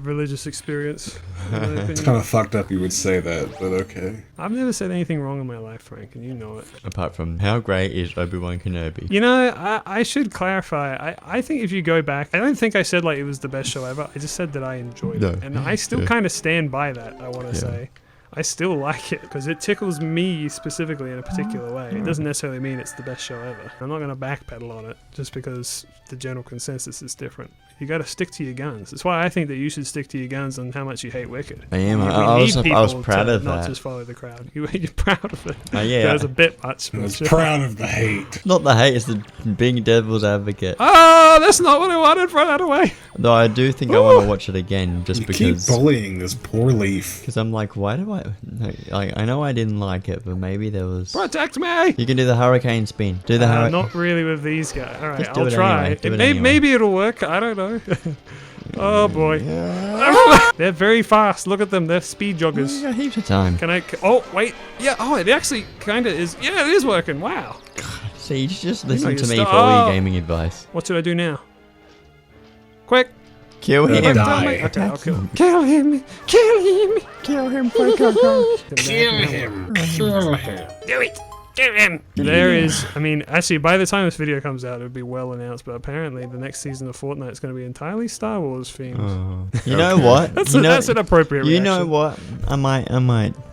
Speaker 1: religious experience. in my
Speaker 2: It's
Speaker 1: opinion.
Speaker 2: kind of fucked up you would say that, but okay.
Speaker 1: I've never said anything wrong in my life, Frank, and you know it.
Speaker 6: Apart from how great is Obi-Wan Kenobi?
Speaker 1: You know, I should clarify. I think if you go back, I don't think I said like it was the best show ever. I just said that I enjoyed
Speaker 6: No.
Speaker 1: it, and I still
Speaker 6: Yeah.
Speaker 1: kind of stand by that. I want to
Speaker 6: Yeah.
Speaker 1: say, I still like it because it tickles me specifically in a particular way. It doesn't necessarily mean it's the best show ever. I'm not going to backpedal on it just because the general consensus is different. You got to stick to your guns. That's why I think that you should stick to your guns on how much you hate Wicked.
Speaker 6: I am.
Speaker 1: We
Speaker 6: I
Speaker 1: need
Speaker 6: was
Speaker 1: people
Speaker 6: proud
Speaker 1: to
Speaker 6: of
Speaker 1: not
Speaker 6: that.
Speaker 1: just follow the crowd. You're proud of it.
Speaker 6: Yeah.
Speaker 1: That was a bit much.
Speaker 2: I
Speaker 1: but
Speaker 2: was
Speaker 1: sure.
Speaker 2: proud of the hate.
Speaker 6: Not the hate, it's the being devil's advocate.
Speaker 1: Oh, that's not what I wanted. Throw that away.
Speaker 6: Though I do think I want to watch it again just
Speaker 2: You keep
Speaker 6: because.
Speaker 2: bullying this poor leaf.
Speaker 6: Because I'm like, why do I? Like, I know I didn't like it, but maybe there was.
Speaker 1: Protect me.
Speaker 6: You can do the hurricane spin. Do the hurricane.
Speaker 1: Not really with these guys. All right,
Speaker 6: Just do
Speaker 1: I'll
Speaker 6: it
Speaker 1: try.
Speaker 6: anyway. Do it
Speaker 1: Maybe
Speaker 6: anyway.
Speaker 1: it'll work. I don't know. Oh boy. They're very fast. Look at them. They're speed
Speaker 6: You
Speaker 1: joggers.
Speaker 6: got heaps of time.
Speaker 1: Can I? Oh wait. Yeah. Oh, it actually kind of is. Yeah, it is working. Wow.
Speaker 6: See, you just listen
Speaker 1: you
Speaker 6: to me
Speaker 1: start-
Speaker 6: for all
Speaker 1: oh.
Speaker 6: your gaming advice.
Speaker 1: What should I do now? Quick.
Speaker 6: Kill him.
Speaker 2: Die.
Speaker 1: Okay, I'll kill him. Kill him. Kill him.
Speaker 6: Kill him. Kill him.
Speaker 2: Kill him. Kill him.
Speaker 1: Do it. Kill him. There is. I mean, actually, by the time this video comes out, it'll be well announced. But apparently, the next season of Fortnite is going to be entirely Star Wars themed.
Speaker 6: You know what?
Speaker 1: That's,
Speaker 6: you know,
Speaker 1: that's an appropriate.
Speaker 6: You know
Speaker 1: reaction.
Speaker 6: what?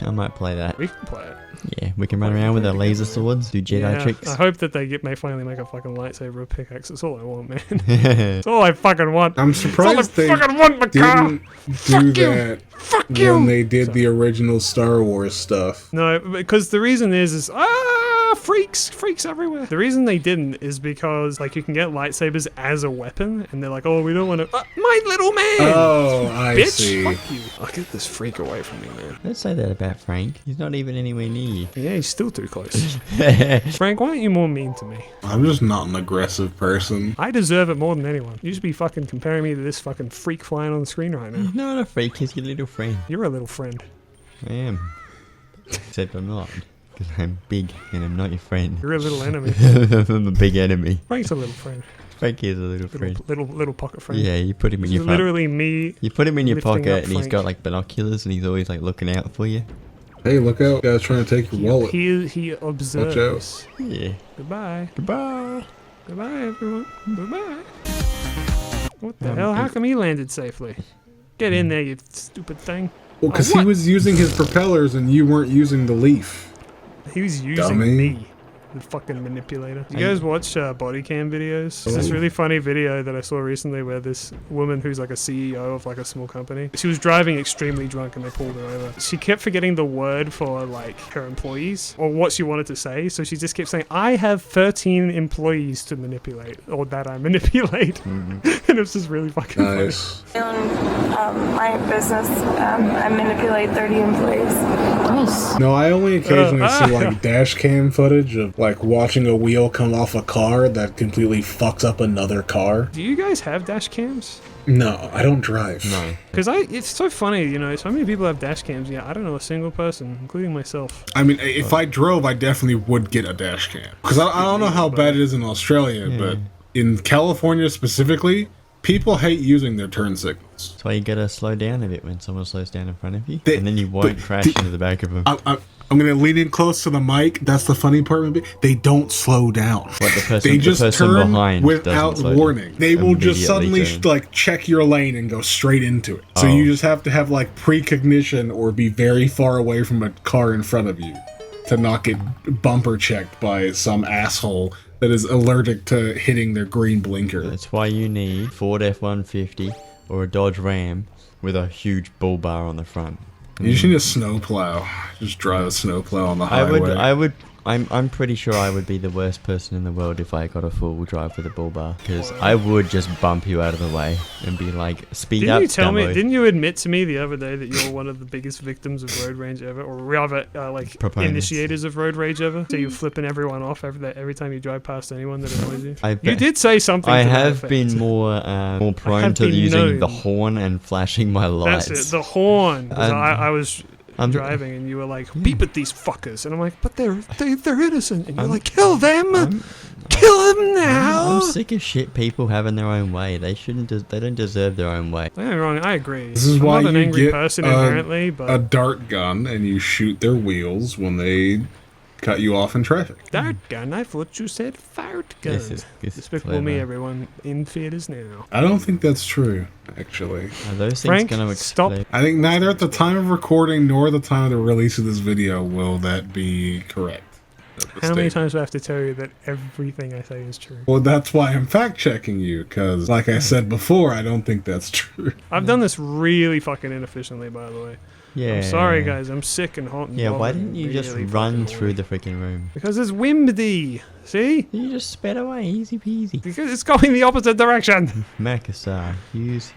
Speaker 6: I might play that.
Speaker 1: We can play it.
Speaker 6: Yeah, we can run around with our laser swords, do Jedi
Speaker 1: Yeah,
Speaker 6: tricks.
Speaker 1: I hope that they may finally make a fucking lightsaber or pickaxe. That's all I want, man. That's all I fucking want.
Speaker 2: I'm
Speaker 1: That's all I
Speaker 2: surprised they
Speaker 1: fucking want, Macaw.
Speaker 2: didn't do
Speaker 1: Fuck you.
Speaker 2: that
Speaker 1: Fuck you.
Speaker 2: when they did the original Star Wars stuff.
Speaker 1: No, because the reason is freaks everywhere. The reason they didn't is because like you can get lightsabers as a weapon, and they're like, oh, we don't want to. My little man.
Speaker 2: Oh, I
Speaker 1: Bitch,
Speaker 2: see.
Speaker 1: fuck you. I'll get this freak away from me, man.
Speaker 6: Don't say that about Frank. He's not even anywhere near you.
Speaker 1: Yeah, he's still too close. Frank, why aren't you more mean to me?
Speaker 2: I'm just not an aggressive person.
Speaker 1: I deserve it more than anyone. You should be fucking comparing me to this fucking freak flying on the screen right now.
Speaker 6: He's not a freak, he's your little friend.
Speaker 1: You're a little friend.
Speaker 6: I am. Except I'm not. Because I'm big and I'm not your friend.
Speaker 1: You're a little enemy.
Speaker 6: I'm a big enemy.
Speaker 1: Frank's a little friend.
Speaker 6: Frank is a little friend.
Speaker 1: Little pocket friend.
Speaker 6: Yeah, you put him in
Speaker 1: This
Speaker 6: your
Speaker 1: is
Speaker 6: front.
Speaker 1: literally me.
Speaker 6: You put him in your
Speaker 1: lifting
Speaker 6: pocket
Speaker 1: up
Speaker 6: and he's
Speaker 1: Frank.
Speaker 6: got like binoculars and he's always like looking out for you.
Speaker 2: Hey, look out. Guys trying to take your wallet.
Speaker 1: He observes.
Speaker 6: Yeah.
Speaker 1: Goodbye.
Speaker 6: Goodbye.
Speaker 1: Goodbye, everyone. Goodbye. What the hell? How come he landed safely? Get in there, you stupid thing.
Speaker 2: Well, because
Speaker 1: what?
Speaker 2: he was using his propellers and you weren't using the leaf.
Speaker 1: He was using
Speaker 2: Dummy.
Speaker 1: me. The fucking manipulator. You guys watch body cam videos? There's this really funny video that I saw recently where this woman who's like a CEO of like a small company, she was driving extremely drunk and they pulled her over. She kept forgetting the word for like her employees or what she wanted to say, so she just kept saying, I have 13 employees to manipulate, or that I manipulate. And it was just really fucking
Speaker 2: Nice.
Speaker 8: My business, I manipulate 30 employees.
Speaker 2: No, I only occasionally see like dash cam footage of like watching a wheel come off a car that completely fucks up another car.
Speaker 1: funny. Do you guys have dash cams?
Speaker 2: No, I don't drive.
Speaker 6: No.
Speaker 1: Because it's so funny, you know, so many people have dash cams. Yeah, I don't know a single person, including myself.
Speaker 2: I mean, if I drove, I definitely would get a dash cam. Because I don't know how bad it is in Australia, but in California specifically, people hate using their turn signals.
Speaker 6: That's why you gotta slow down a bit when someone slows down in front of you.
Speaker 2: They-
Speaker 6: and then you won't
Speaker 2: but
Speaker 6: crash
Speaker 2: the-
Speaker 6: into the back of them.
Speaker 2: I'm going to lean in close to the mic. That's the funny part of it. They don't slow down.
Speaker 6: What, the person-
Speaker 2: they
Speaker 6: the
Speaker 2: just
Speaker 6: person
Speaker 2: turn
Speaker 6: behind
Speaker 2: without
Speaker 6: doesn't slow down.
Speaker 2: warning. They will just
Speaker 6: Immediately
Speaker 2: suddenly
Speaker 6: turn.
Speaker 2: like check your lane and go straight into it. So
Speaker 6: Oh.
Speaker 2: you just have to have like precognition or be very far away from a car in front of you to not get bumper checked by some asshole that is allergic to hitting their green blinker.
Speaker 6: That's why you need Ford F-150 or a Dodge Ram with a huge bull bar on the front.
Speaker 2: You just need a snowplow. Just drive a snowplow on the highway.
Speaker 6: I'm pretty sure I would be the worst person in the world if I got a four-wheel drive with a bull bar, because I would just bump you out of the way and be like, speed
Speaker 1: Didn't
Speaker 6: up,
Speaker 1: you tell me?
Speaker 6: Dumbo.
Speaker 1: Didn't you admit to me the other day that you're one of the biggest victims of road rage ever, or rather, like
Speaker 6: Proponents.
Speaker 1: initiators of road rage ever? So you're flipping everyone off every time you drive past anyone that annoys you.
Speaker 6: I
Speaker 1: You
Speaker 6: bet-
Speaker 1: did say something.
Speaker 6: I
Speaker 1: to that
Speaker 6: have
Speaker 1: effect.
Speaker 6: been more prone
Speaker 1: have
Speaker 6: to
Speaker 1: been
Speaker 6: using the
Speaker 1: known.
Speaker 6: horn and flashing my lights.
Speaker 1: That's it. The horn. 'Cause
Speaker 6: I'm-
Speaker 1: I was
Speaker 6: I'm-
Speaker 1: driving and you were like, beep at these fuckers, and I'm like, but they're innocent, and you're like, kill them, kill them now.
Speaker 6: I'm sick of shit people having their own way. They shouldn't. They don't deserve their own way.
Speaker 1: Don't get me wrong, I agree.
Speaker 2: This is
Speaker 1: I'm
Speaker 2: why
Speaker 1: not an
Speaker 2: you
Speaker 1: angry
Speaker 2: get
Speaker 1: person inherently, but
Speaker 2: a dart gun and you shoot their wheels when they cut you off in traffic.
Speaker 1: Dart gun, I thought you said fart gun.
Speaker 6: This is
Speaker 1: Despicable Me,
Speaker 6: clever.
Speaker 1: everyone, in theaters now.
Speaker 2: I don't think that's true, actually.
Speaker 6: Are those things
Speaker 1: Frank,
Speaker 6: gonna
Speaker 1: stop.
Speaker 6: explode?
Speaker 2: I think neither at the time of recording nor the time of the release of this video will that be correct.
Speaker 1: How many times do I have to tell you that everything I say is true?
Speaker 2: Well, that's why I'm fact checking you, because, like I said before, I don't think that's true.
Speaker 1: I've done this really fucking inefficiently, by the way.
Speaker 6: Yeah.
Speaker 1: I'm sorry, guys. I'm sick and hot and
Speaker 6: Yeah, why
Speaker 1: bothered
Speaker 6: didn't you
Speaker 1: and
Speaker 6: just
Speaker 1: really
Speaker 6: run
Speaker 1: fucking
Speaker 6: through
Speaker 1: annoying.
Speaker 6: the freaking room?
Speaker 1: Because it's windy. See?
Speaker 6: You just sped away, easy peasy.
Speaker 1: Because it's going the opposite direction.
Speaker 6: Makassar, use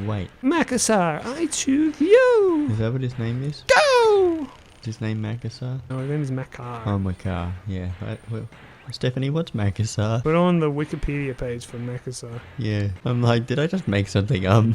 Speaker 6: wait.
Speaker 1: Makassar, I choose you.
Speaker 6: Is that what his name is?
Speaker 1: Go.
Speaker 6: Is his name Makassar?
Speaker 1: No, his name is Makar.
Speaker 6: Oh, Makar. Yeah. Well, Stephanie, what's Makassar?
Speaker 1: Put on the Wikipedia page for Makassar.
Speaker 6: Yeah. I'm like, did I just make something up?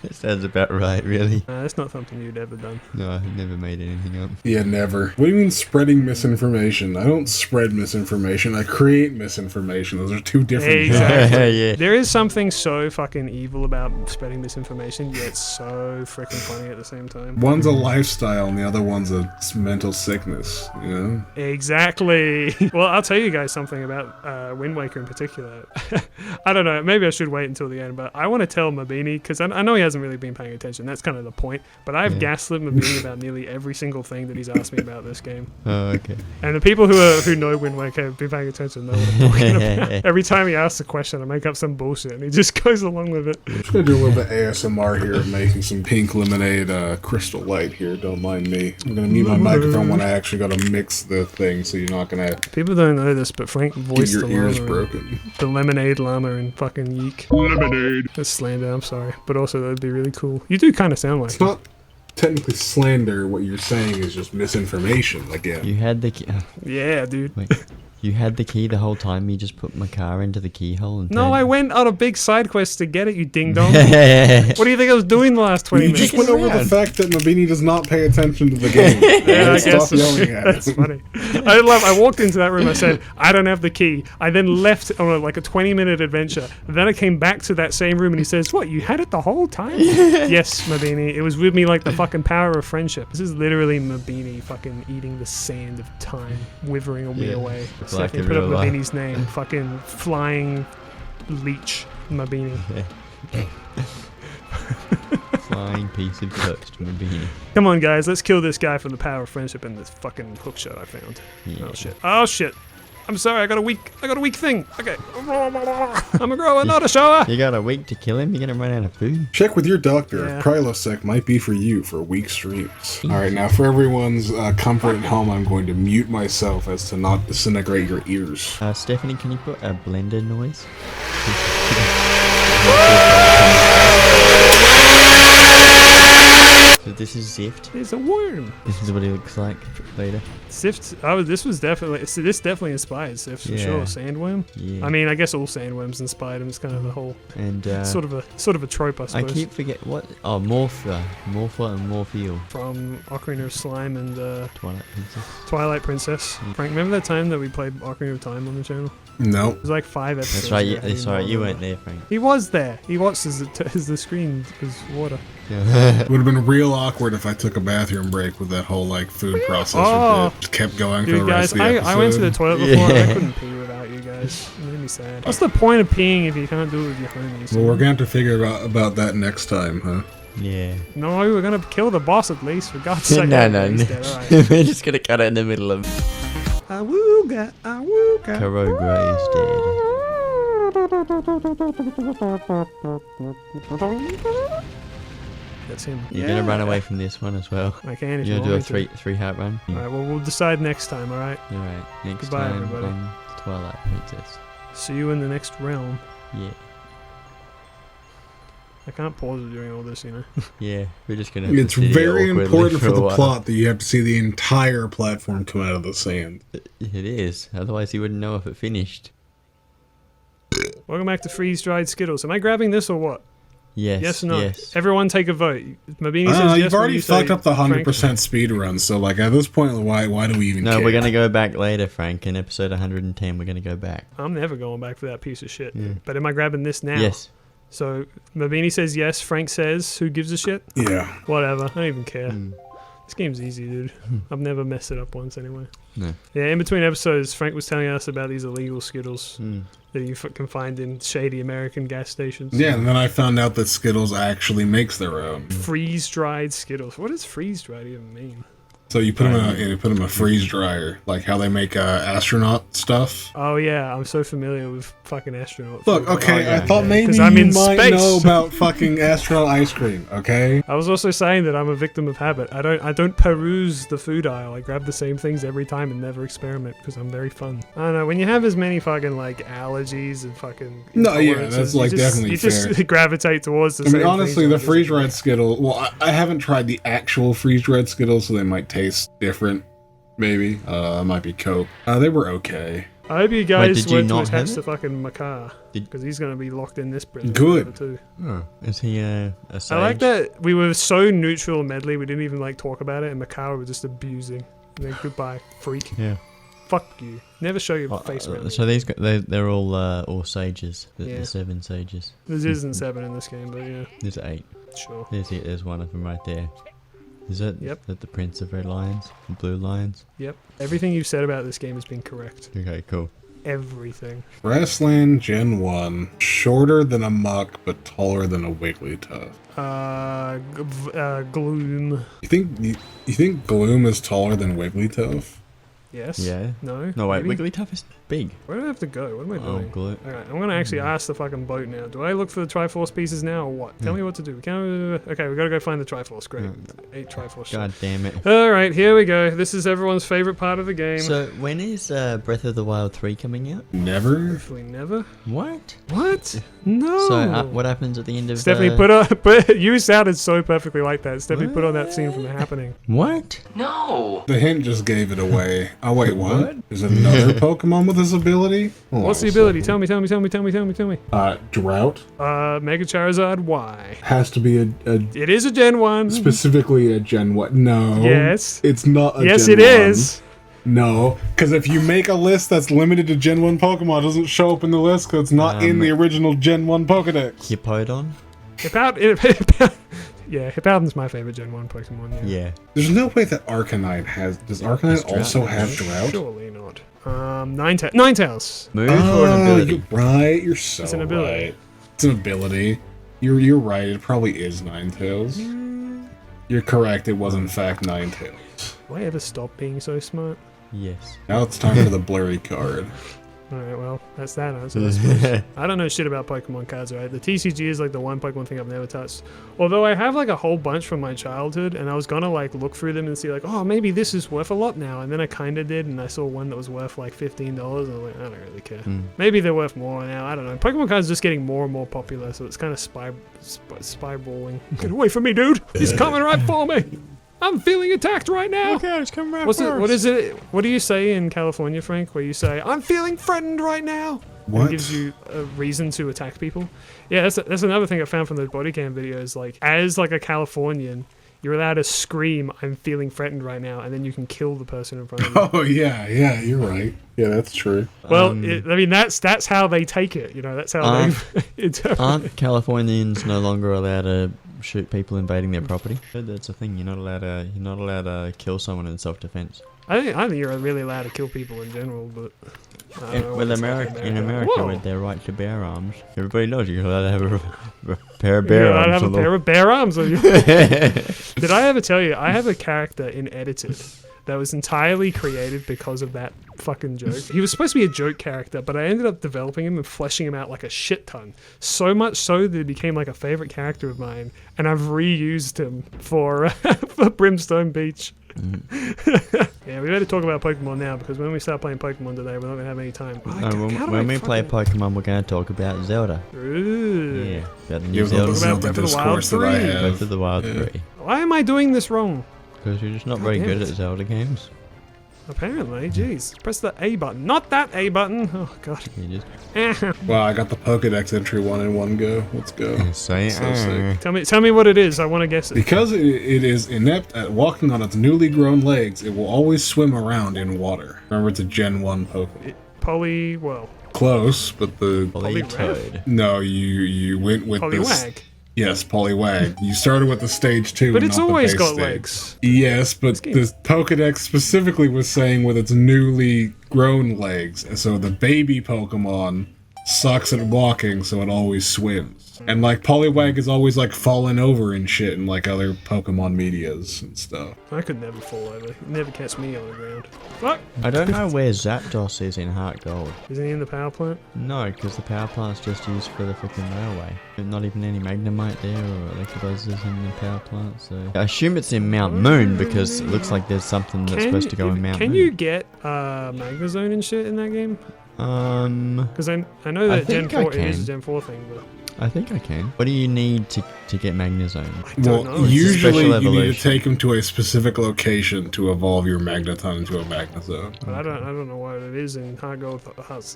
Speaker 6: That sounds about right, really.
Speaker 1: That's not something you'd ever done.
Speaker 6: No, I've never made anything up.
Speaker 2: Yeah, never. What do you mean spreading misinformation? I don't spread misinformation. I create misinformation. Those are two different things.
Speaker 1: Exactly.
Speaker 6: Yeah.
Speaker 1: There is something so fucking evil about spreading misinformation, yet so freaking funny at the same time.
Speaker 2: One's a lifestyle and the other one's a mental sickness, you know?
Speaker 1: Exactly. Well, I'll tell you guys something about Wind Waker in particular. I don't know. Maybe I should wait until the end, but I want to tell Mabini, because I know he hasn't really been paying attention. That's kind of the point. But I've gaslit Mabini about nearly every single thing that he's asked me about this game.
Speaker 6: Oh, okay.
Speaker 1: And the people who know Wind Waker have been paying attention know what I'm talking about. Every time he asks a question, I make up some bullshit, and he just goes along with it.
Speaker 2: I'm just gonna do a little bit of ASMR here, making some pink lemonade crystal light here. Don't mind me. I'm gonna mute my microphone when I actually gotta mix the thing, so you're not gonna
Speaker 1: People don't know this, but Frank
Speaker 2: get
Speaker 1: voiced
Speaker 2: your
Speaker 1: the
Speaker 2: ears
Speaker 1: llama,
Speaker 2: broken.
Speaker 1: the lemonade llama in fucking Yeek.
Speaker 2: Lemonade.
Speaker 1: That's slander, I'm sorry. But also, that'd be really cool. You do kind of sound like
Speaker 2: It's not technically slander. What you're saying is just misinformation again.
Speaker 6: You had the key.
Speaker 1: Yeah, dude.
Speaker 6: Wait. You had the key the whole time. You just put my car into the keyhole and.
Speaker 1: No, I went on a big side quest to get it, you ding dong.
Speaker 6: went.
Speaker 1: What do you think I was doing the last 20
Speaker 2: You
Speaker 1: minutes?
Speaker 2: just went over the fact that Mabini does not pay attention to the game.
Speaker 1: Yeah, I
Speaker 2: Stop
Speaker 1: guess
Speaker 2: yelling at
Speaker 1: that's
Speaker 2: him.
Speaker 1: funny. I walked into that room. I said, "I don't have the key." I then left on like a 20-minute adventure. Then I came back to that same room, and he says, "What? You had it the whole time?" Yes, Mabini. It was with me like the fucking power of friendship. This is literally Mabini fucking eating the sand of time, withering me
Speaker 6: Yeah,
Speaker 1: away.
Speaker 6: it's like
Speaker 1: Stephanie,
Speaker 6: in
Speaker 1: put up
Speaker 6: real life.
Speaker 1: Mabini's name. Fucking flying leech, Mabini.
Speaker 6: Flying piece of toast, Mabini.
Speaker 1: Come on, guys. Let's kill this guy for the power of friendship and this fucking hookshot I found.
Speaker 6: Yeah.
Speaker 1: Oh shit. Oh shit. I'm sorry, I got a weak thing. Okay. I'm a grower, not a shower.
Speaker 6: You got a week to kill him. You're gonna run out of food.
Speaker 2: Check with your doctor.
Speaker 1: Yeah.
Speaker 2: Prilosec might be for you for weak streams. Alright, now for everyone's comfort at home, I'm going to mute myself as to not disintegrate your ears.
Speaker 6: Stephanie, can you put a blender noise? So this is Zift.
Speaker 1: It's a worm.
Speaker 6: This is what he looks like later.
Speaker 1: Sift. This definitely inspired Sift for
Speaker 6: Yeah.
Speaker 1: sure. Sandworm.
Speaker 6: Yeah.
Speaker 1: I mean, I guess all sandworms inspired him. It's kind of the whole
Speaker 6: And
Speaker 1: sort of a trope, I
Speaker 6: I
Speaker 1: suppose.
Speaker 6: keep forget what. Oh, Morpha and Morpheal.
Speaker 1: From Ocarina of Slime and
Speaker 6: Twilight Princess.
Speaker 1: Twilight Princess. Frank, remember that time that we played Ocarina of Time on the channel?
Speaker 2: No.
Speaker 1: It was like 5 episodes.
Speaker 6: That's right.
Speaker 1: ago.
Speaker 6: That's right. You weren't there, Frank.
Speaker 1: He was there. He watched as the screen was water.
Speaker 6: Yeah.
Speaker 2: It would have been real awkward if I took a bathroom break with that whole like food processor
Speaker 1: Oh.
Speaker 2: bit. Kept going for
Speaker 1: Dude,
Speaker 2: the
Speaker 1: guys,
Speaker 2: rest of the episode.
Speaker 1: I went to the toilet before.
Speaker 6: Yeah.
Speaker 1: I couldn't pee without you guys. It made me sad. What's the point of peeing if you can't do it with your homies?
Speaker 2: Well, we're going to have to figure about that next time, huh?
Speaker 6: Yeah.
Speaker 1: No, we were gonna kill the boss at least. For God's sake.
Speaker 6: No.
Speaker 1: He's dead, all right.
Speaker 6: We're just gonna cut it in the middle of.
Speaker 1: Awooga.
Speaker 6: Karogra is dead.
Speaker 1: That's him.
Speaker 6: You're gonna run away from this one as well.
Speaker 1: I can if you
Speaker 6: You're gonna
Speaker 1: want
Speaker 6: do a
Speaker 1: me to.
Speaker 6: three heart run.
Speaker 1: All right. Well, we'll decide next time. All right.
Speaker 6: Alright. Next
Speaker 1: Goodbye,
Speaker 6: time
Speaker 1: everybody.
Speaker 6: on Twilight Princess.
Speaker 1: See you in the next realm.
Speaker 6: Yeah.
Speaker 1: I can't pause it during all this, you know.
Speaker 6: Yeah. We're just gonna. Have
Speaker 2: It's
Speaker 6: to sit here
Speaker 2: very
Speaker 6: awkwardly
Speaker 2: important for
Speaker 6: a
Speaker 2: the
Speaker 6: while.
Speaker 2: plot that you have to see the entire platform come out of the sand.
Speaker 6: It is. Otherwise, you wouldn't know if it finished.
Speaker 1: Welcome back to Freeze Dried Skittles. Am I grabbing this or what?
Speaker 6: Yes.
Speaker 1: Yes or no?
Speaker 6: Yes.
Speaker 1: Everyone take a vote. Mabini says yes.
Speaker 2: You've
Speaker 1: when
Speaker 2: already
Speaker 1: you say
Speaker 2: fucked up the
Speaker 1: Frank.
Speaker 2: 100% speed run, so like at this point, why do we even
Speaker 6: No,
Speaker 2: care?
Speaker 6: we're gonna go back later, Frank. In episode 110, we're gonna go back.
Speaker 1: I'm never going back for that piece of shit.
Speaker 6: Yeah.
Speaker 1: But am I grabbing this now?
Speaker 6: Yes.
Speaker 1: So Mabini says yes. Frank says, who gives a shit?
Speaker 2: Yeah.
Speaker 1: Whatever. I don't even care.
Speaker 6: Mm.
Speaker 1: This game's easy, dude. I've never messed it up once anyway.
Speaker 6: No.
Speaker 1: Yeah, in between episodes, Frank was telling us about these illegal Skittles that you can find in shady American gas stations.
Speaker 2: Yeah, and then I found out that Skittles actually makes their own.
Speaker 1: Freeze-dried Skittles. What does freeze-dried even mean?
Speaker 2: So you put them in a freeze dryer, like how they make astronaut stuff.
Speaker 1: Oh yeah, I'm so familiar with fucking astronaut.
Speaker 2: Look,
Speaker 1: food.
Speaker 2: okay,
Speaker 6: yeah,
Speaker 2: I thought maybe
Speaker 1: 'Cause I'm
Speaker 2: you
Speaker 1: in
Speaker 2: might
Speaker 1: space.
Speaker 2: know about fucking astronaut ice cream. Okay.
Speaker 1: I was also saying that I'm a victim of habit. I don't peruse the food aisle. I grab the same things every time and never experiment because I'm very fun. I don't know. When you have as many fucking like allergies and fucking
Speaker 2: No, yeah,
Speaker 1: intolerances,
Speaker 2: that's,
Speaker 1: you
Speaker 2: like,
Speaker 1: just,
Speaker 2: definitely
Speaker 1: you just
Speaker 2: fair.
Speaker 1: gravitate towards the
Speaker 2: I
Speaker 1: same.
Speaker 2: mean, honestly,
Speaker 1: things
Speaker 2: the
Speaker 1: and
Speaker 2: freeze
Speaker 1: just-
Speaker 2: dried Skittles. Well, I haven't tried the actual freeze dried Skittles, so they might taste different. Maybe. Might be Coke. They were okay.
Speaker 1: I hope you guys
Speaker 6: did you
Speaker 1: weren't to
Speaker 6: not have
Speaker 1: attach
Speaker 6: it?
Speaker 1: to fucking Makar
Speaker 6: Did-
Speaker 1: because he's gonna be locked in this prison.
Speaker 2: Good.
Speaker 1: Too.
Speaker 6: Oh, is he a sage?
Speaker 1: I like that we were so neutral and medley. We didn't even like talk about it, and Makar was just abusing. And then goodbye, freak.
Speaker 6: Yeah.
Speaker 1: Fuck you. Never show your face around me.
Speaker 6: So they're all sages.
Speaker 1: Yeah.
Speaker 6: The 7 sages.
Speaker 1: There isn't 7 in this game, but yeah,
Speaker 6: There's 8.
Speaker 1: sure.
Speaker 6: There's one of them right there. Is that
Speaker 1: Yep.
Speaker 6: that the Prince of Red Lions? The Blue Lions?
Speaker 1: Yep. Everything you've said about this game has been correct.
Speaker 6: Okay, cool.
Speaker 1: Everything.
Speaker 2: Grassland Gen 1. Shorter than a muck, but taller than a Wigglytuff.
Speaker 1: Gloom.
Speaker 2: You think Gloom is taller than Wigglytuff?
Speaker 1: Yes.
Speaker 6: Yeah.
Speaker 1: No.
Speaker 6: No, wait,
Speaker 1: Maybe?
Speaker 6: Wigglytuff is big.
Speaker 1: Where do I have to go? What am I
Speaker 6: Oh,
Speaker 1: doing?
Speaker 6: glue.
Speaker 1: Alright, I'm gonna actually ask the fucking boat now. Do I look for the Triforce pieces now or what? Tell me what to do. Okay, we gotta go find the Triforce. Great. 8 Triforce.
Speaker 6: God damn it.
Speaker 1: Alright, here we go. This is everyone's favorite part of the game.
Speaker 6: So, when is Breath of the Wild 3 coming out?
Speaker 2: Never?
Speaker 1: Hopefully never.
Speaker 6: What?
Speaker 1: What? No.
Speaker 6: So, what happens at the end of
Speaker 1: Stephanie, put you sounded so perfectly like that. Stephanie, put on that scene from The Happening.
Speaker 6: What?
Speaker 2: The hint just gave it away. Oh, wait, what? There's another Pokemon with this ability? Hold
Speaker 1: What's
Speaker 2: on
Speaker 1: the
Speaker 2: a
Speaker 1: ability?
Speaker 2: second.
Speaker 1: Tell me.
Speaker 2: Drought?
Speaker 1: Mega Charizard, why?
Speaker 2: Has to be a
Speaker 1: It is a Gen 1.
Speaker 2: specifically a Gen 1. No.
Speaker 1: Yes.
Speaker 2: It's not a
Speaker 1: Yes,
Speaker 2: Gen
Speaker 1: it
Speaker 2: 1.
Speaker 1: is.
Speaker 2: No, because if you make a list that's limited to Gen 1 Pokemon, it doesn't show up in the list because it's not in the original Gen 1 Pokedex.
Speaker 6: Hippowdon?
Speaker 1: Yeah, Hippowdon's my favorite Gen 1 Pokemon, yeah.
Speaker 6: Yeah.
Speaker 2: There's no way that Arcanine has... Does Arcanine
Speaker 6: Drought.
Speaker 2: also have Drought?
Speaker 1: Surely not. Ninetales.
Speaker 6: Move or an ability?
Speaker 2: You're right. You're so
Speaker 1: It's an ability.
Speaker 2: right. It's an ability. You're right. It probably is Ninetales. You're correct. It was in fact Ninetales.
Speaker 1: Will I ever stop being so smart?
Speaker 6: Yes.
Speaker 2: Now it's time for the blurry card.
Speaker 1: Alright, well, that's that answer, I suppose. I don't know shit about Pokemon cards, right? The TCG is like the one Pokemon thing I've never touched. Although I have like a whole bunch from my childhood, and I was gonna like look through them and see like, oh, maybe this is worth a lot now. And then I kinda did, and I saw one that was worth like $15, and I was like, I don't really care. Maybe they're worth more now, I don't know. Pokemon cards are just getting more and more popular, so it's kind of spyballing. Get away from me, dude! He's coming right for me! I'm feeling attacked right now!
Speaker 6: Okay, it's coming right
Speaker 1: What is it? What do you say in California, Frank? Where you say, "I'm feeling threatened right now."
Speaker 2: What?
Speaker 1: It gives you a reason to attack people. Yeah, that's another thing I found from those body cam videos. Like, as like a Californian, you're allowed to scream, "I'm feeling threatened right now," and then you can kill the person in front of you.
Speaker 2: Oh yeah, you're right. Yeah, that's true.
Speaker 1: Well, I mean that's how they take it. You know, that's how they interpret it.
Speaker 6: Aren't Californians no longer allowed to shoot people invading their property? That's a thing. You're not allowed to kill someone in self-defense.
Speaker 1: I think you're really allowed to kill people in general, but. I don't know what it's like
Speaker 6: In America,
Speaker 1: Whoa.
Speaker 6: with their right to bear arms, everybody knows you're allowed to have a pair of bear
Speaker 1: You're allowed to
Speaker 6: arms.
Speaker 1: have a pair of bare arms on you. Did I ever tell you I have a character in Edited that was entirely created because of that fucking joke? He was supposed to be a joke character, but I ended up developing him and fleshing him out like a shit ton. So much so that he became like a favorite character of mine, and I've reused him for Brimstone Beach. Yeah, we better talk about Pokemon now, because when we start playing Pokemon today, we're not gonna have any time.
Speaker 6: When we play Pokemon, we're going to talk about Zelda.
Speaker 1: Ooh.
Speaker 6: Yeah, about the new
Speaker 2: Give them the
Speaker 6: Zelda.
Speaker 1: Zelda
Speaker 2: Zelda
Speaker 1: Breath of the Wild
Speaker 2: discourse that I
Speaker 1: 3.
Speaker 2: have.
Speaker 6: Breath of the Wild 3.
Speaker 1: Why am I doing this wrong?
Speaker 6: Because you're just not
Speaker 1: God
Speaker 6: very
Speaker 1: damn
Speaker 6: good
Speaker 1: it.
Speaker 6: at Zelda games.
Speaker 1: Apparently, jeez. Press the A button, not that A button. Oh god.
Speaker 6: You just
Speaker 2: Wow, I got the Pokedex entry one in one go. Let's go.
Speaker 6: say
Speaker 2: So sick.
Speaker 1: Tell me what it is. I want to guess it.
Speaker 2: Because it is inept at walking on its newly grown legs, it will always swim around in water. Remember, it's a Gen 1 Pokemon.
Speaker 1: Well,
Speaker 2: Close, but the...
Speaker 6: Polytoad.
Speaker 2: No, you went with this...
Speaker 1: Poliwag.
Speaker 2: Yes, Poliwag. You started with the stage 2.
Speaker 1: But
Speaker 2: and
Speaker 1: it's
Speaker 2: not the
Speaker 1: always
Speaker 2: base
Speaker 1: got
Speaker 2: stage.
Speaker 1: legs.
Speaker 2: Yes, but
Speaker 1: game.
Speaker 2: the Pokedex specifically was saying with its newly grown legs, and so the baby Pokemon sucks at walking, so it always swims. And like Poliwag is always like falling over and shit in like other Pokemon medias and stuff.
Speaker 1: I could never fall over. You'd never catch me on the ground. Fuck!
Speaker 6: I don't know where Zapdos is in Heart Gold.
Speaker 1: Isn't he in the power plant?
Speaker 6: No, because the power plant's just used for the freaking railway. Not even any Magnemite there or Electabuzz in the power plant, so... I assume it's in Mount Moon because it looks like there's something that's supposed to go in Mount Moon.
Speaker 1: Can you get Magnezone and shit in that game? Because I know that Gen 4 it is a Gen 4 thing, but...
Speaker 6: I think I can. What do you need to get Magnezone?
Speaker 1: I don't know.
Speaker 2: Usually
Speaker 6: Special
Speaker 2: you need to
Speaker 6: evolution.
Speaker 2: take them to a specific location to evolve your Magneton into a Magnezone.
Speaker 1: But I don't know what it is in Heart Gold,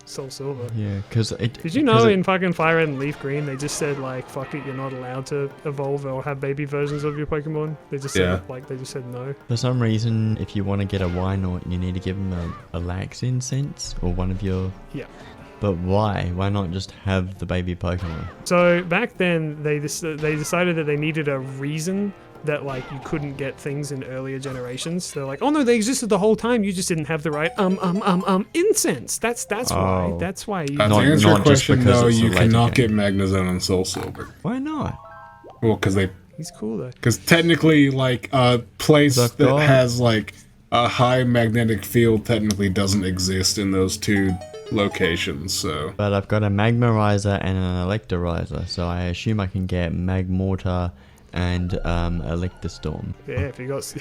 Speaker 1: Soul Silver.
Speaker 6: Yeah, because it...
Speaker 1: Did you know in fucking Fire Red and Leaf Green they just said like fuck it, you're not allowed to evolve or have baby versions of your Pokemon? They just said they just said no.
Speaker 6: For some reason, if you want to get a Wynaut, you need to give them a Lax incense or one of your...
Speaker 1: Yeah.
Speaker 6: But why? Why not just have the baby Pokemon?
Speaker 1: So back then they decided that they needed a reason that like you couldn't get things in earlier generations. They're like, oh no, they existed the whole time. You just didn't have the right incense. That's why.
Speaker 6: Oh.
Speaker 1: That's why. You
Speaker 2: To
Speaker 6: Not-
Speaker 2: answer your
Speaker 6: not just
Speaker 2: question,
Speaker 6: because
Speaker 2: though,
Speaker 6: it's a
Speaker 2: you
Speaker 6: later
Speaker 2: cannot
Speaker 6: game.
Speaker 2: get Magnezone on Soul Silver.
Speaker 6: Why not?
Speaker 2: Well,
Speaker 1: He's cool though.
Speaker 2: because technically, like a place
Speaker 6: Look,
Speaker 2: that
Speaker 6: dog.
Speaker 2: has like a high magnetic field technically doesn't exist in those two locations. So
Speaker 6: But I've got a Magmarizer and an Electorizer, so I assume I can get Magmortar and Electastorm.
Speaker 1: Yeah, if you got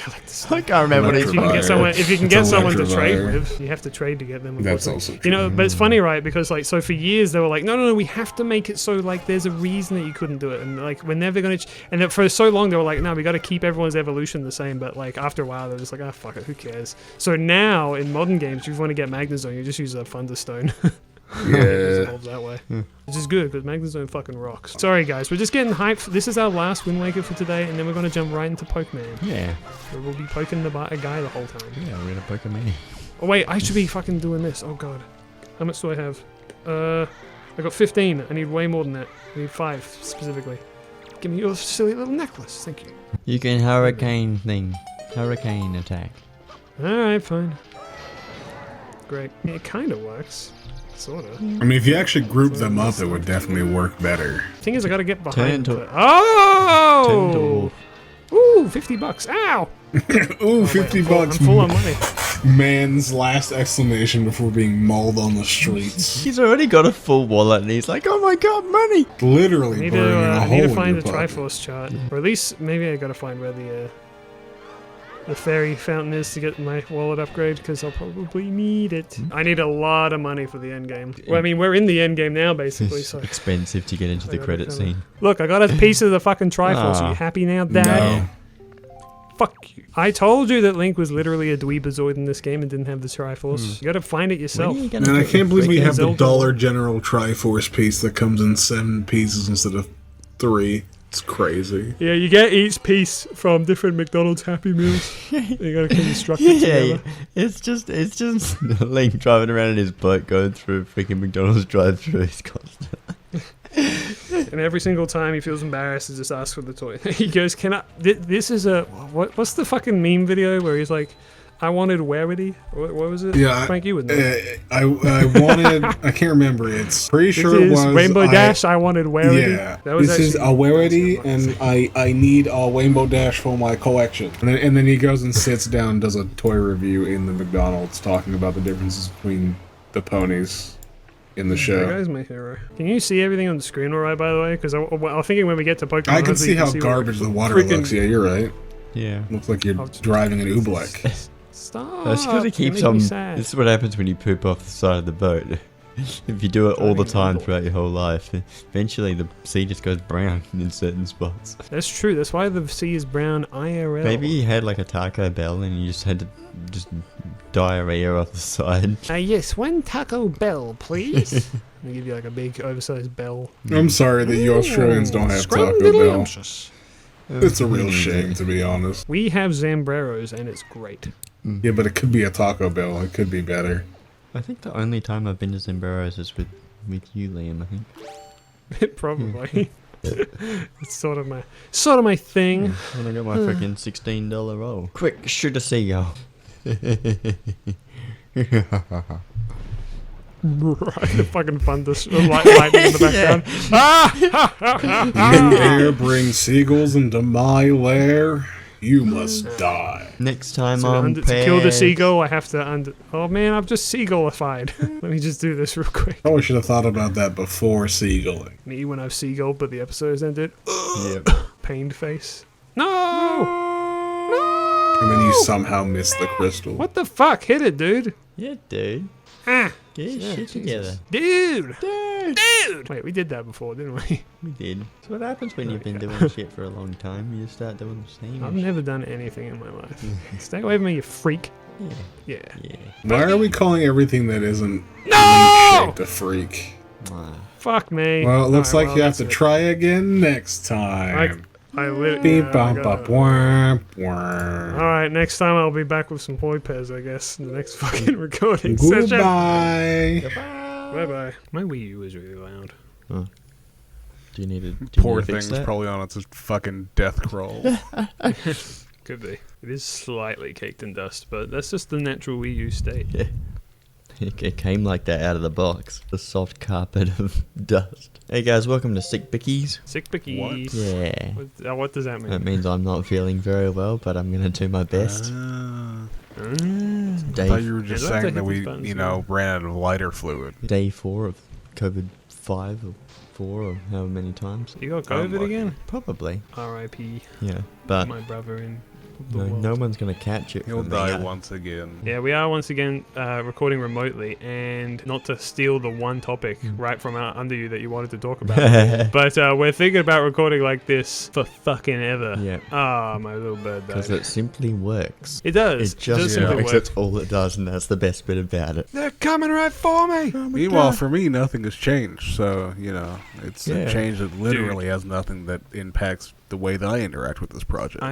Speaker 6: I can't remember what
Speaker 1: if you can get
Speaker 2: Electrovire.
Speaker 1: someone, if you can
Speaker 2: It's
Speaker 1: get someone to
Speaker 2: Electrovire.
Speaker 1: trade with, you have to trade to get them.
Speaker 2: That's
Speaker 1: unfortunately.
Speaker 2: also
Speaker 1: You know, but it's funny, right? Because like, so for years they were like, no, we have to make it so like there's a reason that you couldn't do it, and like we're never gonna. And then for so long they were like, no, we got to keep everyone's evolution the same. But like after a while they're just like, ah, fuck it, who cares? So now in modern games, if you want to get Magnezone, you just use a Thunderstone. It
Speaker 2: yeah,
Speaker 1: evolves that way. Which is good because Magnezone fucking rocks. Sorry guys, we're just getting hyped. This is our last Wind Waker for today, and then we're gonna jump right into Pokemon.
Speaker 6: Yeah,
Speaker 1: Where we'll be poking a guy the whole time.
Speaker 6: yeah, we're gonna Pokemon.
Speaker 1: Oh wait, I should be fucking doing this. Oh god. How much do I have? I got 15. I need way more than that. I need 5 specifically. Give me your silly little necklace. Thank you.
Speaker 6: You can Hurricane attack.
Speaker 1: Alright, fine. Great. It kinda works. Sorta.
Speaker 2: I mean, if you actually group them up, it would definitely work better.
Speaker 1: Thing is, I gotta get behind
Speaker 6: Turn to-
Speaker 1: it. Oh!
Speaker 6: Turn dwarf.
Speaker 1: Ooh, $50. Ow!
Speaker 2: Ooh, 50 bucks.
Speaker 1: I'm full on money.
Speaker 2: Man's last exclamation before being mauled on the streets.
Speaker 6: He's already got a full wallet and he's like, oh my god, money!
Speaker 2: Literally
Speaker 1: I need
Speaker 2: burning a
Speaker 1: to
Speaker 2: hole in
Speaker 1: find
Speaker 2: your
Speaker 1: the
Speaker 2: pocket.
Speaker 1: Triforce chart. Or at least, maybe I gotta find where the fairy fountain is to get my wallet upgrade, because I'll probably need it. I need a lot of money for the end game. Well, I mean, we're in the end game now, basically,
Speaker 6: It's
Speaker 1: so...
Speaker 6: expensive to get into the
Speaker 1: gotta
Speaker 6: credit
Speaker 1: kinda-
Speaker 6: scene.
Speaker 1: Look, I got a piece of the fucking Triforce. Are
Speaker 6: Ah.
Speaker 1: you happy now, Dad?
Speaker 2: No.
Speaker 1: Fuck you. I told you that Link was literally a dweebazoid in this game and didn't have the Triforce. You gotta find it yourself.
Speaker 6: When are you gonna
Speaker 2: Man, I
Speaker 6: get
Speaker 2: can't believe we
Speaker 6: freaking
Speaker 2: have the
Speaker 1: Zelda
Speaker 2: Dollar General Triforce piece that comes in 7 pieces instead of 3. It's crazy.
Speaker 1: Yeah, you get each piece from different McDonald's Happy Meals. You gotta construct it
Speaker 6: Yeah,
Speaker 1: together.
Speaker 6: it's just Link driving around in his boat going through freaking McDonald's drive-through. He's constant.
Speaker 1: And every single time he feels embarrassed to just ask for the toy. He goes, "Can I?" This is a what's the fucking meme video where he's like, "I wanted Warity." What was it?
Speaker 2: Yeah,
Speaker 1: Frank, you would know.
Speaker 2: I wanted. I can't remember. It's pretty
Speaker 1: This
Speaker 2: sure it
Speaker 1: is
Speaker 2: was
Speaker 1: Rainbow Dash. I wanted Warity.
Speaker 2: Yeah,
Speaker 1: That was
Speaker 2: this is
Speaker 1: actually-
Speaker 2: a Rarity, and I need a Rainbow Dash for my collection. And then he goes and sits down and does a toy review in the McDonald's, talking about the differences between the ponies in the
Speaker 1: That
Speaker 2: show.
Speaker 1: guy's my hero. Can you see everything on the screen all right, by the way? Because I'm thinking when we get to Pokemon,
Speaker 2: I can
Speaker 1: hopefully
Speaker 2: see
Speaker 1: you
Speaker 2: how
Speaker 1: what
Speaker 2: garbage the water
Speaker 1: freaking-
Speaker 2: looks. Yeah, you're right.
Speaker 6: Yeah.
Speaker 2: Looks like you're
Speaker 1: Oh,
Speaker 2: driving an Oobleck.
Speaker 1: Stop.
Speaker 6: That's because he
Speaker 1: You're
Speaker 6: keeps
Speaker 1: making me
Speaker 6: on.
Speaker 1: sad.
Speaker 6: This is what happens when you poop off the side of the boat. If you do it all the
Speaker 1: Driving
Speaker 6: time
Speaker 1: an Oobleck.
Speaker 6: throughout your whole life, eventually the sea just goes brown in certain spots.
Speaker 1: That's true. That's why the sea is brown IRL.
Speaker 6: Maybe you had like a Taco Bell and you just had to just diarrhea off the side.
Speaker 1: Yes, 1 Taco Bell, please. They give you like a big oversized bell.
Speaker 2: I'm sorry that you Australians don't have Taco Bell.
Speaker 1: Scrumdiddlyumptious.
Speaker 2: It's a real shame, to be honest.
Speaker 1: We have Zambreros, and it's great.
Speaker 2: Yeah, but it could be a Taco Bell. It could be better.
Speaker 6: I think the only time I've been to Zambreros is with you, Liam, I think.
Speaker 1: Probably. It's sort of my thing.
Speaker 6: When I got my freaking $16 roll. Quick, shoot a seagull.
Speaker 1: Right, the fucking thunder, lightning in the background.
Speaker 2: You dare bring seagulls into my lair? You must die.
Speaker 6: Next time
Speaker 1: So
Speaker 6: I'm
Speaker 1: to kill the seagull, I have to Oh man, I've just seagulified. Let me just do this real quick.
Speaker 2: Probably should have thought about that before seagulling.
Speaker 1: Me when I've seagulled, but the episode has ended.
Speaker 6: Yep.
Speaker 1: Pained face. No!
Speaker 2: And then you somehow missed the crystal.
Speaker 1: What the fuck? Hit it, dude.
Speaker 6: Yeah, dude.
Speaker 1: Ah,
Speaker 6: Get your shit together.
Speaker 1: dude. Wait, we did that before, didn't we?
Speaker 6: We did. That's what happens when you've been doing shit for a long time. You start doing the same
Speaker 1: I've
Speaker 6: shit.
Speaker 1: never done anything in my life. Stay away from me, you freak.
Speaker 6: Yeah.
Speaker 1: Yeah.
Speaker 2: Why are we calling everything that isn't
Speaker 1: No!
Speaker 2: shaped a freak?
Speaker 1: Fuck me.
Speaker 2: Well, it looks
Speaker 1: Alright,
Speaker 2: like you have to
Speaker 1: that's it.
Speaker 2: try again next time.
Speaker 1: I literally.
Speaker 2: Beep bop bop whomp whomp.
Speaker 1: Alright, next time I'll be back with some Hoi Pez, I guess, in the next fucking recording session.
Speaker 2: Goodbye.
Speaker 1: Bye bye. My Wii U is really loud.
Speaker 6: Do you need to
Speaker 2: Poor
Speaker 6: fix
Speaker 2: thing's
Speaker 6: that?
Speaker 2: probably on its fucking death crawl.
Speaker 1: Could be. It is slightly caked in dust, but that's just the natural Wii U state.
Speaker 6: Yeah. It came like that out of the box. The soft carpet of dust. Hey guys, welcome to Sick Bickies.
Speaker 1: Sick pickies.
Speaker 6: Yeah.
Speaker 1: What does that mean?
Speaker 6: That means I'm not feeling very well, but I'm gonna do my best.
Speaker 2: I
Speaker 6: Day,
Speaker 2: thought you were just
Speaker 1: Yeah, do I have to
Speaker 2: saying that
Speaker 1: hit
Speaker 2: we,
Speaker 1: these buttons
Speaker 2: you
Speaker 1: now?
Speaker 2: know, ran out of lighter fluid.
Speaker 6: day 4 of COVID 5 or 4 or however many times.
Speaker 1: You got COVID
Speaker 2: Unlucky.
Speaker 1: again?
Speaker 6: Probably.
Speaker 1: R.I.P.
Speaker 6: Yeah. But
Speaker 1: My brother in the
Speaker 6: no,
Speaker 1: world.
Speaker 6: no one's gonna catch it.
Speaker 2: He'll
Speaker 6: from
Speaker 2: die
Speaker 6: me.
Speaker 2: once again.
Speaker 1: Yeah, we are once again recording remotely, and not to steal the one topic right from under you that you wanted to talk about, but we're thinking about recording like this for fucking ever.
Speaker 6: Yeah.
Speaker 1: Ah, my little bird
Speaker 6: Because
Speaker 1: died.
Speaker 6: it simply works.
Speaker 1: It does.
Speaker 6: It just
Speaker 1: does simply
Speaker 6: works.
Speaker 1: work.
Speaker 6: That's all it does, and that's the best bit about it.
Speaker 1: They're coming right for me.
Speaker 2: Meanwhile, for me, nothing has changed. So, you know, it's
Speaker 6: Yeah.
Speaker 2: a change that literally has nothing that impacts the way that I interact with this project.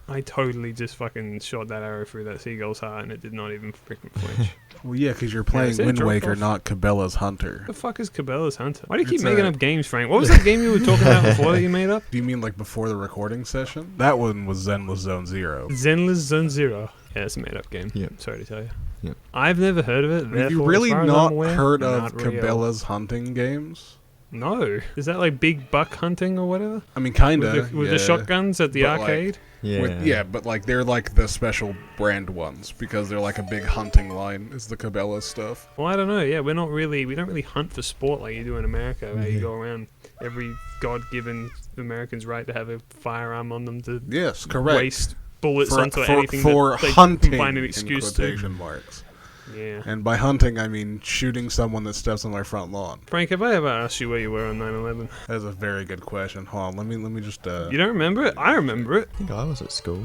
Speaker 1: I totally just fucking shot that arrow through that seagull's heart, and it did not even freaking flinch.
Speaker 2: Well, yeah, because you're playing
Speaker 1: is it
Speaker 2: Wind
Speaker 1: dropped
Speaker 2: Waker,
Speaker 1: off?
Speaker 2: not Cabela's Hunter.
Speaker 1: The fuck is Cabela's Hunter? Why do you keep
Speaker 2: It's
Speaker 1: making
Speaker 2: a-
Speaker 1: up games, Frank? What was that game you were talking about before that you made up?
Speaker 2: Do you mean like before the recording session? That one was Zenless Zone Zero.
Speaker 1: Zenless Zone Zero. Yeah, it's a made-up game.
Speaker 6: Yep.
Speaker 1: Sorry to tell you.
Speaker 6: Yep.
Speaker 1: I've never heard of it.
Speaker 2: Have you
Speaker 1: therefore,
Speaker 2: really
Speaker 1: as far as
Speaker 2: not
Speaker 1: I'm aware,
Speaker 2: heard of
Speaker 1: not real.
Speaker 2: Cabela's hunting games?
Speaker 1: No. Is that like big buck hunting or whatever?
Speaker 2: I mean, kinda.
Speaker 1: With the
Speaker 2: yeah.
Speaker 1: shotguns at the
Speaker 2: But, like,
Speaker 1: arcade?
Speaker 6: Yeah.
Speaker 2: But like they're like the special brand ones because they're like a big hunting line. Is the Cabela stuff?
Speaker 1: Well, I don't know. Yeah, we don't really hunt for sport like you do in America, where you go around every God-given American's right to have a firearm on them to
Speaker 2: Yes, correct.
Speaker 1: waste bullets
Speaker 2: for
Speaker 1: onto
Speaker 2: for,
Speaker 1: anything
Speaker 2: for
Speaker 1: that they
Speaker 2: hunting
Speaker 1: can find an
Speaker 2: in
Speaker 1: excuse to.
Speaker 2: quotation marks.
Speaker 1: Yeah.
Speaker 2: And by hunting, I mean shooting someone that steps on my front lawn.
Speaker 1: Frank, have I ever asked you where you were on 9/11?
Speaker 2: That is a very good question. Hold on, let me just.
Speaker 1: You don't remember it? I remember it.
Speaker 6: I think I was at school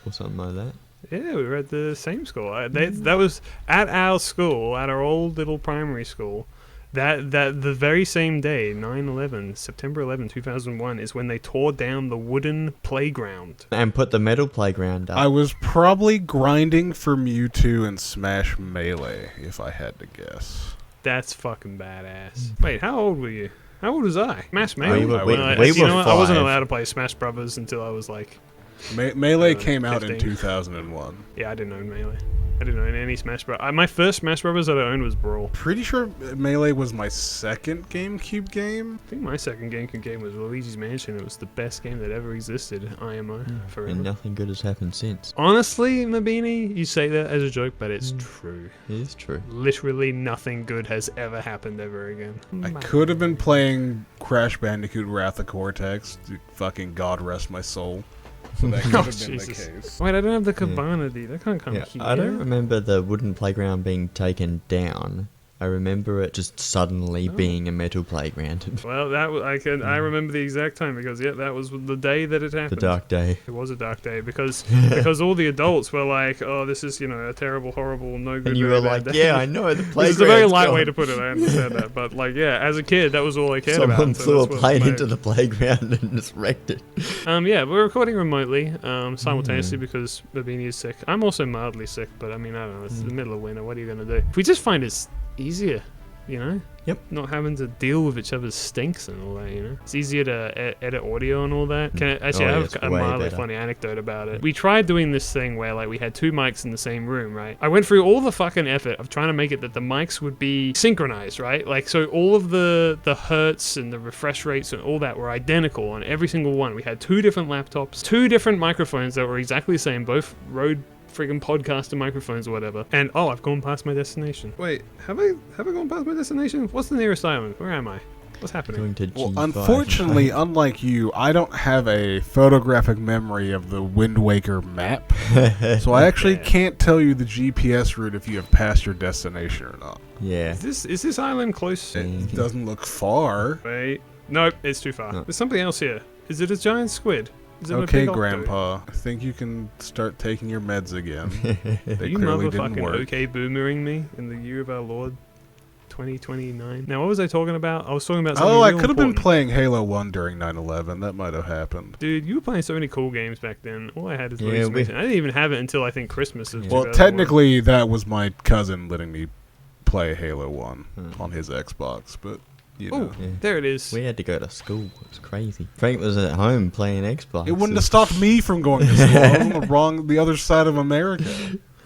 Speaker 6: or something like that.
Speaker 1: Yeah, we were at the same school. That was at our school, at our old little primary school. That the very same day, 9/11, September 11, 2001, is when they tore down the wooden playground.
Speaker 6: And put the metal playground up.
Speaker 2: I was probably grinding for Mewtwo and Smash Melee, if I had to guess.
Speaker 1: That's fucking badass. Wait, how old were you? How old was I? Smash Melee.
Speaker 6: We were-
Speaker 1: When
Speaker 6: we
Speaker 1: you
Speaker 6: were
Speaker 1: know what? I wasn't
Speaker 6: 5.
Speaker 1: allowed to play Smash Brothers until I was like,
Speaker 2: Melee came out in
Speaker 1: 15.
Speaker 2: 2001.
Speaker 1: yeah, I didn't own Melee. I didn't own any Smash Bros. My first Smash Brothers that I owned was Brawl.
Speaker 2: Pretty sure Melee was my second GameCube game.
Speaker 1: I think my second GameCube game was Luigi's Mansion. It was the best game that ever existed. IMO forever.
Speaker 6: and nothing good has happened since.
Speaker 1: Honestly, Mabini, you say that as a joke, but it's true.
Speaker 6: It is true.
Speaker 1: Literally nothing good has ever happened ever again.
Speaker 2: I could have been playing Crash Bandicoot Wrath of Cortex. Fucking God rest my soul. So that could
Speaker 1: Oh,
Speaker 2: have been
Speaker 1: Jesus.
Speaker 2: the case.
Speaker 1: Wait, I don't have the Cabana, dude. That can't come
Speaker 6: Yeah,
Speaker 1: here.
Speaker 6: I don't remember the wooden playground being taken down. I remember it just suddenly being a metal playground.
Speaker 1: Well, I remember the exact time because that was the day that it happened.
Speaker 6: The dark day.
Speaker 1: It was a dark day because all the adults were like, "Oh, this is a terrible, horrible, no good."
Speaker 6: And you
Speaker 1: very
Speaker 6: were
Speaker 1: bad
Speaker 6: like,
Speaker 1: day."
Speaker 6: yeah, I know, the
Speaker 1: This
Speaker 6: playground.
Speaker 1: is a very light way to put it. I understand that, but like, yeah, as a kid, that was all I cared about.
Speaker 6: Someone
Speaker 1: so
Speaker 6: flew a
Speaker 1: that's what
Speaker 6: plane
Speaker 1: my-
Speaker 6: into the playground and just wrecked it.
Speaker 1: Yeah, we're recording remotely, simultaneously because Babini is sick. I'm also mildly sick, but I mean, I don't know. It's the middle of winter. What are you gonna do? If we just find it's easier you know?
Speaker 6: Yep.
Speaker 1: Not having to deal with each other's stinks and all that, you know? It's easier to edit audio and all that. I have a mildly funny anecdote about it. We tried doing this thing where, like, we had 2 mics in the same room, right? I went through all the fucking effort of trying to make it that the mics would be synchronized, right? Like, so all of the hertz and the refresh rates and all that were identical on every single one. We had 2 different laptops, 2 different microphones that were exactly the same, both Rode friggin' podcaster microphones or whatever. And I've gone past my destination. Wait, have I gone past my destination? What's the nearest island? Where am I? What's happening?
Speaker 6: Going to
Speaker 2: Well,
Speaker 6: G5.
Speaker 2: unfortunately, unlike you, I don't have a photographic memory of the Wind Waker map, so I actually can't tell you the GPS route if you have passed your destination or not.
Speaker 6: Yeah.
Speaker 1: Is this island close?
Speaker 2: It doesn't look far.
Speaker 1: Wait. Nope, it's too far.
Speaker 6: No.
Speaker 1: There's something else here. Is it a giant squid? Is it a
Speaker 2: Okay,
Speaker 1: big octo?
Speaker 2: Grandpa, I think you can start taking your meds again. They
Speaker 1: You
Speaker 2: clearly didn't
Speaker 1: motherfucking
Speaker 2: work.
Speaker 1: okay boomering me in the year of our Lord 2029. Now, what was I talking about? I was talking about something
Speaker 2: Oh, I
Speaker 1: real
Speaker 2: could have been
Speaker 1: important.
Speaker 2: playing Halo 1 during 9/11. That might have happened.
Speaker 1: Dude, you were playing so many cool games back then. All I had is
Speaker 6: Yeah,
Speaker 1: Luigi's
Speaker 6: we-
Speaker 1: Mansion. I didn't even have it until I think Christmas of
Speaker 2: Well,
Speaker 1: 2001.
Speaker 2: technically, that was my cousin letting me play Halo 1 on his Xbox, but, you know.
Speaker 1: Oh, there it is.
Speaker 6: We had to go to school. It was crazy. Frank was at home playing Xbox.
Speaker 2: It wouldn't have stopped me from going to school. I was on the other side of America.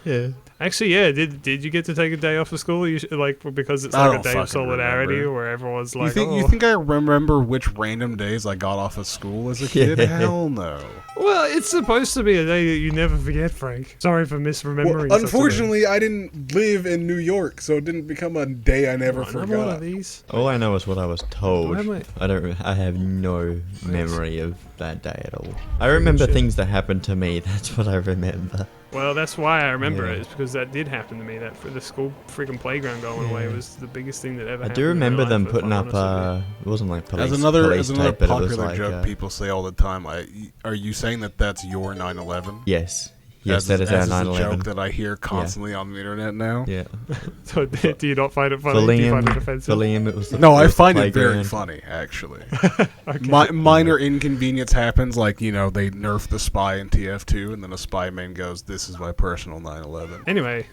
Speaker 6: Yeah.
Speaker 1: Actually, yeah. Did you get to take a day off of school? Like because it's
Speaker 2: I
Speaker 1: like a
Speaker 2: don't
Speaker 1: day of
Speaker 2: fucking
Speaker 1: solidarity,
Speaker 2: remember.
Speaker 1: where everyone's like,
Speaker 2: You think I remember which random days I got off of school as a kid?
Speaker 6: Yeah.
Speaker 2: Hell no.
Speaker 1: Well, it's supposed to be a day that you never forget, Frank. Sorry for misremembering.
Speaker 2: Well,
Speaker 1: such a
Speaker 2: unfortunately, I didn't live in New York, so it didn't become a day I never
Speaker 1: day. Another one of
Speaker 2: forgot.
Speaker 1: these.
Speaker 6: All I know is what I was told.
Speaker 1: Why am
Speaker 6: I have no memory of that day at all. I remember
Speaker 1: shit.
Speaker 6: things that happened to me. That's what I remember.
Speaker 1: Well, that's why I remember
Speaker 6: Yeah.
Speaker 1: it. It's because that did happen to me. That for the school freaking playground going away was the biggest thing that ever
Speaker 6: I
Speaker 1: happened.
Speaker 6: do
Speaker 1: in my
Speaker 6: remember
Speaker 1: life,
Speaker 6: them
Speaker 1: if I'm
Speaker 6: putting up.
Speaker 1: honest with
Speaker 6: It wasn't like police.
Speaker 2: As another
Speaker 6: police tape, but it was
Speaker 2: popular
Speaker 6: like,
Speaker 2: joke people say all the time, are you saying that that's your 9/11?
Speaker 6: Yes. Yes, that is our
Speaker 2: a
Speaker 6: 9/11.
Speaker 2: joke that I hear constantly on the internet now.
Speaker 6: Yeah.
Speaker 1: you. So do you not find it
Speaker 6: For
Speaker 1: funny? Do you find it
Speaker 6: Liam,
Speaker 1: offensive?
Speaker 6: for Liam, it was the
Speaker 2: No, I
Speaker 6: first
Speaker 2: find it very
Speaker 6: playground.
Speaker 2: funny, actually.
Speaker 1: Okay.
Speaker 2: Minor inconvenience happens, like, they nerf the spy in TF2, and then a spy main goes, this is my personal 9/11.
Speaker 1: Anyway,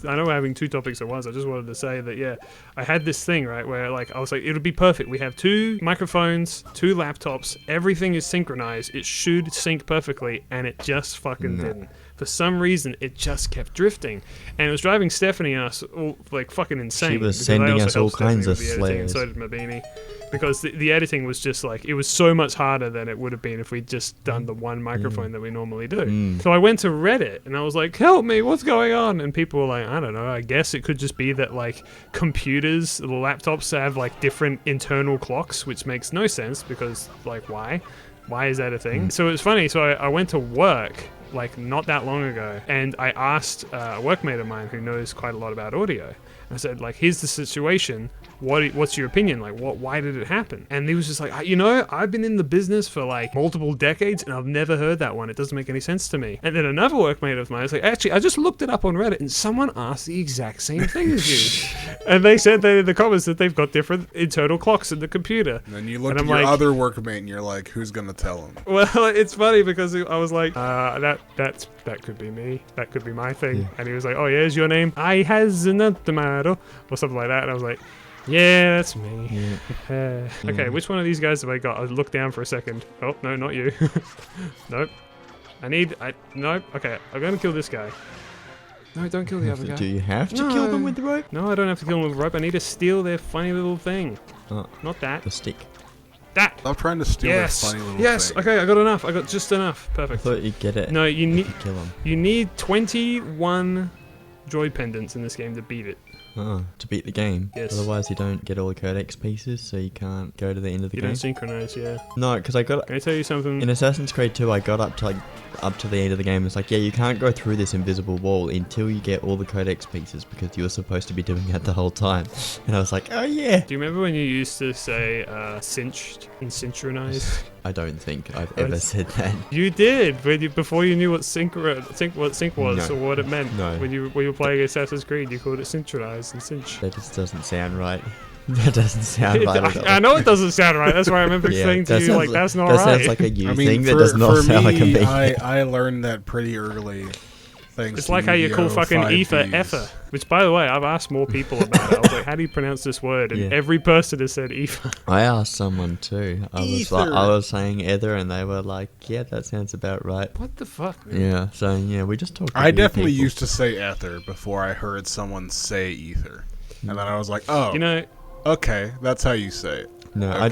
Speaker 1: I know we're having 2 topics at once. I just wanted to say that, yeah, I had this thing, right, where, like, I was like, it'll be perfect. We have 2 microphones, 2 laptops, everything is synchronized. It should sync perfectly, and it just fucking didn't. For some reason, it just kept drifting, and it was driving Stephanie and us all, like, fucking insane.
Speaker 6: She was
Speaker 1: because
Speaker 6: sending
Speaker 1: I also
Speaker 6: us all
Speaker 1: helped Stephanie
Speaker 6: kinds of
Speaker 1: with the editing, and
Speaker 6: slares.
Speaker 1: so did Mabini. Because the editing was just like, it was so much harder than it would have been if we'd just done the one microphone that we normally do. So I went to Reddit and I was like, help me, what's going on? And people were like, I don't know, I guess it could just be that like computers, the laptops have like different internal clocks, which makes no sense because like why? Why is that a thing? So it was funny, so I went to work like not that long ago and I asked a workmate of mine who knows quite a lot about audio. I said, like, here's the situation. What's your opinion? Like, why did it happen? And he was just like, I've been in the business for like multiple decades and I've never heard that one. It doesn't make any sense to me. And then another workmate of mine was like, actually, I just looked it up on Reddit and someone asked the exact same thing as you. And they said that in the comments that they've got different internal clocks in the computer.
Speaker 2: And then you look
Speaker 1: And
Speaker 2: at
Speaker 1: I'm
Speaker 2: your
Speaker 1: like-
Speaker 2: other workmate and you're like, who's going to tell him?
Speaker 1: Well, it's funny because I was like, that could be me. That could be my thing. And he was like, oh, yeah, is your name Ihasnotomato or something like that. And I was like, yeah, that's me. Okay, which one of these guys have I got? I'll look down for a second. Oh, no, not you. Nope. Nope. Okay, I'm going to kill this guy. No, don't kill the other guy.
Speaker 6: Do you have to kill them with the rope?
Speaker 1: No, I don't have to kill them with rope. I need to steal their funny little thing.
Speaker 6: Oh,
Speaker 1: Not that.
Speaker 6: the stick.
Speaker 1: That.
Speaker 2: Stop trying to steal
Speaker 1: Yes.
Speaker 2: that funny little
Speaker 1: Yes.
Speaker 2: thing.
Speaker 1: Okay, I got enough. I got just enough.
Speaker 6: I
Speaker 1: Perfect.
Speaker 6: thought you'd get it.
Speaker 1: No, you need
Speaker 6: Kill them.
Speaker 1: you need 21 joy pendants in this game to beat it.
Speaker 6: Oh, to beat the game.
Speaker 1: Yes.
Speaker 6: Otherwise, you don't get all the codex pieces, so you can't go to the end of the
Speaker 1: You
Speaker 6: game.
Speaker 1: don't synchronize, yeah.
Speaker 6: No, because I got
Speaker 1: Can I tell you something?
Speaker 6: in Assassin's Creed 2. I got up to the end of the game. It's like, yeah, you can't go through this invisible wall until you get all the codex pieces because you were supposed to be doing that the whole time. And I was like, oh yeah.
Speaker 1: Do you remember when you used to say cinched and synchronized?
Speaker 6: I don't think I've ever said that.
Speaker 1: You did before you knew what sync was
Speaker 6: No.
Speaker 1: or what it meant.
Speaker 6: No.
Speaker 1: When you were playing Assassin's Creed, you called it synchronized and cinch.
Speaker 6: That just doesn't sound right. That doesn't sound right at all.
Speaker 1: I know it doesn't sound right. That's why I remember saying to
Speaker 6: that
Speaker 1: you
Speaker 6: sounds
Speaker 1: like that's not
Speaker 6: that
Speaker 1: right.
Speaker 6: sounds like a you
Speaker 2: I mean,
Speaker 6: thing. That
Speaker 2: for,
Speaker 6: does not
Speaker 2: for
Speaker 6: sound
Speaker 2: me,
Speaker 6: like a me.
Speaker 2: I learned that pretty early Thanks
Speaker 1: It's
Speaker 2: to
Speaker 1: like how you call
Speaker 2: Yu-Gi-Oh!
Speaker 1: fucking
Speaker 2: 5Ds.
Speaker 1: ether ether. Which, by the way, I've asked more people about it. I was like, how do you pronounce this word? And
Speaker 6: Yeah.
Speaker 1: every person has said ether.
Speaker 6: I asked someone too. I
Speaker 2: Ether.
Speaker 6: was saying ether, and they were like, "Yeah, that sounds about right."
Speaker 1: What the fuck, man?
Speaker 6: Yeah. So yeah, we just talked.
Speaker 2: I definitely used to say ether before I heard someone say ether, and then I was like, oh,
Speaker 1: You know,
Speaker 2: okay, that's how you say it.
Speaker 6: No,
Speaker 2: Okay.
Speaker 6: I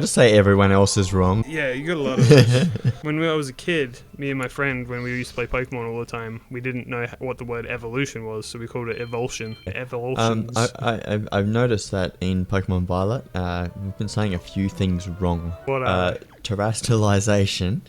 Speaker 6: just say everyone else is wrong.
Speaker 1: yeah, you got a lot of this. When I was a kid, me and my friend, when we used to play Pokemon all the time, we didn't know what the word evolution was, so we called it evulsion. Evolutions.
Speaker 6: I've noticed that in Pokemon Violet, we've been saying a few things wrong.
Speaker 1: What are
Speaker 6: Terrestrialization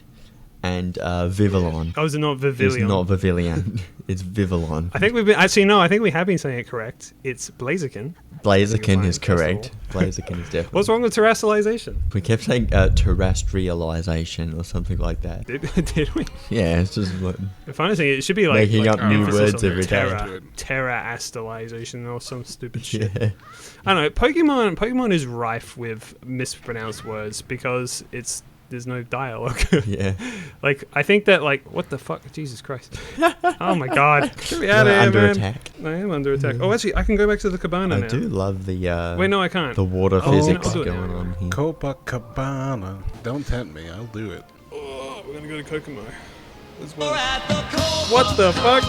Speaker 6: and Vivillon.
Speaker 1: Oh, is it not
Speaker 6: It's
Speaker 1: Vivillon?
Speaker 6: not Vivillon. It's Vivillon.
Speaker 1: I think we've been... Actually, no, I think we have been saying it correct. It's Blaziken.
Speaker 6: Blaziken is
Speaker 1: First of
Speaker 6: correct. Blaziken is definitely.
Speaker 1: What's wrong with terrestrialization?
Speaker 6: We kept saying terrestrialization or something like that.
Speaker 1: Did we?
Speaker 6: Yeah, it's just like,
Speaker 1: The funny thing, it should be like...
Speaker 6: Making up
Speaker 1: like
Speaker 2: new
Speaker 1: emphasis
Speaker 6: words
Speaker 1: on
Speaker 6: every day.
Speaker 1: Terra-astalization or some stupid shit.
Speaker 6: yeah.
Speaker 1: I don't know. Pokemon is rife with mispronounced words because there's no dialogue.
Speaker 6: Yeah.
Speaker 1: Like, I think that, like, what the fuck? Jesus Christ. Oh my god. Get me out of
Speaker 6: You're
Speaker 1: here,
Speaker 6: under
Speaker 1: man.
Speaker 6: attack.
Speaker 1: I am under attack. Oh, actually, I can go back to the cabana
Speaker 6: I
Speaker 1: now.
Speaker 6: do love the
Speaker 1: Wait, no, I can't.
Speaker 6: the water
Speaker 1: Oh,
Speaker 6: physics
Speaker 1: I'll do it
Speaker 6: going
Speaker 1: now.
Speaker 6: on here.
Speaker 2: Copacabana. Don't tempt me. I'll do it.
Speaker 1: Oh, we're gonna go to Kokomo. As well. What the fuck?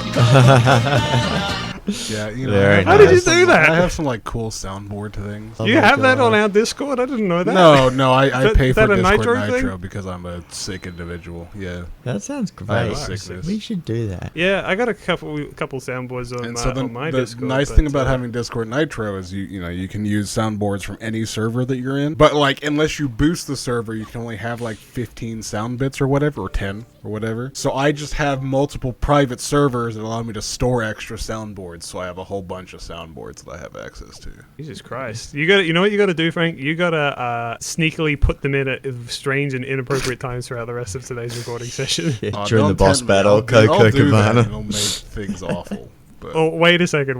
Speaker 2: Yeah, you know.
Speaker 6: Very
Speaker 1: How did you
Speaker 6: nice.
Speaker 1: do that?
Speaker 2: I have some like cool soundboard things.
Speaker 6: Oh
Speaker 1: You
Speaker 6: my
Speaker 1: have that
Speaker 6: God.
Speaker 1: on our Discord? I didn't know that.
Speaker 2: No, I
Speaker 1: That-
Speaker 2: pay
Speaker 1: is
Speaker 2: for
Speaker 1: that a
Speaker 2: Discord
Speaker 1: Nitro
Speaker 2: Nitro
Speaker 1: thing?
Speaker 2: because I'm a sick individual. Yeah.
Speaker 6: That sounds
Speaker 2: I have
Speaker 6: great.
Speaker 2: sickness.
Speaker 6: We should do that.
Speaker 1: Yeah, I got a couple soundboards on
Speaker 2: And
Speaker 1: my,
Speaker 2: so the,
Speaker 1: on my
Speaker 2: the
Speaker 1: Discord.
Speaker 2: nice
Speaker 1: but,
Speaker 2: thing about having Discord Nitro is you can use soundboards from any server that you're in. But like unless you boost the server, you can only have like 15 sound bits or whatever, or 10 or whatever. So I just have multiple private servers that allow me to store extra soundboards. So I have a whole bunch of soundboards that I have access to.
Speaker 1: Jesus Christ! You know what you got to do, Frank? You got to sneakily put them in at strange and inappropriate times throughout the rest of today's recording session.
Speaker 6: Yeah,
Speaker 2: Oh,
Speaker 6: during the
Speaker 2: don't
Speaker 6: boss
Speaker 2: tempt me.
Speaker 6: battle,
Speaker 2: I'll do that,
Speaker 6: Cabana.
Speaker 2: and it'll make things awful. But
Speaker 1: Oh, wait a second.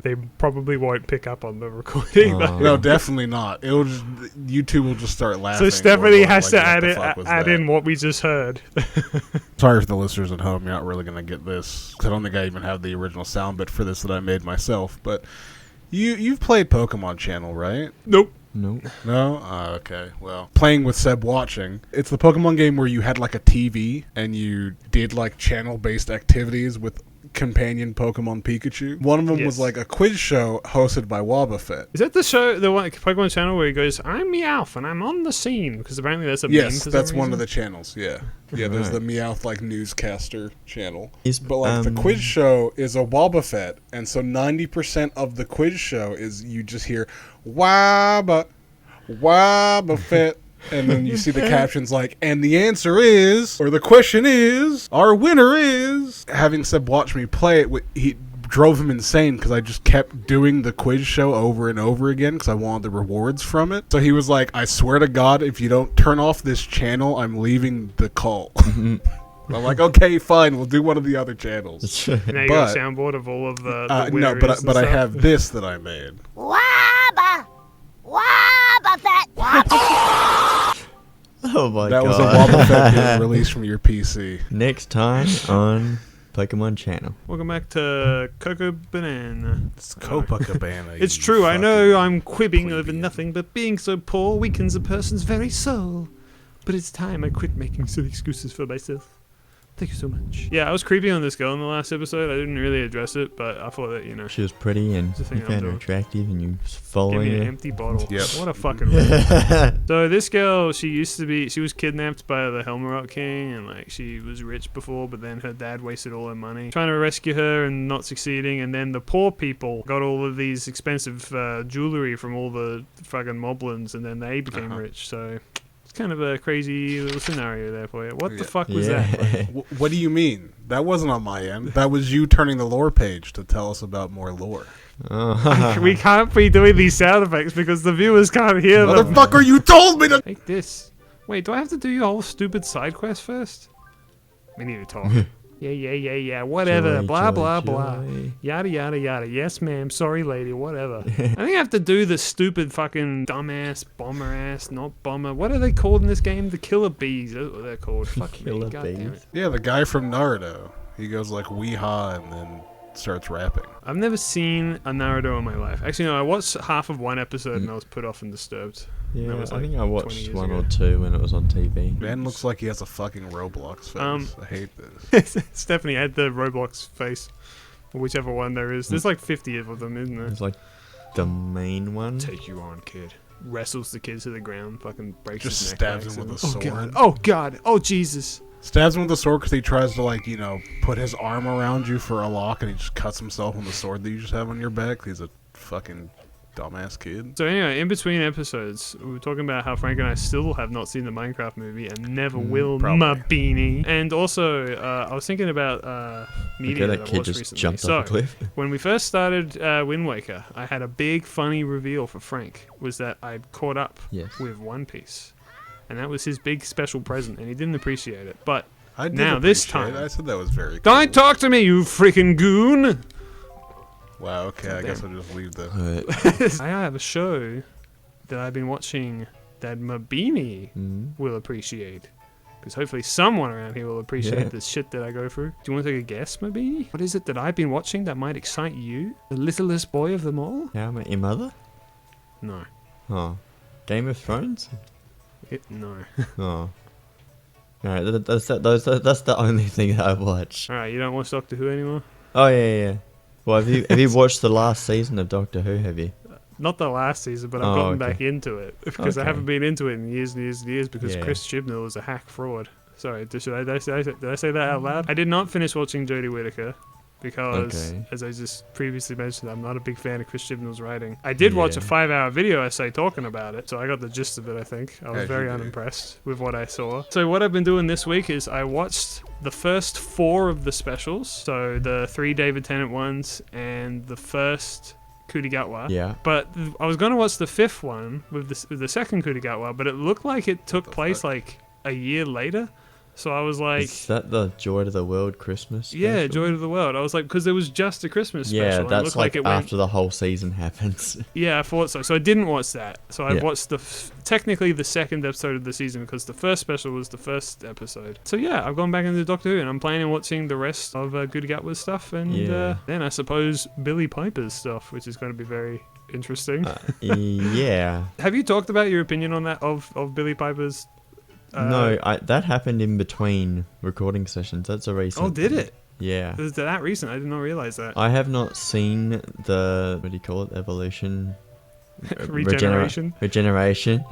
Speaker 1: They probably won't pick up on the recording.
Speaker 6: Oh.
Speaker 2: no, definitely not. It'll just YouTube will just start laughing.
Speaker 1: So
Speaker 2: or
Speaker 1: Stephanie
Speaker 2: going
Speaker 1: has
Speaker 2: like,
Speaker 1: to
Speaker 2: "What the fuck was
Speaker 1: add
Speaker 2: that?"
Speaker 1: in what we just heard.
Speaker 2: Sorry for the listeners at home. You're not really gonna get this. 'Cause I don't think I even have the original sound bit for this that I made myself. But you've played Pokemon Channel, right?
Speaker 1: Nope.
Speaker 6: Nope.
Speaker 2: No? Okay. Well, playing with Seb watching. It's the Pokemon game where you had like a TV and you did like channel-based activities with companion Pokemon Pikachu. One of them
Speaker 1: Yes.
Speaker 2: was like a quiz show hosted by Wobbuffet.
Speaker 1: Is that the show, the one Pokemon channel where he goes, "I'm Meowth and I'm on the scene"? Because apparently that's a meme.
Speaker 2: Yes,
Speaker 1: for
Speaker 2: that's
Speaker 1: some
Speaker 2: one of
Speaker 1: reason.
Speaker 2: the channels. Yeah, yeah. There's
Speaker 6: Right.
Speaker 2: the Meowth like newscaster channel.
Speaker 6: Is-
Speaker 2: But like the quiz show is a Wobbuffet, and so 90% of the quiz show is you just hear Wobbuffet, and then you see the captions like, and the answer is, or the question is, our winner is. Having Seb watch me play it, he drove him insane because I just kept doing the quiz show over and over again because I wanted the rewards from it. So he was like, I swear to God, if you don't turn off this channel, I'm leaving the call. I'm like, okay, fine, we'll do one of the other channels.
Speaker 1: Now you got a soundboard of all of the
Speaker 2: No,
Speaker 1: winners
Speaker 2: but
Speaker 1: and
Speaker 2: I
Speaker 1: stuff.
Speaker 2: have this that I made.
Speaker 6: Oh my
Speaker 2: That
Speaker 6: god.
Speaker 2: was a Wobbuffet being released from your PC.
Speaker 6: Next time on Pokemon Channel.
Speaker 1: Welcome back to Coco Banana.
Speaker 2: It's Copacabana.
Speaker 1: It's
Speaker 2: you
Speaker 1: true, I know
Speaker 2: fucking
Speaker 1: I'm quibbing over
Speaker 2: plebeian.
Speaker 1: nothing, but being so poor weakens a person's very soul. But it's time I quit making silly excuses for myself. Thank you so much. Yeah, I was creepy on this girl in the last episode. I didn't really address it, but I thought that, you know,
Speaker 6: She was pretty and
Speaker 1: It's the thing
Speaker 6: you
Speaker 1: I'm
Speaker 6: found her
Speaker 1: doing.
Speaker 6: attractive and you was
Speaker 1: give
Speaker 6: following
Speaker 1: me an
Speaker 6: her.
Speaker 1: empty bottle.
Speaker 2: Yep.
Speaker 1: What a fucking So this girl, she was kidnapped by the Helmerot King, and like she was rich before, but then her dad wasted all her money trying to rescue her and not succeeding, and then the poor people got all of these expensive jewelry from all the fucking moblins, and then they became rich. So it's kind of a crazy little scenario there for you. What the fuck was that? Like,
Speaker 2: What do you mean? That wasn't on my end. That was you turning the lore page to tell us about more lore.
Speaker 1: we can't be doing these sound effects because the viewers can't hear them.
Speaker 2: Motherfucker, you told me to.
Speaker 1: Take this. Wait, do I have to do your whole stupid side quest first? We need to talk. Yeah. Whatever.
Speaker 6: Joy,
Speaker 1: blah,
Speaker 6: joy,
Speaker 1: blah, blah.
Speaker 6: joy.
Speaker 1: Yada, yada, yada. Yes, ma'am. Sorry, lady. Whatever. I think I have to do the stupid fucking dumbass, bomber ass, not bomber. What are they called in this game? The killer bees. That's what they're called. Fuck me.
Speaker 6: Killer
Speaker 1: God damn
Speaker 6: bees.
Speaker 1: it.
Speaker 2: Yeah, the guy from Naruto. He goes like "Weehaw" and then starts rapping.
Speaker 1: I've never seen a Naruto in my life. Actually, no, I watched half of one episode and I was put off and disturbed.
Speaker 6: Yeah,
Speaker 1: That was
Speaker 6: I
Speaker 1: like
Speaker 6: think I
Speaker 1: 20
Speaker 6: watched
Speaker 1: years
Speaker 6: one
Speaker 1: ago.
Speaker 6: or two when it was on TV.
Speaker 2: Ben looks like he has a fucking Roblox face. I hate this.
Speaker 1: Stephanie had the Roblox face, or whichever one there is. There's like 50 of them, isn't there?
Speaker 6: It's like the main one.
Speaker 1: Take you on, kid. Wrestles the kid to the ground, fucking breaks
Speaker 2: Just
Speaker 1: his neck.
Speaker 2: stabs
Speaker 1: by
Speaker 2: him with
Speaker 1: accident.
Speaker 2: a
Speaker 1: Oh
Speaker 2: sword.
Speaker 1: god! Oh god! Oh Jesus!
Speaker 2: Stabs him with a sword because he tries to, like, you know, put his arm around you for a lock, and he just cuts himself with the sword that you just have on your back. He's a fucking dumbass kid.
Speaker 1: So anyway, in between episodes, we were talking about how Frank and I still have not seen the Minecraft movie and never will,
Speaker 2: probably.
Speaker 1: my beanie. And also, I was thinking about media
Speaker 6: Okay,
Speaker 1: that
Speaker 6: that
Speaker 1: I
Speaker 6: kid
Speaker 1: watched
Speaker 6: just
Speaker 1: recently.
Speaker 6: jumped
Speaker 1: So,
Speaker 6: off a cliff.
Speaker 1: when we first started Wind Waker, I had a big funny reveal for Frank, was that I'd caught up
Speaker 6: Yes.
Speaker 1: with One Piece. And that was his big special present, and he didn't appreciate it. But
Speaker 2: I did
Speaker 1: now, this
Speaker 2: appreciate
Speaker 1: time...
Speaker 2: it. I said that was very cool.
Speaker 1: Don't talk to me, you freaking goon!
Speaker 2: Wow, okay, I guess I'll just leave the...
Speaker 1: I have a show that I've been watching that Mabini will appreciate. Because hopefully someone around here will appreciate
Speaker 6: Yeah.
Speaker 1: the shit that I go through. Do you want to take a guess, Mabini? What is it that I've been watching that might excite you? The littlest boy of them all?
Speaker 6: How about your mother?
Speaker 1: No.
Speaker 6: Oh. Game of Thrones?
Speaker 1: No.
Speaker 6: Oh. Alright, that's the only thing that I watch.
Speaker 1: Alright, you don't watch Doctor Who anymore?
Speaker 6: Oh, yeah. Well, have you watched the last season of Doctor Who, have you?
Speaker 1: Not the last season, but I've
Speaker 6: Oh,
Speaker 1: gotten
Speaker 6: okay.
Speaker 1: back into it. Because I
Speaker 6: Okay.
Speaker 1: haven't been into it in years and years and years because
Speaker 6: Yeah.
Speaker 1: Chris Chibnall is a hack fraud. Sorry, did I say that out loud? I did not finish watching Jodie Whittaker because,
Speaker 6: Okay.
Speaker 1: as I just previously mentioned, I'm not a big fan of Chris Chibnall's writing. I did watch a
Speaker 6: Yeah.
Speaker 1: 5-hour video essay talking about it, so I got the gist of it, I think. I was
Speaker 2: As
Speaker 1: very
Speaker 2: you do.
Speaker 1: unimpressed with what I saw. So what I've been doing this week is I watched the first 4 of the specials, so the 3 David Tennant ones and the first Kurigawa.
Speaker 6: Yeah.
Speaker 1: But I was going to watch the 5th one with the second Kurigawa, but it looked like it took place like a year later. So I was like,
Speaker 6: Is that the Joy to the World Christmas
Speaker 1: yeah,
Speaker 6: special?
Speaker 1: Joy to the World. I was like, because there was just a Christmas special.
Speaker 6: Yeah,
Speaker 1: and it
Speaker 6: that's
Speaker 1: looked
Speaker 6: like
Speaker 1: it
Speaker 6: after the whole season happens.
Speaker 1: Yeah, I thought so. So I didn't watch that. So I
Speaker 6: Yeah.
Speaker 1: watched technically the second episode of the season because the first special was the first episode. So yeah, I've gone back into Doctor Who and I'm planning on watching the rest of Kurigawa's stuff and
Speaker 6: Yeah.
Speaker 1: then I suppose Billy Piper's stuff, which is going to be very interesting.
Speaker 6: Yeah.
Speaker 1: Have you talked about your opinion on that of Billy Piper's?
Speaker 6: No, that happened in between recording sessions. That's a recent.
Speaker 1: Oh, did
Speaker 6: thing.
Speaker 1: it?
Speaker 6: Yeah.
Speaker 1: Was that recent? I did not realize that.
Speaker 6: I have not seen the, what do you call it, evolution?
Speaker 1: Regeneration?
Speaker 6: Regeneration.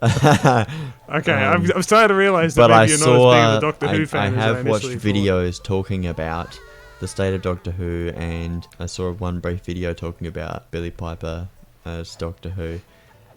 Speaker 1: Okay, I'm starting to realize that
Speaker 6: But I
Speaker 1: maybe you're not as big of a
Speaker 6: saw,
Speaker 1: Doctor Who fan
Speaker 6: I
Speaker 1: as I
Speaker 6: have watched
Speaker 1: initially thought.
Speaker 6: videos talking about the state of Doctor Who, and I saw one brief video talking about Billy Piper as Doctor Who,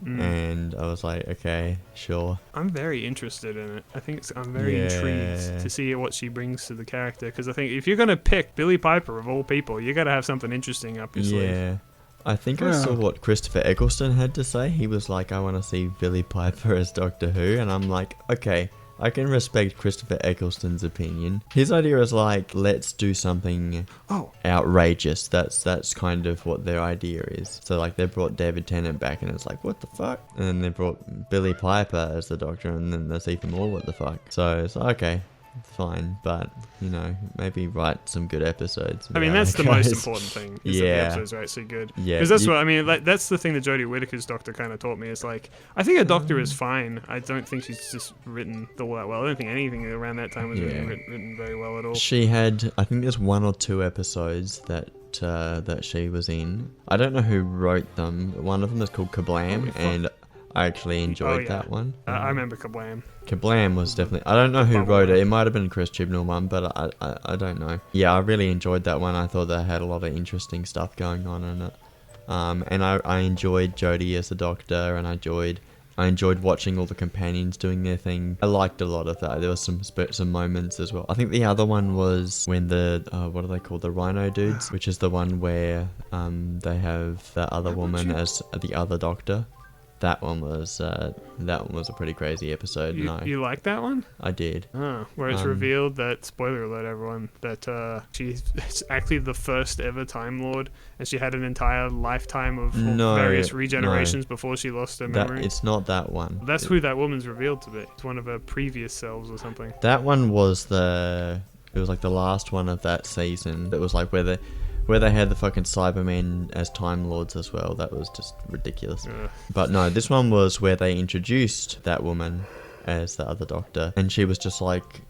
Speaker 6: and I was like, okay, sure.
Speaker 1: I'm very interested in it. I think I'm very intrigued to see what she brings to the character because I think if you're gonna pick Billy Piper of all people, you gotta have something interesting up your sleeve.
Speaker 6: Yeah. I think I saw what Christopher Eccleston had to say. He was like, I want to see Billy Piper as Doctor Who, and I'm like, okay, I can respect Christopher Eccleston's opinion. His idea is like, let's do something outrageous. That's kind of what their idea is. So like they brought David Tennant back and it's like, what the fuck? And then they brought Billy Piper as the Doctor and then there's even more what the fuck. So it's like, okay, fine, but you know, maybe write some good episodes.
Speaker 1: I mean,
Speaker 6: Yeah,
Speaker 1: that's the
Speaker 6: guys.
Speaker 1: most important thing. Is that the episodes are actually good.
Speaker 6: Yeah,
Speaker 1: because that's
Speaker 6: you-
Speaker 1: what I mean. Like that's the thing that Jodie Whittaker's Doctor kind of taught me. Is like I think a Doctor is fine. I don't think she's just written all that well. I don't think anything around that time was really written very well at all.
Speaker 6: She had, I think there's 1 or 2 episodes that she was in. I don't know who wrote them. One of them is called Kablam, and I actually enjoyed that one.
Speaker 1: I remember Kablam.
Speaker 6: Kablam was definitely, I don't know who wrote it. It might have been Chris Chibnall one, but I don't know. Yeah, I really enjoyed that one. I thought they had a lot of interesting stuff going on in it. And I enjoyed Jodie as the Doctor, and I enjoyed watching all the companions doing their thing. I liked a lot of that. There was some moments as well. I think the other one was when the what are they called? The Rhino dudes, which is the one where they have the other woman as the other Doctor. That one was a pretty crazy episode.
Speaker 1: You like that one?
Speaker 6: I did.
Speaker 1: Oh, where it's revealed that, spoiler alert everyone, that she's actually the first ever Time Lord, and she had an entire lifetime of various regenerations before she lost her memory.
Speaker 6: It's not that one.
Speaker 1: That's who that woman's revealed to be. It's one of her previous selves or something.
Speaker 6: That one was the It was like the last one of that season. It was like where they had the fucking Cybermen as Time Lords as well. That was just ridiculous. But no, this one was where they introduced that woman as the other Doctor, and she was just like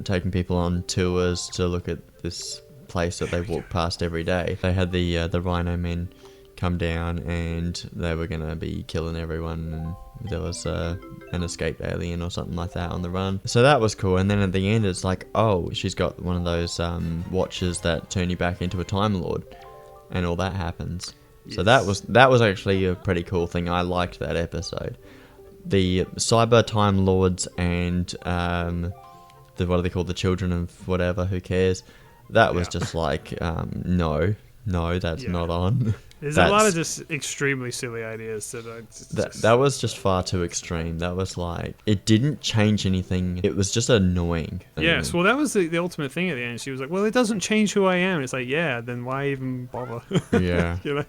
Speaker 6: taking people on tours to look at this place that they walk past every day. They had the Rhino Men come down, and they were gonna be killing everyone, and there was an escaped alien or something like that on the run. So that was cool. And then at the end, it's like, oh, she's got one of those watches that turn you back into a Time Lord, and all that happens. Yes. So that was actually a pretty cool thing. I liked that episode. The Cyber Time Lords and what are they called? The Children of whatever. Who cares? That was just like, no, that's not on.
Speaker 1: There's a lot of just extremely silly ideas
Speaker 6: that was just far too extreme. That was like, it didn't change anything. It was just annoying.
Speaker 1: Yes, well, that was the ultimate thing at the end. She was like, well, it doesn't change who I am. And it's like, yeah, then why even bother?
Speaker 6: Yeah.
Speaker 1: You know?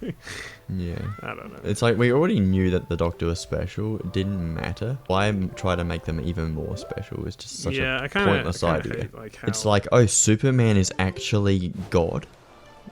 Speaker 6: Yeah.
Speaker 1: I don't know.
Speaker 6: It's like, we already knew that the Doctor was special. It didn't matter. Why try to make them even more special? It's just such a pointless idea.
Speaker 1: Hate,
Speaker 6: it's like, oh, Superman is actually God?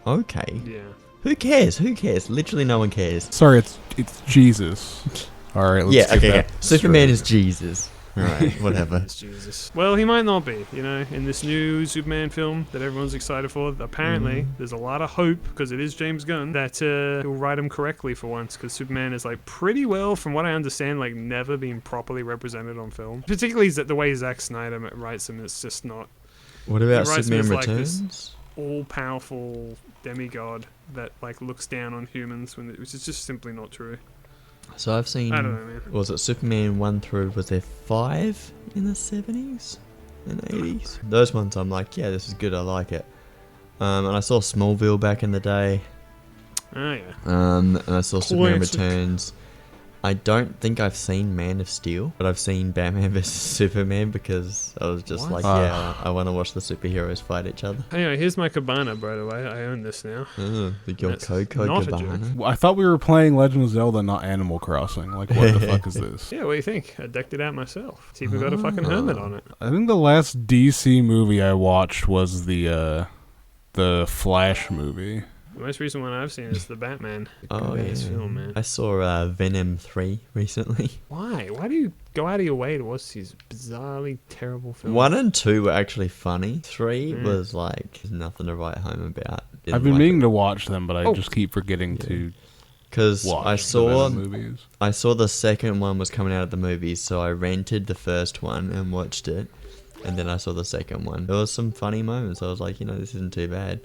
Speaker 6: Okay.
Speaker 1: Yeah.
Speaker 6: Who cares? Literally no one cares.
Speaker 2: Sorry, it's Jesus. All right, let's get that
Speaker 6: Superman is Jesus. Right, whatever.
Speaker 1: It's Jesus. Well, he might not be, in this new Superman film that everyone's excited for. Apparently, there's a lot of hope, because it is James Gunn, that he'll write him correctly for once, because Superman is, pretty well, from what I understand, never been properly represented on film. Particularly the way Zack Snyder writes him, it's just not...
Speaker 6: What about Superman Returns?
Speaker 1: All-powerful demigod that looks down on humans, which is just simply not true.
Speaker 6: So I've seen,
Speaker 1: I don't know, man.
Speaker 6: Was it Superman 1 through, was there 5 in the 70s and 80s? Those ones I'm like, yeah, this is good, I like it. And I saw Smallville back in the day.
Speaker 1: Oh yeah.
Speaker 6: And I saw Superman Returns. I don't think I've seen Man of Steel, but I've seen Batman vs Superman, because I was just I want to watch the superheroes fight each other.
Speaker 1: Anyway, here's my cabana, by the way. I own this now.
Speaker 6: Your Coco cabana.
Speaker 2: Well, I thought we were playing Legend of Zelda, not Animal Crossing. What the fuck is this?
Speaker 1: Yeah, what do you think? I decked it out myself. It's even got a fucking hermit on it.
Speaker 2: I think the last DC movie I watched was the Flash movie.
Speaker 1: The most recent one I've seen is the Batman.
Speaker 6: Oh, yeah.
Speaker 1: Film, man.
Speaker 6: I saw Venom 3 recently.
Speaker 1: Why? Why do you go out of your way to watch these bizarrely terrible films?
Speaker 6: 1 and 2 were actually funny. 3 was there's nothing to write home about.
Speaker 2: I've been meaning to watch them, but I just keep forgetting to.
Speaker 6: Because I saw the second one was coming out of the movies, so I rented the first one and watched it, and then I saw the second one. There was some funny moments. I was like, this isn't too bad.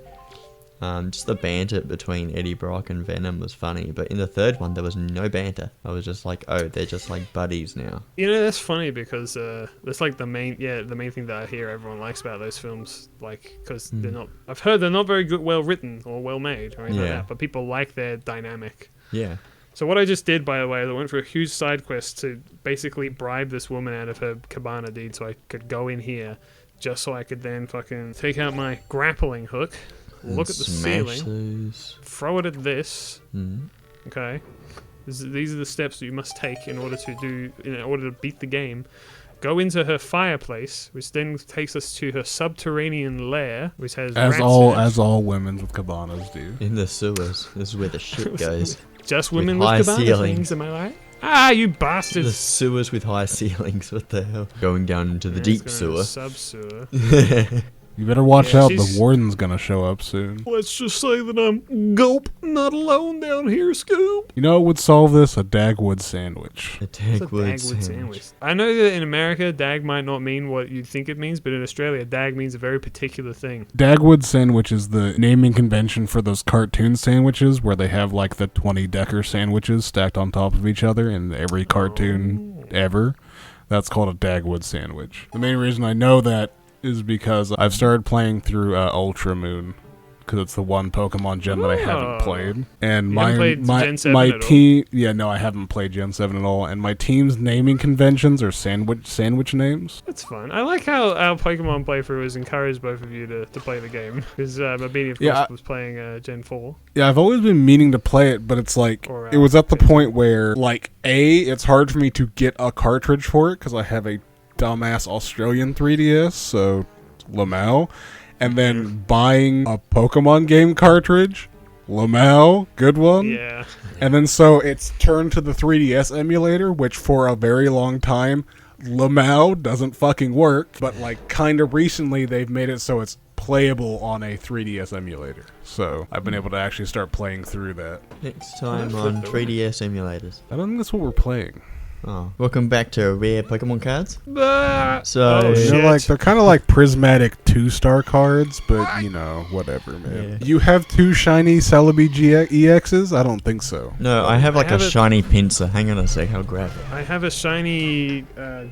Speaker 6: Just the banter between Eddie Brock and Venom was funny, but in the third one there was no banter. I was just like, oh, they're just like buddies now.
Speaker 1: That's funny, because that's the main thing that I hear everyone likes about those films, because they're not. I've heard they're not very good, well written or well made or anything like that, but people like their dynamic.
Speaker 6: Yeah.
Speaker 1: So what I just did, by the way, I went for a huge side quest to basically bribe this woman out of her cabana deed, so I could go in here, just so I could then fucking take out my grappling hook. Look at the ceiling, throw it at this, okay? These are the steps that you must take in order to beat the game. Go into her fireplace, which then takes us to her subterranean lair, which has
Speaker 2: as all women with cabanas do.
Speaker 6: In the sewers, this is where the shit goes.
Speaker 1: Just women with cabana things, am I right? Ah, you bastards!
Speaker 6: The sewers with high ceilings, what the hell? Going down into the deep sewer.
Speaker 1: Sub-sewer.
Speaker 2: You better watch out, the warden's gonna show up soon.
Speaker 1: Let's just say that I'm not alone down here, Scoop.
Speaker 2: You know what would solve this? A Dagwood sandwich.
Speaker 6: A Dagwood sandwich.
Speaker 1: I know that in America, dag might not mean what you'd think it means, but in Australia, dag means a very particular thing.
Speaker 2: Dagwood sandwich is the naming convention for those cartoon sandwiches where they have the 20-decker sandwiches stacked on top of each other in every cartoon ever. That's called a Dagwood sandwich. The main reason I know that is because I've started playing through Ultra Moon, because it's the one Pokemon Gen that I haven't played. And my team, I haven't played Gen 7 at all. And my team's naming conventions are sandwich names.
Speaker 1: That's fun. I like how our Pokemon playthrough has encouraged both of you to play the game, because Mabini, of course, was playing Gen 4.
Speaker 2: Yeah, I've always been meaning to play it, but it's it was at the point where it's hard for me to get a cartridge for it because I have a dumbass Australian 3DS, so LMAO, and then buying a Pokemon game cartridge, LMAO, good one.
Speaker 1: Yeah.
Speaker 2: And then so it's turned to the 3DS emulator, which for a very long time, LMAO doesn't fucking work. But like kind of recently, they've made it so it's playable on a 3DS emulator. So I've been able to actually start playing through that.
Speaker 6: Next time on 3DS emulators.
Speaker 2: I don't think that's what we're playing.
Speaker 6: Oh, welcome back to rare Pokemon cards.
Speaker 1: Ah!
Speaker 6: So
Speaker 1: Oh, shit.
Speaker 2: They're kind of like prismatic 2-star cards, but you know, whatever, man.
Speaker 6: Yeah.
Speaker 2: You have 2 shiny Celebi EXs? I don't think so.
Speaker 6: no, I have like
Speaker 1: I have
Speaker 6: a
Speaker 1: it-
Speaker 6: shiny pincer. Hang on a sec, I'll grab it.
Speaker 1: I have a shiny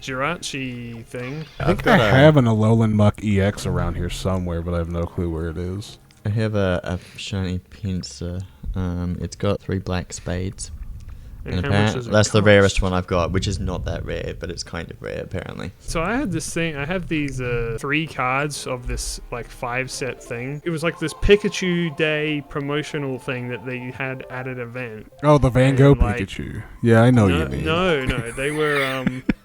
Speaker 1: Jirachi thing.
Speaker 2: I think I have an Alolan Muck EX around here somewhere, but I have no clue where it is.
Speaker 6: I have a shiny pincer. It's got 3 black spades. And
Speaker 1: how much does it
Speaker 6: that's the
Speaker 1: cost?
Speaker 6: rarest one I've got, which is not that rare, but it's kind of rare apparently.
Speaker 1: So I had this thing. I have these 3 cards of this like 5-set thing. It was like this Pikachu Day promotional thing that they had at an event.
Speaker 2: Oh, the Van Gogh
Speaker 1: And, like,
Speaker 2: Pikachu. Yeah, I know
Speaker 1: no,
Speaker 2: you mean.
Speaker 1: no,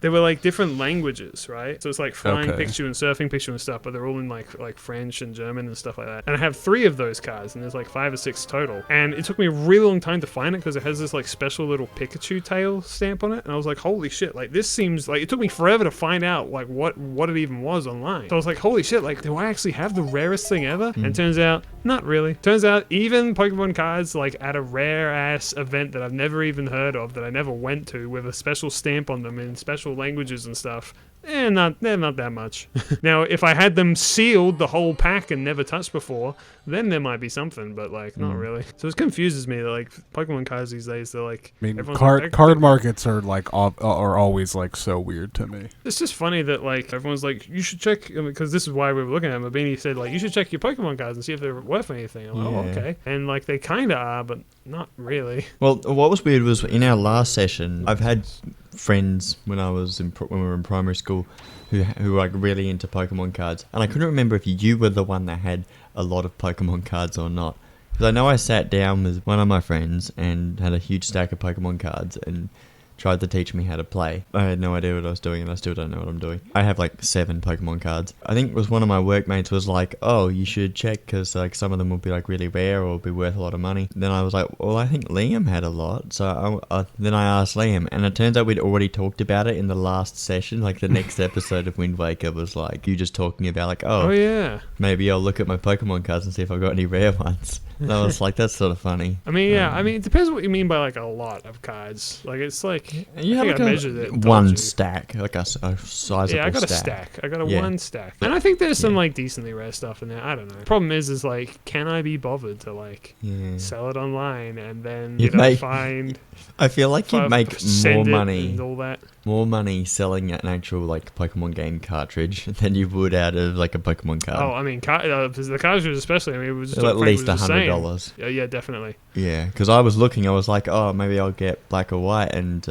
Speaker 1: they were like different languages, right? So it's like flying
Speaker 2: Okay.
Speaker 1: Pikachu and surfing Pikachu and stuff, but they're all in like French and German and stuff like that. And I have 3 of those cards, and there's like 5 or 6 total. And it took me a really long time to find it because it has this like special little Pikachu tail stamp on it, and I was like, holy shit, like this seems like it took me forever to find out like what it even was online. So I was like, holy shit, like do I actually have the rarest thing ever? And turns out not really. Turns out even Pokemon cards like at a rare ass event that I've never even heard of, that I never went to, with a special stamp on them in special languages and stuff, they're not that much. Now, if I had them sealed, the whole pack, and never touched before, then there might be something, but like not really. So it confuses me that like Pokemon cards these days, they're like,
Speaker 2: I mean,
Speaker 1: everyone's
Speaker 2: card
Speaker 1: like,
Speaker 2: markets are like are always like so weird to me.
Speaker 1: it's just funny that like everyone's like, you should check, because this is why we were looking at them. Mabini said like, you should check your Pokemon cards and see if they're worth anything. I'm like, oh,
Speaker 6: Yeah.
Speaker 1: okay. And like they kind of are, but not really.
Speaker 6: Well, what was weird was in our last session, I've had friends when we were in primary school who were like really into Pokemon cards, and I couldn't remember if you were the one that had a lot of Pokemon cards or not. Because I know I sat down with one of my friends and had a huge stack of Pokemon cards and tried to teach me how to play. I had no idea what I was doing, and I still don't know what I'm doing. I have like 7 Pokemon cards. I think it was one of my workmates was like, oh, you should check, because like some of them will be like really rare or be worth a lot of money. Then I was like, well, I think Liam had a lot. So then I asked Liam, and it turns out we'd already talked about it in the last session. Like the next episode of Wind Waker was like you just talking about like,
Speaker 1: Oh yeah.
Speaker 6: maybe I'll look at my Pokemon cards and see if I've got any rare ones. And I was like, that's sort of funny.
Speaker 1: I mean, yeah. I mean, it depends what you mean by like a lot of cards. Like it's like
Speaker 6: You
Speaker 1: I
Speaker 6: have
Speaker 1: think I
Speaker 6: like
Speaker 1: measured it. and told
Speaker 6: one
Speaker 1: you.
Speaker 6: stack, like a sizable
Speaker 1: Yeah, I got
Speaker 6: stack.
Speaker 1: a stack. I got a
Speaker 6: Yeah.
Speaker 1: 1 stack, and I think there's some
Speaker 6: Yeah.
Speaker 1: like decently rare stuff in there. I don't know. Problem is like, can I be bothered to like
Speaker 6: Yeah.
Speaker 1: sell it online and then
Speaker 6: You'd
Speaker 1: you know
Speaker 6: make-
Speaker 1: find
Speaker 6: I feel like you'd make more
Speaker 1: send it
Speaker 6: money.
Speaker 1: and all that?
Speaker 6: More money selling an actual like Pokemon game cartridge than you would out of like a Pokemon card.
Speaker 1: Oh, I mean, the cartridges especially. I mean, it was just
Speaker 6: At
Speaker 1: what Frank
Speaker 6: least
Speaker 1: was just saying.
Speaker 6: $100.
Speaker 1: Yeah, definitely.
Speaker 6: Yeah, because I was looking, I was like, oh, maybe I'll get black or white and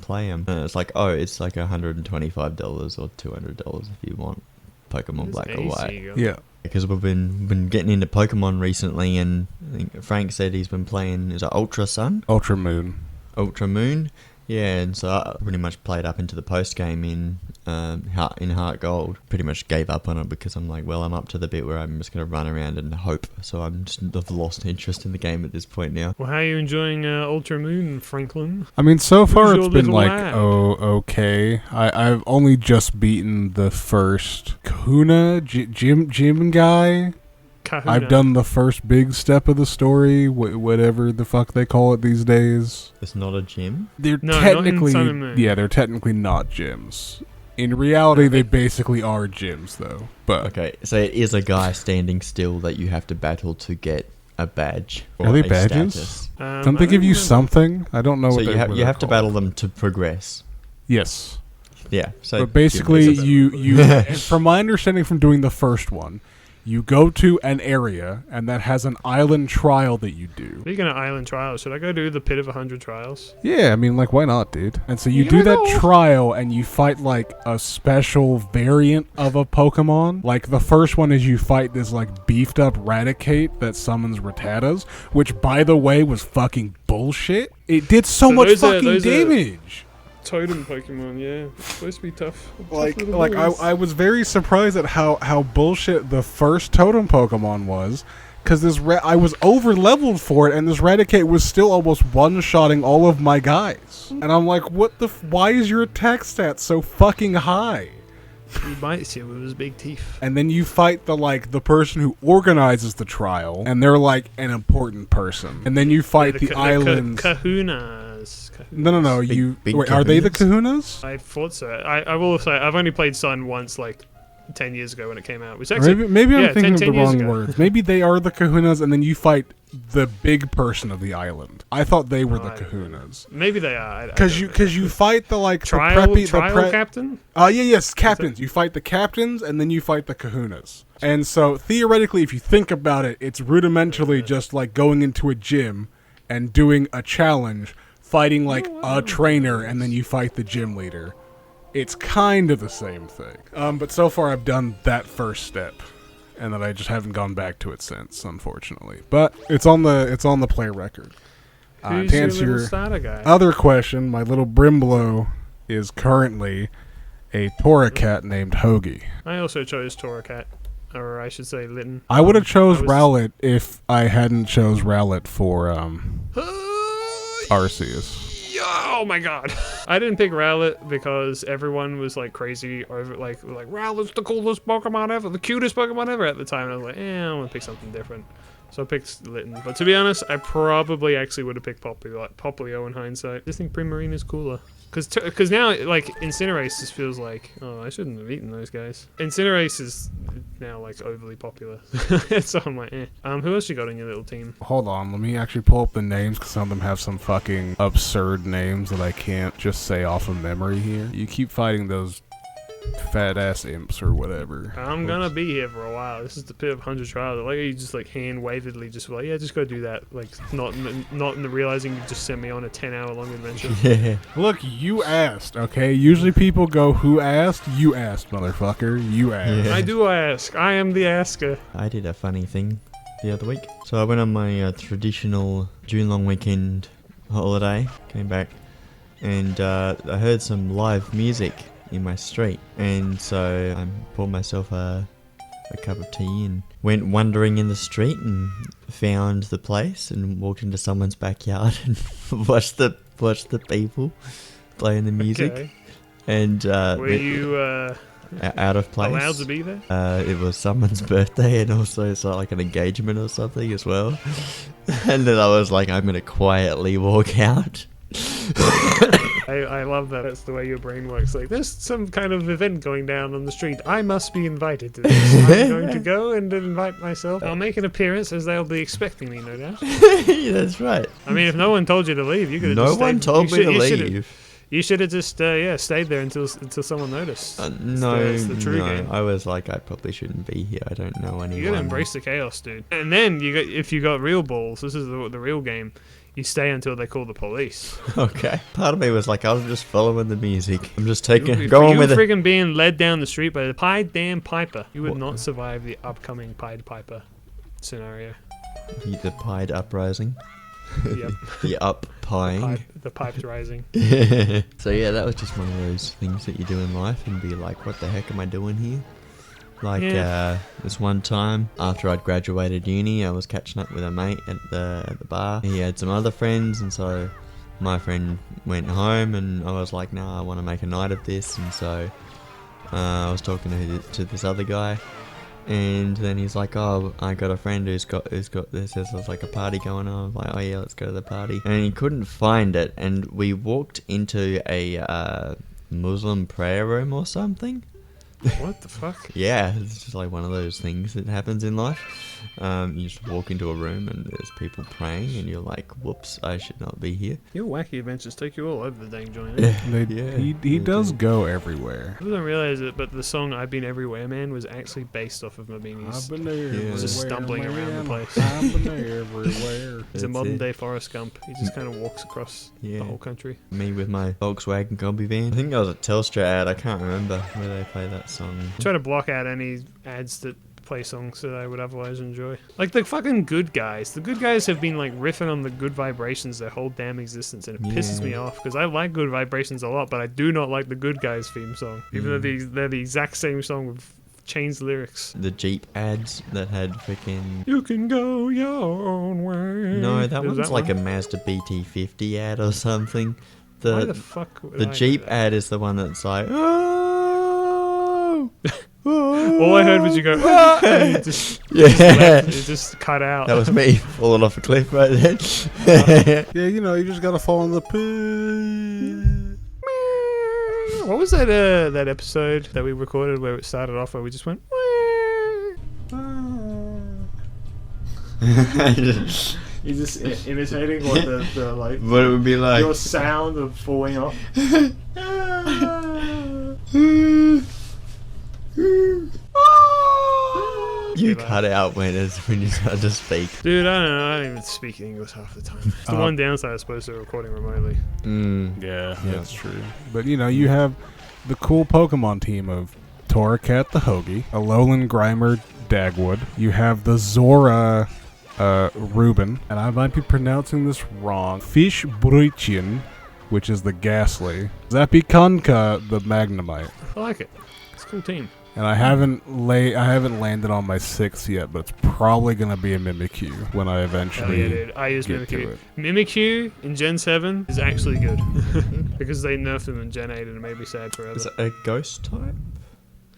Speaker 6: play them. And it's like, oh, it's like $125 or $200 if you want Pokemon black or white.
Speaker 2: Yeah.
Speaker 6: Because we've been getting into Pokemon recently, and I think Frank said he's been playing, is it Ultra Sun?
Speaker 2: Ultra Moon.
Speaker 6: Ultra Moon? Yeah, and so I pretty much played up into the post game in Heart Gold. Pretty much gave up on it because I'm like, well, I'm up to the bit where I'm just gonna run around and hope. So I've lost interest in the game at this point now.
Speaker 1: Well, how are you enjoying Ultra Moon, Franklin?
Speaker 2: I mean, so far
Speaker 1: Who's
Speaker 2: it's
Speaker 1: your
Speaker 2: been
Speaker 1: little
Speaker 2: like,
Speaker 1: lad?
Speaker 2: okay. I've only just beaten the first Kahuna Jim guy.
Speaker 1: Kahuna.
Speaker 2: I've done the first big step of the story, whatever the fuck they call it these days.
Speaker 6: It's not a gym?
Speaker 2: They're
Speaker 1: No, not in
Speaker 2: technically,
Speaker 1: Sun and Moon.
Speaker 2: yeah, they're technically not gyms. In reality, they basically are gyms, though. But
Speaker 6: Okay, so it is a guy standing still that you have to battle to get a badge. Or
Speaker 2: Are they
Speaker 6: a
Speaker 2: badges?
Speaker 6: status.
Speaker 2: don't they
Speaker 1: I
Speaker 2: give you
Speaker 1: remember.
Speaker 2: something? I don't know
Speaker 6: So
Speaker 2: what
Speaker 6: you
Speaker 2: what
Speaker 6: you have to
Speaker 2: called.
Speaker 6: battle them to progress.
Speaker 2: Yes.
Speaker 6: Yeah. So
Speaker 2: But basically,
Speaker 6: gyms.
Speaker 2: you and from my understanding from doing the first one, you go to an area, and that has an island trial that you do.
Speaker 1: Speaking of island trials, should I go do the Pit of 100 Trials?
Speaker 2: Yeah, I mean, like, why not, dude? And so you
Speaker 1: Yeah,
Speaker 2: do that
Speaker 1: no.
Speaker 2: trial, and you fight, like, a special variant of a Pokemon. Like, the first one is you fight this, like, beefed-up Raticate that summons Rattatas, which, by the way, was fucking bullshit. It did so much
Speaker 1: those are-
Speaker 2: fucking
Speaker 1: those are-
Speaker 2: damage.
Speaker 1: Totem Pokemon, yeah. It's supposed to be tough.
Speaker 2: I was very surprised at how bullshit the first totem Pokemon was, because I was over leveled for it, and this Raticate was still almost one-shotting all of my guys, and I'm like, why is your attack stat so fucking high?
Speaker 1: He bites you with his big teeth.
Speaker 2: And then you fight the person who organizes the trial, and they're like an important person. And then you fight the island.
Speaker 1: Kahunas.
Speaker 2: No.
Speaker 6: Big
Speaker 2: Wait, are they the Kahunas?
Speaker 1: I thought so. I will say I've only played Sun once, like 10 years ago when it came out. Which actually,
Speaker 2: maybe I'm thinking
Speaker 1: 10
Speaker 2: of the
Speaker 1: years
Speaker 2: wrong
Speaker 1: ago.
Speaker 2: words. Maybe they are the Kahunas, and then you fight the big person of the island. I thought they were the Kahunas.
Speaker 1: Maybe they are.
Speaker 2: Because you fight the
Speaker 1: trial
Speaker 2: the
Speaker 1: captain.
Speaker 2: Yes, captains. You fight the captains, and then you fight the Kahunas. And so theoretically, if you think about it, it's rudimentarily just like going into a gym and doing a challenge, fighting like a trainer, and then you fight the gym leader. It's kind of the same thing. But so far I've done that first step, and then I just haven't gone back to it since, unfortunately. But it's on the play record.
Speaker 1: Who's
Speaker 2: To
Speaker 1: your
Speaker 2: answer
Speaker 1: little
Speaker 2: your
Speaker 1: starter guy?
Speaker 2: other question, my little Brimblow is currently a Torracat named Hoagie.
Speaker 1: I also chose Torracat, or I should say Litten.
Speaker 2: I would have chose
Speaker 1: I was-
Speaker 2: Rowlet if I hadn't chose Rowlet for Arceus.
Speaker 1: Oh my god. I didn't pick Rowlet because everyone was like crazy over like Rowlet's the coolest Pokemon ever, the cutest Pokemon ever at the time. And I was like, I want to pick something different. So I picked Litten. But to be honest, I probably actually would have picked Popplio in hindsight. I just think Primarina is cooler. Because now, like, Incineroar just feels like, oh, I shouldn't have eaten those guys. Incineroar is now, like, overly popular. So I'm like, eh. Who else you got on your little team?
Speaker 2: Hold on, let me actually pull up the names, because some of them have some fucking absurd names that I can't just say off of memory here. You keep fighting those fat-ass imps or whatever.
Speaker 1: I'm gonna be here for a while. This is the pit of 100 trials. Like, you just, like, hand-wavedly just like, yeah, just go do that. Like, not in the realizing you just sent me on a 10-hour-long adventure.
Speaker 6: Yeah.
Speaker 2: Look, you asked, okay? Usually people go, who asked? You asked, motherfucker. You asked.
Speaker 6: Yeah.
Speaker 1: I do ask. I am the asker.
Speaker 6: I did a funny thing the other week. So I went on my traditional June long weekend holiday, came back, and I heard some live music in my street, and so I poured myself a cup of tea and went wandering in the street and found the place and walked into someone's backyard and watched the people playing the music.
Speaker 1: Okay.
Speaker 6: And
Speaker 1: Were you
Speaker 6: out of place.
Speaker 1: allowed to be there?
Speaker 6: It was someone's birthday, and also it's like an engagement or something as well. And then I was like, I'm gonna quietly walk out.
Speaker 1: I love that. That's the way your brain works. Like, there's some kind of event going down on the street. I must be invited to this. I'm going to go and invite myself. I'll make an appearance as they'll be expecting me, no doubt.
Speaker 6: Yeah, that's right.
Speaker 1: I mean, if no one told you to leave, you could have
Speaker 6: No
Speaker 1: just
Speaker 6: one
Speaker 1: stayed.
Speaker 6: told me to leave.
Speaker 1: You should have just stayed there until someone noticed.
Speaker 6: No,
Speaker 1: it's the true
Speaker 6: no.
Speaker 1: game.
Speaker 6: I was like, I probably shouldn't be here. I don't know anyone.
Speaker 1: You gotta embrace the chaos, dude. And then if you got real balls, this is the real game. You stay until they call the police.
Speaker 6: Okay. Part of me was like, I was just following the music. I'm just going with it.
Speaker 1: You friggin' being led down the street by the Pied Damn Piper. You would not survive the upcoming Pied Piper scenario.
Speaker 6: The pied uprising.
Speaker 1: Yep.
Speaker 6: The up pieing.
Speaker 1: The pipes rising.
Speaker 6: So yeah, that was just one of those things that you do in life and be like, what the heck am I doing here? Like, this one time after I'd graduated uni, I was catching up with a mate at the bar. He had some other friends, and so my friend went home, and I was like, nah, I want to make a night of this. And so I was talking to this other guy, and then he's like, oh, I got a friend who's got this. There's like a party going on. I was like, oh yeah, let's go to the party. And he couldn't find it, and we walked into a Muslim prayer room or something.
Speaker 1: What the fuck?
Speaker 6: Yeah, it's just like one of those things that happens in life. You just walk into a room and there's people praying, and you're like, whoops, I should not be here.
Speaker 1: Your wacky adventures take you all over the dang joint. Eh?
Speaker 2: He does go everywhere.
Speaker 1: I didn't realize it, but the song "I've Been Everywhere, Man" was actually based off of Mabini's.
Speaker 2: I've been everywhere.
Speaker 1: Just stumbling around the place.
Speaker 2: I've been everywhere.
Speaker 1: He's a
Speaker 6: That's
Speaker 1: modern
Speaker 6: it.
Speaker 1: day Forrest Gump. He just kind of walks across the whole country.
Speaker 6: Me with my Volkswagen Combi van. I think that was a Telstra ad. I can't remember where they play that song.
Speaker 1: Try to block out any ads that play songs that I would otherwise enjoy. Like the fucking Good Guys. The Good Guys have been like riffing on the Good Vibrations their whole damn existence, and it pisses me off because I like Good Vibrations a lot, but I do not like the Good Guys theme song, even though they're the exact same song with changed lyrics.
Speaker 6: The Jeep ads that had freaking...
Speaker 1: You can go your own way.
Speaker 6: No, that
Speaker 1: Is
Speaker 6: one's like
Speaker 1: one?
Speaker 6: a Mazda BT50 ad or something.
Speaker 1: Why the fuck would
Speaker 6: The
Speaker 1: I do
Speaker 6: Jeep
Speaker 1: that?
Speaker 6: ad is the one that's like... Oh!
Speaker 1: All I heard was you go, "Ah!" and it just, it just cut out.
Speaker 6: That was me falling off a cliff right then.
Speaker 9: Yeah, you know, you just gotta fall in the pit.
Speaker 1: What was that that episode that we recorded where it started off where we just went? He's just imitating what the like.
Speaker 6: What it would be like.
Speaker 1: Your sound of falling off.
Speaker 6: You cut out when you start to speak.
Speaker 1: Dude, I don't know. I don't even speak English half the time. It's the one downside, I suppose, to recording remotely.
Speaker 9: Yeah, that's true. But you know, you have the cool Pokemon team of Torracat the Hoagie, Alolan Grimer Dagwood. You have the Zora Ruben, and I might be pronouncing this wrong. Fish Bruichian, which is the Ghastly. Zapikanka the Magnemite.
Speaker 1: I like it. It's a cool team.
Speaker 9: And I haven't landed on my 6th yet, but it's probably gonna be a Mimikyu when I eventually
Speaker 1: Yeah, dude. I use
Speaker 9: get to
Speaker 1: Mimikyu.
Speaker 9: it.
Speaker 1: Mimikyu in Gen 7 is actually good. Because they nerfed them in Gen 8 and it made me sad forever.
Speaker 6: Is it a ghost type?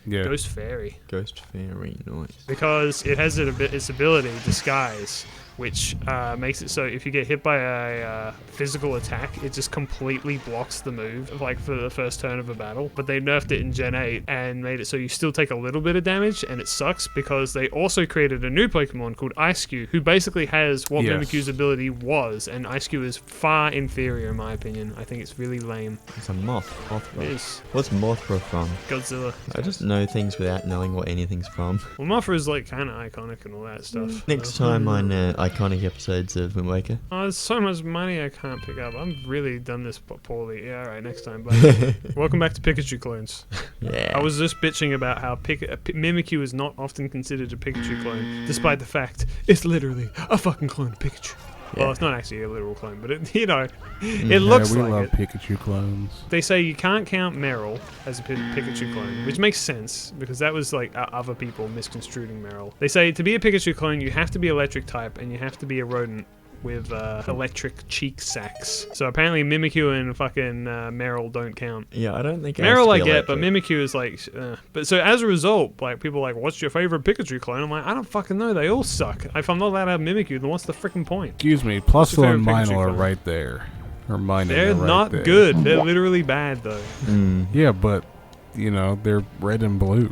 Speaker 9: Yeah.
Speaker 1: Ghost Fairy.
Speaker 6: Ghost fairy, nice.
Speaker 1: Because it has its ability, Disguise, which makes it so if you get hit by a physical attack, it just completely blocks the move, like for the first turn of a battle. But they nerfed it in Gen 8 and made it so you still take a little bit of damage, and it sucks because they also created a new Pokemon called Ice-Q, who basically has what
Speaker 9: Yes.
Speaker 1: Mimikyu's ability was, and Ice-Q is far inferior in my opinion. I think it's really lame.
Speaker 6: It's a moth. Mothra.
Speaker 1: It is.
Speaker 6: What's Mothra from?
Speaker 1: Godzilla.
Speaker 6: I just know things without knowing what anything's from.
Speaker 1: Well, Mothra is like kind of iconic and all that stuff.
Speaker 6: Next time on iconic episodes of Wind Waker.
Speaker 1: Oh, there's so much money I can't pick up. I've really done this poorly. Yeah, alright, next time. Bye. Welcome back to Pikachu clones.
Speaker 6: Yeah.
Speaker 1: I was just bitching about how Mimikyu is not often considered a Pikachu clone, despite the fact it's literally a fucking clone of Pikachu. Well, it's not actually a literal clone, but it, you know, it looks
Speaker 9: we
Speaker 1: like
Speaker 9: love
Speaker 1: it.
Speaker 9: Pikachu clones.
Speaker 1: They say you can't count Meryl as a Pikachu clone, which makes sense because that was like other people misconstruing Meryl. They say to be a Pikachu clone, you have to be electric type and you have to be a rodent with electric cheek sacs. So apparently Mimikyu and fucking Meryl don't count.
Speaker 6: Yeah, I don't think
Speaker 1: Meryl I get, but Mimikyu is like... but so as a result, like people are like, what's your favorite Pikachu clone? I'm like, I don't fucking know. They all suck. If I'm not allowed to have Mimikyu, then what's the freaking point?
Speaker 9: Excuse me,
Speaker 1: your
Speaker 9: Plusle and
Speaker 1: favorite Pikachu
Speaker 9: Minor are
Speaker 1: clone?
Speaker 9: right there. Or Minor
Speaker 1: They're
Speaker 9: are right
Speaker 1: not
Speaker 9: there.
Speaker 1: good. They're literally bad, though.
Speaker 9: Yeah, but, you know, they're red and blue.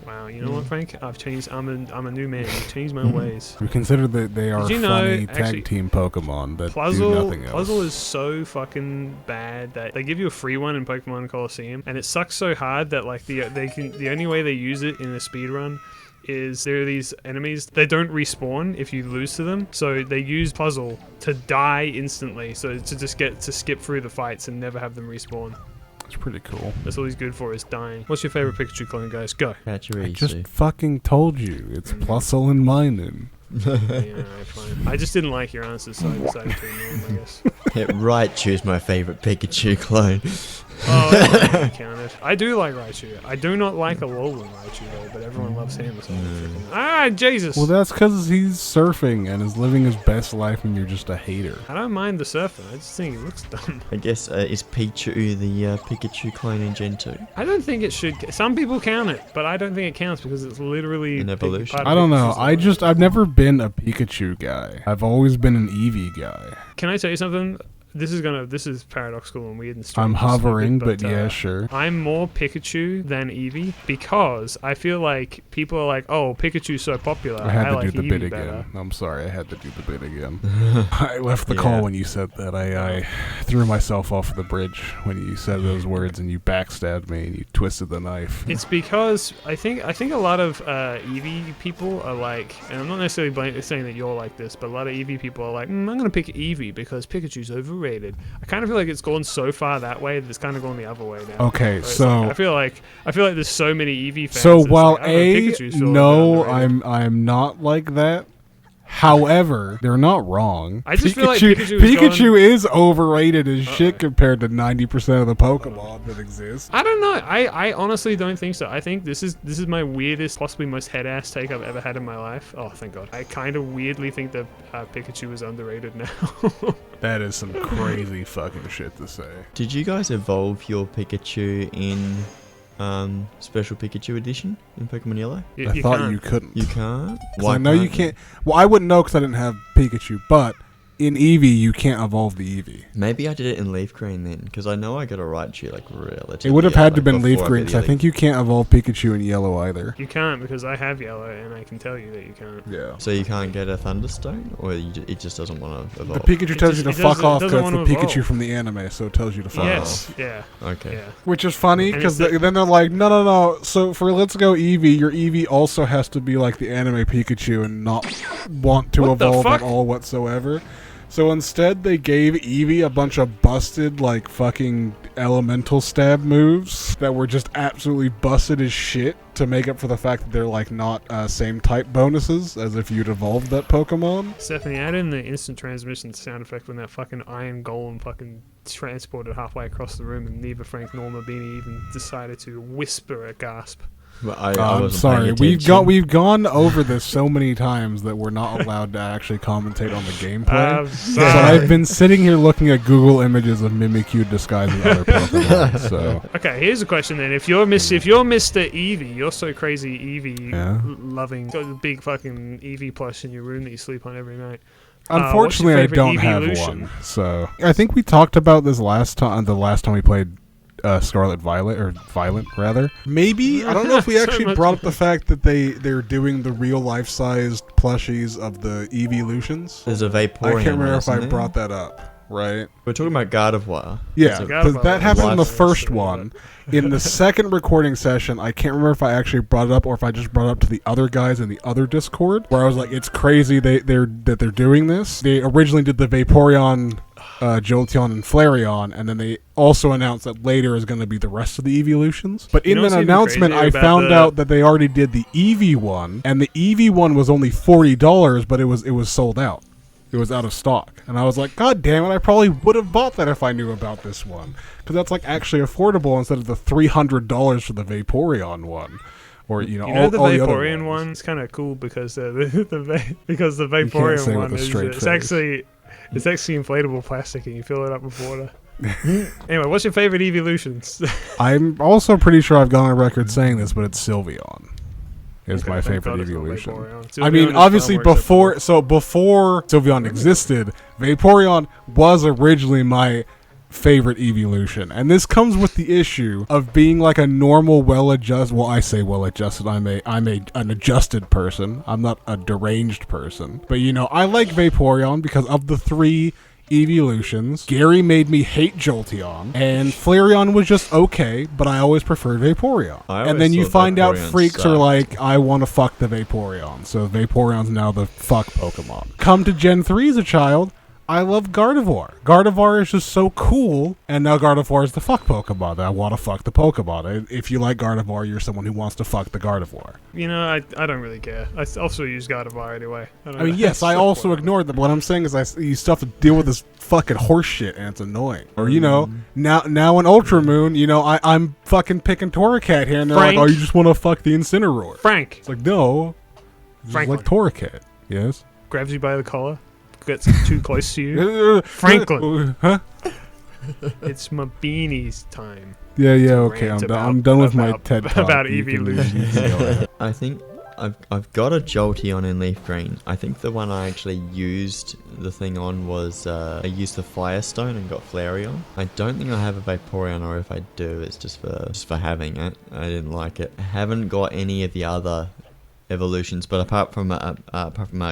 Speaker 1: Wow, you know what, Frank? I've changed. I'm a new man. I've changed my ways.
Speaker 9: We consider that they are
Speaker 1: Did you know,
Speaker 9: funny
Speaker 1: actually,
Speaker 9: tag team Pokemon that do
Speaker 1: Puzzle
Speaker 9: nothing else.
Speaker 1: is so fucking bad that they give you a free one in Pokemon Coliseum, and it sucks so hard that like the only way they use it in a speed run is there are these enemies, they don't respawn if you lose to them, so they use Puzzle to die instantly, so to just get to skip through the fights and never have them respawn.
Speaker 9: It's pretty cool.
Speaker 1: That's all he's good for, is dying. What's your favorite Pikachu clone, guys? Go.
Speaker 9: I
Speaker 6: Pachirisu.
Speaker 9: just fucking told you. It's Plusle and Minor.
Speaker 1: Yeah, alright, fine. I just didn't like your answers, so I decided to ignore them, I guess.
Speaker 6: Yeah, Raichu's my favorite Pikachu clone.
Speaker 1: Oh, that's not counted. I do like Raichu. I do not like Alolan Raichu though, but everyone loves him. So Jesus!
Speaker 9: Well, that's because he's surfing and is living his best life, and you're just a hater.
Speaker 1: I don't mind the surfer. I just think he looks dumb.
Speaker 6: I guess, is Pichu the Pikachu clone in Gen 2?
Speaker 1: I don't think it should. Some people count it, but I don't think it counts because it's literally
Speaker 6: An evolution.
Speaker 1: part of
Speaker 9: I don't know.
Speaker 1: Pikachu's life.
Speaker 9: I've never been a Pikachu guy. I've always been an Eevee guy.
Speaker 1: Can I tell you something? This is paradoxical and weird and strange.
Speaker 9: I'm
Speaker 1: and
Speaker 9: hovering,
Speaker 1: stupid,
Speaker 9: but yeah, sure.
Speaker 1: I'm more Pikachu than Eevee because I feel like people are like, "Oh, Pikachu's so popular."
Speaker 9: I had to
Speaker 1: like
Speaker 9: do the
Speaker 1: Eevee
Speaker 9: bit
Speaker 1: better.
Speaker 9: again. I'm sorry, I had to do the bit again. I left the call when you said that. I threw myself off the bridge when you said those words, and you backstabbed me and you twisted the knife.
Speaker 1: It's because I think a lot of Eevee people are like, and I'm not necessarily saying that you're like this, but a lot of Eevee people are like, I'm going to pick Eevee because Pikachu's overrated. overrated. I kind of feel like it's gone so far that way that it's kind of gone the other way now.
Speaker 9: Okay,
Speaker 1: Where it's
Speaker 9: so
Speaker 1: like, I feel like there's so many Eevee fans.
Speaker 9: so
Speaker 1: it's
Speaker 9: while
Speaker 1: like, I don't know, Pikachu's sort of
Speaker 9: no,
Speaker 1: underrated.
Speaker 9: I'm not like that. However, they're not wrong.
Speaker 1: I just feel like Pikachu
Speaker 9: is overrated as shit compared to 90% of the Pokemon that exist.
Speaker 1: I don't know. I honestly don't think so. I think this is my weirdest, possibly most head ass take I've ever had in my life. Oh, thank God. I kind of weirdly think that Pikachu is underrated now.
Speaker 9: That is some crazy fucking shit to say.
Speaker 6: Did you guys evolve your Pikachu in Special Pikachu Edition in Pokemon Yellow?
Speaker 9: I thought you couldn't.
Speaker 6: You can't?
Speaker 9: 'Cause I know you can't. Well, I wouldn't know because I didn't have Pikachu, but in Eevee, you can't evolve the Eevee.
Speaker 6: Maybe I did it in Leaf Green then, because I know I got a Raichu like relatively.
Speaker 9: It would have had to
Speaker 6: like,
Speaker 9: been Leaf
Speaker 6: before
Speaker 9: Green,
Speaker 6: I
Speaker 9: because I
Speaker 6: really-
Speaker 9: think you can't evolve Pikachu in Yellow either.
Speaker 1: You can't because I have yellow and I can tell you that you can't.
Speaker 9: Yeah.
Speaker 6: So you can't get a Thunderstone, or it just doesn't want to
Speaker 9: The
Speaker 6: evolve.
Speaker 9: Pikachu tells you to fuck off
Speaker 1: doesn't
Speaker 9: because it's the
Speaker 1: wanna
Speaker 9: Pikachu
Speaker 1: evolve.
Speaker 9: from the anime, so it tells you to fuck
Speaker 1: Yes.
Speaker 9: off.
Speaker 1: Yeah.
Speaker 6: Okay.
Speaker 1: Yeah.
Speaker 9: Which is funny
Speaker 1: And
Speaker 9: because
Speaker 1: it's
Speaker 9: then they're like, no. So for Let's Go Eevee, your Eevee also has to be like the anime Pikachu and not want to
Speaker 1: What the
Speaker 9: evolve at
Speaker 1: fuck?
Speaker 9: all whatsoever. So instead, they gave Eevee a bunch of busted, like, fucking elemental stab moves that were just absolutely busted as shit to make up for the fact that they're, like, not same type bonuses as if you'd evolved that Pokemon.
Speaker 1: Stephanie, add in the instant transmission sound effect when that fucking iron golem fucking transported halfway across the room and neither Frank nor Mabini even decided to whisper a gasp.
Speaker 6: But I
Speaker 9: I'm
Speaker 6: wasn't
Speaker 9: sorry,
Speaker 6: paying
Speaker 9: we've gone over this so many times that we're not allowed to actually commentate on the gameplay.
Speaker 1: I'm
Speaker 9: So
Speaker 1: sorry.
Speaker 9: I've been sitting here looking at Google images of Mimikyu disguised as other Pokemon. So
Speaker 1: Okay, here's a question then. If you're Mr. Eevee, you're so crazy Eevee
Speaker 9: Yeah.
Speaker 1: loving, got the big fucking Eevee plush in your room that you sleep on every night.
Speaker 9: unfortunately, I
Speaker 1: what's your
Speaker 9: don't
Speaker 1: favorite
Speaker 9: have
Speaker 1: evolution?
Speaker 9: one. So I think we talked about this last time. The last time we played Scarlet Violet, or Violet rather. Maybe I don't know if we
Speaker 1: So
Speaker 9: actually
Speaker 1: much-
Speaker 9: brought up the fact that they're doing the real life sized plushies of the Evolutions.
Speaker 6: There's a Vaporeon.
Speaker 9: I can't remember if I
Speaker 6: isn't there?
Speaker 9: brought that up. Right.
Speaker 6: We're talking about Gardevoir.
Speaker 9: Yeah,
Speaker 6: It's a-
Speaker 9: because
Speaker 1: about
Speaker 9: that happened in the
Speaker 6: life-
Speaker 9: first one. In the second recording session, I can't remember if I actually brought it up or if I just brought it up to the other guys in the other Discord, where I was like, "It's crazy they're doing this." They originally did the Vaporeon, Jolteon, and Flareon, and then they also announced that later is going to be the rest of the evolutions. But
Speaker 1: You
Speaker 9: in
Speaker 1: know
Speaker 9: that
Speaker 1: what's even
Speaker 9: announcement,
Speaker 1: crazier
Speaker 9: I
Speaker 1: about
Speaker 9: found
Speaker 1: the-
Speaker 9: out that they already did the Eevee one, and the Eevee one was only $40, but it was sold out. It was out of stock. And I was like, God damn it, I probably would have bought that if I knew about this one. Because that's like actually affordable instead of the $300 for the Vaporeon one. Or,
Speaker 1: You know
Speaker 9: all
Speaker 1: the
Speaker 9: the other
Speaker 1: Vaporeon
Speaker 9: ones.
Speaker 1: one is kind of cool because because the
Speaker 9: say
Speaker 1: Vaporeon
Speaker 9: with
Speaker 1: one
Speaker 9: a
Speaker 1: is
Speaker 9: straight
Speaker 1: it's
Speaker 9: face.
Speaker 1: actually inflatable plastic and you fill it up with water. Anyway, what's your favorite evolutions?
Speaker 9: I'm also pretty sure I've gone on record saying this, but it's Sylveon. Is my
Speaker 1: Thank
Speaker 9: favorite
Speaker 1: God it's not
Speaker 9: evolution.
Speaker 1: Vaporeon.
Speaker 9: I
Speaker 1: Sylveon
Speaker 9: mean,
Speaker 1: is
Speaker 9: obviously
Speaker 1: far more acceptable.
Speaker 9: before Sylveon existed, Vaporeon was originally my favorite evolution. And this comes with the issue of being like a normal, well-adjusted, well, I say well-adjusted, I'm an adjusted person. I'm not a deranged person. But, you know, I like Vaporeon because of the three evolutions. Gary made me hate Jolteon, and Flareon was just okay, but I always preferred Vaporeon.
Speaker 6: I
Speaker 9: And
Speaker 6: always
Speaker 9: then you
Speaker 6: thought
Speaker 9: find out
Speaker 6: Vaporeon
Speaker 9: freaks are
Speaker 6: sucked.
Speaker 9: like, I want to fuck the Vaporeon, so Vaporeon's now the fuck Pokemon. Come to Gen 3 as a child, I love Gardevoir. Gardevoir is just so cool, and now Gardevoir is the fuck Pokemon. I want to fuck the Pokemon. If you like Gardevoir, you're someone who wants to fuck the Gardevoir.
Speaker 1: You know, I don't really care. I also use Gardevoir anyway.
Speaker 9: I mean, yes, I also ignored them. What I'm saying is you still have to deal with this fucking horse shit, and it's annoying. Or, you know, now in Ultra Moon, you know, I'm fucking picking Torracat here, and they're
Speaker 1: Frank.
Speaker 9: like, oh, you just want to fuck the Incineroar.
Speaker 1: Frank
Speaker 9: It's like, no. Just
Speaker 1: Franklin.
Speaker 9: like Torracat. Yes?
Speaker 1: grabs you by the collar, gets too close to you. Franklin.
Speaker 9: Huh?
Speaker 1: It's Mabini's time.
Speaker 9: Yeah,
Speaker 1: to
Speaker 9: okay,
Speaker 1: rant
Speaker 9: I'm done with my
Speaker 1: about-
Speaker 9: TED talk.
Speaker 1: about
Speaker 9: You can-
Speaker 1: evolution.
Speaker 9: you can go ahead.
Speaker 6: I think I've got a Jolteon in Leaf Green. I think the one I actually used the thing on was I used the Firestone and got Flareon. I don't think I have a Vaporeon, or if I do, it's just for having it. I didn't like it. I haven't got any of the other evolutions, but apart from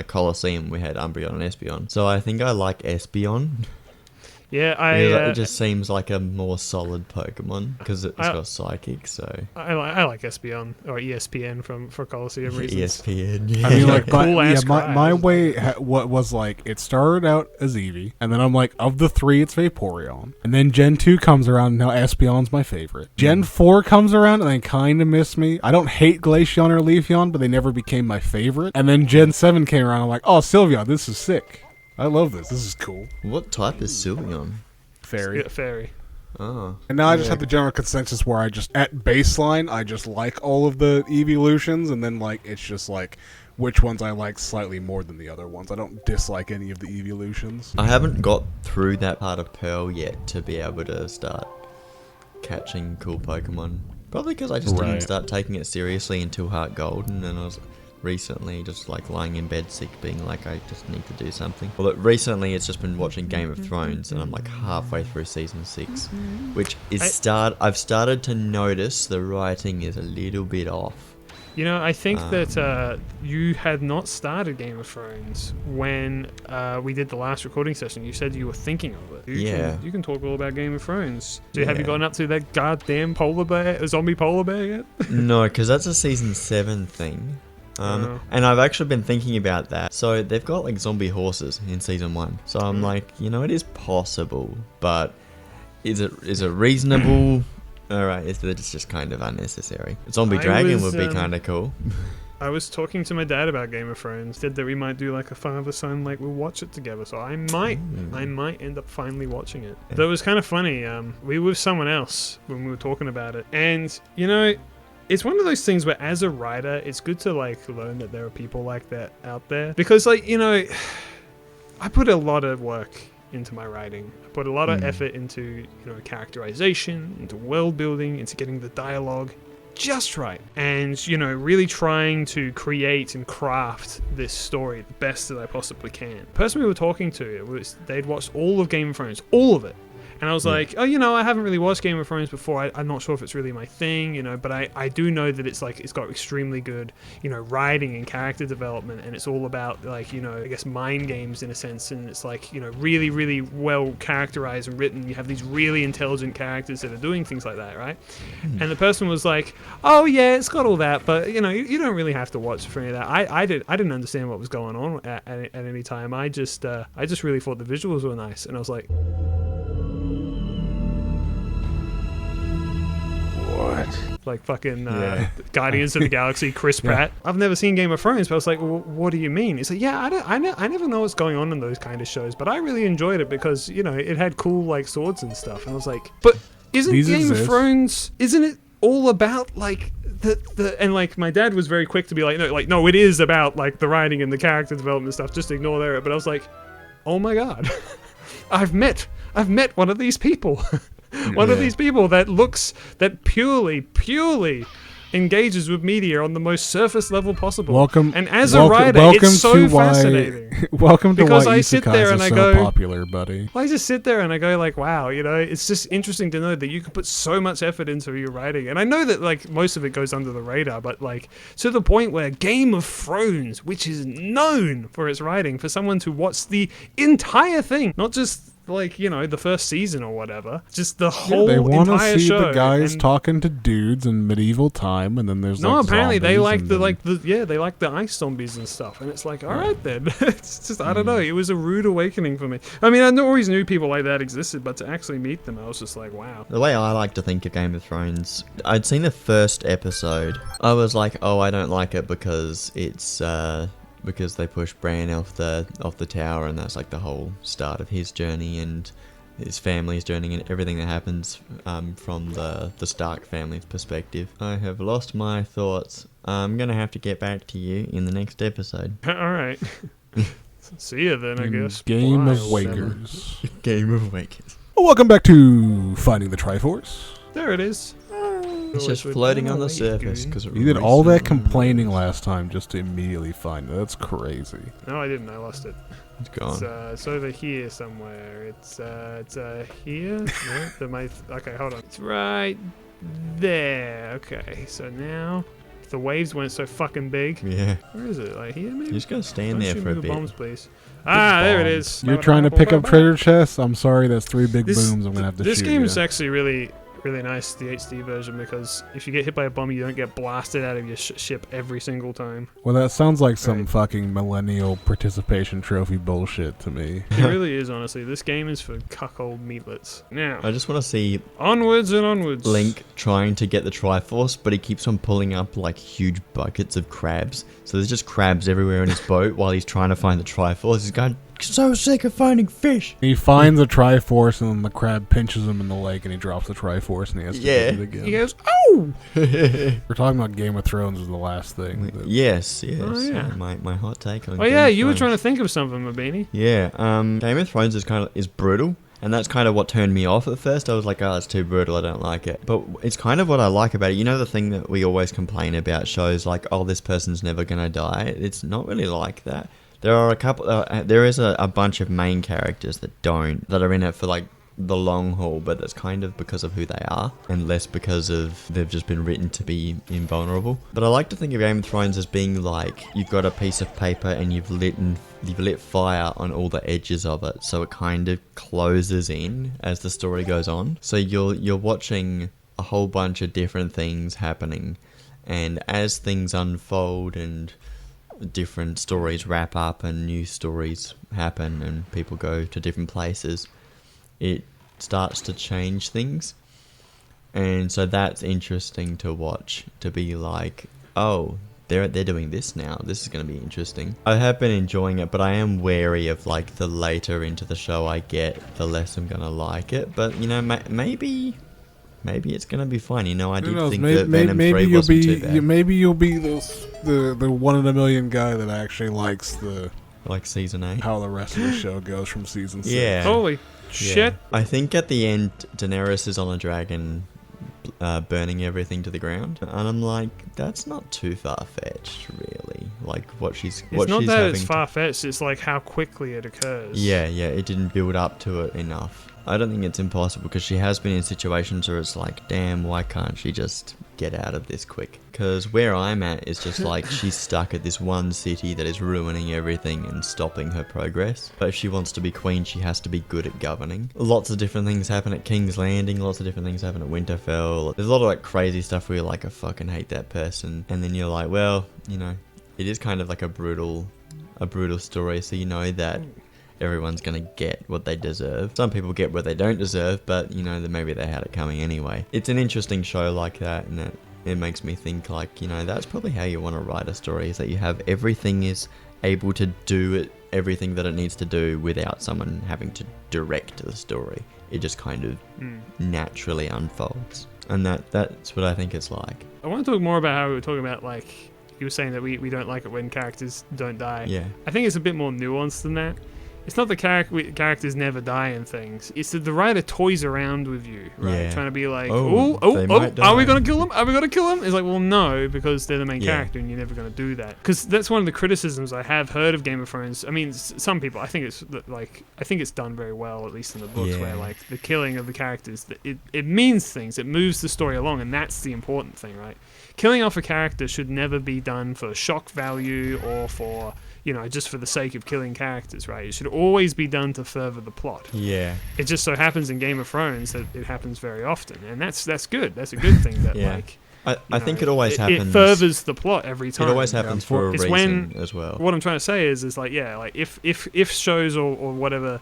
Speaker 6: Colosseum, we had Umbreon and Espeon. So I think I like Espeon.
Speaker 1: Yeah,
Speaker 6: Because it just seems like a more solid Pokemon because it's got Psychic. So
Speaker 1: I like Espeon or ESPN for Coliseum reasons.
Speaker 6: ESPN.
Speaker 9: I mean, like,
Speaker 1: Cool-ass
Speaker 9: my
Speaker 1: cry.
Speaker 9: way what was like, it started out as Eevee, and then I'm like, of the three, it's Vaporeon. And then Gen 2 comes around, and now Espeon's my favorite. Gen 4 comes around, and they kind of miss me. I don't hate Glaceon or Leafeon, but they never became my favorite. And then Gen 7 came around, I'm like, oh, Sylveon, this is sick. I love this. This is cool.
Speaker 6: What type is Sylveon?
Speaker 9: Fairy.
Speaker 1: Yeah, fairy.
Speaker 6: Oh.
Speaker 9: And now I just have the general consensus where I just, at baseline, I just like all of the evolutions, and then, like, it's just, like, which ones I like slightly more than the other ones. I don't dislike any of the evolutions.
Speaker 6: I haven't got through that part of Pearl yet to be able to start catching cool Pokemon. Probably because I just didn't start taking it seriously until Heart Gold, and then I was recently just like lying in bed sick being like, I just need to do something. Well, recently it's just been watching Game of Thrones, and I'm like halfway through season 6, which is I've started to notice the writing is a little bit off.
Speaker 1: You know, I think that you had not started Game of Thrones when we did the last recording session. You said you were thinking of it. You can talk all about Game of Thrones. So have you gotten up to that goddamn zombie polar bear yet?
Speaker 6: No, because that's a season 7 thing. And I've actually been thinking about that. So they've got like zombie horses in season 1. So I'm like, it is possible, but is it reasonable? Alright, it's just kind of unnecessary. Zombie dragon would be kind of cool.
Speaker 1: I was talking to my dad about Game of Thrones. Said that we might do like a father-son, like we'll watch it together. So I might end up finally watching it. That was kind of funny. We were with someone else when we were talking about it, and it's one of those things where, as a writer, it's good to like learn that there are people like that out there, because like I put a lot of work into my writing. I put a lot of effort into characterization, into world building, into getting the dialogue just right, and really trying to create and craft this story the best that I possibly can. The person we were talking to, they'd watched all of Game of Thrones, all of it. And I was like, I haven't really watched Game of Thrones before. I'm not sure if it's really my thing, but I do know that it's got extremely good, writing and character development, and it's all about I guess mind games in a sense, and it's really, really well characterized and written. You have these really intelligent characters that are doing things like that, right? And the person was like, oh yeah, it's got all that, but you don't really have to watch for any of that. I didn't understand what was going on at any time. I just really thought the visuals were nice, and I was like, like fucking Guardians of the Galaxy, Chris Pratt. I've never seen Game of Thrones, but I was like, well, what do you mean? He's like, I never know what's going on in those kind of shows, but I really enjoyed it because it had cool like swords and stuff. And I was like, but isn't Game of Thrones? Isn't it all about like the and like my dad was very quick to be like, no, it is about like the writing and the character development stuff. Just ignore that. But I was like, oh my god, I've met one of these people. One of these people that purely engages with media on the most surface level possible. And as a writer, it's so fascinating.
Speaker 9: Welcome to
Speaker 1: because
Speaker 9: why
Speaker 1: I sit there and I go,
Speaker 9: popular, buddy.
Speaker 1: I just sit there and I go like, wow, it's just interesting to know that you can put so much effort into your writing. And I know that like most of it goes under the radar, but like to the point where Game of Thrones, which is known for its writing, for someone to watch the entire thing, not just like the first season or whatever, just the whole
Speaker 9: they want to
Speaker 1: entire
Speaker 9: see
Speaker 1: show,
Speaker 9: the guys talking to dudes in medieval time, and then there's
Speaker 1: apparently they like
Speaker 9: they
Speaker 1: like the ice zombies and stuff, and it's like, all right then. It's just I don't know, it was a rude awakening for me. I mean, I always knew people like that existed, but to actually meet them, I was just like, wow.
Speaker 6: The way I like to think of Game of Thrones, I'd seen the first episode. I was like, oh, I don't like it because it's because they push Bran off the tower, and that's like the whole start of his journey and his family's journey and everything that happens from the Stark family's perspective. I have lost my thoughts. I'm gonna have to get back to you in the next episode.
Speaker 1: Alright. See ya then, I guess.
Speaker 9: Game of Wakers.
Speaker 6: Game of Wakers.
Speaker 9: Well, welcome back to Finding the Triforce.
Speaker 1: There it is.
Speaker 6: It's just floating on the surface.
Speaker 9: You did all that complaining last time just to immediately find it. That's crazy.
Speaker 1: No, I didn't. I lost it.
Speaker 6: It's gone.
Speaker 1: It's over here somewhere. It's here. No, okay, hold on. It's right there. Okay, so now the waves weren't so fucking big.
Speaker 6: Yeah.
Speaker 1: Where is it? Like here, maybe?
Speaker 6: You're just gonna stand
Speaker 1: Don't
Speaker 6: there
Speaker 1: shoot
Speaker 6: for
Speaker 1: me
Speaker 6: a
Speaker 1: with
Speaker 6: bit.
Speaker 1: bombs, please. Ah, there it is.
Speaker 9: You're trying to pick up treasure chests? I'm sorry, that's 3 big booms I'm gonna have to
Speaker 1: This
Speaker 9: shoot
Speaker 1: game
Speaker 9: you.
Speaker 1: is actually really nice, the HD version, because if you get hit by a bomb, you don't get blasted out of your ship every single time.
Speaker 9: Well, that sounds like some fucking millennial participation trophy bullshit to me.
Speaker 1: It really is, honestly. This game is for cuckold meatlets. Now,
Speaker 6: I just want to see
Speaker 1: onwards and onwards.
Speaker 6: Link trying to get the Triforce, but he keeps on pulling up like huge buckets of crabs. So there's just crabs everywhere in his boat while he's trying to find the Triforce. He's going so sick of finding fish.
Speaker 9: He finds a Triforce and then the crab pinches him in the lake and he drops the Triforce and he has to get it again.
Speaker 1: He goes, oh!
Speaker 9: We're talking about Game of Thrones is the last thing.
Speaker 6: Yes.
Speaker 1: Oh, yeah.
Speaker 6: My hot take on
Speaker 1: Oh
Speaker 6: Game
Speaker 1: yeah,
Speaker 6: of
Speaker 1: you were
Speaker 6: Thrones.
Speaker 1: trying to think of something, Mabini.
Speaker 6: Yeah, Game of Thrones is brutal, and that's kind of what turned me off at first. I was like, oh, it's too brutal, I don't like it. But it's kind of what I like about it. You know the thing that we always complain about shows, like, oh, this person's never gonna die? It's not really like that. There are a couple, there is a bunch of main characters that are in it for, like, the long haul, but that's kind of because of who they are and less because of they've just been written to be invulnerable. But I like to think of Game of Thrones as being like you've got a piece of paper and you've lit fire on all the edges of it, so it kind of closes in as the story goes on. So you're watching a whole bunch of different things happening, and as things unfold and different stories wrap up and new stories happen and people go to different places, it starts to change things. And so that's interesting to watch, to be like, oh, they're doing this now, this is going to be interesting. I have been enjoying it, but I am wary of like the later into the show I get, the less I'm going to like it. But you know, maybe it's going to be fine. You know, I did think that Venom 3 wasn't too bad.
Speaker 9: Maybe you'll be the 1 in a million guy that actually likes
Speaker 6: like season 8.
Speaker 9: How the rest of the show goes from season 6.
Speaker 6: Yeah.
Speaker 1: Holy shit.
Speaker 6: I think at the end, Daenerys is on a dragon burning everything to the ground. And I'm like, that's not too far-fetched, really. Like, what she's
Speaker 1: It's not that
Speaker 6: having
Speaker 1: it's far-fetched, it's like how quickly it occurs.
Speaker 6: Yeah, it didn't build up to it enough. I don't think it's impossible because she has been in situations where it's like, damn, why can't she just get out of this quick? Because where I'm at is just like she's stuck at this one city that is ruining everything and stopping her progress. But if she wants to be queen, she has to be good at governing. Lots of different things happen at King's Landing, lots of different things happen at Winterfell. There's a lot of like crazy stuff where you're like, I fucking hate that person. And then you're like, well, you know, it is kind of like a brutal story, so you know that everyone's gonna get what they deserve. Some people get what they don't deserve, but you know, that maybe they had it coming anyway. It's an interesting show like that, and it makes me think like, you know, that's probably how you want to write a story, is that you have everything is able to do it, everything that it needs to do without someone having to direct the story. It just kind of naturally unfolds. And that's what I think it's like.
Speaker 1: I want to talk more about how we were talking about, like, you were saying that we don't like it when characters don't die.
Speaker 6: Yeah.
Speaker 1: I think it's a bit more nuanced than that. It's not the characters never die in things. It's that the writer toys around with you, right?
Speaker 6: Yeah.
Speaker 1: Trying to be like,
Speaker 6: Oh, they might
Speaker 1: are we
Speaker 6: die.
Speaker 1: going to kill them? Are we going to kill them? It's like, well, no, because they're the main character and you're never going to do that. Because that's one of the criticisms I have heard of Game of Thrones. I mean, some people, I think it's done very well, at least in the books, where like the killing of the characters, it means things. It moves the story along, and that's the important thing, right? Killing off a character should never be done for shock value or for, you know, just for the sake of killing characters, right? It should always be done to further the plot.
Speaker 6: Yeah.
Speaker 1: It just so happens in Game of Thrones that it happens very often, and that's good. That's a good thing. That like,
Speaker 6: I think it always happens.
Speaker 1: It furthers the plot every time.
Speaker 6: It always happens for a
Speaker 1: It's
Speaker 6: reason as well.
Speaker 1: What I'm trying to say is like, yeah, like if shows or whatever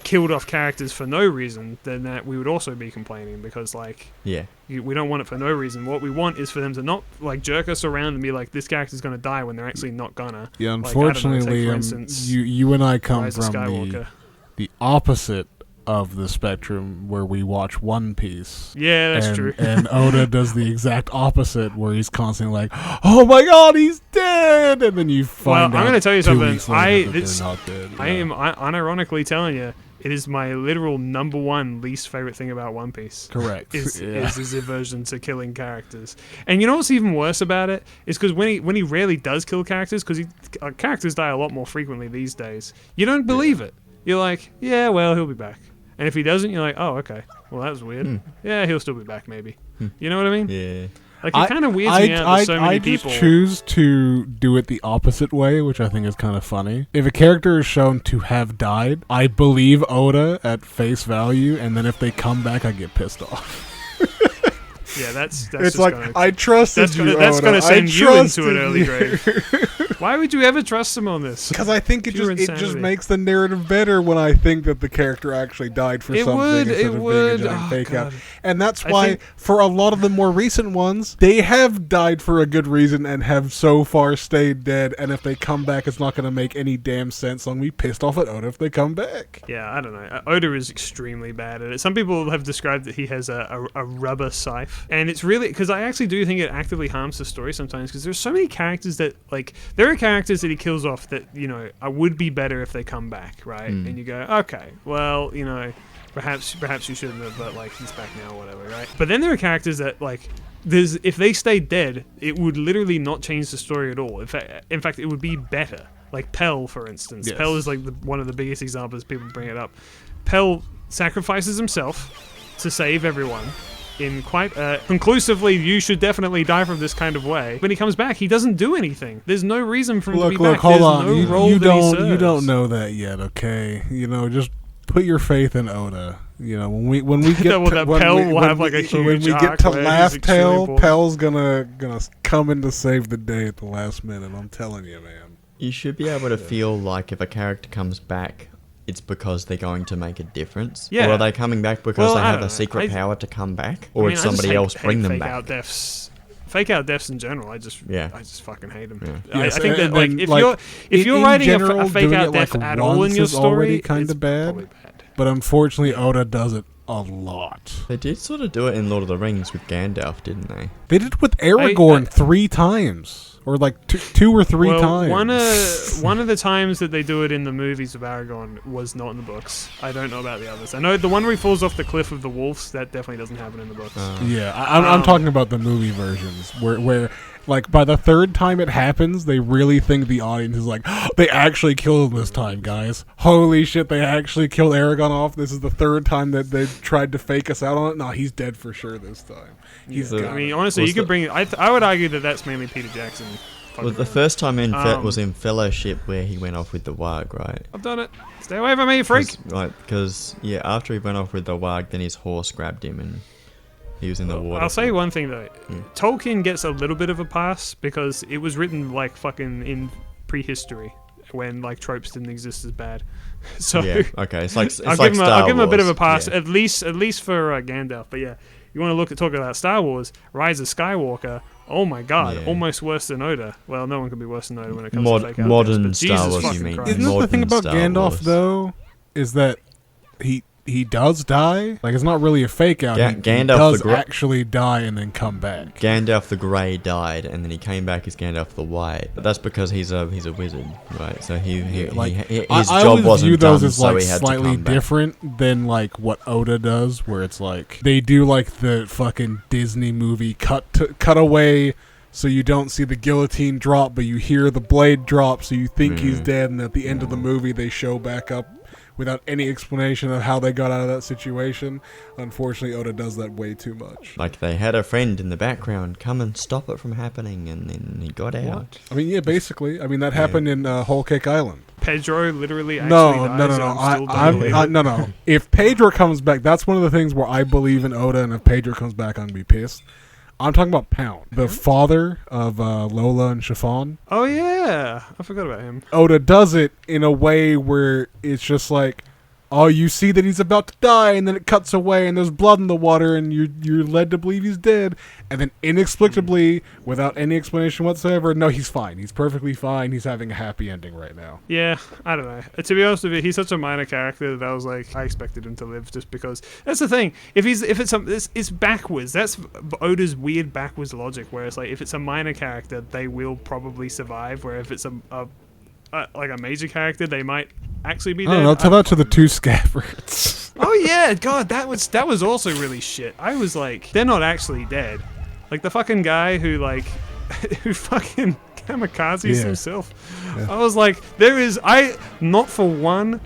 Speaker 1: killed off characters for no reason, then that we would also be complaining, because like, we don't want it for no reason. What we want is for them to not like jerk us around and be like, this character's going to die when they're actually not gonna.
Speaker 9: Yeah,
Speaker 1: like, I don't know,
Speaker 9: unfortunately,
Speaker 1: take, for instance,
Speaker 9: you and I come
Speaker 1: Rise of
Speaker 9: from
Speaker 1: Skywalker.
Speaker 9: the opposite of the spectrum, where we watch One Piece.
Speaker 1: Yeah, that's true.
Speaker 9: And Oda does the exact opposite, where he's constantly like, "Oh my God, he's dead!" And then you find out.
Speaker 1: I'm going to tell you
Speaker 9: 2
Speaker 1: something.
Speaker 9: weeks later that they're not dead.
Speaker 1: I am unironically telling you, it is my literal number one least favorite thing about One Piece.
Speaker 9: Correct.
Speaker 1: Is his aversion to killing characters. And you know what's even worse about it is because when he rarely does kill characters, because characters die a lot more frequently these days, you don't believe it. You're like, yeah, well, he'll be back. And if he doesn't, you're like, oh, okay. Well, that was weird. Yeah, he'll still be back, maybe. You know what I mean?
Speaker 6: Yeah.
Speaker 1: Like, it kind of weirds me out that so many people...
Speaker 9: I just choose to do it the opposite way, which I think is kind of funny. If a character is shown to have died, I believe Oda at face value, and then if they come back, I get pissed off.
Speaker 1: Yeah, that's
Speaker 9: it's like, I trusted you,
Speaker 1: That's
Speaker 9: Oda.
Speaker 1: going to send you into an early
Speaker 9: you.
Speaker 1: grave. Why would you ever trust him on this?
Speaker 9: Because I think it just makes the narrative better when I think that the character actually died for something instead of being a giant fake out. And that's why, for a lot of the more recent ones, they have died for a good reason and have so far stayed dead, and if they come back, it's not going to make any damn sense. So I'm going to be pissed off at Oda if they come back.
Speaker 1: Yeah, I don't know. Oda is extremely bad at it. Some people have described that he has a rubber scythe. And it's really, because I actually do think it actively harms the story sometimes, because there's so many characters that, like, there are characters that he kills off that, you know, would be better if they come back, right? And you go, okay, well, you know, perhaps you shouldn't have, but, like, he's back now or whatever, right? But then there are characters that, like, if they stayed dead, it would literally not change the story at all. In fact, it would be better. Like Pell, for instance.
Speaker 9: Yes.
Speaker 1: Pell is, like, one of the biggest examples people bring it up. Pell sacrifices himself to save everyone. In quite conclusively, you should definitely die from this kind of way. When he comes back, he doesn't do anything. There's no reason for him to be back.
Speaker 9: Hold
Speaker 1: There's
Speaker 9: on.
Speaker 1: no role that he serves.
Speaker 9: You don't know that yet, okay? You know, just put your faith in Oda. You know, when we get when we get to Laugh Tale, Pell's gonna come in to save the day at the last minute. I'm telling you, man.
Speaker 6: You should be able to feel like if a character comes back, it's because they're going to make a difference?
Speaker 1: Yeah.
Speaker 6: Or are they coming back because they have a secret power to come back? Or did somebody else bring them back?
Speaker 1: Fake out deaths in general, I just fucking hate them.
Speaker 9: Yeah.
Speaker 1: I think that, like, if you're writing a fake out death at all in your story,
Speaker 9: kind of bad. But unfortunately, Oda does it a lot.
Speaker 6: They did sort of do it in Lord of the Rings with Gandalf, didn't they?
Speaker 9: They did it with Aragorn 3 times. Or like two or three times.
Speaker 1: One of the times that they do it in the movies of Aragorn was not in the books. I don't know about the others. I know the one where he falls off the cliff of the wolves, that definitely doesn't happen in the books.
Speaker 9: Yeah, I'm talking about the movie versions where like by the 3rd time it happens, they really think the audience is like, oh, they actually killed him this time, guys. Holy shit, they actually killed Aragorn off. This is the 3rd time that they've tried to fake us out on it. No, he's dead for sure this time.
Speaker 1: I mean, honestly, you could bring. I would argue that that's mainly Peter Jackson.
Speaker 6: Well, the first time was in Fellowship where he went off with the warg, right?
Speaker 1: I've done it. Stay away from me, you freak.
Speaker 6: Because after he went off with the warg, then his horse grabbed him and he was in the water.
Speaker 1: I'll say one thing though, Tolkien gets a little bit of a pass because it was written like fucking in prehistory when like tropes didn't exist as bad. So
Speaker 6: yeah, okay, it's like
Speaker 1: I'll
Speaker 6: give
Speaker 1: him a bit of a pass at least for Gandalf. But yeah. You want to talk about Star Wars, Rise of Skywalker, oh my god, almost worse than Oda. Well, no one can be worse than Oda when it comes to fake
Speaker 6: modern Star Wars, you mean.
Speaker 9: Isn't that the thing about Gandalf, though, is that he does die? Like, it's not really a fake out. Gandalf does actually die and then come back.
Speaker 6: Gandalf the Grey died, and then he came back as Gandalf the White. But that's because he's a wizard, right? So his job wasn't done,
Speaker 9: as,
Speaker 6: so
Speaker 9: like,
Speaker 6: he had
Speaker 9: slightly
Speaker 6: to come back.
Speaker 9: different than like what Oda does, where it's like they do like the fucking Disney movie cut away. So you don't see the guillotine drop, but you hear the blade drop, so you think he's dead, and at the end of the movie they show back up without any explanation of how they got out of that situation. Unfortunately, Oda does that way too much.
Speaker 6: Like, they had a friend in the background come and stop it from happening, and then he got out.
Speaker 9: I mean, yeah, basically. I mean, that happened in Whole Cake Island.
Speaker 1: Pedro literally actually dies.
Speaker 9: No. If Pedro comes back, that's one of the things where I believe in Oda, and if Pedro comes back, I'm going to be pissed. I'm talking about Pound, the father of Lola and Chiffon.
Speaker 1: Oh, yeah. I forgot about him.
Speaker 9: Oda does it in a way where it's just like, oh, you see that he's about to die, and then it cuts away, and there's blood in the water, and you're led to believe he's dead. And then inexplicably, without any explanation whatsoever, no, he's fine. He's perfectly fine. He's having a happy ending right now.
Speaker 1: Yeah, I don't know. To be honest with you, he's such a minor character that I was like, I expected him to live just because. That's the thing. If it's backwards. That's Oda's weird backwards logic, where it's like, if it's a minor character, they will probably survive, where if it's like a major character, they might actually be dead.
Speaker 9: I don't know, tell that to the 2 Scabbards.
Speaker 1: Oh yeah, god, that was also really shit. I was like, they're not actually dead. Like the fucking guy who fucking kamikazes himself. Yeah. I was like, not for one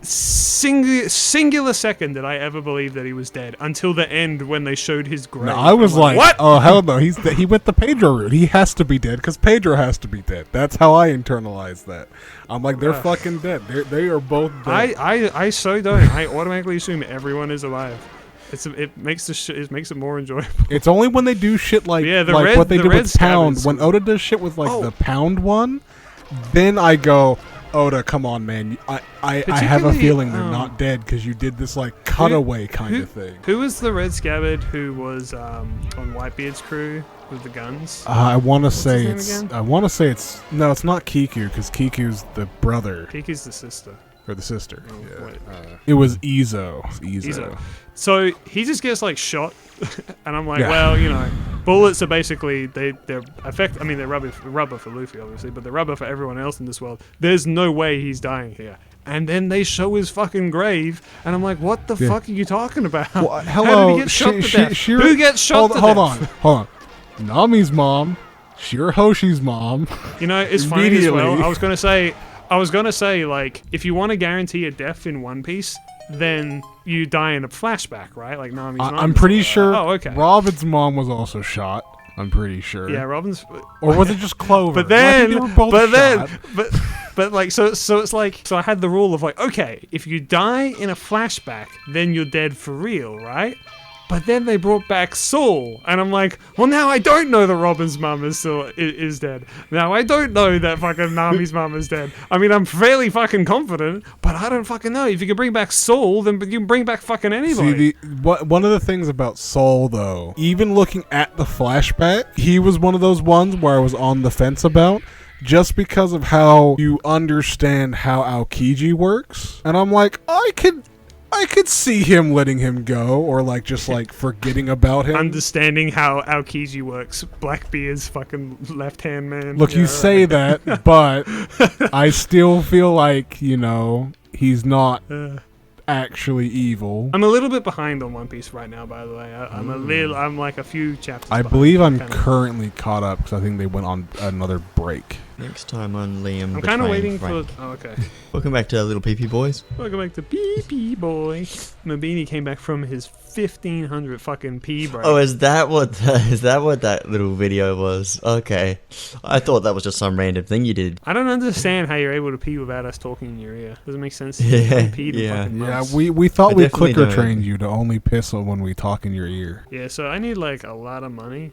Speaker 1: singular second did I ever believe that he was dead until the end when they showed his grave.
Speaker 9: No, I was like,
Speaker 1: what?
Speaker 9: oh hell no, he went the Pedro route. He has to be dead because Pedro has to be dead. That's how I internalized that. I'm like, they're fucking dead. They are both dead.
Speaker 1: I so don't. I automatically assume everyone is alive. It makes it more enjoyable.
Speaker 9: It's only when they do shit like
Speaker 1: red,
Speaker 9: what they
Speaker 1: the
Speaker 9: did
Speaker 1: red
Speaker 9: with Pound.
Speaker 1: scabbards.
Speaker 9: When Oda does shit with like the Pound one, then I go, Oda, come on, man. I have a feeling they're not dead because you did this like cutaway kind of thing.
Speaker 1: Who was the red scabbard who was on Whitebeard's crew with the guns?
Speaker 9: I want to
Speaker 1: What's
Speaker 9: say
Speaker 1: his name
Speaker 9: it's.
Speaker 1: again?
Speaker 9: I want to say it's. No, it's not Kiku because Kiku's the brother
Speaker 1: Kiki's the sister.
Speaker 9: or the sister.
Speaker 1: Oh,
Speaker 9: Yeah.
Speaker 1: wait.
Speaker 9: It was Izo. Izo.
Speaker 1: So he just gets like shot, and I'm like,
Speaker 9: Yeah.
Speaker 1: well, you know, bullets are basically they're I mean, they're rubber for Luffy, obviously, but they're rubber for everyone else in this world. There's no way he's dying here. And then they show his fucking grave, and I'm like, what the fuck are you talking about?
Speaker 9: Well,
Speaker 1: How
Speaker 9: hello.
Speaker 1: did he get shot to death? Who gets shot to
Speaker 9: hold
Speaker 1: death?
Speaker 9: on. Nami's mom, Shirahoshi's mom.
Speaker 1: You know, it's funny as well.
Speaker 9: Immediately.
Speaker 1: I was gonna say, like, if you want to guarantee a death in One Piece, then you die in a flashback, right? Like Nami's mom.
Speaker 9: I'm pretty sure.
Speaker 1: Oh, okay.
Speaker 9: Robin's mom was also shot. I'm pretty sure.
Speaker 1: Yeah, Robin's.
Speaker 9: Or was it just Clover?
Speaker 1: But then,
Speaker 9: Well, I think they were both shot.
Speaker 1: but like, so it's like, so I had the rule of like, okay, if you die in a flashback, then you're dead for real, right? But then they brought back Saul, and I'm like, well, now I don't know that Robin's mum is dead. Now I don't know that fucking Nami's mum is dead. I mean, I'm fairly fucking confident, but I don't fucking know. If you can bring back Saul, then you can bring back fucking anybody.
Speaker 9: See, one of the things about Saul, though, even looking at the flashback, he was one of those ones where I was on the fence about, just because of how you understand how Aokiji works. And I'm like, I could see him letting him go, or like just like forgetting about him.
Speaker 1: Understanding how Aokiji works, Blackbeard's fucking left-hand man.
Speaker 9: Look, you say that, but I still feel like, you know, he's not actually evil.
Speaker 1: I'm a little bit behind on One Piece right now, by the way. I'm like a few chapters
Speaker 9: I
Speaker 1: behind,
Speaker 9: believe I'm
Speaker 1: kinda.
Speaker 9: currently caught up because I think they went on another break.
Speaker 3: Next time on Liam.
Speaker 1: I'm kind of
Speaker 3: betraying
Speaker 1: waiting
Speaker 3: Frank.
Speaker 1: for. Oh, okay.
Speaker 3: Welcome back to our little PP boys.
Speaker 1: Welcome back to PP Boy. Mabini came back from his 1500 fucking pee break.
Speaker 3: Oh, is that what that little video was? Okay, I thought that was just some random thing you did.
Speaker 1: I don't understand how you're able to pee without us talking in your ear. Doesn't make sense.
Speaker 3: Yeah,
Speaker 1: You haven't peed in
Speaker 3: yeah.
Speaker 1: fucking
Speaker 9: Yeah,
Speaker 1: months.
Speaker 9: we thought
Speaker 3: I
Speaker 9: we
Speaker 3: definitely
Speaker 9: clicker
Speaker 3: know.
Speaker 9: trained you to only piss when we talk in your ear.
Speaker 1: Yeah, so I need like a lot of money.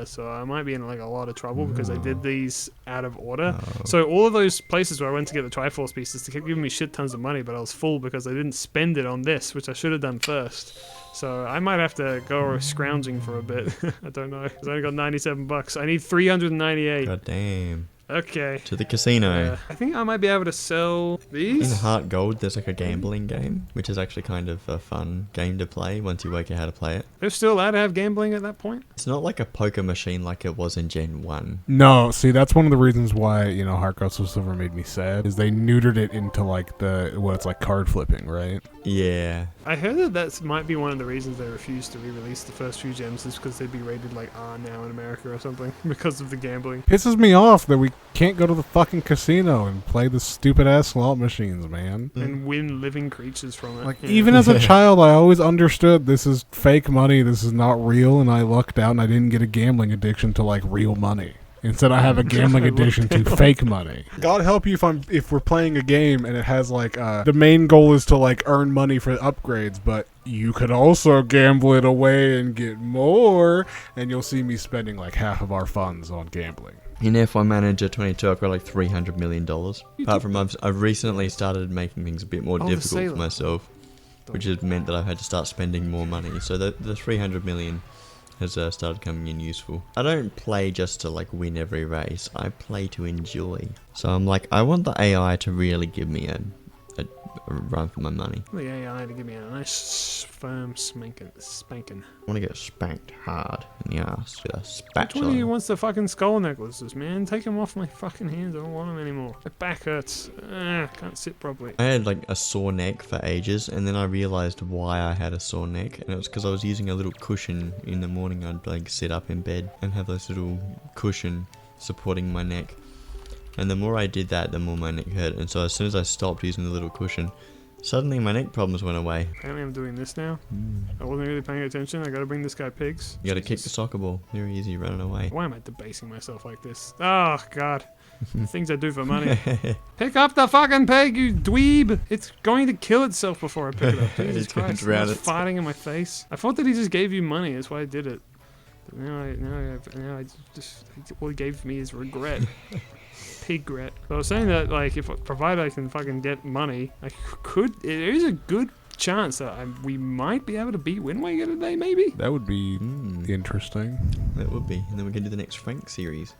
Speaker 1: So I might be in like a lot of trouble because I did these out of order. So all of those places where I went to get the Triforce pieces, they kept giving me shit tons of money, but I was full because I didn't spend it on this, which I should have done first. So I might have to go scrounging for a bit. I don't know. 'Cause I only got 97 bucks. I need 398.
Speaker 3: God damn.
Speaker 1: Okay.
Speaker 3: To the casino.
Speaker 1: I think I might be able to sell
Speaker 3: In
Speaker 1: these.
Speaker 3: Heart Gold, there's like a gambling game, which is actually kind of a fun game to play once you work out how to play it.
Speaker 1: They're still allowed to have gambling at that point?
Speaker 3: It's not like a poker machine like it was in Gen 1.
Speaker 9: No, see, that's one of the reasons why, you know, Heart Gold Soul Silver made me sad, is they neutered it into like it's like card flipping, right?
Speaker 3: Yeah.
Speaker 1: I heard that that might be one of the reasons they refused to re-release the first few gems is because they'd be rated like R now in America or something because of the gambling.
Speaker 9: Pisses me off that we can't go to the fucking casino and play the stupid ass slot machines, man.
Speaker 1: And win living creatures from it.
Speaker 9: Like,
Speaker 1: Yeah.
Speaker 9: even as a child, I always understood this is fake money, this is not real, and I lucked out and I didn't get a gambling addiction to like real money. Instead, I have a gambling addiction to fake money. God help you if we're playing a game and it has like the main goal is to like earn money for upgrades, but you could also gamble it away and get more, and you'll see me spending like half of our funds on gambling.
Speaker 3: In F1 Manager 22, I've got like $300 million. Apart from I've recently started making things a bit more
Speaker 1: the
Speaker 3: difficult
Speaker 1: sailor.
Speaker 3: for myself, which has meant that I've had to start spending more money. So the 300 million has started coming in useful. I don't play just to like win every race. I play to enjoy. So I'm like, I want the AI to really give me a run for my money.
Speaker 1: The AI to give me a nice firm spanking.
Speaker 3: I want to get spanked hard in the ass with a
Speaker 1: Which one of you
Speaker 3: spatula.
Speaker 1: wants the fucking skull necklaces, man? Take them off my fucking hands. I don't want them anymore. My back hurts. Can't sit properly.
Speaker 3: I had like a sore neck for ages, and then I realized why I had a sore neck, and it was because I was using a little cushion in the morning. I'd like sit up in bed and have this little cushion supporting my neck, and the more I did that, the more my neck hurt. And so as soon as I stopped using the little cushion,
Speaker 6: Suddenly my neck problems went away.
Speaker 1: Apparently I'm doing this now. I wasn't really paying attention. I gotta bring this guy pigs.
Speaker 6: You gotta kick the soccer ball. Very easy running away.
Speaker 1: Why am I debasing myself like this? Oh, God. Things I do for money. Pick up the fucking pig, you dweeb! It's going to kill itself before I pick it up. Jesus
Speaker 6: It's gonna
Speaker 1: Christ,
Speaker 6: drown
Speaker 1: it's farting in my face. I thought that he just gave you money, that's why I did it. But now I just all he gave me is regret. Pigret. So I was saying that, like, provided I can fucking get money, there is a good chance that we might be able to beat Wind Waker today, maybe?
Speaker 9: That would be interesting.
Speaker 6: That would be. And then we can do the next Frank series,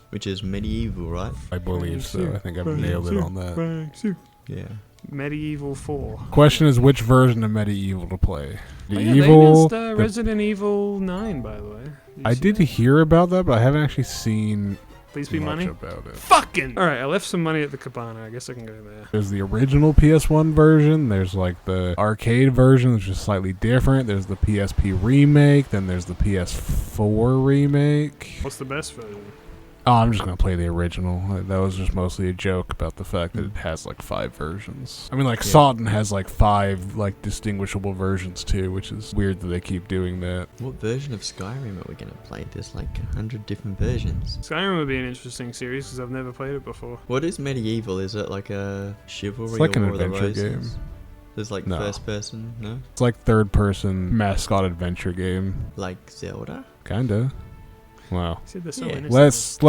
Speaker 6: which is medieval, right?
Speaker 9: I believe so. I think I've nailed it on that.
Speaker 6: Yeah.
Speaker 1: Medieval 4.
Speaker 9: Question is, which version of Medieval to play?
Speaker 1: Oh, yeah, they missed Resident Evil 9, by the way.
Speaker 9: I did hear about that, but I haven't actually seen
Speaker 1: Please be
Speaker 9: much
Speaker 1: money.
Speaker 9: about it.
Speaker 1: Fucking! Alright, I left some money at the cabana. I guess I can go there.
Speaker 9: There's the original PS1 version. There's like the arcade version, which is slightly different. There's the PSP remake. Then there's the PS4 remake.
Speaker 1: What's the best version?
Speaker 9: Oh, I'm just gonna play the original. That was just mostly a joke about the fact that it has like 5 versions. I mean, like Sawton has like 5 like distinguishable versions too, which is weird that they keep doing that.
Speaker 6: What version of Skyrim are we gonna play? There's like 100 different versions.
Speaker 1: Skyrim would be an interesting series because I've never played it before.
Speaker 6: What is medieval? Is it like a chivalry?
Speaker 9: It's like an
Speaker 6: or the
Speaker 9: adventure
Speaker 6: Roses?
Speaker 9: game.
Speaker 6: There's like
Speaker 9: No.
Speaker 6: first person, no?
Speaker 9: It's like third-person mascot adventure game.
Speaker 6: Like Zelda?
Speaker 9: Kinda. Wow.
Speaker 1: See, they're so
Speaker 6: Yeah.
Speaker 1: innocent.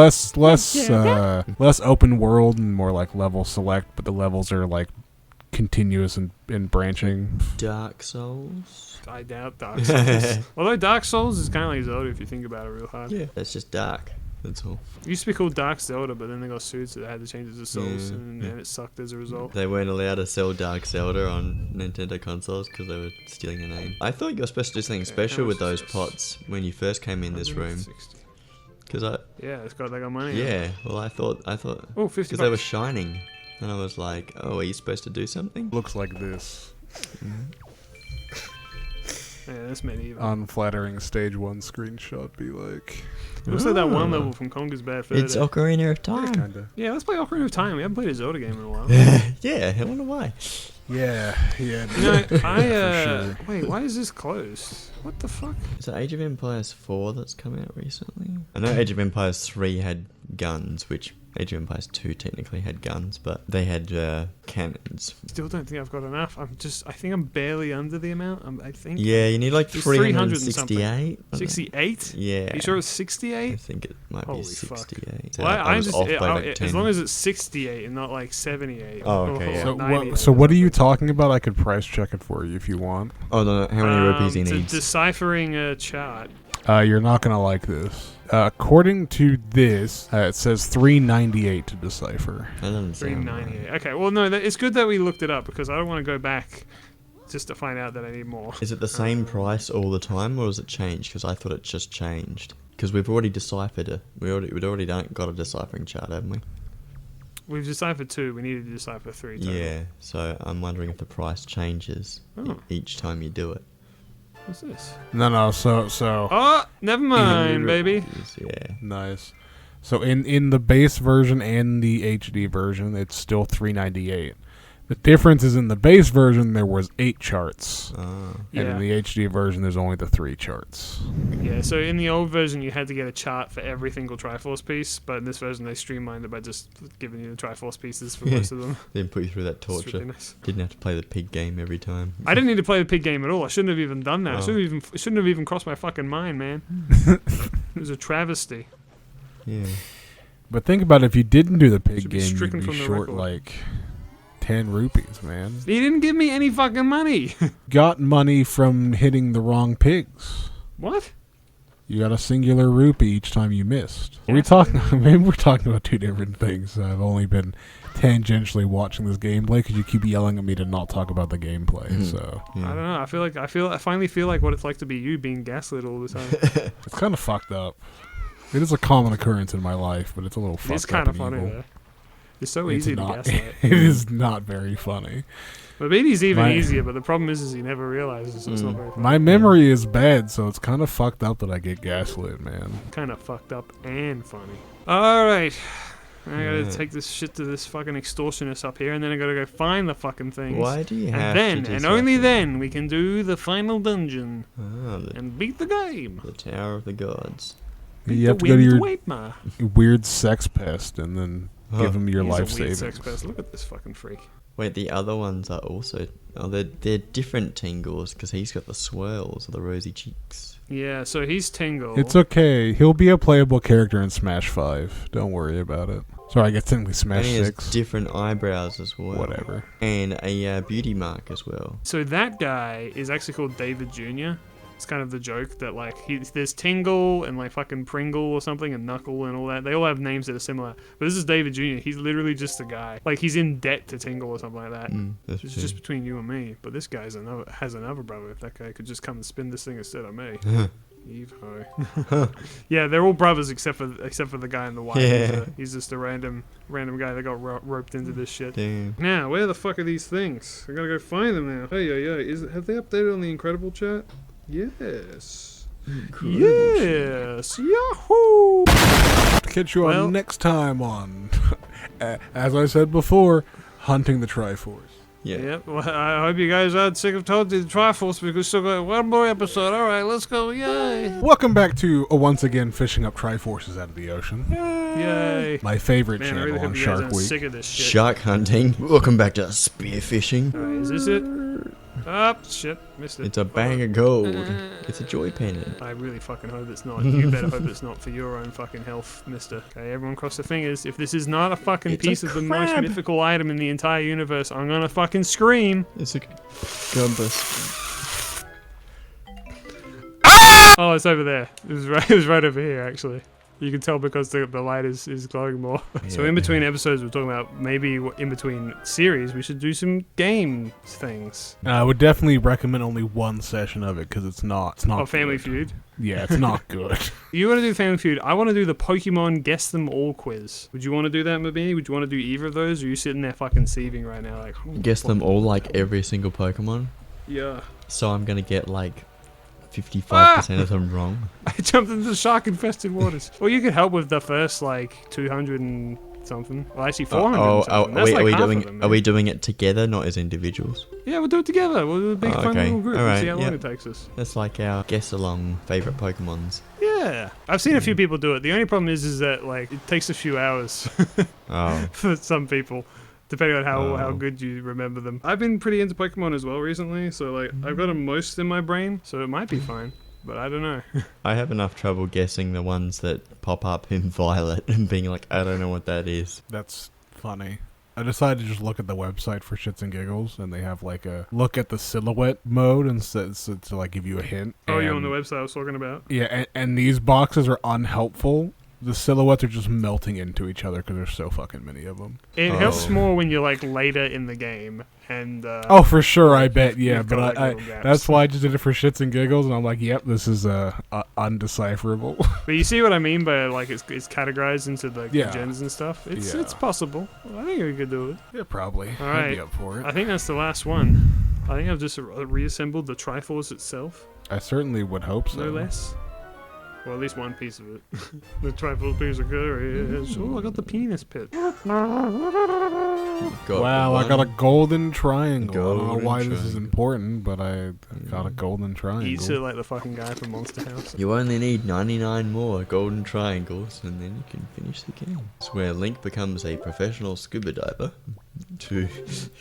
Speaker 9: Less open world and more like level select, but the levels are like continuous and branching.
Speaker 6: Dark Souls?
Speaker 1: I doubt Dark Souls. Although Dark Souls is kind of like Zelda if you think about it real hard.
Speaker 6: Yeah. That's just dark. That's all.
Speaker 1: It used to be called Dark Zelda, but then they got sued, so they had to change it to Souls,
Speaker 6: Yeah,
Speaker 1: and it sucked as a result.
Speaker 6: They weren't allowed to sell Dark Zelda on Nintendo consoles because they were stealing the name. I thought you were supposed to do something special
Speaker 1: how
Speaker 6: with
Speaker 1: much
Speaker 6: those
Speaker 1: is this?
Speaker 6: pots when you first came in this room.
Speaker 1: 160.
Speaker 6: Because
Speaker 1: Yeah, they got money.
Speaker 6: yeah, well I thought,
Speaker 1: Oh, 50
Speaker 6: because they were
Speaker 1: bucks.
Speaker 6: shining. And I was like, oh, are you supposed to do something?
Speaker 9: Looks like this.
Speaker 1: Yeah, that's medieval.
Speaker 9: Unflattering stage 1 screenshot be like.
Speaker 1: It looks like that one level from Conker's Bad Fur
Speaker 6: It's
Speaker 1: Day.
Speaker 6: Ocarina of Time.
Speaker 9: Kinda.
Speaker 1: Yeah, let's play Ocarina of Time. We haven't played a Zelda game in a while.
Speaker 6: Yeah, I wonder why.
Speaker 9: Yeah.
Speaker 1: You know,
Speaker 9: sure.
Speaker 1: Wait, why is this closed? What the fuck?
Speaker 6: Is it Age of Empires 4 that's come out recently? I know Age of Empires 3 had guns, which Age of Empires 2 technically had guns, but they had cannons.
Speaker 1: Still don't think I've got enough. I think I'm barely under the amount. I think.
Speaker 6: Yeah, you need like
Speaker 1: It's 300 and something.
Speaker 6: 368.
Speaker 1: 68?
Speaker 6: Yeah.
Speaker 1: You sure it was
Speaker 6: I
Speaker 1: 68?
Speaker 6: think it might
Speaker 1: Holy
Speaker 6: be
Speaker 1: fuck.
Speaker 6: 68.
Speaker 1: Well,
Speaker 6: I was
Speaker 1: just,
Speaker 6: off by like
Speaker 1: as
Speaker 6: 10.
Speaker 1: long as it's 68 and not like 78.
Speaker 6: Oh, okay, yeah.
Speaker 9: So
Speaker 1: 98
Speaker 9: what? So what are
Speaker 1: or
Speaker 9: you
Speaker 1: something.
Speaker 9: talking about? I could price check it for you if you want.
Speaker 6: Oh, no, how many rupees he
Speaker 1: to
Speaker 6: needs?
Speaker 1: Deciphering a chart.
Speaker 9: You're not gonna like this. According to this, it says 398 to decipher.
Speaker 6: That doesn't sound
Speaker 1: 398.
Speaker 6: right.
Speaker 1: Okay, well, no, it's good that we looked it up because I don't want to go back just to find out that I need more.
Speaker 6: Is it the same price all the time, or does it change? Because I thought it just changed. Because we've already deciphered it. We'd already got a deciphering chart, haven't we?
Speaker 1: We've deciphered 2. We needed to decipher 3. Total.
Speaker 6: Yeah. So I'm wondering if the price changes
Speaker 1: Oh.
Speaker 6: each time you do it.
Speaker 1: What's this?
Speaker 9: No. So
Speaker 1: Oh, never mind, baby.
Speaker 6: Yeah.
Speaker 9: nice. So in the base version and the HD version, it's still 398. The difference is in the base version there was 8 charts, and
Speaker 1: Yeah.
Speaker 9: in the HD version there's only the 3 charts.
Speaker 1: Yeah, so in the old version, you had to get a chart for every single Triforce piece, but in this version, they streamlined it by just giving you the Triforce pieces for most of them.
Speaker 6: Then put you through that
Speaker 1: It's
Speaker 6: torture.
Speaker 1: really nice.
Speaker 6: Didn't have to play the pig game every time.
Speaker 1: I didn't need to play the pig game at all. I shouldn't have even done that.
Speaker 6: Oh.
Speaker 1: It shouldn't have even crossed my fucking mind, man. It was a travesty.
Speaker 6: Yeah.
Speaker 9: But think about it, if you didn't do the pig
Speaker 1: Should be
Speaker 9: game, you'd
Speaker 1: stricken
Speaker 9: be
Speaker 1: from the
Speaker 9: short
Speaker 1: record.
Speaker 9: like 10 rupees, man.
Speaker 1: He didn't give me any fucking money.
Speaker 9: Got money from hitting the wrong pigs.
Speaker 1: What?
Speaker 9: You got a singular rupee each time you missed. Are we talking? Maybe we're talking about 2 different things. I've only been tangentially watching this gameplay because you keep yelling at me to not talk about the gameplay. So
Speaker 1: I don't know. I finally feel like what it's like to be you being gaslit all the time.
Speaker 9: it's kind of fucked up. It is a common occurrence in my life, but it's a little fucked up.
Speaker 1: It's kind of
Speaker 9: and
Speaker 1: funny
Speaker 9: evil.
Speaker 1: though. It's so
Speaker 9: It's
Speaker 1: easy to
Speaker 9: not-
Speaker 1: gaslight.
Speaker 9: It is not very funny.
Speaker 1: But BD's even
Speaker 9: My-
Speaker 1: easier, but the problem is he never realizes it's not very funny.
Speaker 9: My memory is bad, so it's kind of fucked up that I get gaslit, man.
Speaker 1: Kind of fucked up and funny. All right. I gotta take this shit to this fucking extortionist up here, and then I gotta go find the fucking things.
Speaker 6: Why do you have
Speaker 1: And then,
Speaker 6: to do
Speaker 1: and only
Speaker 6: something?
Speaker 1: then, we can do the final dungeon
Speaker 6: Oh,
Speaker 1: and beat the game.
Speaker 6: the Tower of the Gods.
Speaker 9: You have to go to your weird sex pest and then give him your
Speaker 1: He's
Speaker 9: life
Speaker 1: a weird
Speaker 9: savings.
Speaker 1: sex pest. Look at this fucking freak.
Speaker 6: Wait, the other ones are also... Oh, they're different Tingles, because he's got the swirls or the rosy cheeks.
Speaker 1: Yeah, so he's Tingle.
Speaker 9: It's okay. He'll be a playable character in Smash 5. Don't worry about it. Sorry, I guess technically Smash
Speaker 6: And he has
Speaker 9: 6.
Speaker 6: different eyebrows as well.
Speaker 9: Whatever.
Speaker 6: And a beauty mark as well.
Speaker 1: So that guy is actually called David Jr. It's kind of the joke that like there's Tingle and like fucking Pringle or something and Knuckle and all that. They all have names that are similar. But this is David Jr. He's literally just a guy. Like he's in debt to Tingle or something like that.
Speaker 6: That's
Speaker 1: It's
Speaker 6: true.
Speaker 1: just between you and me. But this guy's has another brother. If that guy could just come and spin this thing instead of me. Eve ho. Yeah, they're all brothers except for the guy in the white.
Speaker 6: Yeah.
Speaker 1: He's just a random guy that got roped into this shit.
Speaker 6: Damn.
Speaker 1: Now, where the fuck are these things? I gotta go find them now. Hey, have they updated on the Incredible chat? Yes. Yes. Yahoo!
Speaker 9: Catch you
Speaker 1: Well-
Speaker 9: on next time on, as I said before, Hunting the Triforce.
Speaker 6: Yeah.
Speaker 1: Yep. Well, I hope you guys aren't sick of talking to the Triforce because we still got one more episode. All right, let's go. Yay.
Speaker 9: Welcome back to once again fishing up Triforces out of the ocean.
Speaker 1: Yay.
Speaker 9: My favorite
Speaker 1: Man, I
Speaker 9: channel
Speaker 1: really
Speaker 9: on
Speaker 1: hope you guys
Speaker 9: Shark
Speaker 1: aren't
Speaker 9: Week.
Speaker 1: sick of this shit.
Speaker 6: Shark hunting. Welcome back to spearfishing.
Speaker 1: All right, is this it? Oh, shit. Missed it.
Speaker 6: It's a bag of gold. It's a joy pendant.
Speaker 1: I really fucking hope it's not. You better hope it's not for your own fucking health, mister. Okay, everyone cross their fingers. If this is not a fucking
Speaker 6: It's a
Speaker 1: piece of the most
Speaker 6: crab.
Speaker 1: mythical item in the entire universe, I'm gonna fucking scream.
Speaker 6: It's a gumbus.
Speaker 1: Oh, it's over there. It was right over here, actually. You can tell because the light is glowing more. So
Speaker 6: Yeah.
Speaker 1: in between episodes, we're talking about maybe in between series, we should do some game things.
Speaker 9: I would definitely recommend only one session of it because it's not.
Speaker 1: Oh, Family
Speaker 9: good.
Speaker 1: Feud.
Speaker 9: Yeah, it's not good.
Speaker 1: You want to do Family Feud? I want to do the Pokemon Guess Them All quiz. Would you want to do that, Mabini? Would you want to do either of those? Or are you sitting there fucking seething right now, like? Oh,
Speaker 6: Guess
Speaker 1: fuck.
Speaker 6: them all like every single Pokemon.
Speaker 1: Yeah.
Speaker 6: So I'm gonna get like 55% of them wrong.
Speaker 1: I jumped into the shark-infested waters. Well, you could help with the first like 200 and something. Well, actually 400. and something. That's like half of them,
Speaker 6: Are we
Speaker 1: man.
Speaker 6: doing it together, not as individuals?
Speaker 1: Yeah, we'll do it together. We'll do a big
Speaker 6: Oh,
Speaker 1: fun
Speaker 6: okay.
Speaker 1: little group.
Speaker 6: All
Speaker 1: We'll see
Speaker 6: right,
Speaker 1: how long
Speaker 6: yep.
Speaker 1: it takes us.
Speaker 6: That's like our guess along favorite Pokemons.
Speaker 1: Yeah, I've seen a few people do it. The only problem is that like it takes a few hours
Speaker 6: Oh.
Speaker 1: for some people, depending on how
Speaker 6: Oh.
Speaker 1: good you remember them. I've been pretty into Pokemon as well recently, so like I've got them most in my brain, so it might be fine. But I don't know.
Speaker 6: I have enough trouble guessing the ones that pop up in Violet and being like, I don't know what that is.
Speaker 9: That's funny. I decided to just look at the website for shits and giggles, and they have like a look at the silhouette mode and so to like give you a hint.
Speaker 1: Oh, you're on
Speaker 9: And-
Speaker 1: the website I was talking about?
Speaker 9: Yeah, and these boxes are unhelpful. The silhouettes are just melting into each other because there's so fucking many of them.
Speaker 1: It helps more when you're like later in the game and.
Speaker 9: Oh, for sure, I bet. Yeah,
Speaker 1: you've
Speaker 9: but
Speaker 1: got, like,
Speaker 9: I
Speaker 1: little gaps.
Speaker 9: that's why I just did it for shits and giggles, and I'm like, yep, this is undecipherable.
Speaker 1: But you see what I mean by like it's categorized into like
Speaker 9: Yeah.
Speaker 1: gens and stuff. It's
Speaker 9: Yeah.
Speaker 1: possible. I think we could do it.
Speaker 9: Yeah, probably.
Speaker 1: All
Speaker 9: I'd
Speaker 1: right.
Speaker 9: be up for it.
Speaker 1: I think that's the last one. I think I've just reassembled the Triforce itself,
Speaker 9: I certainly would hope so.
Speaker 1: no less. Well, at least one piece of it. The Triforce piece of courage. Oh, I got the penis pit.
Speaker 6: Got
Speaker 9: Wow, I got a
Speaker 6: one.
Speaker 9: golden triangle. I don't know
Speaker 6: Golden
Speaker 9: why this is
Speaker 6: triangle.
Speaker 9: important, but I got a golden triangle.
Speaker 1: Eats it like the fucking guy from Monster House.
Speaker 6: You only need 99 more golden triangles and then you can finish the game. It's where Link becomes a professional scuba diver. He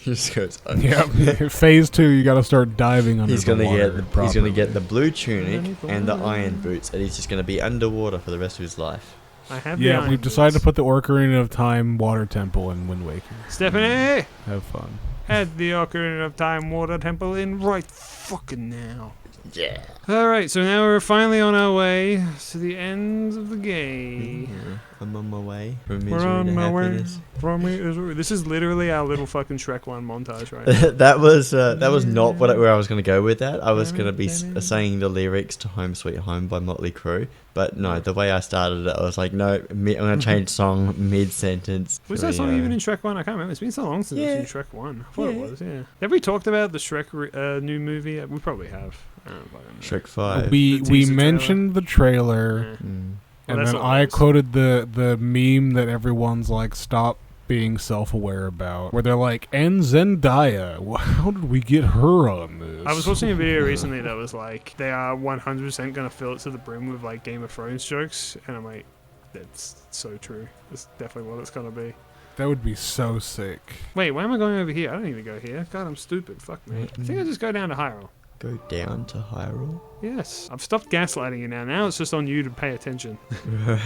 Speaker 6: just goes under.
Speaker 9: Yep. Phase 2, you got to start diving under
Speaker 6: He's
Speaker 9: the
Speaker 6: gonna
Speaker 9: water.
Speaker 6: he's gonna get the blue tunic and the iron boots, and he's just gonna be underwater for the rest of his life.
Speaker 1: I have the
Speaker 9: Yeah,
Speaker 1: iron
Speaker 9: we've decided to
Speaker 1: boots.
Speaker 9: put the Ocarina of Time water temple in Wind Waker.
Speaker 1: Stephanie!
Speaker 9: Have fun.
Speaker 1: Add the Ocarina of Time water temple in right fucking now.
Speaker 6: Yeah.
Speaker 1: Alright, so now we're finally on our way to the end of the game.
Speaker 6: I'm on my way from
Speaker 1: We're
Speaker 6: misery
Speaker 1: on
Speaker 6: to
Speaker 1: my way
Speaker 6: happiness.
Speaker 1: from misery. This is literally our little fucking Shrek 1 montage right now.
Speaker 6: that was not where I was gonna go with that. I was gonna be saying the lyrics to "Home Sweet Home" by Motley Crue, but no, the way I started it, I was like, no, I'm gonna change song mid sentence.
Speaker 1: Was that song even in Shrek 1? I can't remember. It's been so long since it's in Shrek 1. I thought it was, yeah. Have we talked about the Shrek new movie? We probably have. I don't fucking know.
Speaker 6: Shrek 5?
Speaker 9: We
Speaker 1: teaser trailer.
Speaker 9: mentioned the trailer,
Speaker 6: Mm.
Speaker 1: Well,
Speaker 9: and
Speaker 1: that's
Speaker 9: then
Speaker 1: all it
Speaker 9: I
Speaker 1: is.
Speaker 9: quoted the meme that everyone's like, stop being self-aware about, where they're like, and Zendaya, how did we get her on this?
Speaker 1: I was watching a video recently that was like, they are 100% going to fill it to the brim with like Game of Thrones jokes, and I'm like, that's so true. That's definitely what it's going to be.
Speaker 9: That would be so sick.
Speaker 1: Wait, why am I going over here? I don't need to go here. God, I'm stupid. Fuck me. I think I just go down to Hyrule.
Speaker 6: Go down to Hyrule.
Speaker 1: Yes. I've stopped gaslighting you now. Now it's just on you to pay attention.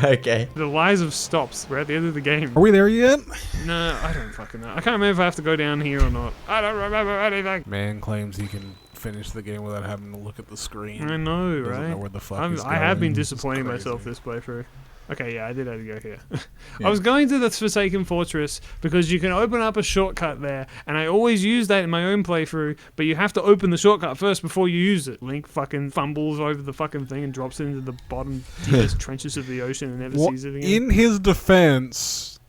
Speaker 6: Okay.
Speaker 1: The lies have stopped. We're at the end of the game.
Speaker 9: Are we there yet?
Speaker 1: No, I don't fucking know. I can't remember if I have to go down here or not. I don't remember anything.
Speaker 9: Man claims he can finish the game without having to look at the screen.
Speaker 1: I know,
Speaker 9: Doesn't
Speaker 1: right?
Speaker 9: know where the fuck he's
Speaker 1: I have been
Speaker 9: going.
Speaker 1: disappointing
Speaker 9: It's
Speaker 1: myself
Speaker 9: crazy.
Speaker 1: this playthrough. Okay, yeah, I did have to go here.
Speaker 9: Yeah.
Speaker 1: I was going to the Forsaken Fortress because you can open up a shortcut there, and I always use that in my own playthrough, but you have to open the shortcut first before you use it. Link fucking fumbles over the fucking thing and drops it into the bottom deepest trenches of the ocean and never
Speaker 9: Well,
Speaker 1: sees it again.
Speaker 9: in his defense,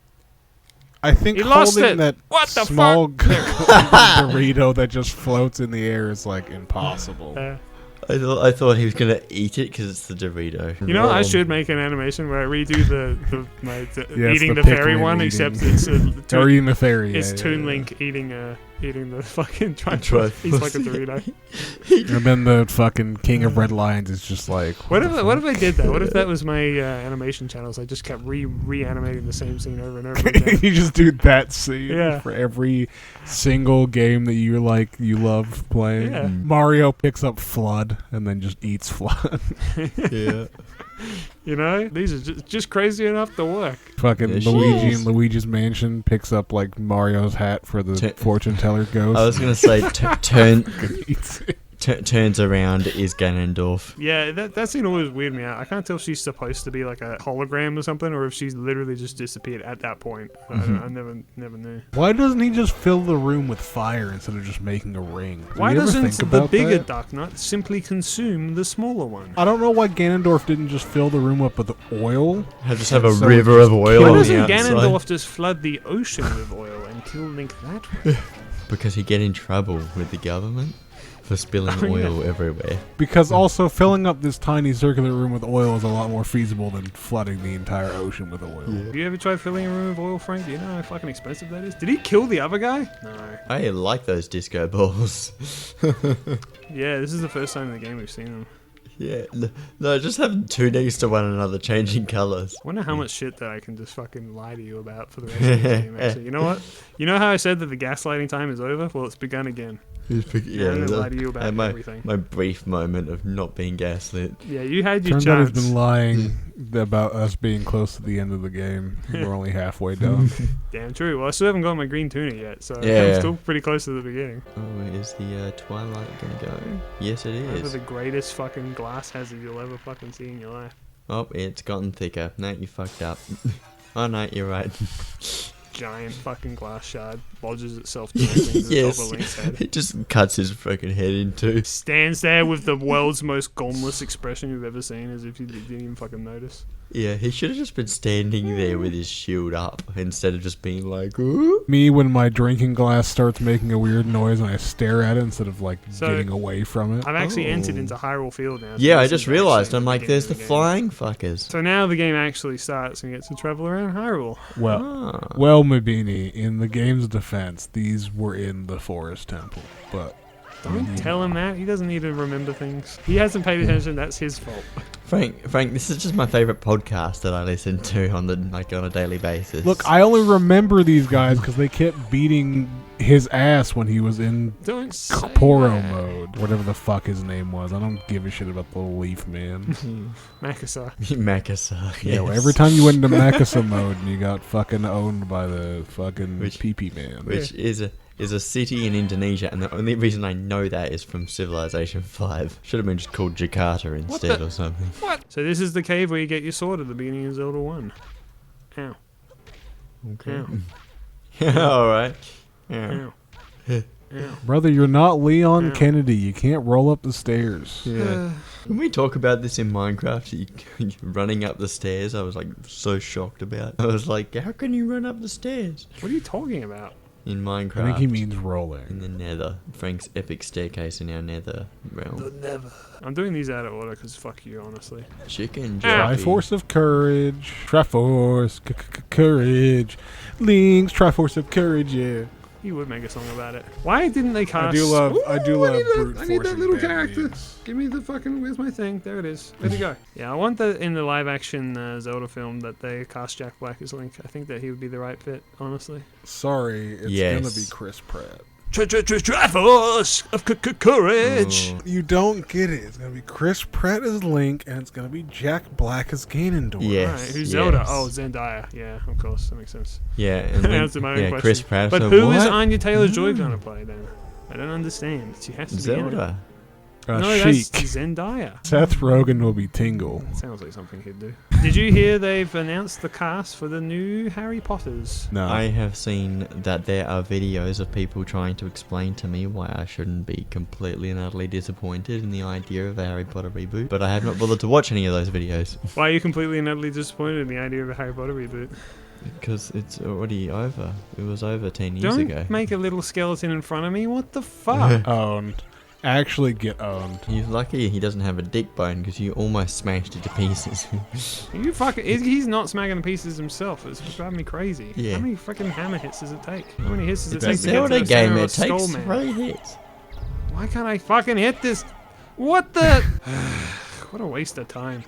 Speaker 9: I think
Speaker 1: He lost
Speaker 9: holding
Speaker 1: it.
Speaker 9: that
Speaker 1: What the
Speaker 9: small
Speaker 1: fuck?
Speaker 9: burrito that just floats in the air is like impossible.
Speaker 6: I thought he was gonna eat it because it's the Dorito.
Speaker 1: You know, I should make an animation where I redo
Speaker 9: Yeah, it's
Speaker 1: eating
Speaker 9: the
Speaker 1: the fairy
Speaker 9: Pikmin
Speaker 1: one,
Speaker 9: eating.
Speaker 1: except it's
Speaker 9: Or eating the fairy.
Speaker 1: it's
Speaker 9: yeah,
Speaker 1: Toon
Speaker 9: yeah.
Speaker 1: Link eating the fucking
Speaker 6: Triforce.
Speaker 1: He's like a Dorito.
Speaker 9: And then the fucking King of Red Lions is just like.
Speaker 1: What if I did that? What if that was my animation channels? I just kept reanimating the same scene over and over again.
Speaker 9: You just do that scene
Speaker 1: Yeah.
Speaker 9: for every single game that you love playing.
Speaker 1: Yeah.
Speaker 9: Mario picks up Flood and then just eats Flood.
Speaker 6: Yeah.
Speaker 1: You know, these are just crazy enough to work.
Speaker 9: Fucking
Speaker 6: Yeah, she
Speaker 9: Luigi
Speaker 6: is.
Speaker 9: and Luigi's Mansion picks up like Mario's hat for the fortune teller ghost.
Speaker 6: I was gonna say
Speaker 9: Eats it.
Speaker 6: turns around is Ganondorf.
Speaker 1: Yeah, that scene always weirded me out. I can't tell if she's supposed to be like a hologram or something, or if she's literally just disappeared at that point. I never knew.
Speaker 9: Why doesn't he just fill the room with fire instead of just making a ring? Did
Speaker 1: Why
Speaker 9: you ever
Speaker 1: doesn't
Speaker 9: think
Speaker 1: the
Speaker 9: about
Speaker 1: bigger
Speaker 9: that?
Speaker 1: duck nut simply consume the smaller one?
Speaker 9: I don't know why Ganondorf didn't just fill the room up with oil.
Speaker 6: I just have a
Speaker 9: So
Speaker 6: river of oil
Speaker 1: Why
Speaker 6: on the
Speaker 1: doesn't
Speaker 6: outside.
Speaker 1: Ganondorf just flood the ocean with oil and kill Link that way?
Speaker 6: Because he get in trouble with the government for spilling
Speaker 1: Oh, yeah.
Speaker 6: oil everywhere.
Speaker 9: Because also filling up this tiny circular room with oil is a lot more feasible than flooding the entire ocean with oil.
Speaker 1: Have you ever tried filling a room with oil, Frank? Do you know how fucking expensive that is? Did he kill the other guy? No.
Speaker 6: I like those disco balls.
Speaker 1: Yeah, this is the first time in the game we've seen them.
Speaker 6: Yeah, no, just have two next to one another, changing colours.
Speaker 1: I wonder how much shit that I can just fucking lie to you about for the rest of the game, actually. You know what? You know how I said that the gaslighting time is over? Well, it's begun again.
Speaker 6: Yeah,
Speaker 1: I'm gonna lie to you about
Speaker 6: and
Speaker 1: everything.
Speaker 6: my brief moment of not being gaslit.
Speaker 1: Yeah, you had your
Speaker 9: Turns out
Speaker 1: chance.
Speaker 9: he's been lying about us being close to the end of the game. We're only halfway done.
Speaker 1: Damn true. Well, I still haven't got my green tuna yet, so
Speaker 6: Yeah.
Speaker 1: I'm still pretty close to the beginning.
Speaker 6: Oh, is the twilight gonna go? Yes, it
Speaker 1: Over
Speaker 6: is.
Speaker 1: the greatest fucking glass hazard you'll ever fucking see in your life.
Speaker 6: Oh, it's gotten thicker. No, you fucked up. Oh no, you're right.
Speaker 1: Giant fucking glass shard lodges itself directly into the top of Link's head.
Speaker 6: It just cuts his fucking head in two.
Speaker 1: Stands there with the world's most gomless expression you've ever seen, as if you didn't even fucking notice.
Speaker 6: Yeah, he should have just been standing there with his shield up instead of just being like, ooh.
Speaker 9: Me, when my drinking glass starts making a weird noise and I stare at it instead of like
Speaker 1: So,
Speaker 9: getting away from it.
Speaker 1: I've actually
Speaker 6: Oh.
Speaker 1: entered into Hyrule Field now. so
Speaker 6: Yeah, I
Speaker 1: this
Speaker 6: just
Speaker 1: is
Speaker 6: realised.
Speaker 1: actually
Speaker 6: I'm like,
Speaker 1: beginning
Speaker 6: there's
Speaker 1: of
Speaker 6: the
Speaker 1: game.
Speaker 6: flying fuckers.
Speaker 1: So now the game actually starts and you get to travel around Hyrule.
Speaker 6: Ah.
Speaker 9: Well, Mabini, in the game's defense, these were in the Forest Temple, but
Speaker 1: Don't tell him that. He doesn't need to remember things. He hasn't paid attention. That's his fault.
Speaker 6: Frank, this is just my favourite podcast that I listen to on a daily basis.
Speaker 9: look, I only remember these guys because they kept beating his ass when he was in
Speaker 1: Don't say
Speaker 9: Poro
Speaker 1: that.
Speaker 9: mode, whatever the fuck his name was. I don't give a shit about the little leaf man.
Speaker 1: Makasa.
Speaker 6: Makasa.
Speaker 9: Yeah, well,
Speaker 6: yes.
Speaker 9: every time you went into Makasa mode, and you got fucking owned by the fucking pee-pee man.
Speaker 6: Which is a city in Indonesia, and the only reason I know that is from Civilization 5. Should have been just called Jakarta instead or something.
Speaker 1: What? So this is the cave where you get your sword at the beginning of Zelda 1. Ow.
Speaker 6: Okay.
Speaker 1: Ow.
Speaker 6: Alright.
Speaker 1: Ow.
Speaker 6: Yeah.
Speaker 1: Ow.
Speaker 9: Brother, you're not Leon
Speaker 1: Yeah.
Speaker 9: Kennedy. You can't roll up the stairs.
Speaker 6: Yeah. When we talk about this in Minecraft, you running up the stairs, I was like so shocked about. I was like, how can you run up the stairs?
Speaker 1: What are you talking about?
Speaker 3: In Minecraft.
Speaker 9: I think he means rolling.
Speaker 3: In the nether. Frank's epic staircase in our nether realm.
Speaker 1: I'm doing these out of order because fuck you, honestly.
Speaker 3: Chicken jerky.
Speaker 9: Triforce of Courage. Triforce. Courage. Links. Triforce of Courage, yeah.
Speaker 1: He would make a song about it. Why didn't they cast...
Speaker 9: I do love brute
Speaker 1: I need that
Speaker 9: forcing
Speaker 1: little
Speaker 9: bad
Speaker 1: character.
Speaker 9: memes.
Speaker 1: Give me the fucking... Where's my thing? There it is. Where'd it go? Yeah, I want that in the live-action Zelda film that they cast Jack Black as Link. I think that he would be the right fit, honestly.
Speaker 9: Sorry, it's
Speaker 3: Yes.
Speaker 9: gonna be Chris Pratt.
Speaker 1: Triforce of Courage!
Speaker 9: You don't get it. It's gonna be Chris Pratt as Link, and it's gonna be Jack Black as Ganondorf.
Speaker 3: Yes.
Speaker 1: Alright, who's Zelda?
Speaker 3: yes.
Speaker 1: Oh, Zendaya. Yeah, of course. That makes sense.
Speaker 3: Yeah, and then,
Speaker 1: Answer my own
Speaker 3: yeah,
Speaker 1: question.
Speaker 3: Chris Pratt.
Speaker 1: But
Speaker 3: so
Speaker 1: who is
Speaker 3: what?
Speaker 1: Anya Taylor-Joy gonna play then? I don't understand. She has to be in it.
Speaker 3: Zelda.
Speaker 1: No,
Speaker 9: Sheik.
Speaker 1: that's Zendaya.
Speaker 9: Seth Rogen will be Tingle.
Speaker 1: Sounds like something he'd do. Did you hear they've announced the cast for the new Harry Potters?
Speaker 9: No.
Speaker 3: I have seen that there are videos of people trying to explain to me why I shouldn't be completely and utterly disappointed in the idea of a Harry Potter reboot, but I have not bothered to watch any of those videos.
Speaker 1: Why are you completely and utterly disappointed in the idea of a Harry Potter reboot?
Speaker 3: Because it's already over. It was over 10 years ago.
Speaker 1: Don't make a little skeleton in front of me. What the fuck?
Speaker 9: Owned. Actually get owned.
Speaker 3: He's lucky he doesn't have a dick bone because you almost smashed it to pieces.
Speaker 1: You fucking... He's not smacking the pieces himself. It's driving me crazy.
Speaker 3: Yeah.
Speaker 1: How many fucking hammer hits does it take? How many hits does it
Speaker 3: It's
Speaker 1: take
Speaker 3: a
Speaker 1: to get to
Speaker 3: Zelda
Speaker 1: the center
Speaker 3: game.
Speaker 1: of a
Speaker 3: It
Speaker 1: skull
Speaker 3: takes
Speaker 1: man?
Speaker 3: 3 hits.
Speaker 1: Why can't I fucking hit this? What the... What a waste of time.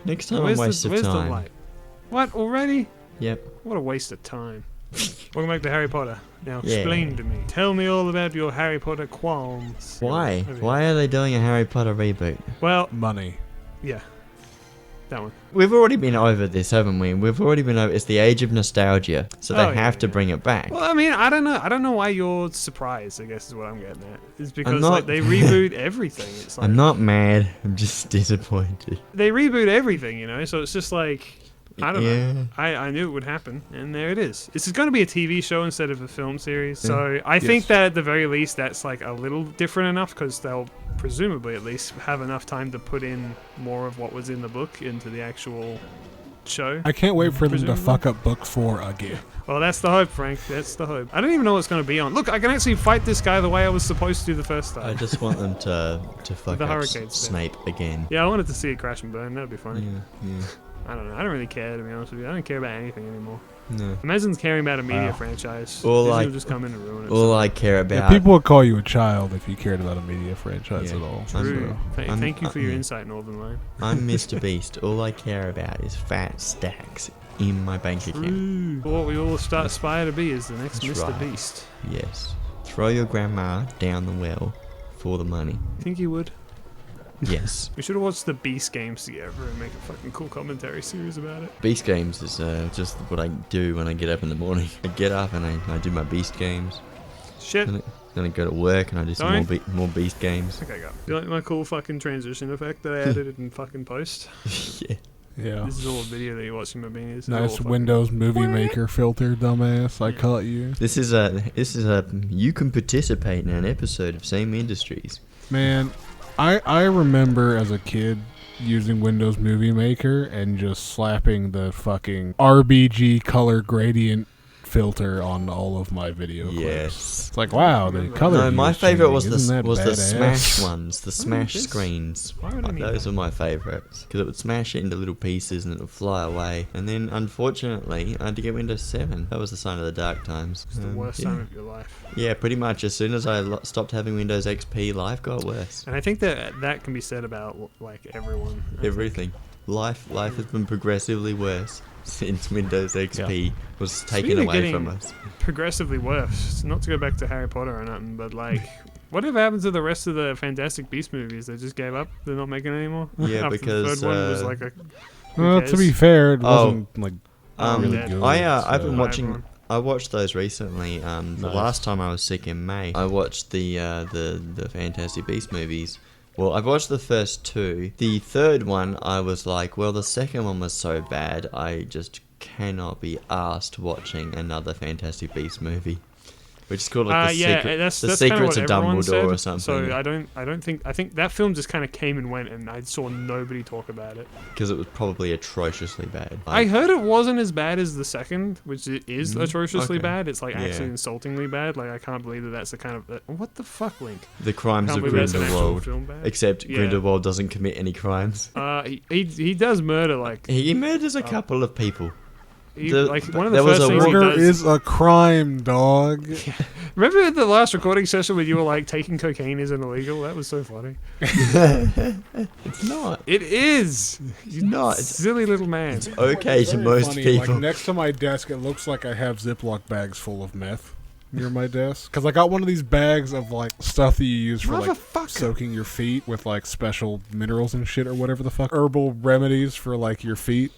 Speaker 3: Next time,
Speaker 1: Where's
Speaker 3: a waste of
Speaker 1: where's the
Speaker 3: time.
Speaker 1: light? What, already?
Speaker 3: Yep.
Speaker 1: What a waste of time. Welcome back to Harry Potter. Now
Speaker 3: Yeah.
Speaker 1: explain to me. Tell me all about your Harry Potter qualms.
Speaker 3: Why?
Speaker 1: Over here.
Speaker 3: Why are they doing a Harry Potter reboot?
Speaker 1: Well,
Speaker 9: Money.
Speaker 1: yeah. That one.
Speaker 3: We've already been over this, haven't we? We've already been over. It's the age of nostalgia, so they
Speaker 1: Oh, yeah,
Speaker 3: have to
Speaker 1: yeah.
Speaker 3: bring it back.
Speaker 1: Well, I mean, I don't know. I don't know why you're surprised, I guess is what I'm getting at. It's because
Speaker 3: not-
Speaker 1: like they reboot everything. It's like
Speaker 3: I'm not mad. I'm just disappointed.
Speaker 1: they reboot everything, you know? So it's just like I don't
Speaker 3: Yeah.
Speaker 1: know. I knew it would happen, and there it is. This is going to be a TV show instead of a film series. So I think that at the very least that's like a little different enough because they'll presumably at least have enough time to put in more of what was in the book into the actual show.
Speaker 9: I can't wait for them to
Speaker 1: Presumably.
Speaker 9: fuck up book 4 again.
Speaker 1: Well, that's the hope, Frank. That's the hope. I don't even know what's going to be on. Look, I can actually fight this guy the way I was supposed to the first
Speaker 3: I
Speaker 1: time.
Speaker 3: just want them to fuck
Speaker 1: The
Speaker 3: up
Speaker 1: hurricanes,
Speaker 3: Snape again.
Speaker 1: Yeah, I wanted to see it crash and burn. That'd be funny.
Speaker 3: Yeah.
Speaker 1: I don't know. I don't really care, to be honest with you. I don't care about anything anymore.
Speaker 3: No.
Speaker 1: Imagine caring about a media
Speaker 9: Wow.
Speaker 1: franchise.
Speaker 3: Or
Speaker 1: Disney
Speaker 3: like-
Speaker 1: will just come in and ruin it.
Speaker 3: All I care
Speaker 9: Yeah,
Speaker 3: about.
Speaker 9: people would call you a child if you cared about a media franchise
Speaker 3: Yeah.
Speaker 9: at all.
Speaker 1: True.
Speaker 3: I'm-
Speaker 1: Thank you for your
Speaker 3: yeah.
Speaker 1: insight, Northern Line.
Speaker 3: I'm Mr. Beast. All I care about is fat stacks in my bank account.
Speaker 1: True. What we all aspire to be is the next
Speaker 3: That's
Speaker 1: Mr.
Speaker 3: right.
Speaker 1: Beast.
Speaker 3: Yes. Throw your grandma down the well for the money.
Speaker 1: Think you would?
Speaker 3: Yes.
Speaker 1: We should have watched the Beast games together and make a fucking cool commentary series about it.
Speaker 3: Beast games is just what I do when I get up in the morning. I get up and I do my Beast games.
Speaker 1: Shit.
Speaker 3: Then I go to work and I do some
Speaker 1: Sorry?
Speaker 3: more Beast games.
Speaker 1: Okay, go. You like my cool fucking transition effect that I added in fucking post?
Speaker 3: Yeah.
Speaker 9: Yeah.
Speaker 1: This is all a video that you're watching my beanie. This is
Speaker 9: Nice
Speaker 1: all fucking-
Speaker 9: Windows Movie Maker filter, dumbass. I caught you.
Speaker 3: This is a you can participate in an episode of Same Industries.
Speaker 9: Man, I remember as a kid using Windows Movie Maker and just slapping the fucking RBG color gradient filter on all of my video clips.
Speaker 3: Yes.
Speaker 9: It's like, wow, the color.
Speaker 3: No, my
Speaker 9: use
Speaker 3: favorite
Speaker 9: changing.
Speaker 3: was
Speaker 9: Isn't that
Speaker 3: the
Speaker 9: badass?
Speaker 3: Smash ones, the Smash
Speaker 1: this?
Speaker 3: screens.
Speaker 1: Why would I need
Speaker 3: Those
Speaker 1: that?
Speaker 3: are my favorites because it would smash it into little pieces and it would fly away. And then, unfortunately, I had to get Windows 7. That was the sign of the dark times.
Speaker 1: It's the worst
Speaker 3: yeah.
Speaker 1: time of your life.
Speaker 3: Yeah, pretty much. As soon as I stopped having Windows XP, life got worse.
Speaker 1: And I think that can be said about like everyone. I think.
Speaker 3: Everything. Life has been progressively worse since Windows XP was taken
Speaker 1: Speaking of
Speaker 3: away
Speaker 1: getting
Speaker 3: from us.
Speaker 1: Progressively worse. Not to go back to Harry Potter or nothing, but like, whatever happened to the rest of the Fantastic Beast movies? They just gave up. They're not making anymore.
Speaker 3: Yeah,
Speaker 1: After
Speaker 3: because,
Speaker 1: the third one was like a. who
Speaker 9: Well, to
Speaker 1: cares?
Speaker 9: be fair, it
Speaker 3: Oh.
Speaker 9: wasn't like really
Speaker 1: Yeah.
Speaker 9: good.
Speaker 3: I've been
Speaker 1: Hi,
Speaker 3: watching.
Speaker 1: everyone.
Speaker 3: I watched those recently. The
Speaker 9: Nice.
Speaker 3: last time I was sick in May, I watched the Fantastic Beast movies. Well, I've watched the first 2. The third one, I was like, well, the second one was so bad, I just cannot be asked watching another Fantastic Beast movie.
Speaker 6: which is called like the secret,
Speaker 1: that's
Speaker 6: the
Speaker 1: kind of
Speaker 6: secrets
Speaker 1: what
Speaker 6: of
Speaker 1: everyone
Speaker 6: Dumbledore
Speaker 1: said.
Speaker 6: or something.
Speaker 1: So I think that film just kind of came and went, and I saw nobody talk about it.
Speaker 6: Because it was probably atrociously bad.
Speaker 1: I heard it wasn't as bad as the second, which it is atrociously
Speaker 6: okay.
Speaker 1: bad. It's like
Speaker 6: Yeah.
Speaker 1: actually insultingly bad. Like I can't believe that's the kind of what the fuck, Link.
Speaker 6: The Crimes
Speaker 1: Can't
Speaker 6: of
Speaker 1: believe that's an actual
Speaker 6: Grindelwald.
Speaker 1: film bad.
Speaker 6: Except
Speaker 1: Yeah.
Speaker 6: Grindelwald doesn't commit any crimes.
Speaker 1: He does murder like
Speaker 6: He murders a couple of people.
Speaker 1: like one of the
Speaker 6: there was
Speaker 1: first
Speaker 6: a
Speaker 1: things he
Speaker 9: Murder
Speaker 1: does.
Speaker 9: is a crime, dog.
Speaker 1: Remember the last recording session when you were like taking cocaine isn't illegal? That was so funny.
Speaker 6: It's not.
Speaker 1: It is.
Speaker 6: It's not. It's
Speaker 1: Silly little man.
Speaker 6: okay to most
Speaker 9: Funny,
Speaker 6: people.
Speaker 9: Like next to my desk, it looks like I have Ziploc bags full of meth near my desk. Because I got one of these bags of like stuff that you use for like
Speaker 1: Motherfucker.
Speaker 9: soaking your feet with like special minerals and shit or whatever the fuck. Herbal remedies for like your feet,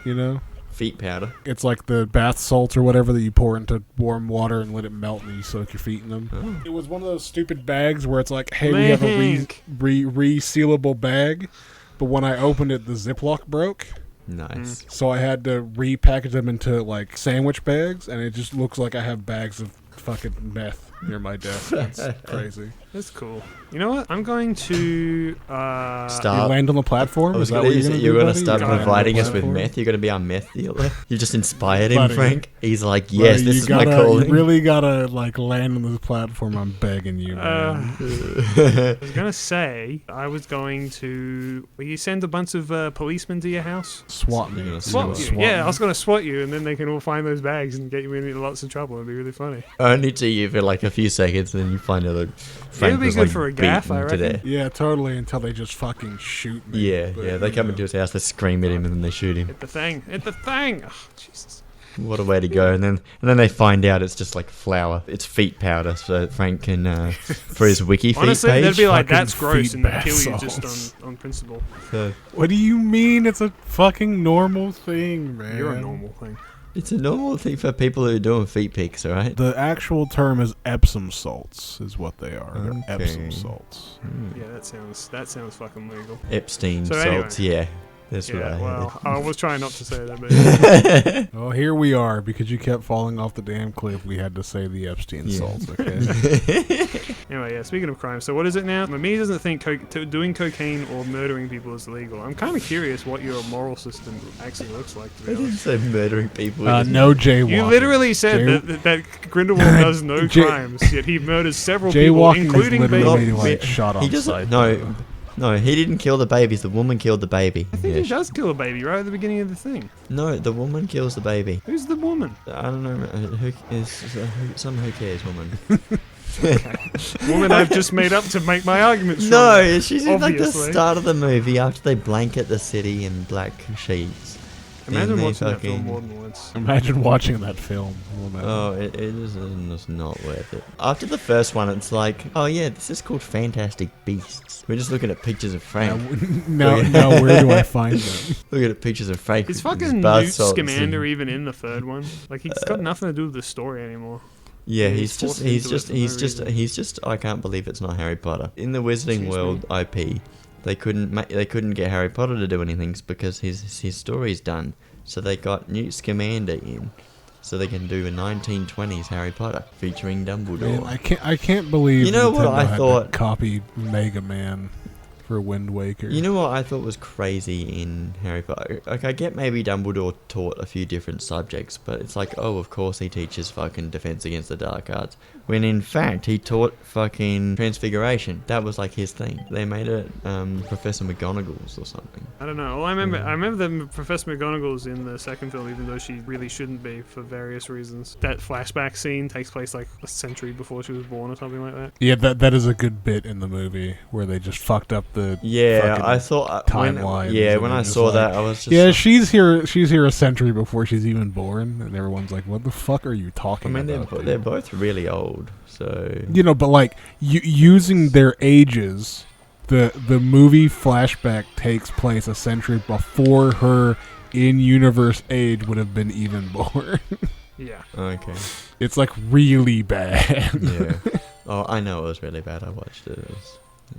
Speaker 9: you know?
Speaker 6: Feet powder.
Speaker 9: It's like the bath salts or whatever that you pour into warm water and let it melt and you soak your feet in them.
Speaker 6: Oh.
Speaker 9: It was one of those stupid bags where it's like, hey, we have a
Speaker 1: Link.
Speaker 9: resealable bag. But when I opened it, the Ziploc broke.
Speaker 6: Nice.
Speaker 9: So I had to repackage them into like sandwich bags, and it just looks like I have bags of fucking meth near my desk. That's crazy.
Speaker 1: That's cool. You know what? I'm going to
Speaker 9: You
Speaker 6: Start.
Speaker 9: land on the platform?
Speaker 6: I was
Speaker 9: Is that
Speaker 6: gonna
Speaker 9: what
Speaker 6: use
Speaker 9: you're
Speaker 6: it.
Speaker 9: gonna
Speaker 6: You're
Speaker 9: do,
Speaker 6: gonna
Speaker 9: buddy?
Speaker 6: start
Speaker 9: You land on the
Speaker 6: providing us with
Speaker 9: platform?
Speaker 6: meth. You're gonna be our meth dealer. You just inspired him,
Speaker 9: Buddy.
Speaker 6: Frank. He's like,
Speaker 9: Buddy,
Speaker 6: yes, this
Speaker 9: you
Speaker 6: is my
Speaker 9: gotta-
Speaker 6: calling.
Speaker 9: You really gotta like land on this platform. I'm begging you, man.
Speaker 1: I was gonna say I was going to. Will you send a bunch of policemen to your house?
Speaker 9: Swat me.
Speaker 6: You're gonna
Speaker 1: Swat you.
Speaker 9: Swat
Speaker 1: Yeah, I
Speaker 9: me.
Speaker 1: was gonna swat you, and then they can all find those bags and get you into lots of trouble. It'd be really funny.
Speaker 6: Only to you for like a few seconds, and then you find out that Frank
Speaker 1: be
Speaker 6: was
Speaker 1: good
Speaker 6: like
Speaker 1: for a gaff,
Speaker 6: beaten
Speaker 1: I
Speaker 6: to
Speaker 1: reckon.
Speaker 6: death.
Speaker 9: Yeah, totally. Until they just fucking shoot me.
Speaker 6: Yeah,
Speaker 9: But,
Speaker 6: yeah. They
Speaker 9: you
Speaker 6: come
Speaker 9: know.
Speaker 6: into his house, they scream at him, and then they shoot him.
Speaker 1: Hit the thing. Hit the thing. Oh, Jesus.
Speaker 6: What a way to go! And then they find out it's just like flour. It's feet powder, so Frank can for his wiki feet
Speaker 1: Honestly,
Speaker 6: page.
Speaker 1: they'd be like,
Speaker 9: fucking
Speaker 1: "That's gross,"
Speaker 9: feet
Speaker 1: and they'd
Speaker 9: bath
Speaker 1: kill you
Speaker 9: salts.
Speaker 1: just on principle.
Speaker 6: So
Speaker 9: What do you mean? It's a fucking normal thing, man.
Speaker 1: You're a normal thing.
Speaker 6: it's a normal thing for people who are doing feet pics, all right?
Speaker 9: The actual term is Epsom salts, is what they are. They're
Speaker 6: Okay.
Speaker 9: Epsom salts.
Speaker 1: Yeah, that sounds fucking legal.
Speaker 6: Epstein
Speaker 1: So anyway.
Speaker 6: salts, yeah. That's
Speaker 1: Yeah,
Speaker 6: what I
Speaker 1: well, I was trying not to say that, but
Speaker 9: Well, here we are because you kept falling off the damn cliff. We had to say the Epstein
Speaker 6: Yeah.
Speaker 9: salts. Okay.
Speaker 1: anyway, yeah. Speaking of crime, so what is it now? Me doesn't think doing cocaine or murdering people is illegal. I'm kind of curious what your moral system actually looks like. To be
Speaker 6: I didn't
Speaker 1: honest,
Speaker 6: say murdering people.
Speaker 9: No jaywalking.
Speaker 1: you literally said
Speaker 9: Jay-
Speaker 1: that Grindelwald does no
Speaker 9: Jay-
Speaker 1: crimes, yet he murders several people,
Speaker 9: Jaywalking is
Speaker 1: including
Speaker 9: literally
Speaker 1: babies.
Speaker 9: like shot on
Speaker 6: He doesn't.
Speaker 9: sight.
Speaker 6: No, he didn't kill the babies. The woman killed the baby.
Speaker 1: I think
Speaker 6: Yeah,
Speaker 1: he does kill a baby right at the beginning of the thing.
Speaker 6: No, the woman kills the baby.
Speaker 1: Who's the woman?
Speaker 6: I don't know. Who cares, woman?
Speaker 1: Woman I've just made up to make my argument strong.
Speaker 6: No, she's in like the
Speaker 1: Obviously.
Speaker 6: start of the movie after they blanket the city in black sheets.
Speaker 1: Imagine
Speaker 6: Then they
Speaker 1: watching that film
Speaker 6: fucking-
Speaker 1: more than once.
Speaker 9: Imagine watching that film. Woman.
Speaker 6: Oh, it is it's not worth it. After the first one, it's like, oh yeah, this is called Fantastic Beasts. We're just looking at pictures of Frank.
Speaker 9: Now, where do I find them?
Speaker 6: Looking at pictures of Frank.
Speaker 1: Is
Speaker 6: with his
Speaker 1: fucking
Speaker 6: bath
Speaker 1: Newt
Speaker 6: salts
Speaker 1: Scamander
Speaker 6: and-
Speaker 1: even in the third one? Like he's got nothing to do with the story anymore.
Speaker 6: Yeah,
Speaker 1: He's forced into it for no
Speaker 6: he's just. I can't believe it's not Harry Potter in the Wizarding
Speaker 1: Excuse
Speaker 6: World IP. They couldn't get Harry Potter to do anything because his story's done. So they got Newt Scamander in, so they can do a 1920s Harry Potter featuring Dumbledore.
Speaker 9: Man, I can't believe.
Speaker 6: You know what
Speaker 9: Nintendo
Speaker 6: I
Speaker 9: had to
Speaker 6: thought?
Speaker 9: Copy Mega Man for Wind Waker.
Speaker 6: You know what I thought was crazy in Harry Potter? Like, I get maybe Dumbledore taught a few different subjects, but it's like, oh, of course he teaches fucking Defense Against the Dark Arts. When in fact, he taught fucking Transfiguration. That was like his thing. They made it Professor McGonagall's or something.
Speaker 1: I don't know. Well, I remember that Professor McGonagall's in the second film, even though she really shouldn't be for various reasons. That flashback scene takes place like a century before she was born or something like that.
Speaker 9: Yeah, that is a good bit in the movie where they just fucked up the
Speaker 6: Yeah,
Speaker 9: fucking
Speaker 6: I thought
Speaker 9: timelines.
Speaker 6: Yeah,
Speaker 9: and
Speaker 6: when
Speaker 9: they're
Speaker 6: I
Speaker 9: just
Speaker 6: saw
Speaker 9: like,
Speaker 6: that, I was just.
Speaker 9: yeah,
Speaker 6: like-
Speaker 9: she's here a century before she's even born, and everyone's like, "What the fuck are you
Speaker 6: I
Speaker 9: talking
Speaker 6: mean,
Speaker 9: about?"
Speaker 6: they're both really old, so.
Speaker 9: You know, but like using their ages, the movie flashback takes place a century before her in-universe age would have been even born.
Speaker 1: Yeah.
Speaker 6: Okay.
Speaker 9: It's like really bad.
Speaker 6: Yeah. Oh, I know it was really bad. I watched it.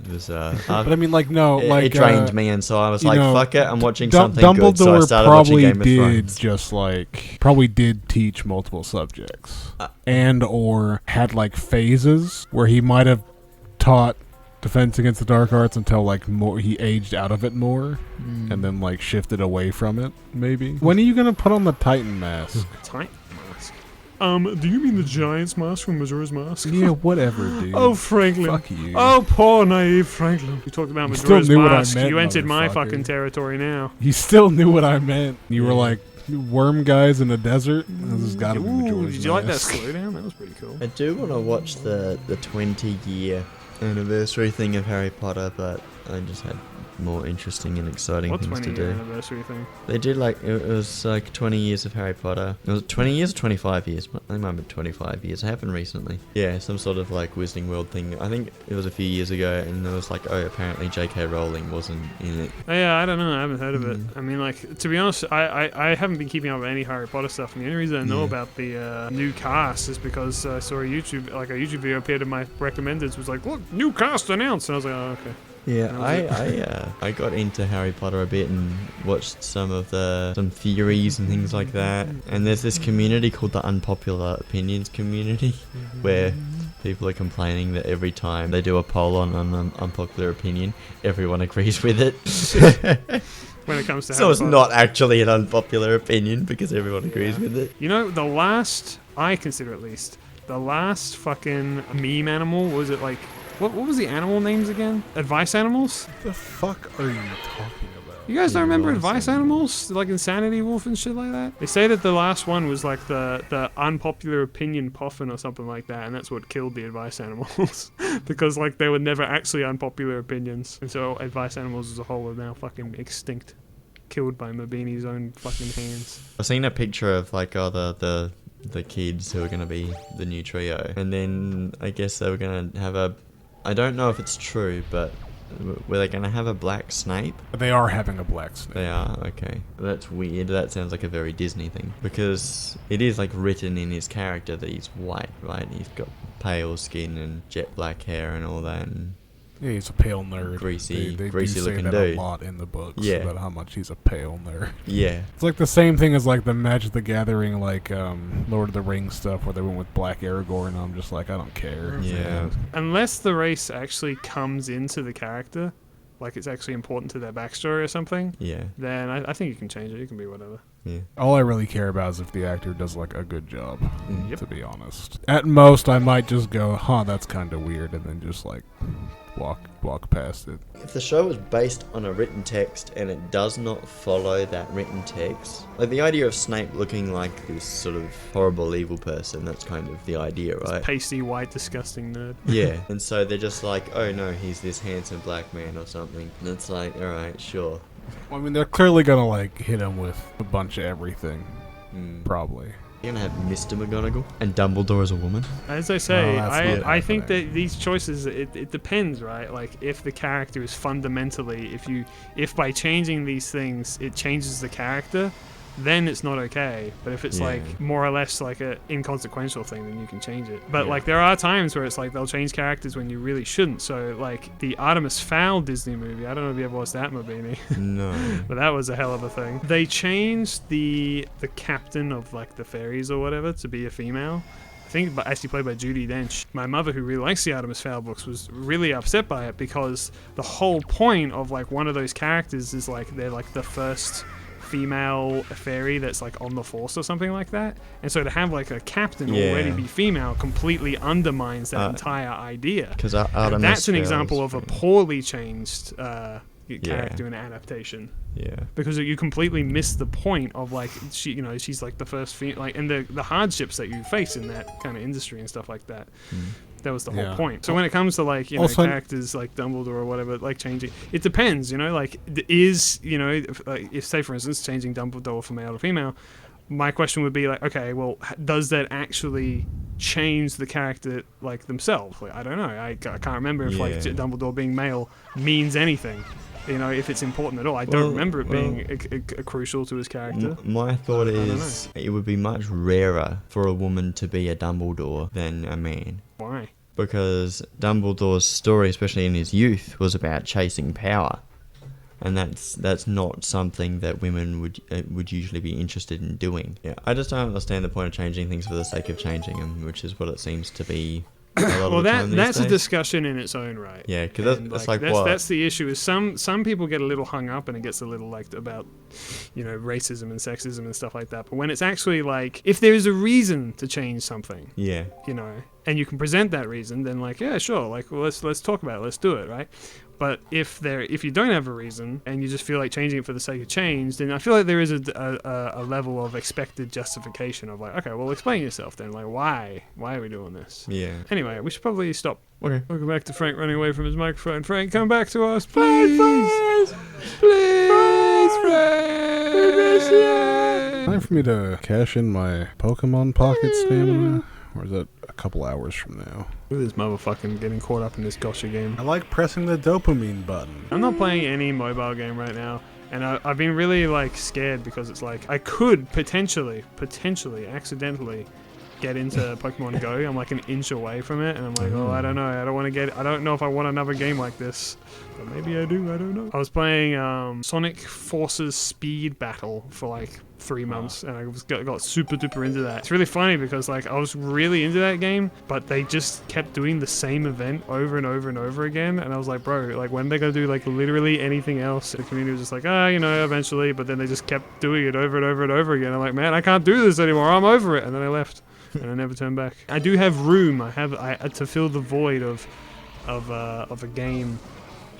Speaker 6: It was
Speaker 9: But I mean, like, no,
Speaker 6: it,
Speaker 9: like
Speaker 6: it drained me, and so I was
Speaker 9: you
Speaker 6: like,
Speaker 9: know,
Speaker 6: "Fuck it, I'm watching
Speaker 9: Dumbledore
Speaker 6: something good." So I started watching
Speaker 9: probably
Speaker 6: Game of
Speaker 9: did
Speaker 6: Thrones.
Speaker 9: just like probably did teach multiple subjects, and or had like phases where he might have taught Defense Against the Dark Arts until like more he aged out of it more, and then like shifted away from it. Maybe. When are you gonna put on the Titan mask?
Speaker 1: Titan mask. Do you mean the Giant's mask from Majora's Mask?
Speaker 9: Yeah, whatever, dude.
Speaker 1: Oh, Franklin.
Speaker 9: Fuck you.
Speaker 1: Oh, poor naive Franklin. You talked about
Speaker 9: You still
Speaker 1: Majora's
Speaker 9: knew what I
Speaker 1: Mask.
Speaker 9: meant,
Speaker 1: You entered my
Speaker 9: motherfucker.
Speaker 1: fucking territory now.
Speaker 9: You still knew what I meant. You were like worm guys in the desert. This has got to be
Speaker 1: Ooh,
Speaker 9: Majora's
Speaker 1: did you like that
Speaker 9: Mask.
Speaker 1: slowdown? That was pretty cool.
Speaker 6: I do want to watch the 20-year anniversary thing of Harry Potter, but I just had more interesting and exciting
Speaker 1: What
Speaker 6: things to
Speaker 1: 20-year
Speaker 6: do.
Speaker 1: anniversary thing?
Speaker 6: They did like it was like 20 years of Harry Potter. It was 20 years or 25 years. I think it might have been 25 years. It happened recently. Yeah, some sort of like Wizarding World thing. I think it was a few years ago, and it was like, oh, apparently J.K. Rowling wasn't in it.
Speaker 1: Oh, yeah, I don't know. I haven't heard of it. I mean, like, to be honest, I haven't been keeping up with any Harry Potter stuff. And the only reason I know about the new cast is because I saw a YouTube video appeared in my recommendeds. Was like, look, new cast announced, and I was like, oh, okay.
Speaker 6: Yeah, I got into Harry Potter a bit and watched some theories and things like that. And there's this community called the Unpopular Opinions community, where people are complaining that every time they do a poll on an unpopular opinion, everyone agrees with it.
Speaker 1: When it comes to
Speaker 6: so
Speaker 1: Harry
Speaker 6: it's
Speaker 1: Potter.
Speaker 6: not actually an unpopular opinion because everyone agrees with it.
Speaker 1: You know, the last, I consider at least, the last fucking meme animal, was it like, what was the animal names again? Advice animals?
Speaker 9: What the fuck are you talking about?
Speaker 1: You guys don't remember Advice Animals? Like Insanity Wolf and shit like that? They say that the last one was like the unpopular opinion puffin or something like that, and that's what killed the Advice Animals. Because like they were never actually unpopular opinions. And so Advice Animals as a whole are now fucking extinct. Killed by Mabini's own fucking hands.
Speaker 6: I've seen a picture of like the kids who are going to be the new trio. And then I guess they were going to have I don't know if it's true, but were they going to have a black Snape?
Speaker 9: They are having a black Snape.
Speaker 6: They are, okay. That's weird. That sounds like a very Disney thing. Because it is like written in his character that he's white, right? He's got pale skin and jet black hair and all that. And
Speaker 9: Yeah, he's a pale nerd.
Speaker 6: Greasy
Speaker 9: they
Speaker 6: greasy
Speaker 9: do say
Speaker 6: looking
Speaker 9: that
Speaker 6: dude.
Speaker 9: a lot in the books
Speaker 6: Yeah.
Speaker 9: about how much he's a pale nerd.
Speaker 6: Yeah.
Speaker 9: It's like the same thing as like the Magic the Gathering, like Lord of the Rings stuff, where they went with Black Aragorn, and I'm just like, I don't care.
Speaker 6: Yeah.
Speaker 1: Unless the race actually comes into the character, like it's actually important to their backstory or something,
Speaker 6: Yeah.
Speaker 1: then I think you can change it. You can be whatever.
Speaker 6: Yeah.
Speaker 9: All I really care about is if the actor does like a good job.
Speaker 1: Yep.
Speaker 9: To be honest, at most I might just go, "Huh, that's kind of weird," and then just like walk past it.
Speaker 6: If the show is based on a written text and it does not follow that written text, like the idea of Snape looking like this sort of horrible evil person, that's kind of the idea, right?
Speaker 1: Pasty, white, disgusting nerd.
Speaker 6: Yeah, and so they're just like, oh no, he's this handsome black man or something. And it's like, alright, sure.
Speaker 9: Well, I mean, they're clearly gonna like hit him with a bunch of everything, probably.
Speaker 6: You're gonna have Mr. McGonagall and Dumbledore as a woman.
Speaker 1: As I say,
Speaker 9: No, that's not
Speaker 1: I think
Speaker 9: happening.
Speaker 1: that these choices, it depends, right? Like if the character is fundamentally, if by changing these things it changes the character, then it's not okay. But if it's
Speaker 6: Yeah.
Speaker 1: like more or less like a inconsequential thing, then you can change it. But
Speaker 6: Yeah.
Speaker 1: like there are times where it's like they'll change characters when you really shouldn't. So like the Artemis Fowl Disney movie, I don't know if you ever watched that, Mabini.
Speaker 6: No.
Speaker 1: But that was a hell of a thing. They changed the captain of like the fairies or whatever to be a female. I think actually played by Judi Dench. My mother, who really likes the Artemis Fowl books, was really upset by it because the whole point of like one of those characters is like they're like the first female fairy that's like on the force or something like that, and so to have like a captain already be female completely undermines that entire idea.
Speaker 6: Because
Speaker 1: And that's an example of a poorly changed character and adaptation.
Speaker 6: Yeah.
Speaker 1: Because you completely miss the point of like she's like the first like and the hardships that you face in that kind of industry and stuff like that. That was the whole point. So when it comes to like
Speaker 9: Also,
Speaker 1: characters like Dumbledore or whatever, like changing, it depends. Like is if say for instance changing Dumbledore from male to female, my question would be like, okay, well, does that actually change the character like themselves? Like I don't know. I can't remember if like Dumbledore being male means anything. If it's important at all. I don't remember it being a crucial to his character.
Speaker 6: My thought is it would be much rarer for a woman to be a Dumbledore than a man.
Speaker 1: Why?
Speaker 6: because Dumbledore's story, especially in his youth, was about chasing power, and that's not something that women would usually be interested in doing. Yeah, I just don't understand the point of changing things for the sake of changing them, which is what it seems to be.
Speaker 1: Well, that's a discussion in its own right.
Speaker 6: Yeah, because that's what?
Speaker 1: That's the issue. Is some people get a little hung up and it gets a little like about, racism and sexism and stuff like that. But when it's actually like, if there is a reason to change something,
Speaker 6: yeah,
Speaker 1: and you can present that reason, then like, yeah, sure, like, well, let's talk about it, let's do it, right? But if you don't have a reason and you just feel like changing it for the sake of change, then I feel like there is a level of expected justification of like, okay, well, explain yourself then. Like, why are we doing this?
Speaker 6: Yeah.
Speaker 1: Anyway, we should probably stop.
Speaker 6: Okay.
Speaker 1: Welcome back to Frank running away from his microphone. Frank, come back to us, please. Please, Frank.
Speaker 9: Time for me to cash in my Pokemon Pocket stamina. Or is that a couple hours from now?
Speaker 1: Look at this motherfucking getting caught up in this gotcha game.
Speaker 9: I like pressing the dopamine button.
Speaker 1: I'm not playing any mobile game right now, and I've been really like scared because it's like I could potentially, accidentally get into Pokemon Go. I'm like an inch away from it, and I'm like, oh, I don't know. I don't know if I want another game like this. But maybe I do. I don't know. I was playing Sonic Forces Speed Battle for like 3 months, and I got super duper into that. It's really funny because like I was really into that game, but they just kept doing the same event over and over and over again, and I was like, bro, like when are they gonna do like literally anything else? The community was just like, eventually, but then they just kept doing it over and over and over again. I'm like, man, I can't do this anymore. I'm over it, and then I left. And I never turned back. I do have room. I to fill the void of a game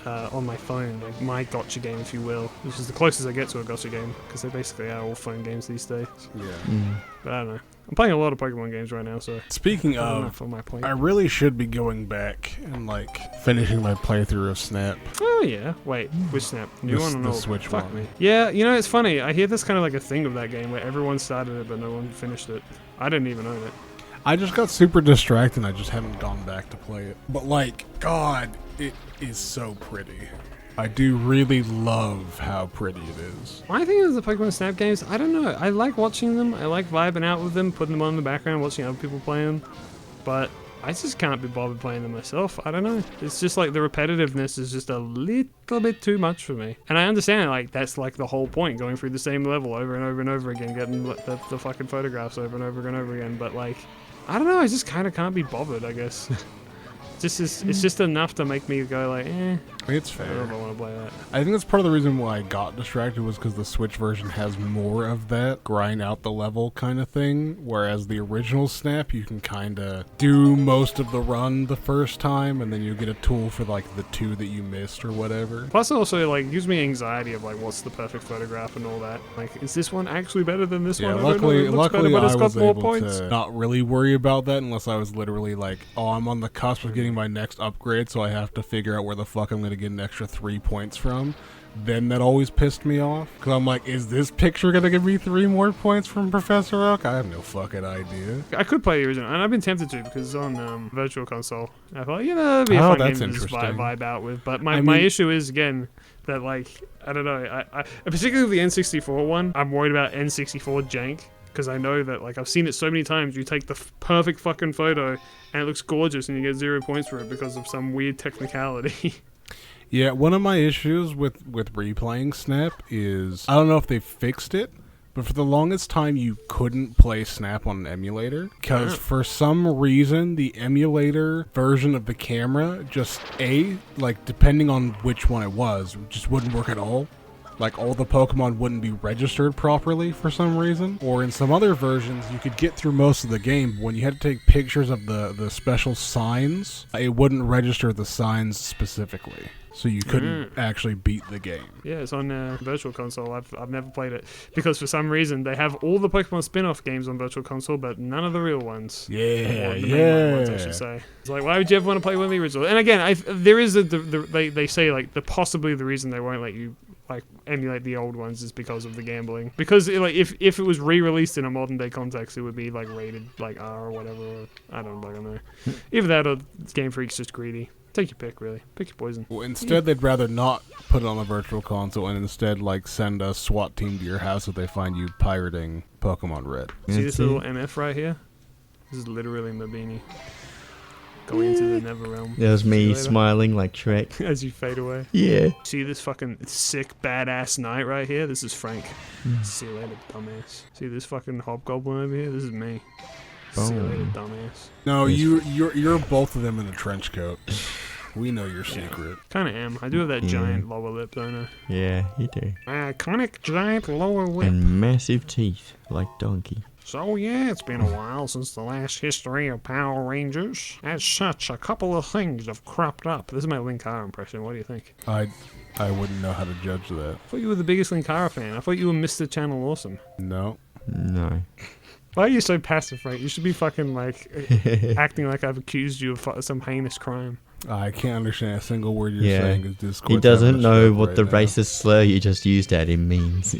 Speaker 1: on my phone, like my gotcha game, if you will, which is the closest I get to a gotcha game because they basically are all phone games these days.
Speaker 9: Yeah.
Speaker 1: But I don't know. I'm playing a lot of Pokemon games right now, so.
Speaker 9: Speaking of,
Speaker 1: on my plate.
Speaker 9: I really should be going back and like finishing my playthrough of Snap.
Speaker 1: Oh yeah. Wait, which Snap? New one or
Speaker 9: the
Speaker 1: old?
Speaker 9: Switch
Speaker 1: Fuck
Speaker 9: one.
Speaker 1: me. Yeah, it's funny. I hear this kind of like a thing of that game where everyone started it but no one finished it. I didn't even own it.
Speaker 9: I just got super distracted and I just haven't gone back to play it. But like, God, it is so pretty. I do really love how pretty it is.
Speaker 1: My thing is the Pokemon Snap games, I don't know. I like watching them. I like vibing out with them, putting them on in the background, watching other people play them. But I just can't be bothered playing them myself. I don't know. It's just like the repetitiveness is just a little bit too much for me. And I understand like that's like the whole point, going through the same level over and over and over again, getting the fucking photographs over and over and over again. But like, I don't know. I just kind of can't be bothered, I guess. It's just enough to make me go like,
Speaker 9: It's fair.
Speaker 1: I don't know if I want to play that.
Speaker 9: I think that's part of the reason why I got distracted was because the Switch version has more of that grind out the level kind of thing, whereas the original Snap, you can kind of do most of the run the first time, and then you get a tool for like the 2 that you missed or whatever.
Speaker 1: Plus, it also like gives me anxiety of like what's the perfect photograph and all that. Like, is this one actually better than this one?
Speaker 9: Luckily,
Speaker 1: better, but it's
Speaker 9: I
Speaker 1: got
Speaker 9: was
Speaker 1: more
Speaker 9: able
Speaker 1: points.
Speaker 9: to not really worry about that unless I was literally like, oh, I'm on the cusp of getting my next upgrade, so I have to figure out where the fuck I'm going to get an extra 3 points from. Then that always pissed me off, because I'm like, is this picture going to give me 3 more points from Professor Oak? I have no fucking idea.
Speaker 1: I could play the original, and I've been tempted to because it's on Virtual Console. I thought, that'd be a fun game to just vibe out with. But my issue is, again, that like, I don't know, I particularly the N64 one, I'm worried about N64 jank. Because I know that, like, I've seen it so many times. You take the perfect fucking photo, and it looks gorgeous, and you get 0 points for it because of some weird technicality.
Speaker 9: Yeah, one of my issues with replaying Snap is, I don't know if they fixed it, but for the longest time you couldn't play Snap on an emulator. Because for some reason, the emulator version of the camera just, like, depending on which one it was, just wouldn't work at all. Like, all the Pokemon wouldn't be registered properly for some reason. Or in some other versions, you could get through most of the game, but when you had to take pictures of the special signs, it wouldn't register the signs specifically. So you couldn't actually beat the game.
Speaker 1: Yeah, it's on Virtual Console. I've never played it. Because for some reason, they have all the Pokemon spin-off games on Virtual Console, but none of the real ones.
Speaker 9: Yeah,
Speaker 1: the main ones, I should say. It's like, why would you ever want to play one of the originals? And again, there is they say, like, possibly the reason they won't let you like emulate the old ones is because of the gambling. Because like if it was re-released in a modern day context, it would be like rated like R or whatever. Or, I don't know. Either that or Game Freak's just greedy. Take your pick, really. Pick your poison.
Speaker 9: Well, instead, they'd rather not put it on the Virtual Console and instead like send a SWAT team to your house if they find you pirating Pokemon Red.
Speaker 1: See this little MF right here? This is literally Mabini. going into the Nether Realm.
Speaker 6: That was
Speaker 1: See you
Speaker 6: me
Speaker 1: later.
Speaker 6: smiling like Shrek.
Speaker 1: As you fade away.
Speaker 6: Yeah.
Speaker 1: See this fucking sick badass knight right here? This is Frank. See you later, dumbass. See this fucking hobgoblin over here? This is me. See you later, dumbass.
Speaker 9: No, you're both of them in a trench coat. We know your secret.
Speaker 1: Kind of am. I do have that giant lower lip, don't I?
Speaker 6: Yeah, you do.
Speaker 1: Iconic giant lower lip.
Speaker 6: And massive teeth, like Donkey.
Speaker 1: So yeah, it's been a while since the last history of Power Rangers. As such, a couple of things have cropped up. This is my Linkara impression. What do you think?
Speaker 9: I wouldn't know how to judge that.
Speaker 1: I thought you were the biggest Linkara fan. I thought you were Mr. Channel Awesome.
Speaker 9: No.
Speaker 6: No.
Speaker 1: Why are you so passive, Frank? You should be fucking like acting like I've accused you of some heinous crime.
Speaker 9: I can't understand a single word you're saying. Is Discord
Speaker 6: He doesn't know
Speaker 9: right
Speaker 6: what the
Speaker 9: now.
Speaker 6: racist slur you just used at him means.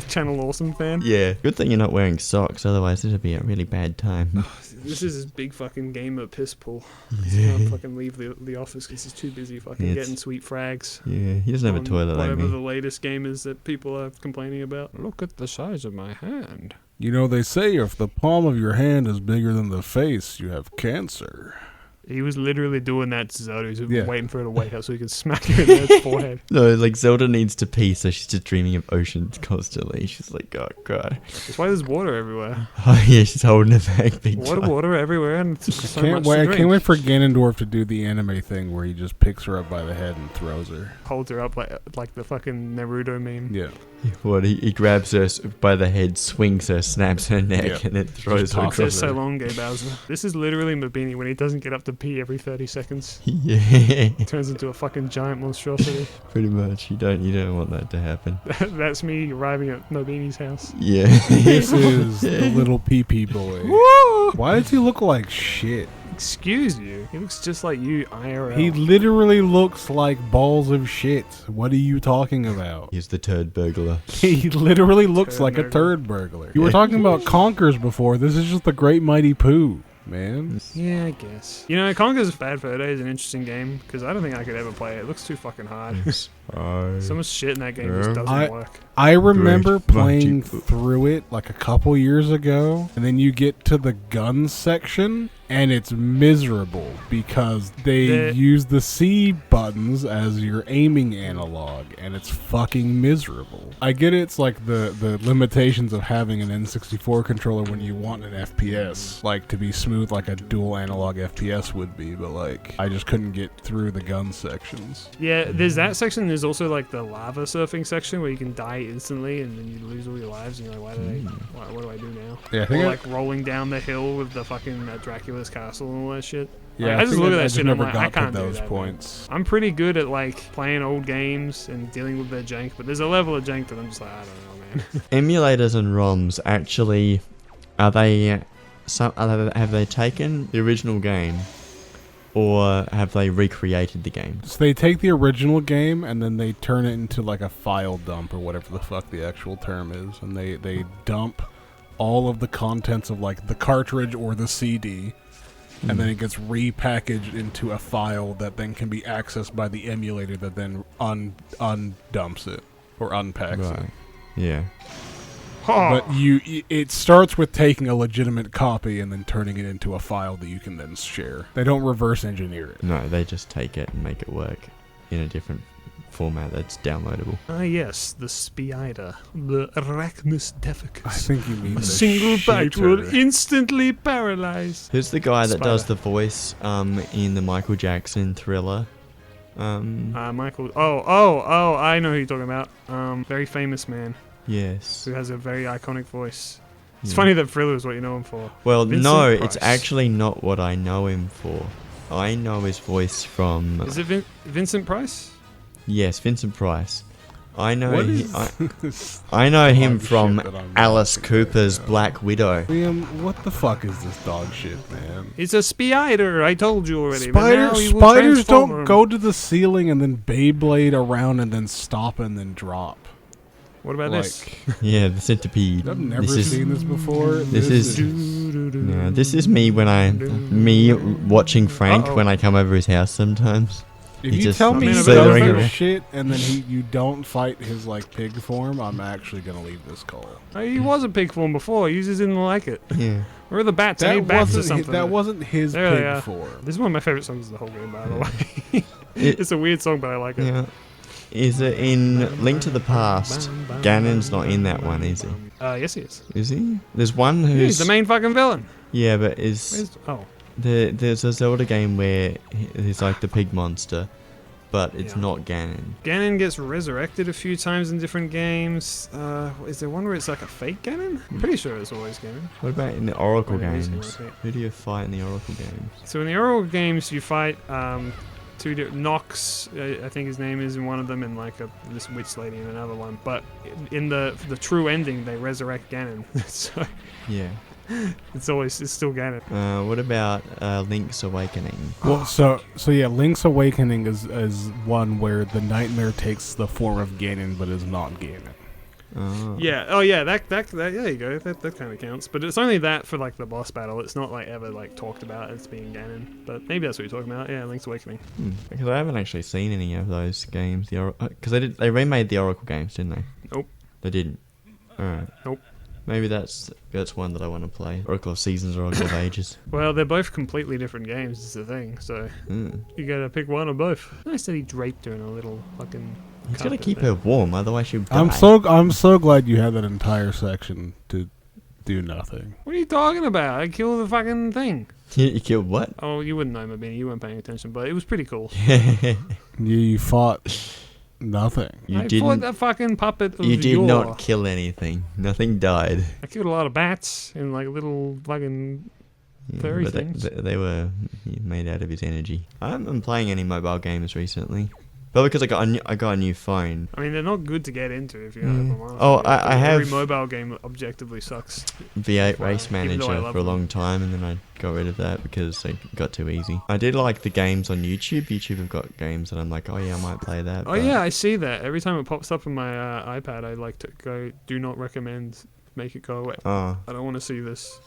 Speaker 1: Channel Awesome fan?
Speaker 6: Yeah. Good thing you're not wearing socks, otherwise it'd be a really bad time.
Speaker 1: This is his big fucking gamer piss pool. He can't fucking leave the office because he's too busy fucking getting sweet frags.
Speaker 6: Yeah, he doesn't have a
Speaker 1: on
Speaker 6: toilet like
Speaker 1: whatever
Speaker 6: me.
Speaker 1: the latest game is that people are complaining about. Look at the size of my hand.
Speaker 9: You know, they say if the palm of your hand is bigger than the face, you have cancer.
Speaker 1: He was literally doing that to Zelda. He was
Speaker 9: Yeah.
Speaker 1: waiting for her to wake up so he could smack her in the forehead.
Speaker 6: No, like Zelda needs to pee, so she's just dreaming of oceans constantly. She's like, oh god.
Speaker 1: That's why there's water everywhere.
Speaker 6: Oh yeah, she's holding it back big time.
Speaker 1: Water everywhere, and it's so
Speaker 9: Can't
Speaker 1: much
Speaker 9: wait!
Speaker 1: to
Speaker 9: I
Speaker 1: drink.
Speaker 9: can't wait for Ganondorf to do the anime thing where he just picks her up by the head and throws her.
Speaker 1: Holds her up like the fucking Naruto meme.
Speaker 9: Yeah.
Speaker 6: What, he grabs her by the head, swings her, snaps her neck,
Speaker 9: Yeah.
Speaker 6: and then throws her
Speaker 1: It
Speaker 6: across
Speaker 1: says so
Speaker 6: her.
Speaker 1: long, Gay Bowser. This is literally Mabini when he doesn't get up to pee every 30 seconds.
Speaker 6: Yeah,
Speaker 1: He turns into a fucking giant monstrosity.
Speaker 6: pretty much. You don't want that to happen.
Speaker 1: That's me arriving at Mabini's house.
Speaker 6: Yeah.
Speaker 9: This is the little pee-pee boy. Why does he look like shit?
Speaker 1: Excuse you. He looks just like you, IRL.
Speaker 9: He literally looks like balls of shit. What are you talking about?
Speaker 6: He's the turd burglar.
Speaker 9: He literally looks
Speaker 1: Turd
Speaker 9: like a
Speaker 1: burglar.
Speaker 9: turd burglar. You were talking about Conkers before. This is just the Great Mighty Pooh, man.
Speaker 1: Yeah, I guess. You know, Conker's Bad Fur Day is an interesting game because I don't think I could ever play it. It looks too fucking hard. So much shit in that game just doesn't work.
Speaker 9: I remember
Speaker 6: Great
Speaker 9: playing
Speaker 6: Mighty Pooh.
Speaker 9: through it like a couple years ago, and then you get to the gun section, and it's miserable because they use the C buttons as your aiming analog, and it's fucking miserable. I get it's like the limitations of having an N64 controller when you want an FPS, like to be smooth like a dual analog FPS would be, but like I just couldn't get through the gun sections.
Speaker 1: Yeah, there's that section. There's also like the lava surfing section where you can die instantly and then you lose all your lives. And you're like, what do I do now?
Speaker 9: Yeah, I think
Speaker 1: or like rolling down the hill with the fucking Dracula's castle and all that shit.
Speaker 9: Yeah,
Speaker 1: Like, I just
Speaker 9: think
Speaker 1: look at
Speaker 9: I
Speaker 1: that
Speaker 9: just
Speaker 1: shit and I'm
Speaker 9: never
Speaker 1: like, I
Speaker 9: got to
Speaker 1: can't do
Speaker 9: those
Speaker 1: that, man.
Speaker 9: points.
Speaker 1: I'm pretty good at like playing old games and dealing with their jank, but there's a level of jank that I'm just like, I don't know, man.
Speaker 6: Emulators and ROMs actually have they taken the original game or have they recreated the game?
Speaker 9: So they take the original game and then they turn it into like a file dump or whatever the fuck the actual term is, and they dump all of the contents of like the cartridge or the CD, and then it gets repackaged into a file that then can be accessed by the emulator that then undumps it or unpacks it.
Speaker 6: Right. Yeah.
Speaker 9: But it starts with taking a legitimate copy and then turning it into a file that you can then share. They don't reverse engineer it.
Speaker 6: No, they just take it and make it work in a different format that's downloadable.
Speaker 1: Ah, yes, the Spider, the Arachnus deficus.
Speaker 9: I think you mean
Speaker 1: A
Speaker 9: the
Speaker 1: single bite will
Speaker 9: shitter.
Speaker 1: instantly paralyze.
Speaker 6: Who's the guy that does
Speaker 1: Spider.
Speaker 6: the voice in the Michael Jackson Thriller?
Speaker 1: Michael. Oh, I know who you're talking about. Very famous man
Speaker 6: Yes.
Speaker 1: who has a very iconic voice. It's
Speaker 6: Yeah.
Speaker 1: funny that Thriller is what you know him for.
Speaker 6: Well,
Speaker 1: Vincent
Speaker 6: no,
Speaker 1: Price.
Speaker 6: it's actually not what I know him for. I know his voice from...
Speaker 1: Is it Vincent Price?
Speaker 6: Yes, Vincent Price. I know
Speaker 9: What
Speaker 6: he,
Speaker 9: is this?
Speaker 6: I know him
Speaker 9: dog
Speaker 6: from
Speaker 9: shit that I'm
Speaker 6: Alice
Speaker 9: watching right
Speaker 6: Cooper's
Speaker 9: now?
Speaker 6: Black Widow.
Speaker 9: Liam, what the fuck is this dog shit, man?
Speaker 1: It's a spider. I told you already. but now he will
Speaker 9: Spiders
Speaker 1: transform
Speaker 9: don't
Speaker 1: him.
Speaker 9: go to the ceiling and then Beyblade around and then stop and then drop.
Speaker 1: What about this?
Speaker 6: Yeah, the centipede.
Speaker 9: I've never
Speaker 6: This is-
Speaker 9: seen this before.
Speaker 6: This is no, this is me when me watching Frank
Speaker 1: Uh-oh.
Speaker 6: when I come over his house sometimes.
Speaker 9: If
Speaker 6: He
Speaker 9: you
Speaker 6: just
Speaker 9: tell me he
Speaker 1: slithering
Speaker 9: does that
Speaker 6: around.
Speaker 9: shit and then you don't fight his like pig form, I'm actually gonna leave this call.
Speaker 1: He was a pig form before. He just didn't like it.
Speaker 6: Yeah.
Speaker 1: Where are the bats? I
Speaker 9: That
Speaker 1: need bats or
Speaker 9: wasn't
Speaker 1: something.
Speaker 9: that wasn't his
Speaker 1: There they
Speaker 9: pig
Speaker 1: are.
Speaker 9: form.
Speaker 1: This is one of my favorite songs of the whole game, by the way.
Speaker 6: It-
Speaker 1: It's a weird song, but I like it.
Speaker 6: Yeah. Is it in Link to the Past? Ganon's not in that one, is he?
Speaker 1: Yes, he is.
Speaker 6: Is he? There's one who's
Speaker 1: He's the main fucking villain.
Speaker 6: Yeah, but is
Speaker 1: Where's, oh,
Speaker 6: there's a Zelda game where he's like the pig monster, but it's
Speaker 1: Yeah.
Speaker 6: not Ganon.
Speaker 1: Ganon gets resurrected a few times in different games. Is there one where it's like a fake Ganon? I'm pretty sure it's always Ganon.
Speaker 6: What about in the Oracle
Speaker 1: Well, it is
Speaker 6: games?
Speaker 1: gonna be.
Speaker 6: Who do you fight in the Oracle games?
Speaker 1: So in the Oracle games, you fight Nox, I think his name is in one of them, and like this witch lady in another one. But in the true ending, they resurrect Ganon. So
Speaker 6: Yeah.
Speaker 1: it's still Ganon.
Speaker 6: What about Link's Awakening?
Speaker 9: Well, so yeah, Link's Awakening is one where the nightmare takes the form of Ganon but is not Ganon.
Speaker 6: Oh.
Speaker 1: Yeah. Oh yeah. That there you go. That kind of counts. But it's only that for like the boss battle. It's not like ever like talked about as being Ganon. But maybe that's what you're talking about. Yeah, Link's Awakening.
Speaker 6: Because I haven't actually seen any of those games. Because they remade the Oracle games, didn't they?
Speaker 1: Nope.
Speaker 6: They didn't. Alright.
Speaker 1: Nope.
Speaker 6: Maybe that's one that I want to play. Oracle of Seasons or Oracle of Ages.
Speaker 1: Well, they're both completely different games. Is the thing. So you gotta pick one or both. Nice that he draped her in a little fucking.
Speaker 6: He's gotta
Speaker 1: carpet
Speaker 6: keep
Speaker 1: there.
Speaker 6: her warm, otherwise she'll die.
Speaker 9: I'm so glad you had that entire section to do nothing.
Speaker 1: What are you talking about? I killed the fucking thing.
Speaker 6: You killed what?
Speaker 1: Oh, you wouldn't know, Mabini. You weren't paying attention, but it was pretty cool.
Speaker 9: You fought nothing.
Speaker 6: You
Speaker 1: I
Speaker 6: didn't.
Speaker 1: fought that fucking puppet of
Speaker 6: You did
Speaker 1: yore.
Speaker 6: not kill anything. Nothing died.
Speaker 1: I killed a lot of bats and like little fucking furry
Speaker 6: but
Speaker 1: things.
Speaker 6: they were made out of his energy. I haven't been playing any mobile games recently. But because I got a new phone.
Speaker 1: I mean, they're not good to get into if you're not mobile.
Speaker 6: Oh, I
Speaker 1: Every
Speaker 6: have
Speaker 1: mobile game objectively sucks.
Speaker 6: V8
Speaker 1: Wow.
Speaker 6: Race
Speaker 1: Even though I
Speaker 6: Manager
Speaker 1: love
Speaker 6: for a
Speaker 1: them.
Speaker 6: long time, and then I got rid of that because it got too easy. I did like the games on YouTube. YouTube have got games that I'm like, oh yeah, I might play that.
Speaker 1: Oh yeah, I see that. Every time it pops up on my iPad, I like to go, do not recommend, make it go away.
Speaker 6: Oh,
Speaker 1: I don't want to see this.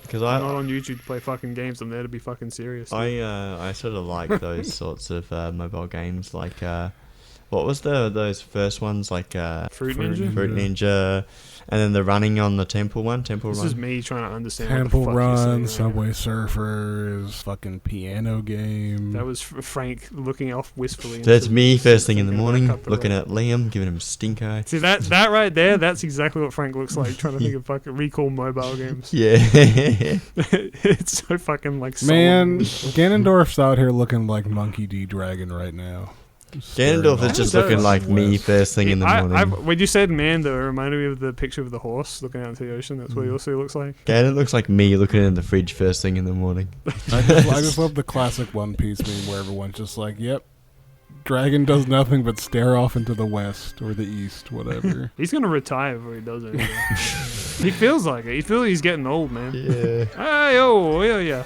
Speaker 6: because
Speaker 1: I'm not on YouTube to play fucking games. I'm there to be fucking serious.
Speaker 6: I sort of like those sorts of mobile games. Like what was those first ones like
Speaker 1: Fruit Ninja?
Speaker 6: Fruit Ninja, and then the running on the Temple one, Temple
Speaker 1: This
Speaker 6: Run.
Speaker 1: is me trying to understand
Speaker 9: Temple
Speaker 1: what the fuck
Speaker 9: Run,
Speaker 1: you're saying right
Speaker 9: Subway Surfers, fucking piano game.
Speaker 1: now. That was Frank looking off wistfully.
Speaker 6: That's
Speaker 1: into
Speaker 6: me
Speaker 1: the-
Speaker 6: first thing in the
Speaker 1: thinking about
Speaker 6: morning,
Speaker 1: cut the
Speaker 6: looking
Speaker 1: road.
Speaker 6: at Liam, giving him a stink eye.
Speaker 1: See that right there? That's exactly what Frank looks like. Trying to think of fucking recall mobile games.
Speaker 6: Yeah.
Speaker 1: It's so fucking like
Speaker 9: Man,
Speaker 1: solemn.
Speaker 9: Ganondorf's out here looking like Monkey D. Dragon right now.
Speaker 6: Ganondorf is just
Speaker 1: He
Speaker 6: looking
Speaker 1: does.
Speaker 6: like me first thing in the morning.
Speaker 1: When you said man, though, it reminded me of the picture of the horse looking out into the ocean. That's what he also looks like.
Speaker 6: Ganon looks like me looking in the fridge first thing in the morning.
Speaker 9: I just love the classic One Piece meme where everyone's just like, yep, dragon does nothing but stare off into the west or the east, whatever.
Speaker 1: He's gonna retire before he does it. He feels like it. He feels he's getting old, man.
Speaker 6: Yeah.
Speaker 1: Hey, oh, yeah.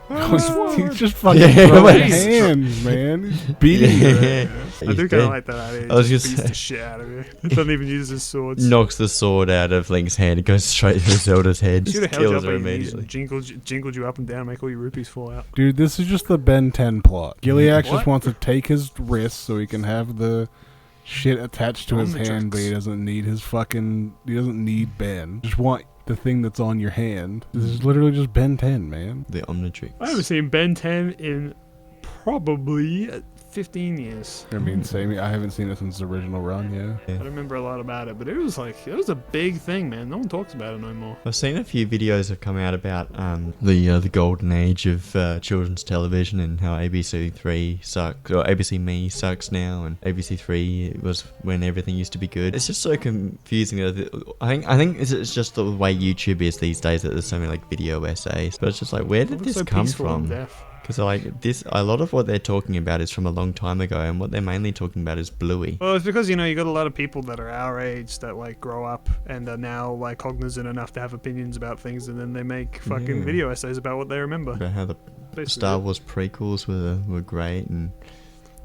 Speaker 9: He's just fucking
Speaker 6: Yeah,
Speaker 9: throwing
Speaker 6: wait.
Speaker 9: hands, man. He's beating you.
Speaker 6: Yeah.
Speaker 1: I
Speaker 6: He's
Speaker 1: do kind
Speaker 6: dead.
Speaker 1: of like that idea. He
Speaker 6: I was
Speaker 1: just
Speaker 6: just
Speaker 1: beats the
Speaker 6: saying-
Speaker 1: shit out of you. He doesn't even use his swords.
Speaker 6: Knocks the sword out of Link's hand. It goes straight through Zelda's head.
Speaker 1: Should have
Speaker 6: Just
Speaker 1: held you
Speaker 6: kills
Speaker 1: up
Speaker 6: her
Speaker 1: on your knees
Speaker 6: immediately.
Speaker 1: and jingled you up and down, make all your rupees fall out.
Speaker 9: Dude, this is just the Ben 10 plot. Giliax
Speaker 1: What?
Speaker 9: just wants to take his wrist so he can have the shit attached to his hand, but he doesn't need he doesn't need Ben. Just want the thing that's on your hand. This is literally just Ben 10, man.
Speaker 6: The Omnitrix.
Speaker 1: I haven't seen Ben 10 in probably 15 years.
Speaker 9: I mean, same. I haven't seen it since the original run, yeah.
Speaker 1: I don't remember a lot about it, but it was a big thing, man. No one talks about it no more.
Speaker 6: I've seen a few videos have come out about the golden age of children's television and how ABC 3 sucks, or ABC Me sucks now, and ABC 3 was when everything used to be good. It's just so confusing. I think it's just the way YouTube is these days, that there's so many like video essays, but it's just like, where did
Speaker 1: It was
Speaker 6: this
Speaker 1: so
Speaker 6: come
Speaker 1: peaceful and
Speaker 6: from?
Speaker 1: deaf.
Speaker 6: Because like this, a lot of what they're talking about is from a long time ago, and what they're mainly talking about is Bluey.
Speaker 1: Well, it's because, you got a lot of people that are our age that, like, grow up and are now, like, cognizant enough to have opinions about things, and then they make fucking
Speaker 6: Yeah.
Speaker 1: video essays about what they remember.
Speaker 6: About how the
Speaker 1: Basically
Speaker 6: Star
Speaker 1: it.
Speaker 6: Wars prequels were great, and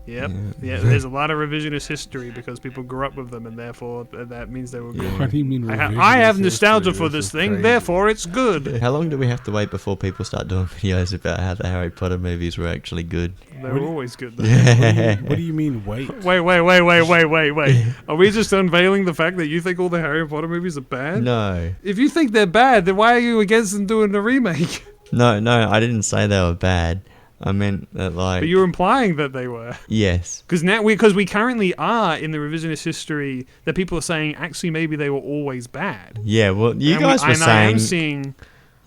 Speaker 1: Yep. Yeah. There's a lot of revisionist history because people grew up with them, and therefore that means they were good.
Speaker 9: What do you mean?
Speaker 1: I have nostalgia
Speaker 9: history?
Speaker 1: for this
Speaker 9: is
Speaker 1: thing,
Speaker 9: crazy.
Speaker 1: therefore it's good.
Speaker 6: How long do we have to wait before people start doing videos about how the Harry Potter movies were actually good?
Speaker 1: They were always good. Though.
Speaker 9: What do you mean? Wait.
Speaker 1: Wait. Are we just unveiling the fact that you think all the Harry Potter movies are bad?
Speaker 6: No.
Speaker 1: If you think they're bad, then why are you against them doing the remake?
Speaker 6: No, I didn't say they were bad. I meant that, like...
Speaker 1: But you're implying that they were.
Speaker 6: Yes.
Speaker 1: Because we currently are in the revisionist history that people are saying actually maybe they were always bad.
Speaker 6: Yeah, well, you
Speaker 1: And
Speaker 6: guys were saying...
Speaker 1: I am seeing...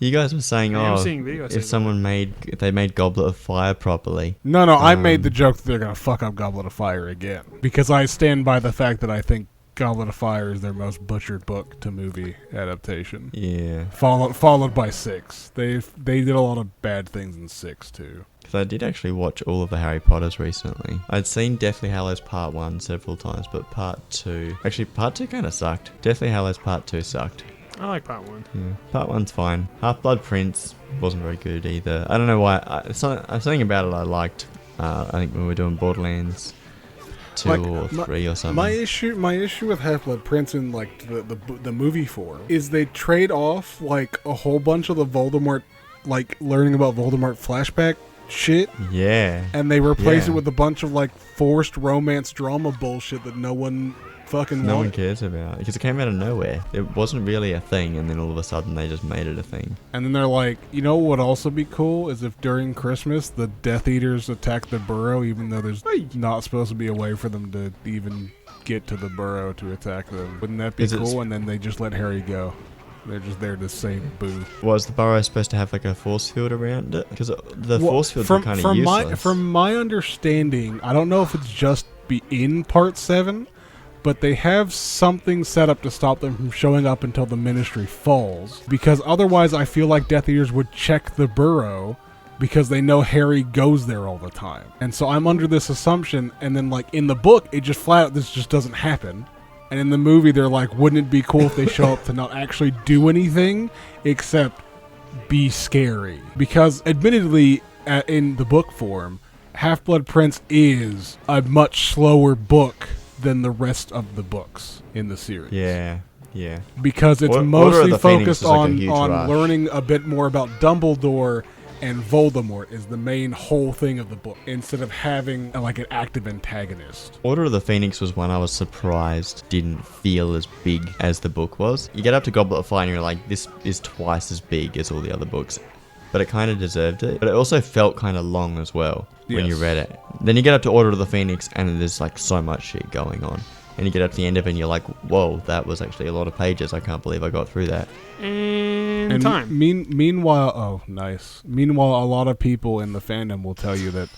Speaker 6: You guys were saying,
Speaker 1: I am seeing video
Speaker 6: if
Speaker 1: essays
Speaker 6: someone if they made Goblet of Fire properly.
Speaker 9: No, I made the joke that they're gonna fuck up Goblet of Fire again because I stand by the fact that I think Goblet of Fire is their most butchered book to movie adaptation.
Speaker 6: Yeah.
Speaker 9: Followed by 6. They did a lot of bad things in 6 too.
Speaker 6: Because I did actually watch all of the Harry Potters recently. I'd seen Deathly Hallows Part 1 several times, but Part 2... Actually, Part 2 kind of sucked. Deathly Hallows Part 2 sucked.
Speaker 1: I like part 1.
Speaker 6: Yeah. Part 1's fine. Half-Blood Prince wasn't very good either. I don't know why. Something about it I liked. I think when we were doing Borderlands 2 or 3 or something.
Speaker 9: My issue with Half-Blood Prince in like the movie form is they trade off like a whole bunch of the Voldemort, like learning about Voldemort flashback shit.
Speaker 6: Yeah.
Speaker 9: And they replace it with a bunch of like forced romance drama bullshit that no one fucking
Speaker 6: no one cares about because it came out of nowhere. It wasn't really a thing, and then all of a sudden they just made it a thing.
Speaker 9: And then they're like, you know what would also be cool is if during Christmas the Death Eaters attack the burrow, even though there's not supposed to be a way for them to even get to the burrow to attack them. Wouldn't that be cool? And then they just let Harry go. They're just there to save Boo.
Speaker 6: Was the burrow supposed to have like a force field around it? Because the force fields were kind of useless.
Speaker 9: From my understanding, I don't know if it's just in Part 7, but they have something set up to stop them from showing up until the Ministry falls. Because otherwise, I feel like Death Eaters would check the burrow because they know Harry goes there all the time. And so I'm under this assumption, and then like in the book, it just flat out, this just doesn't happen. And in the movie, they're like, wouldn't it be cool if they show up to not actually do anything except be scary? Because admittedly, in the book form, Half-Blood Prince is a much slower book than the rest of the books in the series.
Speaker 6: Yeah.
Speaker 9: Because it's mostly focused on learning a bit more about Dumbledore, and Voldemort is the main whole thing of the book, instead of having like an active antagonist.
Speaker 6: Order of the Phoenix was one I was surprised didn't feel as big as the book was. You get up to Goblet of Fire and you're like, this is twice as big as all the other books. But it kind of deserved it. But it also felt kind of long as well when you read it. Then you get up to Order of the Phoenix and there's like so much shit going on. And you get up to the end of it and you're like, whoa, that was actually a lot of pages. I can't believe I got through that.
Speaker 1: And time.
Speaker 9: Meanwhile, nice. Meanwhile, a lot of people in the fandom will tell you that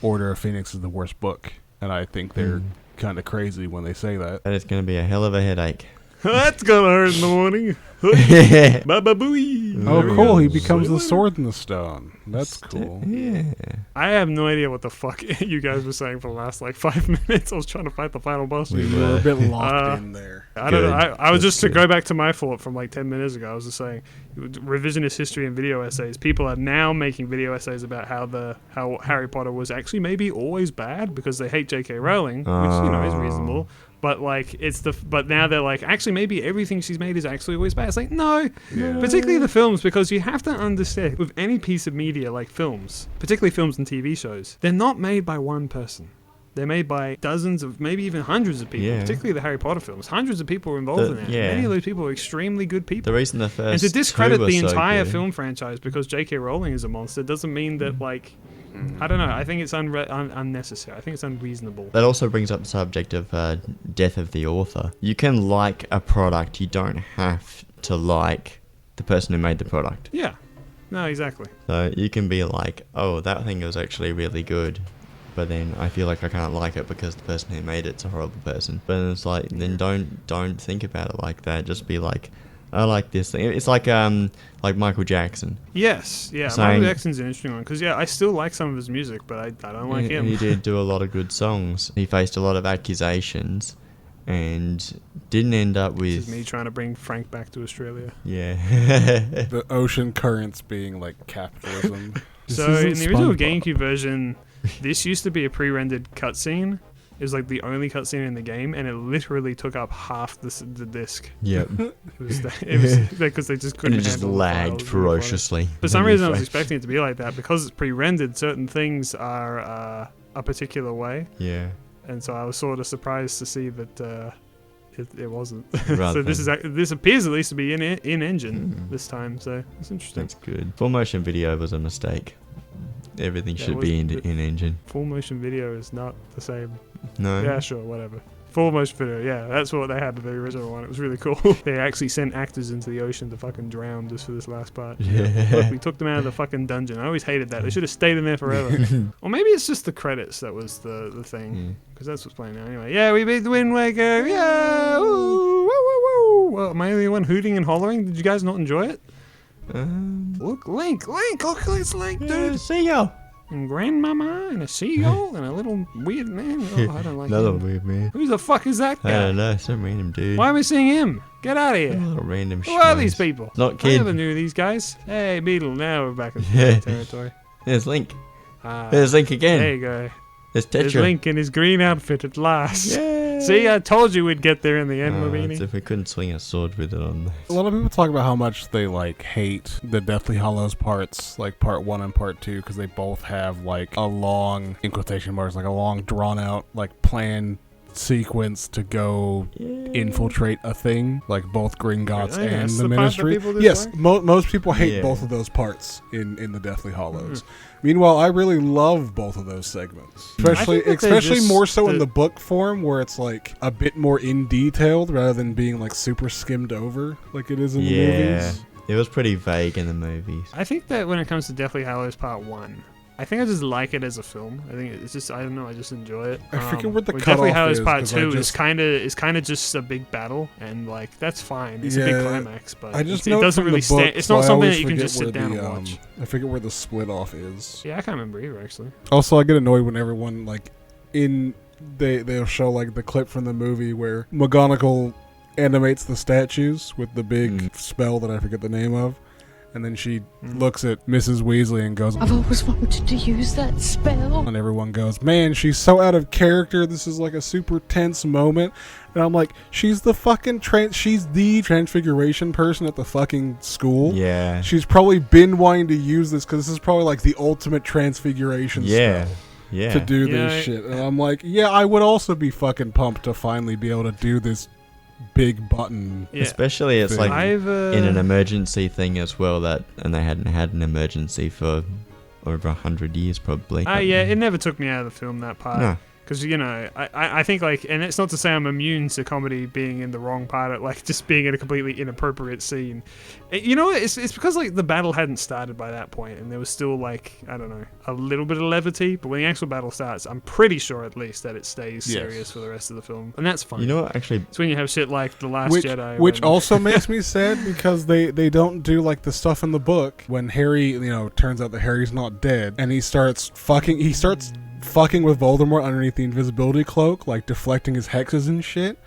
Speaker 9: Order of Phoenix is the worst book. And I think they're kind of crazy when they say that.
Speaker 6: And it's going to be a hell of a headache.
Speaker 1: That's gonna hurt in the morning. Baba booey.
Speaker 9: Oh, cool. He becomes the sword in the stone. That's cool.
Speaker 6: Yeah.
Speaker 1: I have no idea what the fuck you guys were saying for the last like 5 minutes. I was trying to fight the final boss.
Speaker 9: We were a bit locked in there.
Speaker 1: I don't know. I was just to go back to my thought from like 10 minutes ago. I was just saying, revisionist history and video essays. People are now making video essays about how Harry Potter was actually maybe always bad because they hate J.K. Rowling, which is reasonable. But like but now they're like, actually maybe everything she's made is actually always bad. It's like, no. Particularly the films, because you have to understand with any piece of media like films, particularly films and TV shows, they're not made by one person. They're made by dozens of, maybe even hundreds of people, particularly the Harry Potter films. Hundreds of people are involved in that. Many of those people are extremely good people.
Speaker 6: The reason the first
Speaker 1: and to discredit the entire
Speaker 6: so
Speaker 1: film franchise because J.K. Rowling is a monster doesn't mean that like, I don't know. I think it's unnecessary. I think it's unreasonable.
Speaker 6: That also brings up the subject of death of the author. You can like a product. You don't have to like the person who made the product.
Speaker 1: Yeah. No, exactly.
Speaker 6: So you can be like, oh, that thing was actually really good. But then I feel like I can't like it because the person who made it's a horrible person. But then it's like, then don't think about it like that. Just be like, I like this thing. It's like Michael Jackson.
Speaker 1: Yes, yeah. Michael Jackson's an interesting one because I still like some of his music, but I don't like him.
Speaker 6: He did do a lot of good songs. He faced a lot of accusations, and didn't end up with.
Speaker 1: This is me trying to bring Frank back to Australia.
Speaker 6: Yeah.
Speaker 9: The ocean currents being like capitalism.
Speaker 1: So in the original GameCube version, This used to be a pre-rendered cutscene. It was like the only cutscene in the game, and it literally took up half the disc.
Speaker 6: Yep.
Speaker 1: It was because they just couldn't.
Speaker 6: And it just
Speaker 1: handle the
Speaker 6: lagged
Speaker 1: files
Speaker 6: ferociously.
Speaker 1: For some reason, I was expecting it to be like that because it's pre-rendered. Certain things are a particular way,
Speaker 6: Yeah.
Speaker 1: and so I was sort of surprised to see that it wasn't.
Speaker 6: Rather
Speaker 1: So this appears at least to be in engine this time. So it's interesting.
Speaker 6: That's good. Full motion video was a mistake. Everything
Speaker 1: Yeah,
Speaker 6: should be in engine.
Speaker 1: Full motion video is not the same.
Speaker 6: No.
Speaker 1: Yeah, sure, whatever. Full motion video, yeah, that's what they had with the original one. It was really cool. They actually sent actors into the ocean to fucking drown just for this last part.
Speaker 6: Yeah.
Speaker 1: Look, we took them out of the fucking dungeon. I always hated that. They should have stayed in there forever. Or maybe it's just the credits that was the thing. Because that's what's playing now. Anyway, yeah, we beat the Wind Waker. Yeah! Woo, woo, woo, woo. Well, am I the only one hooting and hollering? Did you guys not enjoy it? Look, Link, look, it's Link, dude.
Speaker 6: See ya.
Speaker 1: And Grandmama and a seagull and a little weird man. Oh, I don't like
Speaker 6: Another
Speaker 1: him.
Speaker 6: weird man.
Speaker 1: Who the fuck is that
Speaker 6: I
Speaker 1: guy?
Speaker 6: don't know, some random dude.
Speaker 1: Why am I seeing him? Get out of
Speaker 6: A
Speaker 1: here.
Speaker 6: little random
Speaker 1: Who are these
Speaker 6: schmoes.
Speaker 1: people?
Speaker 6: Not
Speaker 1: I
Speaker 6: kid.
Speaker 1: never knew these guys. Hey, Beetle, now we're back in
Speaker 6: Yeah.
Speaker 1: territory.
Speaker 6: There's Link.
Speaker 1: Ah,
Speaker 6: There's Link again.
Speaker 1: there you go.
Speaker 6: There's
Speaker 1: There's
Speaker 6: Tetra.
Speaker 1: Link in his green outfit at last.
Speaker 6: Yeah.
Speaker 1: See, I told you we'd get there in the end,
Speaker 6: As
Speaker 1: Mabini.
Speaker 6: if we couldn't swing a sword with it on.
Speaker 9: A lot of people talk about how much they like hate the Deathly Hallows parts, like part 1 and part 2, because they both have like a long, in quotation marks, like a long drawn out like plan sequence to go infiltrate a thing, like both Gringotts
Speaker 1: Really?
Speaker 9: and
Speaker 1: That's
Speaker 9: the
Speaker 1: the part that
Speaker 9: Ministry.
Speaker 1: people
Speaker 9: Yes,
Speaker 1: dislike?
Speaker 9: most people hate
Speaker 6: Yeah.
Speaker 9: both of those parts in the Deathly Hallows. Meanwhile, I really love both of those segments, especially
Speaker 1: think that they just-
Speaker 9: more so in
Speaker 1: the-
Speaker 9: the book form, where it's like a bit more in detailed rather than being like super skimmed over like it is in the
Speaker 6: Yeah.
Speaker 9: movies.
Speaker 6: It was pretty vague in the movies.
Speaker 1: I think that when it comes to Deathly Hallows Part 1, I think I just like it as a film. I think it's just, I don't know, I just enjoy it.
Speaker 9: I forget what the
Speaker 1: where Deathly
Speaker 9: cutoff
Speaker 1: Hallows
Speaker 9: is,
Speaker 1: Part
Speaker 9: 'cause I
Speaker 1: 2
Speaker 9: just-
Speaker 1: is kind of just a big battle, and like that's fine. It's a big
Speaker 9: Yeah,
Speaker 1: climax, but
Speaker 9: I just
Speaker 1: it
Speaker 9: know
Speaker 1: doesn't
Speaker 9: from
Speaker 1: really
Speaker 9: the book,
Speaker 1: stand. It's
Speaker 9: so
Speaker 1: not
Speaker 9: I
Speaker 1: something
Speaker 9: always
Speaker 1: that you can
Speaker 9: forget
Speaker 1: just sit
Speaker 9: where
Speaker 1: down
Speaker 9: the,
Speaker 1: and watch.
Speaker 9: I forget where the split off is.
Speaker 1: Yeah, I can't remember either actually.
Speaker 9: Also, I get annoyed when everyone like they'll show like the clip from the movie where McGonagall animates the statues with the big spell that I forget the name of. And then she looks at Mrs. Weasley and goes,
Speaker 10: I've always wanted to use that spell.
Speaker 9: and everyone goes, man, she's so out of character. This is like a super tense moment. And I'm like, she's the fucking she's the transfiguration person at the fucking school.
Speaker 6: Yeah.
Speaker 9: She's probably been wanting to use this because this is probably like the ultimate transfiguration
Speaker 6: Yeah.
Speaker 9: spell
Speaker 6: Yeah.
Speaker 9: to do
Speaker 1: Yeah,
Speaker 9: this shit. And I'm like, yeah, I would also be fucking pumped to finally be able to do this big button.
Speaker 1: Yeah.
Speaker 6: Especially it's like
Speaker 1: I've
Speaker 6: in an emergency thing as well, and they hadn't had an emergency for over 100 years probably.
Speaker 1: yeah, it never took me out of the film, that part.
Speaker 6: No.
Speaker 1: Because, you know, I think, like, and it's not to say I'm immune to comedy being in the wrong part, of, like, just being in a completely inappropriate scene. You know, it's because, like, the battle hadn't started by that point, and there was still, like, I don't know, a little bit of levity, but when the actual battle starts, I'm pretty sure, at least, that it stays serious for the rest of the film. And that's fine.
Speaker 6: You know what, actually...
Speaker 1: It's when you have shit like The Last Jedi.
Speaker 9: Which
Speaker 1: when-
Speaker 9: also makes me sad because they don't do like the stuff in the book when Harry, you know, turns out that Harry's not dead and he starts fucking with Voldemort underneath the invisibility cloak, like deflecting his hexes and shit.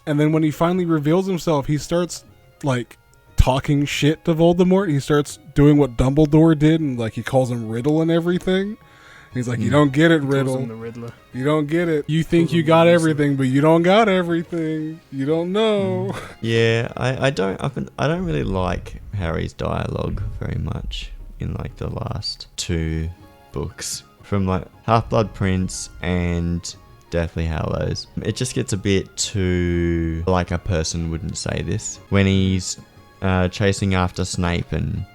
Speaker 9: And then when he finally reveals himself, he starts like talking shit to Voldemort. He starts doing what Dumbledore did and like he calls him Riddle and everything. He's like, you don't get it,
Speaker 1: Calls
Speaker 9: Riddle.
Speaker 1: him the Riddler.
Speaker 9: You don't get it. You think you got everything, but you don't got everything. You don't know.
Speaker 6: Yeah, I don't really like Harry's dialogue very much in like the last two books. From like Half-Blood Prince and Deathly Hallows. It just gets a bit too like a person wouldn't say this. When he's chasing after Snape and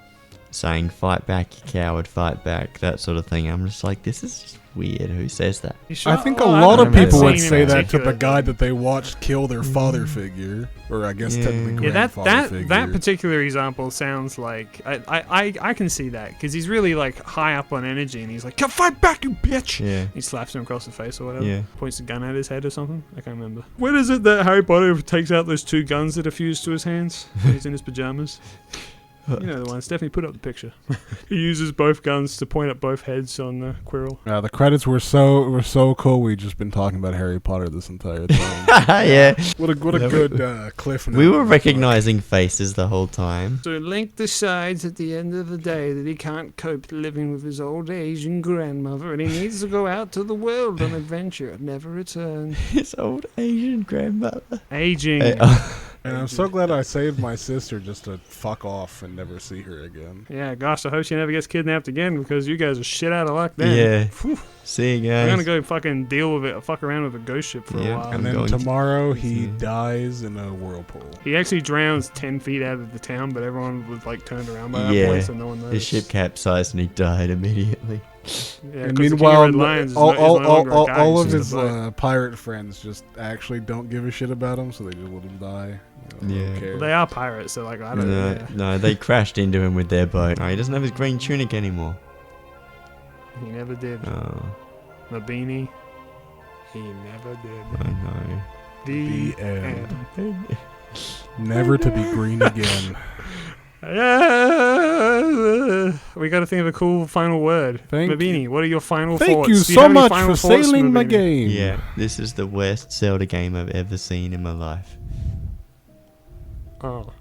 Speaker 6: saying, fight back, you coward, fight back, that sort of thing. I'm just like, this is just weird. Who says that?
Speaker 1: You sure?
Speaker 9: I think a
Speaker 1: Well,
Speaker 9: lot
Speaker 1: I
Speaker 9: of
Speaker 1: don't
Speaker 9: people
Speaker 1: know
Speaker 9: would
Speaker 1: that
Speaker 9: say
Speaker 1: scene in
Speaker 9: that to
Speaker 1: particular,
Speaker 9: the guy that they watched kill their father figure, or I guess technically
Speaker 1: Yeah,
Speaker 9: grandfather figure.
Speaker 1: that particular example sounds like I can see that because he's really like high up on energy and he's like, "Come fight back, you bitch!"
Speaker 6: Yeah.
Speaker 1: He slaps him across the face or whatever.
Speaker 6: Yeah.
Speaker 1: Points a gun at his head or something. I can't remember. When is it that Harry Potter takes out those two guns that are fused to his hands when he's in his pajamas? You know the one. Stephanie, put up the picture. He uses both guns to point at both heads on the Quirrell.
Speaker 9: The credits were so cool. We've just been talking about Harry Potter this entire time.
Speaker 6: Yeah.
Speaker 2: What a good cliff note.
Speaker 6: We were recognizing faces the whole time.
Speaker 1: So Link decides at the end of the day that he can't cope living with his old Asian grandmother and he needs to go out to the world on adventure and never return.
Speaker 6: His old Asian grandmother.
Speaker 1: Aging.
Speaker 9: And I'm so glad I saved my sister just to fuck off and never see her again.
Speaker 1: Yeah, gosh, I hope she never gets kidnapped again because you guys are shit out of luck then.
Speaker 6: Yeah.
Speaker 1: Whew.
Speaker 6: See you guys.
Speaker 1: I'm gonna go fucking deal with it, fuck around with a ghost ship for a while.
Speaker 9: And then tomorrow he dies in a whirlpool.
Speaker 1: He actually drowns 10 feet out of the town, but everyone was like turned around by that point, so no one knows.
Speaker 6: His ship capsized and he died immediately.
Speaker 1: Yeah,
Speaker 9: and meanwhile, all of his
Speaker 1: pirate
Speaker 9: pirate friends just actually don't give a shit about him, so they just let him die.
Speaker 1: Well, they are pirates, so like I don't know.
Speaker 6: No, they crashed into him with their boat. No, he doesn't have his green tunic anymore.
Speaker 1: He never did.
Speaker 6: Oh.
Speaker 1: The beanie. He never did.
Speaker 6: I know.
Speaker 1: The
Speaker 9: end. Never to be green again.
Speaker 1: We got to think of a cool final word. Mabini, what are your final thoughts?
Speaker 9: Thank you so much for sailing my game.
Speaker 6: Yeah, this is the worst Zelda game I've ever seen in my life.
Speaker 1: Oh.